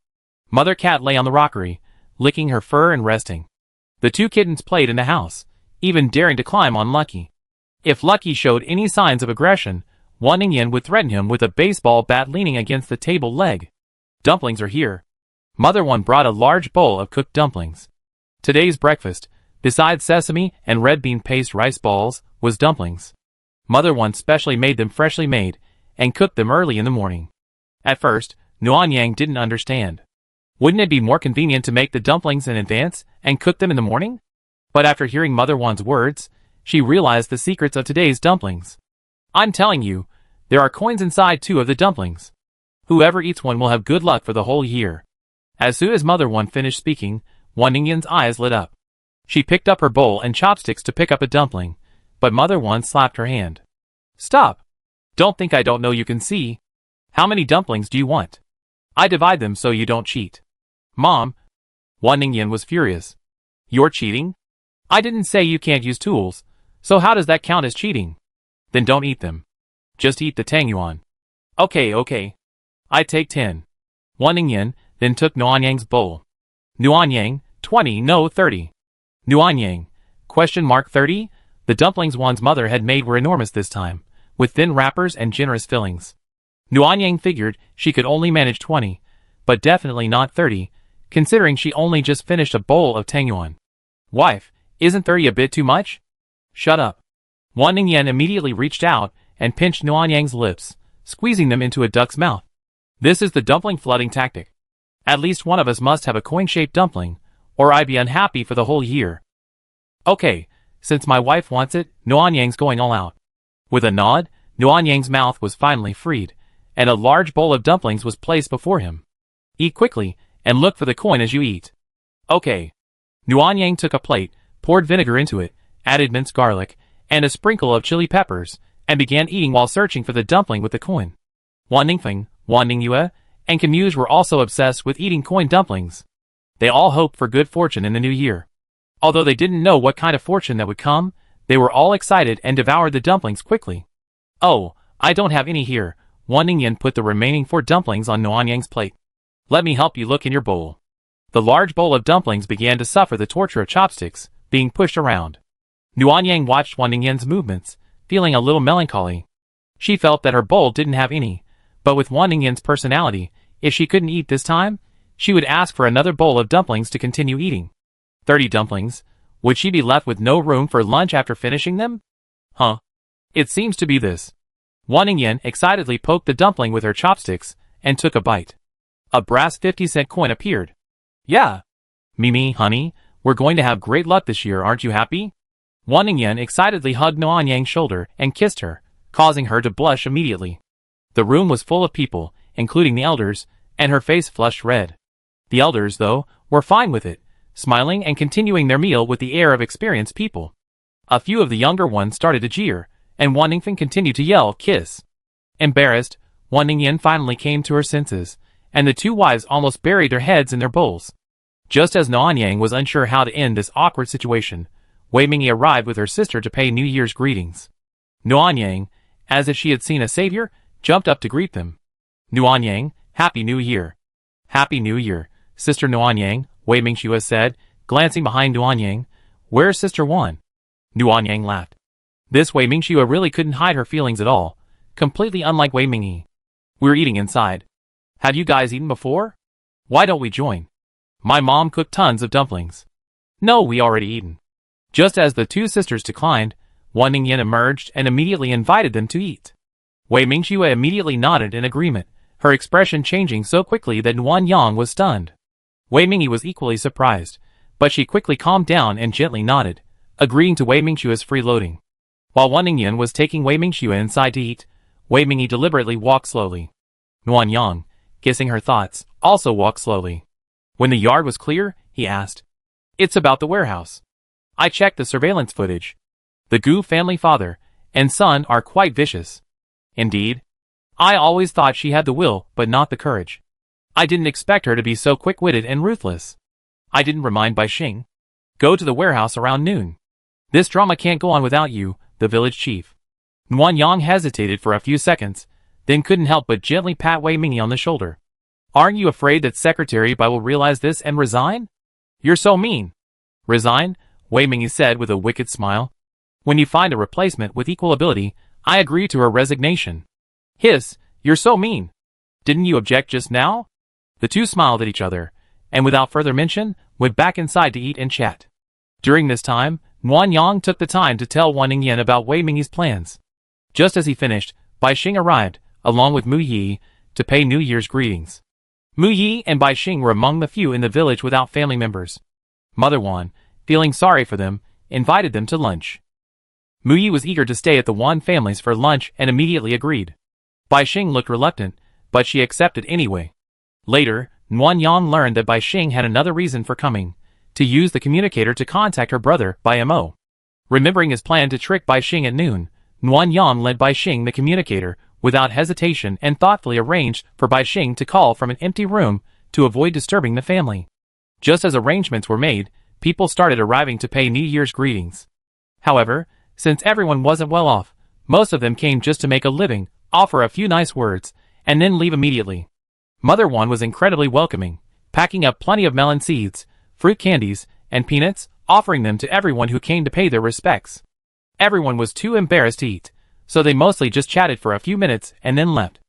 Mother cat lay on the rockery, licking her fur and resting. The two kittens played in the house, even daring to climb on Lucky. If Lucky showed any signs of aggression, Wan Ningyan would threaten him with a baseball bat leaning against the table leg. Dumplings are here. Mother One brought a large bowl of cooked dumplings. Today's breakfast, besides sesame and red bean paste rice balls, was dumplings. Mother One specially made them freshly made, and cooked them early in the morning. At first, Nuanyang didn't understand. Wouldn't it be more convenient to make the dumplings in advance and cook them in the morning? But after hearing Mother One's words, she realized the secrets of today's dumplings. I'm telling you, there are coins inside two of the dumplings. Whoever eats one will have good luck for the whole year. As soon as Mother One finished speaking, Wan Ningyan's eyes lit up. She picked up her bowl and chopsticks to pick up a dumpling, but Mother One slapped her hand. Stop! Don't think I don't know you can see. How many dumplings do you want? I divide them so you don't cheat. Mom! Wan Ningyan was furious. You're cheating? I didn't say you can't use tools, so how does that count as cheating? Then don't eat them. Just eat the tangyuan. Okay. I take 10. Wan Ningyan then took Nuanyang's bowl. Nuanyang, 20, no 30. Nuanyang, $30? The dumplings Wan's mother had made were enormous this time, with thin wrappers and generous fillings. Nuanyang figured she could only manage 20, but definitely not 30, considering she only just finished a bowl of tangyuan. Wife, isn't 30 a bit too much? Shut up. Wan Ningyan immediately reached out and pinched Nuanyang's lips, squeezing them into a duck's mouth. This is the dumpling flooding tactic. At least one of us must have a coin-shaped dumpling, or I'd be unhappy for the whole year. Okay, since my wife wants it, Nuanyang's going all out. With a nod, Nuanyang's mouth was finally freed, and a large bowl of dumplings was placed before him. Eat quickly, and look for the coin as you eat. Okay. Nuanyang took a plate, poured vinegar into it, added minced garlic, and a sprinkle of chili peppers, and began eating while searching for the dumpling with the coin. Wan Ningfeng, Wan Ningyue, and Camus were also obsessed with eating coin dumplings. They all hoped for good fortune in the new year. Although they didn't know what kind of fortune that would come, they were all excited and devoured the dumplings quickly. Oh, I don't have any here. Wan Ningyan put the remaining 4 dumplings on Nuanyang's plate. Let me help you look in your bowl. The large bowl of dumplings began to suffer the torture of chopsticks, being pushed around. Nuanyang watched Wan Ningyan's movements, feeling a little melancholy. She felt that her bowl didn't have any, but with Wan Ningyan's personality, if she couldn't eat this time, she would ask for another bowl of dumplings to continue eating. 30 dumplings? Would she be left with no room for lunch after finishing them? Huh. It seems to be this. Wan Ningyan excitedly poked the dumpling with her chopsticks, and took a bite. A brass 50-cent coin appeared. Yeah. Mimi, honey, we're going to have great luck this year, aren't you happy? Wan Ningyan excitedly hugged Nuanyang's shoulder and kissed her, causing her to blush immediately. The room was full of people, including the elders, and her face flushed red. The elders, though, were fine with it, smiling and continuing their meal with the air of experienced people. A few of the younger ones started to jeer, and Wan Ningfeng continued to yell, "Kiss!" Embarrassed, Wan Ningyan finally came to her senses, and the two wives almost buried their heads in their bowls. Just as Nuanyang was unsure how to end this awkward situation, Wei Mingyi arrived with her sister to pay New Year's greetings. Nuanyang, as if she had seen a savior, jumped up to greet them. Nuanyang, Happy New Year. Happy New Year, Sister Nuanyang, Wei Mingxue said, glancing behind Nuanyang. Where's Sister Wan? Nuanyang laughed. This Wei Mingxue really couldn't hide her feelings at all, completely unlike Wei Mingyi. We're eating inside. Have you guys eaten before? Why don't we join? My mom cooked tons of dumplings. No, we already eaten. Just as the two sisters declined, Wan Ningyan emerged and immediately invited them to eat. Wei Mingxue immediately nodded in agreement, her expression changing so quickly that Nuanyang was stunned. Wei Mingyi was equally surprised, but she quickly calmed down and gently nodded, agreeing to Wei Mingxue's freeloading. While Wan Ningyan was taking Wei Mingxue inside to eat, Wei Mingyi deliberately walked slowly. Nuanyang, guessing her thoughts, also walked slowly. When the yard was clear, he asked. It's about the warehouse. I checked the surveillance footage. The Gu family father and son are quite vicious. Indeed. I always thought she had the will but not the courage. I didn't expect her to be so quick-witted and ruthless. I didn't remind Bai Xing. Go to the warehouse around noon. This drama can't go on without you, the village chief. Nuanyang hesitated for a few seconds, then couldn't help but gently pat Wei Mingyi on the shoulder. Aren't you afraid that Secretary Bai will realize this and resign? You're so mean. Resign? Wei Mingyi said with a wicked smile. When you find a replacement with equal ability, I agree to her resignation. Hiss, you're so mean. Didn't you object just now? The two smiled at each other, and without further mention, went back inside to eat and chat. During this time, Nuanyang took the time to tell Wan Ningyan about Wei Mingyi's plans. Just as he finished, Bai Xing arrived, along with Mu Yi, to pay New Year's greetings. Mu Yi and Bai Xing were among the few in the village without family members. Mother Wan, feeling sorry for them, invited them to lunch. Mu Yi was eager to stay at the Wan families for lunch and immediately agreed. Bai Xing looked reluctant, but she accepted anyway. Later, Nuanyang learned that Bai Xing had another reason for coming, to use the communicator to contact her brother, Bai Mo. Remembering his plan to trick Bai Xing at noon, Nuanyang led Bai Xing the communicator, without hesitation and thoughtfully arranged for Bai Xing to call from an empty room to avoid disturbing the family. Just as arrangements were made, people started arriving to pay New Year's greetings. However, since everyone wasn't well off, most of them came just to make a living, offer a few nice words, and then leave immediately. Mother Wan was incredibly welcoming, packing up plenty of melon seeds, fruit candies, and peanuts, offering them to everyone who came to pay their respects. Everyone was too embarrassed to eat, so they mostly just chatted for a few minutes and then left.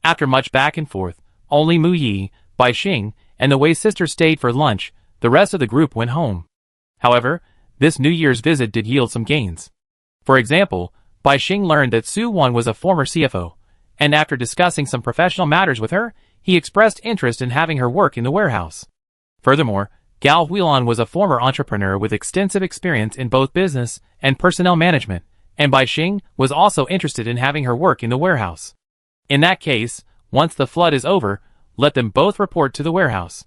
After much back and forth, only Mu Yi, Bai Xing, and the Wei sisters stayed for lunch. The rest of the group went home. However, this New Year's visit did yield some gains. For example, Bai Xing learned that Su Wan was a former CFO, and after discussing some professional matters with her, he expressed interest in having her work in the warehouse. Furthermore, Gao Huilan was a former entrepreneur with extensive experience in both business and personnel management, and Bai Xing was also interested in having her work in the warehouse. In that case, once the flood is over, let them both report to the warehouse.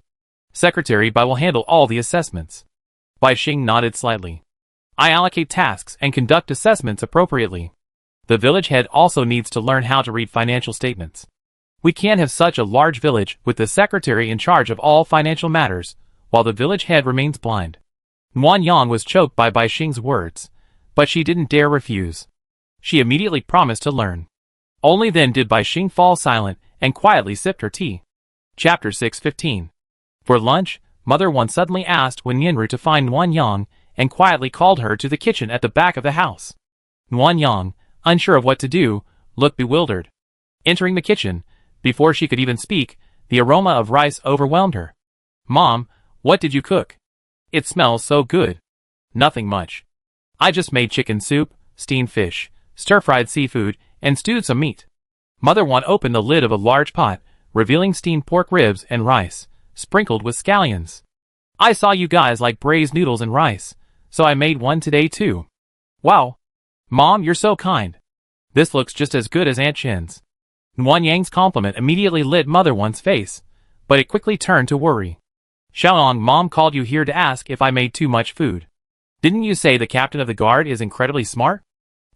Secretary Bai will handle all the assessments. Bai Xing nodded slightly. I allocate tasks and conduct assessments appropriately. The village head also needs to learn how to read financial statements. We can't have such a large village with the secretary in charge of all financial matters, while the village head remains blind. Nuanyang was choked by Bai Xing's words, but she didn't dare refuse. She immediately promised to learn. Only then did Bai Xing fall silent and quietly sipped her tea. Chapter 615. For lunch, Mother Wan suddenly asked Wen Yinru to find Nuanyang and quietly called her to the kitchen at the back of the house. Nuanyang, unsure of what to do, looked bewildered. Entering the kitchen, before she could even speak, the aroma of rice overwhelmed her. Mom, what did you cook? It smells so good. Nothing much. I just made chicken soup, steamed fish, stir-fried seafood, and stewed some meat. Mother Wan opened the lid of a large pot, revealing steamed pork ribs and rice, sprinkled with scallions. I saw you guys like braised noodles and rice, so I made one today too. Wow. Mom, you're so kind. This looks just as good as Aunt Chen's. Nuanyang's compliment immediately lit Mother Wan's face, but it quickly turned to worry. Xiaolong, Mom called you here to ask if I made too much food. Didn't you say the captain of the guard is incredibly smart?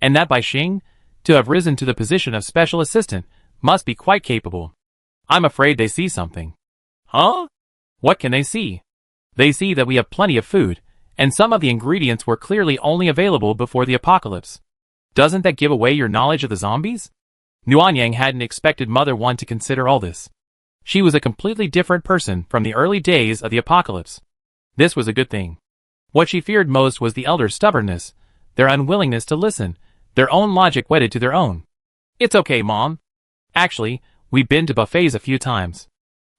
And that Bai Xing, to have risen to the position of special assistant, must be quite capable. I'm afraid they see something. Huh? What can they see? They see that we have plenty of food, and some of the ingredients were clearly only available before the apocalypse. Doesn't that give away your knowledge of the zombies? Nuanyang hadn't expected Mother One to consider all this. She was a completely different person from the early days of the apocalypse. This was a good thing. What she feared most was the elders' stubbornness, their unwillingness to listen, their own logic wedded to their own. It's okay, Mom. Actually, we've been to buffets a few times.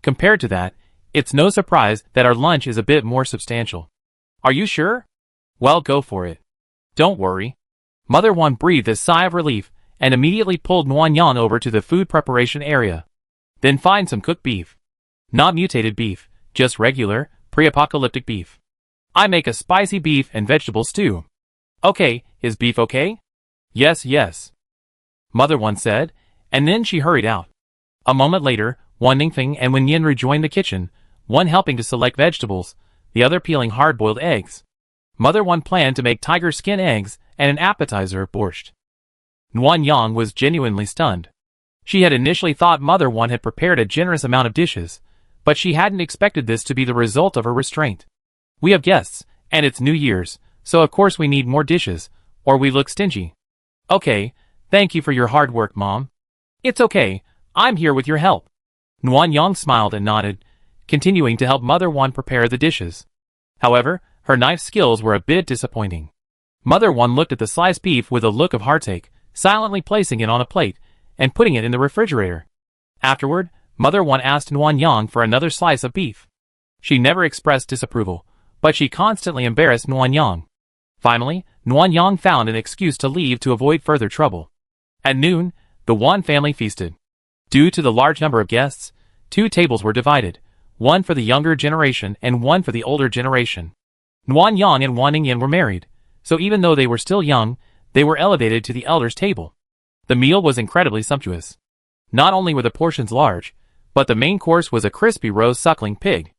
Compared to that, it's no surprise that our lunch is a bit more substantial. Are you sure? Well, go for it. Don't worry. Mother One breathed a sigh of relief and immediately pulled Nuanyang over to the food preparation area. Then find some cooked beef. Not mutated beef, just regular, pre-apocalyptic beef. I make a spicy beef and vegetable stew. Okay, is beef okay? Yes, yes. Mother One said, and then she hurried out. A moment later, Wan Ningfeng and Wen Yin rejoined the kitchen, one helping to select vegetables, the other peeling hard-boiled eggs. Mother One planned to make tiger skin eggs and an appetizer, borscht. Nuanyang was genuinely stunned. She had initially thought Mother One had prepared a generous amount of dishes, but she hadn't expected this to be the result of her restraint. We have guests, and it's New Year's, so of course we need more dishes, or we look stingy. Okay, thank you for your hard work, Mom. It's okay, I'm here with your help. Nuanyang smiled and nodded, continuing to help Mother One prepare the dishes. However, her knife skills were a bit disappointing. Mother One looked at the sliced beef with a look of heartache, silently placing it on a plate and putting it in the refrigerator. Afterward, Mother One asked Nuanyang for another slice of beef. She never expressed disapproval, but she constantly embarrassed Nuanyang. Finally, Nuanyang found an excuse to leave to avoid further trouble. At noon, the Wan family feasted. Due to the large number of guests, 2 tables were divided, one for the younger generation and one for the older generation. Nuanyang and Wan Ningyan were married, so even though they were still young, they were elevated to the elders' table. The meal was incredibly sumptuous. Not only were the portions large, but the main course was a crispy roast suckling pig.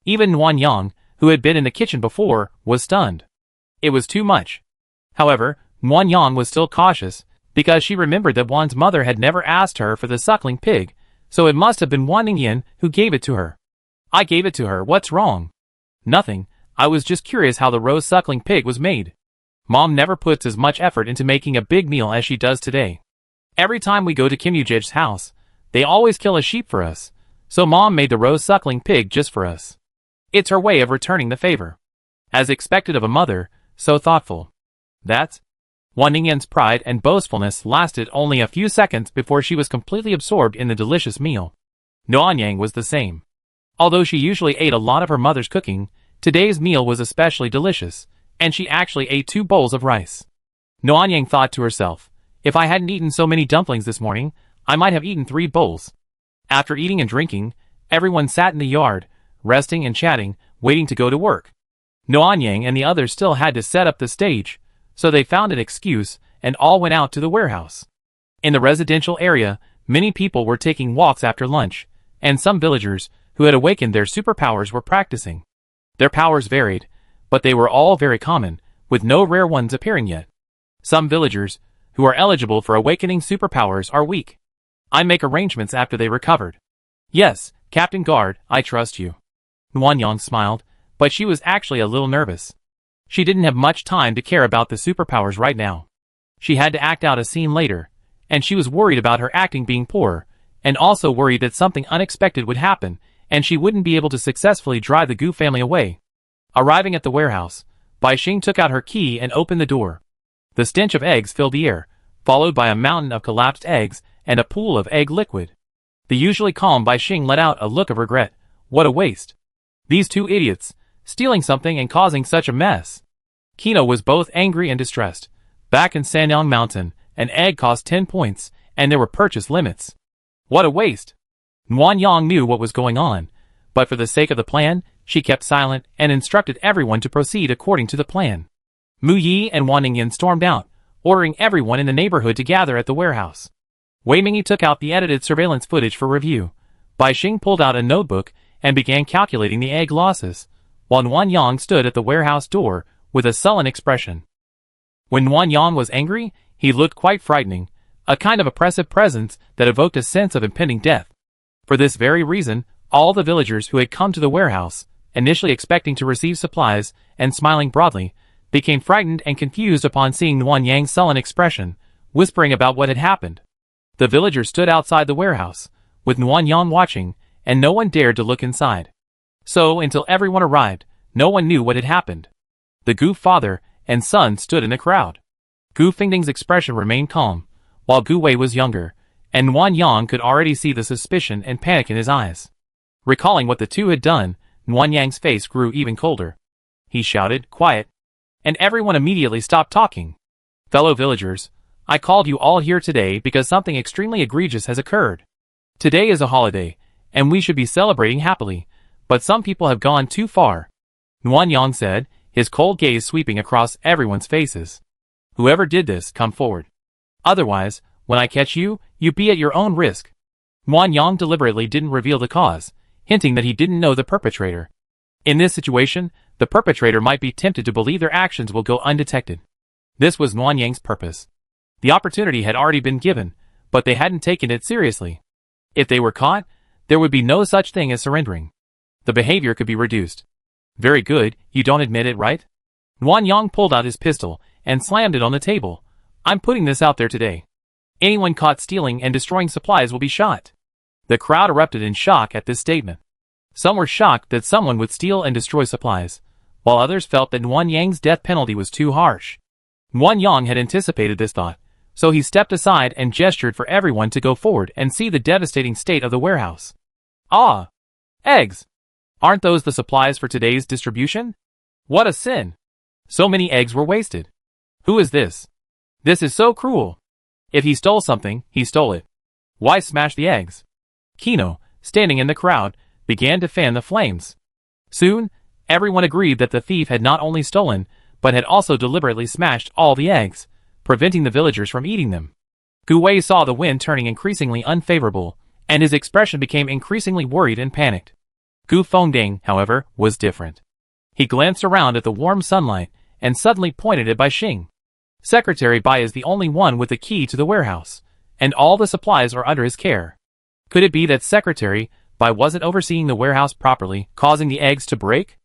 Even Nuanyang, who had been in the kitchen before, was stunned. It was too much. However, Nuanyang was still cautious, because she remembered that Wan's mother had never asked her for the suckling pig, so it must have been Wan Ningyan who gave it to her. I gave it to her, what's wrong? Nothing, I was just curious how the roast suckling pig was made. Mom never puts as much effort into making a big meal as she does today. Every time we go to Kim Yujej's house, they always kill a sheep for us, so Mom made the roast suckling pig just for us. It's her way of returning the favor. As expected of a mother, so thoughtful. That's... Wan Ningyan's pride and boastfulness lasted only a few seconds before she was completely absorbed in the delicious meal. Nuanyang was the same. Although she usually ate a lot of her mother's cooking, today's meal was especially delicious, and she actually ate 2 bowls of rice. Nuanyang thought to herself, if I hadn't eaten so many dumplings this morning, I might have eaten 3 bowls. After eating and drinking, everyone sat in the yard, resting and chatting, waiting to go to work. Nuanyang and the others still had to set up the stage, so they found an excuse and all went out to the warehouse. In the residential area, many people were taking walks after lunch, and some villagers, who had awakened their superpowers, were practicing. Their powers varied, but they were all very common, with no rare ones appearing yet. Some villagers, who are eligible for awakening superpowers, are weak. I make arrangements after they recovered. Yes, Captain Guard, I trust you. Nuanyang smiled, but she was actually a little nervous. She didn't have much time to care about the superpowers right now. She had to act out a scene later, and she was worried about her acting being poor, and also worried that something unexpected would happen, and she wouldn't be able to successfully drive the Gu family away. Arriving at the warehouse, Bai Xing took out her key and opened the door. The stench of eggs filled the air, followed by a mountain of collapsed eggs and a pool of egg liquid. The usually calm Bai Xing let out a look of regret. What a waste. These 2 idiots, stealing something and causing such a mess. Kino was both angry and distressed. Back in Sanyang Mountain, an egg cost 10 points, and there were purchase limits. What a waste. Nuanyang knew what was going on, but for the sake of the plan, she kept silent and instructed everyone to proceed according to the plan. Mu Yi and Wan Ningyan stormed out, ordering everyone in the neighborhood to gather at the warehouse. Wei Mingyi took out the edited surveillance footage for review. Bai Xing pulled out a notebook and began calculating the egg losses, while Nuanyang stood at the warehouse door with a sullen expression. When Nuanyang was angry, he looked quite frightening, a kind of oppressive presence that evoked a sense of impending death. For this very reason, all the villagers who had come to the warehouse, initially expecting to receive supplies and smiling broadly, became frightened and confused upon seeing Nuan Yang's sullen expression, whispering about what had happened. The villagers stood outside the warehouse, with Nuan Yang watching, and no one dared to look inside. So, until everyone arrived, no one knew what had happened. The Gu father and son stood in the crowd. Gu Fingding's expression remained calm, while Gu Wei was younger, and Nuan Yang could already see the suspicion and panic in his eyes. Recalling what the two had done, Nuan Yang's face grew even colder. He shouted, "Quiet!" And everyone immediately stopped talking. "Fellow villagers, I called you all here today because something extremely egregious has occurred. Today is a holiday, and we should be celebrating happily, but some people have gone too far," Nuan Yang said, his cold gaze sweeping across everyone's faces. "Whoever did this, come forward. Otherwise, when I catch you, you be at your own risk." Nuan Yang deliberately didn't reveal the cause, hinting that he didn't know the perpetrator. In this situation, the perpetrator might be tempted to believe their actions will go undetected. This was Nuan Yang's purpose. The opportunity had already been given, but they hadn't taken it seriously. If they were caught, there would be no such thing as surrendering. The behavior could be reduced. "Very good, you don't admit it, right?" Nuan Yang pulled out his pistol and slammed it on the table. "I'm putting this out there today. Anyone caught stealing and destroying supplies will be shot." The crowd erupted in shock at this statement. Some were shocked that someone would steal and destroy supplies, while others felt that Nuan Yang's death penalty was too harsh. Nuan Yang had anticipated this thought, so he stepped aside and gestured for everyone to go forward and see the devastating state of the warehouse. "Ah! Eggs! Aren't those the supplies for today's distribution? What a sin! So many eggs were wasted. Who is this? This is so cruel. If he stole something, he stole it. Why smash the eggs?" Kino, standing in the crowd, began to fan the flames. Soon, everyone agreed that the thief had not only stolen, but had also deliberately smashed all the eggs, preventing the villagers from eating them. Gu Wei saw the wind turning increasingly unfavorable, and his expression became increasingly worried and panicked. Gu Fengding, however, was different. He glanced around at the warm sunlight, and suddenly pointed at Bai Xing. "Secretary Bai is the only one with the key to the warehouse, and all the supplies are under his care. Could it be that Secretary Bai wasn't overseeing the warehouse properly, causing the eggs to break?"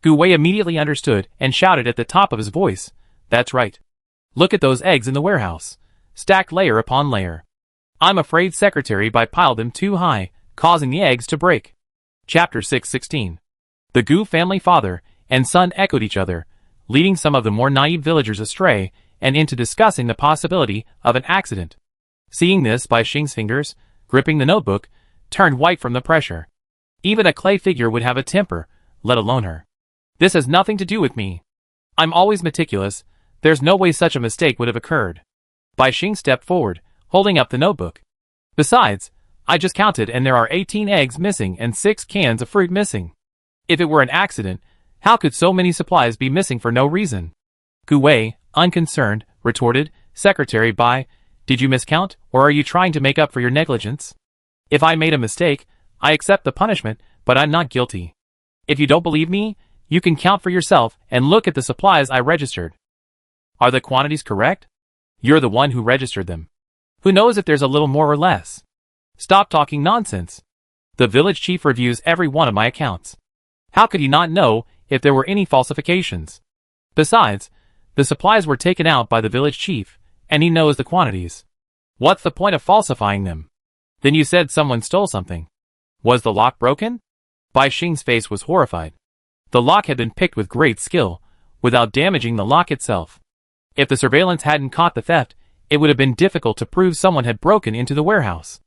Gu Wei immediately understood and shouted at the top of his voice, "That's right. Look at those eggs in the warehouse, stacked layer upon layer. I'm afraid Secretary Bai piled them too high, causing the eggs to break." Chapter 616. The Gu family father and son echoed each other, leading some of the more naive villagers astray and into discussing the possibility of an accident. Seeing this, Bai Xing's fingers, gripping the notebook, turned white from the pressure. Even a clay figure would have a temper, let alone her. "This has nothing to do with me. I'm always meticulous. There's no way such a mistake would have occurred." Bai Xing stepped forward, holding up the notebook. "Besides, I just counted and there are 18 eggs missing and 6 cans of fruit missing. If it were an accident, how could so many supplies be missing for no reason?" Gu Wei, unconcerned, retorted, "Secretary Bai, did you miscount, or are you trying to make up for your negligence? If I made a mistake, I accept the punishment, but I'm not guilty. If you don't believe me, you can count for yourself and look at the supplies I registered. Are the quantities correct? You're the one who registered them. Who knows if there's a little more or less? Stop talking nonsense. The village chief reviews every one of my accounts. How could he not know if there were any falsifications? Besides, the supplies were taken out by the village chief, and he knows the quantities. What's the point of falsifying them? Then you said someone stole something. Was the lock broken?" Bai Xing's face was horrified. The lock had been picked with great skill, without damaging the lock itself. If the surveillance hadn't caught the theft, it would have been difficult to prove someone had broken into the warehouse.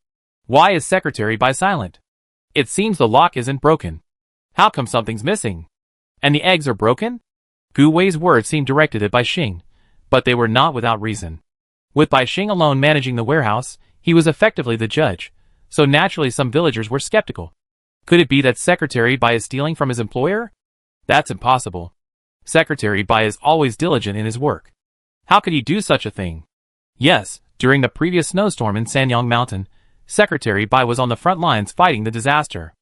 Why is Secretary Bai silent? It seems the lock isn't broken. How come something's missing? And the eggs are broken? Gu Wei's words seemed directed at Bai Xing, but they were not without reason. With Bai Xing alone managing the warehouse, he was effectively the judge, so naturally some villagers were skeptical. Could it be that Secretary Bai is stealing from his employer? That's impossible. Secretary Bai is always diligent in his work. How could he do such a thing? Yes, during the previous snowstorm in Sanyang Mountain, Secretary Bai was on the front lines fighting the disaster.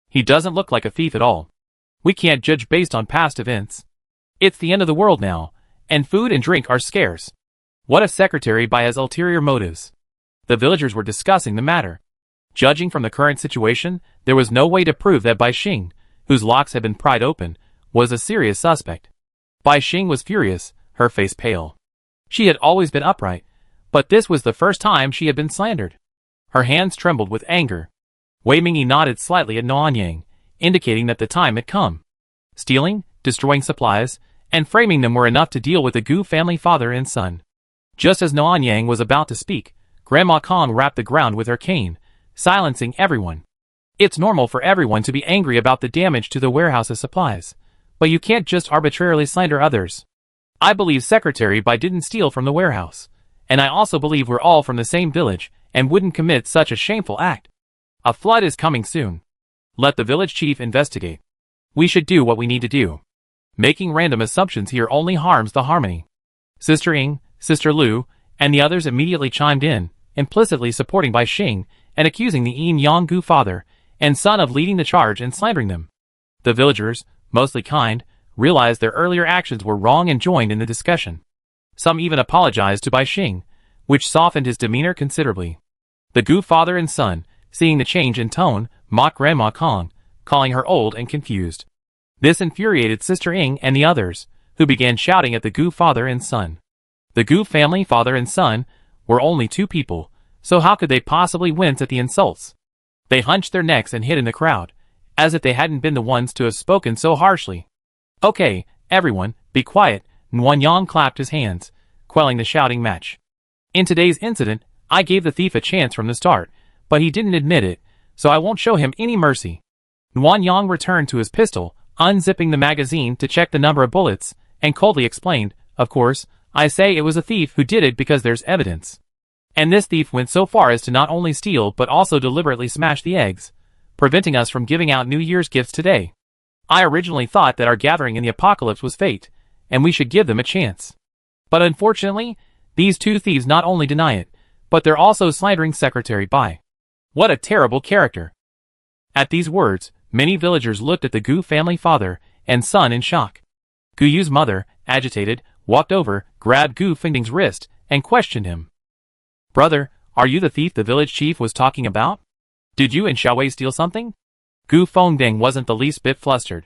He doesn't look like a thief at all. We can't judge based on past events. It's the end of the world now, and food and drink are scarce. What if Secretary Bai has ulterior motives? The villagers were discussing the matter. Judging from the current situation, there was no way to prove that Bai Xing, whose locks had been pried open, was a serious suspect. Bai Xing was furious, her face pale. She had always been upright, but this was the first time she had been slandered. Her hands trembled with anger. Wei Mingyi nodded slightly at Nuanyang, indicating that the time had come. Stealing, destroying supplies, and framing them were enough to deal with the Gu family father and son. Just as Nuanyang was about to speak, Grandma Kong rapped the ground with her cane, silencing everyone. It's normal for everyone to be angry about the damage to the warehouse's supplies, but you can't just arbitrarily slander others. I believe Secretary Bai didn't steal from the warehouse, and I also believe we're all from the same village and wouldn't commit such a shameful act. A flood is coming soon. Let the village chief investigate. We should do what we need to do. Making random assumptions here only harms the harmony. Sister Ying, Sister Lu, and the others immediately chimed in, implicitly supporting Bai Xing and accusing the Yin Yang Gu father and son of leading the charge and slandering them. The villagers, mostly kind, realized their earlier actions were wrong and joined in the discussion. Some even apologized to Bai Xing, which softened his demeanor considerably. The Gu father and son, seeing the change in tone, mocked Grandma Kong, calling her old and confused. This infuriated Sister Ying and the others, who began shouting at the Gu father and son. The Gu family father and son were only two people, so how could they possibly wince at the insults? They hunched their necks and hid in the crowd, as if they hadn't been the ones to have spoken so harshly. Okay, everyone, be quiet. Nuanyang clapped his hands, quelling the shouting match. In today's incident, I gave the thief a chance from the start, but he didn't admit it, so I won't show him any mercy. Nuanyang returned to his pistol, unzipping the magazine to check the number of bullets, and coldly explained, of course, I say it was a thief who did it because there's evidence. And this thief went so far as to not only steal but also deliberately smash the eggs, preventing us from giving out New Year's gifts today. I originally thought that our gathering in the apocalypse was fate, and we should give them a chance. But unfortunately, these two thieves not only deny it, but they're also slandering Secretary Bai. What a terrible character. At these words, many villagers looked at the Gu family father and son in shock. Gu Yu's mother, agitated, walked over, grabbed Gu Fengding's wrist, and questioned him. Brother, are you the thief the village chief was talking about? Did you and Xiaowei steal something? Gu Fengding wasn't the least bit flustered.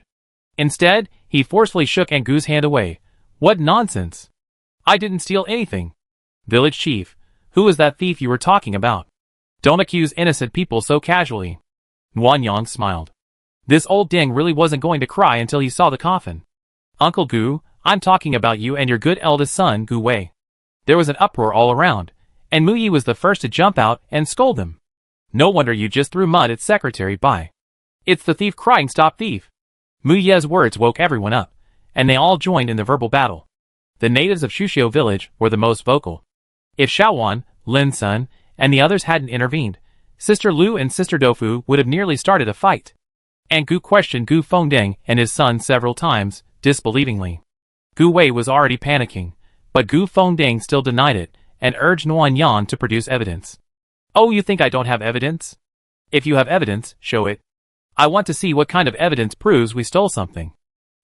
Instead, he forcefully shook Aunt Gu's hand away. What nonsense! I didn't steal anything. Village chief, who was that thief you were talking about? Don't accuse innocent people so casually. Nuanyang smiled. This old ding really wasn't going to cry until he saw the coffin. Uncle Gu, I'm talking about you and your good eldest son, Gu Wei. There was an uproar all around, and Mu Yi was the first to jump out and scold them. No wonder you just threw mud at Secretary Bai. It's the thief crying stop thief. Mu Ye's words woke everyone up, and they all joined in the verbal battle. The natives of Shuxiu village were the most vocal. If Xiaowan, Lin Sun, and the others hadn't intervened, Sister Lu and Sister Dofu would have nearly started a fight. Aunt Gu questioned Gu Fengding and his son several times, disbelievingly. Gu Wei was already panicking, but Gu Fengding still denied it, and urged Nuanyang to produce evidence. Oh, you think I don't have evidence? If you have evidence, show it. I want to see what kind of evidence proves we stole something.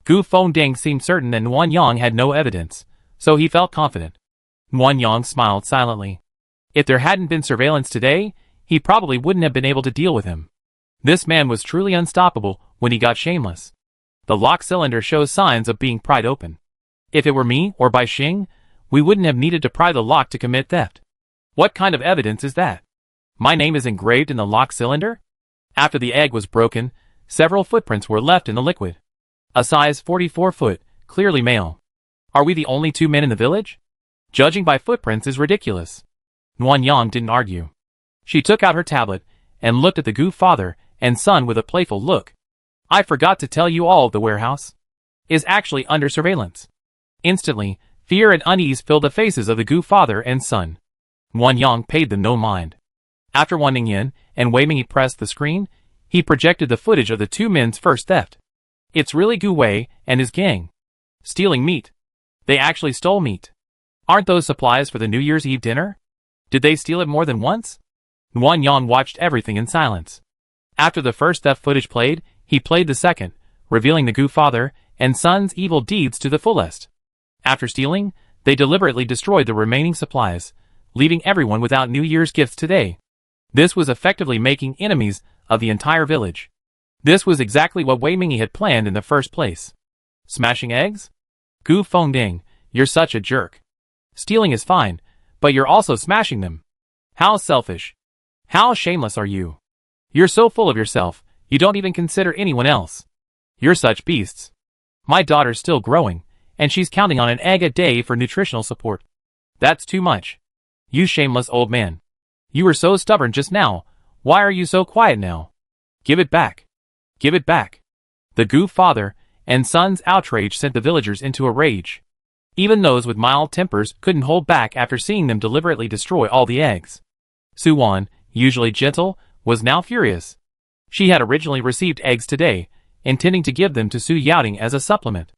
Gu Fengding seemed certain that Nuanyang had no evidence, so he felt confident. Nuanyang smiled silently. If there hadn't been surveillance today, he probably wouldn't have been able to deal with him. This man was truly unstoppable when he got shameless. The lock cylinder shows signs of being pried open. If it were me or Bai Xing, we wouldn't have needed to pry the lock to commit theft. What kind of evidence is that? My name is engraved in the lock cylinder? After the egg was broken, several footprints were left in the liquid. A size 44 foot, clearly male. Are we the only two men in the village? Judging by footprints is ridiculous. Nuanyang didn't argue. She took out her tablet and looked at the Gu father and son with a playful look. I forgot to tell you all the warehouse is actually under surveillance. Instantly, fear and unease filled the faces of the Gu father and son. Nuanyang paid them no mind. After Wan Ningyan and Wei Mingyi pressed the screen, he projected the footage of the two men's first theft. It's really Gu Wei and his gang. Stealing meat. They actually stole meat. Aren't those supplies for the New Year's Eve dinner? Did they steal it more than once? Nuanyang watched everything in silence. After the first theft footage played, he played the second, revealing the Gu father and son's evil deeds to the fullest. After stealing, they deliberately destroyed the remaining supplies, leaving everyone without New Year's gifts today. This was effectively making enemies of the entire village. This was exactly what Wei Mingyi had planned in the first place. Smashing eggs? Gu Fengding, you're such a jerk. Stealing is fine, but you're also smashing them. How selfish. How shameless are you? You're so full of yourself, you don't even consider anyone else. You're such beasts. My daughter's still growing, and she's counting on an egg a day for nutritional support. That's too much. You shameless old man. You were so stubborn just now, why are you so quiet now? Give it back. Give it back. The Gu father and son's outrage sent the villagers into a rage. Even those with mild tempers couldn't hold back after seeing them deliberately destroy all the eggs. Su Wan, usually gentle, was now furious. She had originally received eggs today, intending to give them to Su Yaoting as a supplement.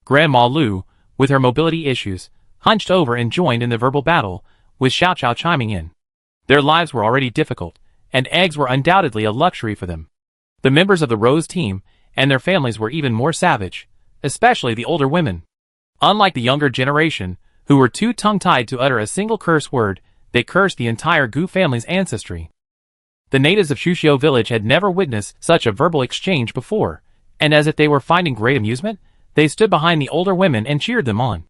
Grandma Lu, with her mobility issues, hunched over and joined in the verbal battle, with Xiao Chao chiming in. Their lives were already difficult, and eggs were undoubtedly a luxury for them. The members of the Rose team and their families were even more savage, especially the older women. Unlike the younger generation, who were too tongue-tied to utter a single curse word, they cursed the entire Gu family's ancestry. The natives of Shuxiu village had never witnessed such a verbal exchange before, and as if they were finding great amusement, they stood behind the older women and cheered them on.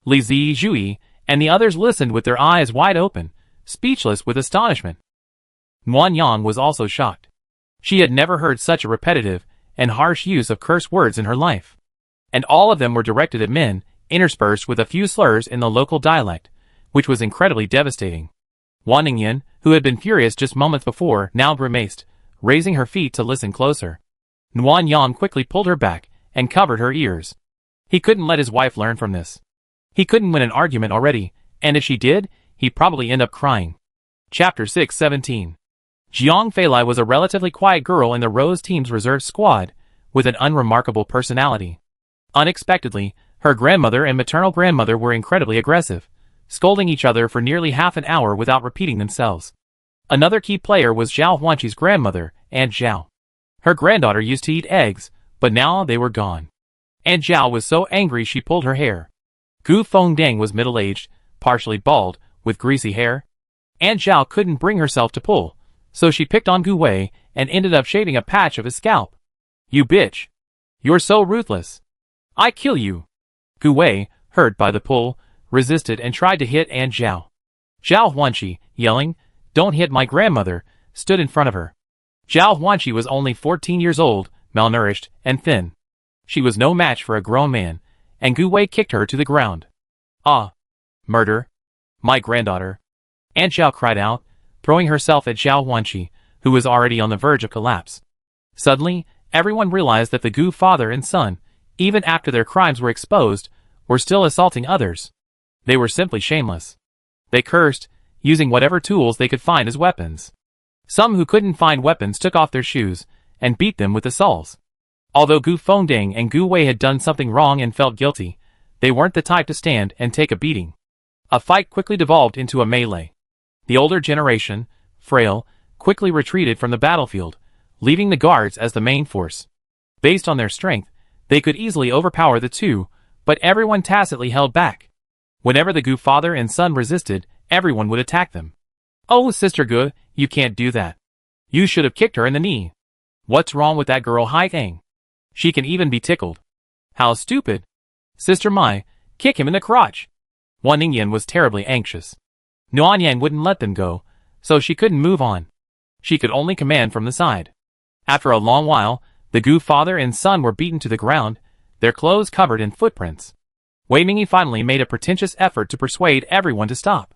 Li Zi Zhui and the others listened with their eyes wide open, speechless with astonishment. Nguyen Yang was also shocked. She had never heard such a repetitive and harsh use of curse words in her life. And all of them were directed at men, interspersed with a few slurs in the local dialect, which was incredibly devastating. Wan Ningyan, who had been furious just moments before, now grimaced, raising her feet to listen closer. Nguyen Yang quickly pulled her back and covered her ears. He couldn't let his wife learn from this. He couldn't win an argument already, and if she did, he'd probably end up crying. Chapter 617. Jiang Feilai was a relatively quiet girl in the Rose team's reserve squad, with an unremarkable personality. Unexpectedly, her grandmother and maternal grandmother were incredibly aggressive, scolding each other for nearly half an hour without repeating themselves. Another key player was Zhao Huanqi's grandmother, Aunt Zhao. Her granddaughter used to eat eggs, but now they were gone. Aunt Zhao was so angry she pulled her hair. Gu Fengding was middle-aged, partially bald, with greasy hair. Aunt Zhao couldn't bring herself to pull, so she picked on Gu Wei and ended up shaving a patch of his scalp. You bitch! You're so ruthless! I kill you! Gu Wei, hurt by the pull, resisted and tried to hit Aunt Zhao. Zhao Huanqi, yelling, "Don't hit my grandmother," stood in front of her. Zhao Huanqi was only 14 years old, malnourished, and thin. She was no match for a grown man, and Gu Wei kicked her to the ground. Ah! Murder! My granddaughter! Aunt Zhao cried out, throwing herself at Zhao Huanqi, who was already on the verge of collapse. Suddenly, everyone realized that the Gu father and son, even after their crimes were exposed, were still assaulting others. They were simply shameless. They cursed, using whatever tools they could find as weapons. Some who couldn't find weapons took off their shoes and beat them with the saws. Although Gu Fengding and Gu Wei had done something wrong and felt guilty, they weren't the type to stand and take a beating. A fight quickly devolved into a melee. The older generation, frail, quickly retreated from the battlefield, leaving the guards as the main force. Based on their strength, they could easily overpower the two, but everyone tacitly held back. Whenever the Gu father and son resisted, everyone would attack them. Oh, Sister Gu, you can't do that. You should have kicked her in the knee. What's wrong with that girl Hai Tang? She can even be tickled. How stupid. Sister Mai, kick him in the crotch. Wan Ningyan was terribly anxious. Nguyen Yang wouldn't let them go, so she couldn't move on. She could only command from the side. After a long while, the Gu father and son were beaten to the ground, their clothes covered in footprints. Wei Mingyi finally made a pretentious effort to persuade everyone to stop.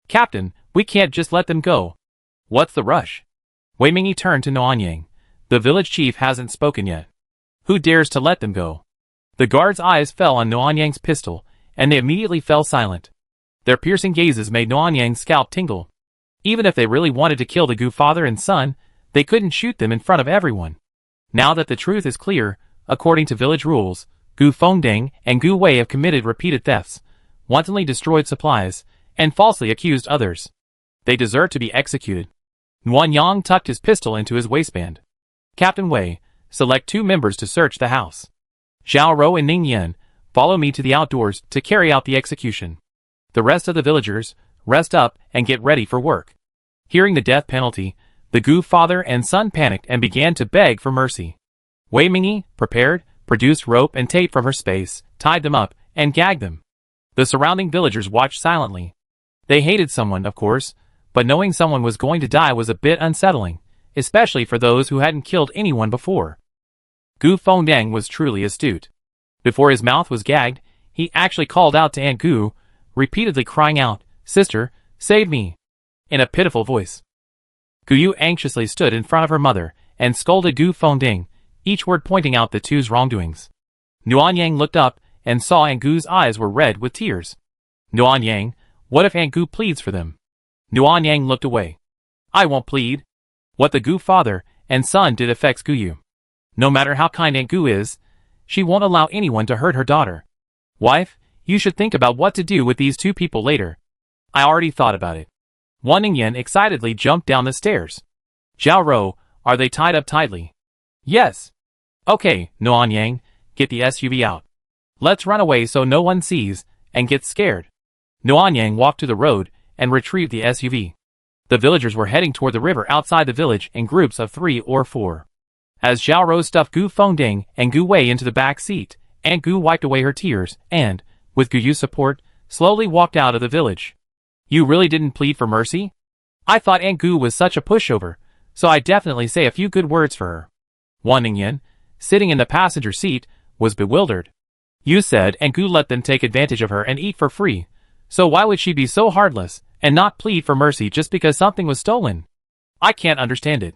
Captain, we can't just let them go. What's the rush? Wei Mingyi turned to Nguyen Yang. The village chief hasn't spoken yet. Who dares to let them go? The guards' eyes fell on Nguyen Yang's pistol, and they immediately fell silent. Their piercing gazes made Nguyen Yang's scalp tingle. Even if they really wanted to kill the Gu father and son, they couldn't shoot them in front of everyone. Now that the truth is clear, according to village rules, Gu Fengding and Gu Wei have committed repeated thefts, wantonly destroyed supplies, and falsely accused others. They deserve to be executed. Nguyen Yang tucked his pistol into his waistband. Captain Wei, select 2 members to search the house. Zhao Rou and Ning Yan, follow me to the outdoors to carry out the execution. The rest of the villagers, rest up and get ready for work. Hearing the death penalty, The Gu father and son panicked and began to beg for mercy. Wei Mingyi prepared, produced rope and tape from her space, tied them up, and gagged them. The surrounding villagers watched silently. They hated someone, of course, but knowing someone was going to die was a bit unsettling, especially for those who hadn't killed anyone before. Gu Fengdang was truly astute. Before his mouth was gagged, he actually called out to Aunt Gu, repeatedly crying out, "Sister, save me!" in a pitiful voice. Gu Yu anxiously stood in front of her mother and scolded Gu Fengding, each word pointing out the two's wrongdoings. Nuan Yang looked up and saw Aunt Gu's eyes were red with tears. "Nuan Yang, what if Aunt Gu pleads for them?" Nuan Yang looked away. "I won't plead. What the Gu father and son did affects Gu Yu. No matter how kind Aunt Gu is, she won't allow anyone to hurt her daughter. Wife, you should think about what to do with these two people later." "I already thought about it." Wan Ningyan excitedly jumped down the stairs. "Zhao Rou, are they tied up tightly?" "Yes." "Okay, Nuan Yang, get the SUV out. Let's run away so no one sees and gets scared." Nuan Yang walked to the road and retrieved the SUV. The villagers were heading toward the river outside the village in groups of 3 or 4. As Zhao Rou stuffed Gu Fengding and Gu Wei into the back seat, Aunt Gu wiped away her tears and, with Gu Yu's support, slowly walked out of the village. "You really didn't plead for mercy? I thought Aunt Gu was such a pushover, so I'd definitely say a few good words for her." Wan Ningyan, sitting in the passenger seat, was bewildered. "You said Aunt Gu let them take advantage of her and eat for free, so why would she be so heartless and not plead for mercy just because something was stolen? I can't understand it."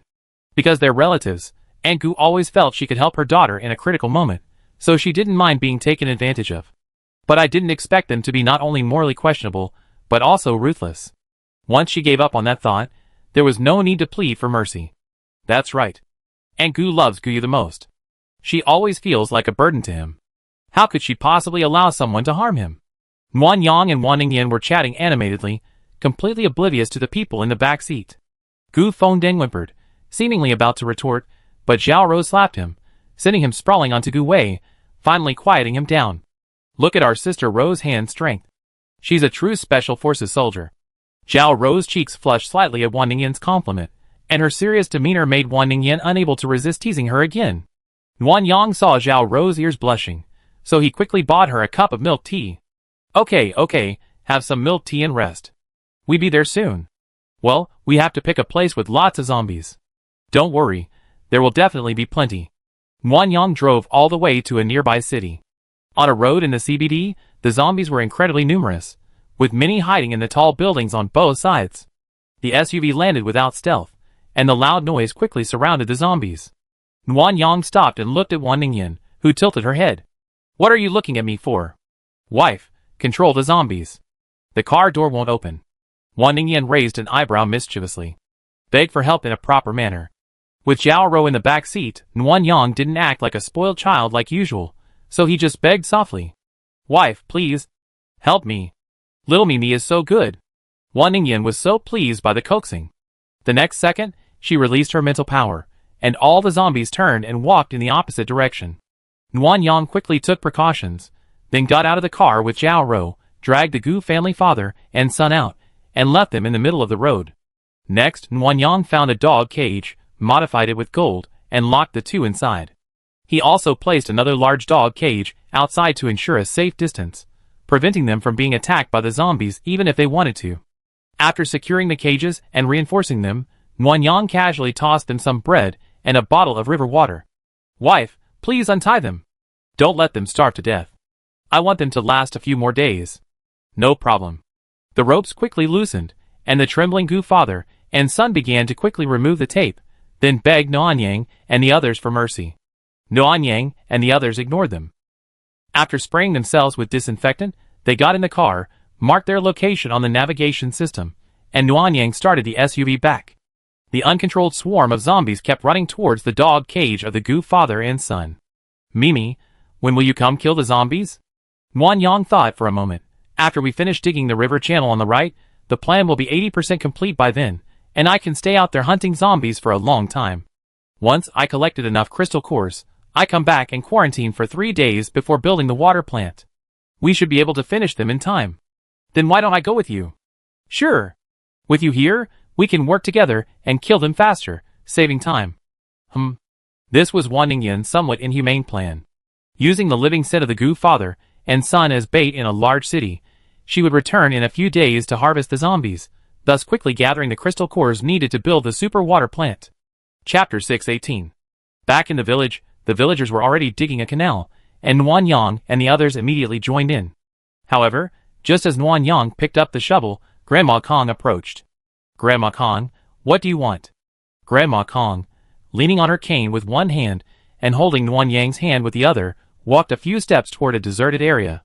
"Because they're relatives, Aunt Gu always felt she could help her daughter in a critical moment, so she didn't mind being taken advantage of. But I didn't expect them to be not only morally questionable, but also ruthless." Once she gave up on that thought, there was no need to plead for mercy. That's right. Aunt Gu loves Gu Yu the most. She always feels like a burden to him. How could she possibly allow someone to harm him? Nuan Yang and Wan Ningyan were chatting animatedly, completely oblivious to the people in the back seat. Gu Fengding whimpered, seemingly about to retort, but Zhao Rou slapped him, sending him sprawling onto Gu Wei, finally quieting him down. "Look at our sister Rou's hand strength. She's a true special forces soldier." Zhao Rou's cheeks flushed slightly at Wan Ningyan's compliment, and her serious demeanor made Wan Ningyan unable to resist teasing her again. Nuan Yang saw Zhao Rou's ears blushing, so he quickly bought her a cup of milk tea. Okay, have some milk tea and rest. We be there soon." "Well, we have to pick a place with lots of zombies." "Don't worry, there will definitely be plenty." Nuan Yang drove all the way to a nearby city. On a road in the CBD, the zombies were incredibly numerous, with many hiding in the tall buildings on both sides. The SUV landed without stealth, and the loud noise quickly surrounded the zombies. Nuan Yang stopped and looked at Wan Ningyan, who tilted her head. "What are you looking at me for?" "Wife, control the zombies. The car door won't open." Wan Ningyan raised an eyebrow mischievously. "Beg for help in a proper manner." With Zhao Rou in the back seat, Nuan Yang didn't act like a spoiled child like usual, so he just begged softly. "Wife, please. Help me. Little Mimi is so good." Wan Ningyan was so pleased by the coaxing. The next second, she released her mental power, and all the zombies turned and walked in the opposite direction. Nuan Yang quickly took precautions, then got out of the car with Zhao Rou, dragged the Gu family father and son out, and left them in the middle of the road. Next, Nuan Yang found a dog cage, modified it with gold, and locked the two inside. He also placed another large dog cage outside to ensure a safe distance, preventing them from being attacked by the zombies even if they wanted to. After securing the cages and reinforcing them, Nuan Yang casually tossed them some bread and a bottle of river water. "Wife, please untie them. Don't let them starve to death. I want them to last a few more days." "No problem." The ropes quickly loosened, and the trembling Gu father and son began to quickly remove the tape, then begged Nuan Yang and the others for mercy. Nuan Yang and the others ignored them. After spraying themselves with disinfectant, they got in the car, marked their location on the navigation system, and Nuan Yang started the SUV back. The uncontrolled swarm of zombies kept running towards the dog cage of the Gu father and son. "Mimi, when will you come kill the zombies?" Nuan Yang thought for a moment. "After we finish digging the river channel on the right, the plan will be 80% complete by then, and I can stay out there hunting zombies for a long time. Once I collected enough crystal cores, I come back and quarantine for 3 days before building the water plant. We should be able to finish them in time." "Then why don't I go with you?" "Sure. With you here, We can work together and kill them faster, saving time. This was Wan Ningyan's somewhat inhumane plan. Using the living set of the Gu father and son as bait in a large city, she would return in a few days to harvest the zombies, thus quickly gathering the crystal cores needed to build the super water plant. Chapter 618. Back in the village, the villagers were already digging a canal, and Nuan Yang and the others immediately joined in. However, just as Nuan Yang picked up the shovel, Grandma Kong approached. "Grandma Kong, what do you want?" Grandma Kong, leaning on her cane with one hand and holding Nuan Yang's hand with the other, walked a few steps toward a deserted area.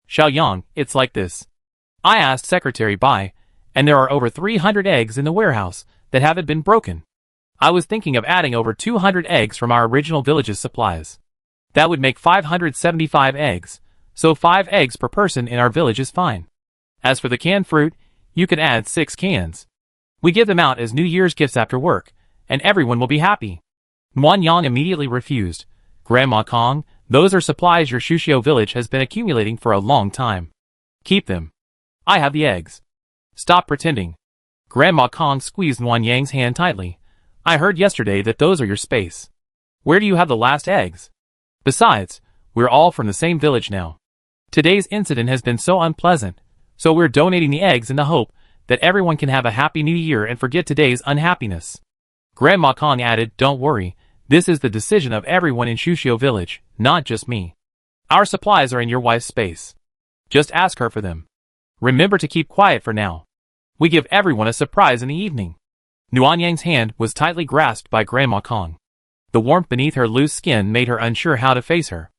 "Xiaoyang, it's like this. I asked Secretary Bai, and there are over 300 eggs in the warehouse that haven't been broken. I was thinking of adding over 200 eggs from our original village's supplies. That would make 575 eggs, so 5 eggs per person in our village is fine. As for the canned fruit, you can add 6 cans. We give them out as New Year's gifts after work, and everyone will be happy." Nuan Yang immediately refused. "Grandma Kong, those are supplies your Shuxiao village has been accumulating for a long time. Keep them. I have the eggs." "Stop pretending." Grandma Kong squeezed Nuan Yang's hand tightly. "I heard yesterday that those are your space. Where do you have the last eggs? Besides, we're all from the same village now. Today's incident has been so unpleasant, so we're donating the eggs in the hope that everyone can have a happy new year and forget today's unhappiness." Grandma Kong added, "Don't worry, this is the decision of everyone in Shuxiao village, not just me. Our supplies are in your wife's space. Just ask her for them. Remember to keep quiet for now. We give everyone a surprise in the evening." Nuan Yang's hand was tightly grasped by Grandma Kong. The warmth beneath her loose skin made her unsure how to face her.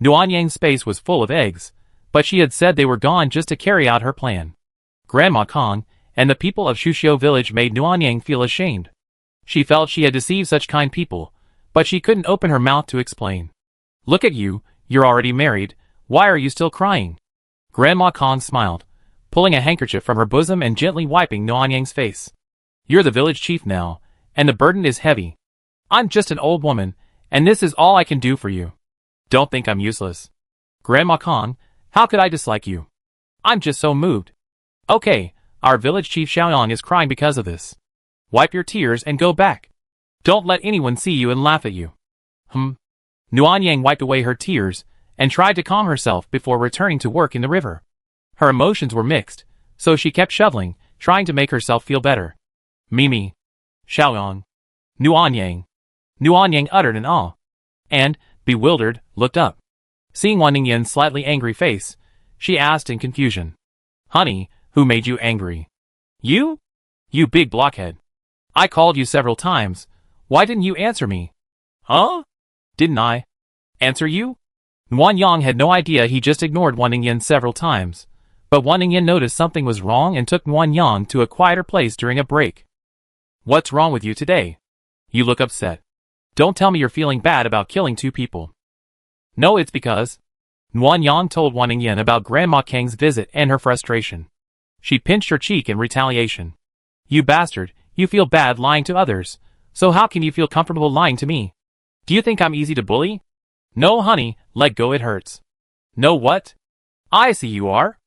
Nuan Yang's space was full of eggs, but she had said they were gone just to carry out her plan. Grandma Kong and the people of Shuxiao village made Nuan Yang feel ashamed. She felt she had deceived such kind people, but she couldn't open her mouth to explain. "Look at you, you're already married, why are you still crying?" Grandma Kong smiled, pulling a handkerchief from her bosom and gently wiping Nuan Yang's face. "You're the village chief now, and the burden is heavy. I'm just an old woman, and this is all I can do for you. Don't think I'm useless. Grandma Kong, how could I dislike you? I'm just so moved. Okay, our village chief Xiaoyang is crying because of this. Wipe your tears and go back. Don't let anyone see you and laugh at you." Nuan Yang wiped away her tears and tried to calm herself before returning to work in the river. Her emotions were mixed, so she kept shoveling, trying to make herself feel better. "Mimi. Xiaoyang. Nuan Yang." Nuan Yang uttered an awe, and, bewildered, looked up. Seeing Wan Ningyan's slightly angry face, she asked in confusion, "Honey, who made you angry?" "You? You big blockhead. I called you several times. Why didn't you answer me?" "Huh? Didn't I answer you?" Nuan Yang had no idea he just ignored Wan Ningyan several times, but Wan Ningyan noticed something was wrong and took Nuan Yang to a quieter place during a break. "What's wrong with you today? You look upset. Don't tell me you're feeling bad about killing 2 people. "No, it's because..." Nuan Yang told Wan Ningyan about Grandma Kang's visit and her frustration. She pinched her cheek in retaliation. "You bastard, you feel bad lying to others, so how can you feel comfortable lying to me? Do you think I'm easy to bully? No, honey, let go, it hurts." "No what? I see you are."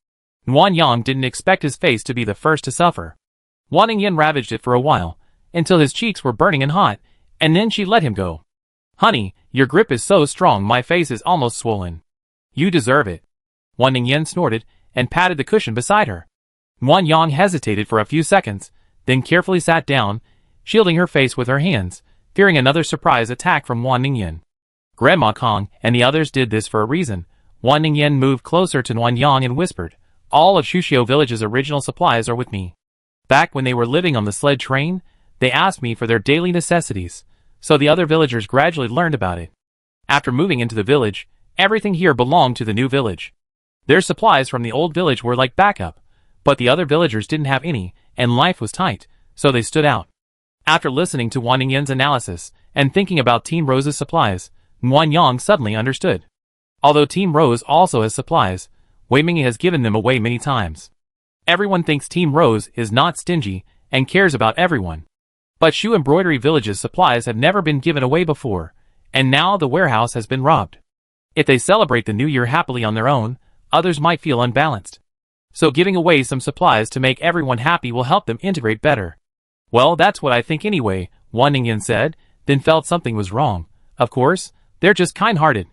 Nuan Yang didn't expect his face to be the first to suffer. Wan Ningyan ravaged it for a while, until his cheeks were burning and hot, and then she let him go. "Honey, your grip is so strong my face is almost swollen. You deserve it." Wan Ningyan snorted and patted the cushion beside her. Nuan Yang hesitated for a few seconds, then carefully sat down, shielding her face with her hands, fearing another surprise attack from Wan Ningyan. Grandma Kong and the others did this for a reason. Wan Ningyan moved closer to Nuan Yang and whispered, "All of Shuxiao village's original supplies are with me. Back when they were living on the sled train, they asked me for their daily necessities, so the other villagers gradually learned about it. After moving into the village, everything here belonged to the new village. Their supplies from the old village were like backup, but the other villagers didn't have any, and life was tight, so they stood out." After listening to Wan Ningyan's analysis and thinking about Team Rose's supplies, Nuan Yang suddenly understood. Although Team Rose also has supplies, Wei Ming has given them away many times. Everyone thinks Team Rose is not stingy and cares about everyone. But Shu Embroidery Village's supplies have never been given away before, and now the warehouse has been robbed. If they celebrate the new year happily on their own, others might feel unbalanced. So giving away some supplies to make everyone happy will help them integrate better. Well, that's what I think anyway, Wan Ningyan said, then felt something was wrong. Of course, they're just kind-hearted.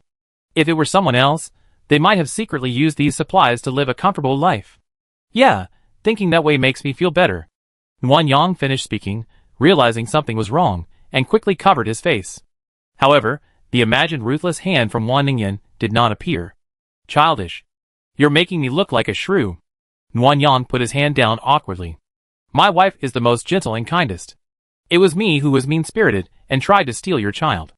If it were someone else, they might have secretly used these supplies to live a comfortable life. Yeah, thinking that way makes me feel better. Wan Yang finished speaking, realizing something was wrong, and quickly covered his face. However, the imagined ruthless hand from Wan Ningyan did not appear. Childish. You're making me look like a shrew. Wan Yang put his hand down awkwardly. My wife is the most gentle and kindest. It was me who was mean-spirited and tried to steal your child.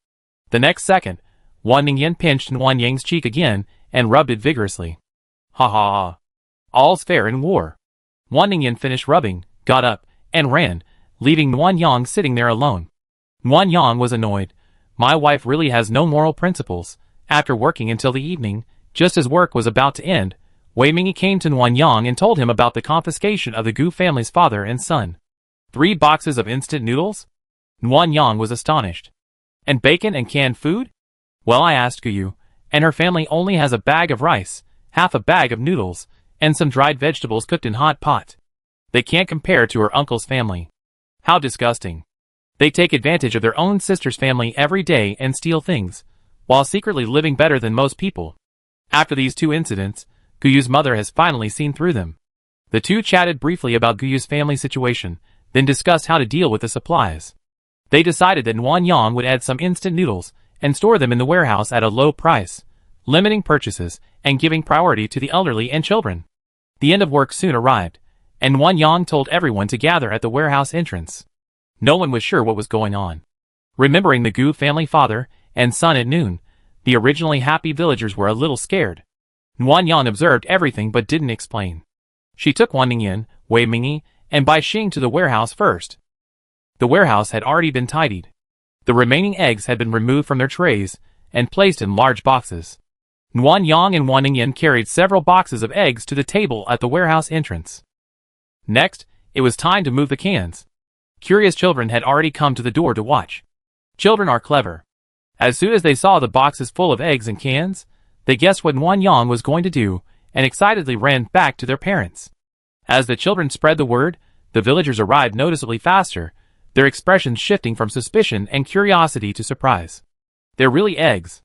The next second, Wan Ningyan pinched Wan Yang's cheek again and rubbed it vigorously. Ha ha ha. All's fair in war. Wan Ningyan finished rubbing, got up, and ran, leaving Wan Yang sitting there alone. Wan Yang was annoyed. My wife really has no moral principles. After working until the evening, just as work was about to end, Wei Mingyi came to Wan Yang and told him about the confiscation of the Gu family's father and son. 3 boxes of instant noodles? Wan Yang was astonished. And bacon and canned food? Well, I asked Guyu, and her family only has a bag of rice, half a bag of noodles, and some dried vegetables cooked in hot pot. They can't compare to her uncle's family. How disgusting. They take advantage of their own sister's family every day and steal things, while secretly living better than most people. After these 2 incidents, Guyu's mother has finally seen through them. The two chatted briefly about Guyu's family situation, then discussed how to deal with the supplies. They decided that Wan Yang would add some instant noodles and store them in the warehouse at a low price, limiting purchases and giving priority to the elderly and children. The end of work soon arrived, and Wan Yang told everyone to gather at the warehouse entrance. No one was sure what was going on. Remembering the Gu family father and son at noon, the originally happy villagers were a little scared. Wan Yang observed everything but didn't explain. She took Wan Ningyan, Wei Mingyi, and Bai Xing to the warehouse first. The warehouse had already been tidied. The remaining eggs had been removed from their trays and placed in large boxes. Wan Yang and Wan Ningyan carried several boxes of eggs to the table at the warehouse entrance. Next, it was time to move the cans. Curious children had already come to the door to watch. Children are clever. As soon as they saw the boxes full of eggs and cans, they guessed what Wan Yang was going to do and excitedly ran back to their parents. As the children spread the word, the villagers arrived noticeably faster, their expressions shifting from suspicion and curiosity to surprise. They're really eggs.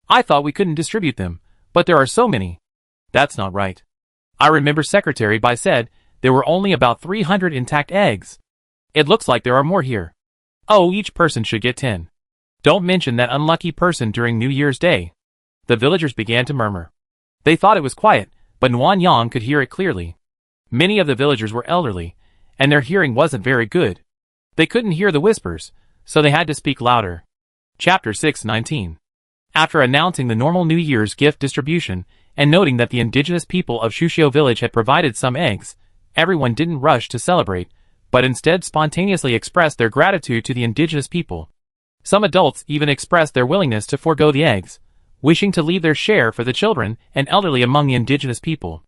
I thought we couldn't distribute them, but there are so many. That's not right. I remember Secretary Bai said there were only about 300 intact eggs. It looks like there are more here. Oh, each person should get 10. Don't mention that unlucky person during New Year's Day. The villagers began to murmur. They thought it was quiet, but Wan Yang could hear it clearly. Many of the villagers were elderly, and their hearing wasn't very good. They couldn't hear the whispers, so they had to speak louder. Chapter 619. After announcing the normal New Year's gift distribution, and noting that the indigenous people of Shuxiu village had provided some eggs, everyone didn't rush to celebrate, but instead spontaneously expressed their gratitude to the indigenous people. Some adults even expressed their willingness to forego the eggs, wishing to leave their share for the children and elderly among the indigenous people.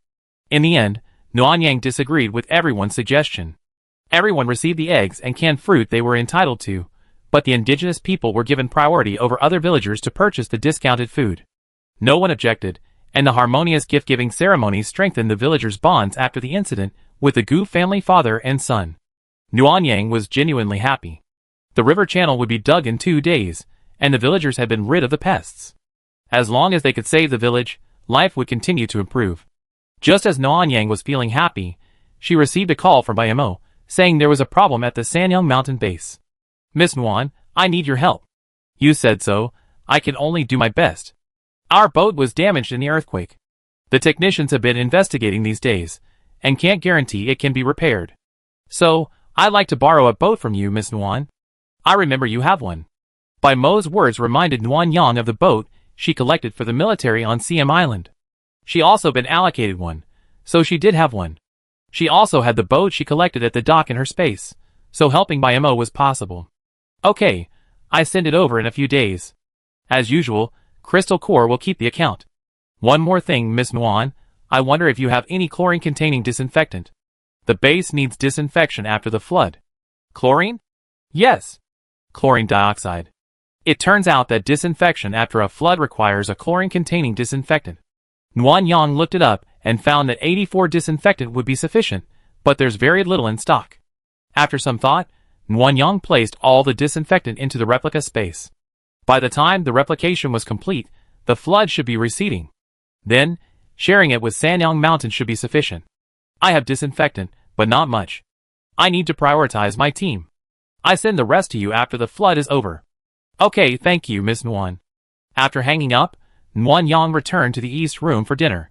In the end, Wan Yang disagreed with everyone's suggestion. Everyone received the eggs and canned fruit they were entitled to, but the indigenous people were given priority over other villagers to purchase the discounted food. No one objected, and the harmonious gift-giving ceremony strengthened the villagers' bonds after the incident with the Gu family father and son. Wan Yang was genuinely happy. The river channel would be dug in 2 days, and the villagers had been rid of the pests. As long as they could save the village, life would continue to improve. Just as Wan Yang was feeling happy, she received a call from Bai Mo, saying there was a problem at the Sanyang mountain base. Miss Nguyen, I need your help. You said so, I can only do my best. Our boat was damaged in the earthquake. The technicians have been investigating these days, and can't guarantee it can be repaired. So, I'd like to borrow a boat from you, Miss Nguyen. I remember you have one. Bai Mo's words reminded Wan Yang of the boat she collected for the military on CM Island. She also been allocated one, so she did have one. She also had the boat she collected at the dock in her space, so helping Bai Mo was possible. Okay, I send it over in a few days. As usual, Crystal Core will keep the account. One more thing, Miss Nguyen, I wonder if you have any chlorine-containing disinfectant. The base needs disinfection after the flood. Chlorine? Yes. Chlorine dioxide. It turns out that disinfection after a flood requires a chlorine-containing disinfectant. Wan Yang looked it up and found that 84 disinfectant would be sufficient, but there's very little in stock. After some thought, Nguyen Yang placed all the disinfectant into the replica space. By the time the replication was complete, the flood should be receding. Then, sharing it with Sanyang Mountain should be sufficient. I have disinfectant, but not much. I need to prioritize my team. I send the rest to you after the flood is over. Okay, thank you, Miss Nguyen. After hanging up, Nguyen Yang returned to the East Room for dinner.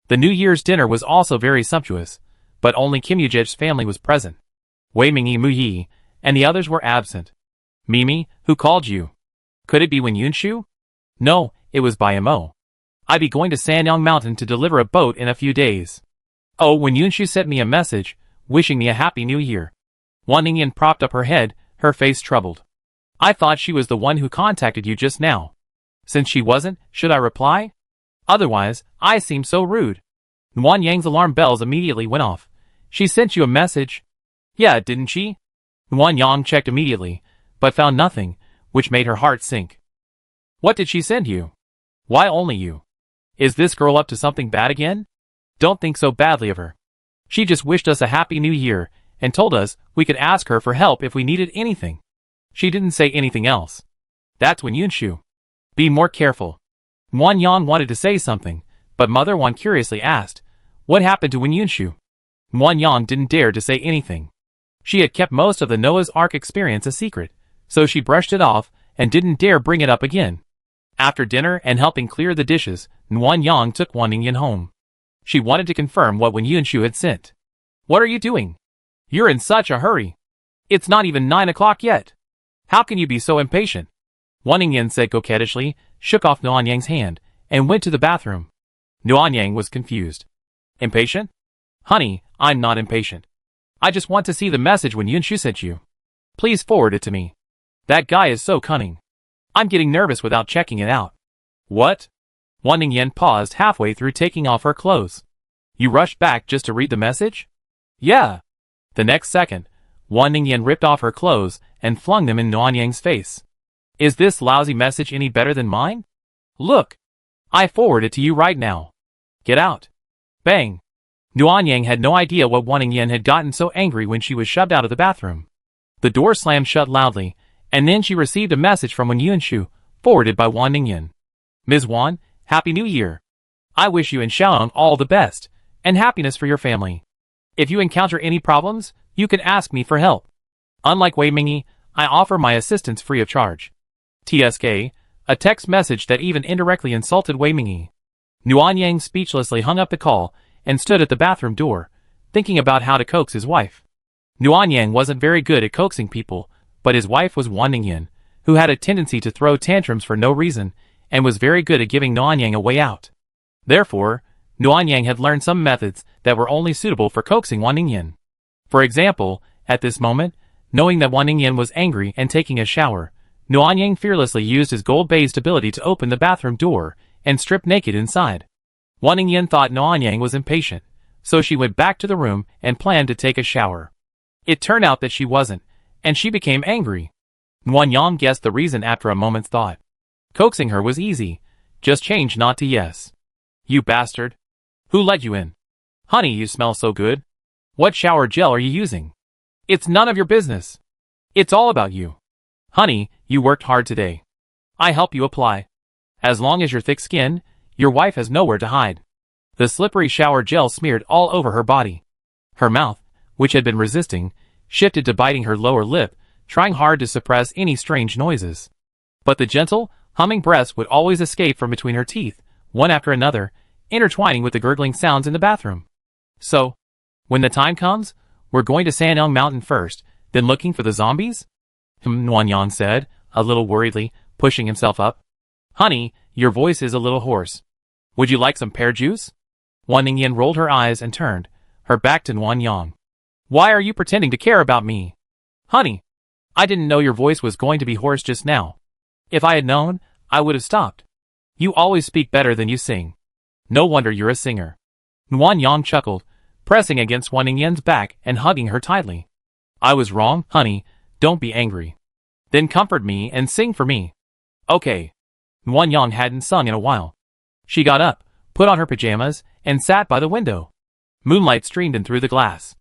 The New Year's dinner was also very sumptuous, but only Kim Yujej's family was present. Wei Mingyi, Mu Yi, and the others were absent. Mimi, who called you? Could it be Wen Yunshu? No, it was by Mo. I be going to Sanyang Mountain to deliver a boat in a few days. Oh, Wen Yunshu sent me a message, wishing me a happy new year. Wan Ningyan propped up her head, her face troubled. I thought she was the one who contacted you just now. Since she wasn't, should I reply? Otherwise, I seem so rude. Nguyen Yang's alarm bells immediately went off. She sent you a message? Yeah, didn't she? Nguyen Yang checked immediately, but found nothing, which made her heart sink. What did she send you? Why only you? Is this girl up to something bad again? Don't think so badly of her. She just wished us a happy new year, and told us we could ask her for help if we needed anything. She didn't say anything else. That's Wen Yunshu. Be more careful. Nguyen Yang wanted to say something, but Mother Wan curiously asked, what happened to Wen Yunshu? Nguyen Yang didn't dare to say anything. She had kept most of the Noah's Ark experience a secret, so she brushed it off and didn't dare bring it up again. After dinner and helping clear the dishes, Nguyen Yang took Wan Ningyan home. She wanted to confirm what Wen Yunshu had sent. What are you doing? You're in such a hurry. It's not even 9 o'clock yet. How can you be so impatient? Wan Ningyan said coquettishly, shook off Nguyen Yang's hand, and went to the bathroom. Nguyen Yang was confused. Impatient? Honey, I'm not impatient. I just want to see the message Wen Yunshu sent you. Please forward it to me. That guy is so cunning. I'm getting nervous without checking it out. What? Wan Ningyan paused halfway through taking off her clothes. You rushed back just to read the message? Yeah. The next second, Wan Ningyan ripped off her clothes and flung them in Nguyen Yang's face. Is this lousy message any better than mine? Look. I forward it to you right now. Get out. Bang. Nguyen Yang had no idea what Wan Ningyan had gotten so angry when she was shoved out of the bathroom. The door slammed shut loudly, and then she received a message from Wen Yunshu, forwarded by Wan Ningyan. Ms. Wan, Happy New Year. I wish you and Xiaoyang all the best, and happiness for your family. If you encounter any problems, you can ask me for help. Unlike Wei Mingyi, I offer my assistance free of charge. TSK, a text message that even indirectly insulted Wei Mingyi. Nguyen Yang speechlessly hung up the call and stood at the bathroom door, thinking about how to coax his wife. Nguyen Yang wasn't very good at coaxing people, but his wife was Wan Ningyan, who had a tendency to throw tantrums for no reason, and was very good at giving Nguyen Yang a way out. Therefore, Nguyen Yang had learned some methods that were only suitable for coaxing Wan Ningyan. For example, at this moment, knowing that Wan Ningyan was angry and taking a shower, Nguyen Yang fearlessly used his gold-based ability to open the bathroom door and strip naked inside. Wan Ningyan thought Nguyen Yang was impatient, so she went back to the room and planned to take a shower. It turned out that she wasn't, and she became angry. Nguyen Yang guessed the reason after a moment's thought. Coaxing her was easy. Just change not to yes. You bastard. Who let you in? Honey, you smell so good. What shower gel are you using? It's none of your business. It's all about you. Honey, you worked hard today. I help you apply. As long as you're thick-skinned, your wife has nowhere to hide. The slippery shower gel smeared all over her body. Her mouth, which had been resisting, shifted to biting her lower lip, trying hard to suppress any strange noises. But the gentle, humming breaths would always escape from between her teeth, one after another, intertwining with the gurgling sounds in the bathroom. So, when the time comes, we're going to Sanyang Mountain first, then looking for the zombies? Nguyen Yang said, a little worriedly, pushing himself up. Honey, your voice is a little hoarse. Would you like some pear juice? Wan Ningyan rolled her eyes and turned, her back to Nguyen Yang. Why are you pretending to care about me? Honey, I didn't know your voice was going to be hoarse just now. If I had known, I would have stopped. You always speak better than you sing. No wonder you're a singer. Nguyen Yang chuckled, pressing against Wan Ningyan's back and hugging her tightly. I was wrong, honey, don't be angry. Then comfort me and sing for me. Okay. Nguyen Yang hadn't sung in a while. She got up, put on her pajamas, and sat by the window. Moonlight streamed in through the glass.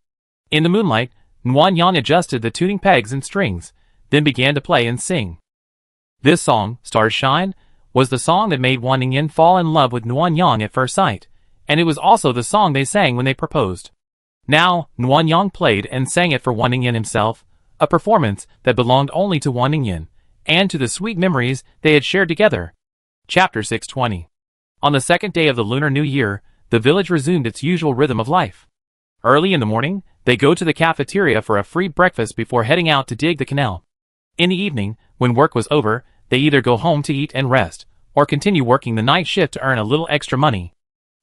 In the moonlight, Nguyen Yang adjusted the tuning pegs and strings, then began to play and sing. This song, Stars Shine, was the song that made Wan Ningyin fall in love with Nguyen Yang at first sight, and it was also the song they sang when they proposed. Now, Nguyen Yang played and sang it for Wan Ningyin himself, a performance that belonged only to Wan Ningyin, and to the sweet memories they had shared together. Chapter 620. On the second day of the Lunar New Year, the village resumed its usual rhythm of life. Early in the morning, they go to the cafeteria for a free breakfast before heading out to dig the canal. In the evening, when work was over, they either go home to eat and rest, or continue working the night shift to earn a little extra money.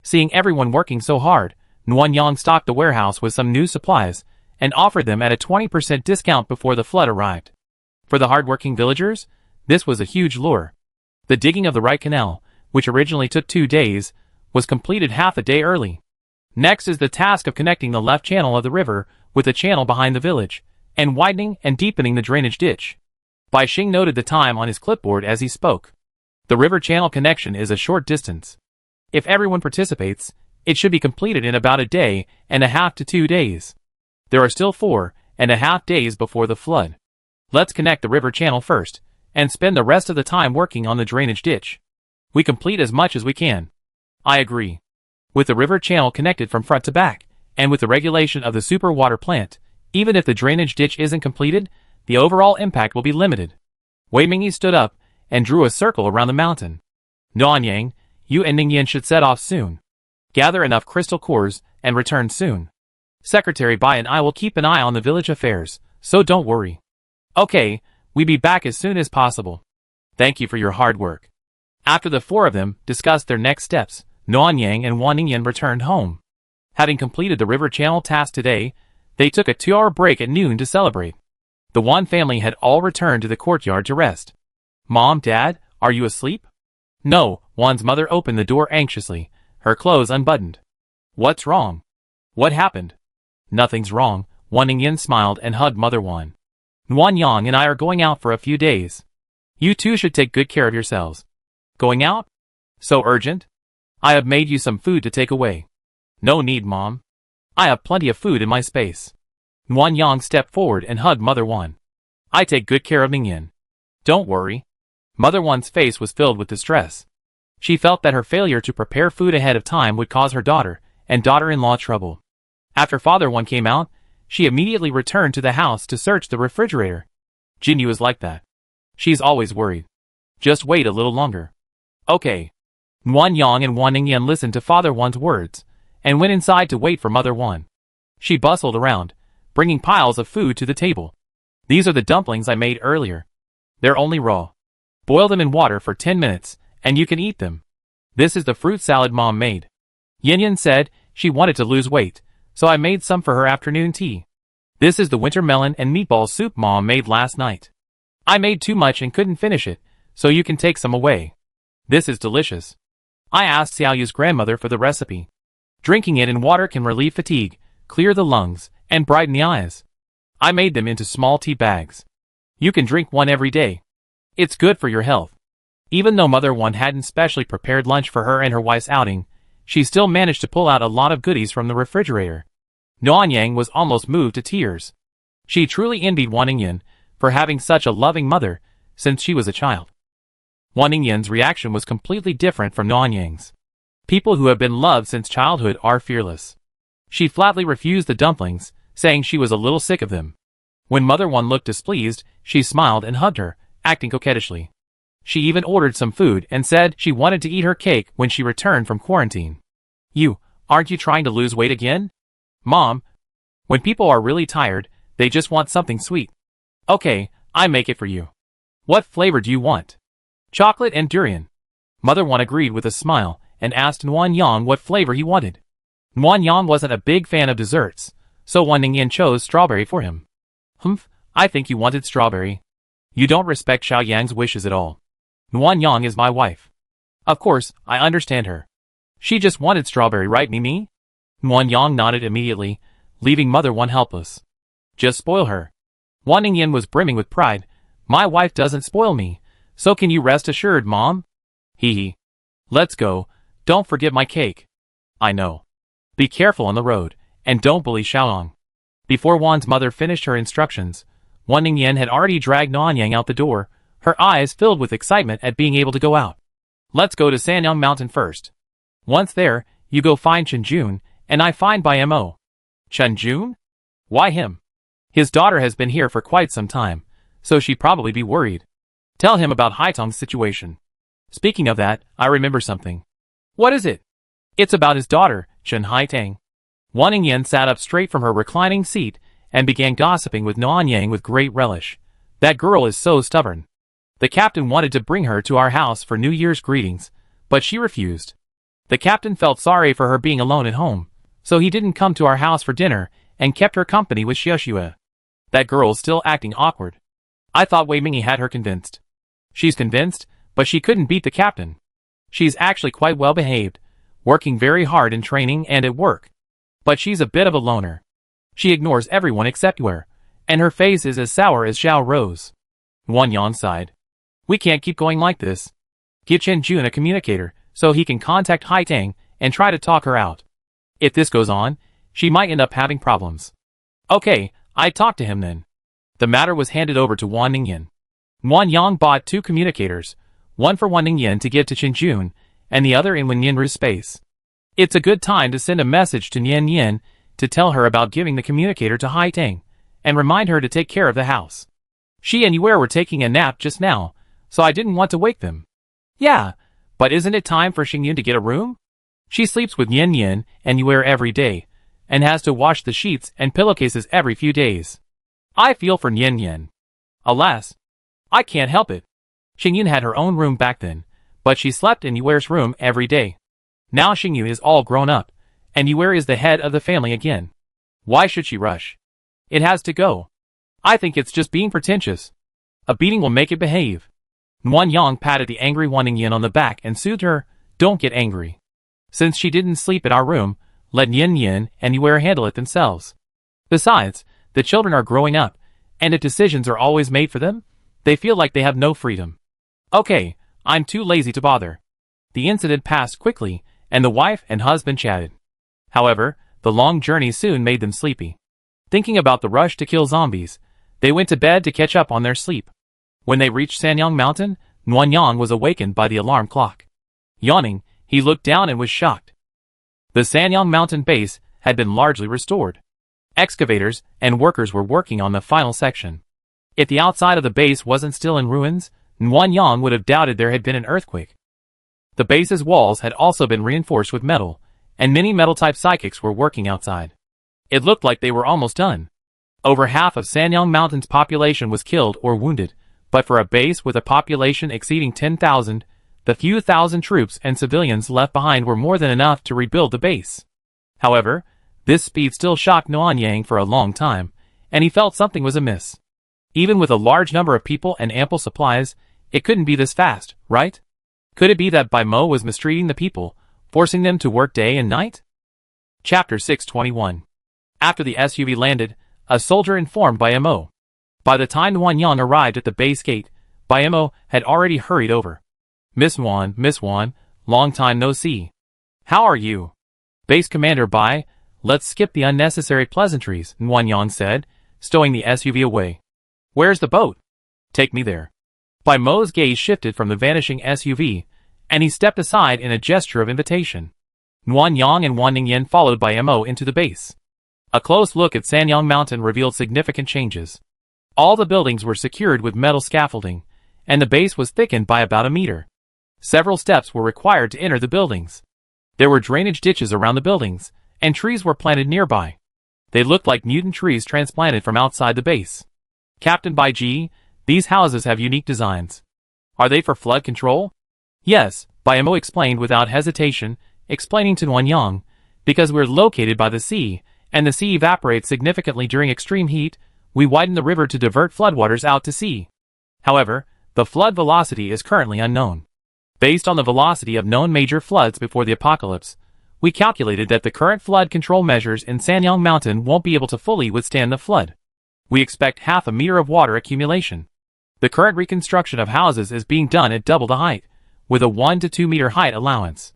Seeing everyone working so hard, Nguyen Yang stocked the warehouse with some new supplies, and offered them at a 20% discount before the flood arrived. For the hard-working villagers, this was a huge lure. The digging of the right canal, which originally took 2 days, was completed half a day early. Next is the task of connecting the left channel of the river with the channel behind the village, and widening and deepening the drainage ditch. Bai Xing noted the time on his clipboard as he spoke. The river channel connection is a short distance. If everyone participates, it should be completed in about a day and a half to 2 days. There are still 4.5 days before the flood. Let's connect the river channel first, and spend the rest of the time working on the drainage ditch. We complete as much as we can. I agree. With the river channel connected from front to back, and with the regulation of the super water plant, even if the drainage ditch isn't completed, the overall impact will be limited. Wei Mingyi stood up and drew a circle around the mountain. Nguyen Yang, you and Ningyin should set off soon. Gather enough crystal cores and return soon. Secretary Bai and I will keep an eye on the village affairs, so don't worry. Okay, we'll be back as soon as possible. Thank you for your hard work. After the 4 of them discussed their next steps, Nguyen Yang and Wan Ningyin returned home. Having completed the river channel task today, they took a 2-hour break at noon to celebrate. The Wan family had all returned to the courtyard to rest. Mom, Dad, are you asleep? No, Wan's mother opened the door anxiously, her clothes unbuttoned. What's wrong? What happened? Nothing's wrong, Wan Ningyin smiled and hugged Mother Wan. Nguyen Yang and I are going out for a few days. You two should take good care of yourselves. Going out? So urgent? I have made you some food to take away. No need, Mom. I have plenty of food in my space. Nguyen Yang stepped forward and hugged Mother Wan. I take good care of Ningyin. Don't worry. Mother Wan's face was filled with distress. She felt that her failure to prepare food ahead of time would cause her daughter and daughter-in-law trouble. After Father Wan came out, she immediately returned to the house to search the refrigerator. Jinyu is like that. She's always worried. Just wait a little longer. Okay. Nguyen Yang and Wan Ningyin listened to Father Wan's words, and went inside to wait for Mother Wan. She bustled around, bringing piles of food to the table. These are the dumplings I made earlier. They're only raw. Boil them in water for 10 minutes, and you can eat them. This is the fruit salad Mom made. Yin Yin said she wanted to lose weight, so I made some for her afternoon tea. This is the winter melon and meatball soup Mom made last night. I made too much and couldn't finish it, so you can take some away. This is delicious. I asked Xiaoyu's grandmother for the recipe. Drinking it in water can relieve fatigue, clear the lungs, and brighten the eyes. I made them into small tea bags. You can drink one every day. It's good for your health. Even though Mother Wan hadn't specially prepared lunch for her and her wife's outing, she still managed to pull out a lot of goodies from the refrigerator. Nguyen Yang was almost moved to tears. She truly envied Wan Ningyin for having such a loving mother since she was a child. Wan Ningyin's reaction was completely different from Nguyen Yang's. People who have been loved since childhood are fearless. She flatly refused the dumplings, saying she was a little sick of them. When Mother Wan looked displeased, she smiled and hugged her, acting coquettishly. She even ordered some food and said she wanted to eat her cake when she returned from quarantine. Aren't you trying to lose weight again? Mom, when people are really tired, they just want something sweet. Okay, I make it for you. What flavor do you want? Chocolate and durian. Mother Wan agreed with a smile and asked Nguyen Yang what flavor he wanted. Nguyen Yang wasn't a big fan of desserts, so Wan Ningyin chose strawberry for him. I think you wanted strawberry. You don't respect Xiao Yang's wishes at all. Nguyen Yang is my wife. Of course, I understand her. She just wanted strawberry, right, Mimi? Nguyen Yang nodded immediately, leaving Mother Wan helpless. Just spoil her. Wan Ningyin was brimming with pride. My wife doesn't spoil me, so can you rest assured, Mom? Hee. Let's go. Don't forget my cake. I know. Be careful on the road, and don't bully Xiaoyang. Before Wan's mother finished her instructions, Wan Ningyan had already dragged Nanyang out the door, her eyes filled with excitement at being able to go out. Let's go to Sanyang Mountain first. Once there, you go find Chenjun, and I find by Mo. Chenjun? Why him? His daughter has been here for quite some time, so she'd probably be worried. Tell him about Haitong's situation. Speaking of that, I remember something. What is it? It's about his daughter, Chen Haitang. Wan Ningyan sat up straight from her reclining seat and began gossiping with Nanyang with great relish. That girl is so stubborn. The captain wanted to bring her to our house for New Year's greetings, but she refused. The captain felt sorry for her being alone at home, so he didn't come to our house for dinner and kept her company with Xiaoxue. That girl's still acting awkward. I thought Wei Mingy had her convinced. She's convinced, but she couldn't beat the captain. She's actually quite well behaved, working very hard in training and at work. But she's a bit of a loner. She ignores everyone except Wer, and her face is as sour as Xiao Rose. Wan Yan sighed. We can't keep going like this. Give Chen Jun a communicator, so he can contact Haitang and try to talk her out. If this goes on, she might end up having problems. Okay, I talked to him then. The matter was handed over to Wan Ningyan. Wan Yang bought 2 communicators, one for Wan Ningyan to give to Chen Jun, and the other in Wan Yinru's space. It's a good time to send a message to Nian Yin to tell her about giving the communicator to Haitang, and remind her to take care of the house. She and Yue were taking a nap just now, so I didn't want to wake them. Yeah, but isn't it time for Xingyun to get a room? She sleeps with Yin Yin and Yue every day, and has to wash the sheets and pillowcases every few days. I feel for Yin Yin. Alas, I can't help it. Xingyun had her own room back then, but she slept in Yue's room every day. Now Xingyun is all grown up, and Yue is the head of the family again. Why should she rush? It has to go. I think it's just being pretentious. A beating will make it behave. Wan Yang patted the angry Wan Ningyan on the back and soothed her. Don't get angry. Since she didn't sleep in our room, let Yin Yin and Yue handle it themselves. Besides, the children are growing up, and if decisions are always made for them, they feel like they have no freedom. Okay, I'm too lazy to bother. The incident passed quickly, and the wife and husband chatted. However, the long journey soon made them sleepy. Thinking about the rush to kill zombies, they went to bed to catch up on their sleep. When they reached Sanyang Mountain, Nanyang was awakened by the alarm clock. Yawning, he looked down and was shocked. The Sanyang Mountain base had been largely restored. Excavators and workers were working on the final section. If the outside of the base wasn't still in ruins, Nanyang would have doubted there had been an earthquake. The base's walls had also been reinforced with metal, and many metal-type psychics were working outside. It looked like they were almost done. Over half of Sanyang Mountain's population was killed or wounded, but for a base with a population exceeding 10,000, the few thousand troops and civilians left behind were more than enough to rebuild the base. However, this speed still shocked Nanyang for a long time, and he felt something was amiss. Even with a large number of people and ample supplies, it couldn't be this fast, right? Could it be that Bai Mo was mistreating the people, forcing them to work day and night? Chapter 621. After the SUV landed, a soldier informed Bai Mo. By the time Nanyang arrived at the base gate, Bai Mo had already hurried over. Miss Wan, long time no see. How are you? Base Commander Bai, let's skip the unnecessary pleasantries, Nanyang said, stowing the SUV away. Where's the boat? Take me there. Bai Mo's gaze shifted from the vanishing SUV, and he stepped aside in a gesture of invitation. Nanyang and Wan Ningyan followed Bai Mo into the base. A close look at Sanyang Mountain revealed significant changes. All the buildings were secured with metal scaffolding, and the base was thickened by about a meter. Several steps were required to enter the buildings. There were drainage ditches around the buildings, and trees were planted nearby. They looked like mutant trees transplanted from outside the base. Captain Bai Ji, these houses have unique designs. Are they for flood control? Yes, Bai Mo explained without hesitation, explaining to Nanyang, because we're located by the sea, and the sea evaporates significantly during extreme heat, we widen the river to divert floodwaters out to sea. However, the flood velocity is currently unknown. Based on the velocity of known major floods before the apocalypse, we calculated that the current flood control measures in Sanyang Mountain won't be able to fully withstand the flood. We expect half a meter of water accumulation. The current reconstruction of houses is being done at double the height, with a 1 to 2 meter height allowance.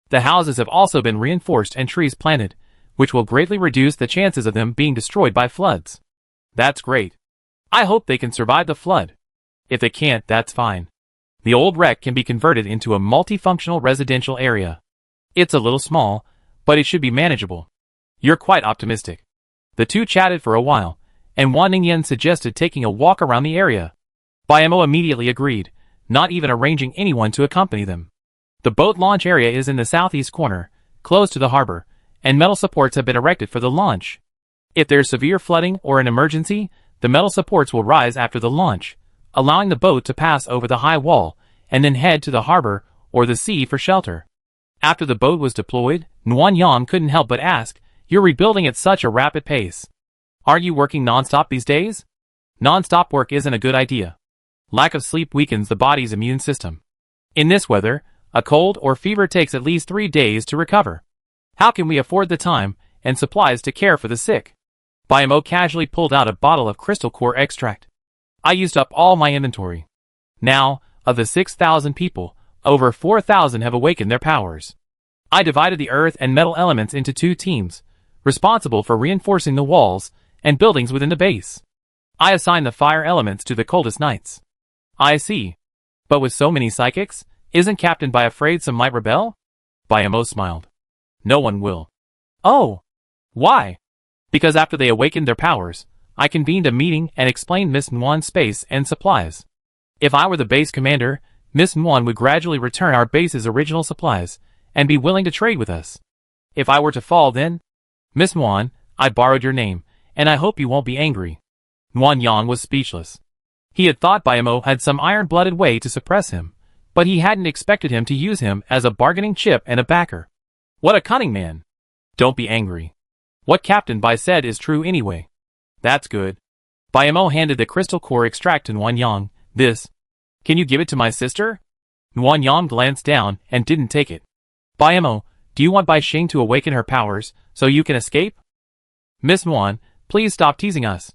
The houses have also been reinforced and trees planted, which will greatly reduce the chances of them being destroyed by floods. That's great. I hope they can survive the flood. If they can't, that's fine. The old wreck can be converted into a multifunctional residential area. It's a little small, but it should be manageable. You're quite optimistic. The two chatted for a while, and Wan Ningyan suggested taking a walk around the area. Biamo immediately agreed, not even arranging anyone to accompany them. The boat launch area is in the southeast corner, close to the harbor, and metal supports have been erected for the launch. If there's severe flooding or an emergency, the metal supports will rise after the launch, allowing the boat to pass over the high wall and then head to the harbor or the sea for shelter. After the boat was deployed, Nguyen Yang couldn't help but ask, "You're rebuilding at such a rapid pace. Aren't you working non-stop these days?" Non-stop work isn't a good idea. Lack of sleep weakens the body's immune system. In this weather, a cold or fever takes at least 3 days to recover. How can we afford the time and supplies to care for the sick? Biamo casually pulled out a bottle of crystal core extract. I used up all my inventory. Now, of the 6,000 people, over 4,000 have awakened their powers. I divided the earth and metal elements into 2 teams, responsible for reinforcing the walls and buildings within the base. I assigned the fire elements to the coldest nights. I see. But with so many psychics, isn't Captain Bai afraid some might rebel? Biamo smiled. No one will. Oh. Why? Because after they awakened their powers, I convened a meeting and explained Miss Nguyen's space and supplies. If I were the base commander, Miss Nguyen would gradually return our base's original supplies and be willing to trade with us. If I were to fall then? Miss Nguyen, I borrowed your name, and I hope you won't be angry. Nguyen Yang was speechless. He had thought Biamo had some iron-blooded way to suppress him, but he hadn't expected him to use him as a bargaining chip and a backer. What a cunning man! Don't be angry. What Captain Bai said is true anyway. That's good. Biamo handed the crystal core extract to Nguyen Yang. This. Can you give it to my sister? Nguyen Yang glanced down and didn't take it. Biamo, do you want Bai Xing to awaken her powers so you can escape? Miss Nguyen, please stop teasing us.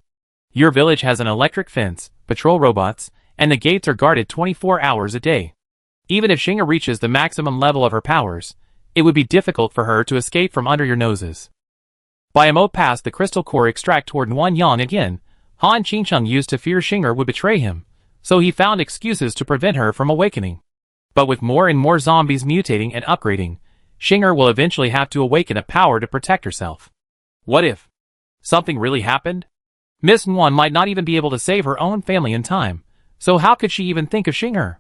Your village has an electric fence, patrol robots, and the gates are guarded 24 hours a day. Even if Xing'er reaches the maximum level of her powers, it would be difficult for her to escape from under your noses. Biamo passed the crystal core extract toward Nguyen Yang again. Han Qingcheng used to fear Xing'er would betray him, so he found excuses to prevent her from awakening. But with more and more zombies mutating and upgrading, Xing'er will eventually have to awaken a power to protect herself. What if something really happened? Miss Nguyen might not even be able to save her own family in time, so how could she even think of Xing'er?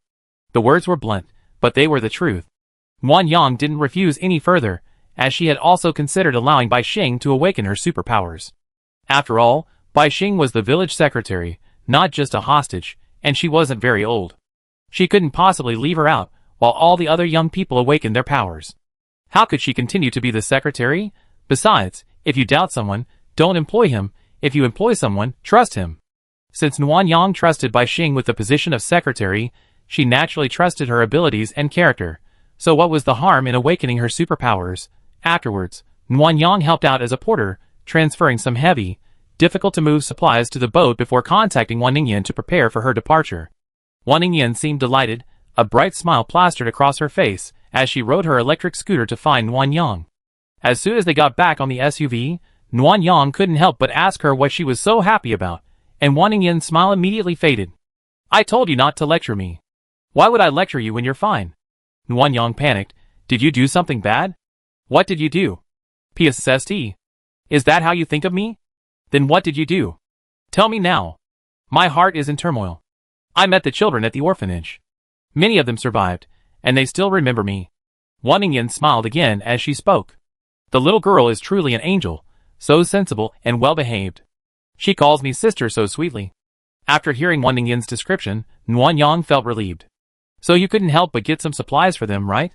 The words were blunt, but they were the truth. Nguyen Yang didn't refuse any further, as she had also considered allowing Bai Xing to awaken her superpowers. After all, Bai Xing was the village secretary, not just a hostage, and she wasn't very old. She couldn't possibly leave her out, while all the other young people awakened their powers. How could she continue to be the secretary? Besides, if you doubt someone, don't employ him. If you employ someone, trust him. Since Nguyen Yang trusted Bai Xing with the position of secretary, she naturally trusted her abilities and character. So what was the harm in awakening her superpowers? Afterwards, Nguyen Yang helped out as a porter, transferring some heavy, difficult-to-move supplies to the boat before contacting Wan Ningyan to prepare for her departure. Wan Ningyan seemed delighted, a bright smile plastered across her face as she rode her electric scooter to find Nguyen Yang. As soon as they got back on the SUV, Nguyen Yang couldn't help but ask her what she was so happy about, and Wan Ningyan's smile immediately faded. I told you not to lecture me. Why would I lecture you when you're fine? Nguyen Yang panicked. Did you do something bad? What did you do? PSST. Is that how you think of me? Then what did you do? Tell me now. My heart is in turmoil. I met the children at the orphanage. Many of them survived, and they still remember me. Wan Ningyan smiled again as she spoke. The little girl is truly an angel, so sensible and well-behaved. She calls me sister so sweetly. After hearing Wan Ningyan's description, Nguyen Yang felt relieved. So you couldn't help but get some supplies for them, right?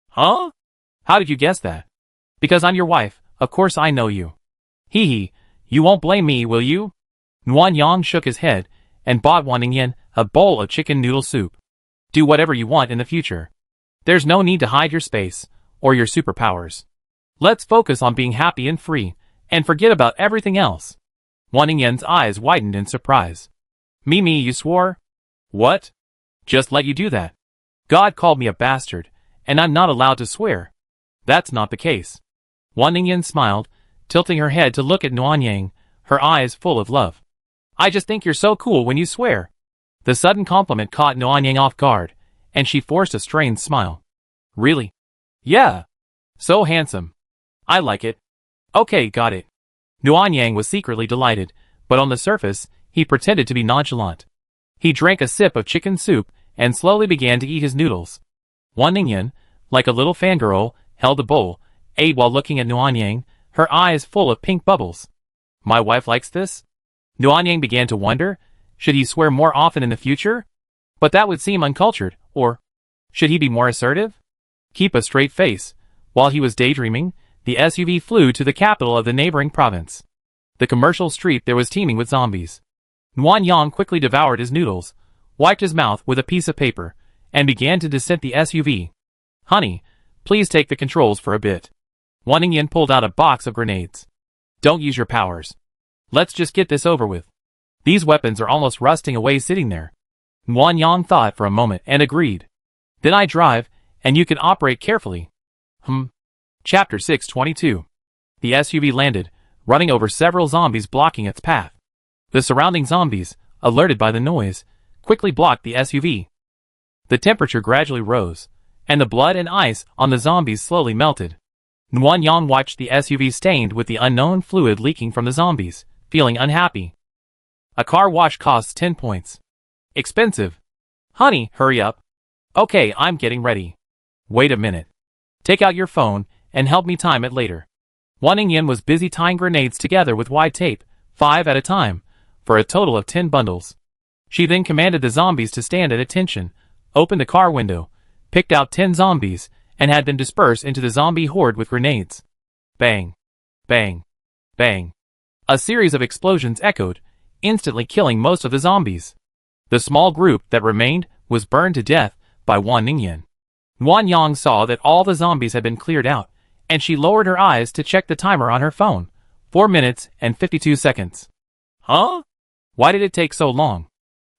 Huh? How did you guess that? Because I'm your wife, of course I know you. Hee hee, you won't blame me, will you? Nguyen Yang shook his head and bought Wan Ningyan a bowl of chicken noodle soup. Do whatever you want in the future. There's no need to hide your space or your superpowers. Let's focus on being happy and free, and forget about everything else. Wan Ningyan's eyes widened in surprise. Me, you swore? What? Just let you do that. God called me a bastard, and I'm not allowed to swear. That's not the case. Wan Ningyan smiled, tilting her head to look at Nuan Yang, her eyes full of love. I just think you're so cool when you swear. The sudden compliment caught Nuan Yang off guard, and she forced a strained smile. Really? Yeah. So handsome. I like it. Okay, got it. Nuan Yang was secretly delighted, but on the surface, he pretended to be nonchalant. He drank a sip of chicken soup and slowly began to eat his noodles. Wan Ningyan, like a little fangirl, held the bowl, ate while looking at Nuan Yang, her eyes full of pink bubbles. My wife likes this? Nuan Yang began to wonder, should he swear more often in the future? But that would seem uncultured, or should he be more assertive? Keep a straight face. While he was daydreaming, the SUV flew to the capital of the neighboring province. The commercial street there was teeming with zombies. Nuan Yang quickly devoured his noodles, wiped his mouth with a piece of paper, and began to descend the SUV. Honey, please take the controls for a bit. Wan Ningyan pulled out a box of grenades. Don't use your powers. Let's just get this over with. These weapons are almost rusting away sitting there. Nuan Yang thought for a moment and agreed. Then I drive, and you can operate carefully. Chapter 622. The SUV landed, running over several zombies blocking its path. The surrounding zombies, alerted by the noise, quickly blocked the SUV. The temperature gradually rose, and the blood and ice on the zombies slowly melted. Nuan Yang watched the SUV stained with the unknown fluid leaking from the zombies, feeling unhappy. A car wash costs 10 points. Expensive. Honey, hurry up. Okay, I'm getting ready. Wait a minute. Take out your phone and help me time it later. Wan Ningyan was busy tying grenades together with wide tape, 5 at a time, for a total of 10 bundles. She then commanded the zombies to stand at attention, opened the car window, picked out 10 zombies, and had them disperse into the zombie horde with grenades. Bang. Bang. Bang. A series of explosions echoed, instantly killing most of the zombies. The small group that remained was burned to death by Wan Ningyan. Nuan Yang saw that all the zombies had been cleared out, and she lowered her eyes to check the timer on her phone. 4 minutes and 52 seconds. Huh? Why did it take so long?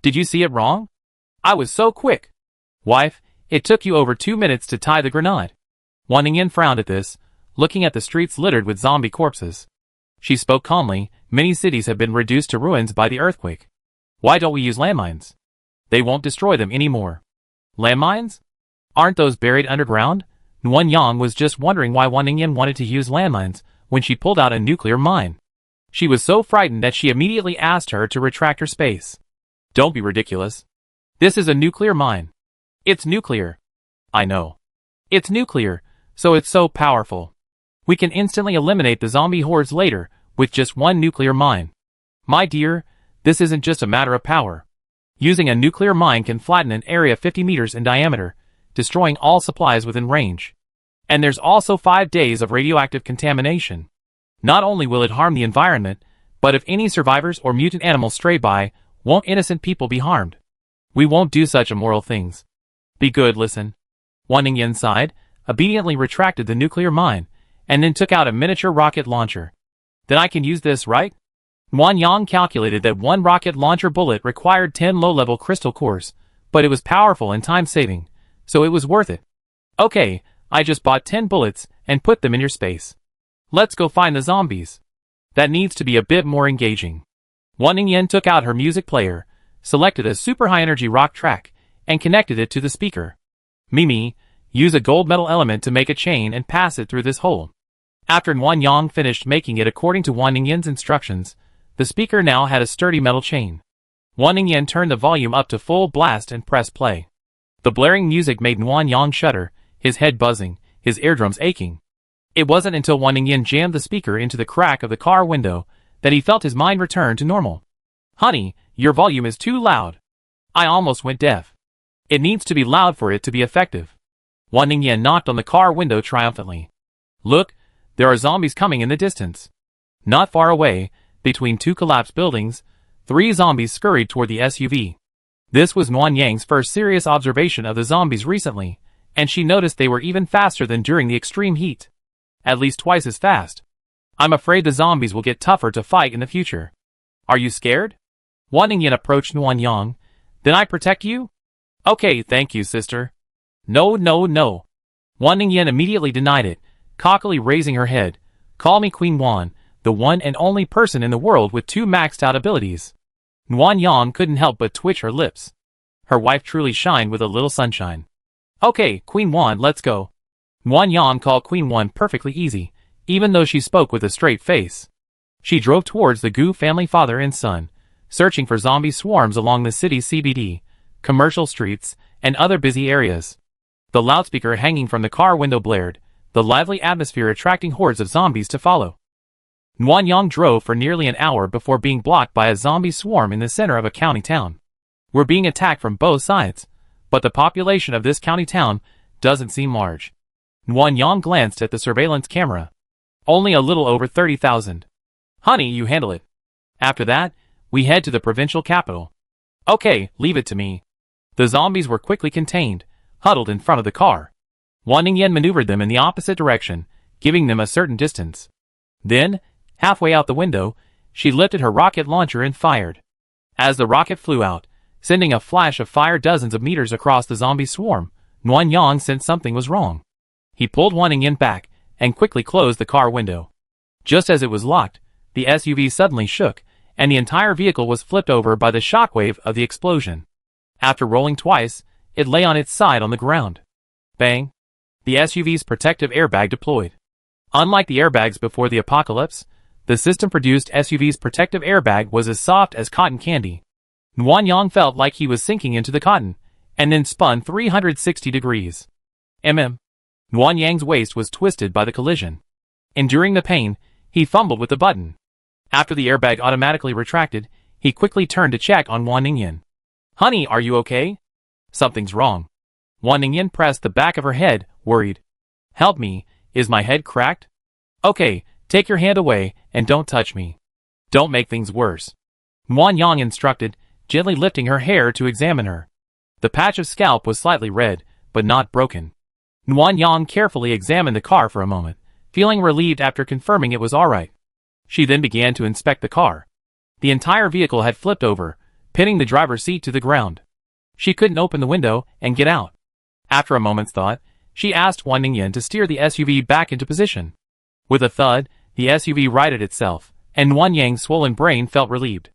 Did you see it wrong? I was so quick. Wife, it took you over 2 minutes to tie the grenade. Wan Ningyan frowned at this, looking at the streets littered with zombie corpses. She spoke calmly, many cities have been reduced to ruins by the earthquake. Why don't we use landmines? They won't destroy them anymore. Landmines? Aren't those buried underground? Nuan Yang was just wondering why Wan Ningyan wanted to use landmines when she pulled out a nuclear mine. She was so frightened that she immediately asked her to retract her space. Don't be ridiculous. This is a nuclear mine. It's nuclear. I know. It's nuclear, so it's so powerful. We can instantly eliminate the zombie hordes later with just one nuclear mine. My dear, this isn't just a matter of power. Using a nuclear mine can flatten an area 50 meters in diameter, destroying all supplies within range. And there's also 5 days of radioactive contamination. Not only will it harm the environment, but if any survivors or mutant animals stray by, won't innocent people be harmed? We won't do such immoral things. Be good, listen. Wan Ningyan sighed, obediently retracted the nuclear mine, and then took out a miniature rocket launcher. Then I can use this, right? Nuan Yang calculated that one rocket launcher bullet required 10 low-level crystal cores, but it was powerful and time-saving, so it was worth it. Okay, I just bought 10 bullets and put them in your space. Let's go find the zombies. That needs to be a bit more engaging. Wan Ningyan took out her music player, selected a super high-energy rock track, and connected it to the speaker. Mimi, use a gold metal element to make a chain and pass it through this hole. After Nuan Yang finished making it according to Wan Ningyan's instructions, the speaker now had a sturdy metal chain. Wan Ningyan turned the volume up to full blast and pressed play. The blaring music made Nuan Yang shudder, his head buzzing, his eardrums aching. It wasn't until Wan Ningyan jammed the speaker into the crack of the car window that he felt his mind return to normal. Honey, your volume is too loud. I almost went deaf. It needs to be loud for it to be effective. Wan Ningyan knocked on the car window triumphantly. Look, there are zombies coming in the distance. Not far away, between 2 collapsed buildings, 3 zombies scurried toward the SUV. This was Nuan Yang's first serious observation of the zombies recently, and she noticed they were even faster than during the extreme heat. At least twice as fast. I'm afraid the zombies will get tougher to fight in the future. Are you scared? Wan Ningyan approached Nuan Yang. Then I protect you? Okay, thank you, sister. No, no, no. Wan Ningyan immediately denied it, cockily raising her head. Call me Queen Wan, the one and only person in the world with 2 maxed out abilities. Nuan Yang couldn't help but twitch her lips. Her wife truly shined with a little sunshine. Okay, Queen Wan, let's go. Nuan Yang called Queen Wan perfectly easy, even though she spoke with a straight face. She drove towards the Gu family father and son, searching for zombie swarms along the city's CBD, commercial streets, and other busy areas. The loudspeaker hanging from the car window blared, the lively atmosphere attracting hordes of zombies to follow. Nuan Yang drove for nearly an hour before being blocked by a zombie swarm in the center of a county town. We're being attacked from both sides, but the population of this county town doesn't seem large. Nuan Yang glanced at the surveillance camera. Only a little over 30,000. Honey, you handle it. After that, we head to the provincial capital. Okay, leave it to me. The zombies were quickly contained, huddled in front of the car. Wan Ningyan maneuvered them in the opposite direction, giving them a certain distance. Then, halfway out the window, she lifted her rocket launcher and fired. As the rocket flew out, sending a flash of fire dozens of meters across the zombie swarm, Nuan Yang sensed something was wrong. He pulled Wan Ningyan back and quickly closed the car window. Just as it was locked, the SUV suddenly shook, and the entire vehicle was flipped over by the shockwave of the explosion. After rolling twice, it lay on its side on the ground. Bang! The SUV's protective airbag deployed. Unlike the airbags before the apocalypse, the system-produced SUV's protective airbag was as soft as cotton candy. Nuan Yang felt like he was sinking into the cotton, and then spun 360 degrees. Nuan Yang's waist was twisted by the collision. Enduring the pain, he fumbled with the button. After the airbag automatically retracted, he quickly turned to check on Wan Ningyan. Honey, are you okay? Something's wrong. Wan Ningyan pressed the back of her head, worried. Help me, is my head cracked? Okay, take your hand away, and don't touch me. Don't make things worse. Nuan Yang instructed, gently lifting her hair to examine her. The patch of scalp was slightly red, but not broken. Nuan Yang carefully examined the car for a moment, feeling relieved after confirming it was alright. She then began to inspect the car. The entire vehicle had flipped over, pinning the driver's seat to the ground. She couldn't open the window and get out. After a moment's thought, she asked Wan Ningyan to steer the SUV back into position. With a thud, the SUV righted itself, and Nuan Yang's swollen brain felt relieved.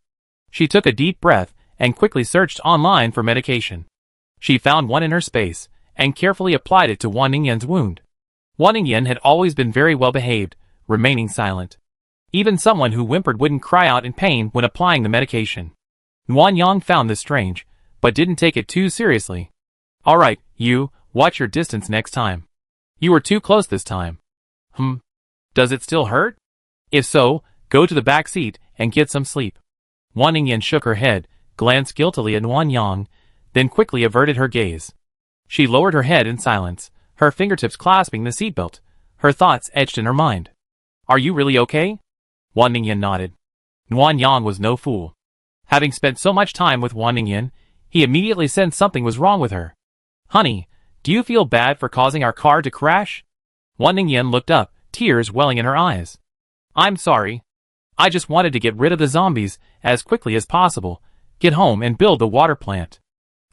She took a deep breath and quickly searched online for medication. She found one in her space, and carefully applied it to Wan Ningyan's wound. Wan Ningyan had always been very well behaved, remaining silent. Even someone who whimpered wouldn't cry out in pain when applying the medication. Nuan Yang found this strange, but didn't take it too seriously. Alright, you, watch your distance next time. You were too close this time. Does it still hurt? If so, go to the back seat and get some sleep. Wan Ningyan shook her head, glanced guiltily at Nuan Yang, then quickly averted her gaze. She lowered her head in silence, her fingertips clasping the seatbelt, her thoughts etched in her mind. Are you really okay? Wan Ningyan nodded. Nuan Yang was no fool. Having spent so much time with Wan Ningyan, he immediately sensed something was wrong with her. Honey, do you feel bad for causing our car to crash? Wan Ningyan looked up, tears welling in her eyes. I'm sorry. I just wanted to get rid of the zombies as quickly as possible, get home and build the water plant.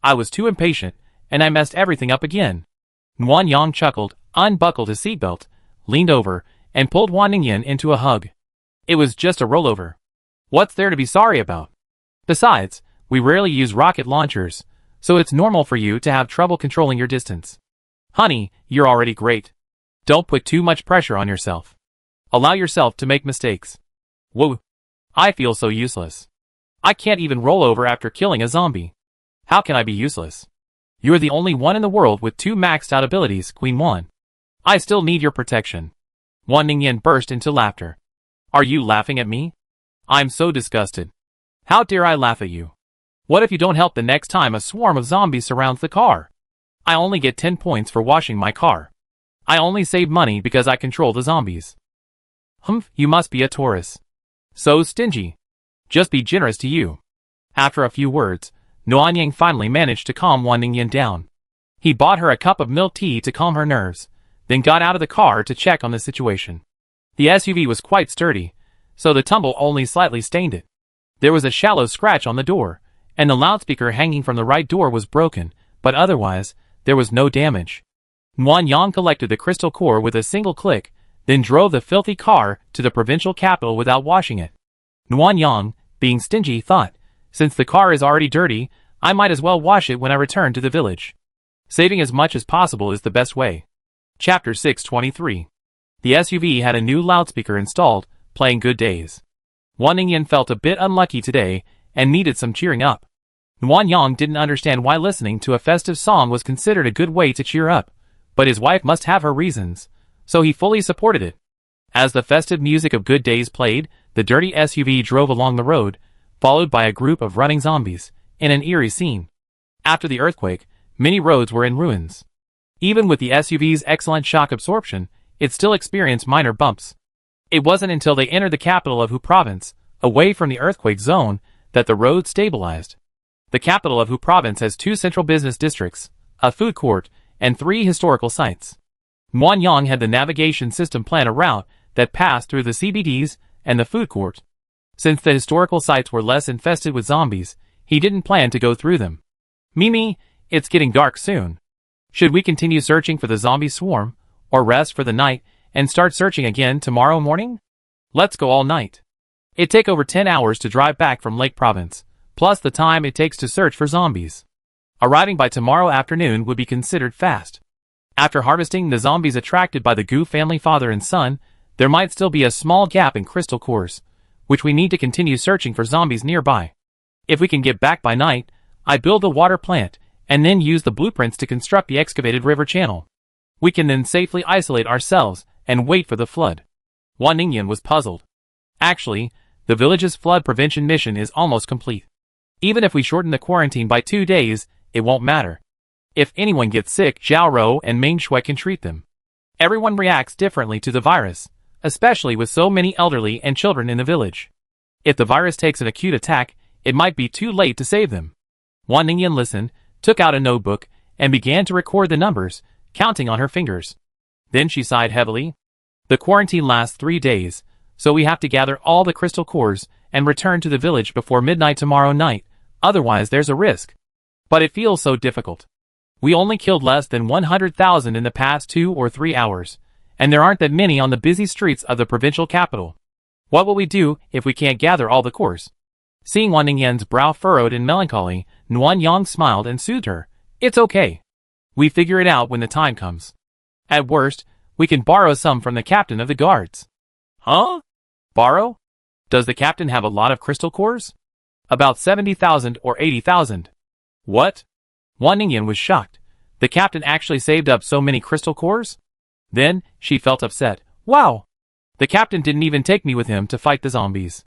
I was too impatient, and I messed everything up again. Nuan Yang chuckled, unbuckled his seatbelt, leaned over, and pulled Wan Ningyan into a hug. It was just a rollover. What's there to be sorry about? Besides, we rarely use rocket launchers, so it's normal for you to have trouble controlling your distance. Honey, you're already great. Don't put too much pressure on yourself. Allow yourself to make mistakes. Whoa. I feel so useless. I can't even roll over after killing a zombie. How can I be useless? You're the only one in the world with 2 maxed out abilities, Queen Wan. I still need your protection. Wan Ningyan burst into laughter. Are you laughing at me? I'm so disgusted. How dare I laugh at you? What if you don't help the next time a swarm of zombies surrounds the car? I only get 10 points for washing my car. I only save money because I control the zombies. You must be a Taurus. So stingy. Just be generous to you. After a few words, Nuan Yang finally managed to calm Wan Ningyan down. He bought her a cup of milk tea to calm her nerves, then got out of the car to check on the situation. The SUV was quite sturdy, so the tumble only slightly stained it. There was a shallow scratch on the door, and the loudspeaker hanging from the right door was broken, but otherwise, there was no damage. Nuan Yang collected the crystal core with a single click, then drove the filthy car to the provincial capital without washing it. Nguyen Yang, being stingy, thought, since the car is already dirty, I might as well wash it when I return to the village. Saving as much as possible is the best way. Chapter 623. The SUV had a new loudspeaker installed, playing Good Days. Wan Ningyan felt a bit unlucky today and needed some cheering up. Nguyen Yang didn't understand why listening to a festive song was considered a good way to cheer up, but his wife must have her reasons, so he fully supported it. As the festive music of Good Days played, the dirty SUV drove along the road, followed by a group of running zombies, in an eerie scene. After the earthquake, many roads were in ruins. Even with the SUV's excellent shock absorption, it still experienced minor bumps. It wasn't until they entered the capital of Hu Province, away from the earthquake zone, that the road stabilized. The capital of Hu Province has 2 central business districts, a food court, and 3 historical sites. Nguyen Yang had the navigation system plan a route that passed through the CBDs and the food court. Since the historical sites were less infested with zombies, he didn't plan to go through them. Mimi, it's getting dark soon. Should we continue searching for the zombie swarm, or rest for the night and start searching again tomorrow morning? Let's go all night. It'd take over 10 hours to drive back from Lake Province, plus the time it takes to search for zombies. Arriving by tomorrow afternoon would be considered fast. After harvesting the zombies attracted by the Gu family father and son, there might still be a small gap in crystal cores, which we need to continue searching for zombies nearby. If we can get back by night, I build a water plant, and then use the blueprints to construct the excavated river channel. We can then safely isolate ourselves and wait for the flood. Wan Ningyan was puzzled. Actually, the village's flood prevention mission is almost complete. Even if we shorten the quarantine by 2 days, it won't matter. If anyone gets sick, Zhao Rou and Ming Shui can treat them. Everyone reacts differently to the virus, especially with so many elderly and children in the village. If the virus takes an acute attack, it might be too late to save them. Wan Ningyan listened, took out a notebook, and began to record the numbers, counting on her fingers. Then she sighed heavily. The quarantine lasts 3 days, so we have to gather all the crystal cores and return to the village before midnight tomorrow night, otherwise there's a risk. But it feels so difficult. We only killed less than 100,000 in the past 2 or 3 hours, and there aren't that many on the busy streets of the provincial capital. What will we do if we can't gather all the cores? Seeing Wan Ningyan's brow furrowed in melancholy, Nguyen Yang smiled and soothed her. It's okay. We figure it out when the time comes. At worst, we can borrow some from the captain of the guards. Huh? Borrow? Does the captain have a lot of crystal cores? About 70,000 or 80,000. What? Wan Ningyan was shocked. The captain actually saved up so many crystal cores? Then, she felt upset. Wow! The captain didn't even take me with him to fight the zombies.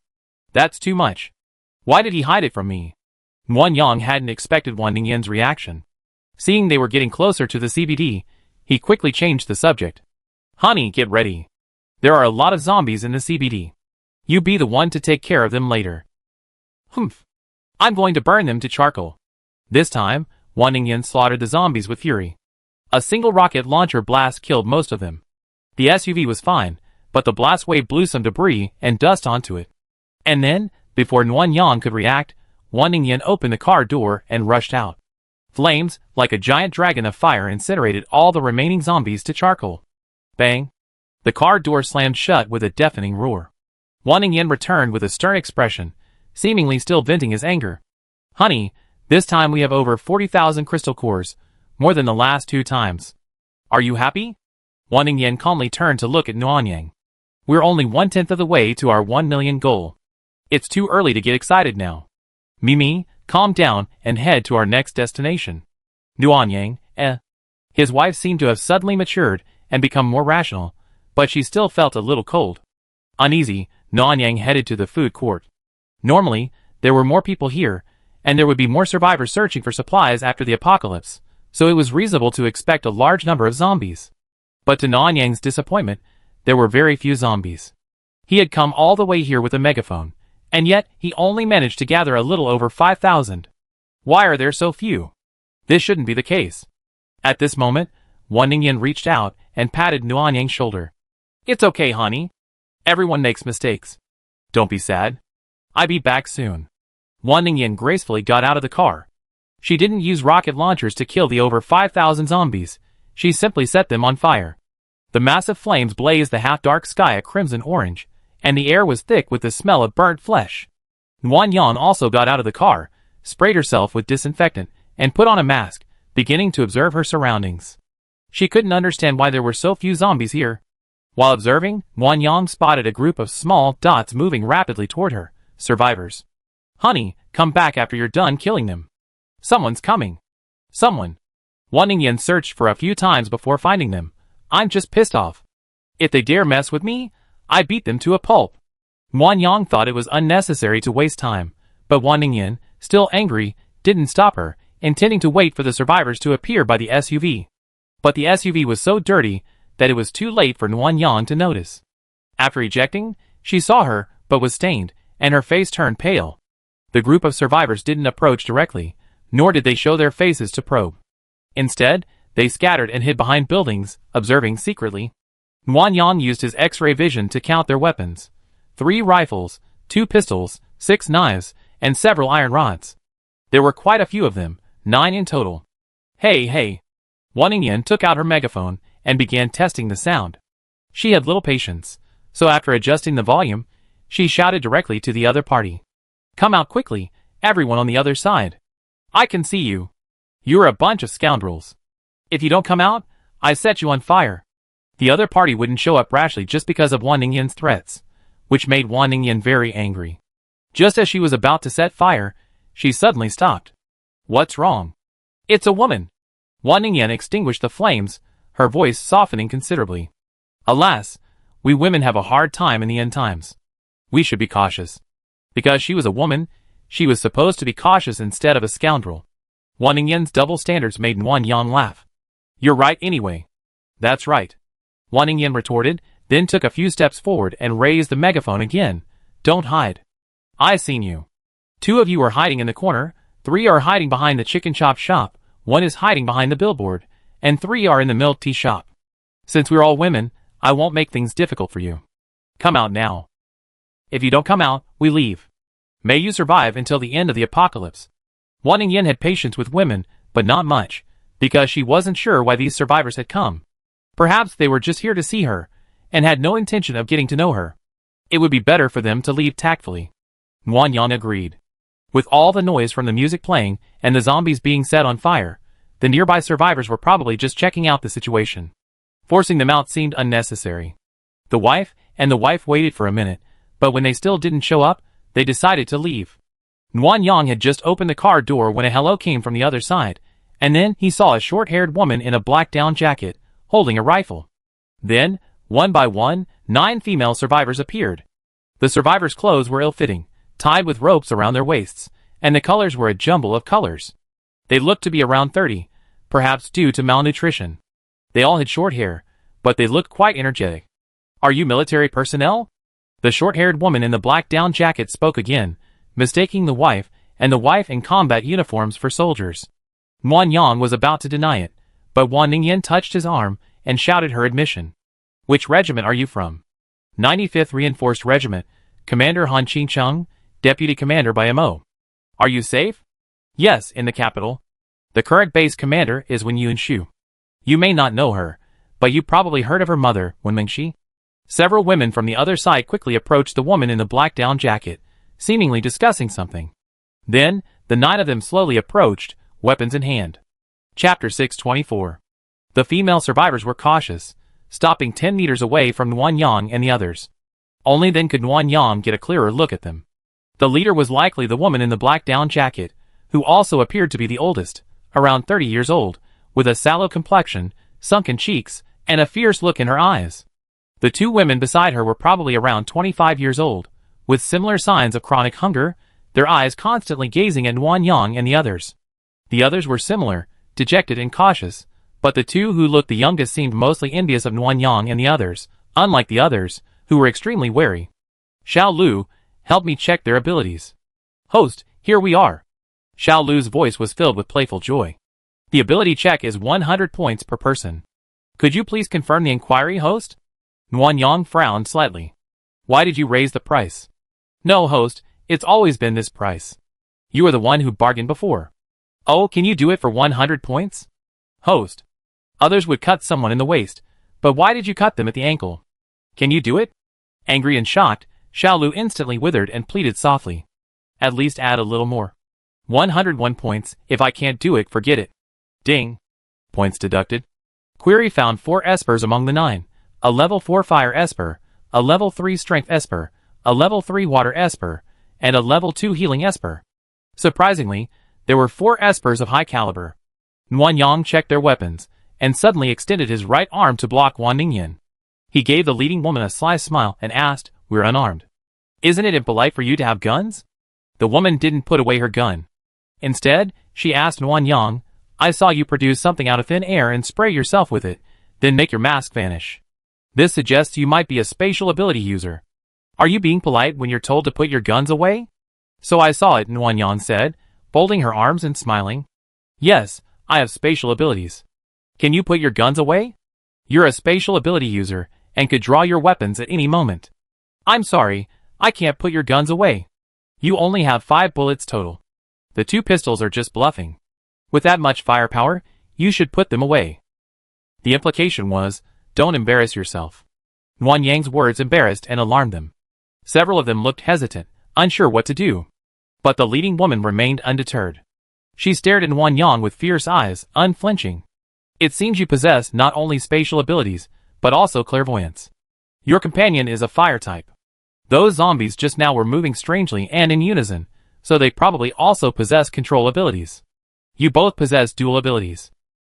That's too much. Why did he hide it from me? Nguyen Yang hadn't expected Wan Ningyan's reaction. Seeing they were getting closer to the CBD, he quickly changed the subject. Honey, get ready. There are a lot of zombies in the CBD. You be the one to take care of them later. Humph. I'm going to burn them to charcoal. This time, Wan Ningyan slaughtered the zombies with fury. A single rocket launcher blast killed most of them. The SUV was fine, but the blast wave blew some debris and dust onto it. And then, before Nguyen Yang could react, Wan Ningyan opened the car door and rushed out. Flames, like a giant dragon of fire, incinerated all the remaining zombies to charcoal. Bang! The car door slammed shut with a deafening roar. Wan Ningyan returned with a stern expression, seemingly still venting his anger. Honey, this time we have over 40,000 crystal cores, more than the last 2 times. Are you happy? Wan Ningyan calmly turned to look at Nguyen Yang. We're only 1/10 of the way to our 1 million goal. It's too early to get excited now. Mimi, calm down and head to our next destination. Nguyen Yang, His wife seemed to have suddenly matured and become more rational, but she still felt a little cold. Uneasy, Nguyen Yang headed to the food court. Normally, there were more people here, and there would be more survivors searching for supplies after the apocalypse, so it was reasonable to expect a large number of zombies. But to Nguyen Yang's disappointment, there were very few zombies. He had come all the way here with a megaphone, and yet he only managed to gather a little over 5,000. Why are there so few? This shouldn't be the case. At this moment, Wan Ningyan reached out and patted Nguyen Yang's shoulder. It's okay, honey. Everyone makes mistakes. Don't be sad. I'll be back soon. Wan Ningyan gracefully got out of the car. She didn't use rocket launchers to kill the over 5,000 zombies. She simply set them on fire. The massive flames blazed the half-dark sky a crimson orange, and the air was thick with the smell of burnt flesh. Wan Yang also got out of the car, sprayed herself with disinfectant, and put on a mask, beginning to observe her surroundings. She couldn't understand why there were so few zombies here. While observing, Wan Yang spotted a group of small dots moving rapidly toward her. Survivors. Honey, come back after you're done killing them. Someone's coming. Someone. Wan Ningyan searched for a few times before finding them. I'm just pissed off. If they dare mess with me, I beat them to a pulp. Wan Yang thought it was unnecessary to waste time, but Wan Ningyan, still angry, didn't stop her, intending to wait for the survivors to appear by the SUV. But the SUV was so dirty that it was too late for Wan Yang to notice. After ejecting, she saw her, but was stained, and her face turned pale. The group of survivors didn't approach directly, nor did they show their faces to probe. Instead, they scattered and hid behind buildings, observing secretly. Wan Yang used his X-ray vision to count their weapons. 3 rifles, 2 pistols, 6 knives, and several iron rods. There were quite a few of them, 9 in total. Hey. Wan Ningyan took out her megaphone and began testing the sound. She had little patience, so after adjusting the volume, she shouted directly to the other party. Come out quickly, everyone on the other side. I can see you. You're a bunch of scoundrels. If you don't come out, I set you on fire. The other party wouldn't show up rashly just because of Wan Ningyan's threats, which made Wan Ningyan very angry. Just as she was about to set fire, she suddenly stopped. What's wrong? It's a woman. Wan Ningyan extinguished the flames, her voice softening considerably. Alas, we women have a hard time in the end times. We should be cautious. Because she was a woman, she was supposed to be cautious instead of a scoundrel. Wan Ningyan's double standards made Wan Yang laugh. You're right anyway. That's right. Wan Ningyan retorted, then took a few steps forward and raised the megaphone again. Don't hide. I seen you. 2 of you are hiding in the corner, 3 are hiding behind the chicken chop shop, 1 is hiding behind the billboard, and 3 are in the milk tea shop. Since we're all women, I won't make things difficult for you. Come out now. If you don't come out, we leave. May you survive until the end of the apocalypse. Wan Ningyan had patience with women, but not much, because she wasn't sure why these survivors had come. Perhaps they were just here to see her, and had no intention of getting to know her. It would be better for them to leave tactfully. Wan Yang agreed. With all the noise from the music playing and the zombies being set on fire, the nearby survivors were probably just checking out the situation. Forcing them out seemed unnecessary. The wife waited for a minute, but when they still didn't show up, they decided to leave. Wan Yang had just opened the car door when a hello came from the other side, and then he saw a short-haired woman in a black down jacket, holding a rifle. Then, one by one, 9 female survivors appeared. The survivors' clothes were ill-fitting, tied with ropes around their waists, and the colors were a jumble of colors. They looked to be around 30, perhaps due to malnutrition. They all had short hair, but they looked quite energetic. Are you military personnel? The short-haired woman in the black down jacket spoke again, mistaking the wife and the wife in combat uniforms for soldiers. Wan Yang was about to deny it, but Wan Ningyan touched his arm and shouted her admission. Which regiment are you from? 95th Reinforced Regiment, Commander Han Qingcheng, Deputy Commander by MO. Are you safe? Yes, in the capital. The current base commander is Wen Yunshu. You may not know her, but you probably heard of her mother, Wen Mingxi. Several women from the other side quickly approached the woman in the black down jacket, seemingly discussing something. Then, the 9 of them slowly approached, weapons in hand. Chapter 624. The female survivors were cautious, stopping 10 meters away from Wan Yang and the others. Only then could Wan Yang get a clearer look at them. The leader was likely the woman in the black down jacket, who also appeared to be the oldest, around 30 years old, with a sallow complexion, sunken cheeks, and a fierce look in her eyes. The 2 women beside her were probably around 25 years old, with similar signs of chronic hunger, their eyes constantly gazing at Wan Yang and the others. The others were similar, dejected and cautious, but the 2 who looked the youngest seemed mostly envious of Wan Yang and the others, unlike the others, who were extremely wary. Xiao Lu, help me check their abilities. Host, here we are. Xiao Lu's voice was filled with playful joy. The ability check is 100 points per person. Could you please confirm the inquiry, host? Wan Yang frowned slightly. Why did you raise the price? No, host, it's always been this price. You are the one who bargained before. Oh, can you do it for 100 points? Host. Others would cut someone in the waist, But why did you cut them at the ankle? Can you do it? Angry and shocked, Xiaolu instantly withered and pleaded softly. At least add a little more. 101 points, if I can't do it, forget it. Ding. Points deducted. Query found 4 espers among the 9, a level 4 fire esper, a level 3 strength esper, a level 3 water esper, and a level 2 healing esper. Surprisingly, there were 4 espers of high caliber. Nuanyang checked their weapons, and suddenly extended his right arm to block Wan Ningyan. He gave the leading woman a sly smile and asked, "We're unarmed. Isn't it impolite for you to have guns?" The woman didn't put away her gun. Instead, she asked Nuanyang, "I saw you produce something out of thin air and spray yourself with it, then make your mask vanish. This suggests you might be a spatial ability user. Are you being polite when you're told to put your guns away?" "So I saw it," Nuanyang said, folding her arms and smiling. "Yes, I have spatial abilities. Can you put your guns away? You're a spatial ability user, and could draw your weapons at any moment." "I'm sorry, I can't put your guns away. You only have 5 bullets total. The 2 pistols are just bluffing. With that much firepower, you should put them away." The implication was, "Don't embarrass yourself." Nuanyang's words embarrassed and alarmed them. Several of them looked hesitant, unsure what to do. But the leading woman remained undeterred. She stared at Nuanyang with fierce eyes, unflinching. "It seems you possess not only spatial abilities, but also clairvoyance. Your companion is a fire type. Those zombies just now were moving strangely and in unison, so they probably also possess control abilities. You both possess dual abilities."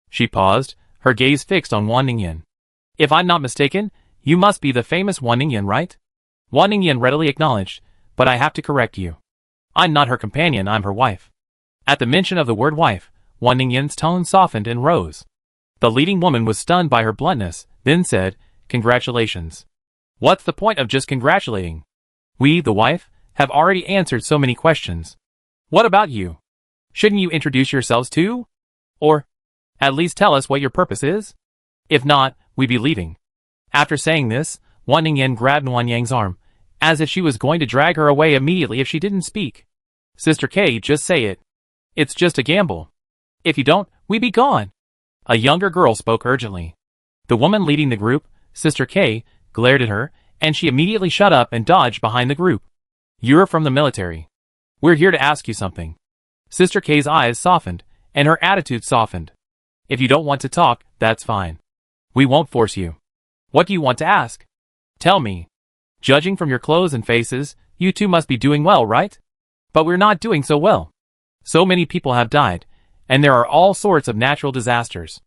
She paused, her gaze fixed on Wan Ningyan. "If I'm not mistaken, you must be the famous Wan Ningyan, right?" Wan Ningyan readily acknowledged, "But I have to correct you. I'm not her companion, I'm her wife." At the mention of the word wife, Wan Ningyan's tone softened and rose. The leading woman was stunned by her bluntness, then said, "Congratulations. What's the point of just congratulating? We, the wife, have already answered so many questions. What about you? Shouldn't you introduce yourselves too? Or, at least tell us what your purpose is? If not, we be leaving." After saying this, Wan Ningyan grabbed Nuanyang's arm, as if she was going to drag her away immediately if she didn't speak. "Sister K, just say it. It's just a gamble. If you don't, we be gone." A younger girl spoke urgently. The woman leading the group, Sister K, glared at her, and she immediately shut up and dodged behind the group. "You're from the military. We're here to ask you something." Sister K's eyes softened, and her attitude softened. "If you don't want to talk, that's fine. We won't force you. What do you want to ask? Tell me. Judging from your clothes and faces, you two must be doing well, right? But we're not doing so well. So many people have died, and there are all sorts of natural disasters.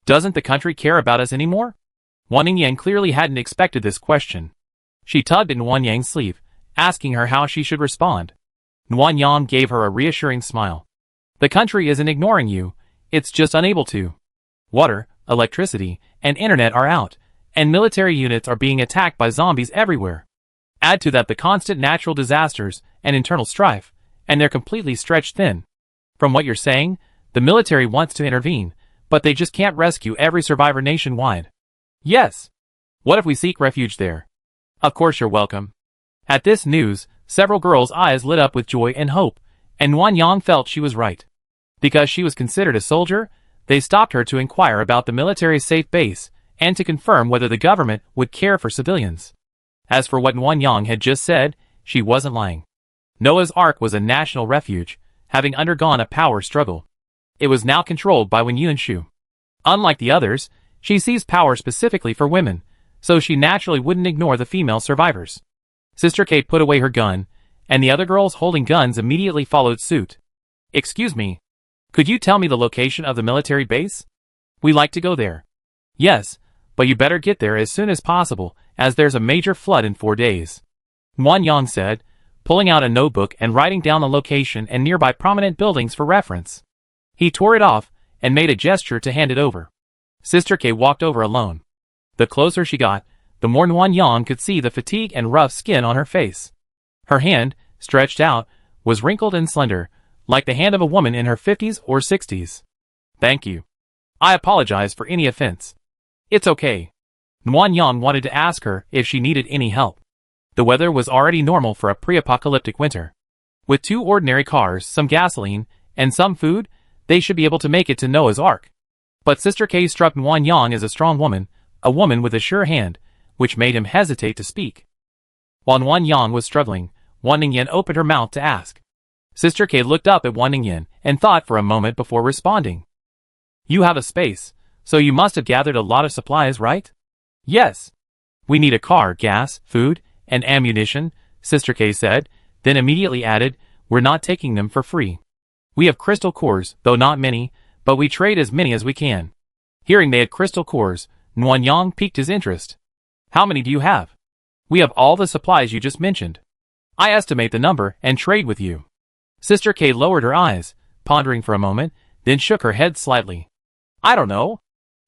Doesn't the country care about us anymore?" Wan Ningyan clearly hadn't expected this question. She tugged at Nuanyang's sleeve, asking her how she should respond. Nuanyang gave her a reassuring smile. "The country isn't ignoring you, it's just unable to. Water, electricity, and internet are out, and military units are being attacked by zombies everywhere. Add to that the constant natural disasters and internal strife, and they're completely stretched thin. From what you're saying, the military wants to intervene, but they just can't rescue every survivor nationwide." "Yes. What if we seek refuge there?" "Of course you're welcome." At this news, several girls' eyes lit up with joy and hope, and Nuanyang felt she was right. Because she was considered a soldier, they stopped her to inquire about the military's safe base, and to confirm whether the government would care for civilians. As for what Nuanyang had just said, she wasn't lying. Noah's Ark was a national refuge, having undergone a power struggle. It was now controlled by Wen Yunshu. Unlike the others, she seized power specifically for women, so she naturally wouldn't ignore the female survivors. Sister Kate put away her gun, and the other girls holding guns immediately followed suit. "Excuse me. Could you tell me the location of the military base? We like to go there." "Yes, but you better get there as soon as possible, as there's a major flood in 4 days." Nuanyang said, pulling out a notebook and writing down the location and nearby prominent buildings for reference. He tore it off, and made a gesture to hand it over. Sister K walked over alone. The closer she got, the more Nuanyang could see the fatigue and rough skin on her face. Her hand, stretched out, was wrinkled and slender, like the hand of a woman in her 50s or 60s. "Thank you. I apologize for any offense." "It's okay." Nuanyang wanted to ask her if she needed any help. The weather was already normal for a pre-apocalyptic winter. With 2 ordinary cars, some gasoline, and some food, they should be able to make it to Noah's Ark. But Sister K struck Nuanyang as a strong woman, a woman with a sure hand, which made him hesitate to speak. While Wan Yang was struggling, Wan Ningyan opened her mouth to ask. Sister K looked up at Wan Ningyan and thought for a moment before responding. You have a space, so you must have gathered a lot of supplies, right? Yes. We need a car, gas, food, and ammunition, Sister K said, then immediately added, we're not taking them for free. We have crystal cores, though not many, but we trade as many as we can. Hearing they had crystal cores, Nguyen Yang piqued his interest. How many do you have? We have all the supplies you just mentioned. I estimate the number and trade with you. Sister K lowered her eyes, pondering for a moment, then shook her head slightly. I don't know.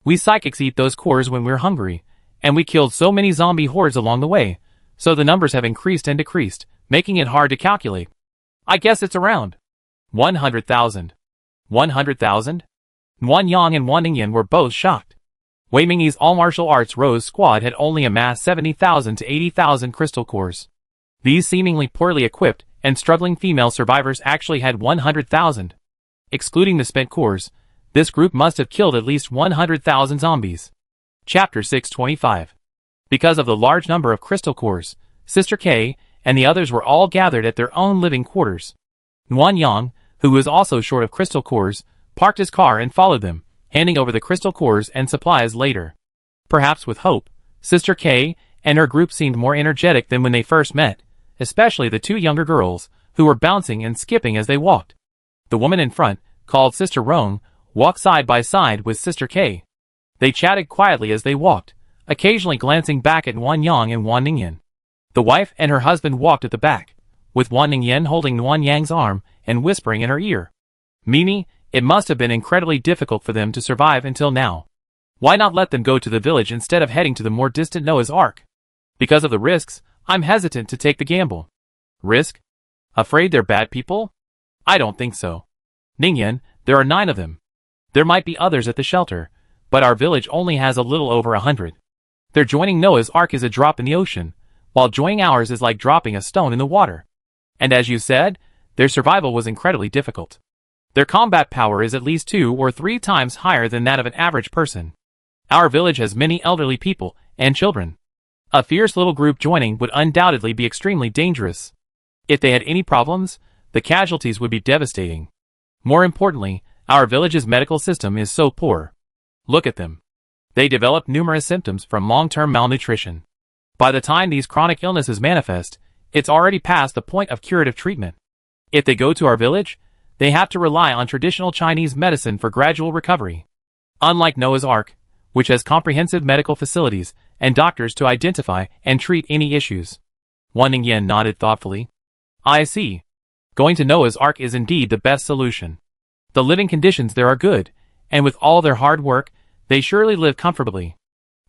We psychics eat those cores when we're hungry, and we killed so many zombie hordes along the way, so the numbers have increased and decreased, making it hard to calculate. I guess it's around 100,000. 100,000? Nguyen Yang and Wan Ningyan were both shocked. Wei Mingyi's All Martial Arts Rose Squad had only amassed 70,000 to 80,000 crystal cores. These seemingly poorly equipped and struggling female survivors actually had 100,000. Excluding the spent cores, this group must have killed at least 100,000 zombies. Chapter 625. Because of the large number of crystal cores, Sister K and the others were all gathered at their own living quarters. Nguyen Yang, who was also short of crystal cores, parked his car and followed them, handing over the crystal cores and supplies later. Perhaps with hope, Sister K and her group seemed more energetic than when they first met, especially the two younger girls, who were bouncing and skipping as they walked. The woman in front, called Sister Rong, walked side by side with Sister K. They chatted quietly as they walked, occasionally glancing back at Nguyen Yang and Wan Ningyan. The wife and her husband walked at the back, with Wan Ningyan holding Nguyen Yang's arm and whispering in her ear. Mimi, it must have been incredibly difficult for them to survive until now. Why not let them go to the village instead of heading to the more distant Noah's Ark? Because of the risks, I'm hesitant to take the gamble. Risk? Afraid they're bad people? I don't think so. Ningyan, there are 9 of them. There might be others at the shelter, but our village only has a little over 100. Their joining Noah's Ark is a drop in the ocean, while joining ours is like dropping a stone in the water. And as you said, their survival was incredibly difficult. Their combat power is at least 2 or 3 times higher than that of an average person. Our village has many elderly people and children. A fierce little group joining would undoubtedly be extremely dangerous. If they had any problems, the casualties would be devastating. More importantly, our village's medical system is so poor. Look at them. They develop numerous symptoms from long-term malnutrition. By the time these chronic illnesses manifest, it's already past the point of curative treatment. If they go to our village, they have to rely on traditional Chinese medicine for gradual recovery. Unlike Noah's Ark, which has comprehensive medical facilities and doctors to identify and treat any issues. Wan Ningyan nodded thoughtfully. I see. Going to Noah's Ark is indeed the best solution. The living conditions there are good, and with all their hard work, they surely live comfortably.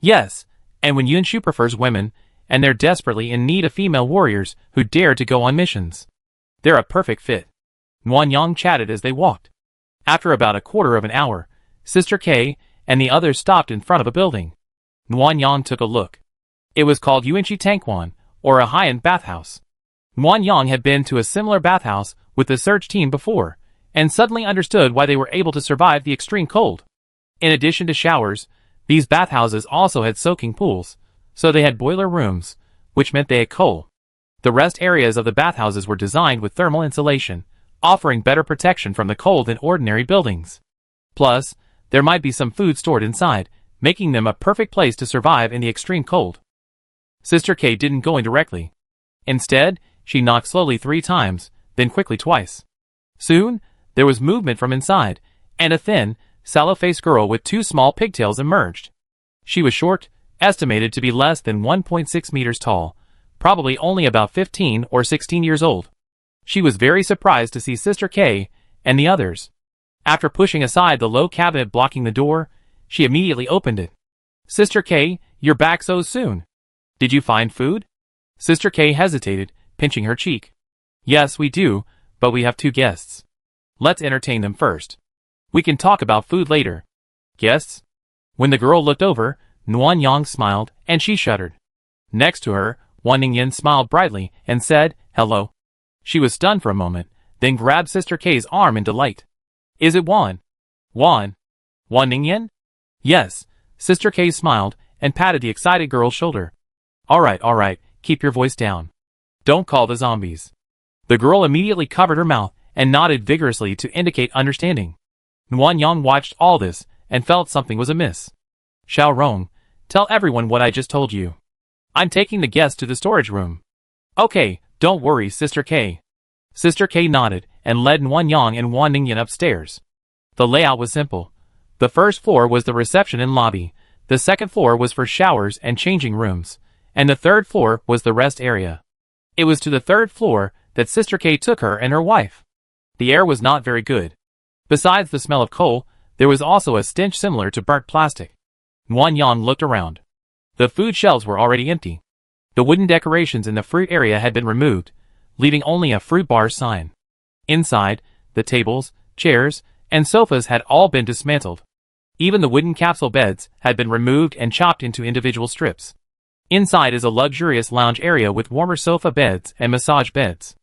Yes, and when Yunshu prefers women, and they're desperately in need of female warriors who dare to go on missions. They're a perfect fit. Nguyen Yang chatted as they walked. After about a quarter of an hour, Sister K and the others stopped in front of a building. Nguyen Yang took a look. It was called Yuanchi Tankwan, or a high-end bathhouse. Nguyen Yang had been to a similar bathhouse with the search team before, and suddenly understood why they were able to survive the extreme cold. In addition to showers, these bathhouses also had soaking pools, so they had boiler rooms, which meant they had coal. The rest areas of the bathhouses were designed with thermal insulation, offering better protection from the cold than ordinary buildings. Plus, there might be some food stored inside, making them a perfect place to survive in the extreme cold. Sister K didn't go in directly. Instead, she knocked slowly 3 times, then quickly twice. Soon, there was movement from inside, and a thin, sallow-faced girl with 2 small pigtails emerged. She was short, estimated to be less than 1.6 meters tall, probably only about 15 or 16 years old. She was very surprised to see Sister K and the others. After pushing aside the low cabinet blocking the door, she immediately opened it. Sister K, you're back so soon. Did you find food? Sister K hesitated, pinching her cheek. Yes, we do, but we have 2 guests. Let's entertain them first. We can talk about food later. Guests? When the girl looked over, Nguyen Yang smiled, and she shuddered. Next to her, Wan Ningyan smiled brightly and said, hello. She was stunned for a moment, then grabbed Sister K's arm in delight. Is it Wan? Wan? Wan Ningyan? Yes, Sister K smiled and patted the excited girl's shoulder. Alright, keep your voice down. Don't call the zombies. The girl immediately covered her mouth and nodded vigorously to indicate understanding. Nguyen Yang watched all this and felt something was amiss. Xiao Rong, tell everyone what I just told you. I'm taking the guests to the storage room. Okay, don't worry, Sister K. Sister K nodded and led Nguyen Yang and Wan Ningyan upstairs. The layout was simple. The first floor was the reception and lobby, the second floor was for showers and changing rooms, and the third floor was the rest area. It was to the third floor that Sister K took her and her wife. The air was not very good. Besides the smell of coal, there was also a stench similar to burnt plastic. Nguyen Yang looked around. The food shelves were already empty. The wooden decorations in the fruit area had been removed, leaving only a fruit bar sign. Inside, the tables, chairs, and sofas had all been dismantled. Even the wooden capsule beds had been removed and chopped into individual strips. Inside is a luxurious lounge area with warmer sofa beds and massage beds.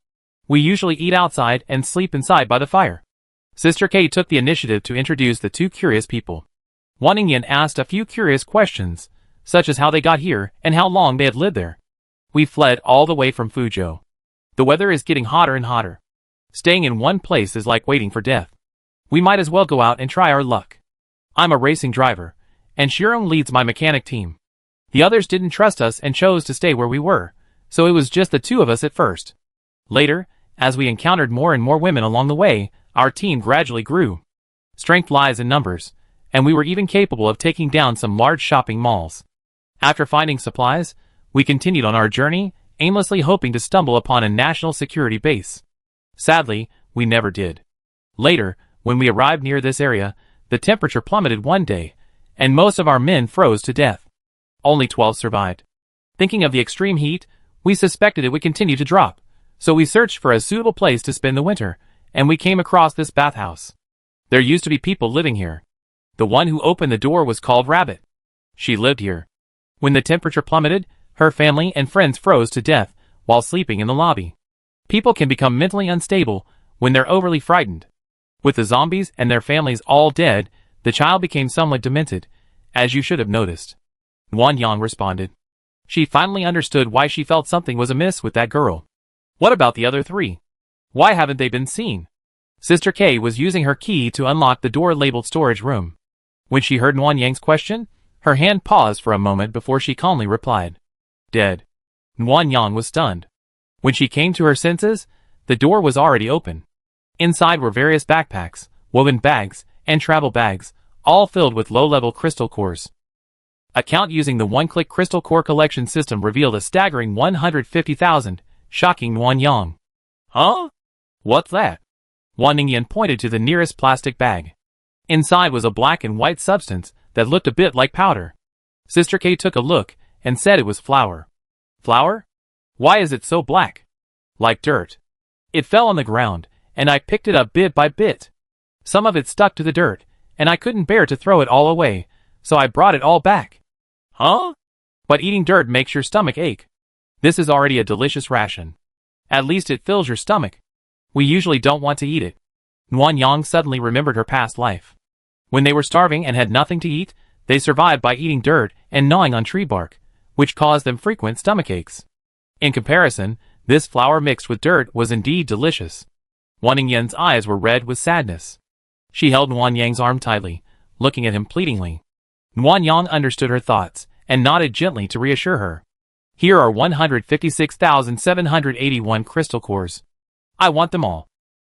We usually eat outside and sleep inside by the fire. Sister K took the initiative to introduce the two curious people. Wan Ningyan asked a few curious questions, such as how they got here and how long they had lived there. We fled all the way from Fuzhou. The weather is getting hotter and hotter. Staying in one place is like waiting for death. We might as well go out and try our luck. I'm a racing driver, and Shirong leads my mechanic team. The others didn't trust us and chose to stay where we were, so it was just the two of us at first. Later, as we encountered more and more women along the way, our team gradually grew. Strength lies in numbers, and we were even capable of taking down some large shopping malls. After finding supplies, we continued on our journey, aimlessly hoping to stumble upon a national security base. Sadly, we never did. Later, when we arrived near this area, the temperature plummeted one day, and most of our men froze to death. Only 12 survived. Thinking of the extreme heat, we suspected it would continue to drop, so we searched for a suitable place to spend the winter, and we came across this bathhouse. There used to be people living here. The one who opened the door was called Rabbit. She lived here. When the temperature plummeted, her family and friends froze to death while sleeping in the lobby. People can become mentally unstable when they're overly frightened. With the zombies and their families all dead, the child became somewhat demented, as you should have noticed. Nguyen Yang responded. She finally understood why she felt something was amiss with that girl. What about the other three? Why haven't they been seen? Sister K was using her key to unlock the door labeled storage room. When she heard Nguyen Yang's question, her hand paused for a moment before she calmly replied. Dead. Nguyen Yang was stunned. When she came to her senses, the door was already open. Inside were various backpacks, woven bags, and travel bags, all filled with low-level crystal cores. A count using the one-click crystal core collection system revealed a staggering 150,000, shocking Nguyen Yang. Huh? What's that? Wan Ningyan pointed to the nearest plastic bag. Inside was a black and white substance that looked a bit like powder. Sister K took a look and said it was flour. Flour? Why is it so black? Like dirt. It fell on the ground, and I picked it up bit by bit. Some of it stuck to the dirt, and I couldn't bear to throw it all away, so I brought it all back. Huh? But eating dirt makes your stomach ache. This is already a delicious ration. At least it fills your stomach. We usually don't want to eat it. Nguyen Yang suddenly remembered her past life. When they were starving and had nothing to eat, they survived by eating dirt and gnawing on tree bark, which caused them frequent stomach aches. In comparison, this flour mixed with dirt was indeed delicious. Wan Ningyan's eyes were red with sadness. She held Nguyen Yang's arm tightly, looking at him pleadingly. Nguyen Yang understood her thoughts and nodded gently to reassure her. Here are 156,781 crystal cores. I want them all.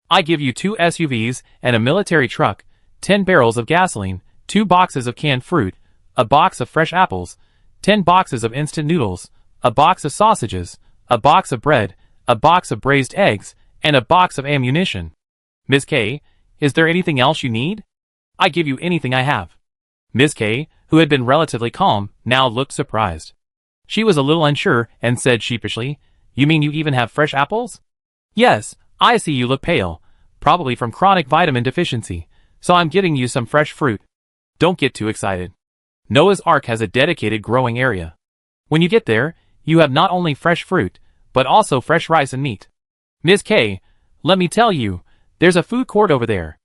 I give you 2 SUVs and a military truck, 10 barrels of gasoline, 2 boxes of canned fruit, a box of fresh apples, 10 boxes of instant noodles, a box of sausages, a box of bread, a box of braised eggs, and a box of ammunition. Miss K, is there anything else you need? I give you anything I have. Miss K, who had been relatively calm, now looked surprised. She was a little unsure and said sheepishly, You mean you even have fresh apples? Yes, I see you look pale, probably from chronic vitamin deficiency, so I'm getting you some fresh fruit. Don't get too excited. Noah's Ark has a dedicated growing area. When you get there, you have not only fresh fruit, but also fresh rice and meat. Ms. K, let me tell you, there's a food court over there.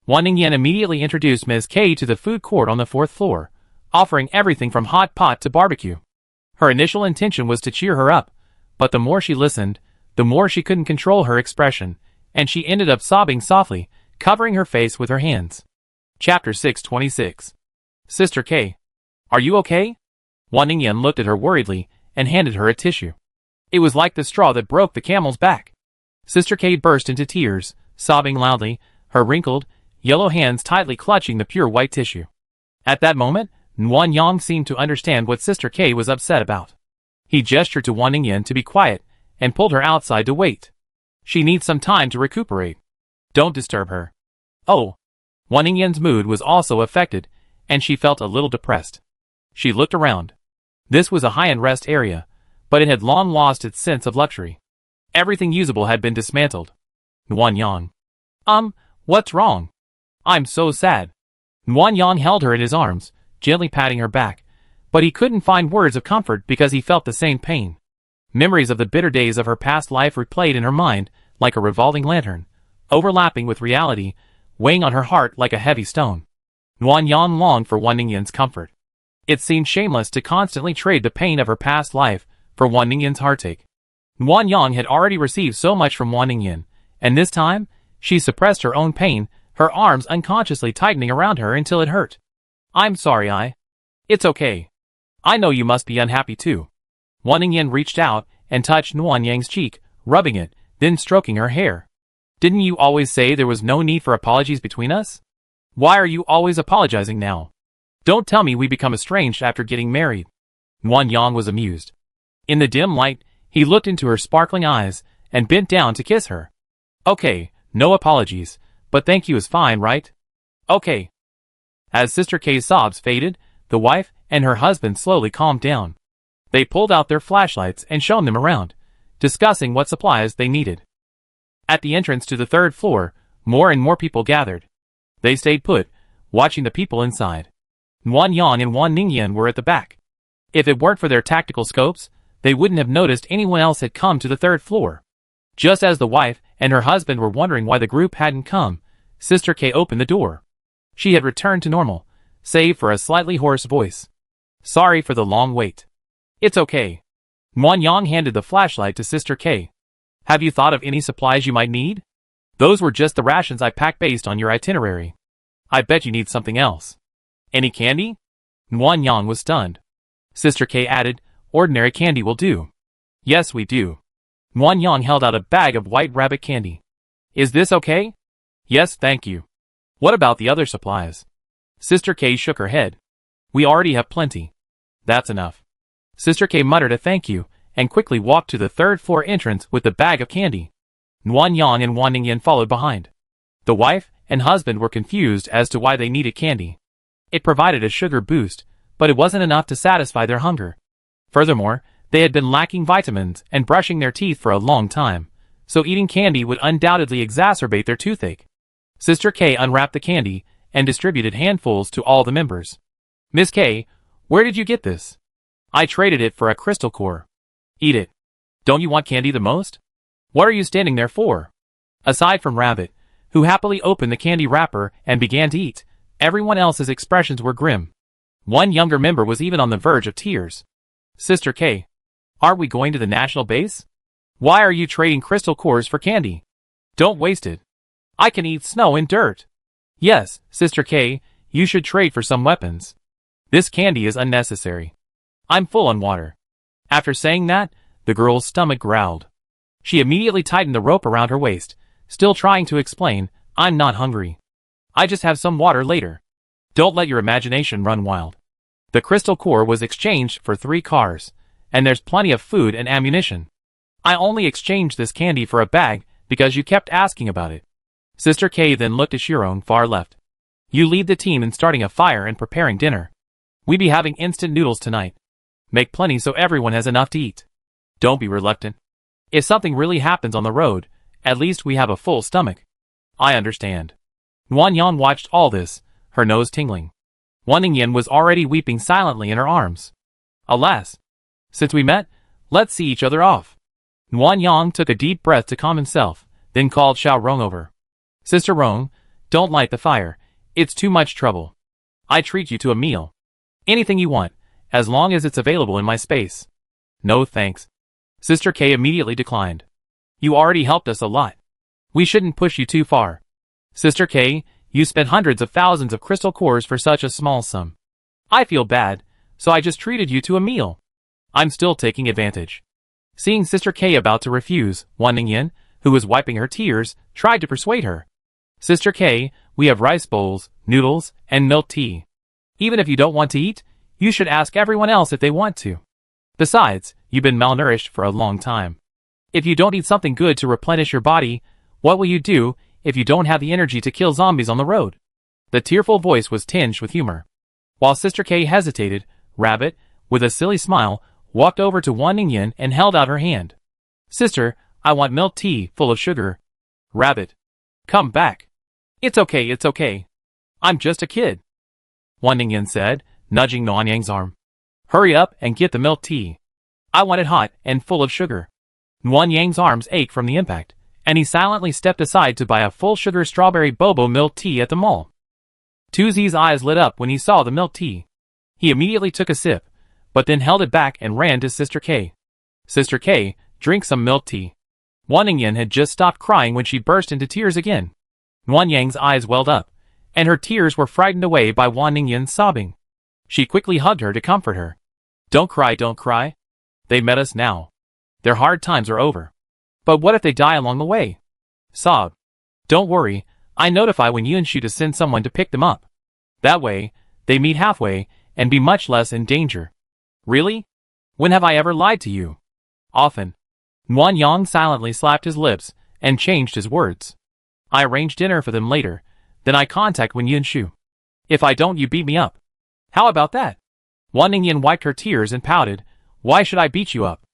Wan Ningyan immediately introduced Ms. K to the food court on the 4th floor, offering everything from hot pot to barbecue. Her initial intention was to cheer her up, but the more she listened, the more she couldn't control her expression, and she ended up sobbing softly, covering her face with her hands. Chapter 626. Sister K. Are you okay? Wan Ningyan looked at her worriedly and handed her a tissue. It was like the straw that broke the camel's back. Sister K burst into tears, sobbing loudly, her wrinkled, yellow hands tightly clutching the pure white tissue. At that moment, Wan Yang seemed to understand what Sister K was upset about. He gestured to Wan Ningyan to be quiet and pulled her outside to wait. She needs some time to recuperate. Don't disturb her. Oh. Wan Ningyan's mood was also affected, and she felt a little depressed. She looked around. This was a high-end rest area, but it had long lost its sense of luxury. Everything usable had been dismantled. Wan Yang. What's wrong? I'm so sad. Wan Yang held her in his arms, gently patting her back, but he couldn't find words of comfort because he felt the same pain. Memories of the bitter days of her past life replayed in her mind like a revolving lantern, overlapping with reality, weighing on her heart like a heavy stone. Wan Yang longed for Wan Ningyan's comfort. It seemed shameless to constantly trade the pain of her past life for Wan Ningyan's heartache. Wan Yang had already received so much from Wan Ningyan, and this time, she suppressed her own pain, her arms unconsciously tightening around her until it hurt. I'm sorry, It's okay. I know you must be unhappy too. Wan Ningyan reached out and touched Wan Yang's cheek, rubbing it, then stroking her hair. Didn't you always say there was no need for apologies between us? Why are you always apologizing now? Don't tell me we become estranged after getting married. Wan Yang was amused. In the dim light, he looked into her sparkling eyes and bent down to kiss her. Okay, no apologies, but thank you is fine, right? Okay. As Sister K's sobs faded, the wife and her husband slowly calmed down. They pulled out their flashlights and shone them around, discussing what supplies they needed. At the entrance to the third floor, more and more people gathered. They stayed put, watching the people inside. Wan Yang and Wan Ningyan were at the back. If it weren't for their tactical scopes, they wouldn't have noticed anyone else had come to the third floor. Just as the wife and her husband were wondering why the group hadn't come, Sister K opened the door. She had returned to normal, save for a slightly hoarse voice. Sorry for the long wait. It's okay. Wan Yang handed the flashlight to Sister K. Have you thought of any supplies you might need? Those were just the rations I packed based on your itinerary. I bet you need something else. Any candy? Wan Yang was stunned. Sister K added, ordinary candy will do. Yes, we do. Wan Yang held out a bag of white rabbit candy. Is this okay? Yes, thank you. What about the other supplies? Sister K shook her head. We already have plenty. That's enough. Sister K muttered a thank you and quickly walked to the third floor entrance with the bag of candy. Wan Yang and Wan Ningyan followed behind. The wife and husband were confused as to why they needed candy. It provided a sugar boost, but it wasn't enough to satisfy their hunger. Furthermore, they had been lacking vitamins and brushing their teeth for a long time, so eating candy would undoubtedly exacerbate their toothache. Sister K unwrapped the candy and distributed handfuls to all the members. Miss K, where did you get this? I traded it for a crystal core. Eat it. Don't you want candy the most? What are you standing there for? Aside from Rabbit, who happily opened the candy wrapper and began to eat, everyone else's expressions were grim. One younger member was even on the verge of tears. Sister K, aren't we going to the national base? Why are you trading crystal cores for candy? Don't waste it. I can eat snow and dirt. Yes, Sister K, you should trade for some weapons. This candy is unnecessary. I'm full on water. After saying that, the girl's stomach growled. She immediately tightened the rope around her waist, still trying to explain, I'm not hungry. I just have some water later. Don't let your imagination run wild. The crystal core was exchanged for 3 cars, and there's plenty of food and ammunition. I only exchanged this candy for a bag because you kept asking about it. Sister K then looked at Shiron far left. You lead the team in starting a fire and preparing dinner. We be having instant noodles tonight. Make plenty so everyone has enough to eat. Don't be reluctant. If something really happens on the road, at least we have a full stomach. I understand. Wan Yang watched all this, her nose tingling. Wan Ningyan was already weeping silently in her arms. Alas! Since we met, let's see each other off. Wan Yang took a deep breath to calm himself, then called Xiao Rong over. Sister Rong, don't light the fire. It's too much trouble. I treat you to a meal. Anything you want, as long as it's available in my space. No thanks. Sister K immediately declined. You already helped us a lot. We shouldn't push you too far. Sister K, you spent hundreds of thousands of crystal cores for such a small sum. I feel bad, so I just treated you to a meal. I'm still taking advantage. Seeing Sister K about to refuse, Wan Ningyan, who was wiping her tears, tried to persuade her. Sister K, we have rice bowls, noodles, and milk tea. Even if you don't want to eat, you should ask everyone else if they want to. Besides, you've been malnourished for a long time. If you don't eat something good to replenish your body, what will you do if you don't have the energy to kill zombies on the road? The tearful voice was tinged with humor. While Sister K hesitated, Rabbit, with a silly smile, walked over to Wan Ningyan and held out her hand. Sister, I want milk tea full of sugar. Rabbit. Come back. It's okay. I'm just a kid. Wan Ningyan said, nudging Nuan Yang's arm. Hurry up and get the milk tea. I want it hot and full of sugar. Nuan Yang's arms ached from the impact, and he silently stepped aside to buy a full sugar strawberry bobo milk tea at the mall. Tuzi's eyes lit up when he saw the milk tea. He immediately took a sip, but then held it back and ran to Sister K. Sister K, drink some milk tea. Wan Ningyan had just stopped crying when she burst into tears again. Nuan Yang's eyes welled up, and her tears were frightened away by Wan Ningyan's sobbing. She quickly hugged her to comfort her. Don't cry. They met us now. Their hard times are over. But what if they die along the way? Sob. Don't worry, I notify Wen Yunshu to send someone to pick them up. That way, they meet halfway and be much less in danger. Really? When have I ever lied to you? Often. Nuan Yang silently slapped his lips and changed his words. I arrange dinner for them later, then I contact Wen Yunshu. If I don't, you beat me up. How about that? Wan Ningyan wiped her tears and pouted. Why should I beat you up?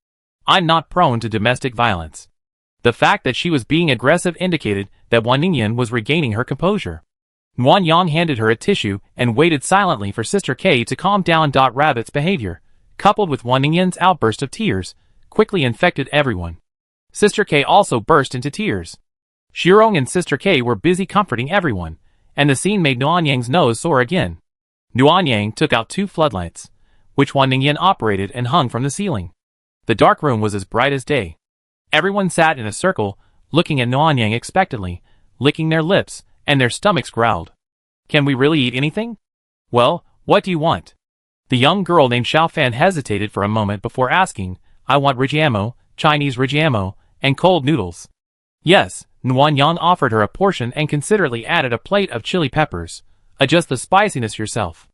I'm not prone to domestic violence. The fact that she was being aggressive indicated that Wan Ningyan was regaining her composure. Nuan Yang handed her a tissue and waited silently for Sister K to calm down. Rabbit's behavior, coupled with Wan Ningyan's outburst of tears, quickly infected everyone. Sister K also burst into tears. Shirong and Sister K were busy comforting everyone, and the scene made Nuan Yang's nose sore again. Nuan Yang took out 2 floodlights, which Wan Ningyan operated and hung from the ceiling. The dark room was as bright as day. Everyone sat in a circle, looking at Nuan Yang expectantly, licking their lips, and their stomachs growled. Can we really eat anything? Well, what do you want? The young girl named Xiaofan hesitated for a moment before asking, I want rijiamo, Chinese rijiamo, and cold noodles. Yes, Nuan Yang offered her a portion and considerately added a plate of chili peppers. Adjust the spiciness yourself.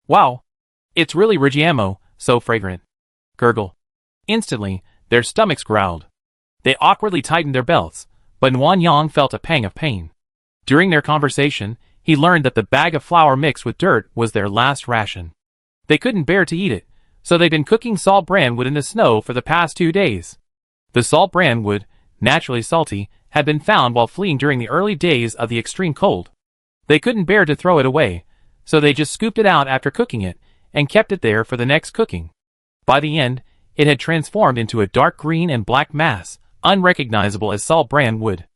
Wow. It's really rijiamo, so fragrant. Gurgle. Instantly, their stomachs growled. They awkwardly tightened their belts, but Nuan Yang felt a pang of pain. During their conversation, he learned that the bag of flour mixed with dirt was their last ration. They couldn't bear to eat it, so they'd been cooking salt bran wood in the snow for the past 2 days. The salt bran wood, naturally salty, had been found while fleeing during the early days of the extreme cold. They couldn't bear to throw it away, so they just scooped it out after cooking it, and kept it there for the next cooking. By the end, it had transformed into a dark green and black mass, unrecognizable as salt bran wood.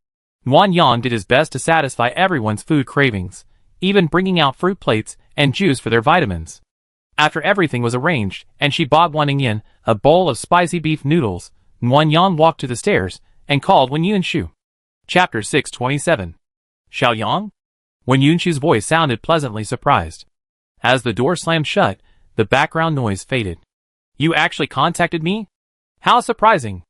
Nuan Yang did his best to satisfy everyone's food cravings, even bringing out fruit plates and juice for their vitamins. After everything was arranged, and she bought Wan Ningyan a bowl of spicy beef noodles, Nuan Yang walked to the stairs and called Wen Yunshu. Chapter 627. Xiao Yang? Wen Yunshu's voice sounded pleasantly surprised. As the door slammed shut, the background noise faded. You actually contacted me? How surprising.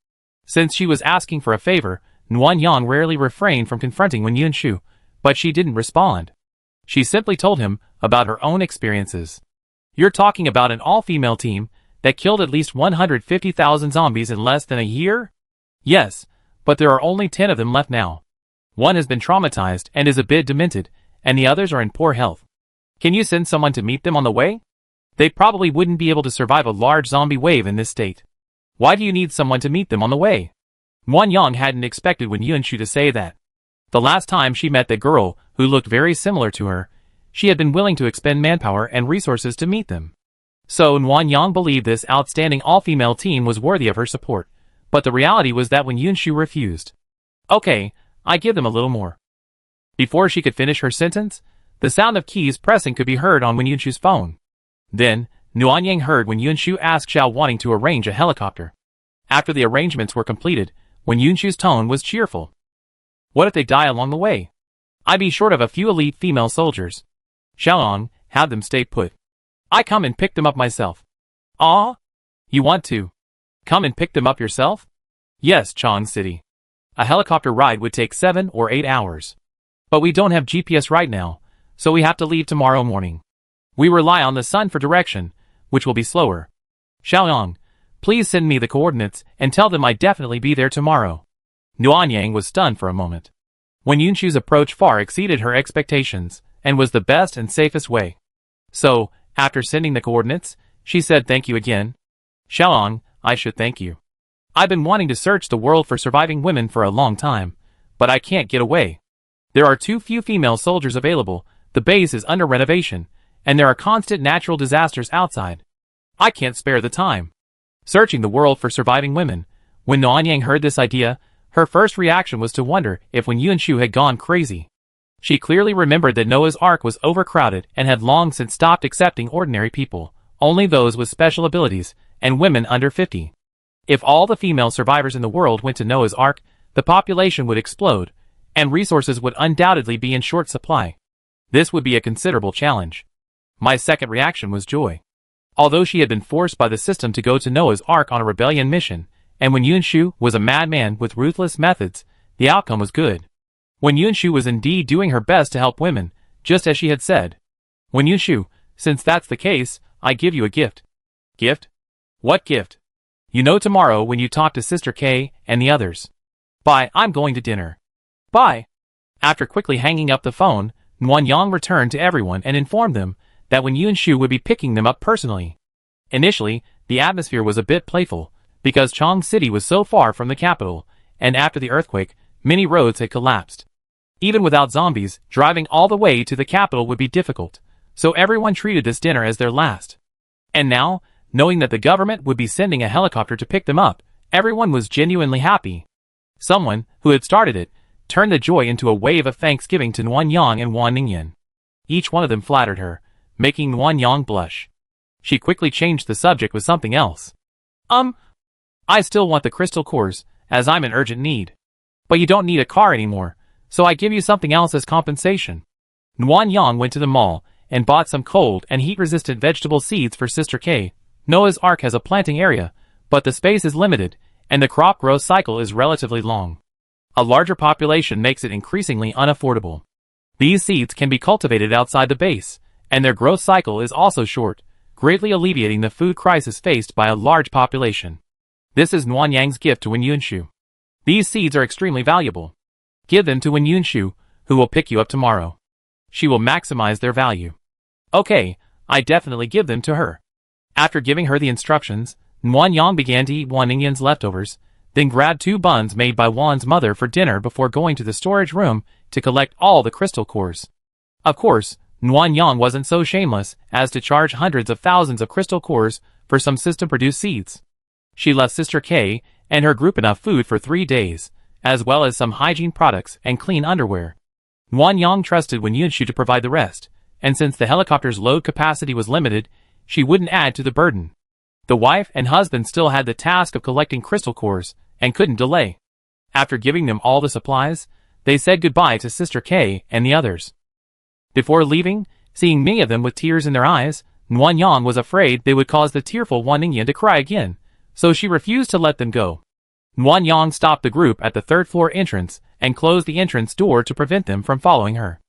Since she was asking for a favor, Nuan Yang rarely refrained from confronting Wen Yunshu, but she didn't respond. She simply told him about her own experiences. You're talking about an all-female team that killed at least 150,000 zombies in less than a year? Yes, but there are only 10 of them left now. One has been traumatized and is a bit demented, and the others are in poor health. Can you send someone to meet them on the way? They probably wouldn't be able to survive a large zombie wave in this state. Why do you need someone to meet them on the way? Nuan Yang hadn't expected Wen Yunshu to say that. The last time she met the girl, who looked very similar to her, she had been willing to expend manpower and resources to meet them. So Nuan Yang believed this outstanding all-female team was worthy of her support, but the reality was that Wen Yunshu refused. Okay, I give them a little more. Before she could finish her sentence, the sound of keys pressing could be heard on Wen Yunshu's phone. Then, Nuanyang heard Wen Yunshu ask Xiao wanting to arrange a helicopter. After the arrangements were completed, Wen Yunshu's tone was cheerful. What if they die along the way? I'd be short of a few elite female soldiers. Xiaolong, have them stay put. I come and pick them up myself. Ah? You want to come and pick them up yourself? Yes, Chong City. A helicopter ride would take 7 or 8 hours. But we don't have GPS right now, so we have to leave tomorrow morning. We rely on the sun for direction, which will be slower. Xiaolong, please send me the coordinates and tell them I'd definitely be there tomorrow. Nuanyang was stunned for a moment. Wen Yunshu's approach far exceeded her expectations, and was the best and safest way. So, after sending the coordinates, she said thank you again. Xiaolong, I should thank you. I've been wanting to search the world for surviving women for a long time, but I can't get away. There are too few female soldiers available, the base is under renovation, and there are constant natural disasters outside. I can't spare the time. Searching the world for surviving women. When Nuanyang heard this idea, her first reaction was to wonder if Wen Yunshu had gone crazy. She clearly remembered that Noah's Ark was overcrowded and had long since stopped accepting ordinary people, only those with special abilities, and women under 50. If all the female survivors in the world went to Noah's Ark, the population would explode, and resources would undoubtedly be in short supply. This would be a considerable challenge. My second reaction was joy. Although she had been forced by the system to go to Noah's Ark on a rebellion mission, and Wen Yunshu was a madman with ruthless methods, the outcome was good. Wen Yunshu was indeed doing her best to help women, just as she had said. Wen Yunshu, since that's the case, I give you a gift. Gift? What gift? You know tomorrow when you talk to Sister K and the others. Bye, I'm going to dinner. Bye. After quickly hanging up the phone, Nuanyang returned to everyone and informed them that Wen Yunshu would be picking them up personally. Initially, the atmosphere was a bit playful, because Chong City was so far from the capital, and after the earthquake, many roads had collapsed. Even without zombies, driving all the way to the capital would be difficult, so everyone treated this dinner as their last. And now, knowing that the government would be sending a helicopter to pick them up, everyone was genuinely happy. Someone, who had started it, turned the joy into a wave of thanksgiving to Nuanyang and Wan Ningyan. Each one of them flattered her, making Nuanyang blush. She quickly changed the subject with something else. I still want the crystal cores, as I'm in urgent need. But you don't need a car anymore, so I give you something else as compensation. Nuanyang went to the mall, and bought some cold and heat-resistant vegetable seeds for Sister K. Noah's Ark has a planting area, but the space is limited, and the crop growth cycle is relatively long. A larger population makes it increasingly unaffordable. These seeds can be cultivated outside the base, and their growth cycle is also short, greatly alleviating the food crisis faced by a large population. This is Nuanyang's gift to Wen Yunshu. These seeds are extremely valuable. Give them to Wen Yunshu, who will pick you up tomorrow. She will maximize their value. Okay, I definitely give them to her. After giving her the instructions, Nuanyang began to eat Wan Ningyan's leftovers, then grabbed 2 buns made by Wan's mother for dinner before going to the storage room to collect all the crystal cores. Of course, Nuanyang wasn't so shameless as to charge hundreds of thousands of crystal cores for some system-produced seeds. She left Sister K and her group enough food for 3 days, as well as some hygiene products and clean underwear. Nuanyang trusted Wen Yunshu to provide the rest, and since the helicopter's load capacity was limited, she wouldn't add to the burden. The wife and husband still had the task of collecting crystal cores, and couldn't delay. After giving them all the supplies, they said goodbye to Sister K and the others. Before leaving, seeing many of them with tears in their eyes, Nuanyang was afraid they would cause the tearful Wan Ningyan to cry again, so she refused to let them go. Nuanyang stopped the group at the 3rd floor entrance and closed the entrance door to prevent them from following her.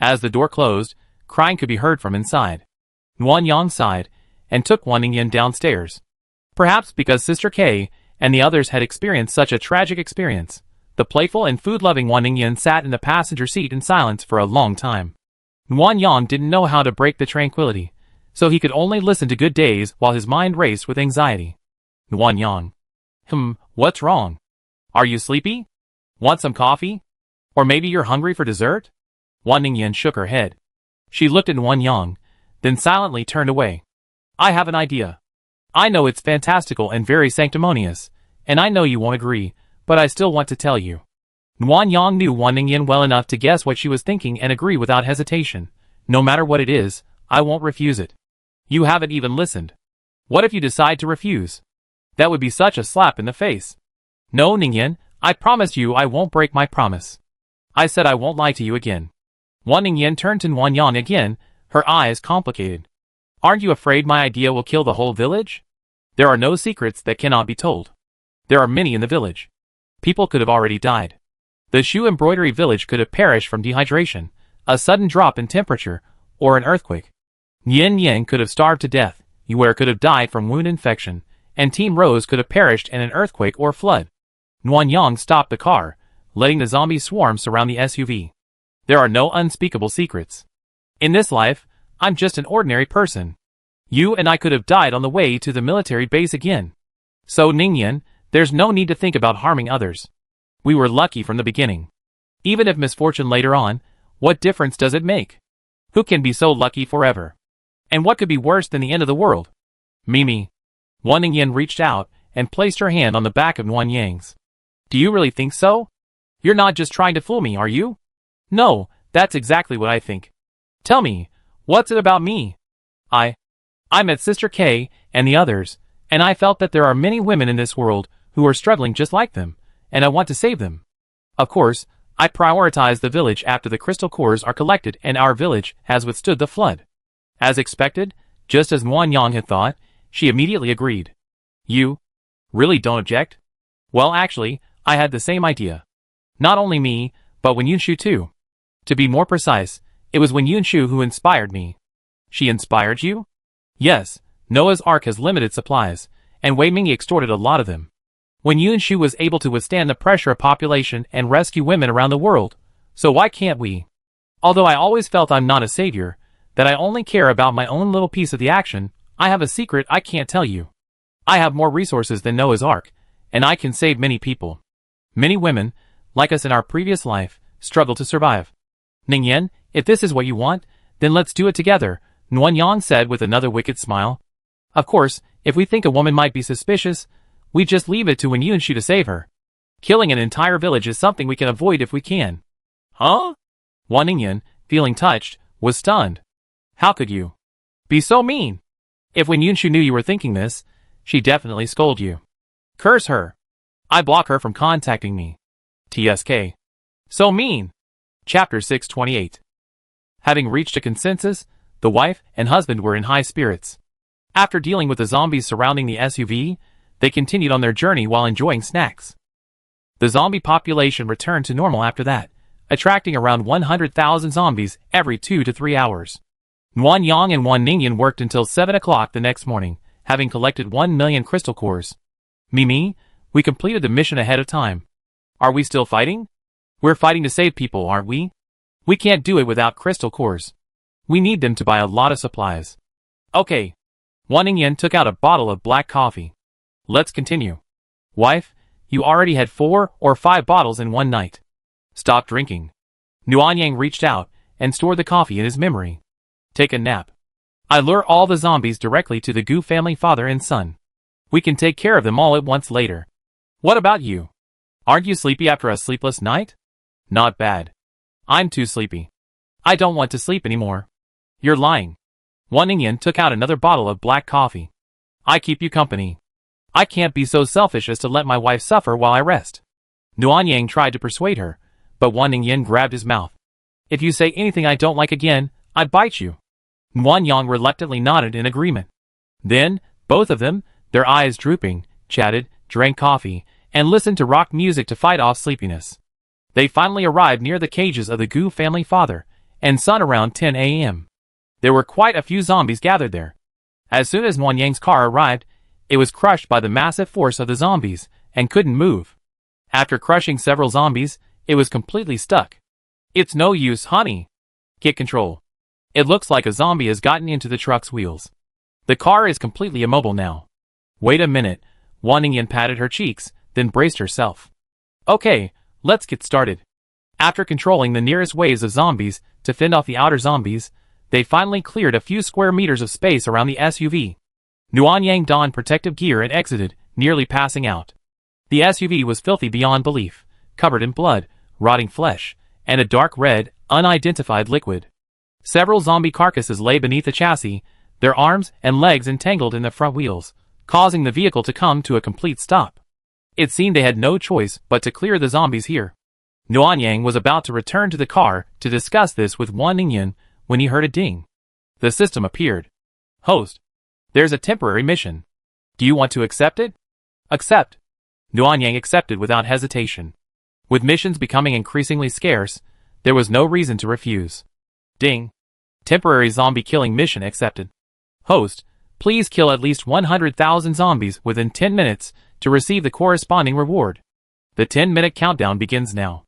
As the door closed, crying could be heard from inside. Nuanyang sighed and took Wan Ningyan downstairs. Perhaps because Sister K and the others had experienced such a tragic experience, the playful and food-loving Wan Ningyan sat in the passenger seat in silence for a long time. Nuanyang didn't know how to break the tranquility, so he could only listen to good days while his mind raced with anxiety. Nuanyang. What's wrong? Are you sleepy? Want some coffee? Or maybe you're hungry for dessert? Wan Ningyan shook her head. She looked at Nuanyang, then silently turned away. I have an idea. I know it's fantastical and very sanctimonious, and I know you won't agree, but I still want to tell you. Nuanyang knew Wan Ningyan well enough to guess what she was thinking and agree without hesitation. No matter what it is, I won't refuse it. You haven't even listened. What if you decide to refuse? That would be such a slap in the face. No, Ningyan, I promise you I won't break my promise. I said I won't lie to you again. Wan Ningyan turned to Wan Yang again, her eyes complicated. Aren't you afraid my idea will kill the whole village? There are no secrets that cannot be told. There are many in the village. People could have already died. The shoe embroidery village could have perished from dehydration, a sudden drop in temperature, or an earthquake. Yin Yin could have starved to death, Yuer could have died from wound infection, and Team Rose could have perished in an earthquake or flood. Nguyen Yang stopped the car, letting the zombie swarm surround the SUV. There are no unspeakable secrets. In this life, I'm just an ordinary person. You and I could have died on the way to the military base again. So Ningyan, there's no need to think about harming others. We were lucky from the beginning. Even if misfortune later on, what difference does it make? Who can be so lucky forever? And what could be worse than the end of the world? Mimi. Wan Ningyan reached out and placed her hand on the back of Nguyen Yang's. Do you really think so? You're not just trying to fool me, are you? No, that's exactly what I think. Tell me, what's it about me? I met Sister K and the others, and I felt that there are many women in this world who are struggling just like them, and I want to save them. Of course, I prioritize the village after the crystal cores are collected and our village has withstood the flood. As expected, just as Nguyen Yang had thought, she immediately agreed. You really don't object? Well, actually, I had the same idea. Not only me, but Wen Yunshu too. To be more precise, it was Wen Yunshu who inspired me. She inspired you? Yes, Noah's Ark has limited supplies, and Wei Ming extorted a lot of them. Wen Yunshu was able to withstand the pressure of population and rescue women around the world, so why can't we? Although I always felt I'm not a savior, that I only care about my own little piece of the action, I have a secret I can't tell you. I have more resources than Noah's Ark, and I can save many people. Many women, like us in our previous life, struggle to survive. Ningyan, if this is what you want, then let's do it together, Nguyen Yang said with another wicked smile. Of course, if we think a woman might be suspicious, we just leave it to Wen Yunshu to save her. Killing an entire village is something we can avoid if we can. Huh? Wan Ningyan, feeling touched, was stunned. How could you be so mean? If Wen Yunshu knew you were thinking this, she'd definitely scold you. Curse her. I block her from contacting me. TSK. So mean. Chapter 628. Having reached a consensus, the wife and husband were in high spirits. After dealing with the zombies surrounding the SUV, they continued on their journey while enjoying snacks. The zombie population returned to normal after that, attracting around 100,000 zombies every 2 to 3 hours. Nguyen Yang and Wan Ningyan worked until 7 o'clock the next morning, having collected 1 million crystal cores. Mimi, we completed the mission ahead of time. Are we still fighting? We're fighting to save people, aren't we? We can't do it without crystal cores. We need them to buy a lot of supplies. Okay. Wan Ningyan took out a bottle of black coffee. Let's continue. Wife, you already had 4 or 5 bottles in one night. Stop drinking. Nguyen Yang reached out and stored the coffee in his memory. Take a nap. I lure all the zombies directly to the Gu family father and son. We can take care of them all at once later. What about you? Aren't you sleepy after a sleepless night? Not bad. I'm too sleepy. I don't want to sleep anymore. You're lying. Wan Ningyan took out another bottle of black coffee. I keep you company. I can't be so selfish as to let my wife suffer while I rest. Nguyen Yang tried to persuade her, but Wan Ningyan grabbed his mouth. If you say anything I don't like again, I bite you. Nguyen Yang reluctantly nodded in agreement. Then, both of them, their eyes drooping, chatted, drank coffee, and listened to rock music to fight off sleepiness. They finally arrived near the cages of the Gu family father and son around 10 a.m. There were quite a few zombies gathered there. As soon as Nguyen Yang's car arrived, it was crushed by the massive force of the zombies and couldn't move. After crushing several zombies, it was completely stuck. It's no use, honey. Get control. It looks like a zombie has gotten into the truck's wheels. The car is completely immobile now. Wait a minute. Wan Ningyan patted her cheeks, then braced herself. Okay, let's get started. After controlling the nearest waves of zombies to fend off the outer zombies, they finally cleared a few square meters of space around the SUV. Nguyen Yang donned protective gear and exited, nearly passing out. The SUV was filthy beyond belief, covered in blood, rotting flesh, and a dark red, unidentified liquid. Several zombie carcasses lay beneath the chassis, their arms and legs entangled in the front wheels, causing the vehicle to come to a complete stop. It seemed they had no choice but to clear the zombies here. Nuanyang was about to return to the car to discuss this with Wan Ningyan when he heard a ding. The system appeared. Host, there's a temporary mission. Do you want to accept it? Accept. Nuanyang accepted without hesitation. With missions becoming increasingly scarce, there was no reason to refuse. Ding. Temporary zombie killing mission accepted. Host, please kill at least 100,000 zombies within 10 minutes to receive the corresponding reward. The 10-minute countdown begins now.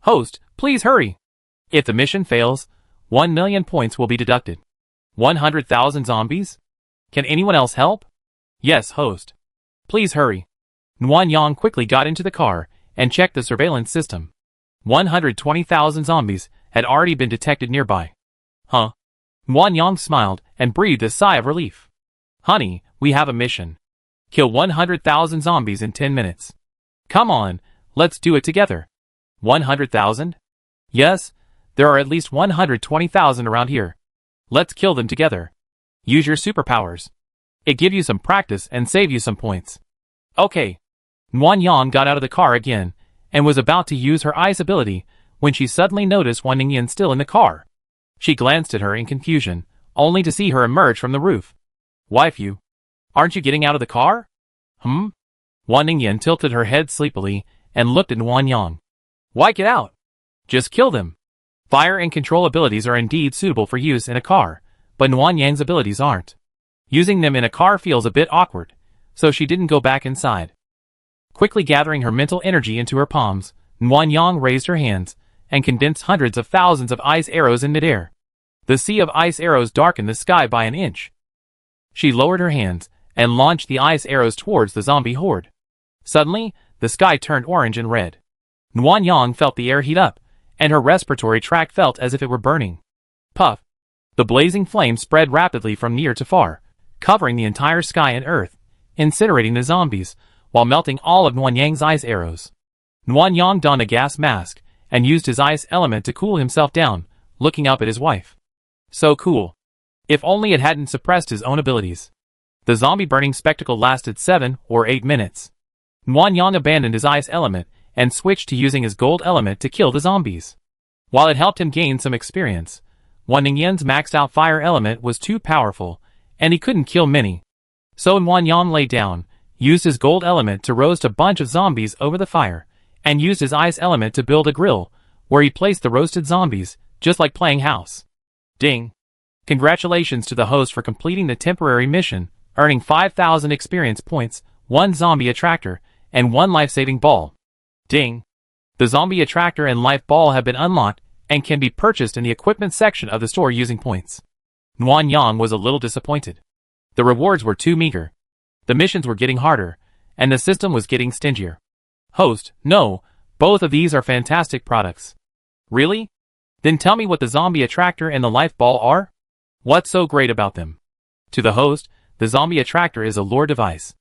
Host, please hurry. If the mission fails, 1 million points will be deducted. 100,000 zombies? Can anyone else help? Yes, host. Please hurry. Nuanyang quickly got into the car and checked the surveillance system. 120,000 zombies had already been detected nearby. Huh? Nuanyang smiled and breathed a sigh of relief. Honey, we have a mission. Kill 100,000 zombies in 10 minutes. Come on, let's do it together. 100,000? Yes, there are at least 120,000 around here. Let's kill them together. Use your superpowers. It give you some practice and save you some points. Okay. Nuanyang got out of the car again and was about to use her ice ability when she suddenly noticed Wan Ningyan still in the car. She glanced at her in confusion, only to see her emerge from the roof. Waifu, aren't you getting out of the car? Wan Ningyan tilted her head sleepily and looked at Nuanyang. Why get out? Just kill them. Fire and control abilities are indeed suitable for use in a car, but Nuanyang's abilities aren't. Using them in a car feels a bit awkward, so she didn't go back inside. Quickly gathering her mental energy into her palms, Nuanyang raised her hands and condensed hundreds of thousands of ice arrows in midair. The sea of ice arrows darkened the sky by an inch. She lowered her hands and launched the ice arrows towards the zombie horde. Suddenly, the sky turned orange and red. Nuanyang felt the air heat up, and her respiratory tract felt as if it were burning. Puff! The blazing flame spread rapidly from near to far, covering the entire sky and earth, incinerating the zombies, while melting all of Nuanyang's ice arrows. Nuanyang donned a gas mask and used his ice element to cool himself down, looking up at his wife. So cool. If only it hadn't suppressed his own abilities. The zombie burning spectacle lasted 7 or 8 minutes. Nuanyang abandoned his ice element and switched to using his gold element to kill the zombies. While it helped him gain some experience, Wan Ningyan's maxed out fire element was too powerful, and he couldn't kill many. So Nuanyang lay down, used his gold element to roast a bunch of zombies over the fire, and used his ice element to build a grill, where he placed the roasted zombies, just like playing house. Ding! Congratulations to the host for completing the temporary mission, earning 5,000 experience points, 1 zombie attractor, and 1 life-saving ball. Ding! The zombie attractor and life ball have been unlocked and can be purchased in the equipment section of the store using points. Nuanyang was a little disappointed. The rewards were too meager. The missions were getting harder, and the system was getting stingier. Host, no, both of these are fantastic products. Really? Then tell me what the zombie attractor and the life ball are? What's so great about them? To the host, the zombie attractor is a lure device.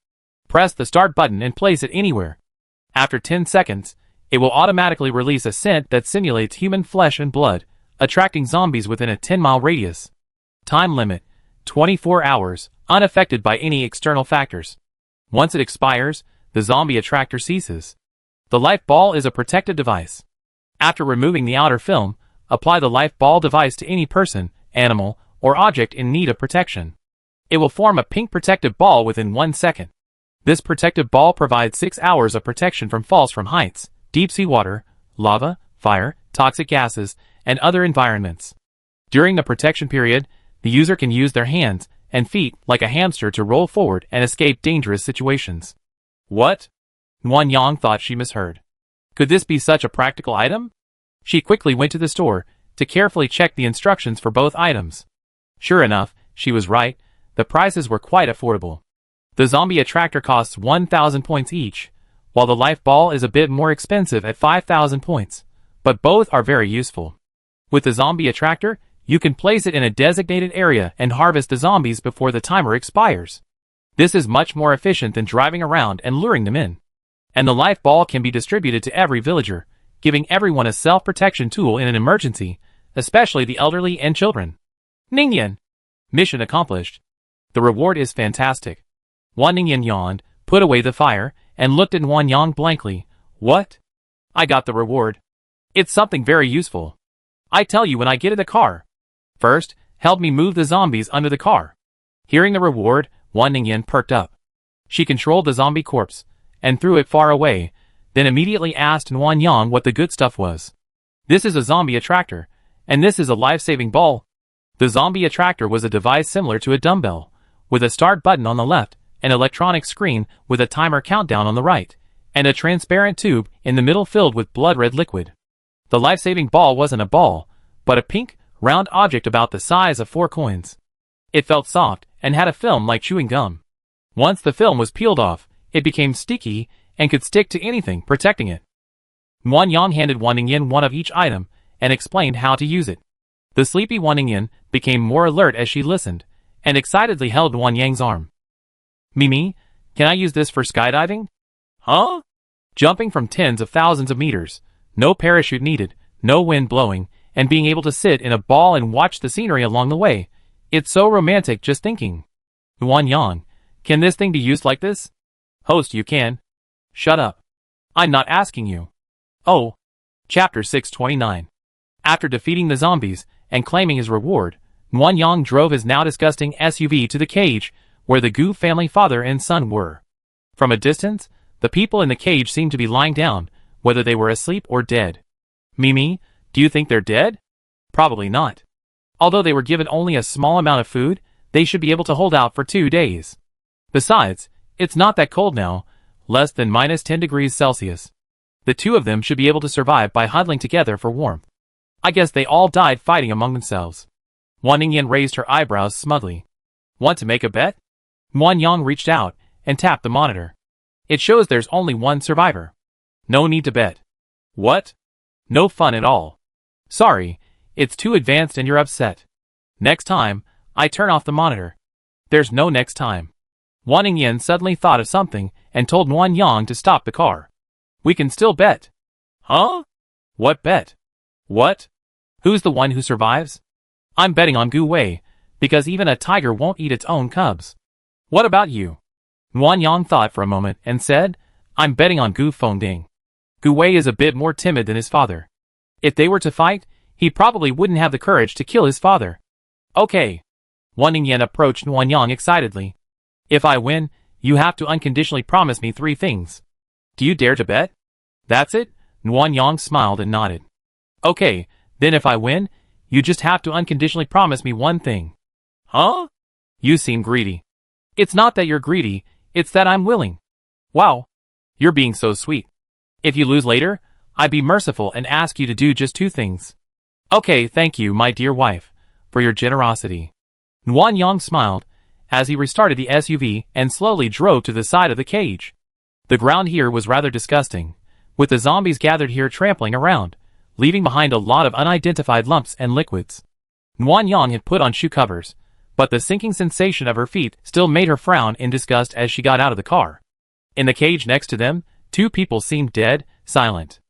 Press the start button and place it anywhere. After 10 seconds, it will automatically release a scent that simulates human flesh and blood, attracting zombies within a 10-mile radius. Time limit, 24 hours, unaffected by any external factors. Once it expires, the zombie attractor ceases. The life ball is a protective device. After removing the outer film, apply the life ball device to any person, animal, or object in need of protection. It will form a pink protective ball within 1 second. This protective ball provides 6 hours of protection from falls from heights, deep sea water, lava, fire, toxic gases, and other environments. During the protection period, the user can use their hands and feet like a hamster to roll forward and escape dangerous situations. What? Nuanyang thought she misheard. Could this be such a practical item? She quickly went to the store to carefully check the instructions for both items. Sure enough, she was right, the prices were quite affordable. The zombie attractor costs 1,000 points each, while the life ball is a bit more expensive at 5,000 points, but both are very useful. With the zombie attractor, you can place it in a designated area and harvest the zombies before the timer expires. This is much more efficient than driving around and luring them in. And the life ball can be distributed to every villager, giving everyone a self-protection tool in an emergency, especially the elderly and children. Ningyan! Mission accomplished. The reward is fantastic. Wan Ningyan yawned, put away the fire, and looked at Wan Yang blankly. What? I got the reward. It's something very useful. I tell you when I get in the car. First, help me move the zombies under the car. Hearing the reward, Wan Ningyan perked up. She controlled the zombie corpse, and threw it far away, then immediately asked Wan Yang what the good stuff was. This is a zombie attractor, and this is a life-saving ball. The zombie attractor was a device similar to a dumbbell, with a start button on the left, an electronic screen with a timer countdown on the right, and a transparent tube in the middle filled with blood-red liquid. The life-saving ball wasn't a ball, but a pink, round object about the size of 4 coins. It felt soft and had a film like chewing gum. Once the film was peeled off, it became sticky and could stick to anything, protecting it. Wan Yang handed Wan Ningyan one of each item and explained how to use it. The sleepy Wan Ningyan became more alert as she listened, and excitedly held Wan Yang's arm. Mimi, can I use this for skydiving? Huh? Jumping from tens of thousands of meters, no parachute needed, no wind blowing, and being able to sit in a ball and watch the scenery along the way. It's so romantic just thinking. Wan Yang, can this thing be used like this? Host, you can. Shut up. I'm not asking you. Oh. Chapter 629. After defeating the zombies and claiming his reward, Wan Yang drove his now disgusting SUV to the cage where the Gu family father and son were. From a distance, the people in the cage seemed to be lying down, whether they were asleep or dead. Mimi, do you think they're dead? Probably not. Although they were given only a small amount of food, they should be able to hold out for 2 days. Besides, it's not that cold now, less than -10 degrees Celsius. The two of them should be able to survive by huddling together for warmth. I guess they all died fighting among themselves. Wan Ningyan raised her eyebrows smugly. Want to make a bet? Wan Yang reached out and tapped the monitor. It shows there's only one survivor. No need to bet. What? No fun at all. Sorry, it's too advanced and you're upset. Next time, I turn off the monitor. There's no next time. Wan Ningyan suddenly thought of something and told Wan Yang to stop the car. We can still bet. Huh? What bet? What? Who's the one who survives? I'm betting on Gu Wei, because even a tiger won't eat its own cubs. What about you? Wan Yang thought for a moment and said, I'm betting on Gu Fengding. Gu Wei is a bit more timid than his father. If they were to fight, he probably wouldn't have the courage to kill his father. Okay. Wan Ningyan approached Wan Yang excitedly. If I win, you have to unconditionally promise me 3 things. Do you dare to bet? That's it? Wan Yang smiled and nodded. Okay, then if I win, you just have to unconditionally promise me 1 thing. Huh? You seem greedy. It's not that you're greedy, it's that I'm willing. Wow. You're being so sweet. If you lose later, I'd be merciful and ask you to do just 2 things. Okay, thank you, my dear wife, for your generosity. Wan Yang smiled as he restarted the SUV and slowly drove to the side of the cage. The ground here was rather disgusting, with the zombies gathered here trampling around, leaving behind a lot of unidentified lumps and liquids. Wan Yang had put on shoe covers, but the sinking sensation of her feet still made her frown in disgust as she got out of the car. In the cage next to them, 2 people seemed dead, silent.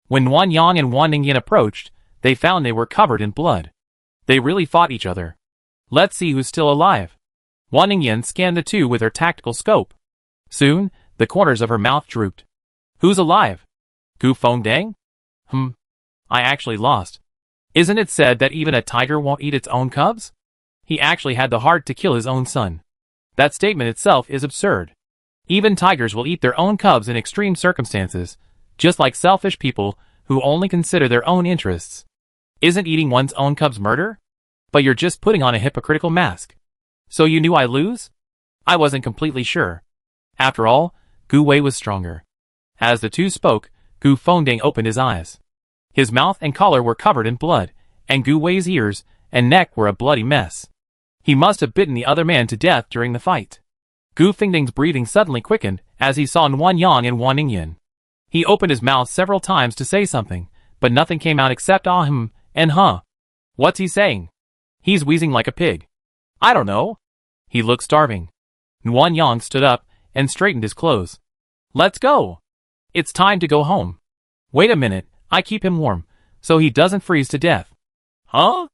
When Wan Yang and Wan Ningyan approached, they found they were covered in blood. They really fought each other. Let's see who's still alive. Wan Ningyan scanned the 2 with her tactical scope. Soon, the corners of her mouth drooped. Who's alive? Gu Fengdang? I actually lost. Isn't it said that even a tiger won't eat its own cubs? He actually had the heart to kill his own son. That statement itself is absurd. Even tigers will eat their own cubs in extreme circumstances, just like selfish people who only consider their own interests. Isn't eating one's own cubs murder? But you're just putting on a hypocritical mask. So you knew I lose? I wasn't completely sure. After all, Gu Wei was stronger. As the 2 spoke, Gu Fengdang opened his eyes. His mouth and collar were covered in blood, and Gu Wei's ears and neck were a bloody mess. He must have bitten the other man to death during the fight. Gu Fengdang's breathing suddenly quickened as he saw Wan Yang and Wan Ningyan. He opened his mouth several times to say something, but nothing came out except ahem and huh. What's he saying? He's wheezing like a pig. I don't know. He looked starving. Wan Yang stood up and straightened his clothes. Let's go. It's time to go home. Wait a minute, I keep him warm, so he doesn't freeze to death. Huh?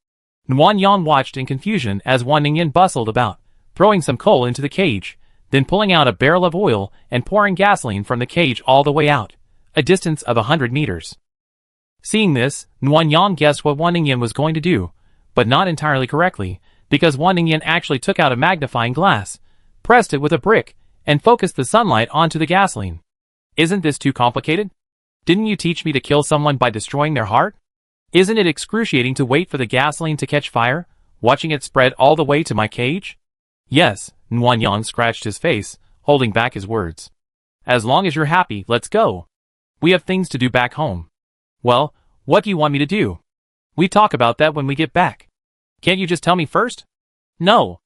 Wan Yang watched in confusion as Wan Ningyan bustled about, throwing some coal into the cage, then pulling out a barrel of oil and pouring gasoline from the cage all the way out, a distance of 100 meters. Seeing this, Nguyen Yang guessed what Wan Ningyan was going to do, but not entirely correctly, because Wan Ningyan actually took out a magnifying glass, pressed it with a brick, and focused the sunlight onto the gasoline. Isn't this too complicated? Didn't you teach me to kill someone by destroying their heart? Isn't it excruciating to wait for the gasoline to catch fire, watching it spread all the way to my cage? Yes, Nguyen Yang scratched his face, holding back his words. As long as you're happy, let's go. We have things to do back home. Well, what do you want me to do? We talk about that when we get back. Can't you just tell me first? No.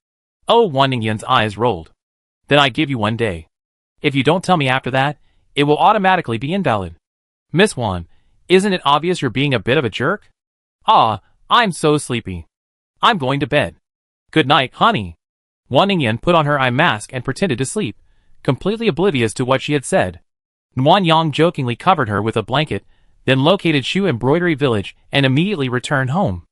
Oh, Wan Ningyan's eyes rolled. Then I give you 1 day. If you don't tell me after that, it will automatically be invalid. Miss Wan, isn't it obvious you're being a bit of a jerk? Ah, I'm so sleepy. I'm going to bed. Good night, honey. Wan Ningyan put on her eye mask and pretended to sleep, completely oblivious to what she had said. Nguyen Yang jokingly covered her with a blanket, then located Shoe Embroidery Village and immediately returned home.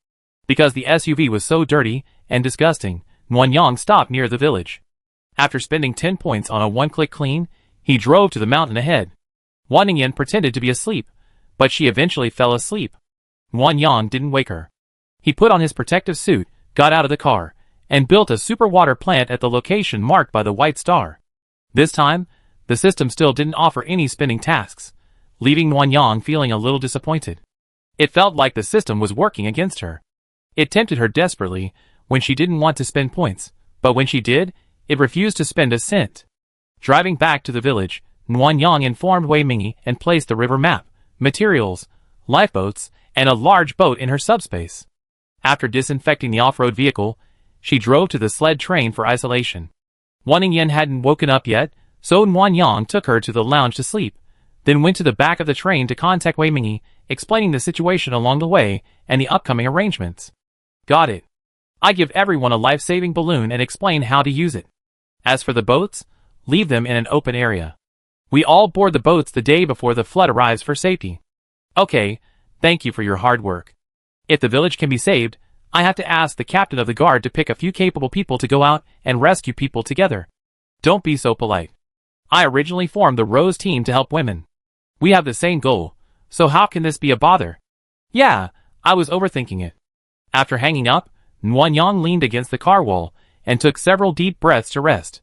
Because the SUV was so dirty and disgusting, Nguyen Yang stopped near the village. After spending 10 points on a one-click clean, he drove to the mountain ahead. Wan Ningyan pretended to be asleep, but she eventually fell asleep. Nguyen Yang didn't wake her. He put on his protective suit, got out of the car, and built a super water plant at the location marked by the white star. This time, the system still didn't offer any spinning tasks, leaving Nguyen Yang feeling a little disappointed. It felt like the system was working against her. It tempted her desperately when she didn't want to spend points, but when she did, it refused to spend a cent. Driving back to the village, Nguyen Yang informed Wei Mingi and placed the river map, materials, lifeboats, and a large boat in her subspace. After disinfecting the off-road vehicle, she drove to the sled train for isolation. Wan Ningyan hadn't woken up yet, so Nguyen Yang took her to the lounge to sleep, then went to the back of the train to contact Wei Mingi, explaining the situation along the way and the upcoming arrangements. Got it. I give everyone a life-saving balloon and explain how to use it. As for the boats, leave them in an open area. We all board the boats the day before the flood arrives for safety. Okay, thank you for your hard work. If the village can be saved, I have to ask the captain of the guard to pick a few capable people to go out and rescue people together. Don't be so polite. I originally formed the Rose team to help women. We have the same goal, so how can this be a bother? Yeah, I was overthinking it. After hanging up, Nguyen Yang leaned against the car wall and took several deep breaths to rest.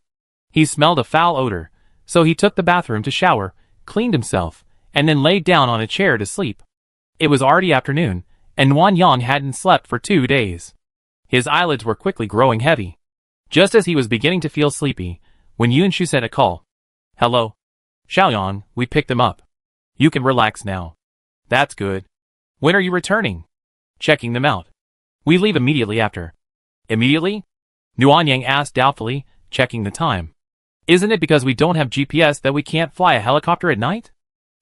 He smelled a foul odor, so he took the bathroom to shower, cleaned himself, and then laid down on a chair to sleep. It was already afternoon, and Nguyen Yang hadn't slept for 2 days. His eyelids were quickly growing heavy. Just as he was beginning to feel sleepy, when Yunshu sent a call. Hello? Xiaoyang, we picked them up. You can relax now. That's good. When are you returning? Checking them out. We leave immediately after. Immediately? Nguyen Yang asked doubtfully, checking the time. Isn't it because we don't have GPS that we can't fly a helicopter at night?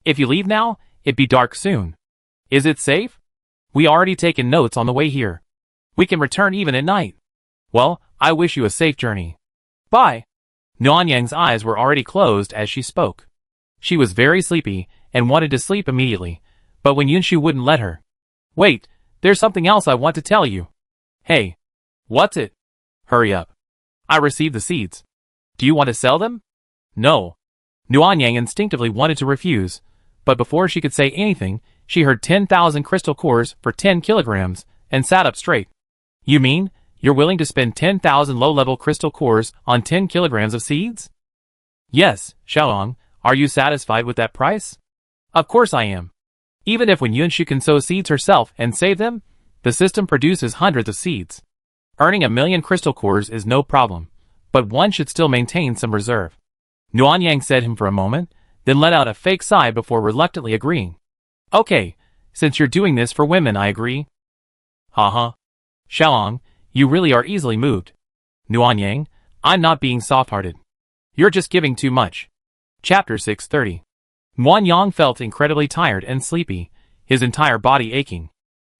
If you leave now, it'd be dark soon. Is it safe? We already taken notes on the way here. We can return even at night. Well, I wish you a safe journey. Bye. Nguyen Yang's eyes were already closed as she spoke. She was very sleepy and wanted to sleep immediately, but when Yunshu wouldn't let her. Wait, there's something else I want to tell you. Hey. What's it? Hurry up. I received the seeds. Do you want to sell them? No. Nguyen Yang instinctively wanted to refuse, but before she could say anything, she heard 10,000 crystal cores for 10 kilograms and sat up straight. You mean, you're willing to spend 10,000 low-level crystal cores on 10 kilograms of seeds? Yes, Xiaoyang, are you satisfied with that price? Of course I am. Even if when Yunshu can sow seeds herself and save them, the system produces hundreds of seeds. Earning 1,000,000 crystal cores is no problem, but one should still maintain some reserve. Nguyen Yang said him for a moment, then let out a fake sigh before reluctantly agreeing. Okay, since you're doing this for women, I agree. Haha. Xiaoyang, you really are easily moved. Nguyen Yang, I'm not being soft-hearted. You're just giving too much. Chapter 630. Nguyen Yang felt incredibly tired and sleepy, his entire body aching.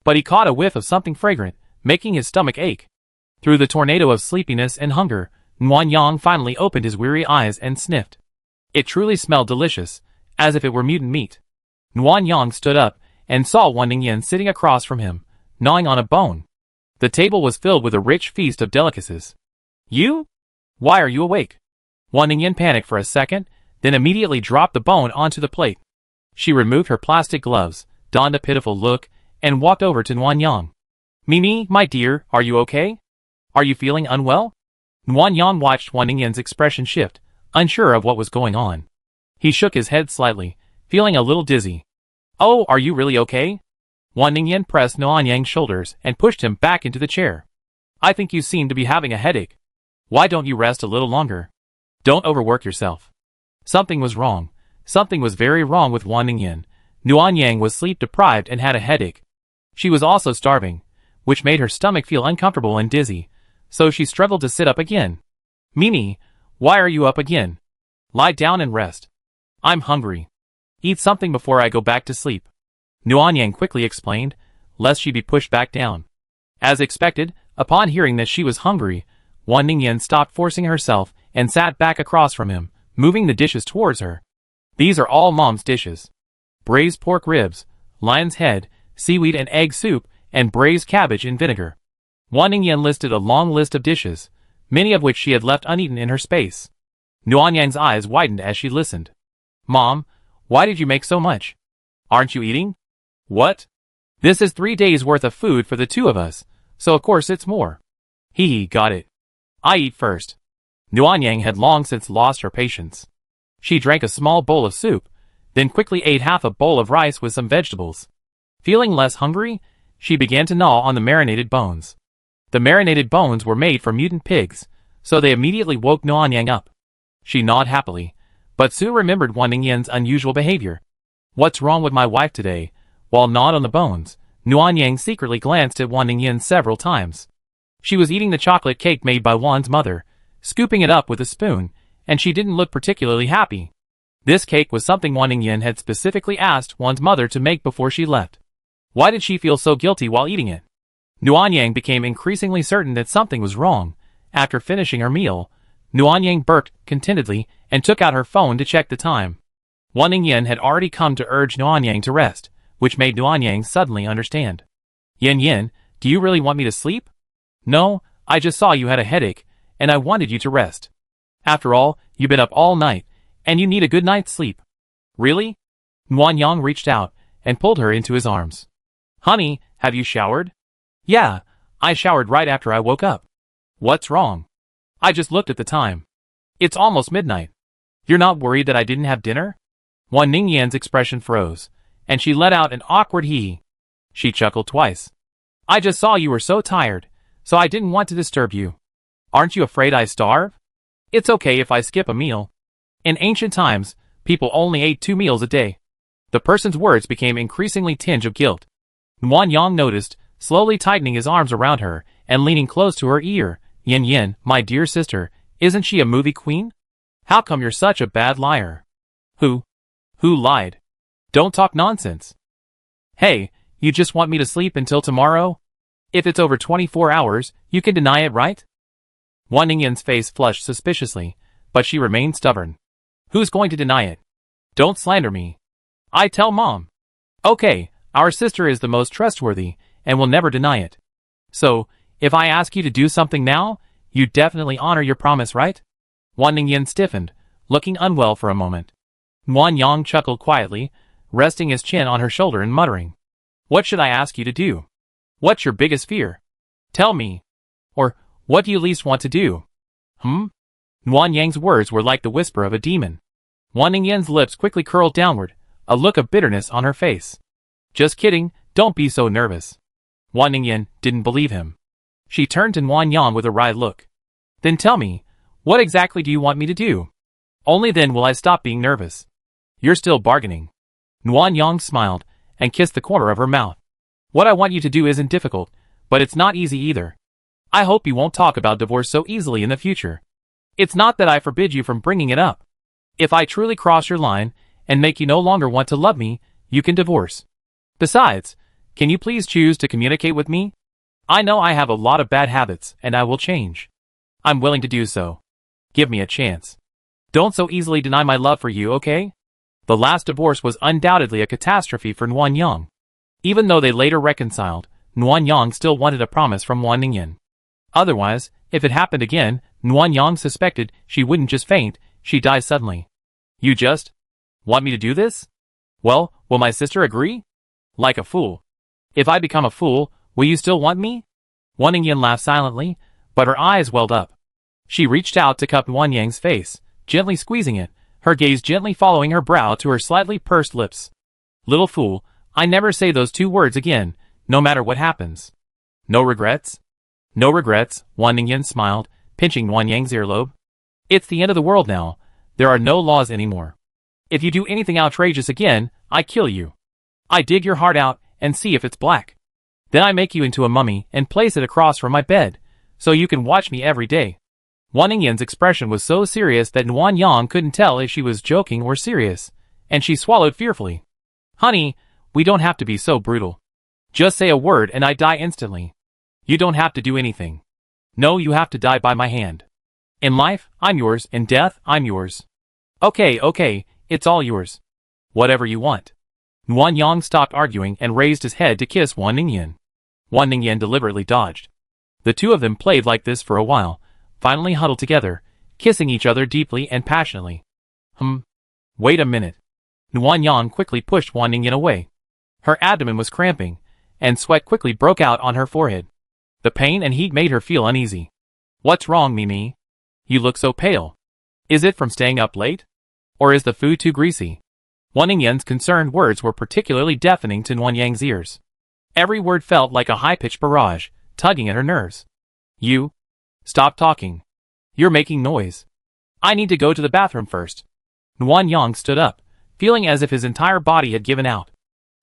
But he caught a whiff of something fragrant, making his stomach ache. Through the tornado of sleepiness and hunger, Nguyen Yang finally opened his weary eyes and sniffed. It truly smelled delicious, as if it were mutant meat. Nguyen Yang stood up and saw Wan Ningyan sitting across from him, gnawing on a bone. The table was filled with a rich feast of delicacies. You? Why are you awake? Wan Ningyan panicked for a second, then immediately dropped the bone onto the plate. She removed her plastic gloves, donned a pitiful look, and walked over to Nuan Yang. Mimi, my dear, are you okay? Are you feeling unwell? Nuan Yang watched Wan Ningyan's expression shift, unsure of what was going on. He shook his head slightly, feeling a little dizzy. Oh, are you really okay? Wan Ningyan pressed Nuan Yang's shoulders and pushed him back into the chair. I think you seem to be having a headache. Why don't you rest a little longer? Don't overwork yourself. Something was wrong. Something was very wrong with Wan Ningyan. Nuan Yang was sleep-deprived and had a headache. She was also starving, which made her stomach feel uncomfortable and dizzy, so she struggled to sit up again. Mimi, why are you up again? Lie down and rest. I'm hungry. Eat something before I go back to sleep. Nuan Yang quickly explained, lest she be pushed back down. As expected, upon hearing that she was hungry, Wan Ningyan stopped forcing herself and sat back across from him, moving the dishes towards her. These are all Mom's dishes. Braised pork ribs, lion's head, seaweed and egg soup, and braised cabbage in vinegar. Wan Ningyan listed a long list of dishes, many of which she had left uneaten in her space. Nuan Yang's eyes widened as she listened. Mom, why did you make so much? Aren't you eating? What? This is 3 days worth of food for the two of us, so of course it's more. Hee, got it. I eat first. Nuan Yang had long since lost her patience. She drank a small bowl of soup, then quickly ate half a bowl of rice with some vegetables. Feeling less hungry, she began to gnaw on the marinated bones. The marinated bones were made from mutant pigs, so they immediately woke Nuan Yang up. She gnawed happily, but soon remembered Wan Ningyan's unusual behavior. What's wrong with my wife today? While gnawed on the bones, Nuan Yang secretly glanced at Wan Ningyan several times. She was eating the chocolate cake made by Wan's mother, scooping it up with a spoon, and she didn't look particularly happy. This cake was something Wan Ningyan had specifically asked Wan's mother to make before she left. Why did she feel so guilty while eating it? Nuan Yang became increasingly certain that something was wrong. After finishing her meal, Nuan Yang burped contentedly and took out her phone to check the time. Wan Ningyan had already come to urge Nuan Yang to rest, which made Nuan Yang suddenly understand. Yin Yin, do you really want me to sleep? No, I just saw you had a headache, and I wanted you to rest. After all, you've been up all night, and you need a good night's sleep. Really? Nuan Yang reached out and pulled her into his arms. Honey, have you showered? Yeah, I showered right after I woke up. What's wrong? I just looked at the time. It's almost midnight. You're not worried that I didn't have dinner? Wan Ningyan's expression froze, and she let out an awkward hee. She chuckled twice. I just saw you were so tired, so I didn't want to disturb you. Aren't you afraid I starve? It's okay if I skip a meal. In ancient times, people only ate 2 meals a day. The person's words became increasingly tinged of guilt. Nuan Yang noticed, slowly tightening his arms around her and leaning close to her ear. Yin Yin, my dear sister, isn't she a movie queen? How come you're such a bad liar? Who lied? Don't talk nonsense. Hey, you just want me to sleep until tomorrow? If it's over 24 hours, you can deny it, right? Wan Ningyan's face flushed suspiciously, but she remained stubborn. Who's going to deny it? Don't slander me. I tell Mom. Okay, our sister is the most trustworthy, and will never deny it. So, if I ask you to do something now, you definitely honor your promise, right? Wan Ningyan stiffened, looking unwell for a moment. Nuan Yang chuckled quietly, resting his chin on her shoulder and muttering. What should I ask you to do? What's your biggest fear? Tell me. Or, what do you least want to do? Nuan Yang's words were like the whisper of a demon. Wan Ningyan's lips quickly curled downward, a look of bitterness on her face. Just kidding, don't be so nervous. Wan Ningyan didn't believe him. She turned to Nuan Yang with a wry look. Then tell me, what exactly do you want me to do? Only then will I stop being nervous. You're still bargaining. Nuan Yang smiled and kissed the corner of her mouth. What I want you to do isn't difficult, but it's not easy either. I hope you won't talk about divorce so easily in the future. It's not that I forbid you from bringing it up. If I truly cross your line and make you no longer want to love me, you can divorce. Besides, can you please choose to communicate with me? I know I have a lot of bad habits, and I will change. I'm willing to do so. Give me a chance. Don't so easily deny my love for you, okay? The last divorce was undoubtedly a catastrophe for Nuan Yang. Even though they later reconciled, Nuan Yang still wanted a promise from Wan Ningyan. Otherwise, if it happened again, Nguyen Yang suspected she wouldn't just faint, she'd die suddenly. You just want me to do this? Well, will my sister agree? Like a fool. If I become a fool, will you still want me? Wan Ningyan laughed silently, but her eyes welled up. She reached out to cup Nguyen Yang's face, gently squeezing it, her gaze gently following her brow to her slightly pursed lips. Little fool, I never say those two words again, no matter what happens. No regrets? No regrets, Wan Ningyan smiled, pinching Nguyen Yang's earlobe. It's the end of the world now. There are no laws anymore. If you do anything outrageous again, I kill you. I dig your heart out and see if it's black. Then I make you into a mummy and place it across from my bed, so you can watch me every day. Wan Ningyan's expression was so serious that Nguyen Yang couldn't tell if she was joking or serious, and she swallowed fearfully. Honey, we don't have to be so brutal. Just say a word and I die instantly. You don't have to do anything. No, you have to die by my hand. In life, I'm yours. In death, I'm yours. Okay, it's all yours. Whatever you want. Nguyen Yang stopped arguing and raised his head to kiss Wan Ningyan. Wan Ningyan deliberately dodged. The two of them played like this for a while, finally huddled together, kissing each other deeply and passionately. Wait a minute. Nguyen Yang quickly pushed Wan Ningyan away. Her abdomen was cramping, and sweat quickly broke out on her forehead. The pain and heat made her feel uneasy. What's wrong, Mimi? You look so pale. Is it from staying up late? Or is the food too greasy? Wan Ningyan's concerned words were particularly deafening to Nguyen Yang's ears. Every word felt like a high-pitched barrage, tugging at her nerves. You? Stop talking. You're making noise. I need to go to the bathroom first. Nguyen Yang stood up, feeling as if his entire body had given out.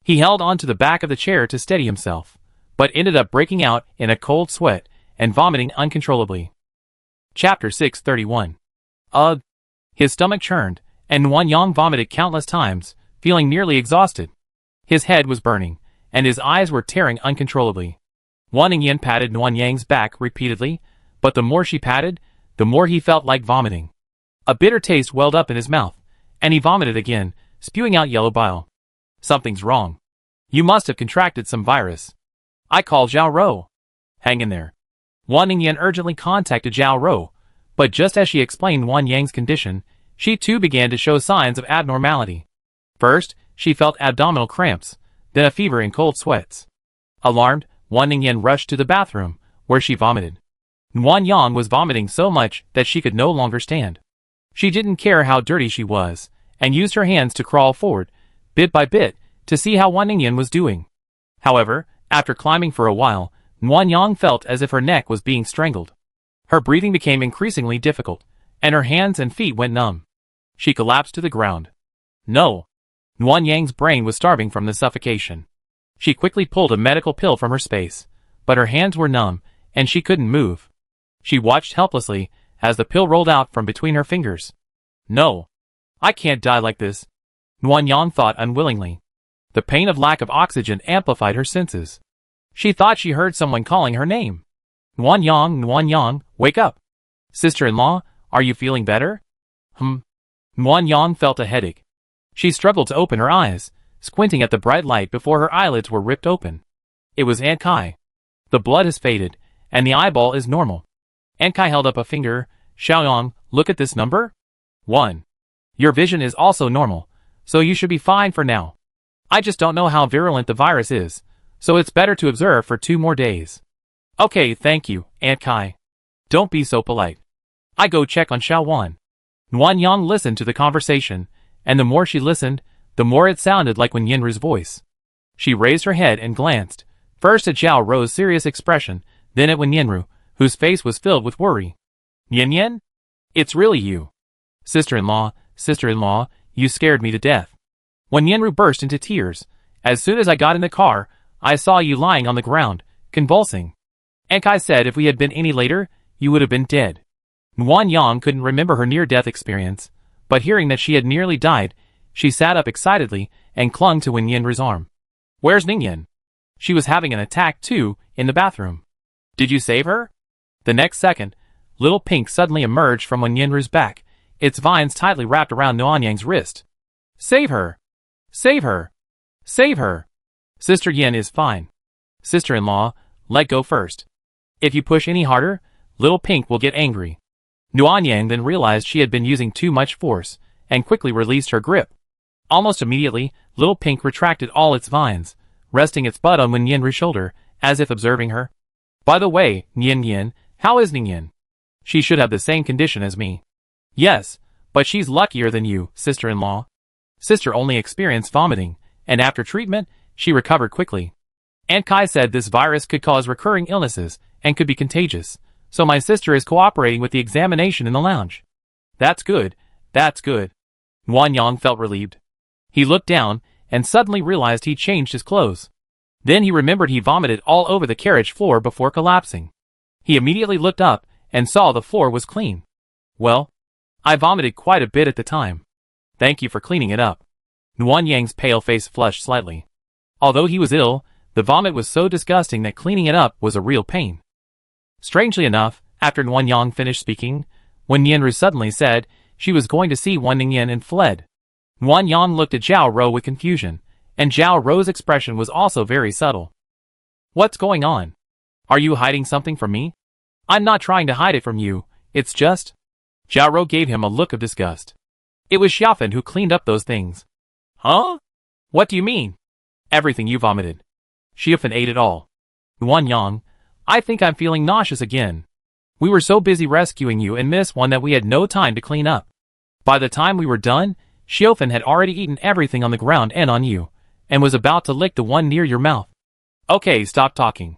He held onto the back of the chair to steady himself, but ended up breaking out in a cold sweat and vomiting uncontrollably. Chapter 631. Ugh. His stomach churned, and Nguyen Yang vomited countless times, feeling nearly exhausted. His head was burning, and his eyes were tearing uncontrollably. Wan Ningyan patted Nguyen Yang's back repeatedly, but the more she patted, the more he felt like vomiting. A bitter taste welled up in his mouth, and he vomited again, spewing out yellow bile. Something's wrong. You must have contracted some virus. I call Zhao Ro. Hang in there. Wan Ningyan urgently contacted Zhao Ro, but just as she explained Nguyen Yang's condition, she too began to show signs of abnormality. First, she felt abdominal cramps, then a fever and cold sweats. Alarmed, Wan Ningyan rushed to the bathroom, where she vomited. Nguyen Yang was vomiting so much that she could no longer stand. She didn't care how dirty she was, and used her hands to crawl forward, bit by bit, to see how Wan Ningyan was doing. However, after climbing for a while, Nguyen Yang felt as if her neck was being strangled. Her breathing became increasingly difficult, and her hands and feet went numb. She collapsed to the ground. No. Nguyen Yang's brain was starving from the suffocation. She quickly pulled a medical pill from her space, but her hands were numb, and she couldn't move. She watched helplessly as the pill rolled out from between her fingers. No. I can't die like this. Nguyen Yang thought unwillingly. The pain of lack of oxygen amplified her senses. She thought she heard someone calling her name. Nguyen Yang, wake up. Sister-in-law, are you feeling better? Nguyen Yang felt a headache. She struggled to open her eyes, squinting at the bright light before her eyelids were ripped open. It was Aunt Kai. The blood has faded, and the eyeball is normal. Aunt Kai held up a finger. Xiaoyang, look at this number. 1. Your vision is also normal, so you should be fine for now. I just don't know how virulent the virus is, so it's better to observe for 2 more days. Okay, thank you, Aunt Kai. Don't be so polite. I go check on Xiaowan. Nguyen Yang listened to the conversation, and the more she listened, the more it sounded like Wen Yinru's voice. She raised her head and glanced, first at Zhao Ro's serious expression, then at Wen Yinru, whose face was filled with worry. Yin Yin? It's really you. Sister-in-law, you scared me to death. Wen Yinru burst into tears. As soon as I got in the car, I saw you lying on the ground, convulsing. Aunt Kai said if we had been any later, you would have been dead. Nguyen Yang couldn't remember her near-death experience, but hearing that she had nearly died, she sat up excitedly and clung to Wen Yinru's arm. Where's Ningyan? She was having an attack too, in the bathroom. Did you save her? The next second, little Pink suddenly emerged from Wen Yinru's back, its vines tightly wrapped around Nguyen Yang's wrist. Save her! Save her! Save her! Sister Yin is fine. Sister-in-law, let go first. If you push any harder, little Pink will get angry. Nuanyang then realized she had been using too much force, and quickly released her grip. Almost immediately, Little Pink retracted all its vines, resting its butt on Wen Yanru's shoulder, as if observing her. By the way, Nian, how is Ningyan? She should have the same condition as me. Yes, but she's luckier than you, sister-in-law. Sister only experienced vomiting, and after treatment, she recovered quickly. Aunt Kai said this virus could cause recurring illnesses, and could be contagious, so my sister is cooperating with the examination in the lounge. That's good, that's good. Nuanyang felt relieved. He looked down, and suddenly realized he changed his clothes. Then he remembered he vomited all over the carriage floor before collapsing. He immediately looked up, and saw the floor was clean. Well, I vomited quite a bit at the time. Thank you for cleaning it up. Nuanyang's pale face flushed slightly. Although he was ill, the vomit was so disgusting that cleaning it up was a real pain. Strangely enough, after Nuanyang finished speaking, Wen Yanru suddenly said she was going to see Wan Ningyan and fled. Nuanyang looked at Zhao Rou with confusion, and Zhao Rou's expression was also very subtle. What's going on? Are you hiding something from me? I'm not trying to hide it from you, it's just... Zhao Rou gave him a look of disgust. It was Xiaofen who cleaned up those things. Huh? What do you mean? Everything you vomited. Xiaofen ate it all. Nuanyang, I think I'm feeling nauseous again. We were so busy rescuing you and Miss Wan that we had no time to clean up. By the time we were done, Xiaofen had already eaten everything on the ground and on you, and was about to lick the one near your mouth. Okay, stop talking.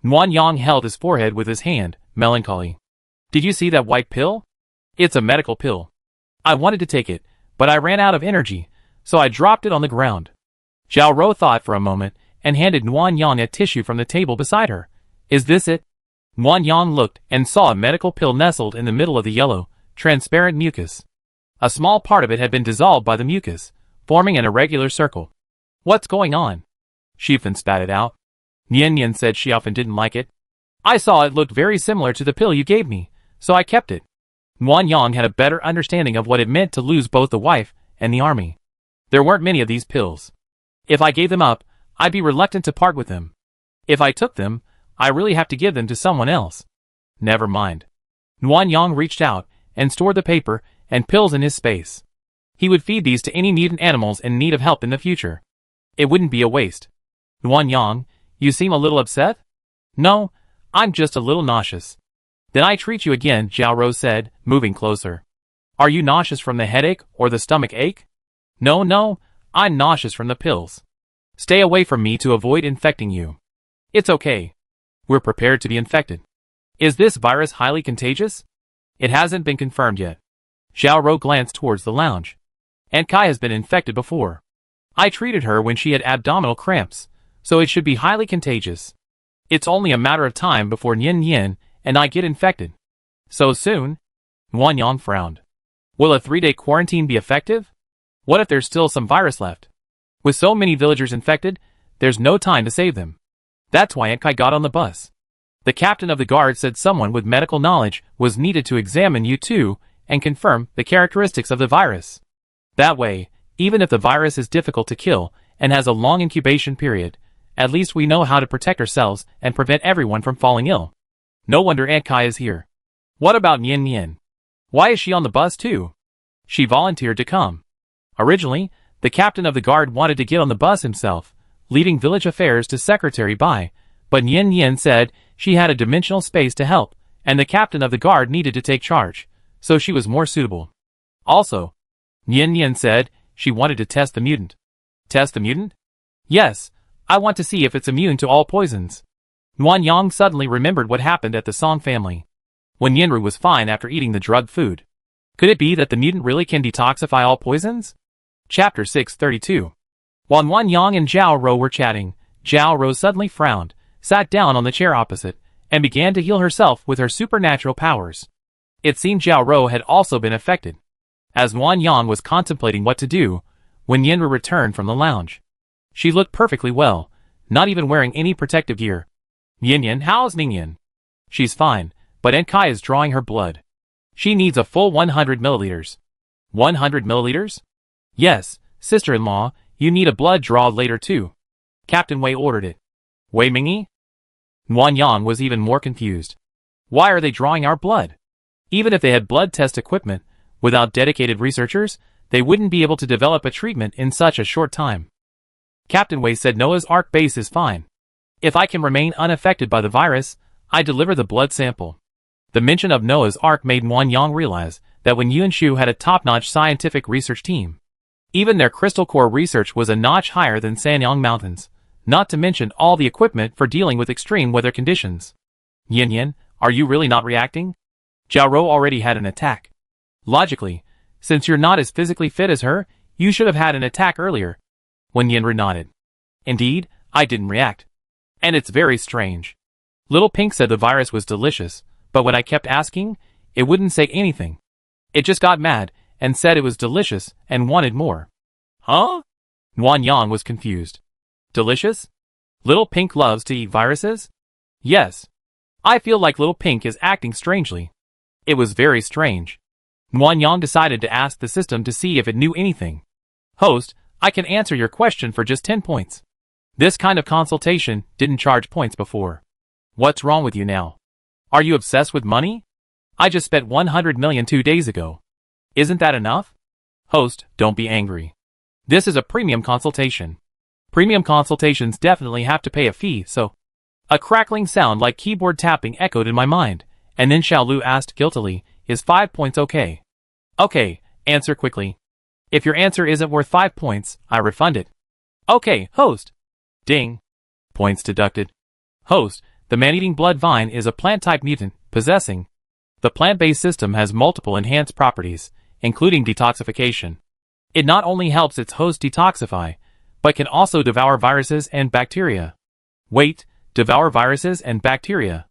Nuanyang held his forehead with his hand, melancholy. Did you see that white pill? It's a medical pill. I wanted to take it, but I ran out of energy, so I dropped it on the ground. Zhao Rou thought for a moment, and handed Nuanyang a tissue from the table beside her. Is this it? Nuanyang looked, and saw a medical pill nestled in the middle of the yellow, transparent mucus. A small part of it had been dissolved by the mucus, forming an irregular circle. What's going on? Xiaofen spat it out. Nian said Xiaofen didn't like it. I saw it looked very similar to the pill you gave me, so I kept it. Nuanyang had a better understanding of what it meant to lose both the wife and the army. There weren't many of these pills. If I gave them up, I'd be reluctant to part with them. If I took them, I really have to give them to someone else. Never mind. Nuanyang reached out, and stored the paper and pills in his space. He would feed these to any mutant animals in need of help in the future. It wouldn't be a waste. Nuanyang, you seem a little upset? No, I'm just a little nauseous. Then I treat you again, Zhao Rou said, moving closer. Are you nauseous from the headache or the stomach ache? No, I'm nauseous from the pills. Stay away from me to avoid infecting you. It's okay. We're prepared to be infected. Is this virus highly contagious? It hasn't been confirmed yet. Zhao Rou glanced towards the lounge. Aunt Kai has been infected before. I treated her when she had abdominal cramps, so it should be highly contagious. It's only a matter of time before Nian and I get infected. So soon? Nuanyang frowned. Will a 3-day quarantine be effective? What if there's still some virus left? With so many villagers infected, there's no time to save them. That's why Aunt Kai got on the bus. The captain of the guard said someone with medical knowledge was needed to examine you too and confirm the characteristics of the virus. That way, even if the virus is difficult to kill and has a long incubation period, at least we know how to protect ourselves and prevent everyone from falling ill. No wonder Aunt Kai is here. What about Nian? Why is she on the bus too? She volunteered to come. Originally, the captain of the guard wanted to get on the bus himself, leaving village affairs to Secretary Bai, but Nian said she had a dimensional space to help, and the captain of the guard needed to take charge, so she was more suitable. Also, Nian said she wanted to test the mutant. Test the mutant? Yes, I want to see if it's immune to all poisons. Nuanyang suddenly remembered what happened at the Song family, when Yanru was fine after eating the drug food. Could it be that the mutant really can detoxify all poisons? Chapter 632. While Nuanyang and Zhao Rou were chatting, Zhao Rou suddenly frowned, sat down on the chair opposite, and began to heal herself with her supernatural powers. It seemed Zhao Rou had also been affected. As Nuanyang was contemplating what to do, when Yanru returned from the lounge. She looked perfectly well, not even wearing any protective gear. Yan, how's Ningyan? She's fine, but Aunt Kai is drawing her blood. She needs a full 100 milliliters. 100 milliliters? Yes, sister-in-law, you need a blood draw later too. Captain Wei ordered it. Wei Mingyi? Nuanyang was even more confused. Why are they drawing our blood? Even if they had blood test equipment, without dedicated researchers, they wouldn't be able to develop a treatment in such a short time. Captain Wei said Noah's Ark base is fine. If I can remain unaffected by the virus, I deliver the blood sample. The mention of Noah's Ark made Wang Yang realize that when Yuanshu had a top-notch scientific research team, even their crystal core research was a notch higher than Sanyang Mountains, not to mention all the equipment for dealing with extreme weather conditions. Yin Yin, are you really not reacting? Jiao Rou already had an attack. Logically, since you're not as physically fit as her, you should have had an attack earlier. When Yinru nodded. Indeed, I didn't react. And it's very strange. Little Pink said the virus was delicious, but when I kept asking, it wouldn't say anything. It just got mad, and said it was delicious, and wanted more. Huh? Wang Yang was confused. Delicious? Little Pink loves to eat viruses? Yes. I feel like Little Pink is acting strangely. It was very strange. Wang Yang decided to ask the system to see if it knew anything. Host, I can answer your question for just 10 points. This kind of consultation didn't charge points before. What's wrong with you now? Are you obsessed with money? I just spent 100 million 2 days ago. Isn't that enough? Host, don't be angry. This is a premium consultation. Premium consultations definitely have to pay a fee, so... A crackling sound like keyboard tapping echoed in my mind, and then Xiaolu asked guiltily, is 5 points okay? Okay, answer quickly. If your answer isn't worth 5 points, I refund it. Okay, host. Ding. Points deducted. Host, the man-eating blood vine is a plant-type mutant, possessing. The plant-based system has multiple enhanced properties, including detoxification. It not only helps its host detoxify, but can also devour viruses and bacteria. Wait, devour viruses and bacteria?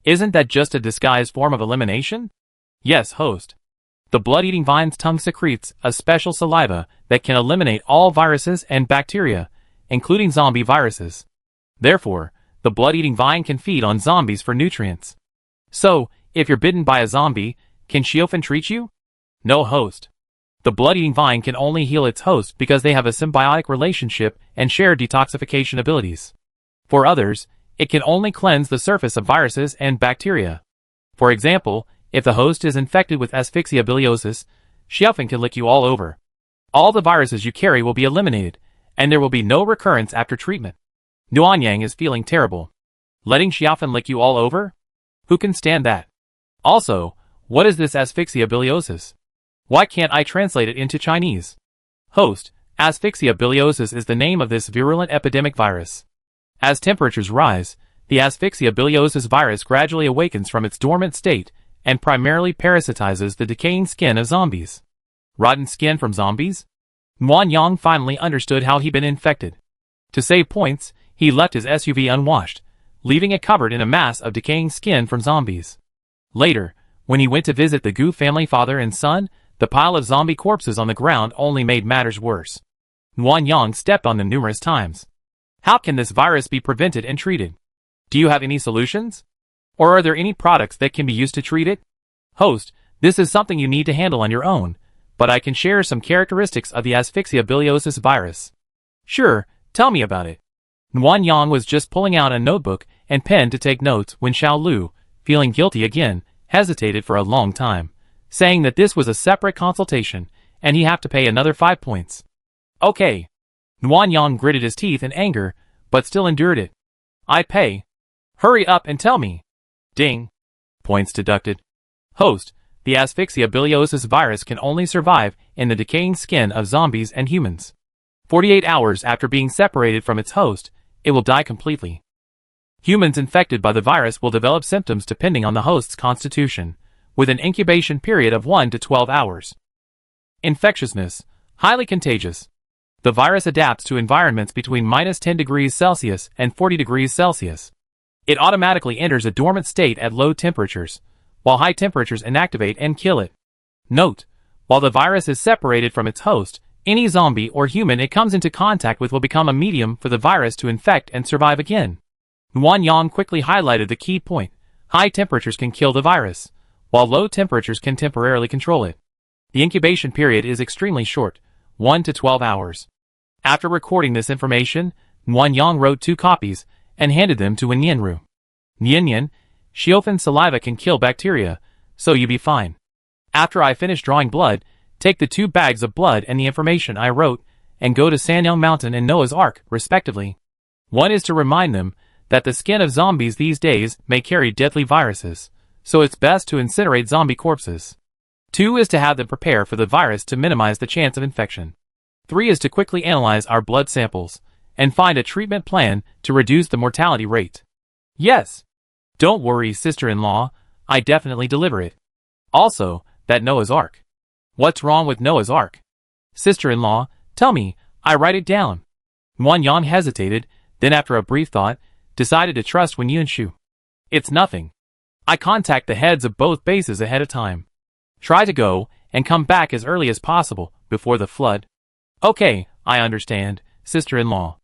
Isn't that just a disguised form of elimination? Yes, host. The blood-eating vine's tongue secretes a special saliva that can eliminate all viruses and bacteria, including zombie viruses. Therefore, the blood-eating vine can feed on zombies for nutrients. So, if you're bitten by a zombie, can Xiaofan treat you? No, host. The blood-eating vine can only heal its host because they have a symbiotic relationship and share detoxification abilities. For others, it can only cleanse the surface of viruses and bacteria. For example, if the host is infected with asphyxiabiliosis, Xiaofan can lick you all over. All the viruses you carry will be eliminated, and there will be no recurrence after treatment. Nuanyang is feeling terrible. Letting Xiaofan lick you all over? Who can stand that? Also, what is this asphyxiabiliosis? Why can't I translate it into Chinese? Host, asphyxiabiliosis is the name of this virulent epidemic virus. As temperatures rise, the asphyxiabiliosis virus gradually awakens from its dormant state and primarily parasitizes the decaying skin of zombies. Rotten skin from zombies? Wang Yang finally understood how he'd been infected. To save points, he left his SUV unwashed, leaving it covered in a mass of decaying skin from zombies. Later, when he went to visit the Gu family father and son, the pile of zombie corpses on the ground only made matters worse. Wang Yang stepped on them numerous times. How can this virus be prevented and treated? Do you have any solutions? Or are there any products that can be used to treat it? Host, this is something you need to handle on your own, but I can share some characteristics of the asphyxiabiliosis virus. Sure, tell me about it. Wang Yang was just pulling out a notebook and pen to take notes when Xiaolu, feeling guilty again, hesitated for a long time, saying that this was a separate consultation, and he'd have to pay another 5 points. Okay. Wang Yang gritted his teeth in anger, but still endured it. I pay. Hurry up and tell me. Ding. Points deducted. Host, the asphyxiabiliosis virus can only survive in the decaying skin of zombies and humans. 48 hours after being separated from its host, it will die completely. Humans infected by the virus will develop symptoms depending on the host's constitution, with an incubation period of 1 to 12 hours. Infectiousness, highly contagious. The virus adapts to environments between -10 degrees Celsius and 40 degrees Celsius. It automatically enters a dormant state at low temperatures, while high temperatures inactivate and kill it. Note, while the virus is separated from its host, any zombie or human it comes into contact with will become a medium for the virus to infect and survive again. Wang Yang quickly highlighted the key point. High temperatures can kill the virus, while low temperatures can temporarily control it. The incubation period is extremely short, 1 to 12 hours. After recording this information, Wang Yang wrote 2 copies and handed them to Wenyanru. Nyan, Xiaofan's saliva can kill bacteria, so you be fine. After I finish drawing blood, take the 2 bags of blood and the information I wrote, and go to Sanyang Mountain and Noah's Ark, respectively. One is to remind them that the skin of zombies these days may carry deadly viruses, so it's best to incinerate zombie corpses. 2 is to have them prepare for the virus to minimize the chance of infection. 3 is to quickly analyze our blood samples, and find a treatment plan to reduce the mortality rate. Yes. Don't worry, sister-in-law, I definitely deliver it. Also, that Noah's Ark. What's wrong with Noah's Ark? Sister-in-law, tell me, I write it down. Wan Yang hesitated, then after a brief thought, decided to trust Wen Yunshu. It's nothing. I contact the heads of both bases ahead of time. Try to go, and come back as early as possible, before the flood. Okay, I understand, sister-in-law.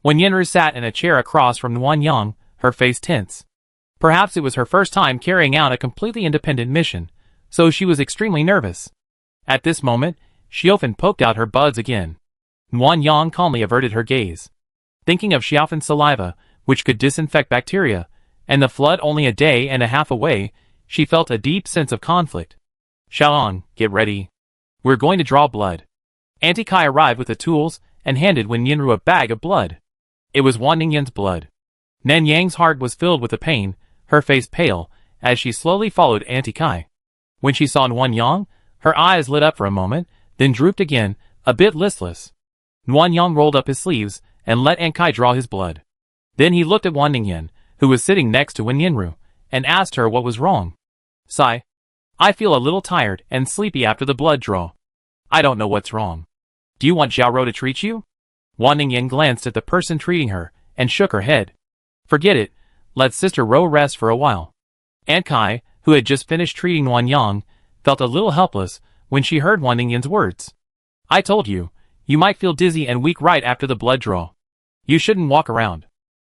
When Yenru sat in a chair across from Wan Yang, her face tense. Perhaps it was her first time carrying out a completely independent mission, so she was extremely nervous. At this moment, Xiaofan poked out her buds again. Wan Yang calmly averted her gaze. Thinking of Xiaofan's saliva, which could disinfect bacteria, and the flood only a day and a half away, she felt a deep sense of conflict. Xiaoan, get ready. We're going to draw blood. Auntie Kai arrived with the tools and handed Wen Yinru a bag of blood. It was Wan Ningyan's blood. Nan Yang's heart was filled with the pain, her face pale, as she slowly followed Auntie Kai. When she saw Wan Yang, her eyes lit up for a moment, then drooped again, a bit listless. Wan Yang rolled up his sleeves and let Aunt Kai draw his blood. Then he looked at Wan Ningyan, who was sitting next to Wen Yinru, and asked her what was wrong. Sigh. I feel a little tired and sleepy after the blood draw. I don't know what's wrong. Do you want Xiaoro to treat you? Wan Ningyan glanced at the person treating her, and shook her head. Forget it, let Sister Ro rest for a while. Aunt Kai, who had just finished treating Wan Yang, felt a little helpless when she heard Wan Ningyan's words. I told you, you might feel dizzy and weak right after the blood draw. You shouldn't walk around.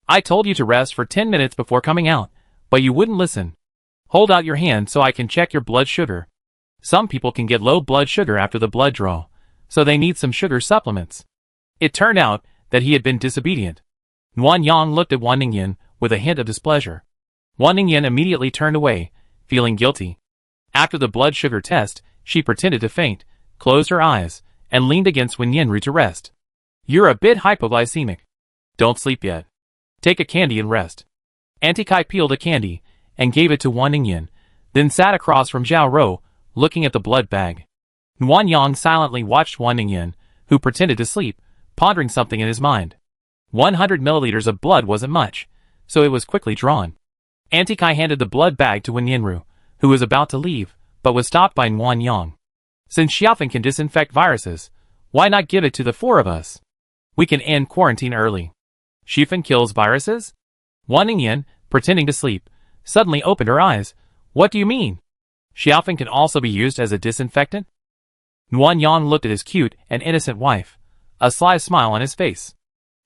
I told you to rest for 10 minutes before coming out, but you wouldn't listen. Hold out your hand so I can check your blood sugar. Some people can get low blood sugar after the blood draw, so they need some sugar supplements. It turned out that he had been disobedient. Wan Yang looked at Wan Ningyan with a hint of displeasure. Wan Ningyan immediately turned away, feeling guilty. After the blood sugar test, she pretended to faint, closed her eyes, and leaned against Wen Yinru to rest. You're a bit hypoglycemic. Don't sleep yet. Take a candy and rest. Auntie Kai peeled a candy, and gave it to Wan Ningyan, then sat across from Zhao Ro, looking at the blood bag. Wan Yang silently watched Wan Ningyan, who pretended to sleep, pondering something in his mind. 100 milliliters of blood wasn't much, so it was quickly drawn. Auntie Kai handed the blood bag to Wen Yinru, who was about to leave, but was stopped by Wan Yang. Since Xiaofan can disinfect viruses, why not give it to the 4 of us? We can end quarantine early. Xiaofan kills viruses? Wan Ningyan, pretending to sleep, suddenly opened her eyes. What do you mean? Xiaofan can also be used as a disinfectant? Wan Yang looked at his cute and innocent wife, a sly smile on his face.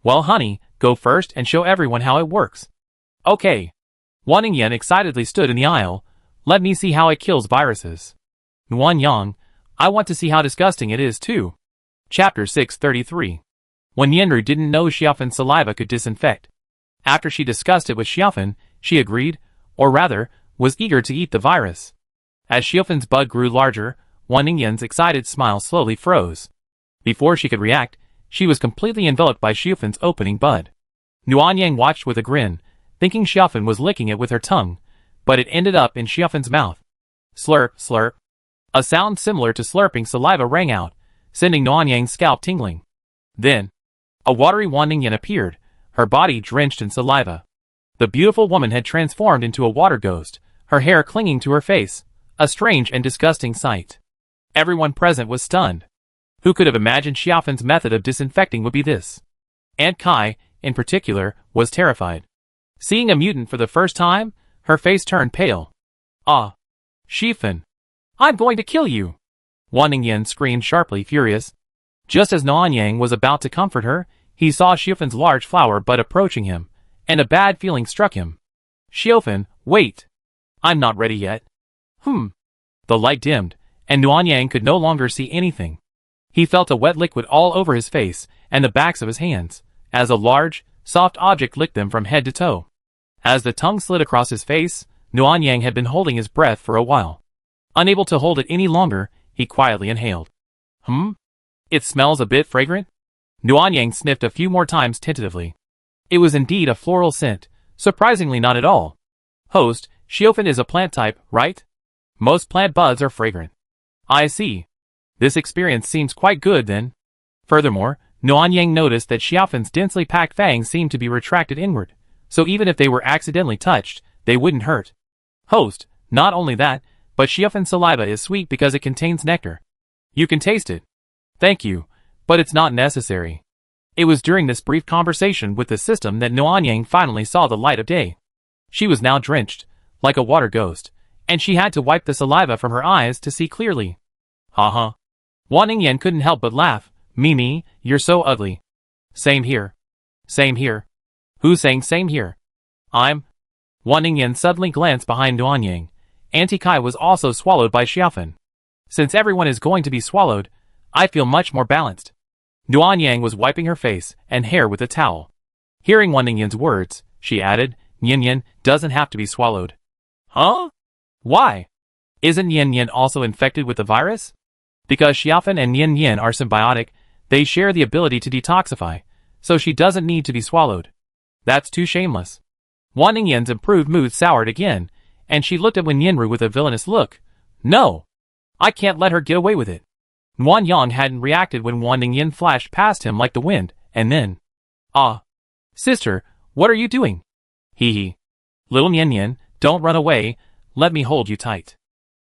Well, honey, go first and show everyone how it works. Okay. Wan Ningyan excitedly stood in the aisle. Let me see how it kills viruses. Wan Yang, I want to see how disgusting it is too. Chapter 633. When Yinru didn't know Xiaofan's saliva could disinfect. After she discussed it with Xiaofan, she agreed, or rather, was eager to eat the virus. As Xiaofan's bud grew larger, Wan Ningyan's excited smile slowly froze. Before she could react, she was completely enveloped by Xiaofan's opening bud. Wan Yang watched with a grin, thinking Xiaofan was licking it with her tongue, but it ended up in Xiaofan's mouth. Slurp, slurp. A sound similar to slurping saliva rang out, sending Wan Yang's scalp tingling. Then, a watery Wan Ningyan appeared, her body drenched in saliva. The beautiful woman had transformed into a water ghost, her hair clinging to her face, a strange and disgusting sight. Everyone present was stunned. Who could have imagined Xiaofan's method of disinfecting would be this? Aunt Kai, in particular, was terrified. Seeing a mutant for the first time, her face turned pale. Ah! Xiaofan! I'm going to kill you! Wan Ningyan screamed sharply, furious. Just as Wan Yang was about to comfort her, he saw Xiaofan's large flower bud approaching him, and a bad feeling struck him. Xiaofan, wait! I'm not ready yet. The light dimmed, and Wan Yang could no longer see anything. He felt a wet liquid all over his face and the backs of his hands, as a large, soft object licked them from head to toe. As the tongue slid across his face, Wan Yang had been holding his breath for a while. Unable to hold it any longer, he quietly inhaled. It smells a bit fragrant? Nuanyang sniffed a few more times tentatively. It was indeed a floral scent, surprisingly not at all. Host, Xiaofan is a plant type, right? Most plant buds are fragrant. I see. This experience seems quite good then. Furthermore, Nuanyang noticed that Xiaofan's densely packed fangs seemed to be retracted inward, so even if they were accidentally touched, they wouldn't hurt. Host, not only that, but Xiaofan's saliva is sweet because it contains nectar. You can taste it. Thank you, but it's not necessary. It was during this brief conversation with the system that Nuanyang finally saw the light of day. She was now drenched, like a water ghost, and she had to wipe the saliva from her eyes to see clearly. Ha. Wan Ningyan couldn't help but laugh. Mimi, you're so ugly. Same here. Same here. Who's saying same here? I'm. Wan Ningyan suddenly glanced behind Nuanyang. Auntie Kai was also swallowed by Xiaofan. Since everyone is going to be swallowed, I feel much more balanced. Nuanyang was wiping her face and hair with a towel. Hearing Wan Ningyan's words, she added, Nyan doesn't have to be swallowed. Huh? Why? Isn't Nyan also infected with the virus? Because Xiaofan and Nyan are symbiotic, they share the ability to detoxify, so she doesn't need to be swallowed. That's too shameless. Wan Ningyan's improved mood soured again, and she looked at Wen Yinru with a villainous look. No! I can't let her get away with it. Wan Yang hadn't reacted when Wan Ningyan flashed past him like the wind, and then... Ah! Sister, what are you doing? Hee. Little Nyan, don't run away, let me hold you tight.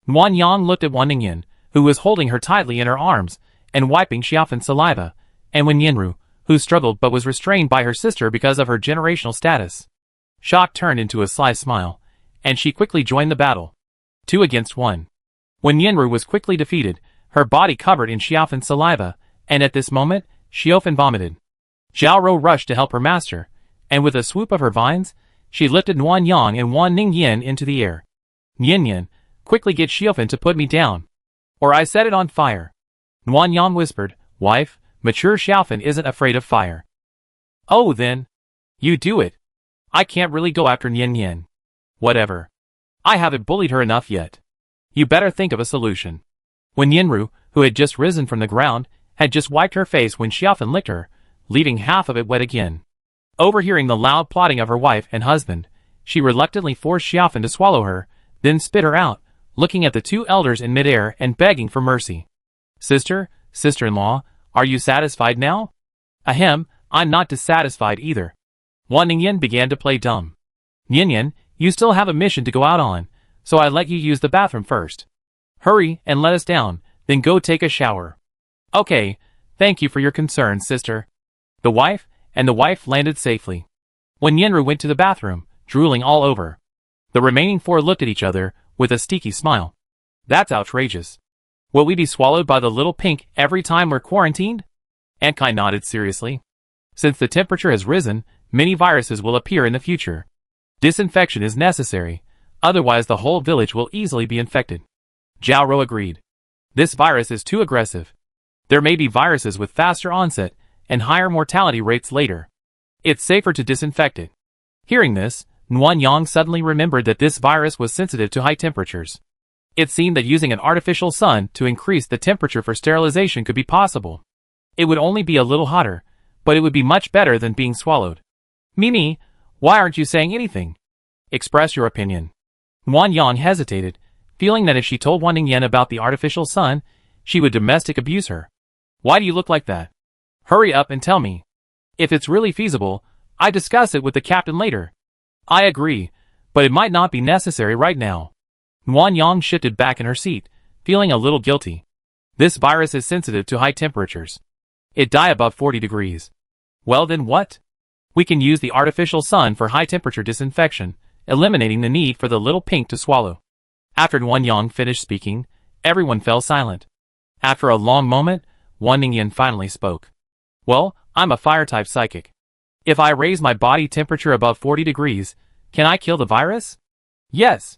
Wan Yang looked at Wan Ningyan, who was holding her tightly in her arms, and wiping Xiaofan's saliva, and Wen Yinru, who struggled but was restrained by her sister because of her generational status. Shock turned into a sly smile, and she quickly joined the battle. 2 against 1. When Yinru was quickly defeated, her body covered in Xiaofan's saliva, and at this moment, Xiaofan vomited. Xiaoro rushed to help her master, and with a swoop of her vines, she lifted Nuanyang and Wan Ningyan into the air. Nyan, quickly get Xiaofan to put me down, or I set it on fire. Nuanyang whispered, Wife, mature Xiaofan isn't afraid of fire. Oh then. You do it. I can't really go after Nyan. Whatever. I haven't bullied her enough yet. You better think of a solution. When Yinru, who had just risen from the ground, had just wiped her face when Xiaofan licked her, leaving half of it wet again. Overhearing the loud plotting of her wife and husband, she reluctantly forced Xiaofan to swallow her, then spit her out, looking at the 2 elders in midair and begging for mercy. Sister-in-law, are you satisfied now? Ahem, I'm not dissatisfied either. Wan Ningyan began to play dumb. Nyan, you still have a mission to go out on, so I let you use the bathroom first. Hurry and let us down, then go take a shower. Okay, thank you for your concern, sister. The wife landed safely. When Yinru went to the bathroom, drooling all over. The remaining 4 looked at each other, with a steaky smile. That's outrageous. Will we be swallowed by the little pink every time we're quarantined? Aunt Kai nodded seriously. Since the temperature has risen, many viruses will appear in the future. Disinfection is necessary, otherwise the whole village will easily be infected. Jiao agreed. This virus is too aggressive. There may be viruses with faster onset and higher mortality rates later. It's safer to disinfect it. Hearing this, Nuanyang suddenly remembered that this virus was sensitive to high temperatures. It seemed that using an artificial sun to increase the temperature for sterilization could be possible. It would only be a little hotter, but it would be much better than being swallowed. Mimi, why aren't you saying anything? Express your opinion. Nuanyang hesitated, feeling that if she told Wan Ningyan about the artificial sun, she would domestic abuse her. Why do you look like that? Hurry up and tell me. If it's really feasible, I discuss it with the captain later. I agree, but it might not be necessary right now. Nuanyang shifted back in her seat, feeling a little guilty. This virus is sensitive to high temperatures. It die above 40 degrees. Well then what? We can use the artificial sun for high temperature disinfection, eliminating the need for the little pink to swallow. After Nuanyang finished speaking, everyone fell silent. After a long moment, Wan Ningyan finally spoke. Well, I'm a fire-type psychic. If I raise my body temperature above 40 degrees, can I kill the virus? Yes.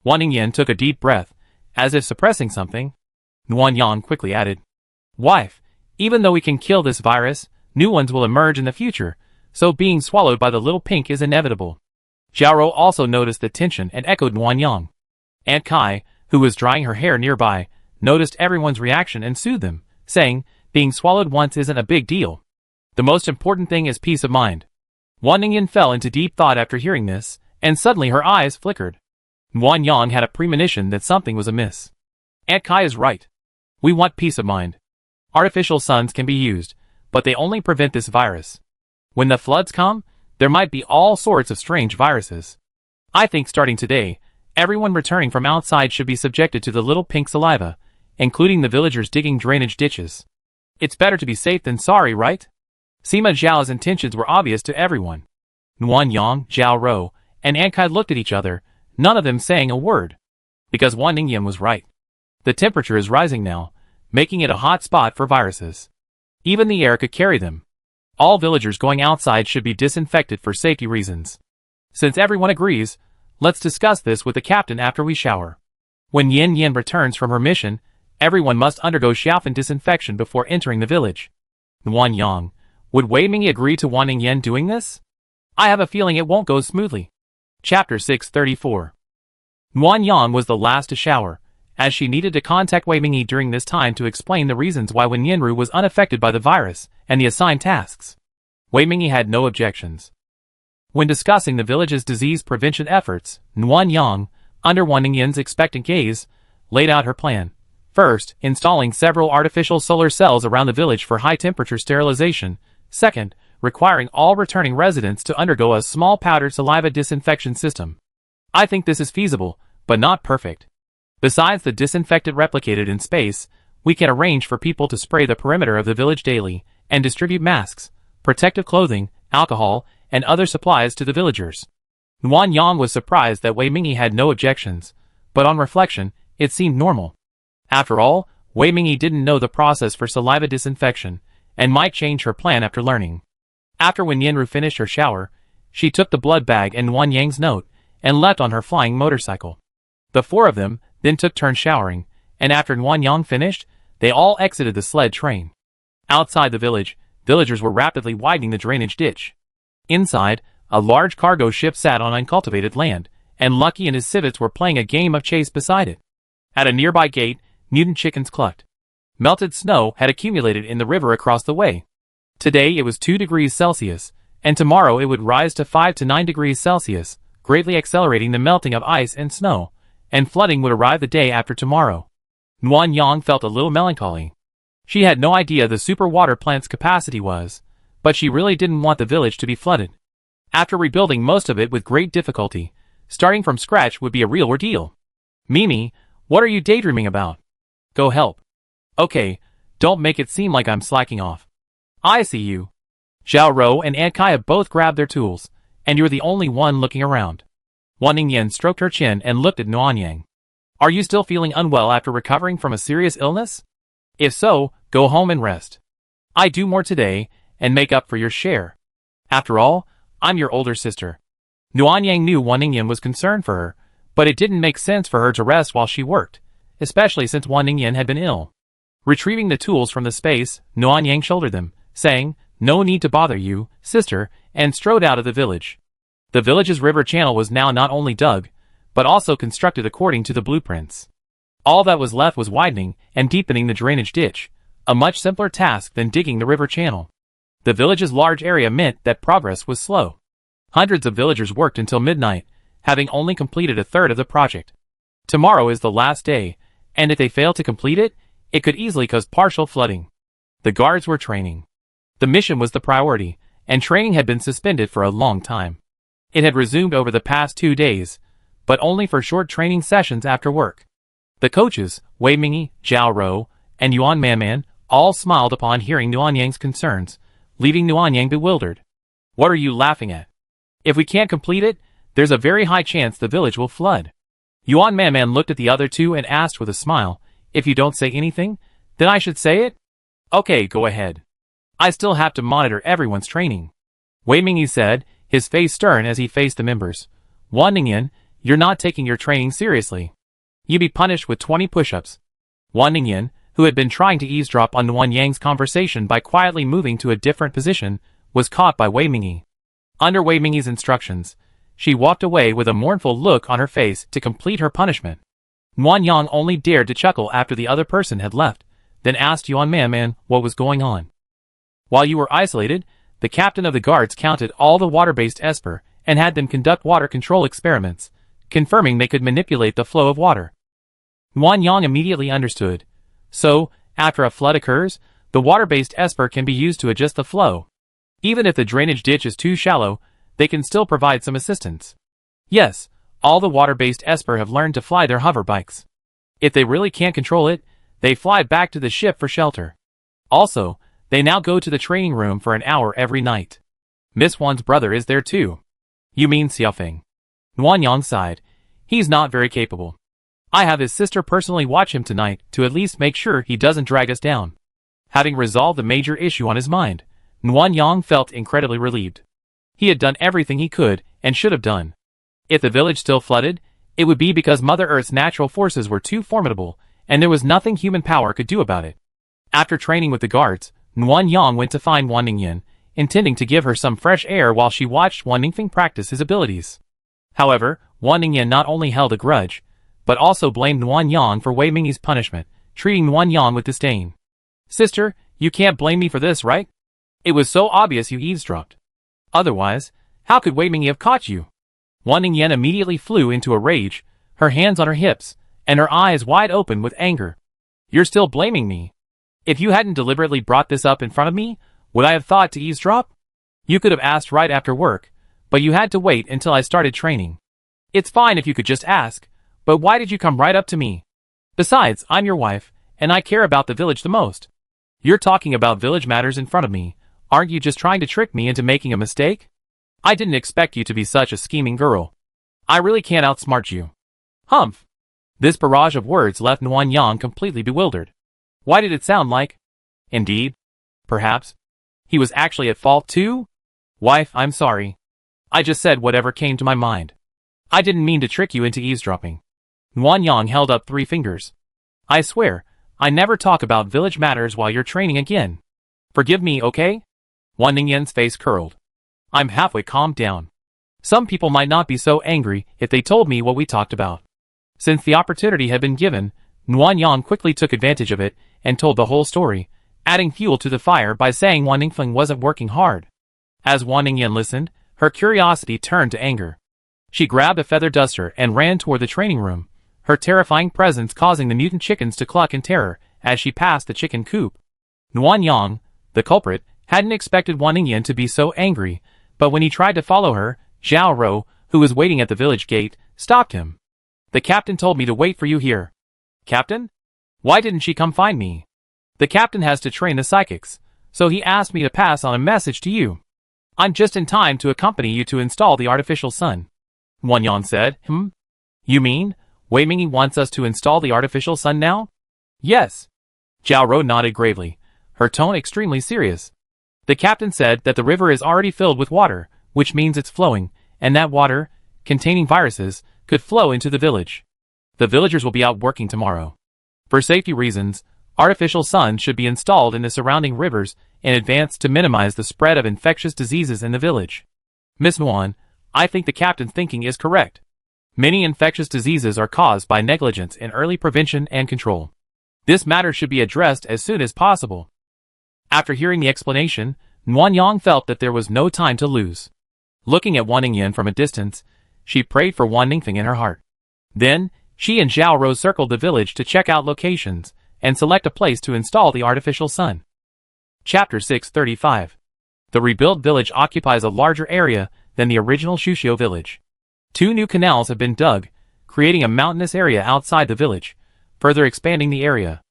Wan Ningyan took a deep breath, as if suppressing something. Nuanyang quickly added, Wife, even though we can kill this virus, new ones will emerge in the future, so being swallowed by the little pink is inevitable. Jiao also noticed the tension and echoed Nuanyang. Aunt Kai, who was drying her hair nearby, noticed everyone's reaction and soothed them, saying, being swallowed once isn't a big deal. The most important thing is peace of mind. Wan Ningyan fell into deep thought after hearing this, and suddenly her eyes flickered. Wan Yang had a premonition that something was amiss. Aunt Kai is right. We want peace of mind. Artificial suns can be used, but they only prevent this virus. When the floods come, there might be all sorts of strange viruses. I think starting today, everyone returning from outside should be subjected to the little pink saliva, including the villagers digging drainage ditches. It's better to be safe than sorry, right? Sima Zhao's intentions were obvious to everyone. Nguyen Yang, Zhao Rou, and Aunt Kai looked at each other, none of them saying a word. Because Wan Ningyan was right. The temperature is rising now, making it a hot spot for viruses. Even the air could carry them. All villagers going outside should be disinfected for safety reasons. Since everyone agrees, let's discuss this with the captain after we shower. When Yin Yin returns from her mission, everyone must undergo Xiaofan disinfection before entering the village. Wan Yang, would Wei Mingyi agree to Wan Ningyan doing this? I have a feeling it won't go smoothly. Chapter 634. Wan Yang was the last to shower, as she needed to contact Wei Mingyi during this time to explain the reasons why Wen Yinru was unaffected by the virus and the assigned tasks. Wei Mingyi had no objections. When discussing the village's disease prevention efforts, Nguyen Yang, under Wan Ningyan's expectant gaze, laid out her plan. First, installing several artificial solar cells around the village for high-temperature sterilization. Second, requiring all returning residents to undergo a small powdered saliva disinfection system. I think this is feasible, but not perfect. Besides the disinfectant replicated in space, we can arrange for people to spray the perimeter of the village daily and distribute masks, protective clothing, alcohol, and other supplies to the villagers. Nguyen Yang was surprised that Wei Mingyi had no objections, but on reflection, it seemed normal. After all, Wei Mingyi didn't know the process for saliva disinfection, and might change her plan after learning. After Wen Yinru finished her shower, she took the blood bag and Nguyen Yang's note, and left on her flying motorcycle. The four of them then took turns showering, and after Nguyen Yang finished, they all exited the sled train. Outside the village, villagers were rapidly widening the drainage ditch. Inside, a large cargo ship sat on uncultivated land, and Lucky and his civets were playing a game of chase beside it. At a nearby gate, mutant chickens clucked. Melted snow had accumulated in the river across the way. Today it was 2 degrees Celsius, and tomorrow it would rise to 5 to 9 degrees Celsius, greatly accelerating the melting of ice and snow, and flooding would arrive the day after tomorrow. Nguyen Yang felt a little melancholy. She had no idea the super water plant's capacity was, but she really didn't want the village to be flooded. After rebuilding most of it with great difficulty, starting from scratch would be a real ordeal. Mimi, what are you daydreaming about? Go help. Okay, don't make it seem like I'm slacking off. I see you. Zhao Rou and Aunt Kai have both grabbed their tools, and you're the only one looking around. Wan Ningyan stroked her chin and looked at Nguyen Yang. Are you still feeling unwell after recovering from a serious illness? If so, go home and rest. I do more today, and make up for your share. After all, I'm your older sister. Nguyen Yang knew Wan Ningyan was concerned for her, but it didn't make sense for her to rest while she worked, especially since Wan Ningyan had been ill. Retrieving the tools from the space, Nguyen Yang shouldered them, saying, "No need to bother you, sister," and strode out of the village. The village's river channel was now not only dug, but also constructed according to the blueprints. All that was left was widening and deepening the drainage ditch, a much simpler task than digging the river channel. The village's large area meant that progress was slow. Hundreds of villagers worked until midnight, having only completed a third of the project. Tomorrow is the last day, and if they fail to complete it, it could easily cause partial flooding. The guards were training. The mission was the priority, and training had been suspended for a long time. It had resumed over the past 2 days, but only for short training sessions after work. The coaches, Wei Mingyi, Zhao Rou, and Yuan Manman, all smiled upon hearing Nguyen Yang's concerns, leaving Nguyen Yang bewildered. What are you laughing at? If we can't complete it, there's a very high chance the village will flood. Yuan Manman looked at the other two and asked with a smile, if you don't say anything, then I should say it? Okay, go ahead. I still have to monitor everyone's training. Wei Mingyi said, his face stern as he faced the members. Wan Ningyan, you're not taking your training seriously. You be punished with 20 push-ups. Wan Ningyan, who had been trying to eavesdrop on Nguyen Yang's conversation by quietly moving to a different position, was caught by Wei Mingyi. Under Wei Mingyi's instructions, she walked away with a mournful look on her face to complete her punishment. Nguyen Yang only dared to chuckle after the other person had left, then asked Yuan Man what was going on. While you were isolated, the captain of the guards counted all the water-based Esper and had them conduct water control experiments, confirming they could manipulate the flow of water. Nguyen Yang immediately understood. So, after a flood occurs, the water-based Esper can be used to adjust the flow. Even if the drainage ditch is too shallow, they can still provide some assistance. Yes, all the water-based Esper have learned to fly their hover bikes. If they really can't control it, they fly back to the ship for shelter. Also, they now go to the training room for an hour every night. Miss Wan's brother is there too. You mean Xiaofeng? Nguyen Yang sighed. He's not very capable. I have his sister personally watch him tonight to at least make sure he doesn't drag us down. Having resolved the major issue on his mind, Nguyen Yang felt incredibly relieved. He had done everything he could and should have done. If the village still flooded, it would be because Mother Earth's natural forces were too formidable, and there was nothing human power could do about it. After training with the guards, Nguyen Yang went to find Wan Ningyan, intending to give her some fresh air while she watched Wan Ningfeng practice his abilities. However, Wan Ningyan not only held a grudge, but also blamed Nguyen Yang for Wei Mingyi's punishment, treating Nguyen Yang with disdain. Sister, you can't blame me for this, right? It was so obvious you eavesdropped. Otherwise, how could Wei Mingyi have caught you? Wan Ningyan immediately flew into a rage, her hands on her hips, and her eyes wide open with anger. You're still blaming me. If you hadn't deliberately brought this up in front of me, would I have thought to eavesdrop? You could have asked right after work, but you had to wait until I started training. It's fine if you could just ask, but why did you come right up to me? Besides, I'm your wife, and I care about the village the most. You're talking about village matters in front of me. Aren't you just trying to trick me into making a mistake? I didn't expect you to be such a scheming girl. I really can't outsmart you. Humph. This barrage of words left Nguyen Yang completely bewildered. Why did it sound like? Indeed. Perhaps. He was actually at fault too? Wife, I'm sorry. I just said whatever came to my mind. I didn't mean to trick you into eavesdropping. Nguyen Yang held up 3 fingers. I swear, I never talk about village matters while you're training again. Forgive me, okay? Wan Ningyan's face curled. I'm halfway calmed down. Some people might not be so angry if they told me what we talked about. Since the opportunity had been given, Nguyen Yang quickly took advantage of it and told the whole story, adding fuel to the fire by saying Wan Ningfeng wasn't working hard. As Wan Ningyan listened, her curiosity turned to anger. She grabbed a feather duster and ran toward the training room, her terrifying presence causing the mutant chickens to cluck in terror as she passed the chicken coop. Nguyen Yang, the culprit, hadn't expected Wan Ningyan to be so angry, but when he tried to follow her, Zhao Rou, who was waiting at the village gate, stopped him. The captain told me to wait for you here. Captain? Why didn't she come find me? The captain has to train the psychics, so he asked me to pass on a message to you. I'm just in time to accompany you to install the artificial sun. Nguyen Yang said, You mean, Wei Mingyi wants us to install the artificial sun now? Yes. Zhao Rou nodded gravely, her tone extremely serious. The captain said that the river is already filled with water, which means it's flowing, and that water, containing viruses, could flow into the village. The villagers will be out working tomorrow. For safety reasons, artificial suns should be installed in the surrounding rivers in advance to minimize the spread of infectious diseases in the village. Miss Nguyen, I think the captain's thinking is correct. Many infectious diseases are caused by negligence in early prevention and control. This matter should be addressed as soon as possible. After hearing the explanation, Nguyen Yang felt that there was no time to lose. Looking at Wan Ningyan from a distance, she prayed for Wan Ningfeng in her heart. Then, she and Zhao Rou circled the village to check out locations and select a place to install the artificial sun. Chapter 635. The rebuilt village occupies a larger area than the original Shuxiu village. 2 new canals have been dug, creating a mountainous area outside the village, further expanding the area.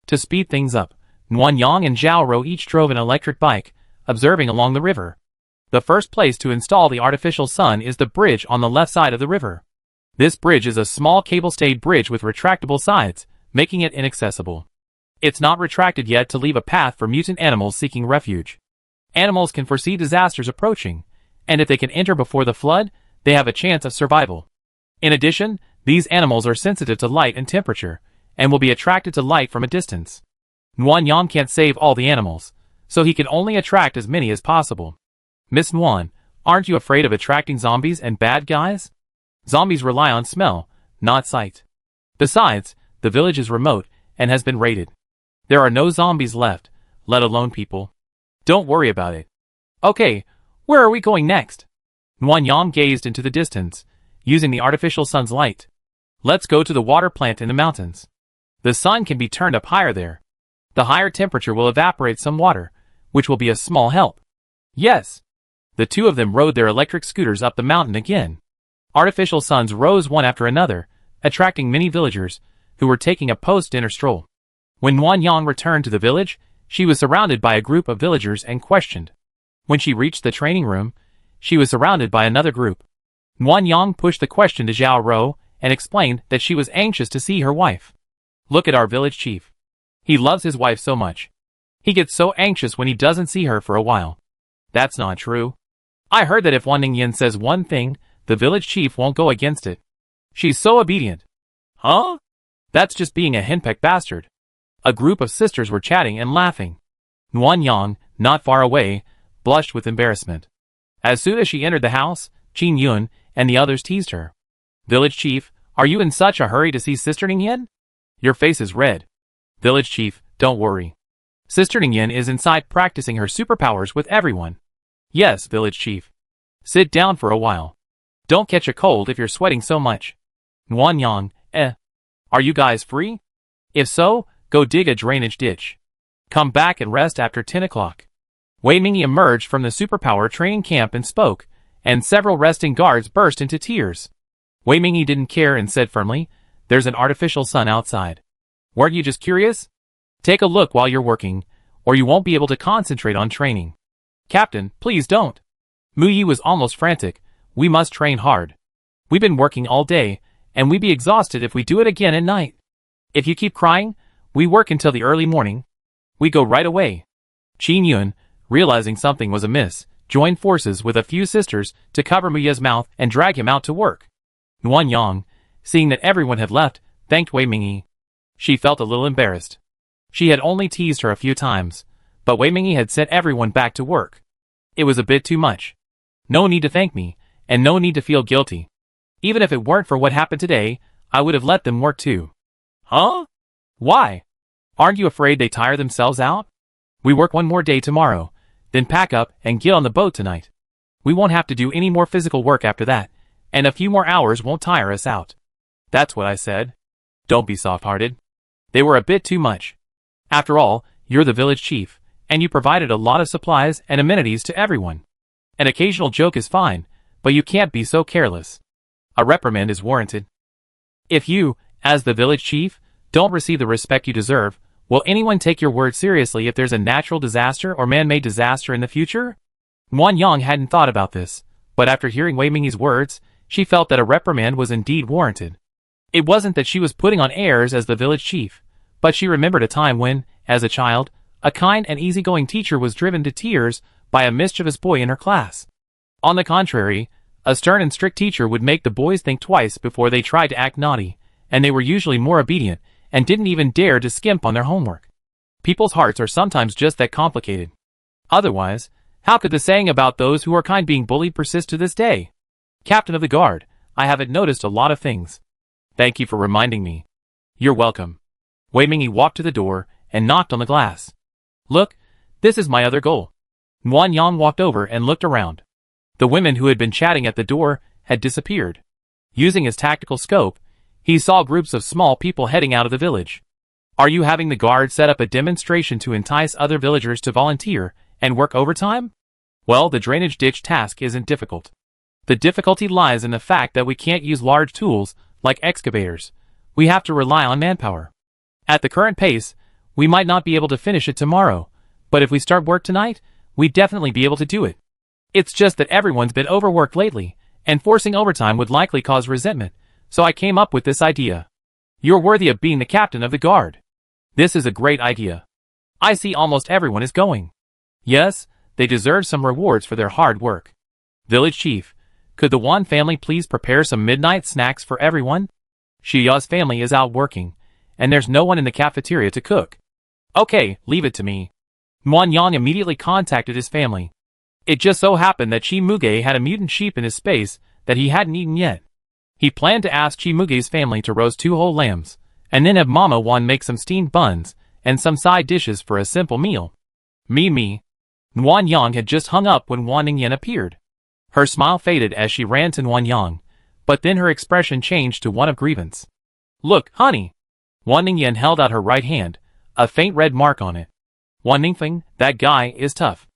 To speed things up, Nguyen Yang and Zhao Rou each drove an electric bike, observing along the river. The first place to install the artificial sun is the bridge on the left side of the river. This bridge is a small cable-stayed bridge with retractable sides, making it inaccessible. It's not retracted yet to leave a path for mutant animals seeking refuge. Animals can foresee disasters approaching, and if they can enter before the flood, they have a chance of survival. In addition, these animals are sensitive to light and temperature, and will be attracted to light from a distance. Nguyen Yang can't save all the animals, so he can only attract as many as possible. Miss Nguyen, aren't you afraid of attracting zombies and bad guys? Zombies rely on smell, not sight. Besides, the village is remote and has been raided. There are no zombies left, let alone people. Don't worry about it. Okay, where are we going next? Nguyen Yang gazed into the distance, using the artificial sun's light. Let's go to the water plant in the mountains. The sun can be turned up higher there. The higher temperature will evaporate some water, which will be a small help. Yes. The two of them rode their electric scooters up the mountain again. Artificial suns rose one after another, attracting many villagers, who were taking a post-dinner stroll. When Nguyen Yang returned to the village, she was surrounded by a group of villagers and questioned. When she reached the training room, she was surrounded by another group. Nguyen Yang pushed the question to Zhao Ro and explained that she was anxious to see her wife. Look at our village chief. He loves his wife so much. He gets so anxious when he doesn't see her for a while. That's not true. I heard that if Wan Ningyan says one thing, the village chief won't go against it. She's so obedient. Huh? That's just being a henpecked bastard. A group of sisters were chatting and laughing. Nguyen Yang, not far away, blushed with embarrassment. As soon as she entered the house, Qin Yun and the others teased her. Village chief, are you in such a hurry to see Sister Ningyan? Your face is red. Village chief, don't worry. Sister Ningyan is inside practicing her superpowers with everyone. Yes, village chief. Sit down for a while. Don't catch a cold if you're sweating so much. Nguyen Yang, Are you guys free? If so, go dig a drainage ditch. Come back and rest after 10 o'clock. Wei Mingyi emerged from the superpower training camp and spoke, and several resting guards burst into tears. Wei Mingyi didn't care and said firmly, there's an artificial sun outside. Weren't you just curious? Take a look while you're working, or you won't be able to concentrate on training. Captain, please don't. Mu Yi was almost frantic. We must train hard. We've been working all day, and we'd be exhausted if we do it again at night. If you keep crying, we work until the early morning. We go right away. Qin Yun, realizing something was amiss, joined forces with a few sisters to cover Mu Yi's mouth and drag him out to work. Nguyen Yang, seeing that everyone had left, thanked Wei Mingyi. She felt a little embarrassed. She had only teased her a few times, but Wei Mingyi had sent everyone back to work. It was a bit too much. No need to thank me, and no need to feel guilty. Even if it weren't for what happened today, I would have let them work too. Huh? Why? Aren't you afraid they tire themselves out? We work one more day tomorrow, then pack up and get on the boat tonight. We won't have to do any more physical work after that, and a few more hours won't tire us out. That's what I said. Don't be soft-hearted. They were a bit too much. After all, you're the village chief, and you provided a lot of supplies and amenities to everyone. An occasional joke is fine, but you can't be so careless. A reprimand is warranted. If you, as the village chief, don't receive the respect you deserve, will anyone take your word seriously if there's a natural disaster or man-made disaster in the future? Nguyen Yang hadn't thought about this, but after hearing Wei Mingyi's words, she felt that a reprimand was indeed warranted. It wasn't that she was putting on airs as the village chief, but she remembered a time when, as a child, a kind and easygoing teacher was driven to tears by a mischievous boy in her class. On the contrary, a stern and strict teacher would make the boys think twice before they tried to act naughty, and they were usually more obedient and didn't even dare to skimp on their homework. People's hearts are sometimes just that complicated. Otherwise, how could the saying about those who are kind being bullied persist to this day? Captain of the Guard, I haven't noticed a lot of things. Thank you for reminding me. You're welcome. Wei Mingyi walked to the door and knocked on the glass. Look, this is my other goal. Nguyen Yang walked over and looked around. The women who had been chatting at the door had disappeared. Using his tactical scope, he saw groups of small people heading out of the village. Are you having the guard set up a demonstration to entice other villagers to volunteer and work overtime? Well, the drainage ditch task isn't difficult. The difficulty lies in the fact that we can't use large tools like excavators. We have to rely on manpower. At the current pace, we might not be able to finish it tomorrow, but if we start work tonight, we'd definitely be able to do it. It's just that everyone's been overworked lately, and forcing overtime would likely cause resentment, so I came up with this idea. You're worthy of being the captain of the guard. This is a great idea. I see almost everyone is going. Yes, they deserve some rewards for their hard work. Village Chief, could the Wan family please prepare some midnight snacks for everyone? Shiya's family is out working, and there's no one in the cafeteria to cook. Okay, leave it to me. Nguyen Yang immediately contacted his family. It just so happened that Chi Muge had a mutant sheep in his space that he hadn't eaten yet. He planned to ask Chimuge's family to roast 2 whole lambs, and then have Mama Wan make some steamed buns and some side dishes for a simple meal. Me. Nguyen Yang had just hung up when Wan Ningyan appeared. Her smile faded as she ran to Nguyen Yang, but then her expression changed to one of grievance. Look, honey. Wan Ningyan held out her right hand, a faint red mark on it. Wan Ningfeng, that guy is tough.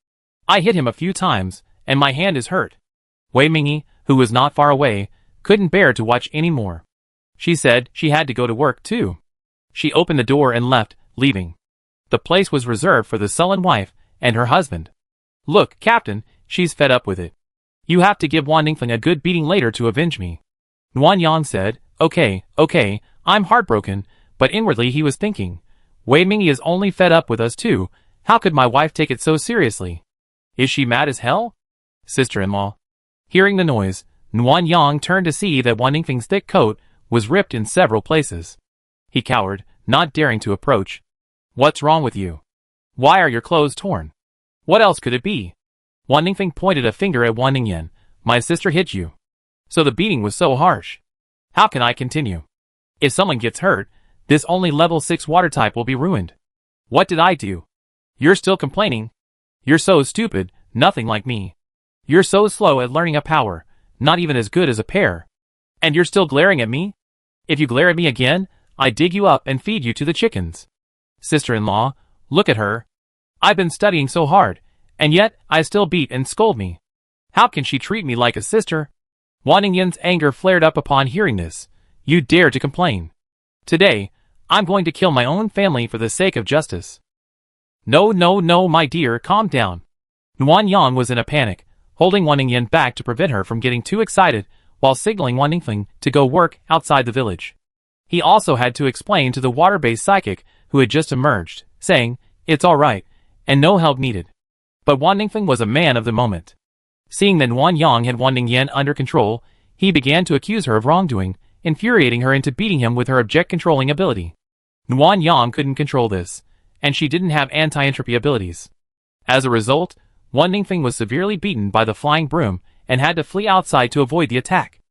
I hit him a few times, and my hand is hurt. Wei Mingyi, who was not far away, couldn't bear to watch any more. She said she had to go to work too. She opened the door and left, leaving. The place was reserved for the sullen wife and her husband. Look, Captain, she's fed up with it. You have to give Wan Ningfeng a good beating later to avenge me. Nguyen Yang said, Okay, I'm heartbroken, but inwardly he was thinking, Wei Mingyi is only fed up with us too, how could my wife take it so seriously? Is she mad as hell? Sister-in-law. Hearing the noise, Nguyen Yang turned to see that Wan Ningfeng's thick coat was ripped in several places. He cowered, not daring to approach. What's wrong with you? Why are your clothes torn? What else could it be? Wan Ningfeng pointed a finger at Wan Ningyan. My sister hit you. So the beating was so harsh. How can I continue? If someone gets hurt, this only level 6 water type will be ruined. What did I do? You're still complaining? You're so stupid, nothing like me. You're so slow at learning a power, not even as good as a pair. And you're still glaring at me? If you glare at me again, I dig you up and feed you to the chickens. Sister-in-law, look at her. I've been studying so hard, and yet I still beat and scold me. How can she treat me like a sister? Wan Ningyan's anger flared up upon hearing this. You dare to complain. Today, I'm going to kill my own family for the sake of justice. No, my dear, calm down. Nguyen Yang was in a panic, holding Wan Ningyan back to prevent her from getting too excited while signaling Wan Ningfeng to go work outside the village. He also had to explain to the water-based psychic who had just emerged, saying, It's all right, and no help needed. But Wan Ningfeng was a man of the moment. Seeing that Nguyen Yang had Wan Ningyan under control, he began to accuse her of wrongdoing, infuriating her into beating him with her object-controlling ability. Nguyen Yang couldn't control this, and she didn't have anti-entropy abilities. As a result, Wan Ningfeng was severely beaten by the flying broom and had to flee outside to avoid the attack.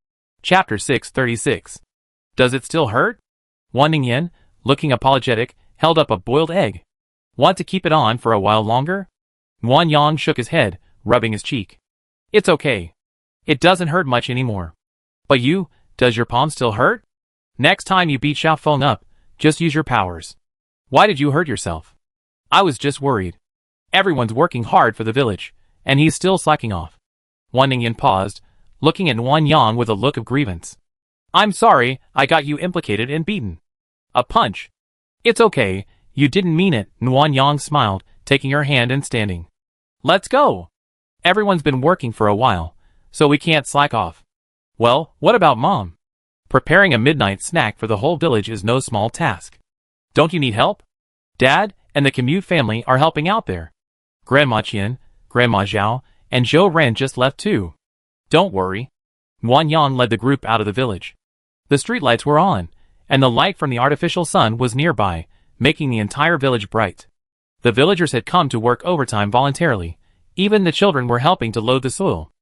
Chapter 636. Does it still hurt? Wan Ningyan, looking apologetic, held up a boiled egg. Want to keep it on for a while longer? Nguyen Yang shook his head, rubbing his cheek. It's okay. It doesn't hurt much anymore. But you, does your palm still hurt? Next time you beat Xiao Feng up, just use your powers. Why did you hurt yourself? I was just worried. Everyone's working hard for the village, and he's still slacking off. Wan Ningyan paused, looking at Nguyen Yang with a look of grievance. I'm sorry, I got you implicated and beaten. A punch. It's okay, you didn't mean it, Nguyen Yang smiled, taking her hand and standing. Let's go. Everyone's been working for a while, so we can't slack off. Well, what about Mom? Preparing a midnight snack for the whole village is no small task. Don't you need help? Dad and the Commute family are helping out there. Grandma Qian, Grandma Zhao, and Zhou Ren just left too. Don't worry. Nguyen Yang led the group out of the village. The streetlights were on, and the light from the artificial sun was nearby, making the entire village bright. The villagers had come to work overtime voluntarily. Even the children were helping to load the soil.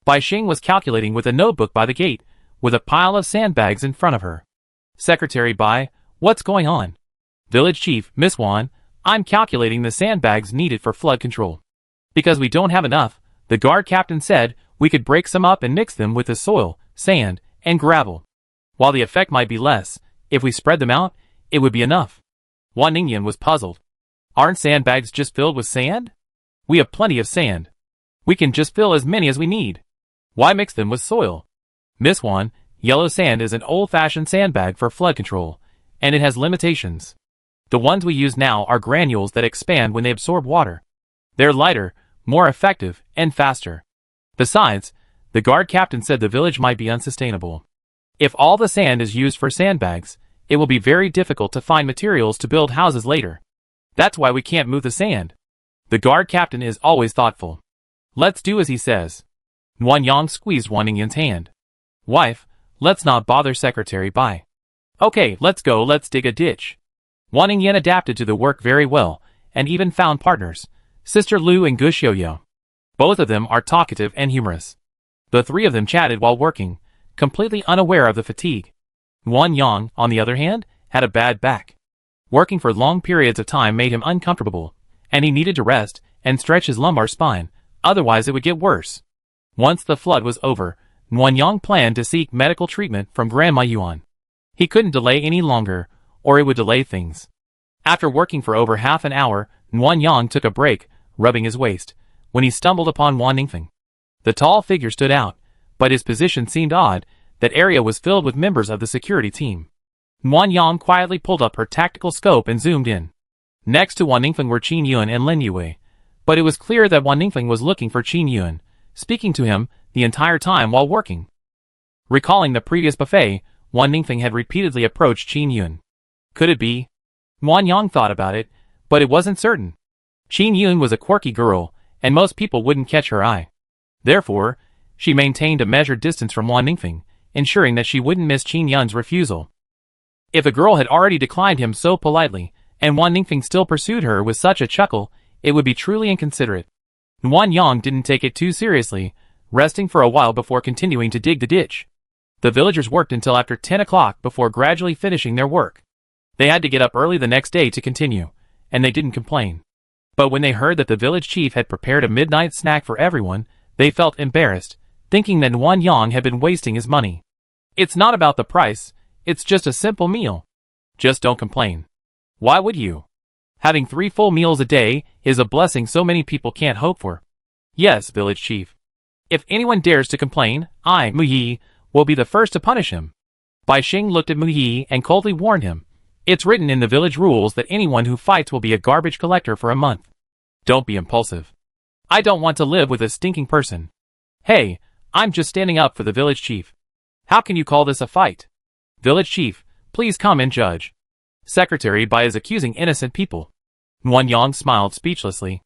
Bai Xing was calculating with a notebook by the gate, with a pile of sandbags in front of her. Secretary Bai, what's going on? Village Chief, Miss Wan, I'm calculating the sandbags needed for flood control. Because we don't have enough, the guard captain said we could break some up and mix them with the soil, sand, and gravel. While the effect might be less, if we spread them out, it would be enough. Wan Ningyan was puzzled. Aren't sandbags just filled with sand? We have plenty of sand. We can just fill as many as we need. Why mix them with soil? Miss Wan, yellow sand is an old-fashioned sandbag for flood control, and it has limitations. The ones we use now are granules that expand when they absorb water. They're lighter, more effective, and faster. Besides, the guard captain said the village might be unsustainable. If all the sand is used for sandbags, it will be very difficult to find materials to build houses later. That's why we can't move the sand. The guard captain is always thoughtful. Let's do as he says. Nguyen Yang squeezed Wan Ningyan's hand. Wife, let's not bother Secretary Bai. Okay, let's go, let's dig a ditch. Wan Ningyan adapted to the work very well, and even found partners, Sister Lu and Gu Xiaoyao. Both of them are talkative and humorous. The three of them chatted while working, completely unaware of the fatigue. Wan Yang, on the other hand, had a bad back. Working for long periods of time made him uncomfortable, and he needed to rest and stretch his lumbar spine, otherwise it would get worse. Once the flood was over, Wan Yang planned to seek medical treatment from Grandma Yuan. He couldn't delay any longer, or it would delay things. After working for over half an hour, Wan Yang took a break, rubbing his waist, when he stumbled upon Wan Ningfeng. The tall figure stood out, but his position seemed odd. That area was filled with members of the security team. Wan Yang quietly pulled up her tactical scope and zoomed in. Next to Wan Ningfeng were Qin Yuan and Lin Yue, but it was clear that Wan Ningfeng was looking for Qin Yuan, speaking to him the entire time while working. Recalling the previous buffet, Wan Ningfeng had repeatedly approached Qin Yuan. Could it be? Wan Yang thought about it, but it wasn't certain. Qin Yuan was a quirky girl, and most people wouldn't catch her eye. Therefore, she maintained a measured distance from Wan Ningfeng, ensuring that she wouldn't miss Qin Yuan's refusal. If the girl had already declined him so politely, and Wan Ningfeng still pursued her with such a chuckle, it would be truly inconsiderate. Wan Yang didn't take it too seriously, resting for a while before continuing to dig the ditch. The villagers worked until after 10 o'clock before gradually finishing their work. They had to get up early the next day to continue, and they didn't complain. But when they heard that the village chief had prepared a midnight snack for everyone, they felt embarrassed, thinking that Wan Yang had been wasting his money. It's not about the price, it's just a simple meal. Just don't complain. Why would you? Having 3 full meals a day is a blessing so many people can't hope for. Yes, village chief. If anyone dares to complain, I, Mu Yi, will be the first to punish him. Bai Xing looked at Mu Yi and coldly warned him. It's written in the village rules that anyone who fights will be a garbage collector for a month. Don't be impulsive. I don't want to live with a stinking person. Hey, I'm just standing up for the village chief. How can you call this a fight? Village chief, please come and judge. Secretary Bai is accusing innocent people. Wan Yang smiled speechlessly.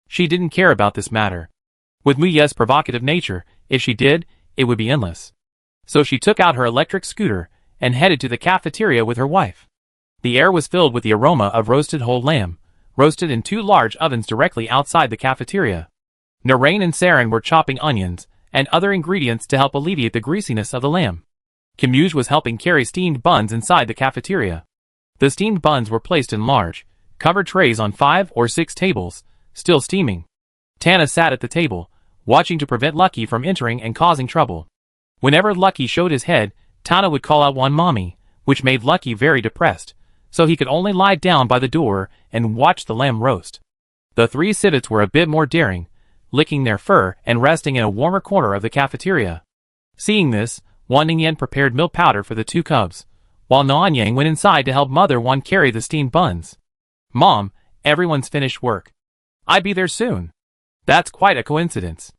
She didn't care about this matter. With Mu Ye's provocative nature, if she did, it would be endless. So she took out her electric scooter and headed to the cafeteria with her wife. The air was filled with the aroma of roasted whole lamb, roasted in 2 large ovens directly outside the cafeteria. Narain and Saren were chopping onions and other ingredients to help alleviate the greasiness of the lamb. Kimuj was helping carry steamed buns inside the cafeteria. The steamed buns were placed in large, covered trays on 5 or 6 tables, still steaming. Tana sat at the table, watching to prevent Lucky from entering and causing trouble. Whenever Lucky showed his head, Tana would call out "Wan Mommy," which made Lucky very depressed, so he could only lie down by the door and watch the lamb roast. The 3 civets were a bit more daring, licking their fur and resting in a warmer corner of the cafeteria. Seeing this, Wan Ningyan prepared milk powder for the 2 cubs, while Nanyang went inside to help Mother Wan carry the steamed buns. Mom, everyone's finished work. I'll be there soon. That's quite a coincidence.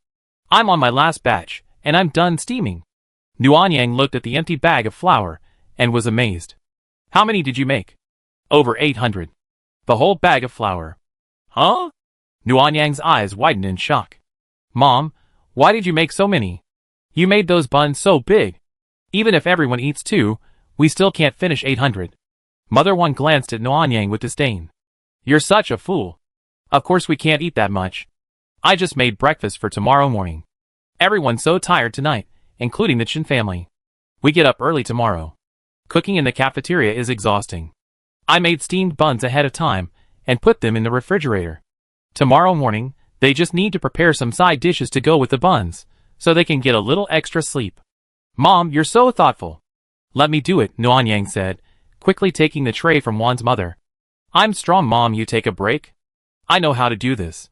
I'm on my last batch, and I'm done steaming. Nuanyang looked at the empty bag of flour, and was amazed. How many did you make? Over 800. The whole bag of flour. Huh? Nuanyang's eyes widened in shock. Mom, why did you make so many? You made those buns so big. Even if everyone eats 2, we still can't finish 800. Mother Wan glanced at Nuanyang with disdain. You're such a fool. Of course we can't eat that much. I just made breakfast for tomorrow morning. Everyone's so tired tonight, including the Chen family. We get up early tomorrow. Cooking in the cafeteria is exhausting. I made steamed buns ahead of time, and put them in the refrigerator. Tomorrow morning, they just need to prepare some side dishes to go with the buns, so they can get a little extra sleep. Mom, you're so thoughtful. Let me do it, Nuanyang said, quickly taking the tray from Wan's mother. I'm strong, Mom, you take a break. I know how to do this.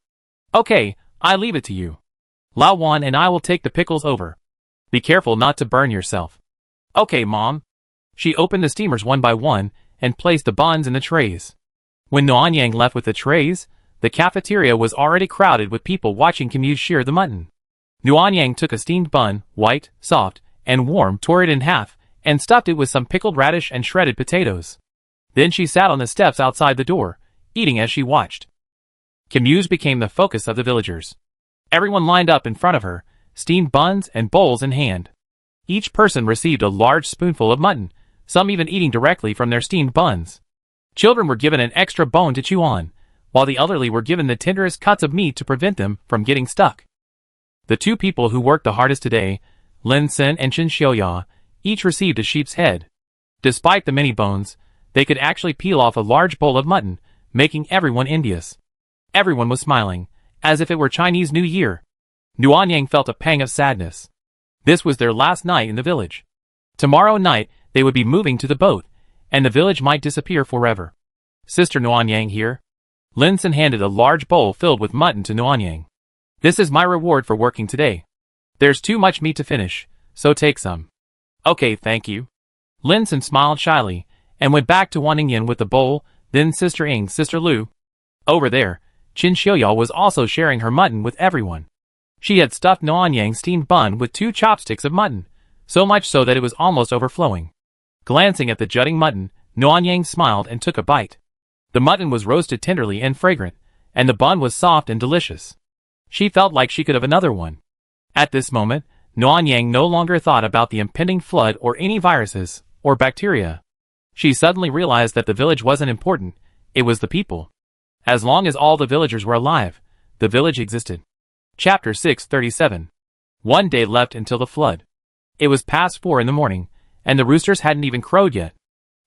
Okay, I leave it to you. Lao Wan and I will take the pickles over. Be careful not to burn yourself. Okay, Mom. She opened the steamers one by one, and placed the buns in the trays. When Nuanyang left with the trays, the cafeteria was already crowded with people watching Kimu shear the mutton. Nuanyang took a steamed bun, white, soft, and warm, tore it in half, and stuffed it with some pickled radish and shredded potatoes. Then she sat on the steps outside the door, eating as she watched. Kimu became the focus of the villagers. Everyone lined up in front of her, steamed buns and bowls in hand. Each person received a large spoonful of mutton, some even eating directly from their steamed buns. Children were given an extra bone to chew on, while the elderly were given the tenderest cuts of meat to prevent them from getting stuck. The 2 people who worked the hardest today, Lin Sen and Qin Xiuya each received a sheep's head. Despite the many bones, they could actually peel off a large bowl of mutton, making everyone envious. Everyone was smiling, as if it were Chinese New Year. Nuanyang felt a pang of sadness. This was their last night in the village. Tomorrow night, they would be moving to the boat, and the village might disappear forever. Sister Nuanyang here. Lin Sen handed a large bowl filled with mutton to Nuanyang. This is my reward for working today. There's too much meat to finish, so take some. Okay, thank you. Lin Sen smiled shyly, and went back to Wanning with the bowl, then Sister Ing, Sister Lu. Over there, Qin Xiuya was also sharing her mutton with everyone. She had stuffed Nuanyang's steamed bun with 2 chopsticks of mutton, so much so that it was almost overflowing. Glancing at the jutting mutton, Nuanyang smiled and took a bite. The mutton was roasted tenderly and fragrant, and the bun was soft and delicious. She felt like she could have another one. At this moment, Nuanyang no longer thought about the impending flood or any viruses or bacteria. She suddenly realized that the village wasn't important, it was the people. As long as all the villagers were alive, the village existed. Chapter 637. One day left until the flood. It was past 4 in the morning, and the roosters hadn't even crowed yet.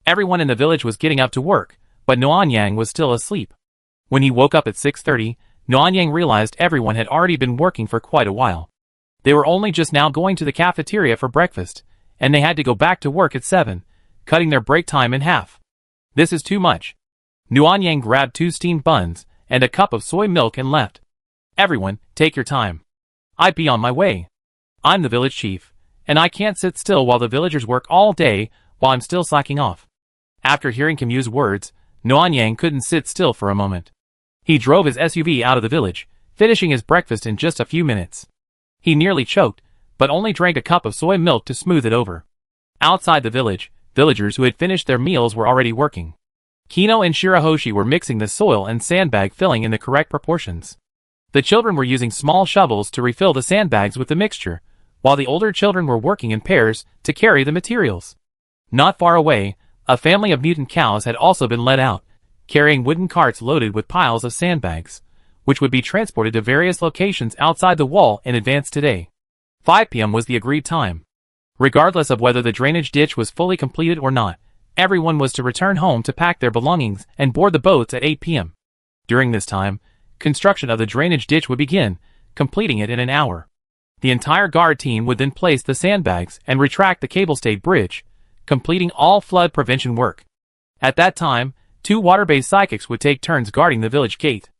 Everyone in the village was getting up to work, but Nuanyang was still asleep. When he woke up at 6:30, Nuanyang realized everyone had already been working for quite a while. They were only just now going to the cafeteria for breakfast, and they had to go back to work at 7, cutting their break time in half. This is too much. Nuanyang grabbed 2 steamed buns and a cup of soy milk and left. Everyone, take your time. I'd be on my way. I'm the village chief, and I can't sit still while the villagers work all day while I'm still slacking off. After hearing Kim Yu's words, Nuanyang couldn't sit still for a moment. He drove his SUV out of the village, finishing his breakfast in just a few minutes. He nearly choked, but only drank a cup of soy milk to smooth it over. Outside the village, villagers who had finished their meals were already working. Kino and Shirahoshi were mixing the soil and sandbag filling in the correct proportions. The children were using small shovels to refill the sandbags with the mixture, while the older children were working in pairs to carry the materials. Not far away, a family of mutant cows had also been let out, carrying wooden carts loaded with piles of sandbags, which would be transported to various locations outside the wall in advance today. 5 p.m. was the agreed time. Regardless of whether the drainage ditch was fully completed or not, everyone was to return home to pack their belongings and board the boats at 8 p.m. During this time, construction of the drainage ditch would begin, completing it in an hour. The entire guard team would then place the sandbags and retract the cable-stayed bridge, completing all flood prevention work. At that time, 2 water-based psychics would take turns guarding the village gate.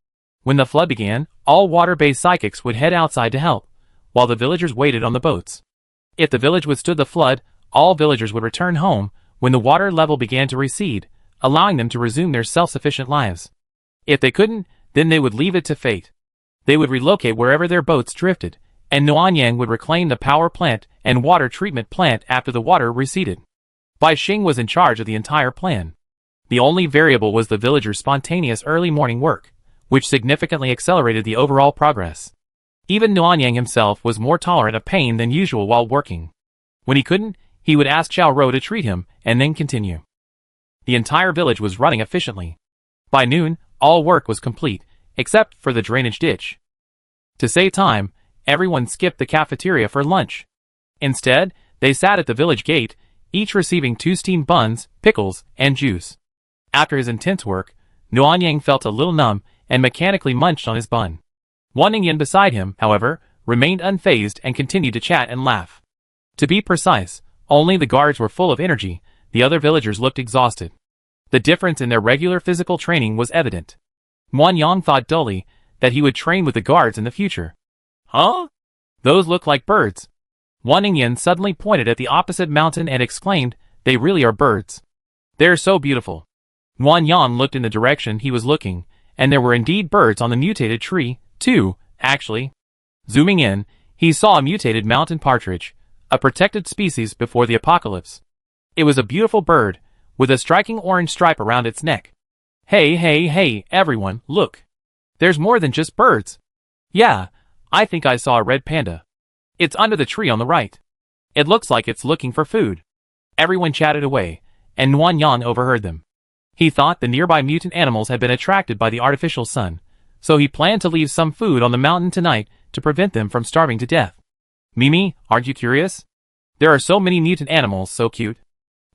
When the flood began, all water-based psychics would head outside to help, while the villagers waited on the boats. If the village withstood the flood, all villagers would return home when the water level began to recede, allowing them to resume their self-sufficient lives. If they couldn't, then they would leave it to fate. They would relocate wherever their boats drifted, and Nuanyang would reclaim the power plant and water treatment plant after the water receded. Bai Xing was in charge of the entire plan. The only variable was the villagers' spontaneous early morning work, which significantly accelerated the overall progress. Even Nuanyang himself was more tolerant of pain than usual while working. When he couldn't, he would ask Xiao Rou to treat him, and then continue. The entire village was running efficiently. By noon, all work was complete, except for the drainage ditch. To save time, everyone skipped the cafeteria for lunch. Instead, they sat at the village gate, each receiving 2 steamed buns, pickles, and juice. After his intense work, Nuanyang felt a little numb and mechanically munched on his bun. Wanning beside him, however, remained unfazed and continued to chat and laugh. To be precise, only the guards were full of energy, the other villagers looked exhausted. The difference in their regular physical training was evident. Muanyang thought dully that he would train with the guards in the future. Huh? Those look like birds. Wanning suddenly pointed at the opposite mountain and exclaimed, "They really are birds. They're so beautiful." Wanyan looked in the direction he was looking, and there were indeed birds on the mutated tree, too, actually. Zooming in, he saw a mutated mountain partridge, a protected species before the apocalypse. It was a beautiful bird, with a striking orange stripe around its neck. Hey, everyone, look. There's more than just birds. Yeah, I think I saw a red panda. It's under the tree on the right. It looks like it's looking for food. Everyone chatted away, and Nuanyang overheard them. He thought the nearby mutant animals had been attracted by the artificial sun, so he planned to leave some food on the mountain tonight to prevent them from starving to death. Mimi, aren't you curious? There are so many mutant animals, so cute.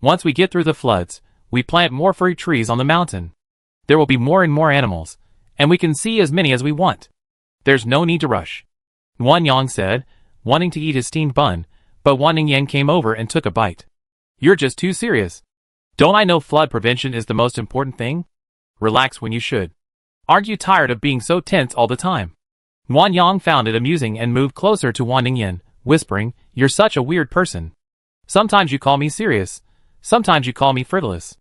Once we get through the floods, we plant more fruit trees on the mountain. There will be more and more animals, and we can see as many as we want. There's no need to rush. Wan Yang said, wanting to eat his steamed bun, but Wan Ningyan came over and took a bite. You're just too serious. Don't I know flood prevention is the most important thing? Relax when you should. Aren't you tired of being so tense all the time? Wan Yang found it amusing and moved closer to Wan Ningyan, whispering, You're such a weird person. Sometimes you call me serious. Sometimes you call me frivolous.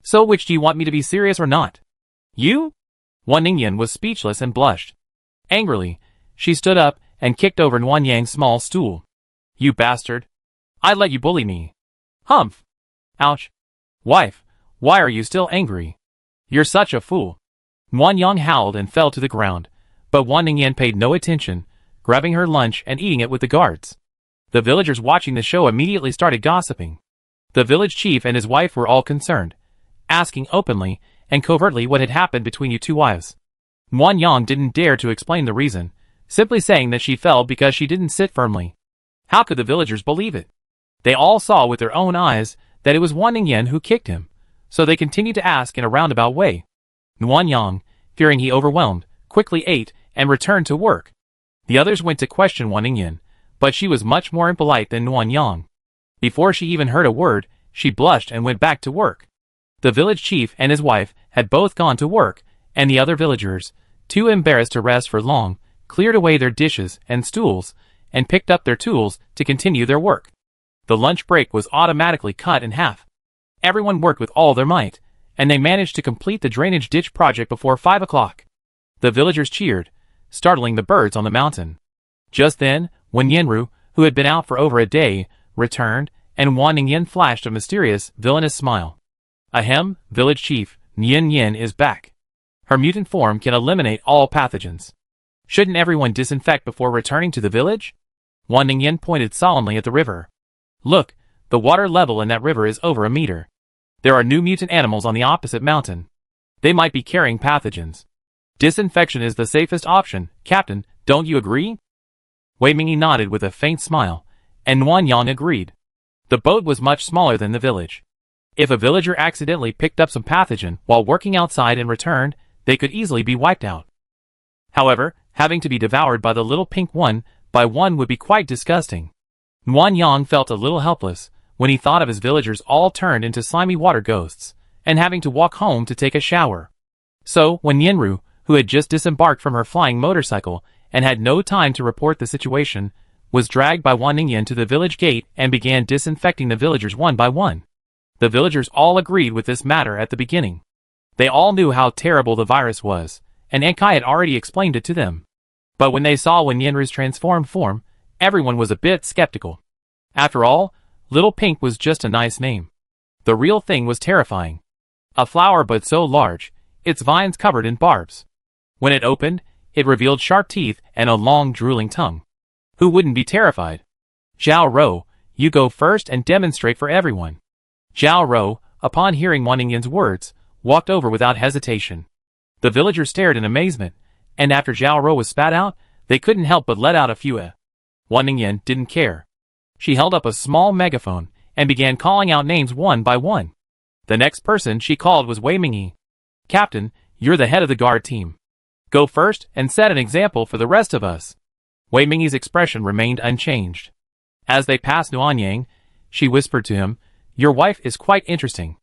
So which do you want me to be, serious or not? You? Wan Ningyan was speechless and blushed. Angrily, she stood up and kicked over Wan Yang's small stool. You bastard. I let you bully me. Humph. Ouch. Wife, why are you still angry? You're such a fool. Wan Yang howled and fell to the ground, but Wan Ningyan paid no attention, grabbing her lunch and eating it with the guards. The villagers watching the show immediately started gossiping. The village chief and his wife were all concerned, asking openly and covertly what had happened between you two wives. Wan Yang didn't dare to explain the reason, simply saying that she fell because she didn't sit firmly. How could the villagers believe it? They all saw with their own eyes that it was Wan Ningyan who kicked him, so they continued to ask in a roundabout way. Wan Yang, fearing he overwhelmed, quickly ate and returned to work. The others went to question Wan Ningyan, but she was much more impolite than Wan Yang. Before she even heard a word, she blushed and went back to work. The village chief and his wife had both gone to work, and the other villagers, too embarrassed to rest for long, cleared away their dishes and stools, and picked up their tools to continue their work. The lunch break was automatically cut in half. Everyone worked with all their might, and they managed to complete the drainage ditch project before 5 o'clock. The villagers cheered, startling the birds on the mountain. Just then, when Yenru, who had been out for over a day, returned, and Wan Ningyan flashed a mysterious, villainous smile. Ahem, village chief, Nyan Yin is back. Her mutant form can eliminate all pathogens. Shouldn't everyone disinfect before returning to the village? Wan Ningyan pointed solemnly at the river. Look, the water level in that river is over a meter. There are new mutant animals on the opposite mountain. They might be carrying pathogens. Disinfection is the safest option, Captain, don't you agree? Wei Mingyi nodded with a faint smile, and Wan Yang agreed. The boat was much smaller than the village. If a villager accidentally picked up some pathogen while working outside and returned, they could easily be wiped out. However, having to be devoured by the little pink one by one would be quite disgusting. Wan Yang felt a little helpless when he thought of his villagers all turned into slimy water ghosts, and having to walk home to take a shower. So, when Yenru, who had just disembarked from her flying motorcycle and had no time to report the situation, was dragged by Wan Ningyan to the village gate and began disinfecting the villagers one by one. The villagers all agreed with this matter at the beginning. They all knew how terrible the virus was, and Enkai had already explained it to them. But when they saw Wan Yenru's transformed form, everyone was a bit skeptical. After all, Little Pink was just a nice name. The real thing was terrifying. A flower bud so large, its vines covered in barbs. When it opened, it revealed sharp teeth and a long drooling tongue. Who wouldn't be terrified? Zhao Rou, you go first and demonstrate for everyone. Zhao Rou, upon hearing Wan Ningyan's words, walked over without hesitation. The villagers stared in amazement, and after Zhao Rou was spat out, they couldn't help but let out a few Wan Ningyan didn't care. She held up a small megaphone and began calling out names one by one. The next person she called was Wei Mingyi. Captain, you're the head of the guard team. Go first and set an example for the rest of us. Wei Mingyi's expression remained unchanged. As they passed Nuan Yang, she whispered to him, Your wife is quite interesting.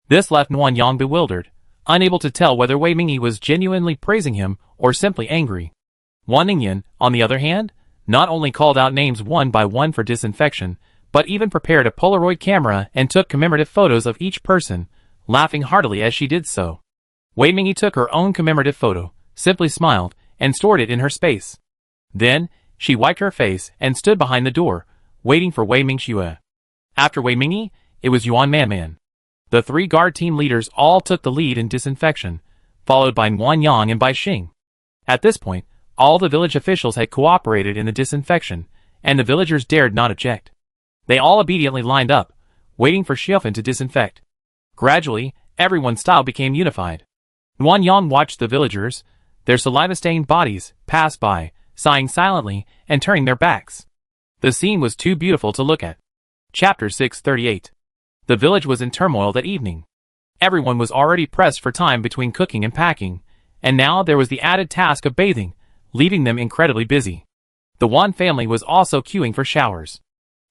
This left Nuan Yang bewildered, unable to tell whether Wei Mingyi was genuinely praising him or simply angry. Wan Ningyan, on the other hand, not only called out names one by one for disinfection, but even prepared a Polaroid camera and took commemorative photos of each person, laughing heartily as she did so. Wei Mingyi took her own commemorative photo, simply smiled, and stored it in her space. Then, she wiped her face and stood behind the door, waiting for Wei Mingxue. After Wei Mingyi, it was Yuan Manman. The three guard team leaders all took the lead in disinfection, followed by Wan Yang and Bai Xing. At this point, all the village officials had cooperated in the disinfection, and the villagers dared not object. They all obediently lined up, waiting for Xiaofan to disinfect. Gradually, everyone's style became unified. Wan Yang watched the villagers, their saliva-stained bodies, pass by, sighing silently and turning their backs. The scene was too beautiful to look at. Chapter 638. The village was in turmoil that evening. Everyone was already pressed for time between cooking and packing, and now there was the added task of bathing, leaving them incredibly busy. The Wan family was also queuing for showers.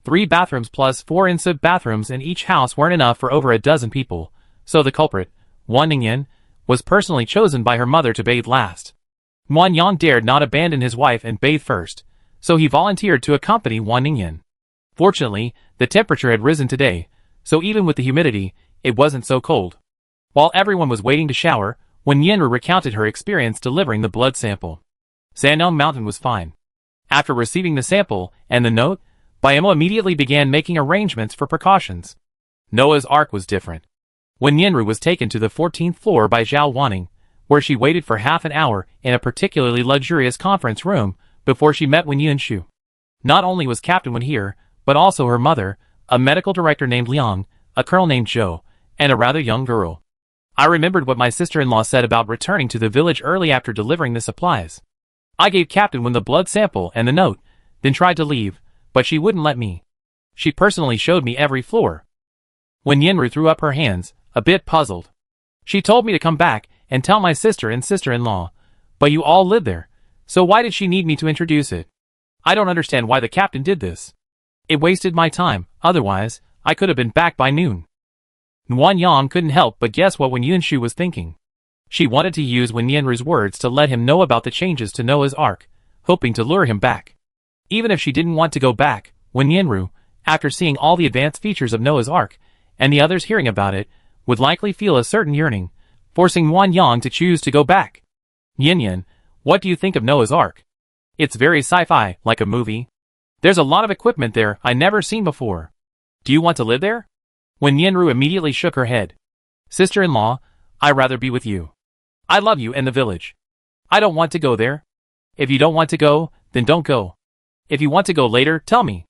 3 bathrooms plus 4 in-sub bathrooms in each house weren't enough for over a dozen people, so the culprit, Wan Ningyan, was personally chosen by her mother to bathe last. Wan Yang dared not abandon his wife and bathe first, so he volunteered to accompany Wan Ningyan. Fortunately, the temperature had risen today, so even with the humidity, it wasn't so cold. While everyone was waiting to shower, Wan Yinru recounted her experience delivering the blood sample. Sandong Mountain was fine. After receiving the sample and the note, Bayamo immediately began making arrangements for precautions. Noah's Ark was different. Wan Yinru was taken to the 14th floor by Zhao Wanning, where she waited for half an hour in a particularly luxurious conference room before she met Wan Yunshu. Not only was Captain Wan here, but also her mother, a medical director named Liang, a colonel named Zhou, and a rather young girl. I remembered what my sister-in-law said about returning to the village early after delivering the supplies. I gave Captain Wan the blood sample and the note, then tried to leave, but she wouldn't let me. She personally showed me every floor. Wan Yinru threw up her hands, a bit puzzled. She told me to come back and tell my sister and sister-in-law, but you all live there, so why did she need me to introduce it? I don't understand why the captain did this. It wasted my time, otherwise, I could have been back by noon. Wan Yang couldn't help but guess what Wan Yunshu was thinking. She wanted to use Wan Yinru's words to let him know about the changes to Noah's Ark, hoping to lure him back. Even if she didn't want to go back, Wan Yinru, after seeing all the advanced features of Noah's Ark, and the others hearing about it, would likely feel a certain yearning, forcing Wan Yang to choose to go back. Yin Yin, what do you think of Noah's Ark? It's very sci-fi, like a movie. There's a lot of equipment there I never seen before. Do you want to live there? Wan Yinru immediately shook her head. Sister-in-law, I'd rather be with you. I love you and the village. I don't want to go there. If you don't want to go, then don't go. If you want to go later, tell me.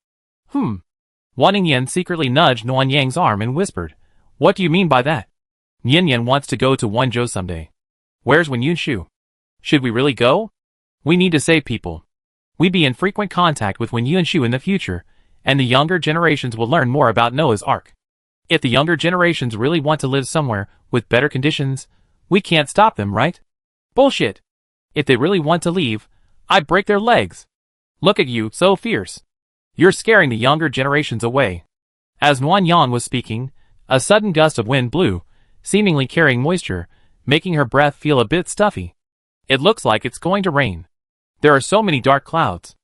Wan Ningyan secretly nudged Wan Yang's arm and whispered, what do you mean by that? Yin Yin wants to go to Wenzhou someday. Where's Wan Yunshu? Should we really go? We need to save people. We'd be in frequent contact with Wan Yunshu in the future, and the younger generations will learn more about Noah's Ark. If the younger generations really want to live somewhere with better conditions, we can't stop them, right? Bullshit. If they really want to leave, I'd break their legs. Look at you, so fierce. You're scaring the younger generations away. As Wan Yang was speaking, a sudden gust of wind blew, seemingly carrying moisture, making her breath feel a bit stuffy. It looks like it's going to rain. There are so many dark clouds.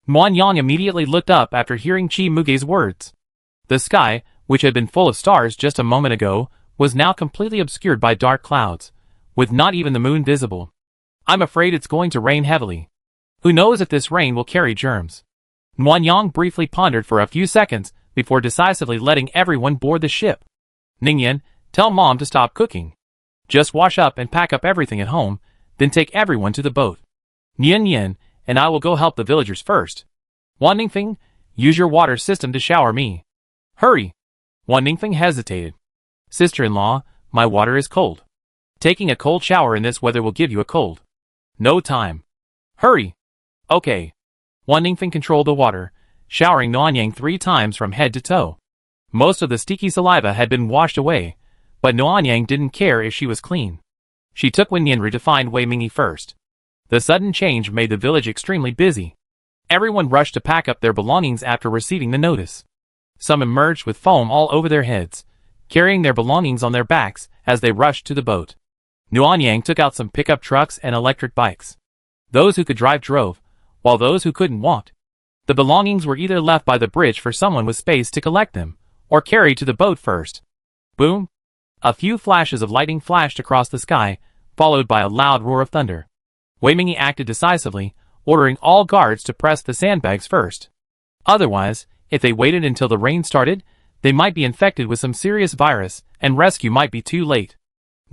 Wan Yang immediately looked up after hearing Chi Muge's words. The sky, which had been full of stars just a moment ago, was now completely obscured by dark clouds, with not even the moon visible. I'm afraid it's going to rain heavily. Who knows if this rain will carry germs? Wan Yang briefly pondered for a few seconds before decisively letting everyone board the ship. Ningyan, tell Mom to stop cooking. Just wash up and pack up everything at home, then take everyone to the boat. Yin Yin and I will go help the villagers first. Wan Ningfeng, use your water system to shower me. Hurry! Wan Ningfeng hesitated. Sister-in-law, my water is cold. Taking a cold shower in this weather will give you a cold. No time. Hurry! Okay. Wan Ningfeng controlled the water, showering Nuanyang 3 times from head to toe. Most of the sticky saliva had been washed away, but Nuanyang didn't care if she was clean. She took Wan Yinru to find Wei Mingyi first. The sudden change made the village extremely busy. Everyone rushed to pack up their belongings after receiving the notice. Some emerged with foam all over their heads, carrying their belongings on their backs as they rushed to the boat. Nuanyang took out some pickup trucks and electric bikes. Those who could drive drove, while those who couldn't walked. The belongings were either left by the bridge for someone with space to collect them, or carried to the boat first. Boom! A few flashes of lightning flashed across the sky, followed by a loud roar of thunder. Wei Mingyi acted decisively, ordering all guards to press the sandbags first. Otherwise, if they waited until the rain started, they might be infected with some serious virus, and rescue might be too late.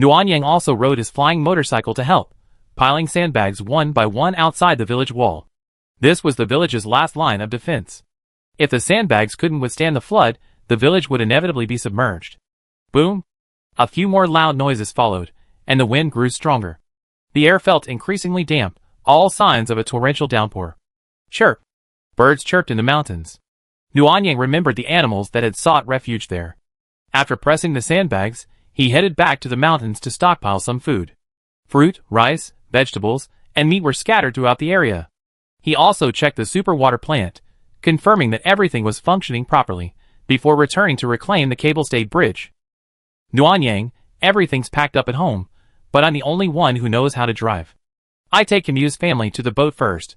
Nuanyang also rode his flying motorcycle to help, piling sandbags one by one outside the village wall. This was the village's last line of defense. If the sandbags couldn't withstand the flood, the village would inevitably be submerged. Boom! A few more loud noises followed, and the wind grew stronger. The air felt increasingly damp, all signs of a torrential downpour. Chirp! Birds chirped in the mountains. Nuanyang remembered the animals that had sought refuge there. After pressing the sandbags, he headed back to the mountains to stockpile some food. Fruit, rice, vegetables, and meat were scattered throughout the area. He also checked the superwater plant, confirming that everything was functioning properly, before returning to reclaim the cable-stayed bridge. Nuanyang, everything's packed up at home, but I'm the only one who knows how to drive. I take Camuse's family to the boat first.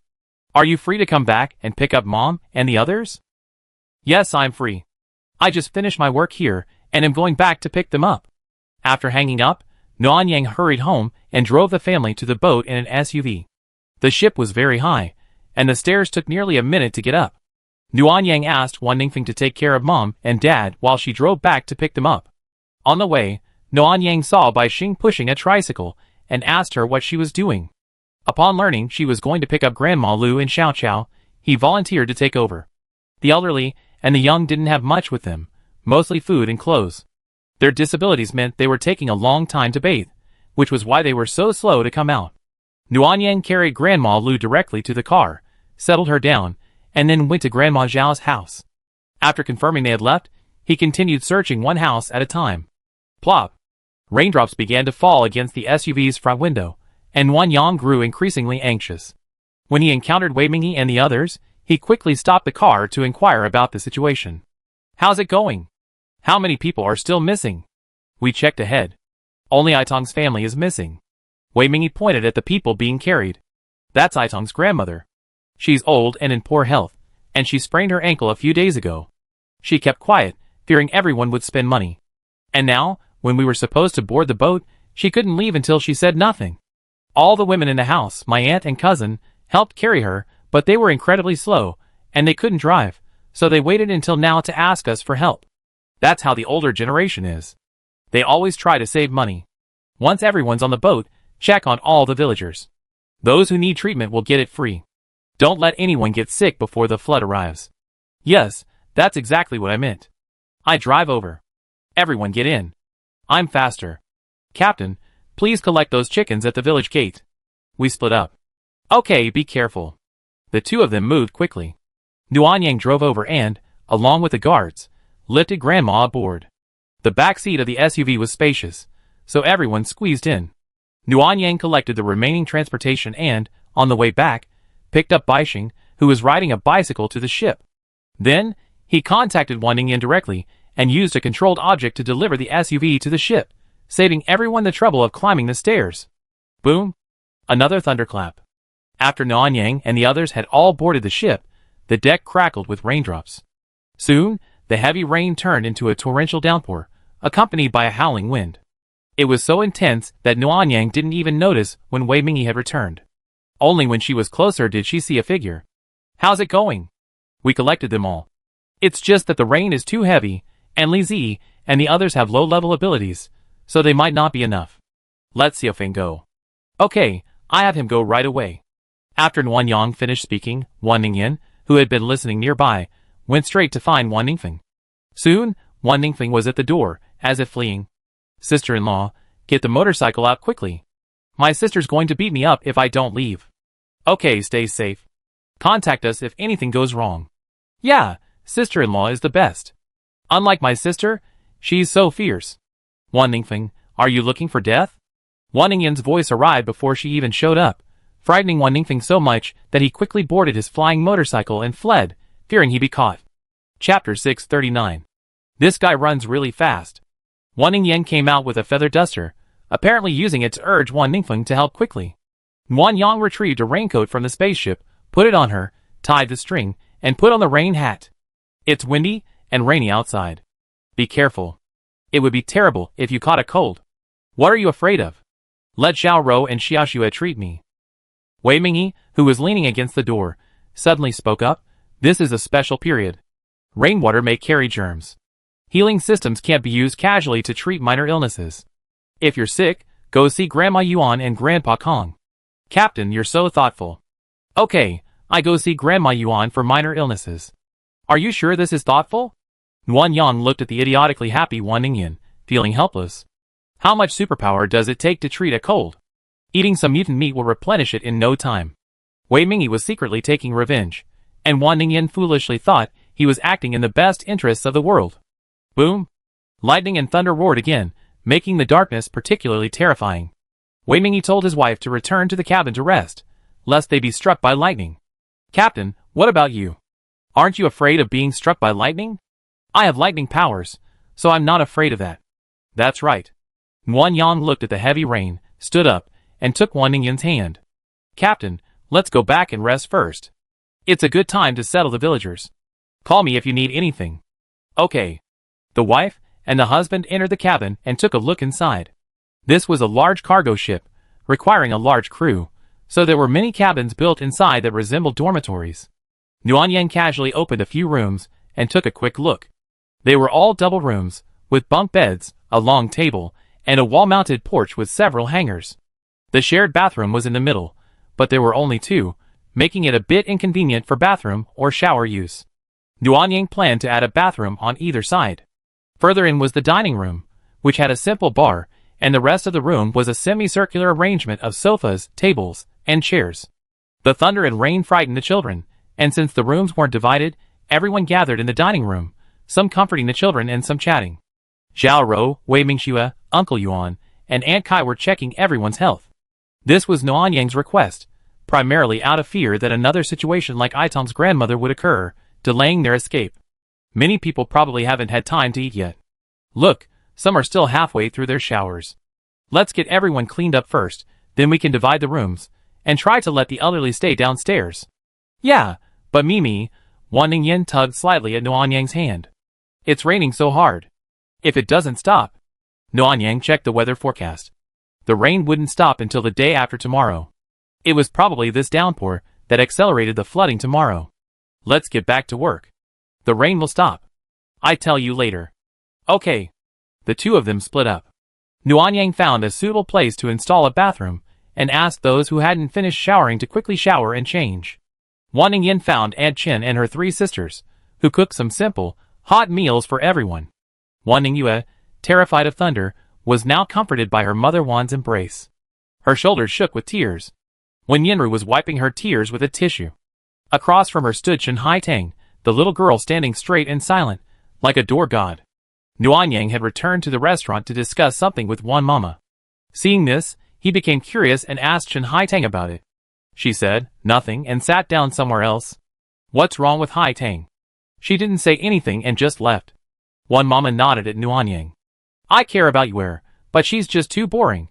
Are you free to come back and pick up Mom and the others? Yes, I'm free. I just finished my work here and am going back to pick them up. After hanging up, Nuanyang hurried home and drove the family to the boat in an SUV. The ship was very high, and the stairs took nearly a minute to get up. Nuanyang asked Wan Ningfeng to take care of Mom and Dad while she drove back to pick them up. On the way, Nuanyang saw Bai Xing pushing a tricycle and asked her what she was doing. Upon learning she was going to pick up Grandma Lu and Xiao Xiao, he volunteered to take over. The elderly and the young didn't have much with them, mostly food and clothes. Their disabilities meant they were taking a long time to bathe, which was why they were so slow to come out. Nuanyang carried Grandma Lu directly to the car, settled her down, and then went to Grandma Zhao's house. After confirming they had left, he continued searching one house at a time. Plop! Raindrops began to fall against the SUV's front window, and Nuanyang grew increasingly anxious. When he encountered Wei Mingyi and the others, he quickly stopped the car to inquire about the situation. How's it going? How many people are still missing? We checked ahead. Only Aitong's family is missing. Wei Mingyi pointed at the people being carried. That's Aitong's grandmother. She's old and in poor health, and she sprained her ankle a few days ago. She kept quiet, fearing everyone would spend money. And now, when we were supposed to board the boat, she couldn't leave until she said nothing. All the women in the house, my aunt and cousin, helped carry her, but they were incredibly slow, and they couldn't drive, so they waited until now to ask us for help. That's how the older generation is. They always try to save money. Once everyone's on the boat, check on all the villagers. Those who need treatment will get it free. Don't let anyone get sick before the flood arrives. Yes, that's exactly what I meant. I drive over. Everyone get in. I'm faster. Captain, please collect those chickens at the village gate. We split up. Okay, be careful. The two of them moved quickly. Nuanyang drove over and, along with the guards, lifted Grandma aboard. The back seat of the SUV was spacious, so everyone squeezed in. Nuanyang collected the remaining transportation and, on the way back, picked up Bai Xing, who was riding a bicycle to the ship. Then, he contacted Wan Ningyan directly and used a controlled object to deliver the SUV to the ship, saving everyone the trouble of climbing the stairs. Boom! Another thunderclap. After Nuanyang and the others had all boarded the ship, the deck crackled with raindrops. Soon, the heavy rain turned into a torrential downpour, accompanied by a howling wind. It was so intense that Nuanyang didn't even notice when Wei Mingyi had returned. Only when she was closer did she see a figure. How's it going? We collected them all. It's just that the rain is too heavy, and Li Zi and the others have low-level abilities, so they might not be enough. Let Xiaofeng go. Okay, I have him go right away. After Nuanyang finished speaking, Wan Ningyan, who had been listening nearby, went straight to find Wan Ningfeng. Soon, Wan Ningfeng was at the door, as if fleeing. Sister-in-law, get the motorcycle out quickly. My sister's going to beat me up if I don't leave. Okay, stay safe. Contact us if anything goes wrong. Yeah, sister-in-law is the best. Unlike my sister, she's so fierce. Wan Ningfeng, are you looking for death? Wan Ningyan's voice arrived before she even showed up, frightening Wan Ningfeng so much that he quickly boarded his flying motorcycle and fled, fearing he'd be caught. Chapter 639. This guy runs really fast. Wan Ningyan came out with a feather duster, apparently using it to urge Wan Ningfeng to help quickly. Nuanyang retrieved a raincoat from the spaceship, put it on her, tied the string, and put on the rain hat. It's windy and rainy outside. Be careful. It would be terrible if you caught a cold. What are you afraid of? Let Xiao Rou and Xiao Xue treat me. Wei Mingyi, who was leaning against the door, suddenly spoke up. This is a special period. Rainwater may carry germs. Healing systems can't be used casually to treat minor illnesses. If you're sick, go see Grandma Yuan and Grandpa Kong. Captain, you're so thoughtful. Okay, I go see Grandma Yuan for minor illnesses. Are you sure this is thoughtful? Nuanyang looked at the idiotically happy Wan Ningyan, feeling helpless. How much superpower does it take to treat a cold? Eating some mutant meat will replenish it in no time. Wei Mingyi was secretly taking revenge, And Wan Ningyan foolishly thought he was acting in the best interests of the world. Boom! Lightning and thunder roared again, making the darkness particularly terrifying. Wei Mingyi told his wife to return to the cabin to rest, lest they be struck by lightning. Captain, what about you? Aren't you afraid of being struck by lightning? I have lightning powers, so I'm not afraid of that. That's right. Guan Yang looked at the heavy rain, stood up, and took Wan Ningyan's hand. Captain, let's go back and rest first. It's a good time to settle the villagers. Call me if you need anything. Okay. The wife and the husband entered the cabin and took a look inside. This was a large cargo ship, requiring a large crew, so there were many cabins built inside that resembled dormitories. Nguyen Yang casually opened a few rooms and took a quick look. They were all double rooms, with bunk beds, a long table, and a wall-mounted porch with several hangers. The shared bathroom was in the middle, but there were only two, making it a bit inconvenient for bathroom or shower use. Nguyen Yang planned to add a bathroom on either side. Further in was the dining room, which had a simple bar, and the rest of the room was a semicircular arrangement of sofas, tables, and chairs. The thunder and rain frightened the children, and since the rooms weren't divided, everyone gathered in the dining room, some comforting the children and some chatting. Zhao Rou, Wei Mingxue, Uncle Yuan, and Aunt Kai were checking everyone's health. This was Nguyen Yang's request, primarily out of fear that another situation like Itom's grandmother would occur, delaying their escape. Many people probably haven't had time to eat yet. Look, some are still halfway through their showers. Let's get everyone cleaned up first, then we can divide the rooms, and try to let the elderly stay downstairs. Yeah, but Mimi, Wan Ningyan tugged slightly at Nguyen Yang's hand. It's raining so hard. If it doesn't stop. Nguyen Yang checked the weather forecast. The rain wouldn't stop until the day after tomorrow. It was probably this downpour that accelerated the flooding tomorrow. Let's get back to work. The rain will stop. I tell you later. Okay. The two of them split up. Nguyen Yang found a suitable place to install a bathroom, and asked those who hadn't finished showering to quickly shower and change. Wan Ningyan found Aunt Chen and her three sisters, who cooked some simple, hot meals for everyone. Wan Ningyue, terrified of thunder, was now comforted by her mother Wan's embrace. Her shoulders shook with tears. Wen Yinru was wiping her tears with a tissue. Across from her stood Chen Haitang, the little girl standing straight and silent, like a door god. Nguyen Yang had returned to the restaurant to discuss something with Wan Mama. Seeing this, he became curious and asked Chen Haitang about it. She said, nothing, and sat down somewhere else. What's wrong with Haitang? She didn't say anything and just left. Wan Mama nodded at Nguyen Yang. I care about Yuer, but she's just too boring.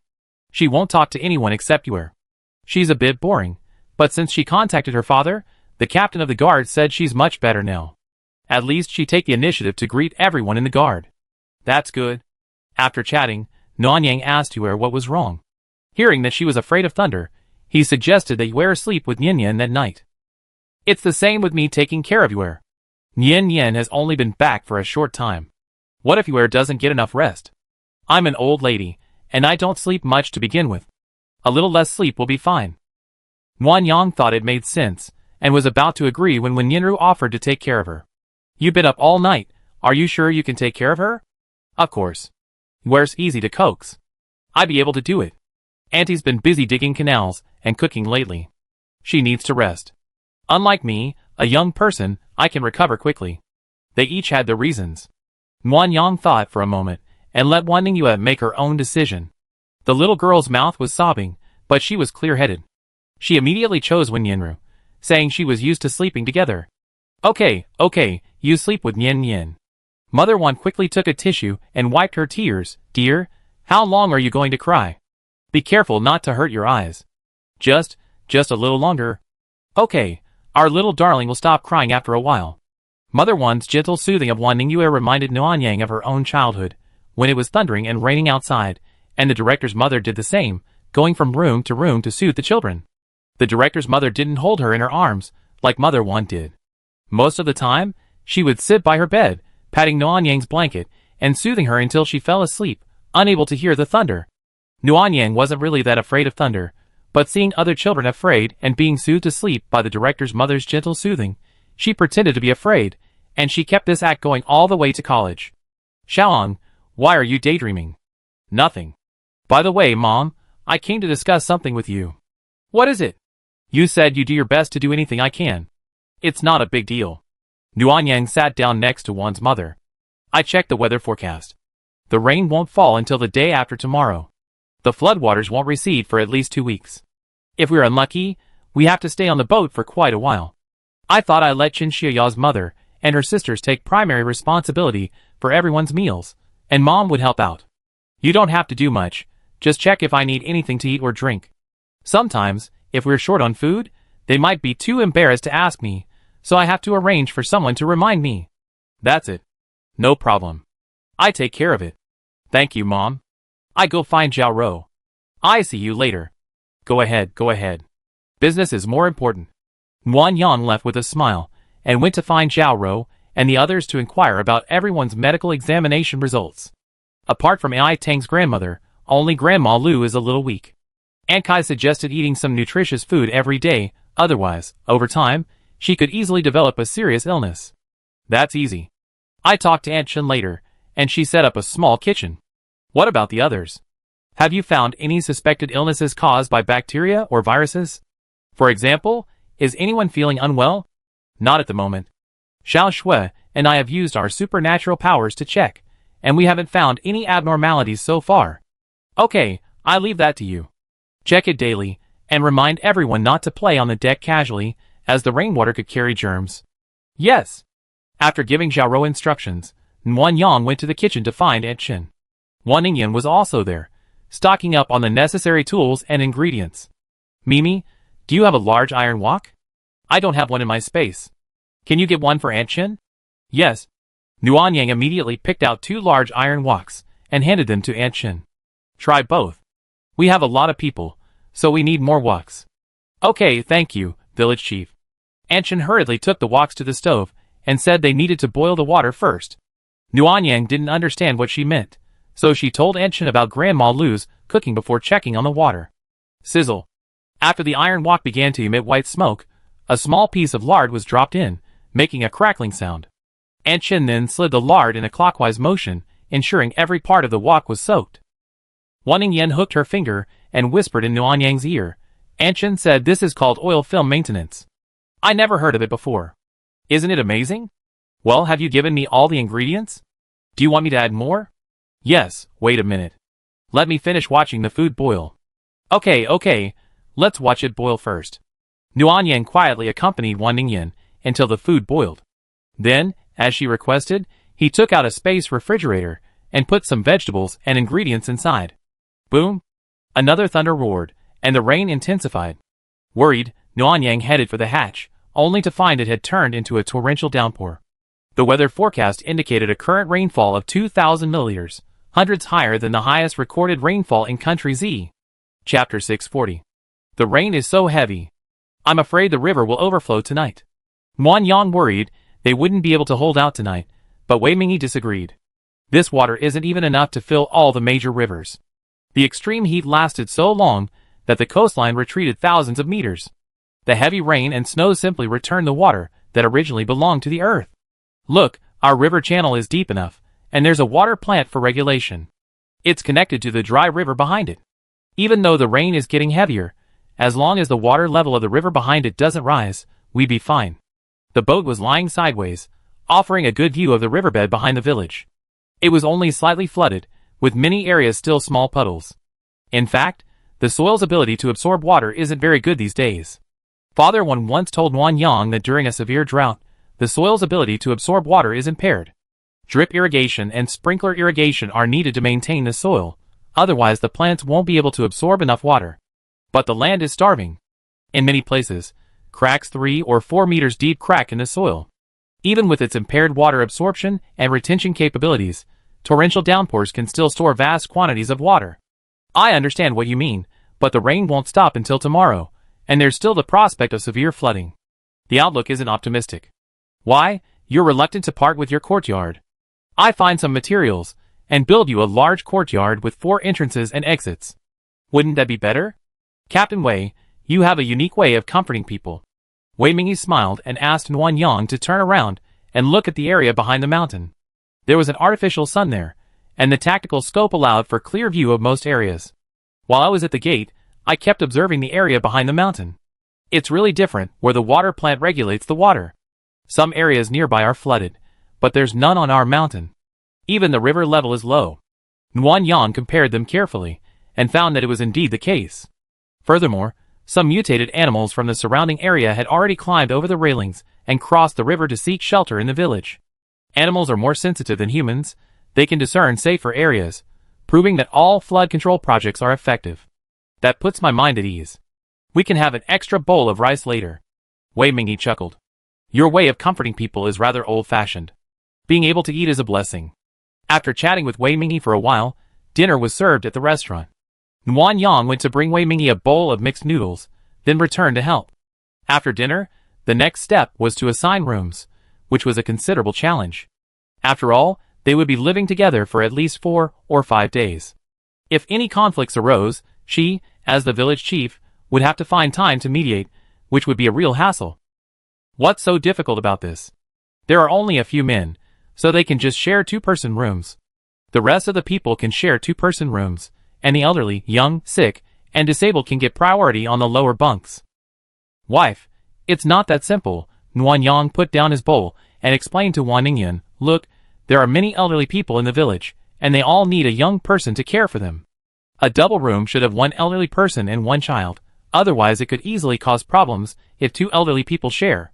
She won't talk to anyone except Yuer. She's a bit boring, but since she contacted her father, the captain of the guard said she's much better now. At least she take the initiative to greet everyone in the guard. That's good. After chatting, Nguyen Yang asked Yuer what was wrong. Hearing that she was afraid of thunder, he suggested that Yuer sleep with Yin Yin that night. It's the same with me taking care of Yuer. Yin Yin has only been back for a short time. What if Yuer doesn't get enough rest? I'm an old lady, and I don't sleep much to begin with. A little less sleep will be fine. Nguyen Yang thought it made sense, and was about to agree when Yinru offered to take care of her. You've been up all night, are you sure you can take care of her? Of course. Yuer's easy to coax. I'd be able to do it. Auntie's been busy digging canals and cooking lately. She needs to rest. Unlike me, a young person, I can recover quickly. They each had their reasons. Nguyen Yang thought for a moment, and let Wan Ningyue make her own decision. The little girl's mouth was sobbing, but she was clear-headed. She immediately chose Wen Yinru, saying she was used to sleeping together. Okay, you sleep with Yin Yin. Mother Wan quickly took a tissue and wiped her tears. Dear, how long are you going to cry? Be careful not to hurt your eyes. Just a little longer. Okay, our little darling will stop crying after a while. Mother Wan's gentle soothing of Wan Ningyue reminded Nguyen Yang of her own childhood, when it was thundering and raining outside, and the director's mother did the same, going from room to soothe the children. The director's mother didn't hold her in her arms, like Mother Wan did. Most of the time, she would sit by her bed, patting Nguyen Yang's blanket, and soothing her until she fell asleep, unable to hear the thunder. Nguyen Yang wasn't really that afraid of thunder, but seeing other children afraid and being soothed to sleep by the director's mother's gentle soothing, she pretended to be afraid, and she kept this act going all the way to college. Xiaoang, why are you daydreaming? Nothing. By the way, Mom, I came to discuss something with you. What is it? You said you do your best to do anything I can. It's not a big deal. Nuanyang sat down next to Wan's mother. I checked the weather forecast. The rain won't fall until the day after tomorrow. The floodwaters won't recede for at least 2 weeks. If we're unlucky, we have to stay on the boat for quite a while. I thought I'd let Chin Xiaoya's mother and her sisters take primary responsibility for everyone's meals, and Mom would help out. You don't have to do much, just check if I need anything to eat or drink. Sometimes, if we're short on food, they might be too embarrassed to ask me, so I have to arrange for someone to remind me. That's it. No problem. I take care of it. Thank you, Mom. I go find Zhao Rou. I see you later. Go ahead, go ahead. Business is more important. Nuan Yang left with a smile, and went to find Zhao Rou and the others to inquire about everyone's medical examination results. Apart from Ai Tang's grandmother, only Grandma Lu is a little weak. Aunt Kai suggested eating some nutritious food every day, otherwise, over time, she could easily develop a serious illness. That's easy. I talked to Aunt Chen later, and she set up a small kitchen. What about the others? Have you found any suspected illnesses caused by bacteria or viruses? For example, is anyone feeling unwell? Not at the moment. Xiao Shui and I have used our supernatural powers to check, and we haven't found any abnormalities so far. Okay, I leave that to you. Check it daily, and remind everyone not to play on the deck casually, as the rainwater could carry germs. Yes. After giving Zhao Rou instructions, Nuan Yang went to the kitchen to find Aunt Chen. Wan Ningyan was also there, stocking up on the necessary tools and ingredients. Mimi, do you have a large iron wok? I don't have one in my space. Can you get one for Aunt Chen? Yes. Nuan Yang immediately picked out 2 large iron woks and handed them to Aunt Chen. Try both. We have a lot of people, so we need more woks. Okay, thank you, village chief. Aunt Chen hurriedly took the woks to the stove and said they needed to boil the water first. Nuan Yang didn't understand what she meant, so she told Aunt Chen about Grandma Lu's cooking before checking on the water. Sizzle. After the iron wok began to emit white smoke, a small piece of lard was dropped in, making a crackling sound. Aunt Chen then slid the lard in a clockwise motion, ensuring every part of the wok was soaked. Wan Ningyan hooked her finger and whispered in Nuan Yang's ear. Aunt Chen said this is called oil film maintenance. I never heard of it before. Isn't it amazing? Well, have you given me all the ingredients? Do you want me to add more? Yes, wait a minute. Let me finish watching the food boil. Okay, let's watch it boil first. Nuan Yang quietly accompanied Wan Ningyan until the food boiled. Then, as she requested, he took out a space refrigerator and put some vegetables and ingredients inside. Boom! Another thunder roared, and the rain intensified. Worried, Nuan Yang headed for the hatch, only to find it had turned into a torrential downpour. The weather forecast indicated a current rainfall of 2,000 milliliters, hundreds higher than the highest recorded rainfall in Country Z. Chapter 640. The rain is so heavy. I'm afraid the river will overflow tonight. Nuan Yang worried they wouldn't be able to hold out tonight, but Wei Mingyi disagreed. This water isn't even enough to fill all the major rivers. The extreme heat lasted so long that the coastline retreated thousands of meters. The heavy rain and snow simply returned the water that originally belonged to the earth. Look, our river channel is deep enough, and there's a water plant for regulation. It's connected to the dry river behind it. Even though the rain is getting heavier, as long as the water level of the river behind it doesn't rise, we'd be fine. The boat was lying sideways, offering a good view of the riverbed behind the village. It was only slightly flooded, with many areas still small puddles. In fact, the soil's ability to absorb water isn't very good these days. Father Wan once told Nuan Yang that during a severe drought, the soil's ability to absorb water is impaired. Drip irrigation and sprinkler irrigation are needed to maintain the soil, otherwise the plants won't be able to absorb enough water. But the land is starving. In many places, cracks 3 or 4 meters deep crack in the soil. Even with its impaired water absorption and retention capabilities, torrential downpours can still store vast quantities of water. I understand what you mean, but the rain won't stop until tomorrow, and there's still the prospect of severe flooding. The outlook isn't optimistic. Why, you're reluctant to part with your courtyard. I find some materials, and build you a large courtyard with 4 entrances and exits. Wouldn't that be better? Captain Wei, you have a unique way of comforting people. Wei Mingyi smiled and asked Nuan Yang to turn around and look at the area behind the mountain. There was an artificial sun there, and the tactical scope allowed for clear view of most areas. While I was at the gate, I kept observing the area behind the mountain. It's really different where the water plant regulates the water. Some areas nearby are flooded, but there's none on our mountain. Even the river level is low. Nguyen Yang compared them carefully, and found that it was indeed the case. Furthermore, some mutated animals from the surrounding area had already climbed over the railings and crossed the river to seek shelter in the village. Animals are more sensitive than humans. They can discern safer areas, proving that all flood control projects are effective. That puts my mind at ease. We can have an extra bowl of rice later. Wei Mingyi chuckled. Your way of comforting people is rather old-fashioned. Being able to eat is a blessing. After chatting with Wei Mingyi for a while, dinner was served at the restaurant. Nguyen Yang went to bring Wei Mingyi a bowl of mixed noodles, then returned to help. After dinner, the next step was to assign rooms, which was a considerable challenge. After all, they would be living together for at least 4 or 5 days. If any conflicts arose, she, as the village chief, would have to find time to mediate, which would be a real hassle. What's so difficult about this? There are only a few men, so they can just share 2-person rooms. The rest of the people can share 2-person rooms, and the elderly, young, sick, and disabled can get priority on the lower bunks. Wife, it's not that simple. Nguyen Yang put down his bowl and explained to Wan Ningyan, look, there are many elderly people in the village, and they all need a young person to care for them. A double room should have 1 elderly person and 1 child, otherwise it could easily cause problems if 2 elderly people share.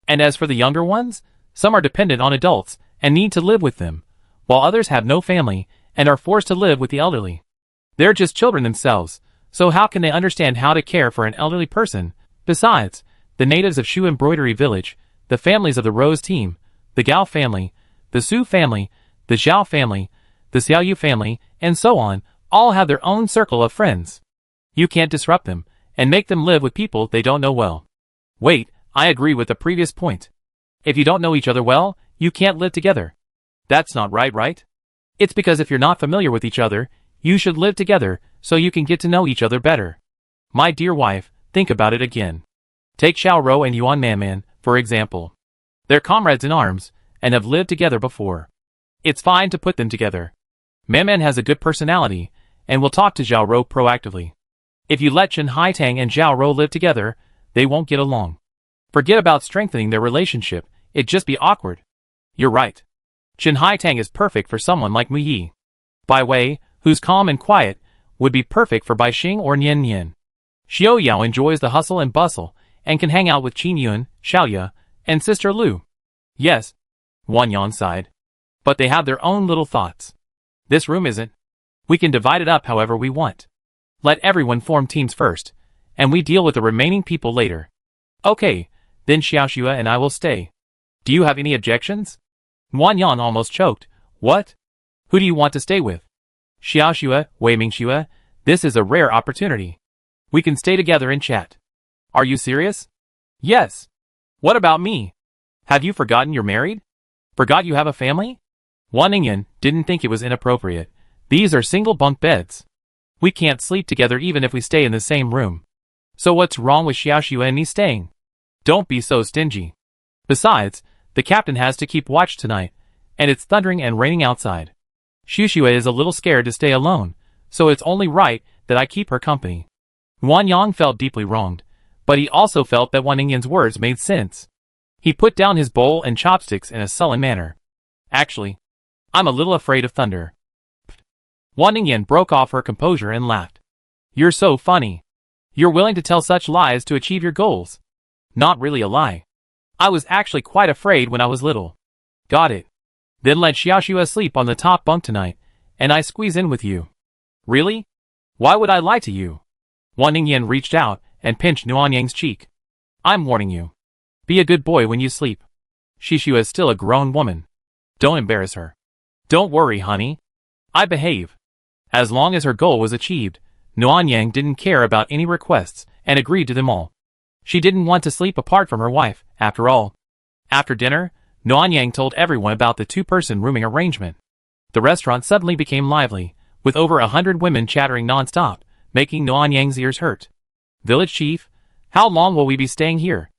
And as for the younger ones, some are dependent on adults and need to live with them, while others have no family and are forced to live with the elderly. They're just children themselves, so how can they understand how to care for an elderly person? Besides, the natives of Shu Embroidery Village, the families of the Rose team, the Gao family, the Su family, the Zhao family, the Xiaoyu family, and so on, all have their own circle of friends. You can't disrupt them, and make them live with people they don't know well. Wait, I agree with the previous point. If you don't know each other well, you can't live together. That's not right, right? It's because if you're not familiar with each other, you should live together so you can get to know each other better. My dear wife, think about it again. Take Xiao Rou and Yuan Manman, for example. They're comrades in arms, and have lived together before. It's fine to put them together. Manman has a good personality, and will talk to Xiao Rou proactively. If you let Chen Haitang and Xiao Rou live together, they won't get along. Forget about strengthening their relationship, it'd just be awkward. You're right. Chen Haitang is perfect for someone like Mu Yi. Bai Wei, who's calm and quiet, would be perfect for Bai Xing or Nian Nian. Xiao Yao enjoys the hustle and bustle, and can hang out with Qin Yun, Xiaoya, and Sister Lu. Yes, Wan Yan sighed. But they have their own little thoughts. This room isn't. We can divide it up however we want. Let everyone form teams first, and we deal with the remaining people later. Okay, then Xiaoxua and I will stay. Do you have any objections? Wan Yan almost choked. What? Who do you want to stay with? Xiaoxua, Wei Mingxua, this is a rare opportunity. We can stay together and chat. Are you serious? Yes. What about me? Have you forgotten you're married? Forgot you have a family? Wan Ningyan didn't think it was inappropriate. These are single bunk beds. We can't sleep together even if we stay in the same room. So what's wrong with Xiaoxua and me staying? Don't be so stingy. Besides, the captain has to keep watch tonight, and it's thundering and raining outside. Xiaoxua is a little scared to stay alone, so it's only right that I keep her company. Wan Yang felt deeply wronged, but he also felt that Wan Ningyan's words made sense. He put down his bowl and chopsticks in a sullen manner. Actually, I'm a little afraid of thunder. Wan Ningyan broke off her composure and laughed. You're so funny. You're willing to tell such lies to achieve your goals. Not really a lie. I was actually quite afraid when I was little. Got it. Then let Xiaoxua sleep on the top bunk tonight, and I squeeze in with you. Really? Why would I lie to you? Wan Ningyan reached out and pinched Nguyen Yang's cheek. I'm warning you. Be a good boy when you sleep. Xiaoxua is still a grown woman. Don't embarrass her. Don't worry, honey. I behave. As long as her goal was achieved, Nguyen Yang didn't care about any requests and agreed to them all. She didn't want to sleep apart from her wife, after all. After dinner, Nguyen Yang told everyone about the 2-person rooming arrangement. The restaurant suddenly became lively, with over 100 women chattering non-stop, making Nguyen Yang's ears hurt. Village chief, how long will we be staying here?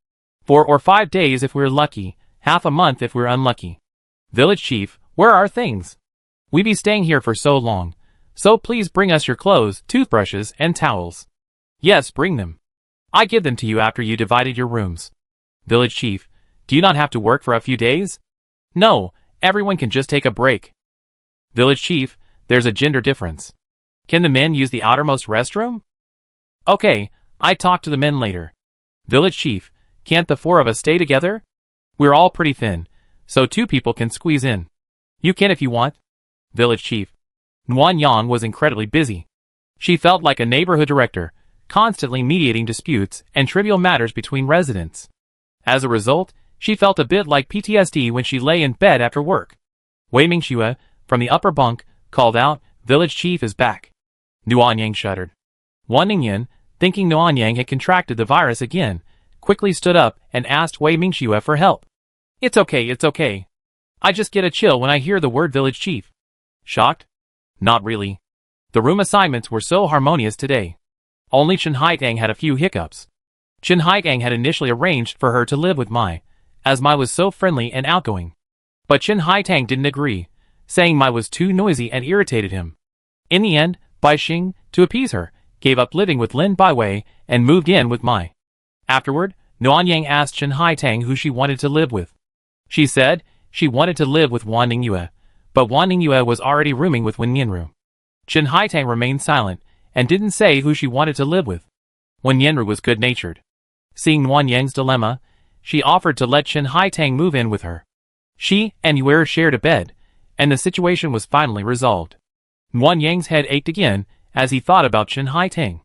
4 or 5 days if we're lucky, half a month if we're unlucky. Village chief, where are things? We be staying here for so long, so please bring us your clothes, toothbrushes, and towels. Yes, bring them. I give them to you after you divided your rooms. Village chief, do you not have to work for a few days? No, everyone can just take a break. Village chief, there's a gender difference. Can the men use the outermost restroom? Okay, I talk to the men later. Village chief, can't the four of us stay together? We're all pretty thin, so two people can squeeze in. You can if you want. Village chief. Nguyen Yang was incredibly busy. She felt like a neighborhood director, constantly mediating disputes and trivial matters between residents. As a result, she felt a bit like PTSD when she lay in bed after work. Wei Mingxue, from the upper bunk, called out, "Village chief is back." Nguyen Yang shuddered. Wan Ningyan, thinking Nguyen Yang had contracted the virus again, quickly stood up and asked Wei Mingxue for help. It's okay. I just get a chill when I hear the word village chief. Shocked? Not really. The room assignments were so harmonious today. Only Chen Haitang had a few hiccups. Chen Haitang had initially arranged for her to live with Mai, as Mai was so friendly and outgoing. But Chen Haitang didn't agree, saying Mai was too noisy and irritated him. In the end, Bai Xing, to appease her, gave up living with Lin Baiwei and moved in with Mai. Afterward, Nguyen Yang asked Chen Haitang who she wanted to live with. She said she wanted to live with Wan Ningyue, but Wan Ningyue was already rooming with Wen Yanru. Chen Haitang remained silent and didn't say who she wanted to live with. Wen Yanru was good-natured. Seeing Nguyen Yang's dilemma, she offered to let Chen Haitang move in with her. She and Yuer shared a bed, and the situation was finally resolved. Nguyen Yang's head ached again as he thought about Chen Haitang.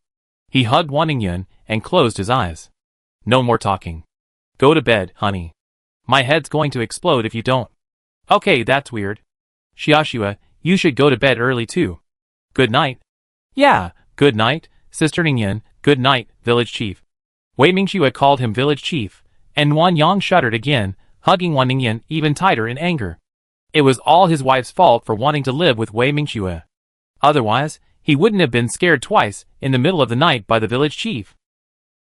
He hugged Wan Ningyun and closed his eyes. No more talking. Go to bed, honey. My head's going to explode if you don't. Okay, that's weird. Xiaoxue, you should go to bed early too. Good night. Yeah, good night, Sister Ningyan, good night, village chief. Wei Mingxue called him village chief, and Nguyen Yang shuddered again, hugging Wan Ningyan even tighter in anger. It was all his wife's fault for wanting to live with Wei Mingxue. Otherwise, he wouldn't have been scared twice in the middle of the night by the village chief.